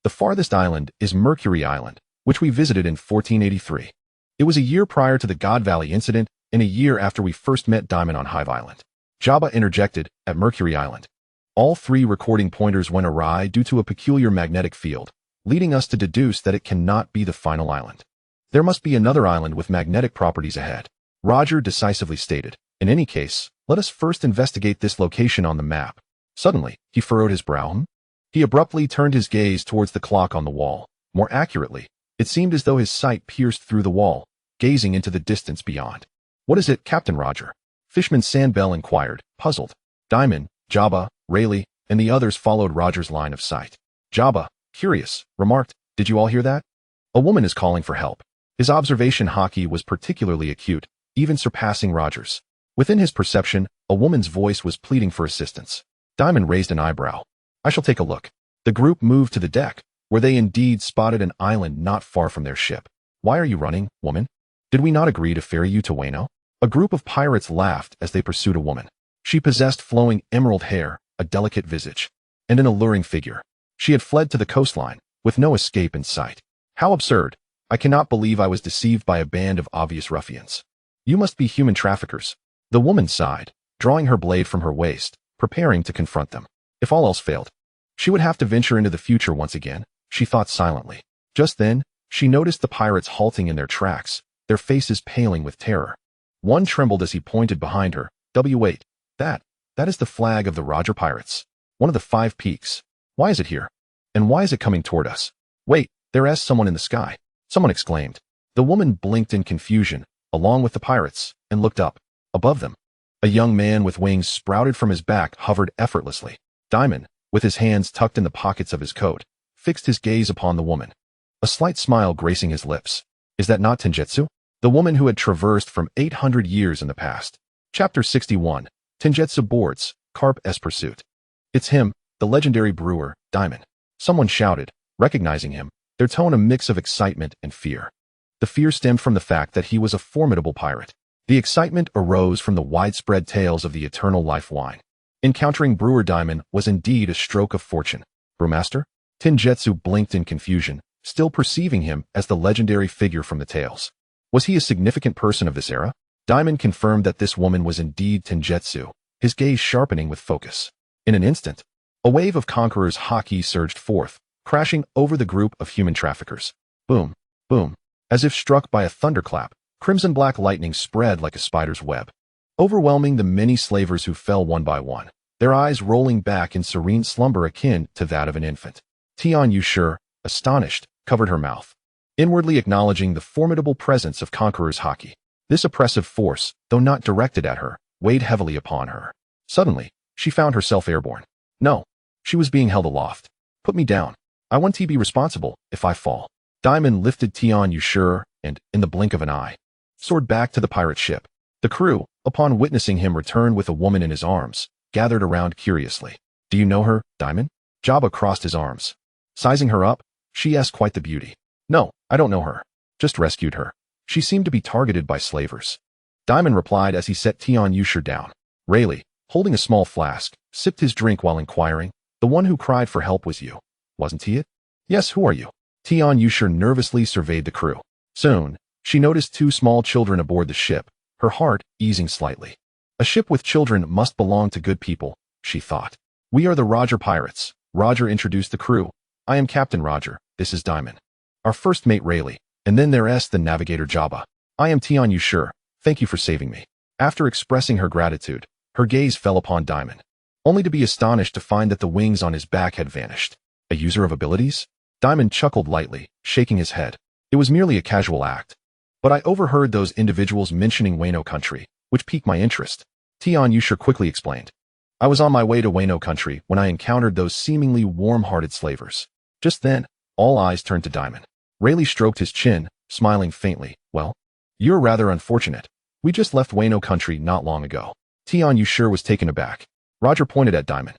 The farthest island is Mercury Island, which we visited in 1483. It was a year prior to the God Valley incident and a year after we first met Dimon on Hive Island. Jabba interjected, at Mercury Island. All 3 recording pointers went awry due to a peculiar magnetic field, leading us to deduce that it cannot be the final island. There must be another island with magnetic properties ahead. Roger decisively stated. In any case, let us first investigate this location on the map. Suddenly, he furrowed his brow. He abruptly turned his gaze towards the clock on the wall. More accurately, It seemed as though his sight pierced through the wall, gazing into the distance beyond. "What is it, Captain Roger?" Fishman Sandbell inquired, puzzled. Dimon, Jabba, Rayleigh, and the others followed Roger's line of sight. Jabba, curious, remarked, "Did you all hear that? A woman is calling for help." His observation hockey was particularly acute, even surpassing Roger's. Within his perception, a woman's voice was pleading for assistance. Dimon raised an eyebrow. "I shall take a look." The group moved to the deck, where they indeed spotted an island not far from their ship. "Why are you running, woman? Did we not agree to ferry you to Wano?" A group of pirates laughed as they pursued a woman. She possessed flowing emerald hair, a delicate visage, and an alluring figure. She had fled to the coastline, with no escape in sight. "How absurd! I cannot believe I was deceived by a band of obvious ruffians. You must be human traffickers." The woman sighed, drawing her blade from her waist, preparing to confront them. If all else failed, she would have to venture into the future once again, she thought silently. Just then, she noticed the pirates halting in their tracks, their faces paling with terror. One trembled as he pointed behind her. "Wait, that is the flag of the Roger Pirates. One of the 5 peaks. Why is it here? And why is it coming toward us? Wait, there's someone in the sky," someone exclaimed. The woman blinked in confusion, along with the pirates, and looked up. Above them, a young man with wings sprouted from his back hovered effortlessly. Dimon, with his hands tucked in the pockets of his coat, fixed his gaze upon the woman, a slight smile gracing his lips. "Is that not Tengetsu?" The woman who had traversed from 800 years in the past. Chapter 61. Tengetsu boards, Carp-S pursuit. "It's him, the legendary brewer, Dimon," someone shouted, recognizing him, their tone a mix of excitement and fear. The fear stemmed from the fact that he was a formidable pirate. The excitement arose from the widespread tales of the eternal life wine. Encountering Brewer Dimon was indeed a stroke of fortune. "Brewmaster?" Tengetsu blinked in confusion, still perceiving him as the legendary figure from the tales. Was he a significant person of this era? Dimon confirmed that this woman was indeed Tengetsu, his gaze sharpening with focus. In an instant, a wave of conquerors' haki surged forth, crashing over the group of human traffickers. Boom, boom. As if struck by a thunderclap, crimson-black lightning spread like a spider's web, overwhelming the many slavers who fell one by one, their eyes rolling back in serene slumber akin to that of an infant. Tian Yushur, astonished, covered her mouth, inwardly acknowledging the formidable presence of conquerors' haki. This oppressive force, though not directed at her, weighed heavily upon her. Suddenly, she found herself airborne. No, she was being held aloft. "Put me down. I want to be responsible if I fall." Dimon lifted Tian Yushur and, in the blink of an eye, soared back to the pirate ship. The crew, upon witnessing him return with a woman in his arms, gathered around curiously. "Do you know her, Dimon?" Jabba crossed his arms. Sizing her up, she asked quite the beauty. "No, I don't know her. Just rescued her. She seemed to be targeted by slavers." Dimon replied as he set Tian Yushur down. Rayleigh, holding a small flask, sipped his drink while inquiring, "The one who cried for help was you, wasn't he it?" "Yes, who are you?" Tian Yushur nervously surveyed the crew. Soon, she noticed 2 small children aboard the ship, her heart easing slightly. A ship with children must belong to good people, she thought. "We are the Roger Pirates," Roger introduced the crew. "I am Captain Roger, this is Dimon. Our first mate Rayleigh, and then there's the navigator Jabba. I am Tian Yushur, thank you for saving me." After expressing her gratitude, her gaze fell upon Dimon, only to be astonished to find that the wings on his back had vanished. "A user of abilities?" Dimon chuckled lightly, shaking his head. "It was merely a casual act. But I overheard those individuals mentioning Wano country, which piqued my interest." Tian Yushur quickly explained. "I was on my way to Wano country when I encountered those seemingly warm-hearted slavers." Just then, all eyes turned to Dimon. Rayleigh stroked his chin, smiling faintly. "Well, you're rather unfortunate. We just left Wano country not long ago." Tian Yushur was taken aback. Roger pointed at Dimon.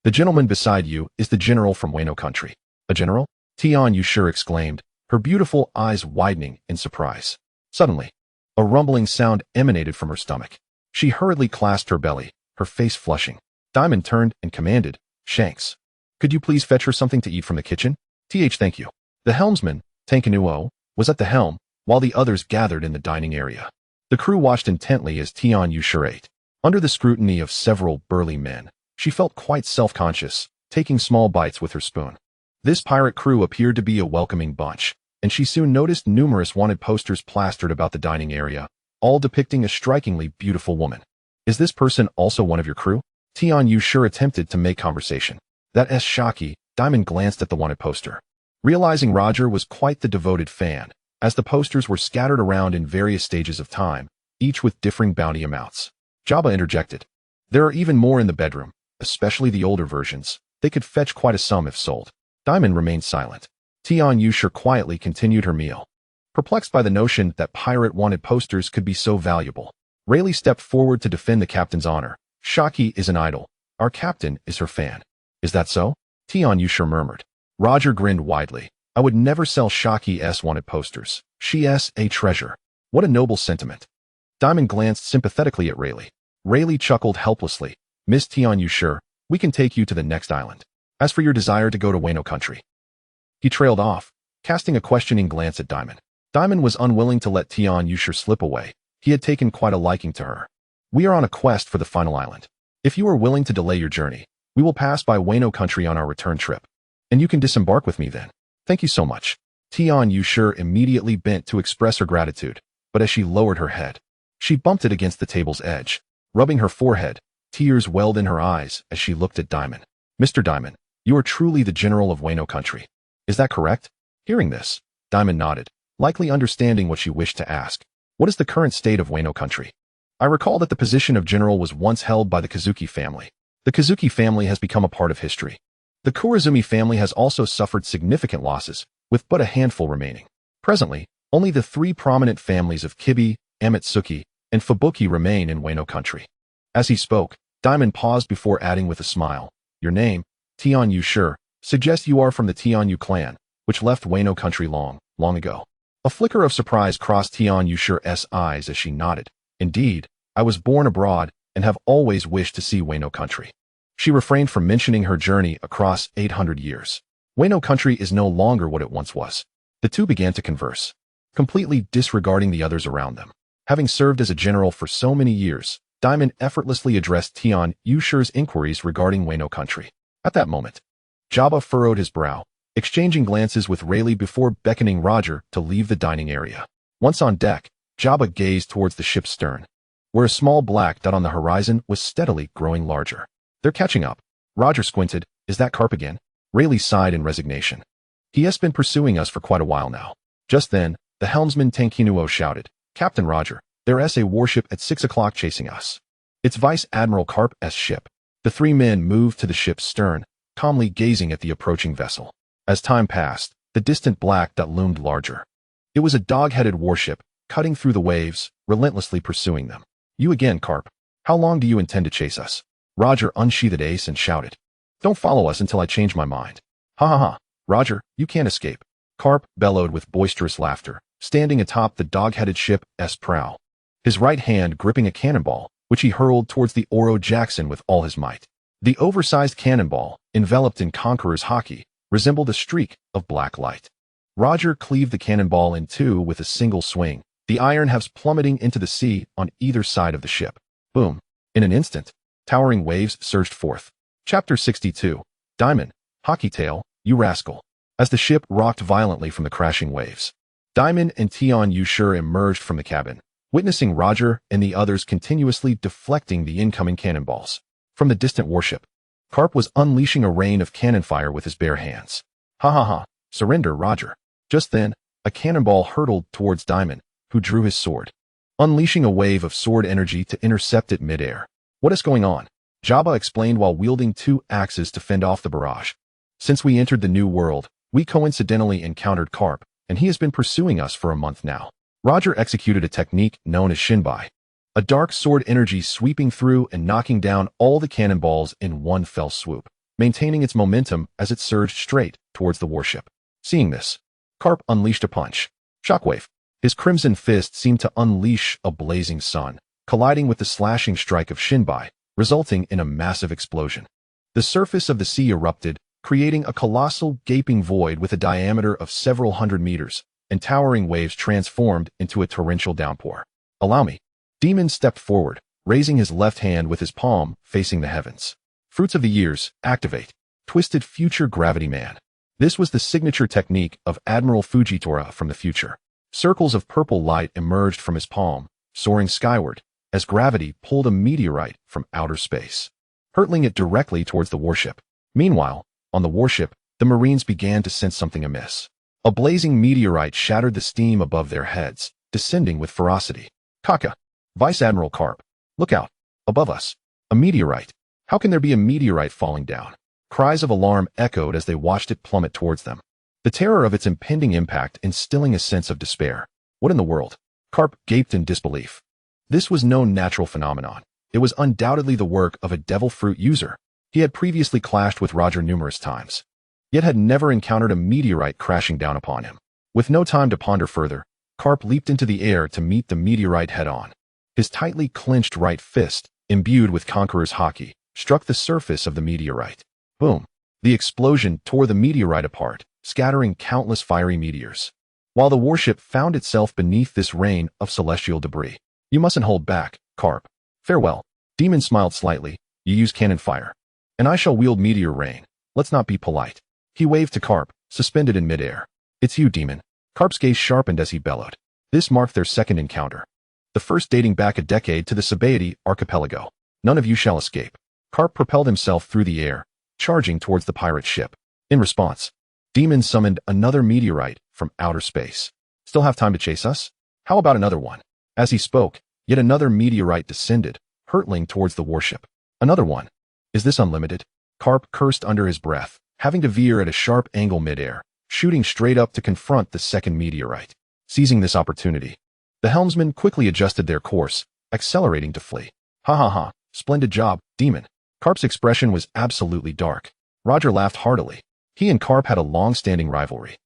"The gentleman beside you is the general from Wano country." "A general?" Tian Yushur exclaimed, her beautiful eyes widening in surprise. Suddenly, a rumbling sound emanated from her stomach. She hurriedly clasped her belly, her face flushing. Dimon turned and commanded, "Shanks, could you please fetch her something to eat from the kitchen?" Thank you." The helmsman, Tankanuo, was at the helm, while the others gathered in the dining area. The crew watched intently as Tian Yushur ate. Under the scrutiny of several burly men, she felt quite self-conscious, taking small bites with her spoon. This pirate crew appeared to be a welcoming bunch, and she soon noticed numerous wanted posters plastered about the dining area, all depicting a strikingly beautiful woman. "Is this person also one of your crew?" Tian Yushur attempted to make conversation. "That is Shaki." Dimon glanced at the wanted poster. Realizing Roger was quite the devoted fan, as the posters were scattered around in various stages of time, each with differing bounty amounts. Jabba interjected. There are even more in the bedroom, especially the older versions. They could fetch quite a sum if sold. Dimon remained silent. Tian Yushur quietly continued her meal. Perplexed by the notion that pirate-wanted posters could be so valuable, Rayleigh stepped forward to defend the captain's honor. Shaki is an idol. Our captain is her fan. Is that so? Tian Yushur murmured. Roger grinned widely. I would never sell Shaki's wanted posters. She's a treasure. What a noble sentiment. Dimon glanced sympathetically at Rayleigh. Rayleigh chuckled helplessly. Miss Tian Yushur, we can take you to the next island. As for your desire to go to Wano country. He trailed off, casting a questioning glance at Dimon. Dimon was unwilling to let Tian Yushur slip away. He had taken quite a liking to her. We are on a quest for the final island. If you are willing to delay your journey, we will pass by Wano country on our return trip. And you can disembark with me then. Thank you so much. Tian Yushur immediately bent to express her gratitude, but as she lowered her head, she bumped it against the table's edge. Rubbing her forehead, tears welled in her eyes as she looked at Dimon. Mr. Dimon, you are truly the general of Wano country. Is that correct? Hearing this, Dimon nodded, likely understanding what she wished to ask. What is the current state of Wano country? I recall that the position of general was once held by the Kazuki family. The Kazuki family has become a part of history. The Kurazumi family has also suffered significant losses, with but a handful remaining. Presently, only the three prominent families of Kibi, Amatsuki, and Fubuki remain in Wano country. As he spoke, Dimon paused before adding with a smile, Your name, Tian Yushur, suggests you are from the Tianyu clan, which left Wano country long ago. A flicker of surprise crossed Tian Yushur's eyes as she nodded. Indeed, I was born abroad and have always wished to see Wano country. She refrained from mentioning her journey across 800 years. Wano country is no longer what it once was. The two began to converse, completely disregarding the others around them. Having served as a general for so many years, Dimon effortlessly addressed Tian Yushur's inquiries regarding Wano country. At that moment, Jabba furrowed his brow, exchanging glances with Rayleigh before beckoning Roger to leave the dining area. Once on deck, Jabba gazed towards the ship's stern, where a small black dot on the horizon was steadily growing larger. They're catching up. Roger squinted. Is that Carp again? Rayleigh sighed in resignation. He has been pursuing us for quite a while now. Just then, the helmsman Tankinuo shouted, Captain Roger, there's a warship at 6 o'clock chasing us. It's Vice Admiral Carp's ship. The three men moved to the ship's stern, calmly gazing at the approaching vessel. As time passed, the distant black dot loomed larger. It was a dog-headed warship, cutting through the waves, relentlessly pursuing them. You again, Carp. How long do you intend to chase us? Roger unsheathed ace and shouted. Don't follow us until I change my mind. Ha ha ha. Roger, you can't escape. Carp bellowed with boisterous laughter, standing atop the dog-headed ship's prow, his right hand gripping a cannonball, which he hurled towards the Oro Jackson with all his might. The oversized cannonball, enveloped in Conqueror's haki, resembled a streak of black light. Roger cleaved the cannonball in two with a single swing, the iron halves plummeting into the sea on either side of the ship. Boom. In an instant, towering waves surged forth. Chapter 62. Dimon, Hockey Tail, you rascal. As the ship rocked violently from the crashing waves, Dimon and Tian Yushur emerged from the cabin, witnessing Roger and the others continuously deflecting the incoming cannonballs. From the distant warship, Carp was unleashing a rain of cannon fire with his bare hands. Ha ha ha, surrender, Roger. Just then, a cannonball hurtled towards Dimon, who drew his sword, unleashing a wave of sword energy to intercept it midair. What is going on? Jabba explained while wielding two axes to fend off the barrage. Since we entered the New World, we coincidentally encountered Carp, and he has been pursuing us for a month now. Roger executed a technique known as Shinbai, a dark sword energy sweeping through and knocking down all the cannonballs in one fell swoop, maintaining its momentum as it surged straight towards the warship. Seeing this, Carp unleashed a punch. Shockwave. His crimson fist seemed to unleash a blazing sun, colliding with the slashing strike of Shinbai, resulting in a massive explosion. The surface of the sea erupted, creating a colossal gaping void with a diameter of several hundred meters, and towering waves transformed into a torrential downpour. Allow me. Dimon stepped forward, raising his left hand with his palm facing the heavens. Fruits of the Years, activate. Twisted Future Gravity Man. This was the signature technique of Admiral Fujitora from the future. Circles of purple light emerged from his palm, soaring skyward, as gravity pulled a meteorite from outer space, hurtling it directly towards the warship. Meanwhile, on the warship, the Marines began to sense something amiss. A blazing meteorite shattered the steam above their heads, descending with ferocity. Kaka! Vice Admiral Karp! Look out! Above us! A meteorite! How can there be a meteorite falling down? Cries of alarm echoed as they watched it plummet towards them. The terror of its impending impact instilling a sense of despair. What in the world? Karp gaped in disbelief. This was no natural phenomenon. It was undoubtedly the work of a devil fruit user. He had previously clashed with Roger numerous times, yet had never encountered a meteorite crashing down upon him. With no time to ponder further, Karp leaped into the air to meet the meteorite head-on. His tightly clenched right fist, imbued with Conqueror's haki, struck the surface of the meteorite. Boom! The explosion tore the meteorite apart, scattering countless fiery meteors. While the warship found itself beneath this rain of celestial debris. You mustn't hold back, Karp. Farewell. Dimon smiled slightly. You use cannon fire. And I shall wield meteor rain. Let's not be polite. He waved to Karp, suspended in midair. It's you, Dimon. Karp's gaze sharpened as he bellowed. This marked their second encounter. The first dating back a decade to the Sabaody archipelago. None of you shall escape. Karp propelled himself through the air, charging towards the pirate ship. In response, Dimon summoned another meteorite from outer space. Still have time to chase us? How about another one? As he spoke, yet another meteorite descended, hurtling towards the warship. Another one. Is this unlimited? Karp cursed under his breath, having to veer at a sharp angle midair, shooting straight up to confront the second meteorite. Seizing this opportunity, the helmsmen quickly adjusted their course, accelerating to flee. Ha ha ha, splendid job, Dimon. Karp's expression was absolutely dark. Roger laughed heartily. He and Karp had a long-standing rivalry.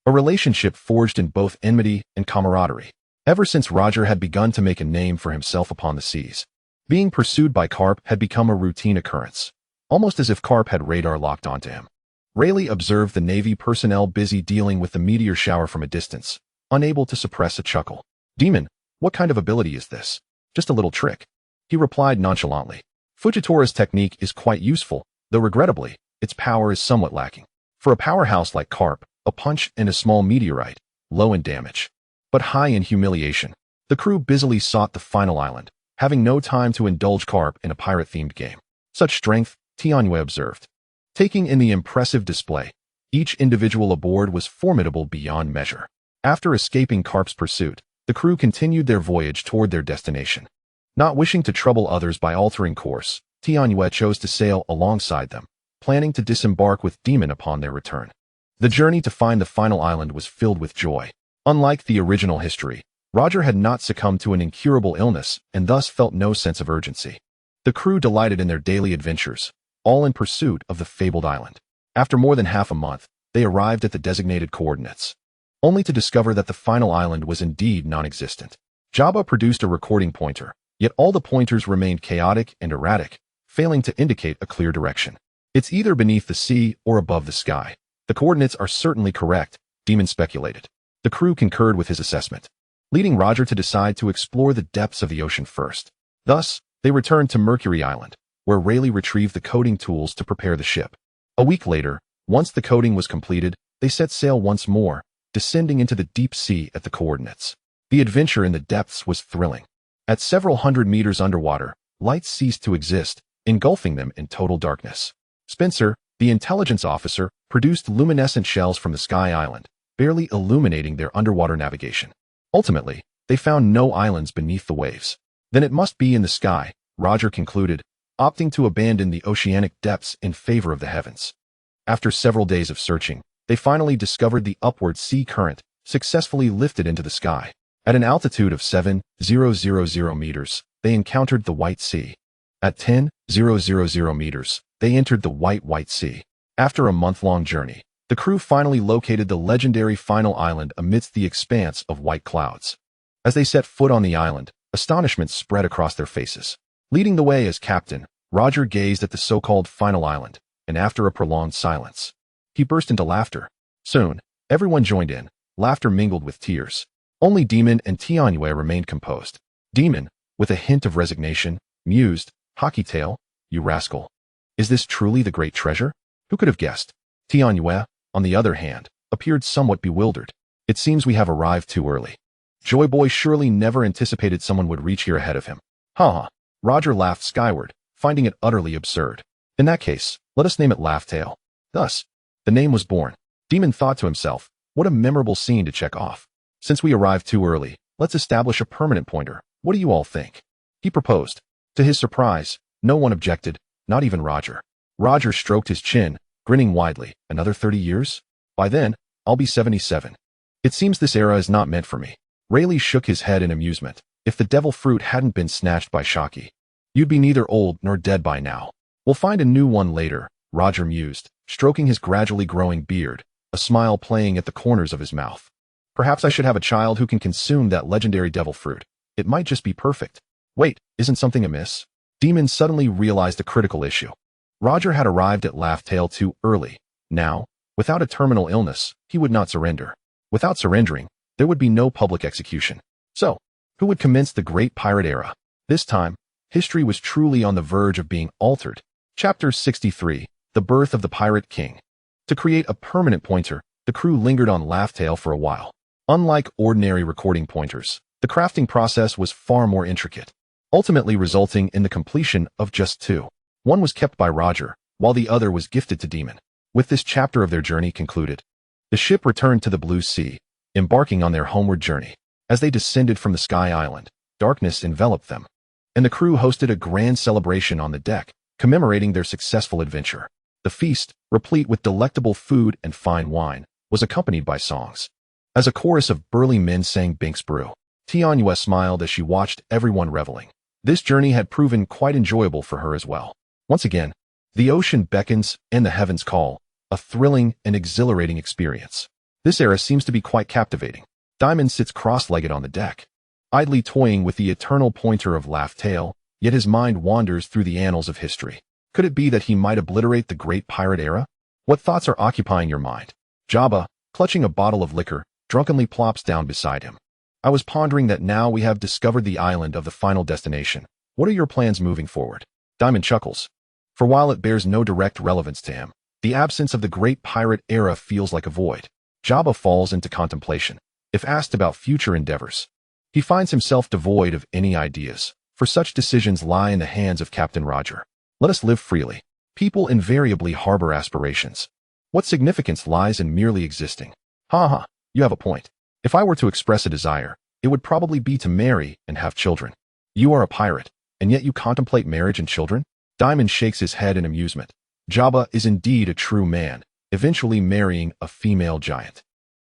A relationship forged in both enmity and camaraderie. Ever since Roger had begun to make a name for himself upon the seas, being pursued by Karp had become a routine occurrence, almost as if Karp had radar locked onto him. Rayleigh observed the Navy personnel busy dealing with the meteor shower from a distance, unable to suppress a chuckle. Dimon, what kind of ability is this? Just a little trick. He replied nonchalantly. Fujitora's technique is quite useful, though regrettably, its power is somewhat lacking. For a powerhouse like Karp, a punch and a small meteorite, low in damage, but high in humiliation. The crew busily sought the final island, having no time to indulge Karp in a pirate-themed game. Such strength, Tianyu observed. Taking in the impressive display, each individual aboard was formidable beyond measure. After escaping Karp's pursuit, the crew continued their voyage toward their destination. Not wishing to trouble others by altering course, Tianyu chose to sail alongside them, planning to disembark with Dimon upon their return. The journey to find the final island was filled with joy. Unlike the original history, Roger had not succumbed to an incurable illness and thus felt no sense of urgency. The crew delighted in their daily adventures, all in pursuit of the fabled island. After more than half a month, they arrived at the designated coordinates, only to discover that the final island was indeed non-existent. Jabba produced a recording pointer, yet all the pointers remained chaotic and erratic, failing to indicate a clear direction. It's either beneath the sea or above the sky. The coordinates are certainly correct, Dimon speculated. The crew concurred with his assessment, leading Roger to decide to explore the depths of the ocean first. Thus, they returned to Mercury Island, where Rayleigh retrieved the coding tools to prepare the ship. A week later, once the coding was completed, they set sail once more, descending into the deep sea at the coordinates. The adventure in the depths was thrilling. At several hundred meters underwater, lights ceased to exist, engulfing them in total darkness. Spencer, the intelligence officer, produced luminescent shells from the Sky Island, barely illuminating their underwater navigation. Ultimately, they found no islands beneath the waves. Then it must be in the sky, Roger concluded, opting to abandon the oceanic depths in favor of the heavens. After several days of searching, they finally discovered the upward sea current, successfully lifted into the sky. At an altitude of 7,000 meters, they encountered the White Sea. At 10,000 meters, they entered the White Sea. After a month-long journey, the crew finally located the legendary final island amidst the expanse of white clouds. As they set foot on the island, astonishment spread across their faces. Leading the way as captain, Roger gazed at the so-called final island, and after a prolonged silence, he burst into laughter. Soon, everyone joined in, laughter mingled with tears. Only Dimon and Tianyu remained composed. Dimon, with a hint of resignation, mused, "Hockey tail, you rascal. Is this truly the great treasure? Who could have guessed?" Tianyu, on the other hand, appeared somewhat bewildered. "It seems we have arrived too early. Joy Boy surely never anticipated someone would reach here ahead of him." Ha ha. Roger laughed skyward, finding it utterly absurd. "In that case, let us name it Laugh Tail." Thus, The name was born. Dimon thought to himself, what a memorable scene to check off. Since we arrived too early, let's establish a permanent pointer. What do you all think? He proposed. To his surprise, no one objected, not even Roger. Roger stroked his chin, grinning widely. Another 30 years? By then, I'll be 77. It seems this era is not meant for me. Rayleigh shook his head in amusement. If the devil fruit hadn't been snatched by Shocky, you'd be neither old nor dead by now. We'll find a new one later, Roger mused, stroking his gradually growing beard, a smile playing at the corners of his mouth. Perhaps I should have a child who can consume that legendary devil fruit. It might just be perfect. Wait, isn't something amiss? Dimon suddenly realized a critical issue. Roger had arrived at Laugh-Tale too early. Now, without a terminal illness, he would not surrender. Without surrendering, there would be no public execution. So, who would commence the Great Pirate Era? This time, history was truly on the verge of being altered. Chapter 63, The Birth of the Pirate King. To create a permanent pointer, the crew lingered on Laugh-Tale for a while. Unlike ordinary recording pointers, the crafting process was far more intricate, ultimately resulting in the completion of just two. One was kept by Roger, while the other was gifted to Dimon. With this chapter of their journey concluded, the ship returned to the Blue Sea, embarking on their homeward journey. As they descended from the Sky Island, darkness enveloped them, and the crew hosted a grand celebration on the deck, commemorating their successful adventure. The feast, replete with delectable food and fine wine, was accompanied by songs. As a chorus of burly men sang Binks Brew, Tianhua smiled as she watched everyone reveling. This journey had proven quite enjoyable for her as well. Once again, the ocean beckons and the heavens call, a thrilling and exhilarating experience. This era seems to be quite captivating. Dimon sits cross-legged on the deck, idly toying with the eternal pointer of Laugh-Tale, yet his mind wanders through the annals of history. Could it be that he might obliterate the Great Pirate Era? What thoughts are occupying your mind? Jabba, clutching a bottle of liquor, drunkenly plops down beside him. I was pondering that now we have discovered the island of the final destination. What are your plans moving forward? Dimon chuckles. For while it bears no direct relevance to him, the absence of the Great Pirate Era feels like a void. Jabba falls into contemplation. If asked about future endeavors, he finds himself devoid of any ideas, for such decisions lie in the hands of Captain Roger. Let us live freely. People invariably harbor aspirations. What significance lies in merely existing? You have a point. If I were to express a desire, it would probably be to marry and have children. You are a pirate, and yet you contemplate marriage and children? Dimon shakes his head in amusement. Jabba is indeed a true man, eventually marrying a female giant,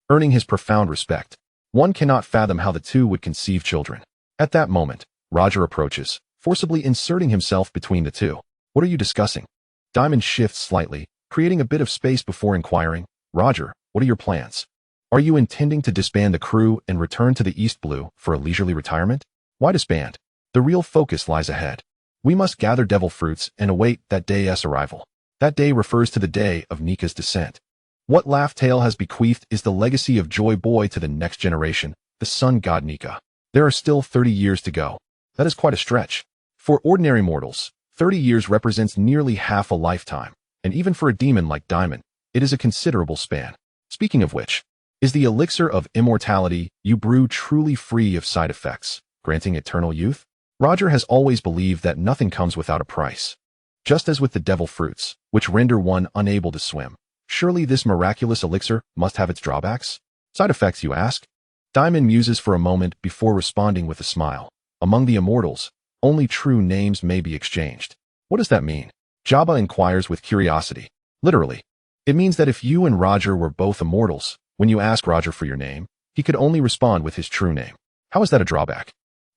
earning his profound respect. One cannot fathom how the two would conceive children. At that moment, Roger approaches, forcibly inserting himself between the two. What are you discussing? Dimon shifts slightly, creating a bit of space before inquiring. Roger, what are your plans? Are you intending to disband the crew and return to the East Blue for a leisurely retirement? Why disband? The real focus lies ahead. We must gather devil fruits and await that day's arrival. That day refers to the day of Nika's descent. What Laugh-Tale has bequeathed is the legacy of Joy Boy to the next generation, the sun god Nika. There are still 30 years to go. That is quite a stretch. For ordinary mortals, 30 years represents nearly half a lifetime, and even for a demon like Dimon, it is a considerable span. Speaking of which, is the elixir of immortality you brew truly free of side effects, granting eternal youth? Roger has always believed that nothing comes without a price. Just as with the devil fruits, which render one unable to swim, surely this miraculous elixir must have its drawbacks? Side effects, you ask? Dimon muses for a moment before responding with a smile. Among the immortals, only true names may be exchanged. What does that mean? Jabba inquires with curiosity. Literally, it means that if you and Roger were both immortals, when you ask Roger for your name, he could only respond with his true name. How is that a drawback?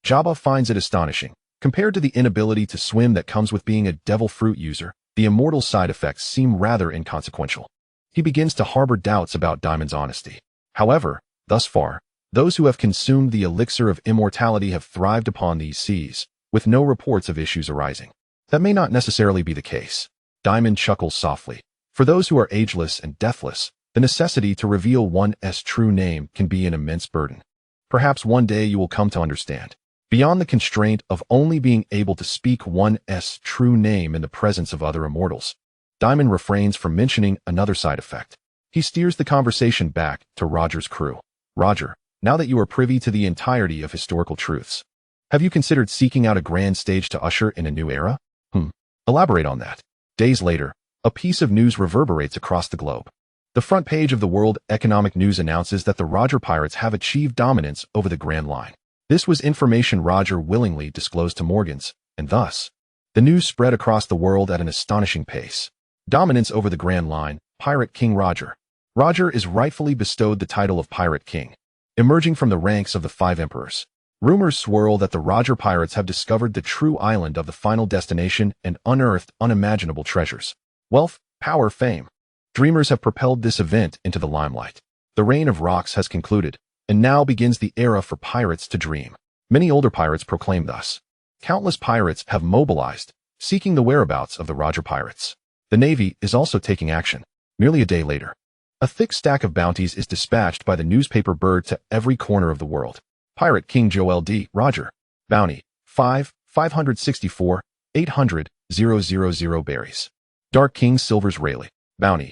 Jabba finds it astonishing. Compared to the inability to swim that comes with being a devil fruit user, the immortal side effects seem rather inconsequential. He begins to harbor doubts about Dimon's honesty. However, thus far, those who have consumed the elixir of immortality have thrived upon these seas, with no reports of issues arising. That may not necessarily be the case. Dimon chuckles softly. For those who are ageless and deathless, the necessity to reveal one's true name can be an immense burden. Perhaps one day you will come to understand. Beyond the constraint of only being able to speak one's true name in the presence of other immortals, Dimon refrains from mentioning another side effect. He steers the conversation back to Roger's crew. Roger, now that you are privy to the entirety of historical truths, have you considered seeking out a grand stage to usher in a new era? Elaborate on that. Days later, a piece of news reverberates across the globe. The front page of the World Economic News announces that the Roger Pirates have achieved dominance over the Grand Line. This was information Roger willingly disclosed to Morgans, and thus, the news spread across the world at an astonishing pace. Dominance over the Grand Line, Pirate King Roger. Roger is rightfully bestowed the title of Pirate King. Emerging from the ranks of the 5 emperors, rumors swirl that the Roger Pirates have discovered the true island of the final destination and unearthed unimaginable treasures. Wealth, power, fame. Dreamers have propelled this event into the limelight. The reign of rocks has concluded, and now begins the era for pirates to dream. Many older pirates proclaim thus. Countless pirates have mobilized, seeking the whereabouts of the Roger Pirates. The Navy is also taking action. Merely a day later, a thick stack of bounties is dispatched by the newspaper bird to every corner of the world. Pirate King Joel D. Roger. Bounty, 564, 800, 000 berries. Dark King Silver's Rayleigh. Bounty,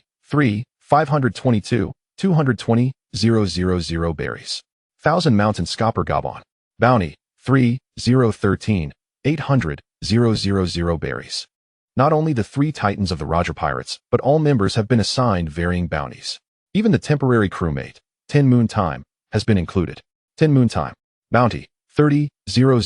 522, 220, 000 berries. Thousand Mountain Scopper Gabon. Bounty, 3013, 800, 000 berries. Not only the 3 titans of the Roger Pirates, but all members have been assigned varying bounties. Even the temporary crewmate, 10 Moon Time, has been included. 10 Moon Time. Bounty, 30, 000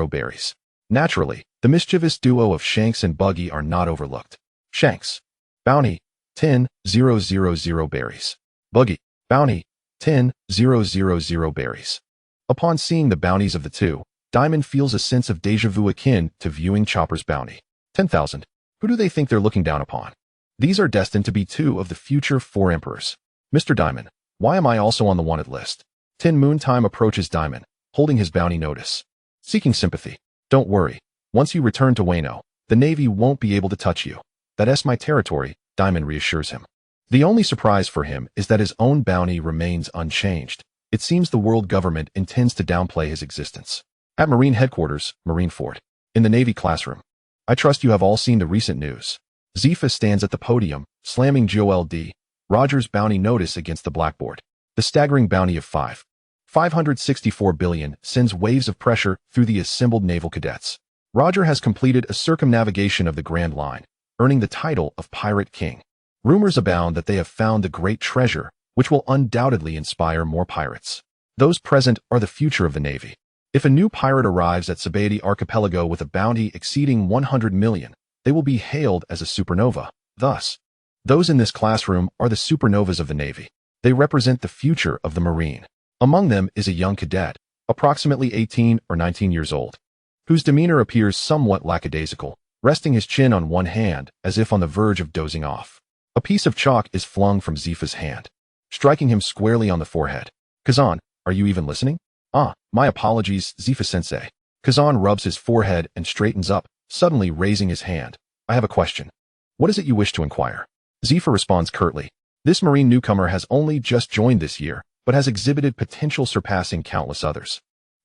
berries. Naturally, the mischievous duo of Shanks and Buggy are not overlooked. Shanks. Bounty, 10, 000 berries. Buggy. Bounty, 10, 000 berries. Upon seeing the bounties of the two, Dimon feels a sense of déjà vu akin to viewing Chopper's bounty. 10,000. Who do they think they're looking down upon? These are destined to be 2 of the future 4 emperors. Mr. Dimon, why am I also on the wanted list? 10 Moon Time approaches Dimon, holding his bounty notice. Seeking sympathy. Don't worry. Once you return to Wano, the Navy won't be able to touch you. That's my territory, Dimon reassures him. The only surprise for him is that his own bounty remains unchanged. It seems the world government intends to downplay his existence. At Marine Headquarters, Marineford. In the Navy classroom. I trust you have all seen the recent news. Zifa stands at the podium, slamming Joel D. Roger's bounty notice against the blackboard. The staggering bounty of 564 billion sends waves of pressure through the assembled naval cadets. Roger has completed a circumnavigation of the Grand Line, earning the title of Pirate King. Rumors abound that they have found the great treasure, which will undoubtedly inspire more pirates. Those present are the future of the Navy. If a new pirate arrives at Sabaody Archipelago with a bounty exceeding 100 million, they will be hailed as a supernova. Thus, those in this classroom are the supernovas of the Navy. They represent the future of the Marine. Among them is a young cadet, approximately 18 or 19 years old, whose demeanor appears somewhat lackadaisical, resting his chin on one hand as if on the verge of dozing off. A piece of chalk is flung from Zifa's hand, striking him squarely on the forehead. Kazan, are you even listening? My apologies, Zifa-sensei. Kazan rubs his forehead and straightens up, suddenly raising his hand. I have a question. What is it you wish to inquire? Zifa responds curtly. This Marine newcomer has only just joined this year, but has exhibited potential surpassing countless others.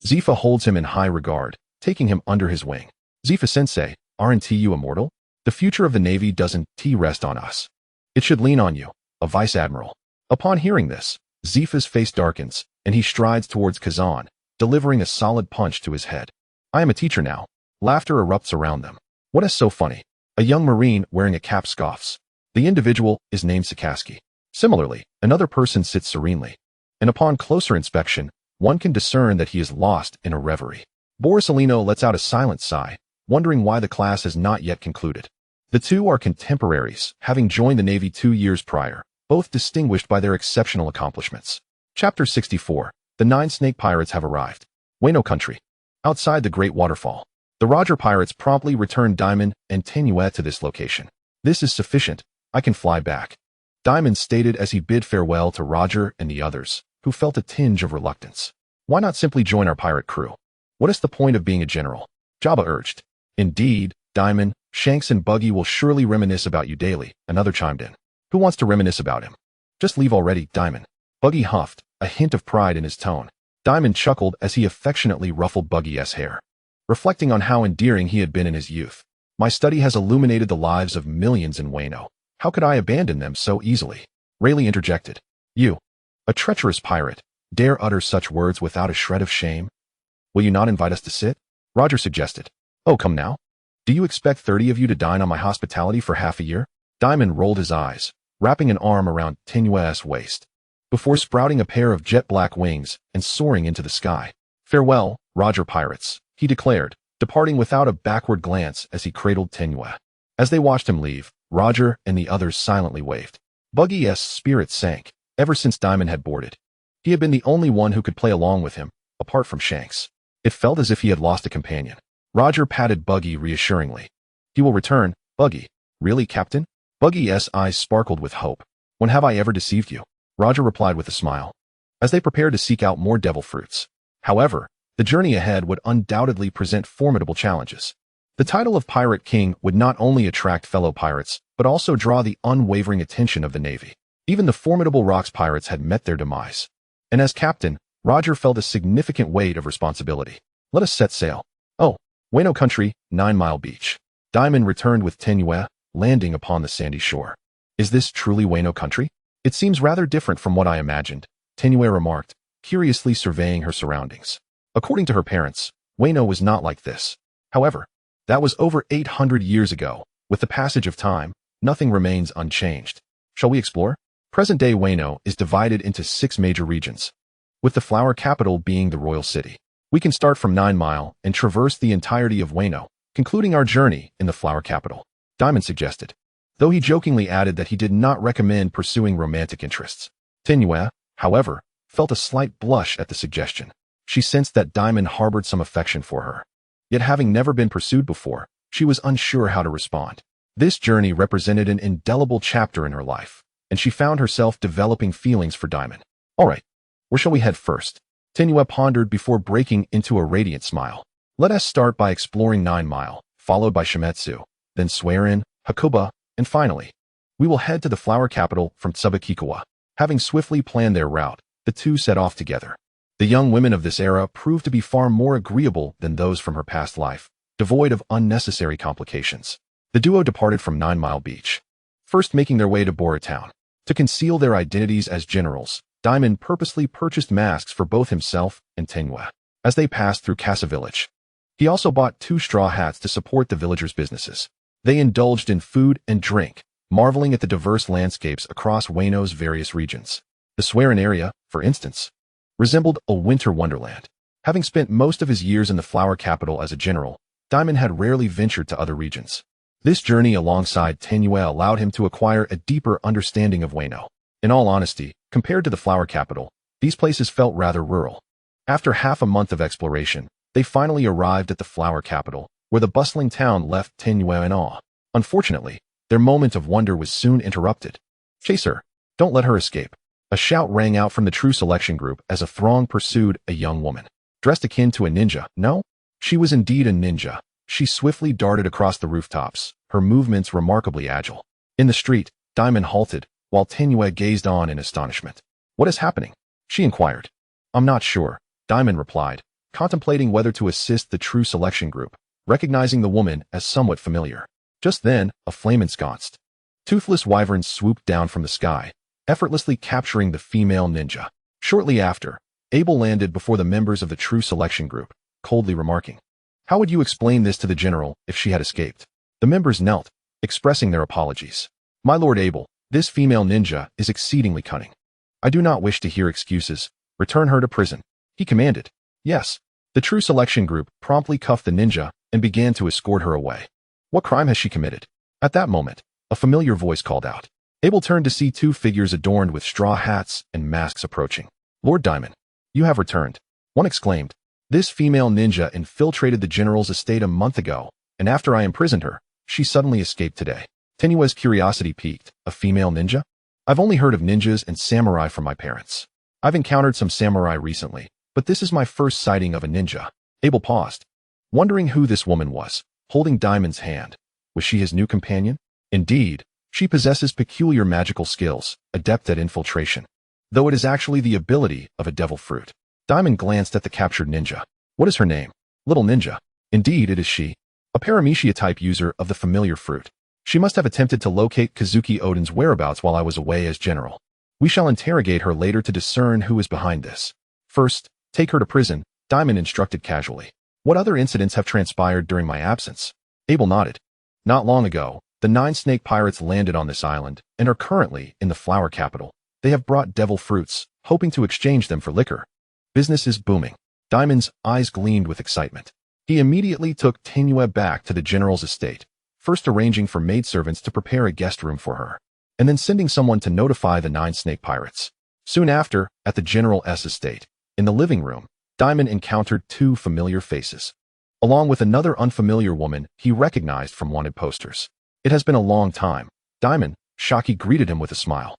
Zifa holds him in high regard, taking him under his wing. Zifa-sensei, aren't you immortal? The future of the Navy doesn't rest on us. It should lean on you, a vice admiral. Upon hearing this, Zifa's face darkens, and he strides towards Kazan, delivering a solid punch to his head. I am a teacher now. Laughter erupts around them. What is so funny? A young Marine wearing a cap scoffs. The individual is named Sakaski. Similarly, another person sits serenely, and upon closer inspection, one can discern that he is lost in a reverie. Borisolino lets out a silent sigh, wondering why the class has not yet concluded. The two are contemporaries, having joined the Navy 2 years prior, both distinguished by their exceptional accomplishments. Chapter 64. The 9 Snake Pirates have arrived. Wano Country. Outside the Great Waterfall, the Roger Pirates promptly return Dimon and Tenuet to this location. This is sufficient. I can fly back, Dimon stated as he bid farewell to Roger and the others, who felt a tinge of reluctance. Why not simply join our pirate crew? What is the point of being a general? Jabba urged. Indeed, Dimon, Shanks and Buggy will surely reminisce about you daily, another chimed in. Who wants to reminisce about him? Just leave already, Dimon. Buggy huffed, a hint of pride in his tone. Dimon chuckled as he affectionately ruffled Buggy's hair, reflecting on how endearing he had been in his youth. My study has illuminated the lives of millions in Wano. How could I abandon them so easily? Rayleigh interjected. You, a treacherous pirate, dare utter such words without a shred of shame? Will you not invite us to sit? Roger suggested. Oh, come now. Do you expect 30 of you to dine on my hospitality for half a year? Dimon rolled his eyes, wrapping an arm around Tenue's waist, before sprouting a pair of jet-black wings and soaring into the sky. "Farewell, Roger Pirates," he declared, departing without a backward glance as he cradled Tenue. As they watched him leave, Roger and the others silently waved. Buggy's spirit sank. Ever since Dimon had boarded, he had been the only one who could play along with him, apart from Shanks. It felt as if he had lost a companion. Roger patted Buggy reassuringly. "He will return, Buggy." "Really, Captain?" Buggy's eyes sparkled with hope. "When have I ever deceived you?" Roger replied with a smile, as they prepared to seek out more devil fruits. However, the journey ahead would undoubtedly present formidable challenges. The title of Pirate King would not only attract fellow pirates, but also draw the unwavering attention of the Navy. Even the formidable Rocks Pirates had met their demise. And as captain, Roger felt a significant weight of responsibility. "Let us set sail." "Oh, Wano Country, 9 Mile Beach." Dimon returned with Tenue, landing upon the sandy shore. "Is this truly Wano Country? It seems rather different from what I imagined," Tenue remarked, curiously surveying her surroundings. According to her parents, Wano was not like this. However, that was over 800 years ago. With the passage of time, nothing remains unchanged. Shall we explore? Present-day Wano is divided into 6 major regions, with the flower capital being the royal city. We can start from 9 Mile and traverse the entirety of Wano, concluding our journey in the flower capital, Dimon suggested, though he jokingly added that he did not recommend pursuing romantic interests. Tenue, however, felt a slight blush at the suggestion. She sensed that Dimon harbored some affection for her. Yet having never been pursued before, she was unsure how to respond. This journey represented an indelible chapter in her life, and she found herself developing feelings for Dimon. "All right, where shall we head first?" Tenue pondered before breaking into a radiant smile. "Let us start by exploring 9 Mile, followed by Shimetsu, then Swearin, Hakuba, and finally, we will head to the flower capital from Tsubakikawa." Having swiftly planned their route, the two set off together. The young women of this era proved to be far more agreeable than those from her past life, devoid of unnecessary complications. The duo departed from 9 Mile Beach, first making their way to Bora Town. To conceal their identities as generals, Dimon purposely purchased masks for both himself and Tenue. As they passed through Casa Village, he also bought 2 straw hats to support the villagers' businesses. They indulged in food and drink, marveling at the diverse landscapes across Wano's various regions. The Swearin area, for instance, resembled a winter wonderland. Having spent most of his years in the flower capital as a general, Dimon had rarely ventured to other regions. This journey alongside Tenue allowed him to acquire a deeper understanding of Wano. In all honesty, compared to the flower capital, these places felt rather rural. After half a month of exploration, they finally arrived at the flower capital, where the bustling town left Tenue in awe. Unfortunately, their moment of wonder was soon interrupted. "Chase her! Don't let her escape!" A shout rang out from the True Selection group as a throng pursued a young woman, dressed akin to a ninja. No, she was indeed a ninja. She swiftly darted across the rooftops, her movements remarkably agile. In the street, Dimon halted, while Tenue gazed on in astonishment. "What is happening?" she inquired. "I'm not sure," Dimon replied, contemplating whether to assist the True Selection group, recognizing the woman as somewhat familiar. Just then, a flame ensconced toothless wyvern swooped down from the sky, effortlessly capturing the female ninja. Shortly after, Abel landed before the members of the True Selection group, coldly remarking, "How would you explain this to the general if she had escaped?" The members knelt, expressing their apologies. "My lord Abel, this female ninja is exceedingly cunning. I do not wish to hear excuses. Return her to prison," he commanded. "Yes." The True Selection group promptly cuffed the ninja and began to escort her away. "What crime has she committed?" At that moment, a familiar voice called out. Abel turned to see 2 figures adorned with straw hats and masks approaching. "Lord Dimon, you have returned," one exclaimed. "This female ninja infiltrated the general's estate a month ago, and after I imprisoned her, she suddenly escaped today." Tenue's curiosity piqued. "A female ninja? I've only heard of ninjas and samurai from my parents. I've encountered some samurai recently, but this is my first sighting of a ninja." Abel paused, wondering who this woman was, holding Dimon's hand. Was she his new companion? Indeed, she possesses peculiar magical skills, adept at infiltration, though it is actually the ability of a devil fruit. Dimon glanced at the captured ninja. "What is her name?" "Little Ninja." "Indeed, it is she. A Paramecia-type user of the familiar fruit. She must have attempted to locate Kazuki Odin's whereabouts while I was away as general. We shall interrogate her later to discern who is behind this. First, take her to prison," Dimon instructed casually. "What other incidents have transpired during my absence?" Abel nodded. "Not long ago, The 9 snake pirates landed on this island and are currently in the flower capital. They have brought devil fruits, hoping to exchange them for liquor. Business is booming. Dimon's eyes gleamed with excitement. He immediately took Tenue back to the general's estate, first arranging for maidservants to prepare a guest room for her, and then sending someone to notify the 9 snake pirates. Soon after, at the general's estate, in the living room, Dimon encountered 2 familiar faces, along with another unfamiliar woman he recognized from wanted posters. It has been a long time. Dimon, Shaki greeted him with a smile.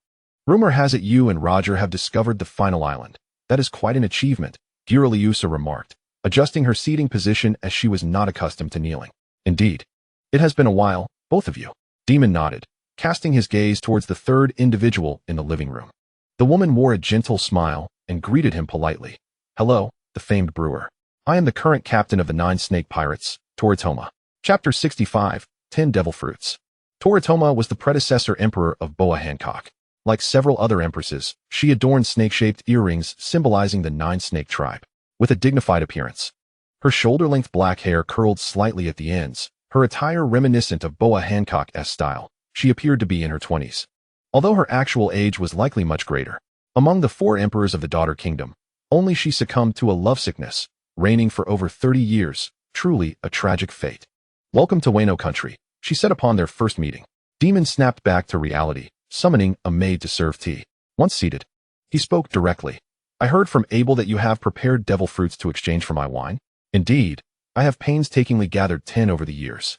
Rumor has it you and Roger have discovered the final island. That is quite an achievement, Giraliusa remarked, adjusting her seating position as she was not accustomed to kneeling. Indeed. It has been a while, both of you. Dimon nodded, casting his gaze towards the third individual in the living room. The woman wore a gentle smile and greeted him politely. Hello, the famed brewer. I am the current captain of the 9 snake pirates, Toritoma. Chapter 65, 10 Devil Fruits. Toritoma was the predecessor emperor of Boa Hancock. Like several other empresses, she adorned snake-shaped earrings symbolizing the 9 snake tribe, with a dignified appearance. Her shoulder-length black hair curled slightly at the ends, her attire reminiscent of Boa Hancock's style. She appeared to be in her 20s, although her actual age was likely much greater. Among the 4 emperors of the Daughter Kingdom, only she succumbed to a lovesickness, reigning for over 30 years, truly a tragic fate. Welcome to Wano country, she said upon their first meeting. Dimon snapped back to reality, summoning a maid to serve tea. Once seated, he spoke directly. I heard from Abel that you have prepared devil fruits to exchange for my wine. Indeed, I have painstakingly gathered 10 over the years.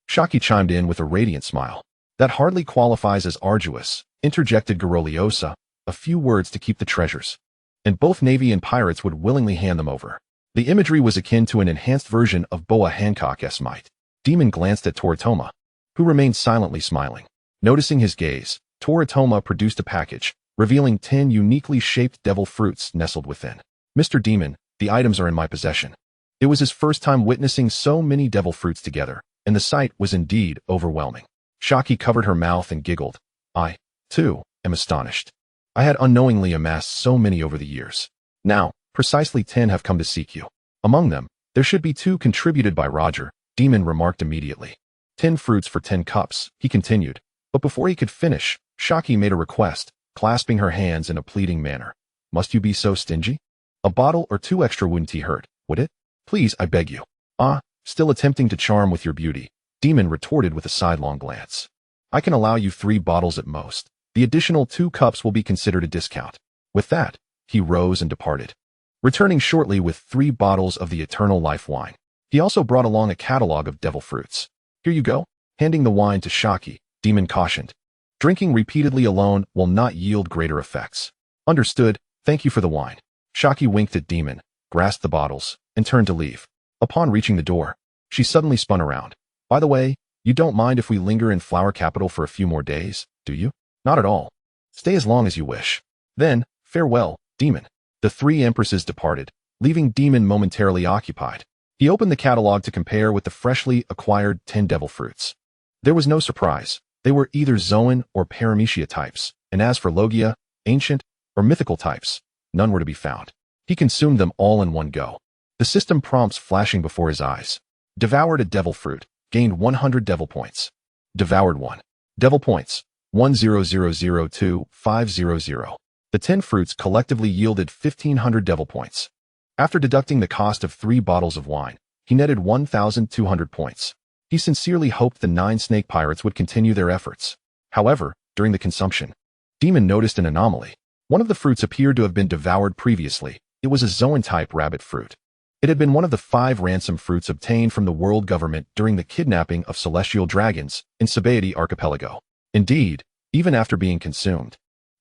Shaki chimed in with a radiant smile. That hardly qualifies as arduous, interjected Giroliosa, a few words to keep the treasures. And both Navy and pirates would willingly hand them over. The imagery was akin to an enhanced version of Boa Hancock's might. Dimon glanced at Toritoma, who remained silently smiling. Noticing his gaze, Toritoma produced a package, revealing 10 uniquely shaped devil fruits nestled within. Mr. Dimon, the items are in my possession. It was his first time witnessing so many devil fruits together, and the sight was indeed overwhelming. Shaki covered her mouth and giggled. I, too, am astonished. I had unknowingly amassed so many over the years. Now, precisely 10 have come to seek you. Among them, there should be 2 contributed by Roger, Dimon remarked immediately. 10 fruits for 10 cups, he continued. But before he could finish, Shaki made a request, clasping her hands in a pleading manner. Must you be so stingy? A bottle or 2 extra wouldn't he hurt, would it? Please, I beg you. Ah, still attempting to charm with your beauty, Dimon retorted with a sidelong glance. I can allow you 3 bottles at most. The additional 2 cups will be considered a discount. With that, he rose and departed, returning shortly with 3 bottles of the Eternal Life wine. He also brought along a catalog of devil fruits. Here you go. Handing the wine to Shaki, Dimon cautioned. Drinking repeatedly alone will not yield greater effects. Understood, thank you for the wine. Shaki winked at Dimon, grasped the bottles, and turned to leave. Upon reaching the door, she suddenly spun around. By the way, you don't mind if we linger in Flower Capital for a few more days, do you? Not at all. Stay as long as you wish. Then, farewell, Dimon. The 3 empresses departed, leaving Dimon momentarily occupied. He opened the catalog to compare with the freshly acquired 10 devil fruits. There was no surprise. They were either Zoan or Paramecia types, and as for Logia, ancient, or mythical types, none were to be found. He consumed them all in one go. The system prompts flashing before his eyes. Devoured a devil fruit, gained 100 devil points. Devoured 1. Devil points, 10002,500. The 10 fruits collectively yielded 1,500 devil points. After deducting the cost of 3 bottles of wine, he netted 1,200 points. He sincerely hoped the 9 snake pirates would continue their efforts. However, during the consumption, Dimon noticed an anomaly. One of the fruits appeared to have been devoured previously. It was a Zoan-type rabbit fruit. It had been one of the 5 ransom fruits obtained from the world government during the kidnapping of celestial dragons in Sabaody Archipelago. Indeed, even after being consumed,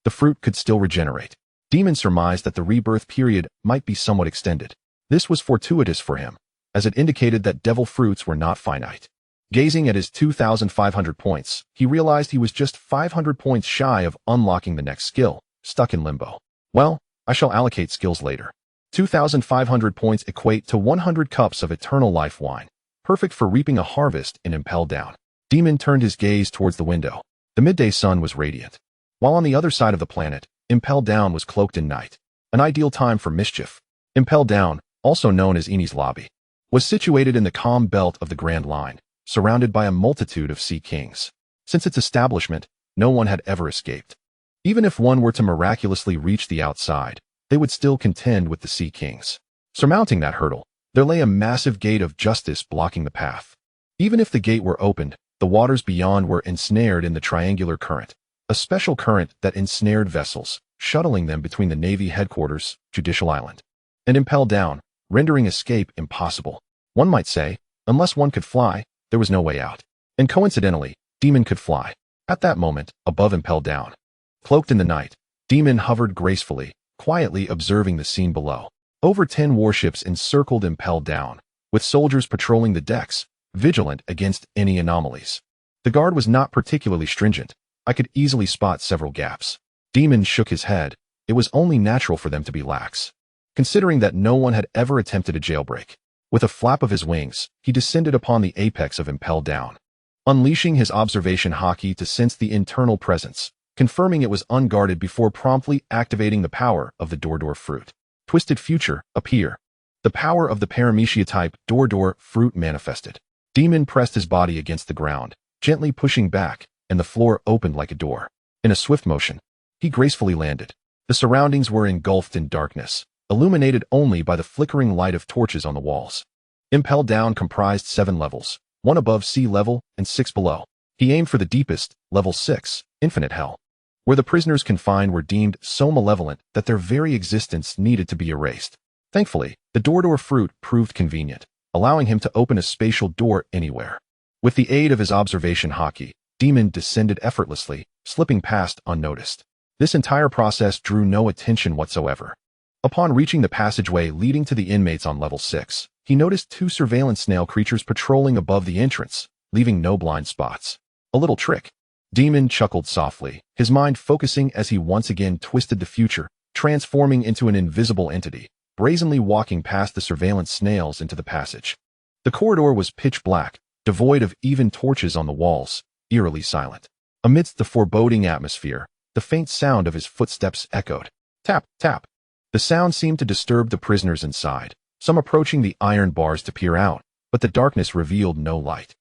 the fruit could still regenerate. Dimon surmised that the rebirth period might be somewhat extended. This was fortuitous for him, as it indicated that devil fruits were not finite. Gazing at his 2,500 points, he realized he was just 500 points shy of unlocking the next skill, stuck in limbo. Well, I shall allocate skills later. 2,500 points equate to 100 cups of Eternal Life wine, perfect for reaping a harvest in Impel Down. Dimon turned his gaze towards the window. The midday sun was radiant, while on the other side of the planet, Impel Down was cloaked in night, an ideal time for mischief. Impel Down, also known as Eni's Lobby, was situated in the calm belt of the Grand Line, surrounded by a multitude of sea kings. Since its establishment, no one had ever escaped. Even if one were to miraculously reach the outside, they would still contend with the Sea Kings. Surmounting that hurdle, there lay a massive gate of justice blocking the path. Even if the gate were opened, the waters beyond were ensnared in the triangular current, a special current that ensnared vessels, shuttling them between the Navy headquarters, Judicial Island, and impelled down, rendering escape impossible. One might say, unless one could fly, there was no way out. And coincidentally, Dimon could fly. At that moment, above impelled down. Cloaked in the night, Dimon hovered gracefully, quietly observing the scene below. Over 10 warships encircled impelled down, with soldiers patrolling the decks, vigilant against any anomalies. The guard was not particularly stringent. I could easily spot several gaps. Dimon shook his head. It was only natural for them to be lax, considering that no one had ever attempted a jailbreak. With a flap of his wings, he descended upon the apex of impelled down, unleashing his observation haki to sense the internal presence, confirming it was unguarded before promptly activating the power of the Dordor fruit. Twisted Future, appear. The power of the Paramecia-type Dordor fruit manifested. Dimon pressed his body against the ground, gently pushing back, and the floor opened like a door. In a swift motion, he gracefully landed. The surroundings were engulfed in darkness, illuminated only by the flickering light of torches on the walls. Impelled Down comprised 7 levels, 1 above sea level and 6 below. He aimed for the deepest, level 6, Infinite Hell, where the prisoners confined were deemed so malevolent that their very existence needed to be erased. Thankfully, the Dordor fruit proved convenient, allowing him to open a spatial door anywhere. With the aid of his observation haki, Dimon descended effortlessly, slipping past unnoticed. This entire process drew no attention whatsoever. Upon reaching the passageway leading to the inmates on level 6, he noticed 2 surveillance snail creatures patrolling above the entrance, leaving no blind spots. A little trick. Dimon chuckled softly, his mind focusing as he once again twisted the future, transforming into an invisible entity, brazenly walking past the surveillance snails into the passage. The corridor was pitch black, devoid of even torches on the walls, eerily silent. Amidst the foreboding atmosphere, the faint sound of his footsteps echoed. Tap, tap. The sound seemed to disturb the prisoners inside, some approaching the iron bars to peer out, but the darkness revealed no light.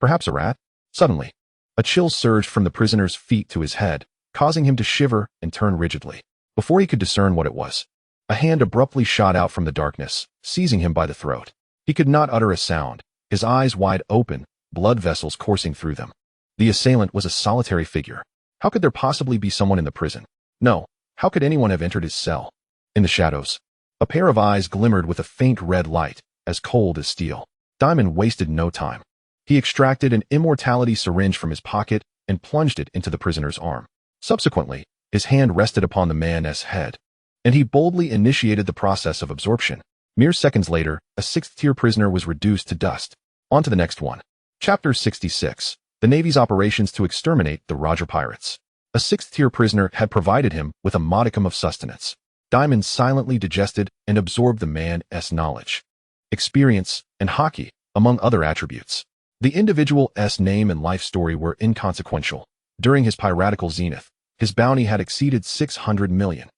Perhaps a rat? Suddenly, a chill surged from the prisoner's feet to his head, causing him to shiver and turn rigidly. Before he could discern what it was, a hand abruptly shot out from the darkness, seizing him by the throat. He could not utter a sound, his eyes wide open, blood vessels coursing through them. The assailant was a solitary figure. How could there possibly be someone in the prison? No, how could anyone have entered his cell? In the shadows, a pair of eyes glimmered with a faint red light, as cold as steel. Dimon wasted no time. He extracted an immortality syringe from his pocket and plunged it into the prisoner's arm. Subsequently, his hand rested upon the man's head, and he boldly initiated the process of absorption. Mere seconds later, a 6th-tier prisoner was reduced to dust. On to the next one. Chapter 66. The Navy's operations to exterminate the Roger Pirates. A 6th-tier prisoner had provided him with a modicum of sustenance. Dimon silently digested and absorbed the man's knowledge, experience, and haki, among other attributes. The individual's name and life story were inconsequential. During his piratical zenith, his bounty had exceeded 600 million,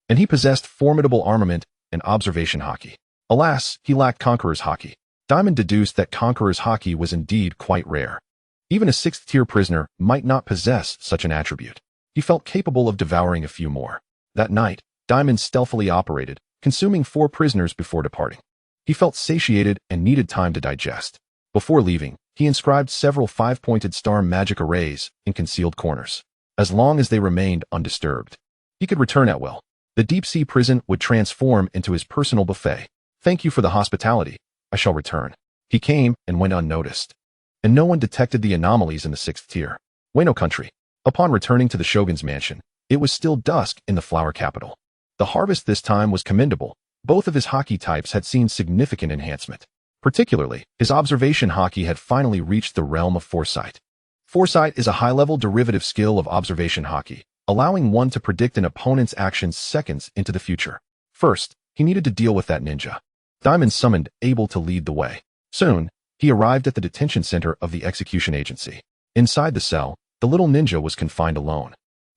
and he possessed formidable armament and observation haki. Alas, he lacked Conqueror's haki. Dimon deduced that Conqueror's haki was indeed quite rare. Even a 6th-tier prisoner might not possess such an attribute. He felt capable of devouring a few more. That night, Dimon stealthily operated, consuming 4 prisoners before departing. He felt satiated and needed time to digest. Before leaving, he inscribed several 5-pointed star magic arrays in concealed corners. As long as they remained undisturbed, he could return at will. The deep-sea prison would transform into his personal buffet. Thank you for the hospitality. I shall return. He came and went unnoticed, and no one detected the anomalies in the 6th tier. Wano country. Upon returning to the Shogun's mansion, it was still dusk in the flower capital. The harvest this time was commendable. Both of his haki types had seen significant enhancement. Particularly, his observation haki had finally reached the realm of foresight. Foresight is a high-level derivative skill of observation haki, allowing one to predict an opponent's actions seconds into the future. First, he needed to deal with that ninja. Dimon summoned Able to lead the way. Soon, he arrived at the detention center of the execution agency. Inside the cell, the little ninja was confined alone,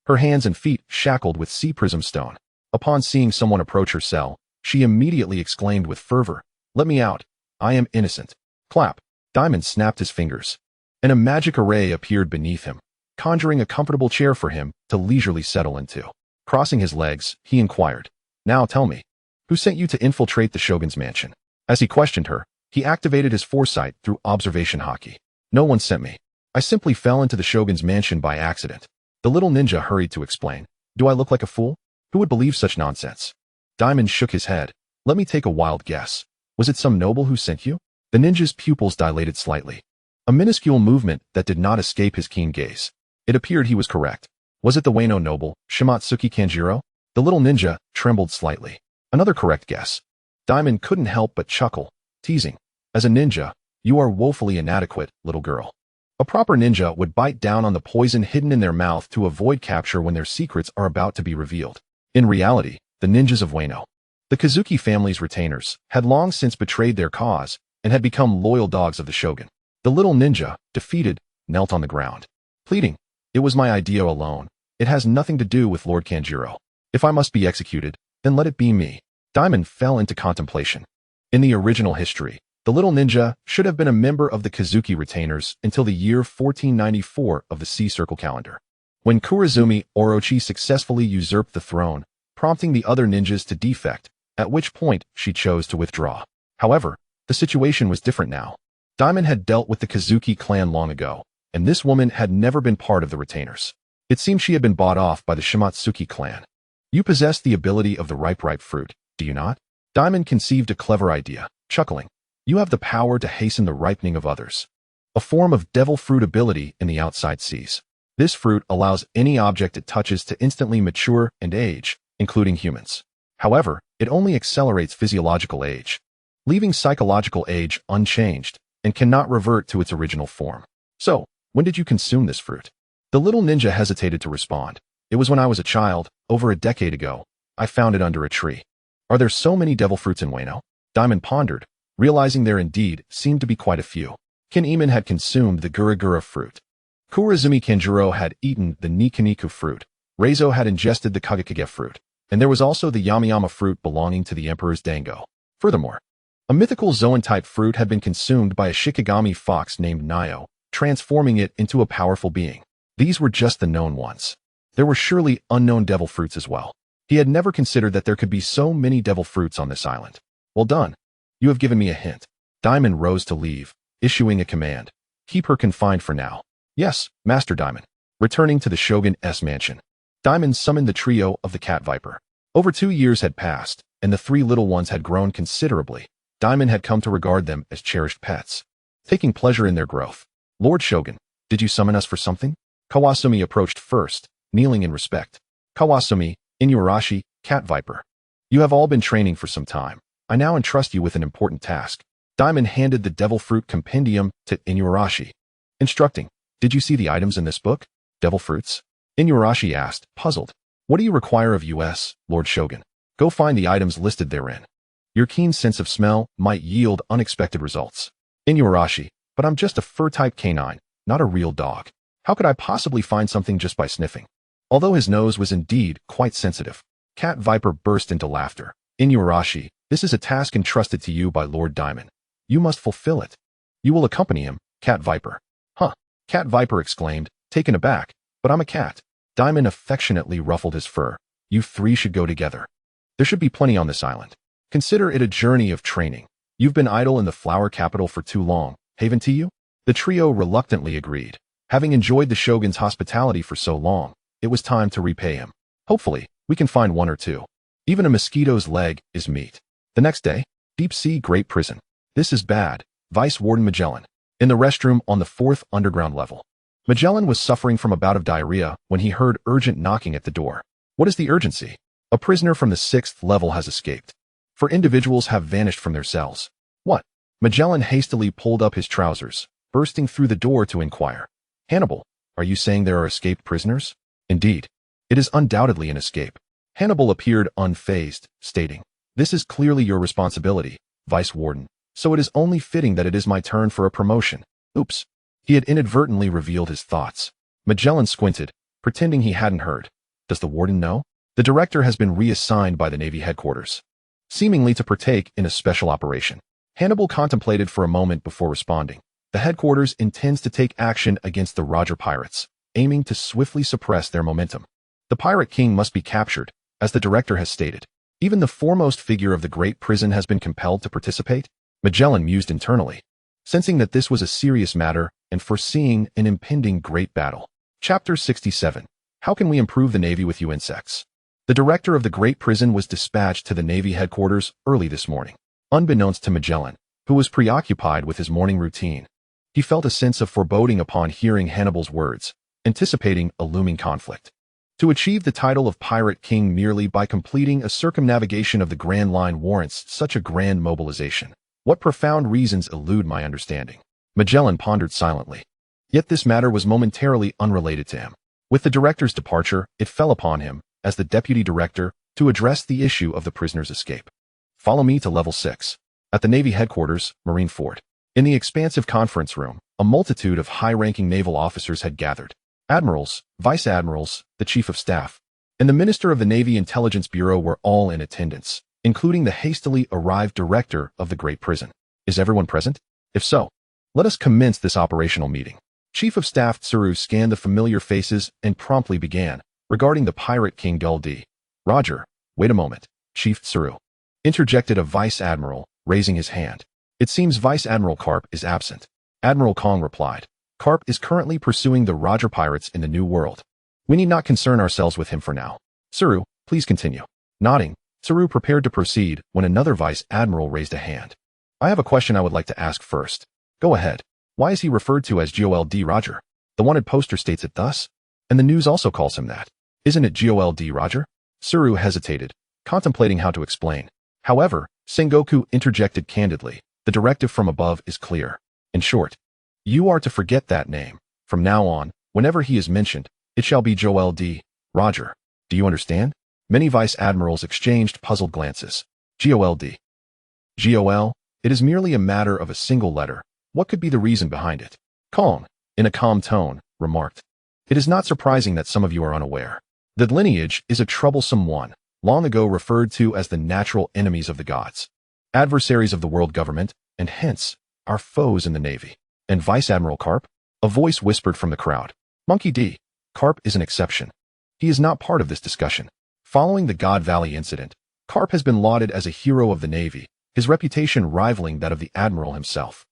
her hands and feet shackled with sea prism stone. Upon seeing someone approach her cell, she immediately exclaimed with fervor, "Let me out. I am innocent." Clap. Dimon snapped his fingers. and a magic array appeared beneath him, conjuring a comfortable chair for him to leisurely settle into. Crossing his legs, he inquired, "Now tell me, who sent you to infiltrate the shogun's mansion?" As he questioned her, he activated his foresight through observation haki. "No one sent me. I simply fell into the shogun's mansion by accident." The little ninja hurried to explain. "Do I look like a fool? Who would believe such nonsense?" Dimon shook his head. "Let me take a wild guess. Was it some noble who sent you?" The ninja's pupils dilated slightly, a minuscule movement that did not escape his keen gaze. It appeared he was correct. Was it the Wano noble, Shimatsuki Kanjiro? The little ninja trembled slightly. Another correct guess. Dimon couldn't help but chuckle, teasing. "As a ninja, you are woefully inadequate, little girl." A proper ninja would bite down on the poison hidden in their mouth to avoid capture when their secrets are about to be revealed. In reality, the ninjas of Wano, the Kazuki family's retainers, had long since betrayed their cause and had become loyal dogs of the shogun. The little ninja, defeated, knelt on the ground, pleading, "It was my idea alone. It has nothing to do with Lord Kanjiro. If I must be executed, then let it be me." Dimon fell into contemplation. In the original history, the little ninja should have been a member of the Kazuki retainers until the year 1494 of the Sea Circle calendar, when Kurazumi Orochi successfully usurped the throne, prompting the other ninjas to defect, at which point she chose to withdraw. However, the situation was different now. Dimon had dealt with the Kazuki clan long ago, and this woman had never been part of the retainers. It seemed she had been bought off by the Shimatsuki clan. "You possess the ability of the ripe fruit, do you not?" Dimon conceived a clever idea, chuckling. "You have the power to hasten the ripening of others. A form of devil fruit ability in the outside seas. This fruit allows any object it touches to instantly mature and age, including humans. However, it only accelerates physiological age, leaving psychological age unchanged, and cannot revert to its original form. So, when did you consume this fruit?" The little ninja hesitated to respond. "It was when I was a child, over a decade ago. I found it under a tree." "Are there so many devil fruits in Wano?" Dimon pondered, realizing there indeed seemed to be quite a few. Kin-Iman had consumed the Gura fruit. Kurazumi Kanjuro had eaten the Nikaniku fruit. Reizo had ingested the Kagekage fruit. And there was also the Yamayama fruit belonging to the Emperor's Dango. Furthermore, a mythical Zoan-type fruit had been consumed by a Shikigami fox named Nio, transforming it into a powerful being. These were just the known ones. There were surely unknown devil fruits as well. He had never considered that there could be so many devil fruits on this island. "Well done. You have given me a hint." Dimon rose to leave, issuing a command. "Keep her confined for now." "Yes, Master Dimon." Returning to the Shogun's mansion, Dimon summoned the trio of the cat viper. Over 2 years had passed, and the 3 little ones had grown considerably. Dimon had come to regard them as cherished pets, taking pleasure in their growth. "Lord Shogun, did you summon us for something?" Kawasumi approached first, kneeling in respect. "Kawasumi, Inuarashi, cat viper. You have all been training for some time. I now entrust you with an important task." Dimon handed the devil fruit compendium to Inuarashi, instructing, "Did you see the items in this book? Devil fruits?" Inuarashi asked, puzzled. "What do you require of us, Lord Shogun?" "Go find the items listed therein. Your keen sense of smell might yield unexpected results." "Inuarashi, but I'm just a fur-type canine, not a real dog. How could I possibly find something just by sniffing?" Although his nose was indeed quite sensitive, Cat Viper burst into laughter. "Inuarashi, this is a task entrusted to you by Lord Dimon. You must fulfill it. You will accompany him, Cat Viper." "Huh," Cat Viper exclaimed, taken aback. "But I'm a cat." Dimon affectionately ruffled his fur. "You 3 should go together. There should be plenty on this island. Consider it a journey of training. You've been idle in the flower capital for too long. Haven to you?" The trio reluctantly agreed. Having enjoyed the Shogun's hospitality for so long, it was time to repay him. "Hopefully, we can find 1 or 2. Even a mosquito's leg is meat." The next day, Deep Sea Great Prison. "This is bad." Vice Warden Magellan. In the restroom on the 4th underground level. Magellan was suffering from a bout of diarrhea when he heard urgent knocking at the door. "What is the urgency?" "A prisoner from the 6th level has escaped. 4 individuals have vanished from their cells." "What?" Magellan hastily pulled up his trousers, bursting through the door to inquire. "Hannibal, are you saying there are escaped prisoners?" "Indeed. It is undoubtedly an escape." Hannibal appeared unfazed, stating, "This is clearly your responsibility, Vice Warden, so it is only fitting that it is my turn for a promotion." Oops. He had inadvertently revealed his thoughts. Magellan squinted, pretending he hadn't heard. "Does the warden know?" "The director has been reassigned by the Navy headquarters, seemingly to partake in a special operation." Hannibal contemplated for a moment before responding. The headquarters intends to take action against the Roger Pirates, aiming to swiftly suppress their momentum. The Pirate King must be captured, as the director has stated. Even the foremost figure of the great prison has been compelled to participate? Magellan mused internally, sensing that this was a serious matter and foreseeing an impending great battle. Chapter 67. How can we improve the Navy with you insects? The director of the great prison was dispatched to the Navy headquarters early this morning. Unbeknownst to Magellan, who was preoccupied with his morning routine, he felt a sense of foreboding upon hearing Hannibal's words, anticipating a looming conflict. To achieve the title of Pirate King merely by completing a circumnavigation of the Grand Line warrants such a grand mobilization. What profound reasons elude my understanding? Magellan pondered silently. Yet this matter was momentarily unrelated to him. With the director's departure, it fell upon him, as the deputy director, to address the issue of the prisoner's escape. Follow me to level 6. At the Navy headquarters, Marine Fort. In the expansive conference room, a multitude of high-ranking naval officers had gathered. Admirals, vice-admirals, the chief of staff, and the minister of the Navy Intelligence Bureau were all in attendance, including the hastily arrived director of the great prison. Is everyone present? If so, let us commence this operational meeting. Chief of Staff Tsuru scanned the familiar faces and promptly began, regarding the Pirate King Gul D. Roger, wait a moment, Chief Tsuru, interjected a vice-admiral, raising his hand. It seems Vice-Admiral Karp is absent. Admiral Kong replied. Karp is currently pursuing the Roger Pirates in the New World. We need not concern ourselves with him for now. Tsuru, please continue. Nodding, Tsuru prepared to proceed when another vice-admiral raised a hand. I have a question I would like to ask first. Go ahead. Why is he referred to as Gol D. Roger? The wanted poster states it thus, and the news also calls him that. Isn't it Gol D. Roger? Tsuru hesitated, contemplating how to explain. However, Sengoku interjected candidly. The directive from above is clear. In short, you are to forget that name. From now on, whenever he is mentioned, it shall be Gol D. Roger. Do you understand? Many vice-admirals exchanged puzzled glances. Gol D. Gol, it is merely a matter of a single letter. What could be the reason behind it? Kong, in a calm tone, remarked. It is not surprising that some of you are unaware. The lineage is a troublesome one, long ago referred to as the natural enemies of the gods, adversaries of the world government, and hence, our foes in the Navy. And Vice-Admiral Karp? A voice whispered from the crowd. Monkey D. Karp is an exception. He is not part of this discussion. Following the God Valley incident, Karp has been lauded as a hero of the Navy, his reputation rivaling that of the Admiral himself.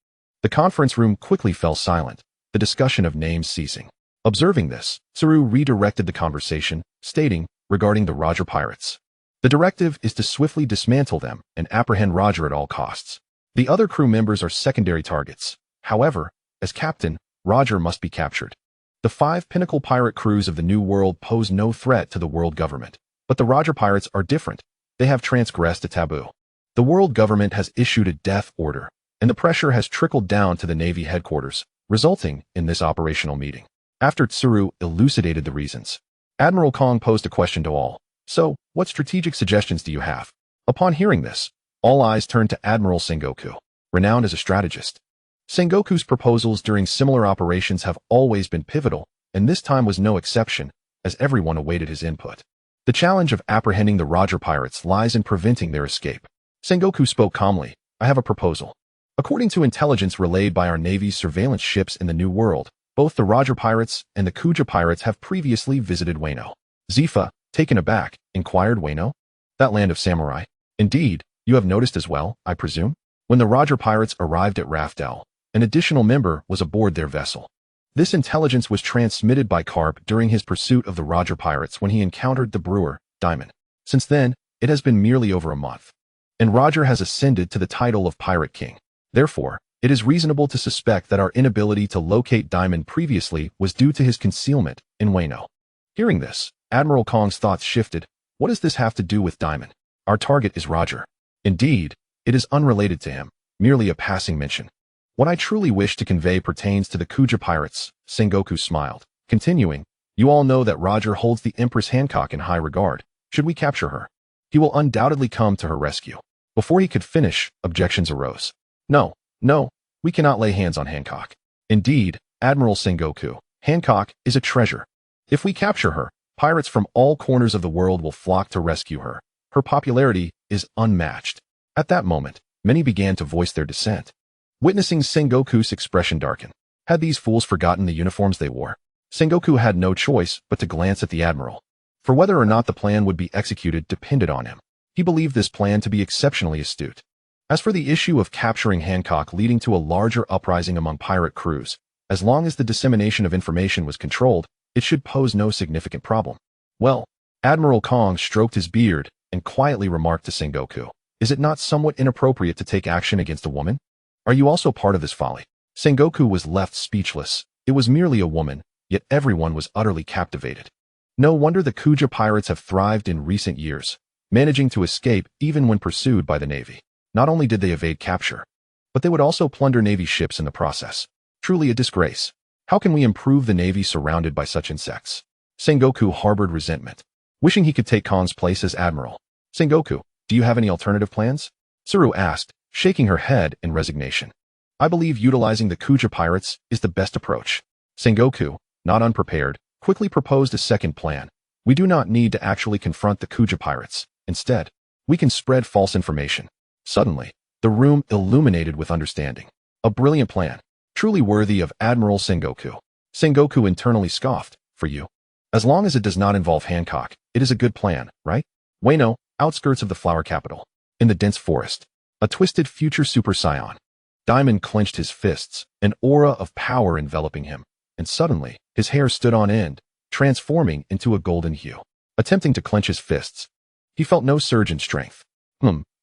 The conference room quickly fell silent, the discussion of names ceasing. Observing this, Tsuru redirected the conversation, stating, regarding the Roger Pirates. The directive is to swiftly dismantle them and apprehend Roger at all costs. The other crew members are secondary targets. However, as captain, Roger must be captured. The 5 pinnacle pirate crews of the New World pose no threat to the world government, but the Roger Pirates are different. They have transgressed a taboo. The world government has issued a death order, and the pressure has trickled down to the Navy headquarters, resulting in this operational meeting. After Tsuru elucidated the reasons, Admiral Kong posed a question to all. So, what strategic suggestions do you have? Upon hearing this, all eyes turned to Admiral Sengoku, renowned as a strategist. Sengoku's proposals during similar operations have always been pivotal, and this time was no exception, as everyone awaited his input. The challenge of apprehending the Roger Pirates lies in preventing their escape. Sengoku spoke calmly. I have a proposal. According to intelligence relayed by our Navy's surveillance ships in the New World, both the Roger Pirates and the Kuja Pirates have previously visited Wano. Zifa, taken aback, inquired. Wano? That land of samurai? Indeed, you have noticed as well, I presume? When the Roger Pirates arrived at Rafdell, an additional member was aboard their vessel. This intelligence was transmitted by Karp during his pursuit of the Roger Pirates when he encountered the brewer, Dimon. Since then, it has been merely over a month, and Roger has ascended to the title of Pirate King. Therefore, it is reasonable to suspect that our inability to locate Dimon previously was due to his concealment in Wano. Hearing this, Admiral Kong's thoughts shifted. What does this have to do with Dimon? Our target is Roger. Indeed, it is unrelated to him, merely a passing mention. What I truly wish to convey pertains to the Kuja Pirates, Sengoku smiled. Continuing, you all know that Roger holds the Empress Hancock in high regard. Should we capture her, he will undoubtedly come to her rescue. Before he could finish, objections arose. No, we cannot lay hands on Hancock. Indeed, Admiral Sengoku, Hancock is a treasure. If we capture her, pirates from all corners of the world will flock to rescue her. Her popularity is unmatched. At that moment, many began to voice their dissent. Witnessing Sengoku's expression darken. Had these fools forgotten the uniforms they wore? Sengoku had no choice but to glance at the admiral. For whether or not the plan would be executed depended on him. He believed this plan to be exceptionally astute. As for the issue of capturing Hancock leading to a larger uprising among pirate crews, as long as the dissemination of information was controlled, it should pose no significant problem. Well, Admiral Kong stroked his beard and quietly remarked to Sengoku, "Is it not somewhat inappropriate to take action against a woman? Are you also part of this folly?" Sengoku was left speechless. It was merely a woman, yet everyone was utterly captivated. No wonder the Kuja pirates have thrived in recent years, managing to escape even when pursued by the Navy. Not only did they evade capture, but they would also plunder Navy ships in the process. Truly a disgrace. How can we improve the Navy surrounded by such insects? Sengoku harbored resentment, wishing he could take Kong's place as admiral. Sengoku, do you have any alternative plans? Tsuru asked, shaking her head in resignation. I believe utilizing the Kuja pirates is the best approach. Sengoku, not unprepared, quickly proposed a second plan. We do not need to actually confront the Kuja pirates. Instead, we can spread false information. Suddenly, the room illuminated with understanding. A brilliant plan, truly worthy of Admiral Sengoku. Sengoku internally scoffed, "For you. As long as it does not involve Hancock, it is a good plan, right?" Wano, outskirts of the flower capital. In the dense forest, a twisted future Super Saiyan. Dimon clenched his fists, an aura of power enveloping him, and suddenly, his hair stood on end, transforming into a golden hue. Attempting to clench his fists, he felt no surge in strength.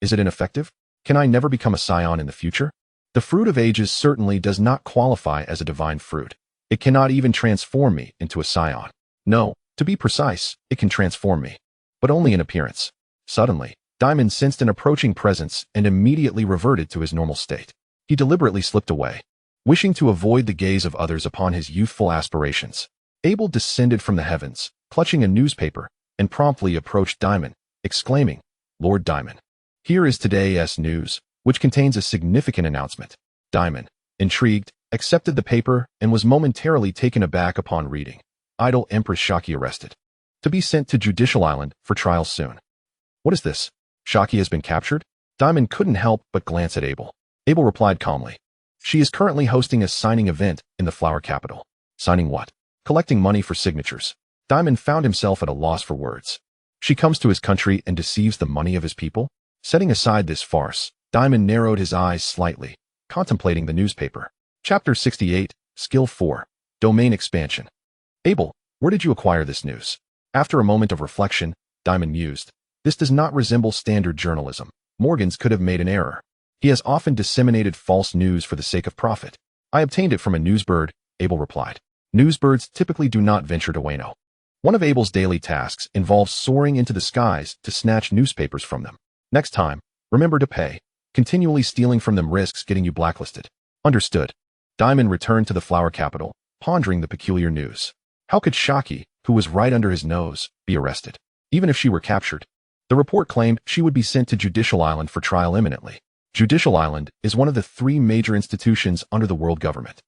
Is it ineffective? Can I never become a Saiyan in the future? The fruit of ages certainly does not qualify as a divine fruit. It cannot even transform me into a Saiyan. No, to be precise, it can transform me, but only in appearance. Suddenly, Dimon sensed an approaching presence and immediately reverted to his normal state. He deliberately slipped away, wishing to avoid the gaze of others upon his youthful aspirations. Abel descended from the heavens, clutching a newspaper, and promptly approached Dimon, exclaiming, "Lord Dimon, here is today's news, which contains a significant announcement." Dimon, intrigued, accepted the paper and was momentarily taken aback upon reading. Idol Empress Shaki arrested. To be sent to Judicial Island for trial soon. What is this? Shaki has been captured? Dimon couldn't help but glance at Abel. Abel replied calmly, "She is currently hosting a signing event in the flower capital." Signing what? Collecting money for signatures. Dimon found himself at a loss for words. She comes to his country and deceives the money of his people? Setting aside this farce, Dimon narrowed his eyes slightly, contemplating the newspaper. Chapter 68, Skill 4, Domain Expansion. Abel, where did you acquire this news? After a moment of reflection, Dimon mused, "This does not resemble standard journalism. Morgans could have made an error. He has often disseminated false news for the sake of profit." "I obtained it from a newsbird," Abel replied. Newsbirds typically do not venture to Wano. One of Abel's daily tasks involves soaring into the skies to snatch newspapers from them. Next time, remember to pay. Continually stealing from them risks getting you blacklisted. Understood. Dimon returned to the flower capital, pondering the peculiar news. How could Shaki, who was right under his nose, be arrested? Even if she were captured, the report claimed she would be sent to Judicial Island for trial imminently. Judicial Island is one of the 3 major institutions under the world government,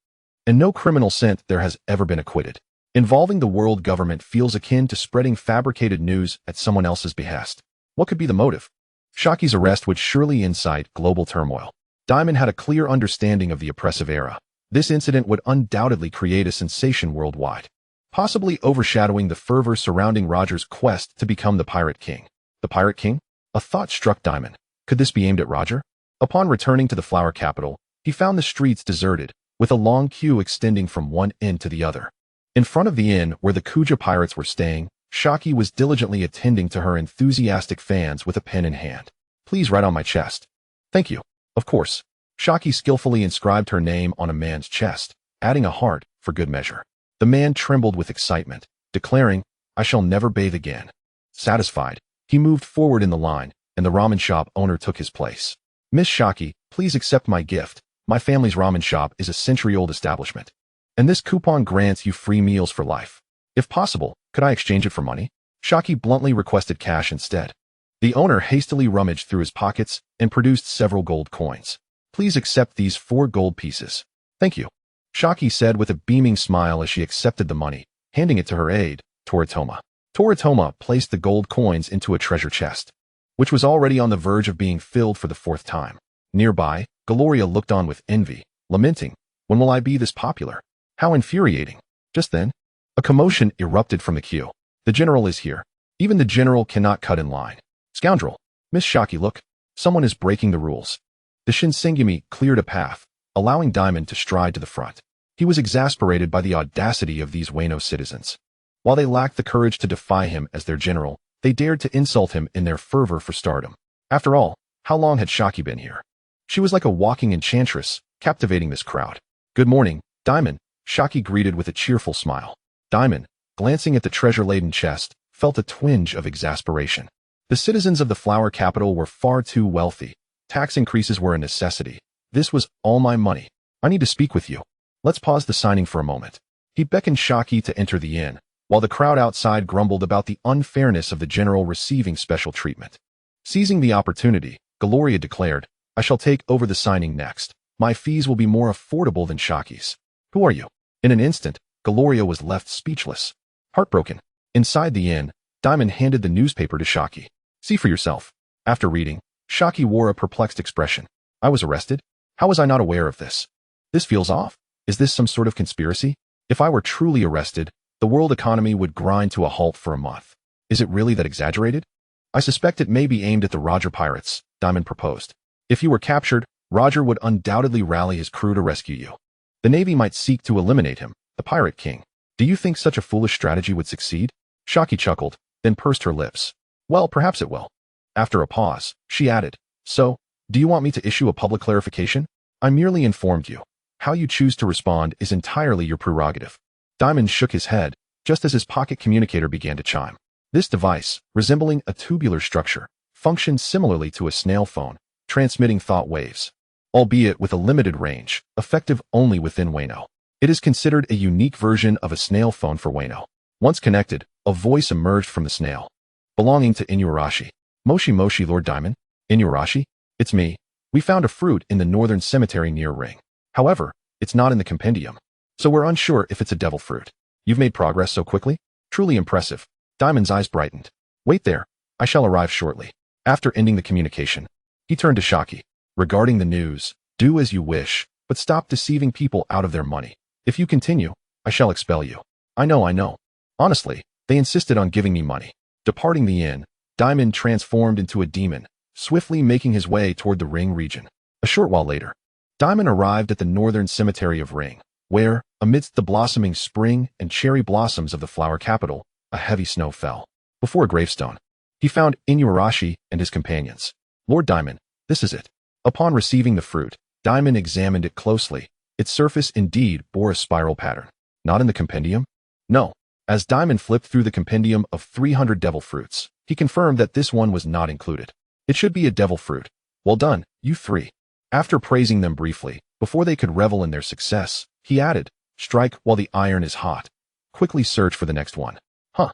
and no criminal sent there has ever been acquitted. Involving the world government feels akin to spreading fabricated news at someone else's behest. What could be the motive? Shaki's arrest would surely incite global turmoil. Dimon had a clear understanding of the oppressive era. This incident would undoubtedly create a sensation worldwide, possibly overshadowing the fervor surrounding Roger's quest to become the Pirate King. The Pirate King? A thought struck Dimon. Could this be aimed at Roger? Upon returning to the flower capital, he found the streets deserted, with a long queue extending from one end to the other. In front of the inn where the Kuja pirates were staying, Shaki was diligently attending to her enthusiastic fans with a pen in hand. "Please write on my chest." "Thank you." Of course. Shaki skillfully inscribed her name on a man's chest, adding a heart for good measure. The man trembled with excitement, declaring, "I shall never bathe again." Satisfied, he moved forward in the line, and the ramen shop owner took his place. "Miss Shaki, please accept my gift. My family's ramen shop is a century-old establishment, and this coupon grants you free meals for life. If possible, could I exchange it for money?" Shaki bluntly requested cash instead. The owner hastily rummaged through his pockets and produced several gold coins. "Please accept these 4 gold pieces." "Thank you," Shaki said with a beaming smile as she accepted the money, handing it to her aide, Toritoma. Toritoma placed the gold coins into a treasure chest, which was already on the verge of being filled for the 4th time. Nearby, Gloria looked on with envy, lamenting, "When will I be this popular? How infuriating." Just then, a commotion erupted from the queue. "The general is here. Even the general cannot cut in line. Scoundrel! Miss Shaki, look. Someone is breaking the rules." The Shinsengumi cleared a path, allowing Dimon to stride to the front. He was exasperated by the audacity of these Wano citizens. While they lacked the courage to defy him as their general, they dared to insult him in their fervor for stardom. After all, how long had Shaki been here? She was like a walking enchantress, captivating this crowd. "Good morning, Dimon," Shaki greeted with a cheerful smile. Dimon, glancing at the treasure-laden chest, felt a twinge of exasperation. The citizens of the flower capital were far too wealthy. Tax increases were a necessity. "This was all my money. I need to speak with you. Let's pause the signing for a moment." He beckoned Shaki to enter the inn, while the crowd outside grumbled about the unfairness of the general receiving special treatment. Seizing the opportunity, Gloria declared, "I shall take over the signing next. My fees will be more affordable than Shaki's." "Who are you?" In an instant, Gloria was left speechless. Heartbroken. Inside the inn, Dimon handed the newspaper to Shaki. "See for yourself." After reading, Shaki wore a perplexed expression. "I was arrested? How was I not aware of this? This feels off. Is this some sort of conspiracy? If I were truly arrested, the world economy would grind to a halt for a month. Is it really that exaggerated?" "I suspect it may be aimed at the Roger Pirates," Dimon proposed. "If you were captured, Roger would undoubtedly rally his crew to rescue you. The Navy might seek to eliminate him, the Pirate King. Do you think such a foolish strategy would succeed?" Shaki chuckled, then pursed her lips. "Well, perhaps it will." After a pause, she added, "So, do you want me to issue a public clarification? I merely informed you. How you choose to respond is entirely your prerogative." Dimon shook his head, just as his pocket communicator began to chime. This device, resembling a tubular structure, functioned similarly to a snail phone, transmitting thought waves, albeit with a limited range, effective only within Wano. It is considered a unique version of a snail phone for Wano. Once connected, a voice emerged from the snail. "Belonging to Inuarashi." "Moshi Moshi, Lord Dimon." "Inuarashi? It's me. We found a fruit in the northern cemetery near Ring. However, it's not in the compendium, so we're unsure if it's a devil fruit." "You've made progress so quickly? Truly impressive." Dimon's eyes brightened. "Wait there. I shall arrive shortly." After ending the communication, he turned to Shaki. "Regarding the news, do as you wish, but stop deceiving people out of their money. If you continue, I shall expel you." I know. Honestly, they insisted on giving me money." Departing the inn, Dimon transformed into a demon, swiftly making his way toward the Ring region. A short while later, Dimon arrived at the northern cemetery of Ring, where, amidst the blossoming spring and cherry blossoms of the flower capital, a heavy snow fell. Before a gravestone, he found Inuarashi and his companions. "Lord Dimon, this is it." Upon receiving the fruit, Dimon examined it closely. Its surface indeed bore a spiral pattern. "Not in the compendium?" "No." As Dimon flipped through the compendium of 300 devil fruits, he confirmed that this one was not included. "It should be a devil fruit. Well done, you three." After praising them briefly, before they could revel in their success, he added, "Strike while the iron is hot. Quickly search for the next one." "Huh.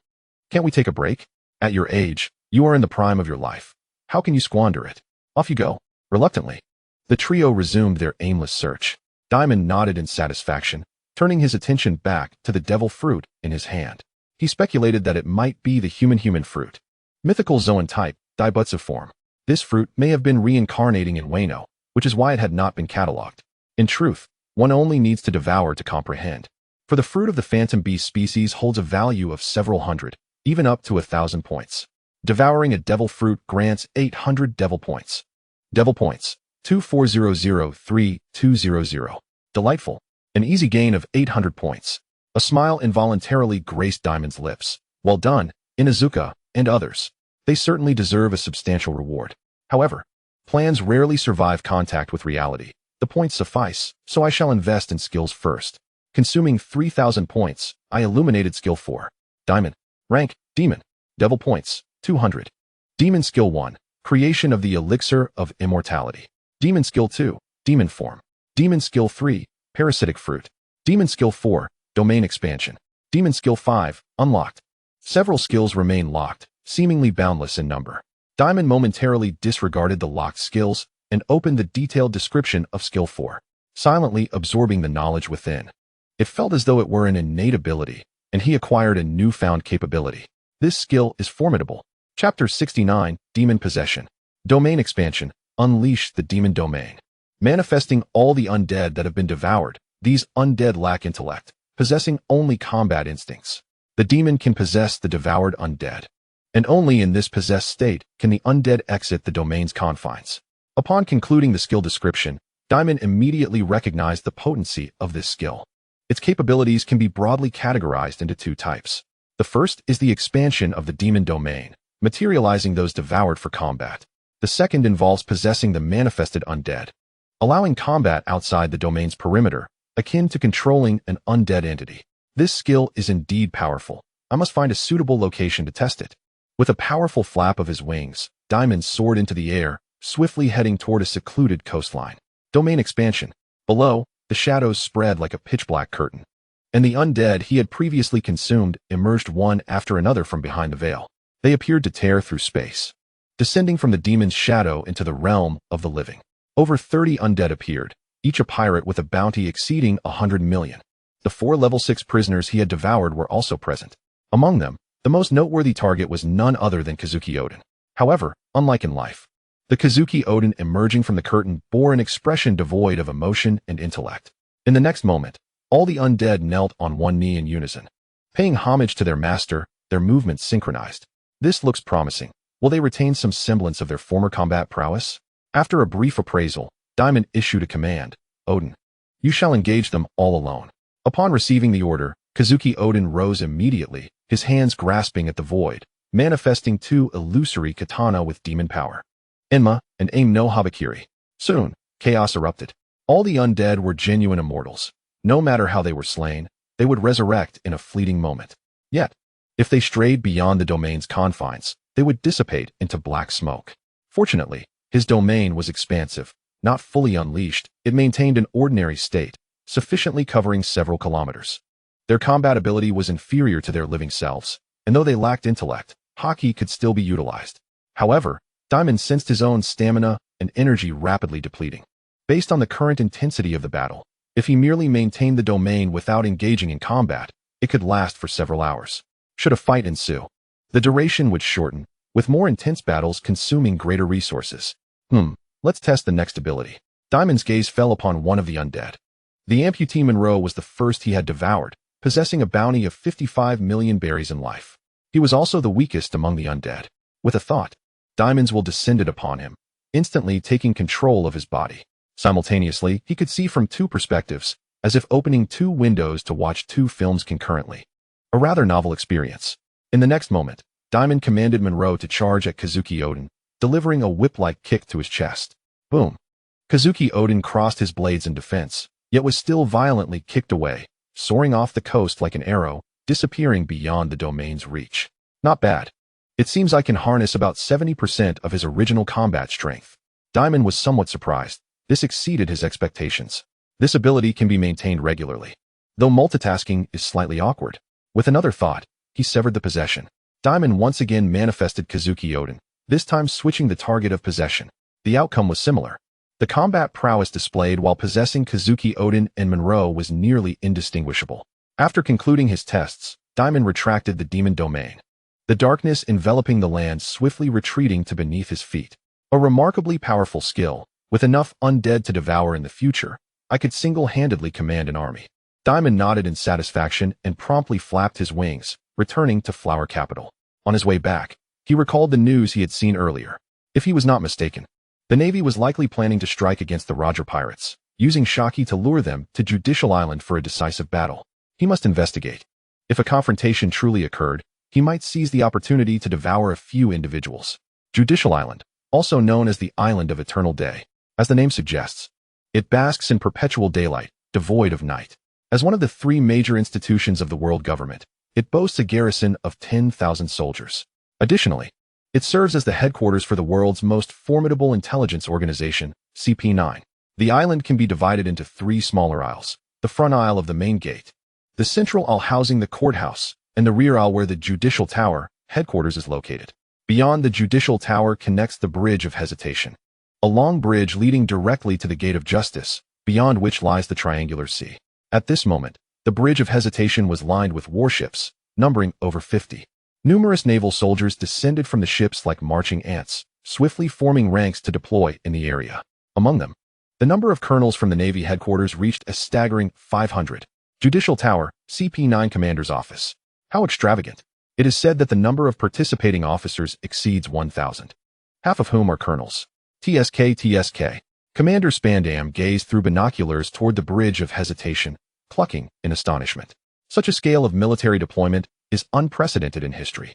Can't we take a break? At your age, you are in the prime of your life. How can you squander it?" "Off you go." Reluctantly, the trio resumed their aimless search. Dimon nodded in satisfaction, turning his attention back to the devil fruit in his hand. He speculated that it might be the human fruit. Mythical Zoan type, Daibutsu form. This fruit may have been reincarnating in Wano, which is why it had not been catalogued. In truth, one only needs to devour to comprehend. For the fruit of the phantom beast species holds a value of several hundred, even up to 1,000 points. Devouring a devil fruit grants 800 devil points. Devil points, 24003200. Delightful. An easy gain of 800 points. A smile involuntarily graced Dimon's lips. "Well done, Inuzuka, and others. They certainly deserve a substantial reward. However, plans rarely survive contact with reality. The points suffice, so I shall invest in skills first." Consuming 3,000 points, I illuminated skill 4. Dimon. Rank, Demon. Devil points, 200. Demon skill 1, creation of the elixir of immortality. Demon skill 2, demon form. Demon skill 3, parasitic fruit. Demon skill 4, domain expansion. Demon skill 5, unlocked. Several skills remain locked, seemingly boundless in number. Dimon momentarily disregarded the locked skills and opened the detailed description of skill 4, silently absorbing the knowledge within. It felt as though it were an innate ability, and he acquired a newfound capability. This skill is formidable. Chapter 69, Demon Possession. Domain Expansion. Unleash the Demon Domain. manifesting all the undead that have been devoured. These undead lack intellect, possessing only combat instincts. The demon can possess the devoured undead, and only in this possessed state can the undead exit the domain's confines. Upon concluding the skill description, Dimon immediately recognized the potency of this skill. Its capabilities can be broadly categorized into two types. The first is the expansion of the demon domain, materializing those devoured for combat. The second involves possessing the manifested undead, allowing combat outside the domain's perimeter, akin to controlling an undead entity. This skill is indeed powerful. I must find a suitable location to test it. With a powerful flap of his wings, Dimon soared into the air, swiftly heading toward a secluded coastline. Domain expansion. Below, the shadows spread like a pitch-black curtain, and the undead he had previously consumed emerged one after another from behind the veil. They appeared to tear through space, descending from the demon's shadow into the realm of the living. Over 30 undead appeared, each a pirate with a bounty exceeding 100 million. The 4 level 6 prisoners he had devoured were also present. Among them, the most noteworthy target was none other than Kazuki Odin. However, unlike in life, the Kazuki Odin emerging from the curtain bore an expression devoid of emotion and intellect. In the next moment, all the undead knelt on one knee in unison, paying homage to their master, their movements synchronized. This looks promising. Will they retain some semblance of their former combat prowess? After a brief appraisal, Dimon issued a command. Odin, you shall engage them all alone. Upon receiving the order, Kazuki Odin rose immediately, his hands grasping at the void, manifesting 2 illusory katana with demon power. Enma, and aim no habakiri. Soon, chaos erupted. All the undead were genuine immortals. No matter how they were slain, they would resurrect in a fleeting moment. Yet, if they strayed beyond the domain's confines, they would dissipate into black smoke. Fortunately, his domain was expansive, not fully unleashed. It maintained an ordinary state, sufficiently covering several kilometers. Their combat ability was inferior to their living selves, and though they lacked intellect, Haki could still be utilized. However, Dimon sensed his own stamina and energy rapidly depleting. Based on the current intensity of the battle, if he merely maintained the domain without engaging in combat, it could last for several hours. Should a fight ensue, the duration would shorten, with more intense battles consuming greater resources. Let's test the next ability. Dimon's gaze fell upon one of the undead. The amputee Monroe was the first he had devoured, possessing a bounty of 55 million berries in life. He was also the weakest among the undead. With a thought, Dimon's will descended upon him, instantly taking control of his body. Simultaneously, he could see from 2 perspectives, as if opening 2 windows to watch 2 films concurrently. A rather novel experience. In the next moment, Dimon commanded Monroe to charge at Kazuki Odin, delivering a whip-like kick to his chest. Boom. Kazuki Odin crossed his blades in defense, yet was still violently kicked away, soaring off the coast like an arrow, disappearing beyond the domain's reach. Not bad. It seems I can harness about 70% of his original combat strength. Dimon was somewhat surprised. This exceeded his expectations. This ability can be maintained regularly, though multitasking is slightly awkward. With another thought, he severed the possession. Dimon once again manifested Kazuki Odin, this time switching the target of possession. The outcome was similar. The combat prowess displayed while possessing Kazuki Odin and Monroe was nearly indistinguishable. After concluding his tests, Dimon retracted the demon domain, the darkness enveloping the land swiftly retreating to beneath his feet. A remarkably powerful skill. With enough undead to devour in the future, I could single-handedly command an army. Dimon nodded in satisfaction and promptly flapped his wings, returning to Flower Capital. On his way back, he recalled the news he had seen earlier. If he was not mistaken, the Navy was likely planning to strike against the Roger Pirates, using Shaki to lure them to Judicial Island for a decisive battle. He must investigate. If a confrontation truly occurred, he might seize the opportunity to devour a few individuals. Judicial Island, also known as the Island of Eternal Day. As the name suggests, it basks in perpetual daylight, devoid of night. As one of the 3 major institutions of the world government, it boasts a garrison of 10,000 soldiers. Additionally, it serves as the headquarters for the world's most formidable intelligence organization, CP9. The island can be divided into 3 smaller isles, the front isle of the main gate, the central isle housing the courthouse, and the rear isle where the Judicial Tower, headquarters, is located. Beyond the Judicial Tower connects the Bridge of Hesitation, a long bridge leading directly to the Gate of Justice, beyond which lies the Triangular Sea. At this moment, the Bridge of Hesitation was lined with warships, numbering over 50. Numerous naval soldiers descended from the ships like marching ants, swiftly forming ranks to deploy in the area. Among them, The number of colonels from the Navy headquarters reached a staggering 500. Judicial Tower, CP9 Commander's Office. How extravagant. It is said that the number of participating officers exceeds 1,000. Half of whom are colonels. TSK. Commander Spandam gazed through binoculars toward the bridge of hesitation, clucking in astonishment. Such a scale of military deployment is unprecedented in history.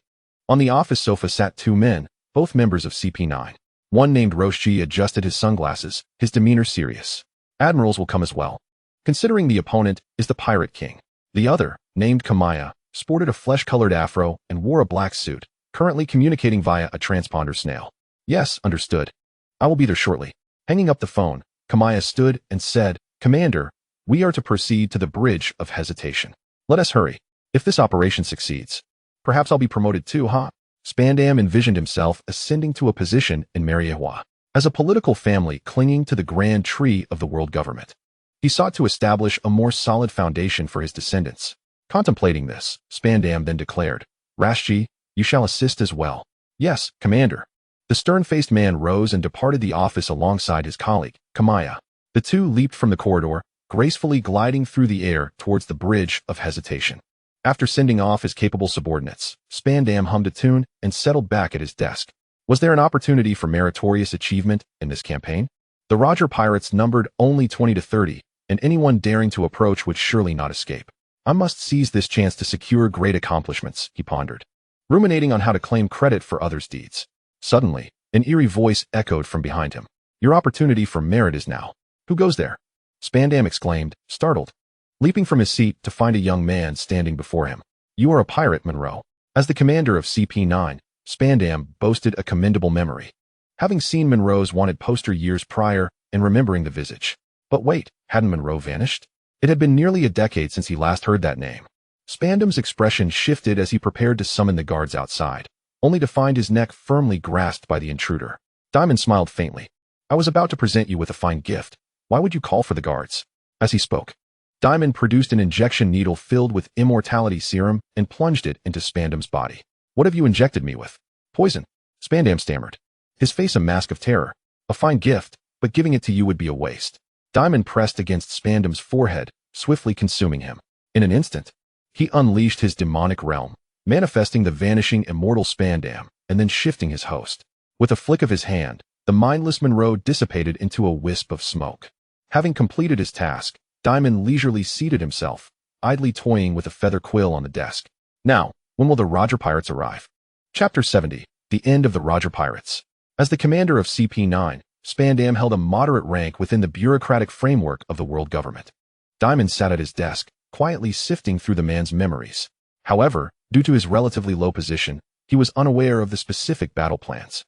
On the office sofa sat two men, both members of CP9. One named Roshi adjusted his sunglasses, his demeanor serious. Admirals will come as well. Considering the opponent is the Pirate King. The other, named Kamaya, sported a flesh-colored afro and wore a black suit, currently communicating via a transponder snail. Yes, understood. I will be there shortly. Hanging up the phone, Kamaya stood and said, Commander, we are to proceed to the bridge of hesitation. Let us hurry. If this operation succeeds, perhaps I'll be promoted too, huh? Spandam envisioned himself ascending to a position in Mariehua as a political family clinging to the grand tree of the world government. He sought to establish a more solid foundation for his descendants. Contemplating this, Spandam then declared, Rashji, you shall assist as well. Yes, Commander. The stern-faced man rose and departed the office alongside his colleague, Kamaya. The two leaped from the corridor, gracefully gliding through the air towards the bridge of hesitation. After sending off his capable subordinates, Spandam hummed a tune and settled back at his desk. Was there an opportunity for meritorious achievement in this campaign? The Roger Pirates numbered only 20 to 30, and anyone daring to approach would surely not escape. I must seize this chance to secure great accomplishments, he pondered, ruminating on how to claim credit for others' deeds. Suddenly, an eerie voice echoed from behind him. Your opportunity for merit is now. Who goes there? Spandam exclaimed, startled, leaping from his seat to find a young man standing before him. You are a pirate, Monroe. As the commander of CP9, Spandam boasted a commendable memory, having seen Monroe's wanted poster years prior and remembering the visage. But wait, hadn't Monroe vanished? It had been nearly a decade since he last heard that name. Spandam's expression shifted as he prepared to summon the guards outside, only to find his neck firmly grasped by the intruder. Dimon smiled faintly. I was about to present you with a fine gift. Why would you call for the guards? As he spoke, Dimon produced an injection needle filled with immortality serum and plunged it into Spandam's body. What have you injected me with? Poison. Spandam stammered, his face a mask of terror. A fine gift, but giving it to you would be a waste. Dimon pressed against Spandam's forehead, swiftly consuming him. In an instant, he unleashed his demonic realm, manifesting the vanishing immortal Spandam, and then shifting his host. With a flick of his hand, the mindless Monroe dissipated into a wisp of smoke. Having completed his task, Dimon leisurely seated himself, idly toying with a feather quill on the desk. Now, when will the Roger Pirates arrive? Chapter 70, The End of the Roger Pirates. As the commander of CP9, Spandam held a moderate rank within the bureaucratic framework of the world government. Dimon sat at his desk, quietly sifting through the man's memories. However, due to his relatively low position, he was unaware of the specific battle plans.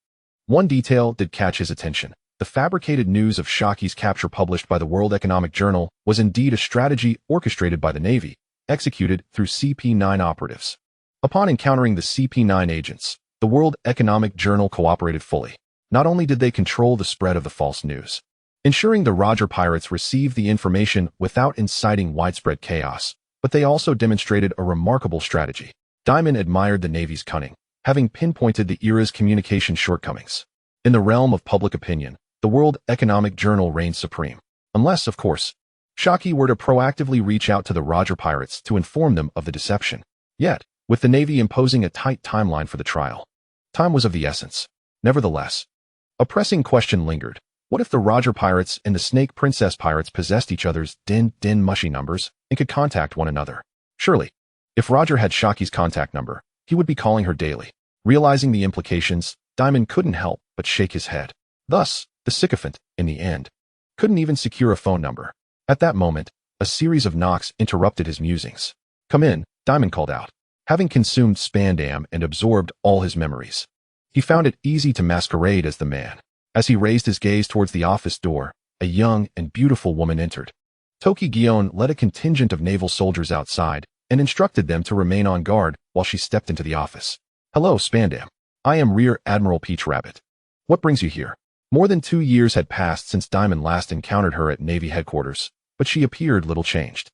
One detail did catch his attention. The fabricated news of Shaki's capture published by the World Economic Journal was indeed a strategy orchestrated by the Navy, executed through CP9 operatives. Upon encountering the CP9 agents, the World Economic Journal cooperated fully. Not only did they control the spread of the false news, ensuring the Roger Pirates received the information without inciting widespread chaos, but they also demonstrated a remarkable strategy. Dimon admired the Navy's cunning, having pinpointed the era's communication shortcomings. In the realm of public opinion, the World Economic Journal reigned supreme. Unless, of course, Shaki were to proactively reach out to the Roger Pirates to inform them of the deception. Yet, with the Navy imposing a tight timeline for the trial, time was of the essence. Nevertheless, a pressing question lingered. What if the Roger Pirates and the Snake Princess Pirates possessed each other's din mushy numbers and could contact one another? Surely, if Roger had Shaki's contact number, he would be calling her daily. Realizing the implications, Dimon couldn't help but shake his head. Thus, the sycophant, in the end, couldn't even secure a phone number. At that moment, a series of knocks interrupted his musings. Come in, Dimon called out. Having consumed Spandam and absorbed all his memories, he found it easy to masquerade as the man. As he raised his gaze towards the office door, a young and beautiful woman entered. Toki Gion led a contingent of naval soldiers outside and instructed them to remain on guard while she stepped into the office. Hello, Spandam. I am Rear Admiral Peach Rabbit. What brings you here? More than 2 years had passed since Dimon last encountered her at Navy headquarters, but she appeared little changed.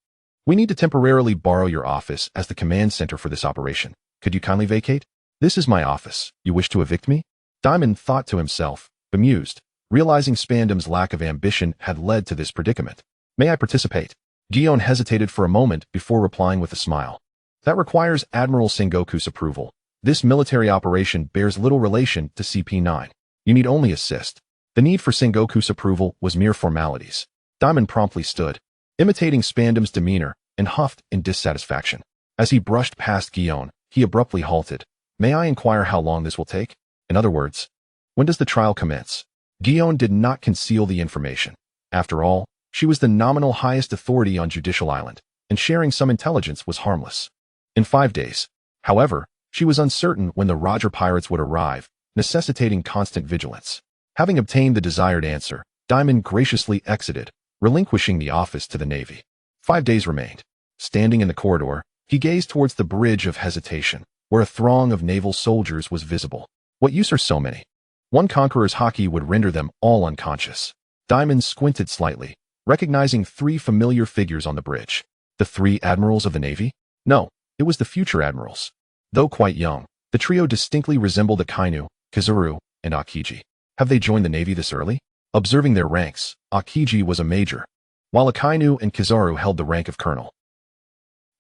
We need to temporarily borrow your office as the command center for this operation. Could you kindly vacate? This is my office. You wish to evict me? Dimon thought to himself, bemused. realizing Spandam's lack of ambition had led to this predicament. May I participate? Gion hesitated for a moment before replying with a smile. That requires Admiral Sengoku's approval. This military operation bears little relation to CP9. You need only assist. The need for Sengoku's approval was mere formalities. Dimon promptly stood, imitating Spandam's demeanor, and huffed in dissatisfaction. As he brushed past Gion, he abruptly halted. May I inquire how long this will take? In other words, when does the trial commence? Gion did not conceal the information. After all, she was the nominal highest authority on Judicial Island, and sharing some intelligence was harmless. In 5 days. However, she was uncertain when the Roger pirates would arrive, necessitating constant vigilance. Having obtained the desired answer, Dimon graciously exited, relinquishing the office to the Navy. 5 days remained. Standing in the corridor, he gazed towards the bridge of hesitation, where a throng of naval soldiers was visible. What use are so many? One conqueror's haki would render them all unconscious. Dimon squinted slightly, recognizing 3 familiar figures on the bridge. The 3 admirals of the Navy? No, it was the future admirals. Though quite young, the trio distinctly resembled Akainu, Kizaru, and Akiji. Have they joined the Navy this early? Observing their ranks, Akiji was a major, while Akainu and Kizaru held the rank of colonel.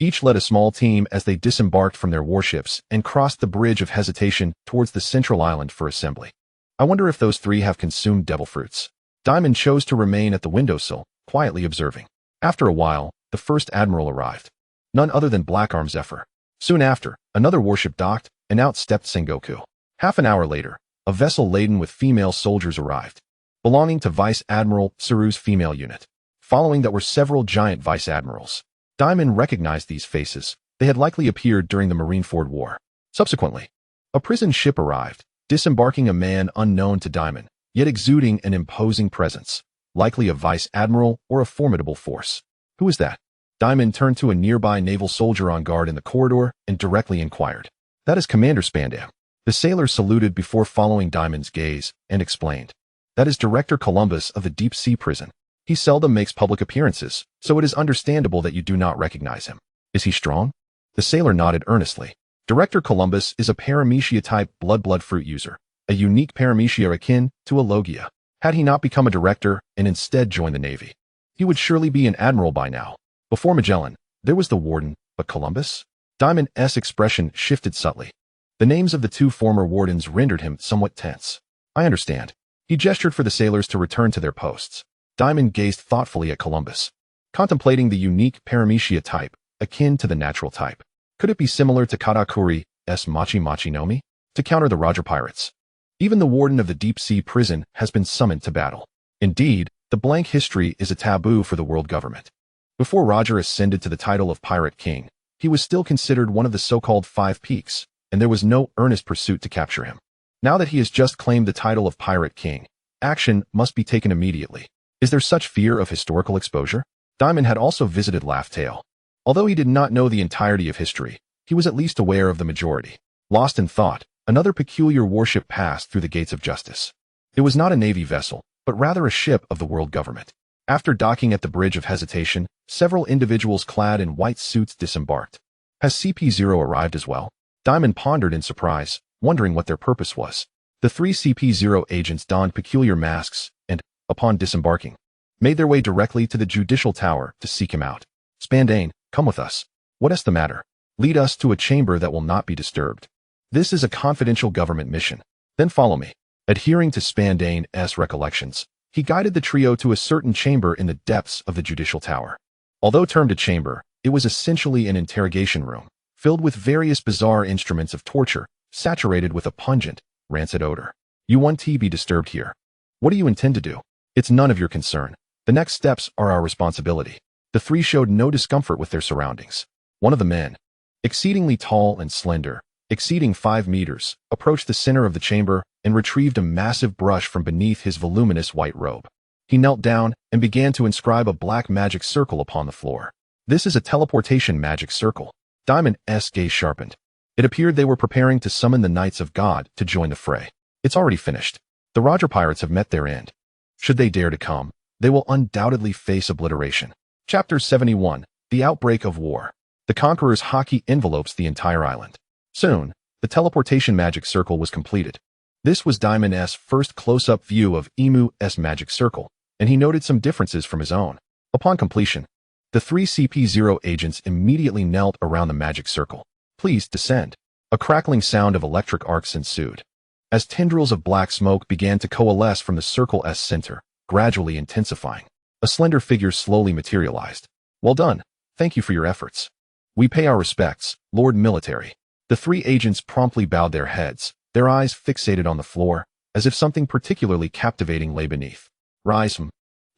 Each led a small team as they disembarked from their warships and crossed the bridge of hesitation towards the central island for assembly. I wonder if those 3 have consumed devil fruits. Dimon chose to remain at the windowsill, quietly observing. After a while, the first admiral arrived. None other than Blackarm Zephyr. Soon after, another warship docked, and out stepped Sengoku. Half an hour later, a vessel laden with female soldiers arrived, belonging to Vice Admiral Tsuru's female unit. Following that were several giant vice admirals. Dimon recognized these faces. They had likely appeared during the Marineford War. Subsequently, a prison ship arrived, disembarking a man unknown to Dimon, yet exuding an imposing presence, likely a vice admiral or a formidable force. Who is that? Dimon turned to a nearby naval soldier on guard in the corridor and directly inquired. That is Commander Spandam. The sailor saluted before following Dimon's gaze and explained. That is Director Columbus of the Deep Sea Prison. He seldom makes public appearances, so it is understandable that you do not recognize him. Is he strong? The sailor nodded earnestly. Director Columbus is a paramecia-type blood fruit user, a unique paramecia akin to a logia. Had he not become a director and instead joined the Navy, he would surely be an admiral by now. Before Magellan, there was the warden, but Columbus? Dimon's expression shifted subtly. The names of the 2 former wardens rendered him somewhat tense. I understand. He gestured for the sailors to return to their posts. Dimon gazed thoughtfully at Columbus, contemplating the unique paramecia type, akin to the natural type. Could it be similar to Katakuri's Machi Machi no Mi? To counter the Roger pirates. Even the warden of the deep sea prison has been summoned to battle. Indeed, the blank history is a taboo for the world government. Before Roger ascended to the title of Pirate King, he was still considered one of the so-called 5 peaks, and there was no earnest pursuit to capture him. Now that he has just claimed the title of Pirate King, action must be taken immediately. Is there such fear of historical exposure? Dimon had also visited Laugh Tale. Although he did not know the entirety of history, he was at least aware of the majority. Lost in thought, another peculiar warship passed through the gates of justice. It was not a Navy vessel, but rather a ship of the world government. After docking at the bridge of hesitation, several individuals clad in white suits disembarked. Has CP0 arrived as well? Dimon pondered in surprise, wondering what their purpose was. The 3 CP0 agents donned peculiar masks and, upon disembarking, made their way directly to the Judicial Tower to seek him out. Spandam, come with us. What is the matter? Lead us to a chamber that will not be disturbed. This is a confidential government mission. Then follow me. Adhering to Spandam's recollections, he guided the trio to a certain chamber in the depths of the Judicial Tower. Although termed a chamber, it was essentially an interrogation room, filled with various bizarre instruments of torture, saturated with a pungent, rancid odor. You won't be disturbed here. What do you intend to do? It's none of your concern. The next steps are our responsibility. The 3 showed no discomfort with their surroundings. One of the men, exceedingly tall and slender, exceeding 5 meters, approached the center of the chamber and retrieved a massive brush from beneath his voluminous white robe. He knelt down and began to inscribe a black magic circle upon the floor. This is a teleportation magic circle. Dimon's gaze sharpened. It appeared they were preparing to summon the Knights of God to join the fray. It's already finished. The Roger pirates have met their end. Should they dare to come, they will undoubtedly face obliteration. Chapter 71. The Outbreak of War. The Conqueror's haki envelopes the entire island. Soon, the teleportation magic circle was completed. This was Dimon's first close-up view of Imu's magic circle, and he noted some differences from his own. Upon completion, the three CP0 agents immediately knelt around the magic circle. Please descend. A crackling sound of electric arcs ensued, as tendrils of black smoke began to coalesce from the circle's center, gradually intensifying. A slender figure slowly materialized. Well done. Thank you for your efforts. We pay our respects, Lord Military. The three agents promptly bowed their heads, their eyes fixated on the floor, as if something particularly captivating lay beneath. Rise.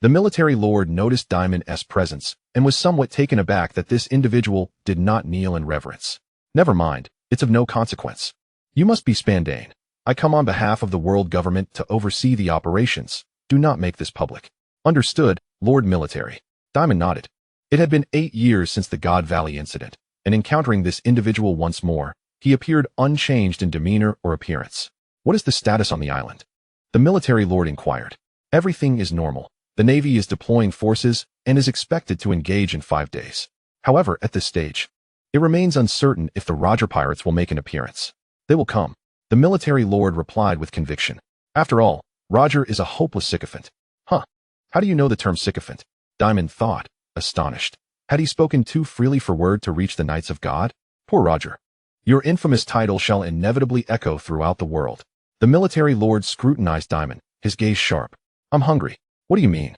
The military lord noticed Dimon's presence and was somewhat taken aback that this individual did not kneel in reverence. Never mind, it's of no consequence. You must be Spandane. I come on behalf of the world government to oversee the operations. Do not make this public. Understood, Lord Military. Dimon nodded. It had been 8 years since the God Valley incident, and encountering this individual once more, he appeared unchanged in demeanor or appearance. What is the status on the island? The military lord inquired. Everything is normal. The Navy is deploying forces and is expected to engage in 5 days. However, at this stage, it remains uncertain if the Roger Pirates will make an appearance. They will come. The military lord replied with conviction. After all, Roger is a hopeless sycophant. Huh. How do you know the term sycophant? Dimon thought, astonished. Had he spoken too freely for word to reach the Knights of God? Poor Roger. Your infamous title shall inevitably echo throughout the world. The military lord scrutinized Dimon, his gaze sharp. I'm hungry. What do you mean?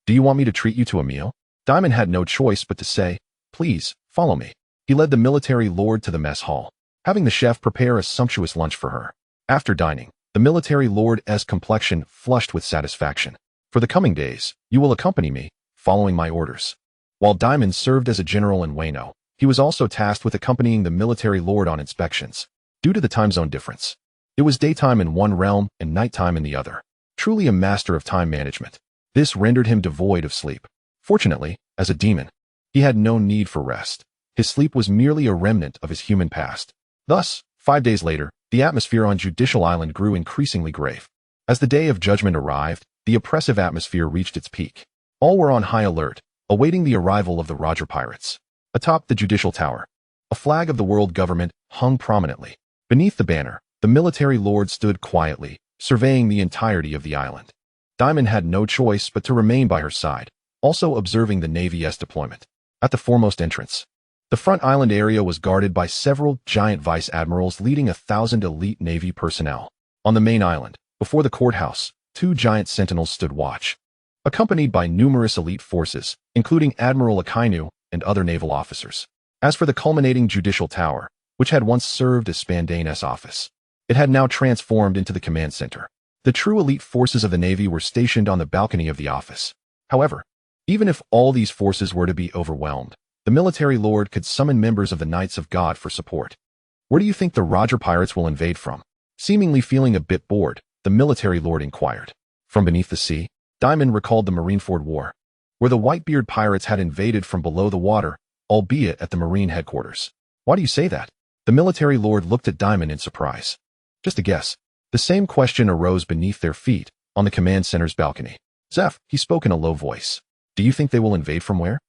Do you want me to treat you to a meal? Dimon had no choice but to say, please, follow me. He led the military lord to the mess hall, having the chef prepare a sumptuous lunch for her. After dining, the military lord's complexion flushed with satisfaction. For the coming days, you will accompany me, following my orders. While Dimon served as a general in Wano, he was also tasked with accompanying the military lord on inspections. Due to the time zone difference, it was daytime in one realm and nighttime in the other. Truly a master of time management. This rendered him devoid of sleep. Fortunately, as a demon, he had no need for rest. His sleep was merely a remnant of his human past. Thus, 5 days later, the atmosphere on Judicial Island grew increasingly grave. As the day of judgment arrived, the oppressive atmosphere reached its peak. All were on high alert, awaiting the arrival of the Roger Pirates. Atop the Judicial Tower, a flag of the world government hung prominently. Beneath the banner, the military lord stood quietly, surveying the entirety of the island. Dimon had no choice but to remain by her side, also observing the Navy's deployment. At the foremost entrance, the front island area was guarded by several giant vice admirals leading 1,000 elite Navy personnel. On the main island, before the courthouse, 2 giant sentinels stood watch, accompanied by numerous elite forces, including Admiral Akainu and other naval officers. As for the culminating Judicial Tower, which had once served as Spandane's office, it had now transformed into the command center. The true elite forces of the Navy were stationed on the balcony of the office. However, even if all these forces were to be overwhelmed, the military lord could summon members of the Knights of God for support. Where do you think the Roger Pirates will invade from? Seemingly feeling a bit bored, the military lord inquired. From beneath the sea, Dimon recalled the Marineford War, where the Whitebeard pirates had invaded from below the water, albeit at the Marine headquarters. Why do you say that? The military lord looked at Dimon in surprise. Just a guess. The same question arose beneath their feet, on the command center's balcony. Zeph, he spoke in a low voice. Do you think they will invade from where?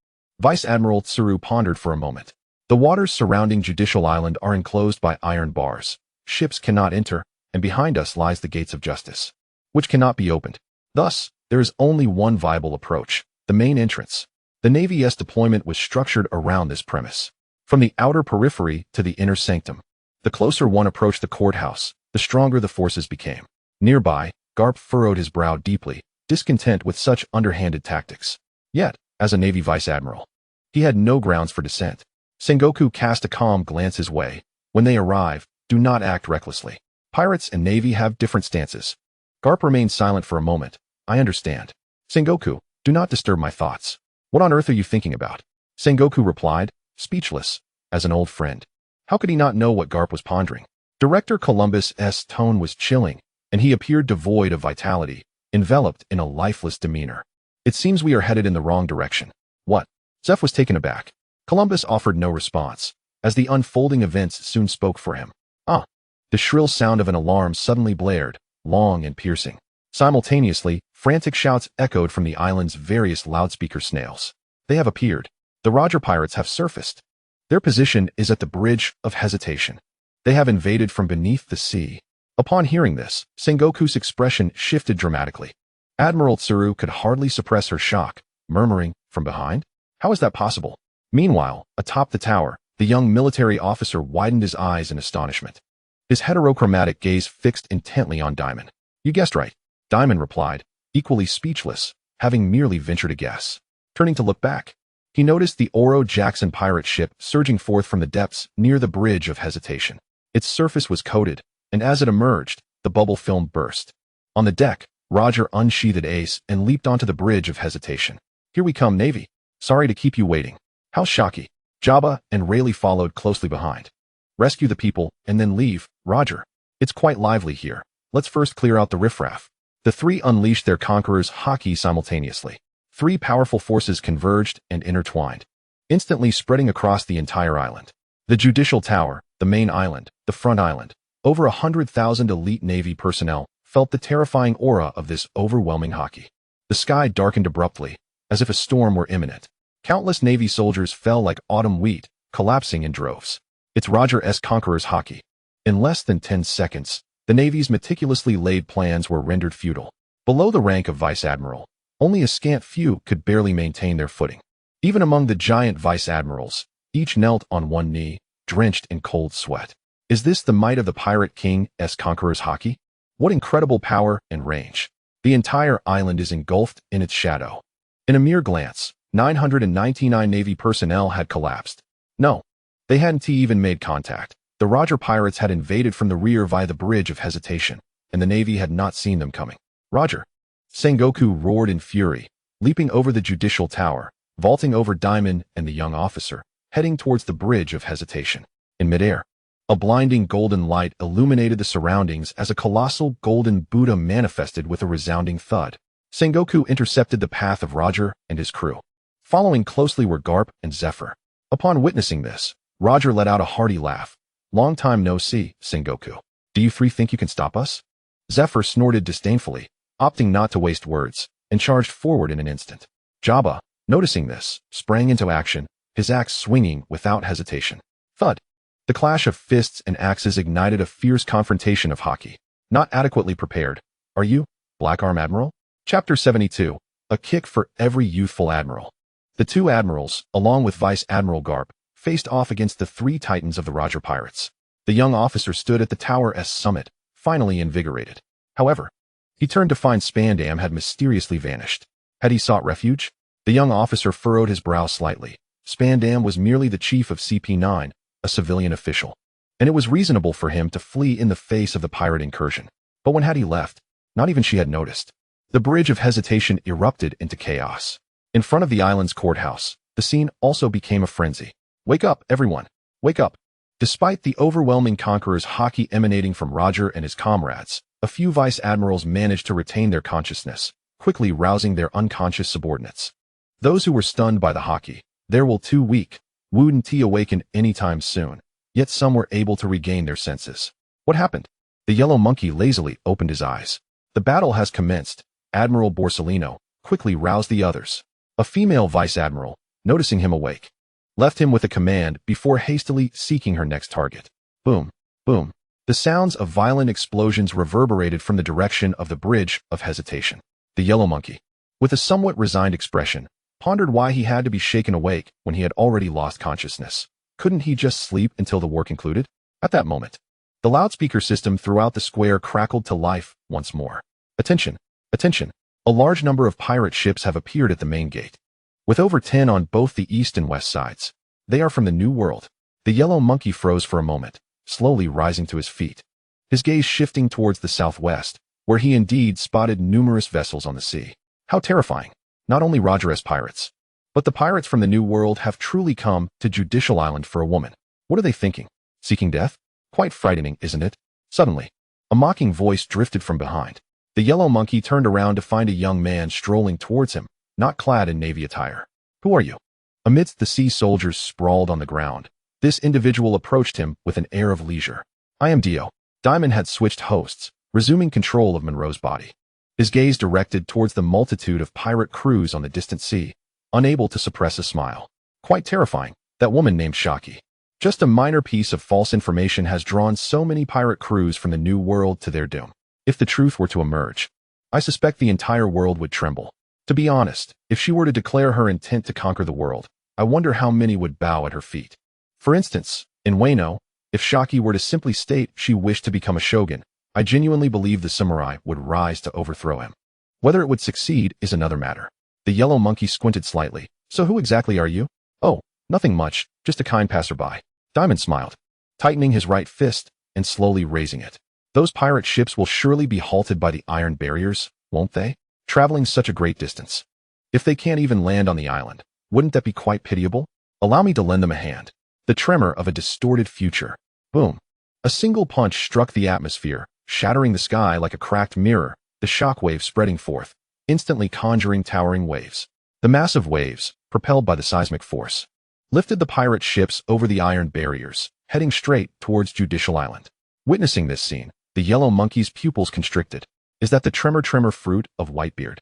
Vice Admiral Tsuru pondered for a moment. The waters surrounding Judicial Island are enclosed by iron bars. Ships cannot enter, and behind us lies the gates of justice, which cannot be opened. Thus, there is only one viable approach, the main entrance. The Navy's deployment was structured around this premise. From the outer periphery to the inner sanctum, the closer one approached the courthouse, the stronger the forces became. Nearby, Garp furrowed his brow deeply, discontent with such underhanded tactics. Yet, as a Navy Vice Admiral, he had no grounds for dissent. Sengoku cast a calm glance his way. When they arrive, do not act recklessly. Pirates and Navy have different stances. Garp remained silent for a moment. I understand. Sengoku, do not disturb my thoughts. What on earth are you thinking about? Sengoku replied, speechless, as an old friend. How could he not know what Garp was pondering? Director Columbus's tone was chilling, and he appeared devoid of vitality, enveloped in a lifeless demeanor. It seems we are headed in the wrong direction. What? Zeph was taken aback. Columbus offered no response, as the unfolding events soon spoke for him. Ah! The shrill sound of an alarm suddenly blared, long and piercing. Simultaneously, frantic shouts echoed from the island's various loudspeaker snails. They have appeared. The Roger Pirates have surfaced. Their position is at the Bridge of Hesitation. They have invaded from beneath the sea. Upon hearing this, Sengoku's expression shifted dramatically. Admiral Tsuru could hardly suppress her shock, murmuring, "From behind? How is that possible?" Meanwhile, atop the tower, the young military officer widened his eyes in astonishment. His heterochromatic gaze fixed intently on Dimon. "You guessed right," Dimon replied, equally speechless, having merely ventured a guess. Turning to look back, he noticed the Oro Jackson pirate ship surging forth from the depths near the Bridge of Hesitation. Its surface was coated, and as it emerged, the bubble film burst. On the deck, Roger unsheathed Ace and leaped onto the Bridge of Hesitation. "Here we come, Navy. Sorry to keep you waiting." How's Shocky? Jabba and Rayleigh followed closely behind. "Rescue the people, and then leave, Roger. It's quite lively here. Let's first clear out the riffraff." The three unleashed their conqueror's haki simultaneously. Three powerful forces converged and intertwined, instantly spreading across the entire island. The Judicial Tower, the main island, the front island. Over 100,000 elite Navy personnel felt the terrifying aura of this overwhelming haki. The sky darkened abruptly, as if a storm were imminent. Countless Navy soldiers fell like autumn wheat, collapsing in droves. It's Roger's conqueror's haki. In less than 10 seconds, the Navy's meticulously laid plans were rendered futile. Below the rank of vice admiral, only a scant few could barely maintain their footing. Even among the giant vice admirals, each knelt on one knee, drenched in cold sweat. Is this the might of the Pirate King's conqueror's haki? What incredible power and range! The entire island is engulfed in its shadow. In a mere glance, 999 Navy personnel had collapsed. No, they hadn't even made contact. The Roger pirates had invaded from the rear via the Bridge of Hesitation, and the Navy had not seen them coming. "Roger!" Sengoku roared in fury, leaping over the Judicial Tower, vaulting over Dimon and the young officer, heading towards the Bridge of Hesitation. In midair, a blinding golden light illuminated the surroundings as a colossal golden Buddha manifested with a resounding thud. Sengoku intercepted the path of Roger and his crew. Following closely were Garp and Zephyr. Upon witnessing this, Roger let out a hearty laugh. "Long time no see, Sengoku. Do you three think you can stop us?" Zephyr snorted disdainfully, opting not to waste words, and charged forward in an instant. Jabba, noticing this, sprang into action, his axe swinging without hesitation. Thud! The clash of fists and axes ignited a fierce confrontation of haki. Not adequately prepared, are you, Black Arm Admiral? Chapter 72. A kick for every youthful admiral. The two admirals, along with Vice Admiral Garp, faced off against the three titans of the Roger pirates. The young officer stood at the tower's summit, finally invigorated. However, he turned to find Spandam had mysteriously vanished. Had he sought refuge? The young officer furrowed his brow slightly. Spandam was merely the chief of CP9, a civilian official, and it was reasonable for him to flee in the face of the pirate incursion. But when had he left? Not even she had noticed. The Bridge of Hesitation erupted into chaos. In front of the island's courthouse, the scene also became a frenzy. "Wake up, everyone! Wake up!" Despite the overwhelming conqueror's haki emanating from Roger and his comrades, a few vice admirals managed to retain their consciousness, quickly rousing their unconscious subordinates. Those who were stunned by the haki, there were too weak, wouldn't awaken anytime soon, yet some were able to regain their senses. What happened? The yellow monkey lazily opened his eyes. "The battle has commenced." Admiral Borsellino quickly roused the others. A female vice admiral, noticing him awake, left him with a command before hastily seeking her next target. Boom, boom. The sounds of violent explosions reverberated from the direction of the Bridge of Hesitation. The yellow monkey, with a somewhat resigned expression, pondered why he had to be shaken awake when he had already lost consciousness. Couldn't he just sleep until the war concluded? At that moment, the loudspeaker system throughout the square crackled to life once more. "Attention! Attention! A large number of pirate ships have appeared at the main gate, with over 10 on both the east and west sides. They are from the New World." The yellow monkey froze for a moment, slowly rising to his feet, his gaze shifting towards the southwest, where he indeed spotted numerous vessels on the sea. How terrifying! Not only Roger's pirates, but the pirates from the New World have truly come to Judicial Island for a woman. What are they thinking? Seeking death? Quite frightening, isn't it? Suddenly, a mocking voice drifted from behind. The yellow monkey turned around to find a young man strolling towards him, not clad in Navy attire. "Who are you?" Amidst the sea soldiers sprawled on the ground, this individual approached him with an air of leisure. "I am Dio." Dimon had switched hosts, resuming control of Monroe's body. His gaze directed towards the multitude of pirate crews on the distant sea, unable to suppress a smile. "Quite terrifying, that woman named Shocky." Just a minor piece of false information has drawn so many pirate crews from the New World to their doom. If the truth were to emerge, I suspect the entire world would tremble. To be honest, if she were to declare her intent to conquer the world, I wonder how many would bow at her feet. For instance, in Wano, if Shaki were to simply state she wished to become a shogun, I genuinely believe the samurai would rise to overthrow him. Whether it would succeed is another matter. The yellow monkey squinted slightly. So who exactly are you? Oh, nothing much, just a kind passerby. Dimon smiled, tightening his right fist and slowly raising it. Those pirate ships will surely be halted by the iron barriers, won't they? Traveling such a great distance. If they can't even land on the island, wouldn't that be quite pitiable? Allow me to lend them a hand. The tremor of a distorted future. Boom. A single punch struck the atmosphere, shattering the sky like a cracked mirror, the shockwave spreading forth, instantly conjuring towering waves. The massive waves, propelled by the seismic force, lifted the pirate ships over the iron barriers, heading straight towards Judicial Island. Witnessing this scene, the yellow monkey's pupils constricted. Is that the tremor fruit of Whitebeard?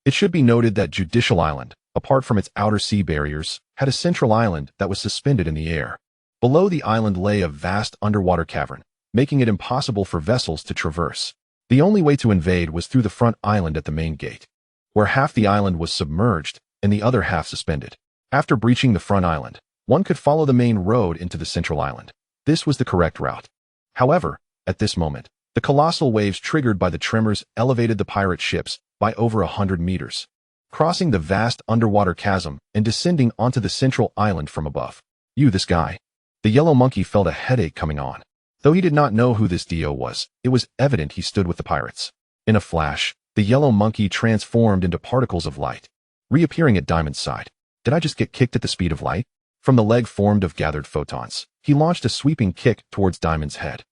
It should be noted that Judicial Island, apart from its outer sea barriers, had a central island that was suspended in the air. Below the island lay a vast underwater cavern, making it impossible for vessels to traverse. The only way to invade was through the front island at the main gate, where half the island was submerged and the other half suspended. After breaching the front island, one could follow the main road into the central island. This was the correct route. However, at this moment, the colossal waves triggered by the tremors elevated the pirate ships by over 100 meters, crossing the vast underwater chasm and descending onto the central island from above. This guy. The yellow monkey felt a headache coming on. Though he did not know who this Dio was, it was evident he stood with the pirates. In a flash, the yellow monkey transformed into particles of light, reappearing at Dimon's side. Did I just get kicked at the speed of light? From the leg formed of gathered photons, he launched a sweeping kick towards Dimon's head.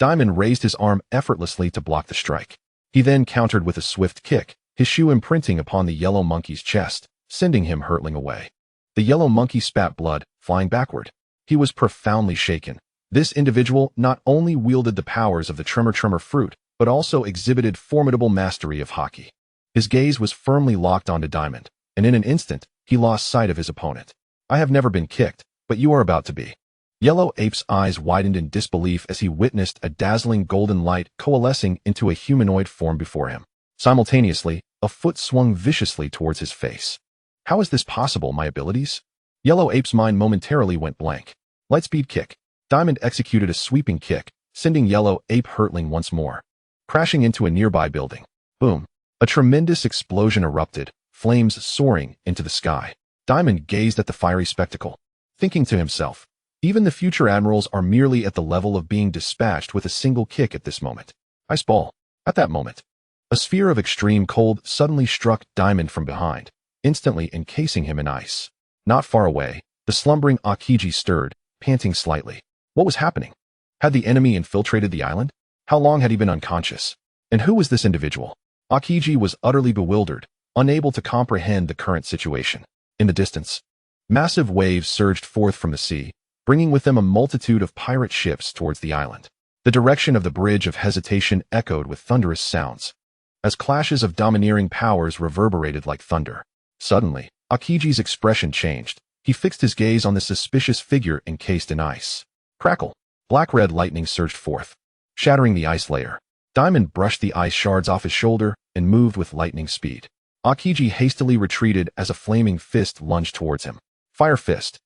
Dimon raised his arm effortlessly to block the strike. He then countered with a swift kick, his shoe imprinting upon the yellow monkey's chest, sending him hurtling away. The yellow monkey spat blood, flying backward. He was profoundly shaken. This individual not only wielded the powers of the tremor fruit, but also exhibited formidable mastery of Haki. His gaze was firmly locked onto Dimon, and in an instant, he lost sight of his opponent. I have never been kicked, but you are about to be. Yellow Ape's eyes widened in disbelief as he witnessed a dazzling golden light coalescing into a humanoid form before him. Simultaneously, a foot swung viciously towards his face. How is this possible, my abilities? Yellow Ape's mind momentarily went blank. Lightspeed kick. Dimon executed a sweeping kick, sending Yellow Ape hurtling once more, crashing into a nearby building. Boom. A tremendous explosion erupted, flames soaring into the sky. Dimon gazed at the fiery spectacle, thinking to himself, even the future admirals are merely at the level of being dispatched with a single kick at this moment. Ice ball. At that moment, a sphere of extreme cold suddenly struck Dimon from behind, instantly encasing him in ice. Not far away, the slumbering Akiji stirred, panting slightly. What was happening? Had the enemy infiltrated the island? How long had he been unconscious? And who was this individual? Akiji was utterly bewildered, unable to comprehend the current situation. In the distance, massive waves surged forth from the sea, bringing with them a multitude of pirate ships towards the island. The direction of the Bridge of Hesitation echoed with thunderous sounds, as clashes of domineering powers reverberated like thunder. Suddenly, Akiji's expression changed. He fixed his gaze on the suspicious figure encased in ice. Crackle! Black-red lightning surged forth, shattering the ice layer. Dimon brushed the ice shards off his shoulder and moved with lightning speed. Akiji hastily retreated as a flaming fist lunged towards him. Fire Fist.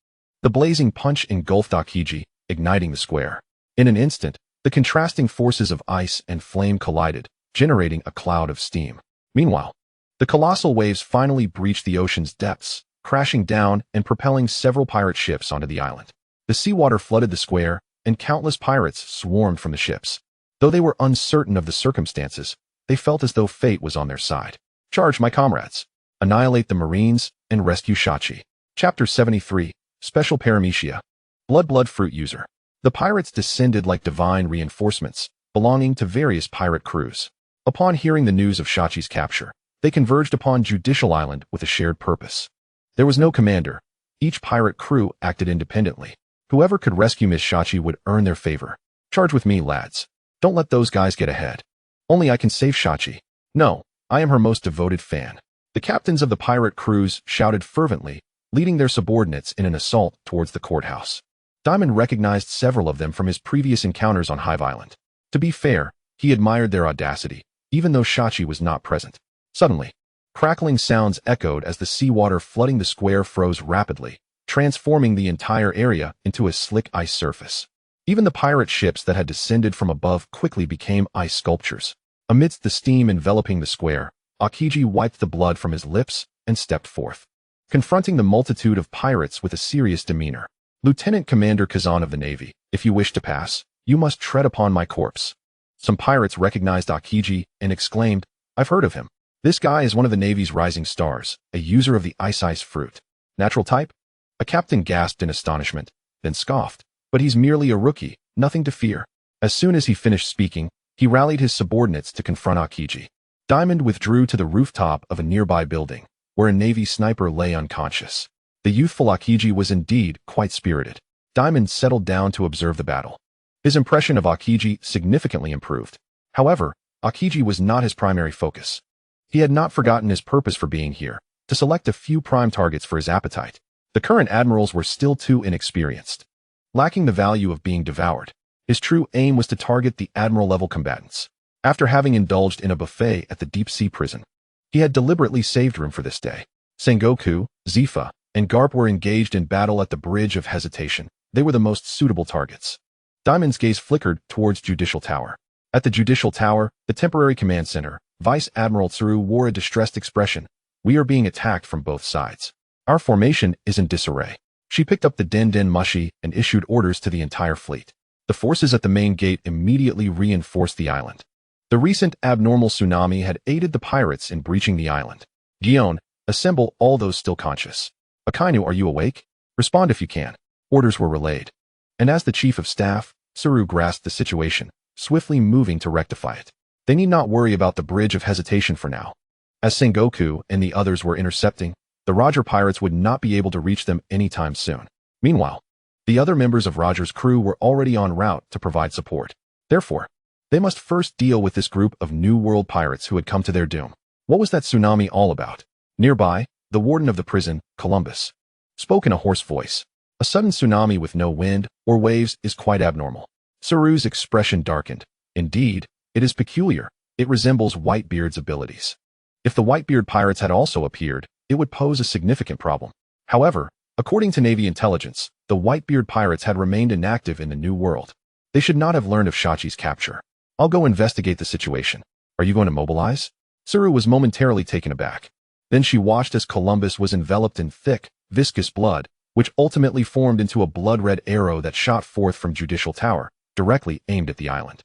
The blazing punch engulfed Akiji, igniting the square. In an instant, the contrasting forces of ice and flame collided, generating a cloud of steam. Meanwhile, the colossal waves finally breached the ocean's depths, crashing down and propelling several pirate ships onto the island. The seawater flooded the square, and countless pirates swarmed from the ships. Though they were uncertain of the circumstances, they felt as though fate was on their side. Charge, my comrades. Annihilate the Marines and rescue Shachi. Chapter 73, Special Paramecia. Blood Fruit User. The pirates descended like divine reinforcements, belonging to various pirate crews. Upon hearing the news of Shachi's capture, they converged upon Judicial Island with a shared purpose. There was no commander. Each pirate crew acted independently. Whoever could rescue Miss Shachi would earn their favor. Charge with me, lads. Don't let those guys get ahead. Only I can save Shachi. No, I am her most devoted fan. The captains of the pirate crews shouted fervently, leading their subordinates in an assault towards the courthouse. Dimon recognized several of them from his previous encounters on Hive Island. To be fair, he admired their audacity, even though Shachi was not present. Suddenly, crackling sounds echoed as the seawater flooding the square froze rapidly, transforming the entire area into a slick ice surface. Even the pirate ships that had descended from above quickly became ice sculptures. Amidst the steam enveloping the square, Aokiji wiped the blood from his lips and stepped forth, confronting the multitude of pirates with a serious demeanor. Lieutenant Commander Kazan of the Navy, if you wish to pass, you must tread upon my corpse. Some pirates recognized Aokiji and exclaimed, I've heard of him. This guy is one of the Navy's rising stars, a user of the ice fruit. Natural type? A captain gasped in astonishment, then scoffed. But he's merely a rookie, nothing to fear. As soon as he finished speaking, he rallied his subordinates to confront Aokiji. Dimon withdrew to the rooftop of a nearby building, where a Navy sniper lay unconscious. The youthful Aokiji was indeed quite spirited. Dimon settled down to observe the battle. His impression of Aokiji significantly improved. However, Aokiji was not his primary focus. He had not forgotten his purpose for being here, to select a few prime targets for his appetite. The current admirals were still too inexperienced, lacking the value of being devoured. His true aim was to target the admiral-level combatants. After having indulged in a buffet at the deep-sea prison, he had deliberately saved room for this day. Sengoku, Zifa, and Garp were engaged in battle at the Bridge of Hesitation. They were the most suitable targets. Dimon's gaze flickered towards Judicial Tower. At the Judicial Tower, the temporary command center, Vice Admiral Tsuru wore a distressed expression. We are being attacked from both sides. Our formation is in disarray. She picked up the Den Mushi and issued orders to the entire fleet. The forces at the main gate immediately reinforced the island. The recent abnormal tsunami had aided the pirates in breaching the island. Gion, assemble all those still conscious. Akainu, are you awake? Respond if you can. Orders were relayed. And as the chief of staff, Tsuru grasped the situation, swiftly moving to rectify it. They need not worry about the Bridge of Hesitation for now. As Sengoku and the others were intercepting, the Roger pirates would not be able to reach them anytime soon. Meanwhile, the other members of Roger's crew were already en route to provide support. Therefore, they must first deal with this group of New World pirates who had come to their doom. What was that tsunami all about? Nearby, the warden of the prison, Columbus, spoke in a hoarse voice. A sudden tsunami with no wind or waves is quite abnormal. Tsuru's expression darkened. Indeed, it is peculiar. It resembles Whitebeard's abilities. If the Whitebeard pirates had also appeared, it would pose a significant problem. However, according to Navy intelligence, the Whitebeard pirates had remained inactive in the New World. They should not have learned of Shachi's capture. I'll go investigate the situation. Are you going to mobilize? Tsuru was momentarily taken aback. Then she watched as Columbus was enveloped in thick, viscous blood, which ultimately formed into a blood-red arrow that shot forth from Judicial Tower, directly aimed at the island.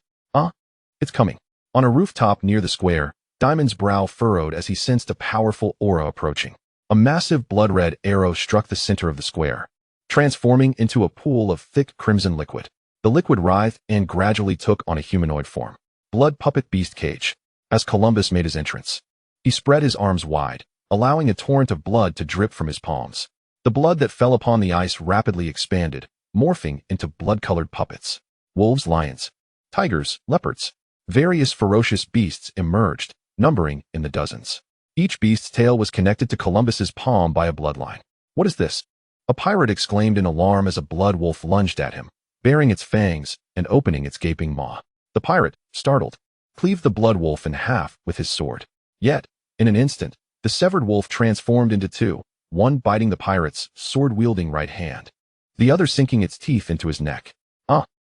It's coming. On a rooftop near the square, Dimon's brow furrowed as he sensed a powerful aura approaching. A massive blood-red arrow struck the center of the square, transforming into a pool of thick crimson liquid. The liquid writhed and gradually took on a humanoid form. Blood puppet beast cage. As Columbus made his entrance, he spread his arms wide, allowing a torrent of blood to drip from his palms. The blood that fell upon the ice rapidly expanded, morphing into blood-colored puppets. Wolves, lions, tigers, leopards. Various ferocious beasts emerged, numbering in the dozens. Each beast's tail was connected to Columbus's palm by a bloodline. What is this? A pirate exclaimed in alarm as a blood wolf lunged at him, baring its fangs and opening its gaping maw. The pirate, startled, cleaved the blood wolf in half with his sword. Yet, in an instant, the severed wolf transformed into two, one biting the pirate's sword-wielding right hand, the other sinking its teeth into his neck.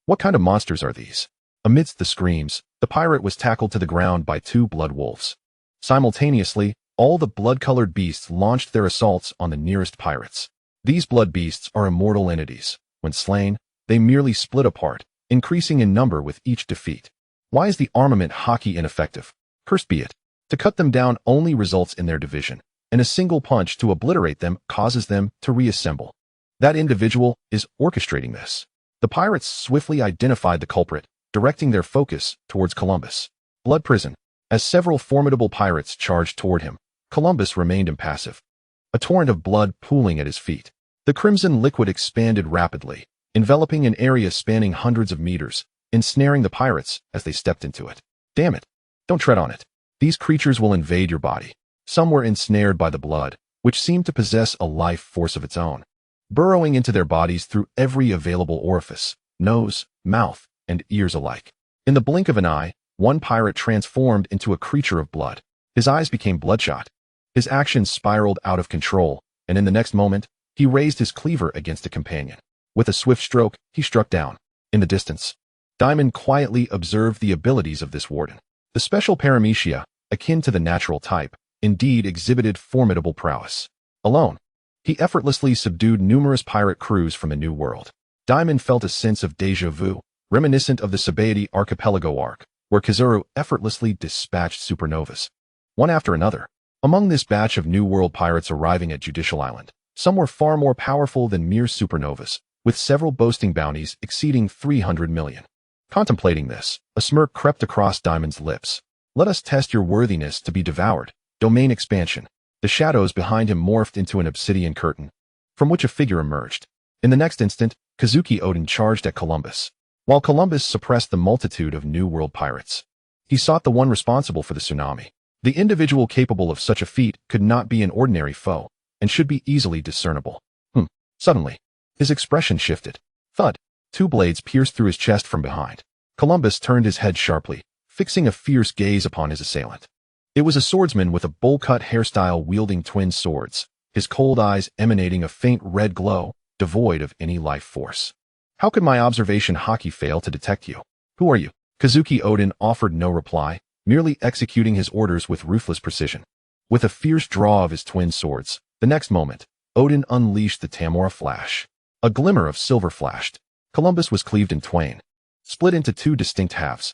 What kind of monsters are these? Amidst the screams, the pirate was tackled to the ground by two blood wolves. Simultaneously, all the blood-colored beasts launched their assaults on the nearest pirates. These blood beasts are immortal entities. When slain, they merely split apart, increasing in number with each defeat. Why is the armament Haki ineffective? Cursed be it. To cut them down only results in their division, and a single punch to obliterate them causes them to reassemble. That individual is orchestrating this. The pirates swiftly identified the culprit, directing their focus towards Columbus. Blood prison. As several formidable pirates charged toward him, Columbus remained impassive, a torrent of blood pooling at his feet. The crimson liquid expanded rapidly, enveloping an area spanning hundreds of meters, ensnaring the pirates as they stepped into it. Damn it! Don't tread on it. These creatures will invade your body. Some were ensnared by the blood, which seemed to possess a life force of its own. burrowing into their bodies through every available orifice, nose, mouth, and ears alike. In the blink of an eye, one pirate transformed into a creature of blood. His eyes became bloodshot. His actions spiraled out of control, and in the next moment, he raised his cleaver against a companion. With a swift stroke, he struck down. In the distance, Dimon quietly observed the abilities of this warden. The special paramecia, akin to the natural type, indeed exhibited formidable prowess. Alone, he effortlessly subdued numerous pirate crews from a new world. Dimon felt a sense of déjà vu, reminiscent of the Sabaody archipelago arc, where Kizaru effortlessly dispatched supernovas, one after another. Among this batch of New World pirates arriving at Judicial Island, some were far more powerful than mere supernovas, with several boasting bounties exceeding 300 million. Contemplating this, a smirk crept across Dimon's lips. Let us test your worthiness to be devoured. Domain expansion. The shadows behind him morphed into an obsidian curtain, from which a figure emerged. In the next instant, Kazuki Odin charged at Columbus. While Columbus suppressed the multitude of New World pirates, he sought the one responsible for the tsunami. The individual capable of such a feat could not be an ordinary foe, and should be easily discernible. Suddenly, his expression shifted. Thud. Two blades pierced through his chest from behind. Columbus turned his head sharply, fixing a fierce gaze upon his assailant. It was a swordsman with a bowl-cut hairstyle wielding twin swords, his cold eyes emanating a faint red glow, devoid of any life force. How could my observation haki fail to detect you? Who are you? Kazuki Odin offered no reply, merely executing his orders with ruthless precision. With a fierce draw of his twin swords, the next moment, Odin unleashed the Tamora flash. A glimmer of silver flashed. Columbus was cleaved in twain, split into two distinct halves.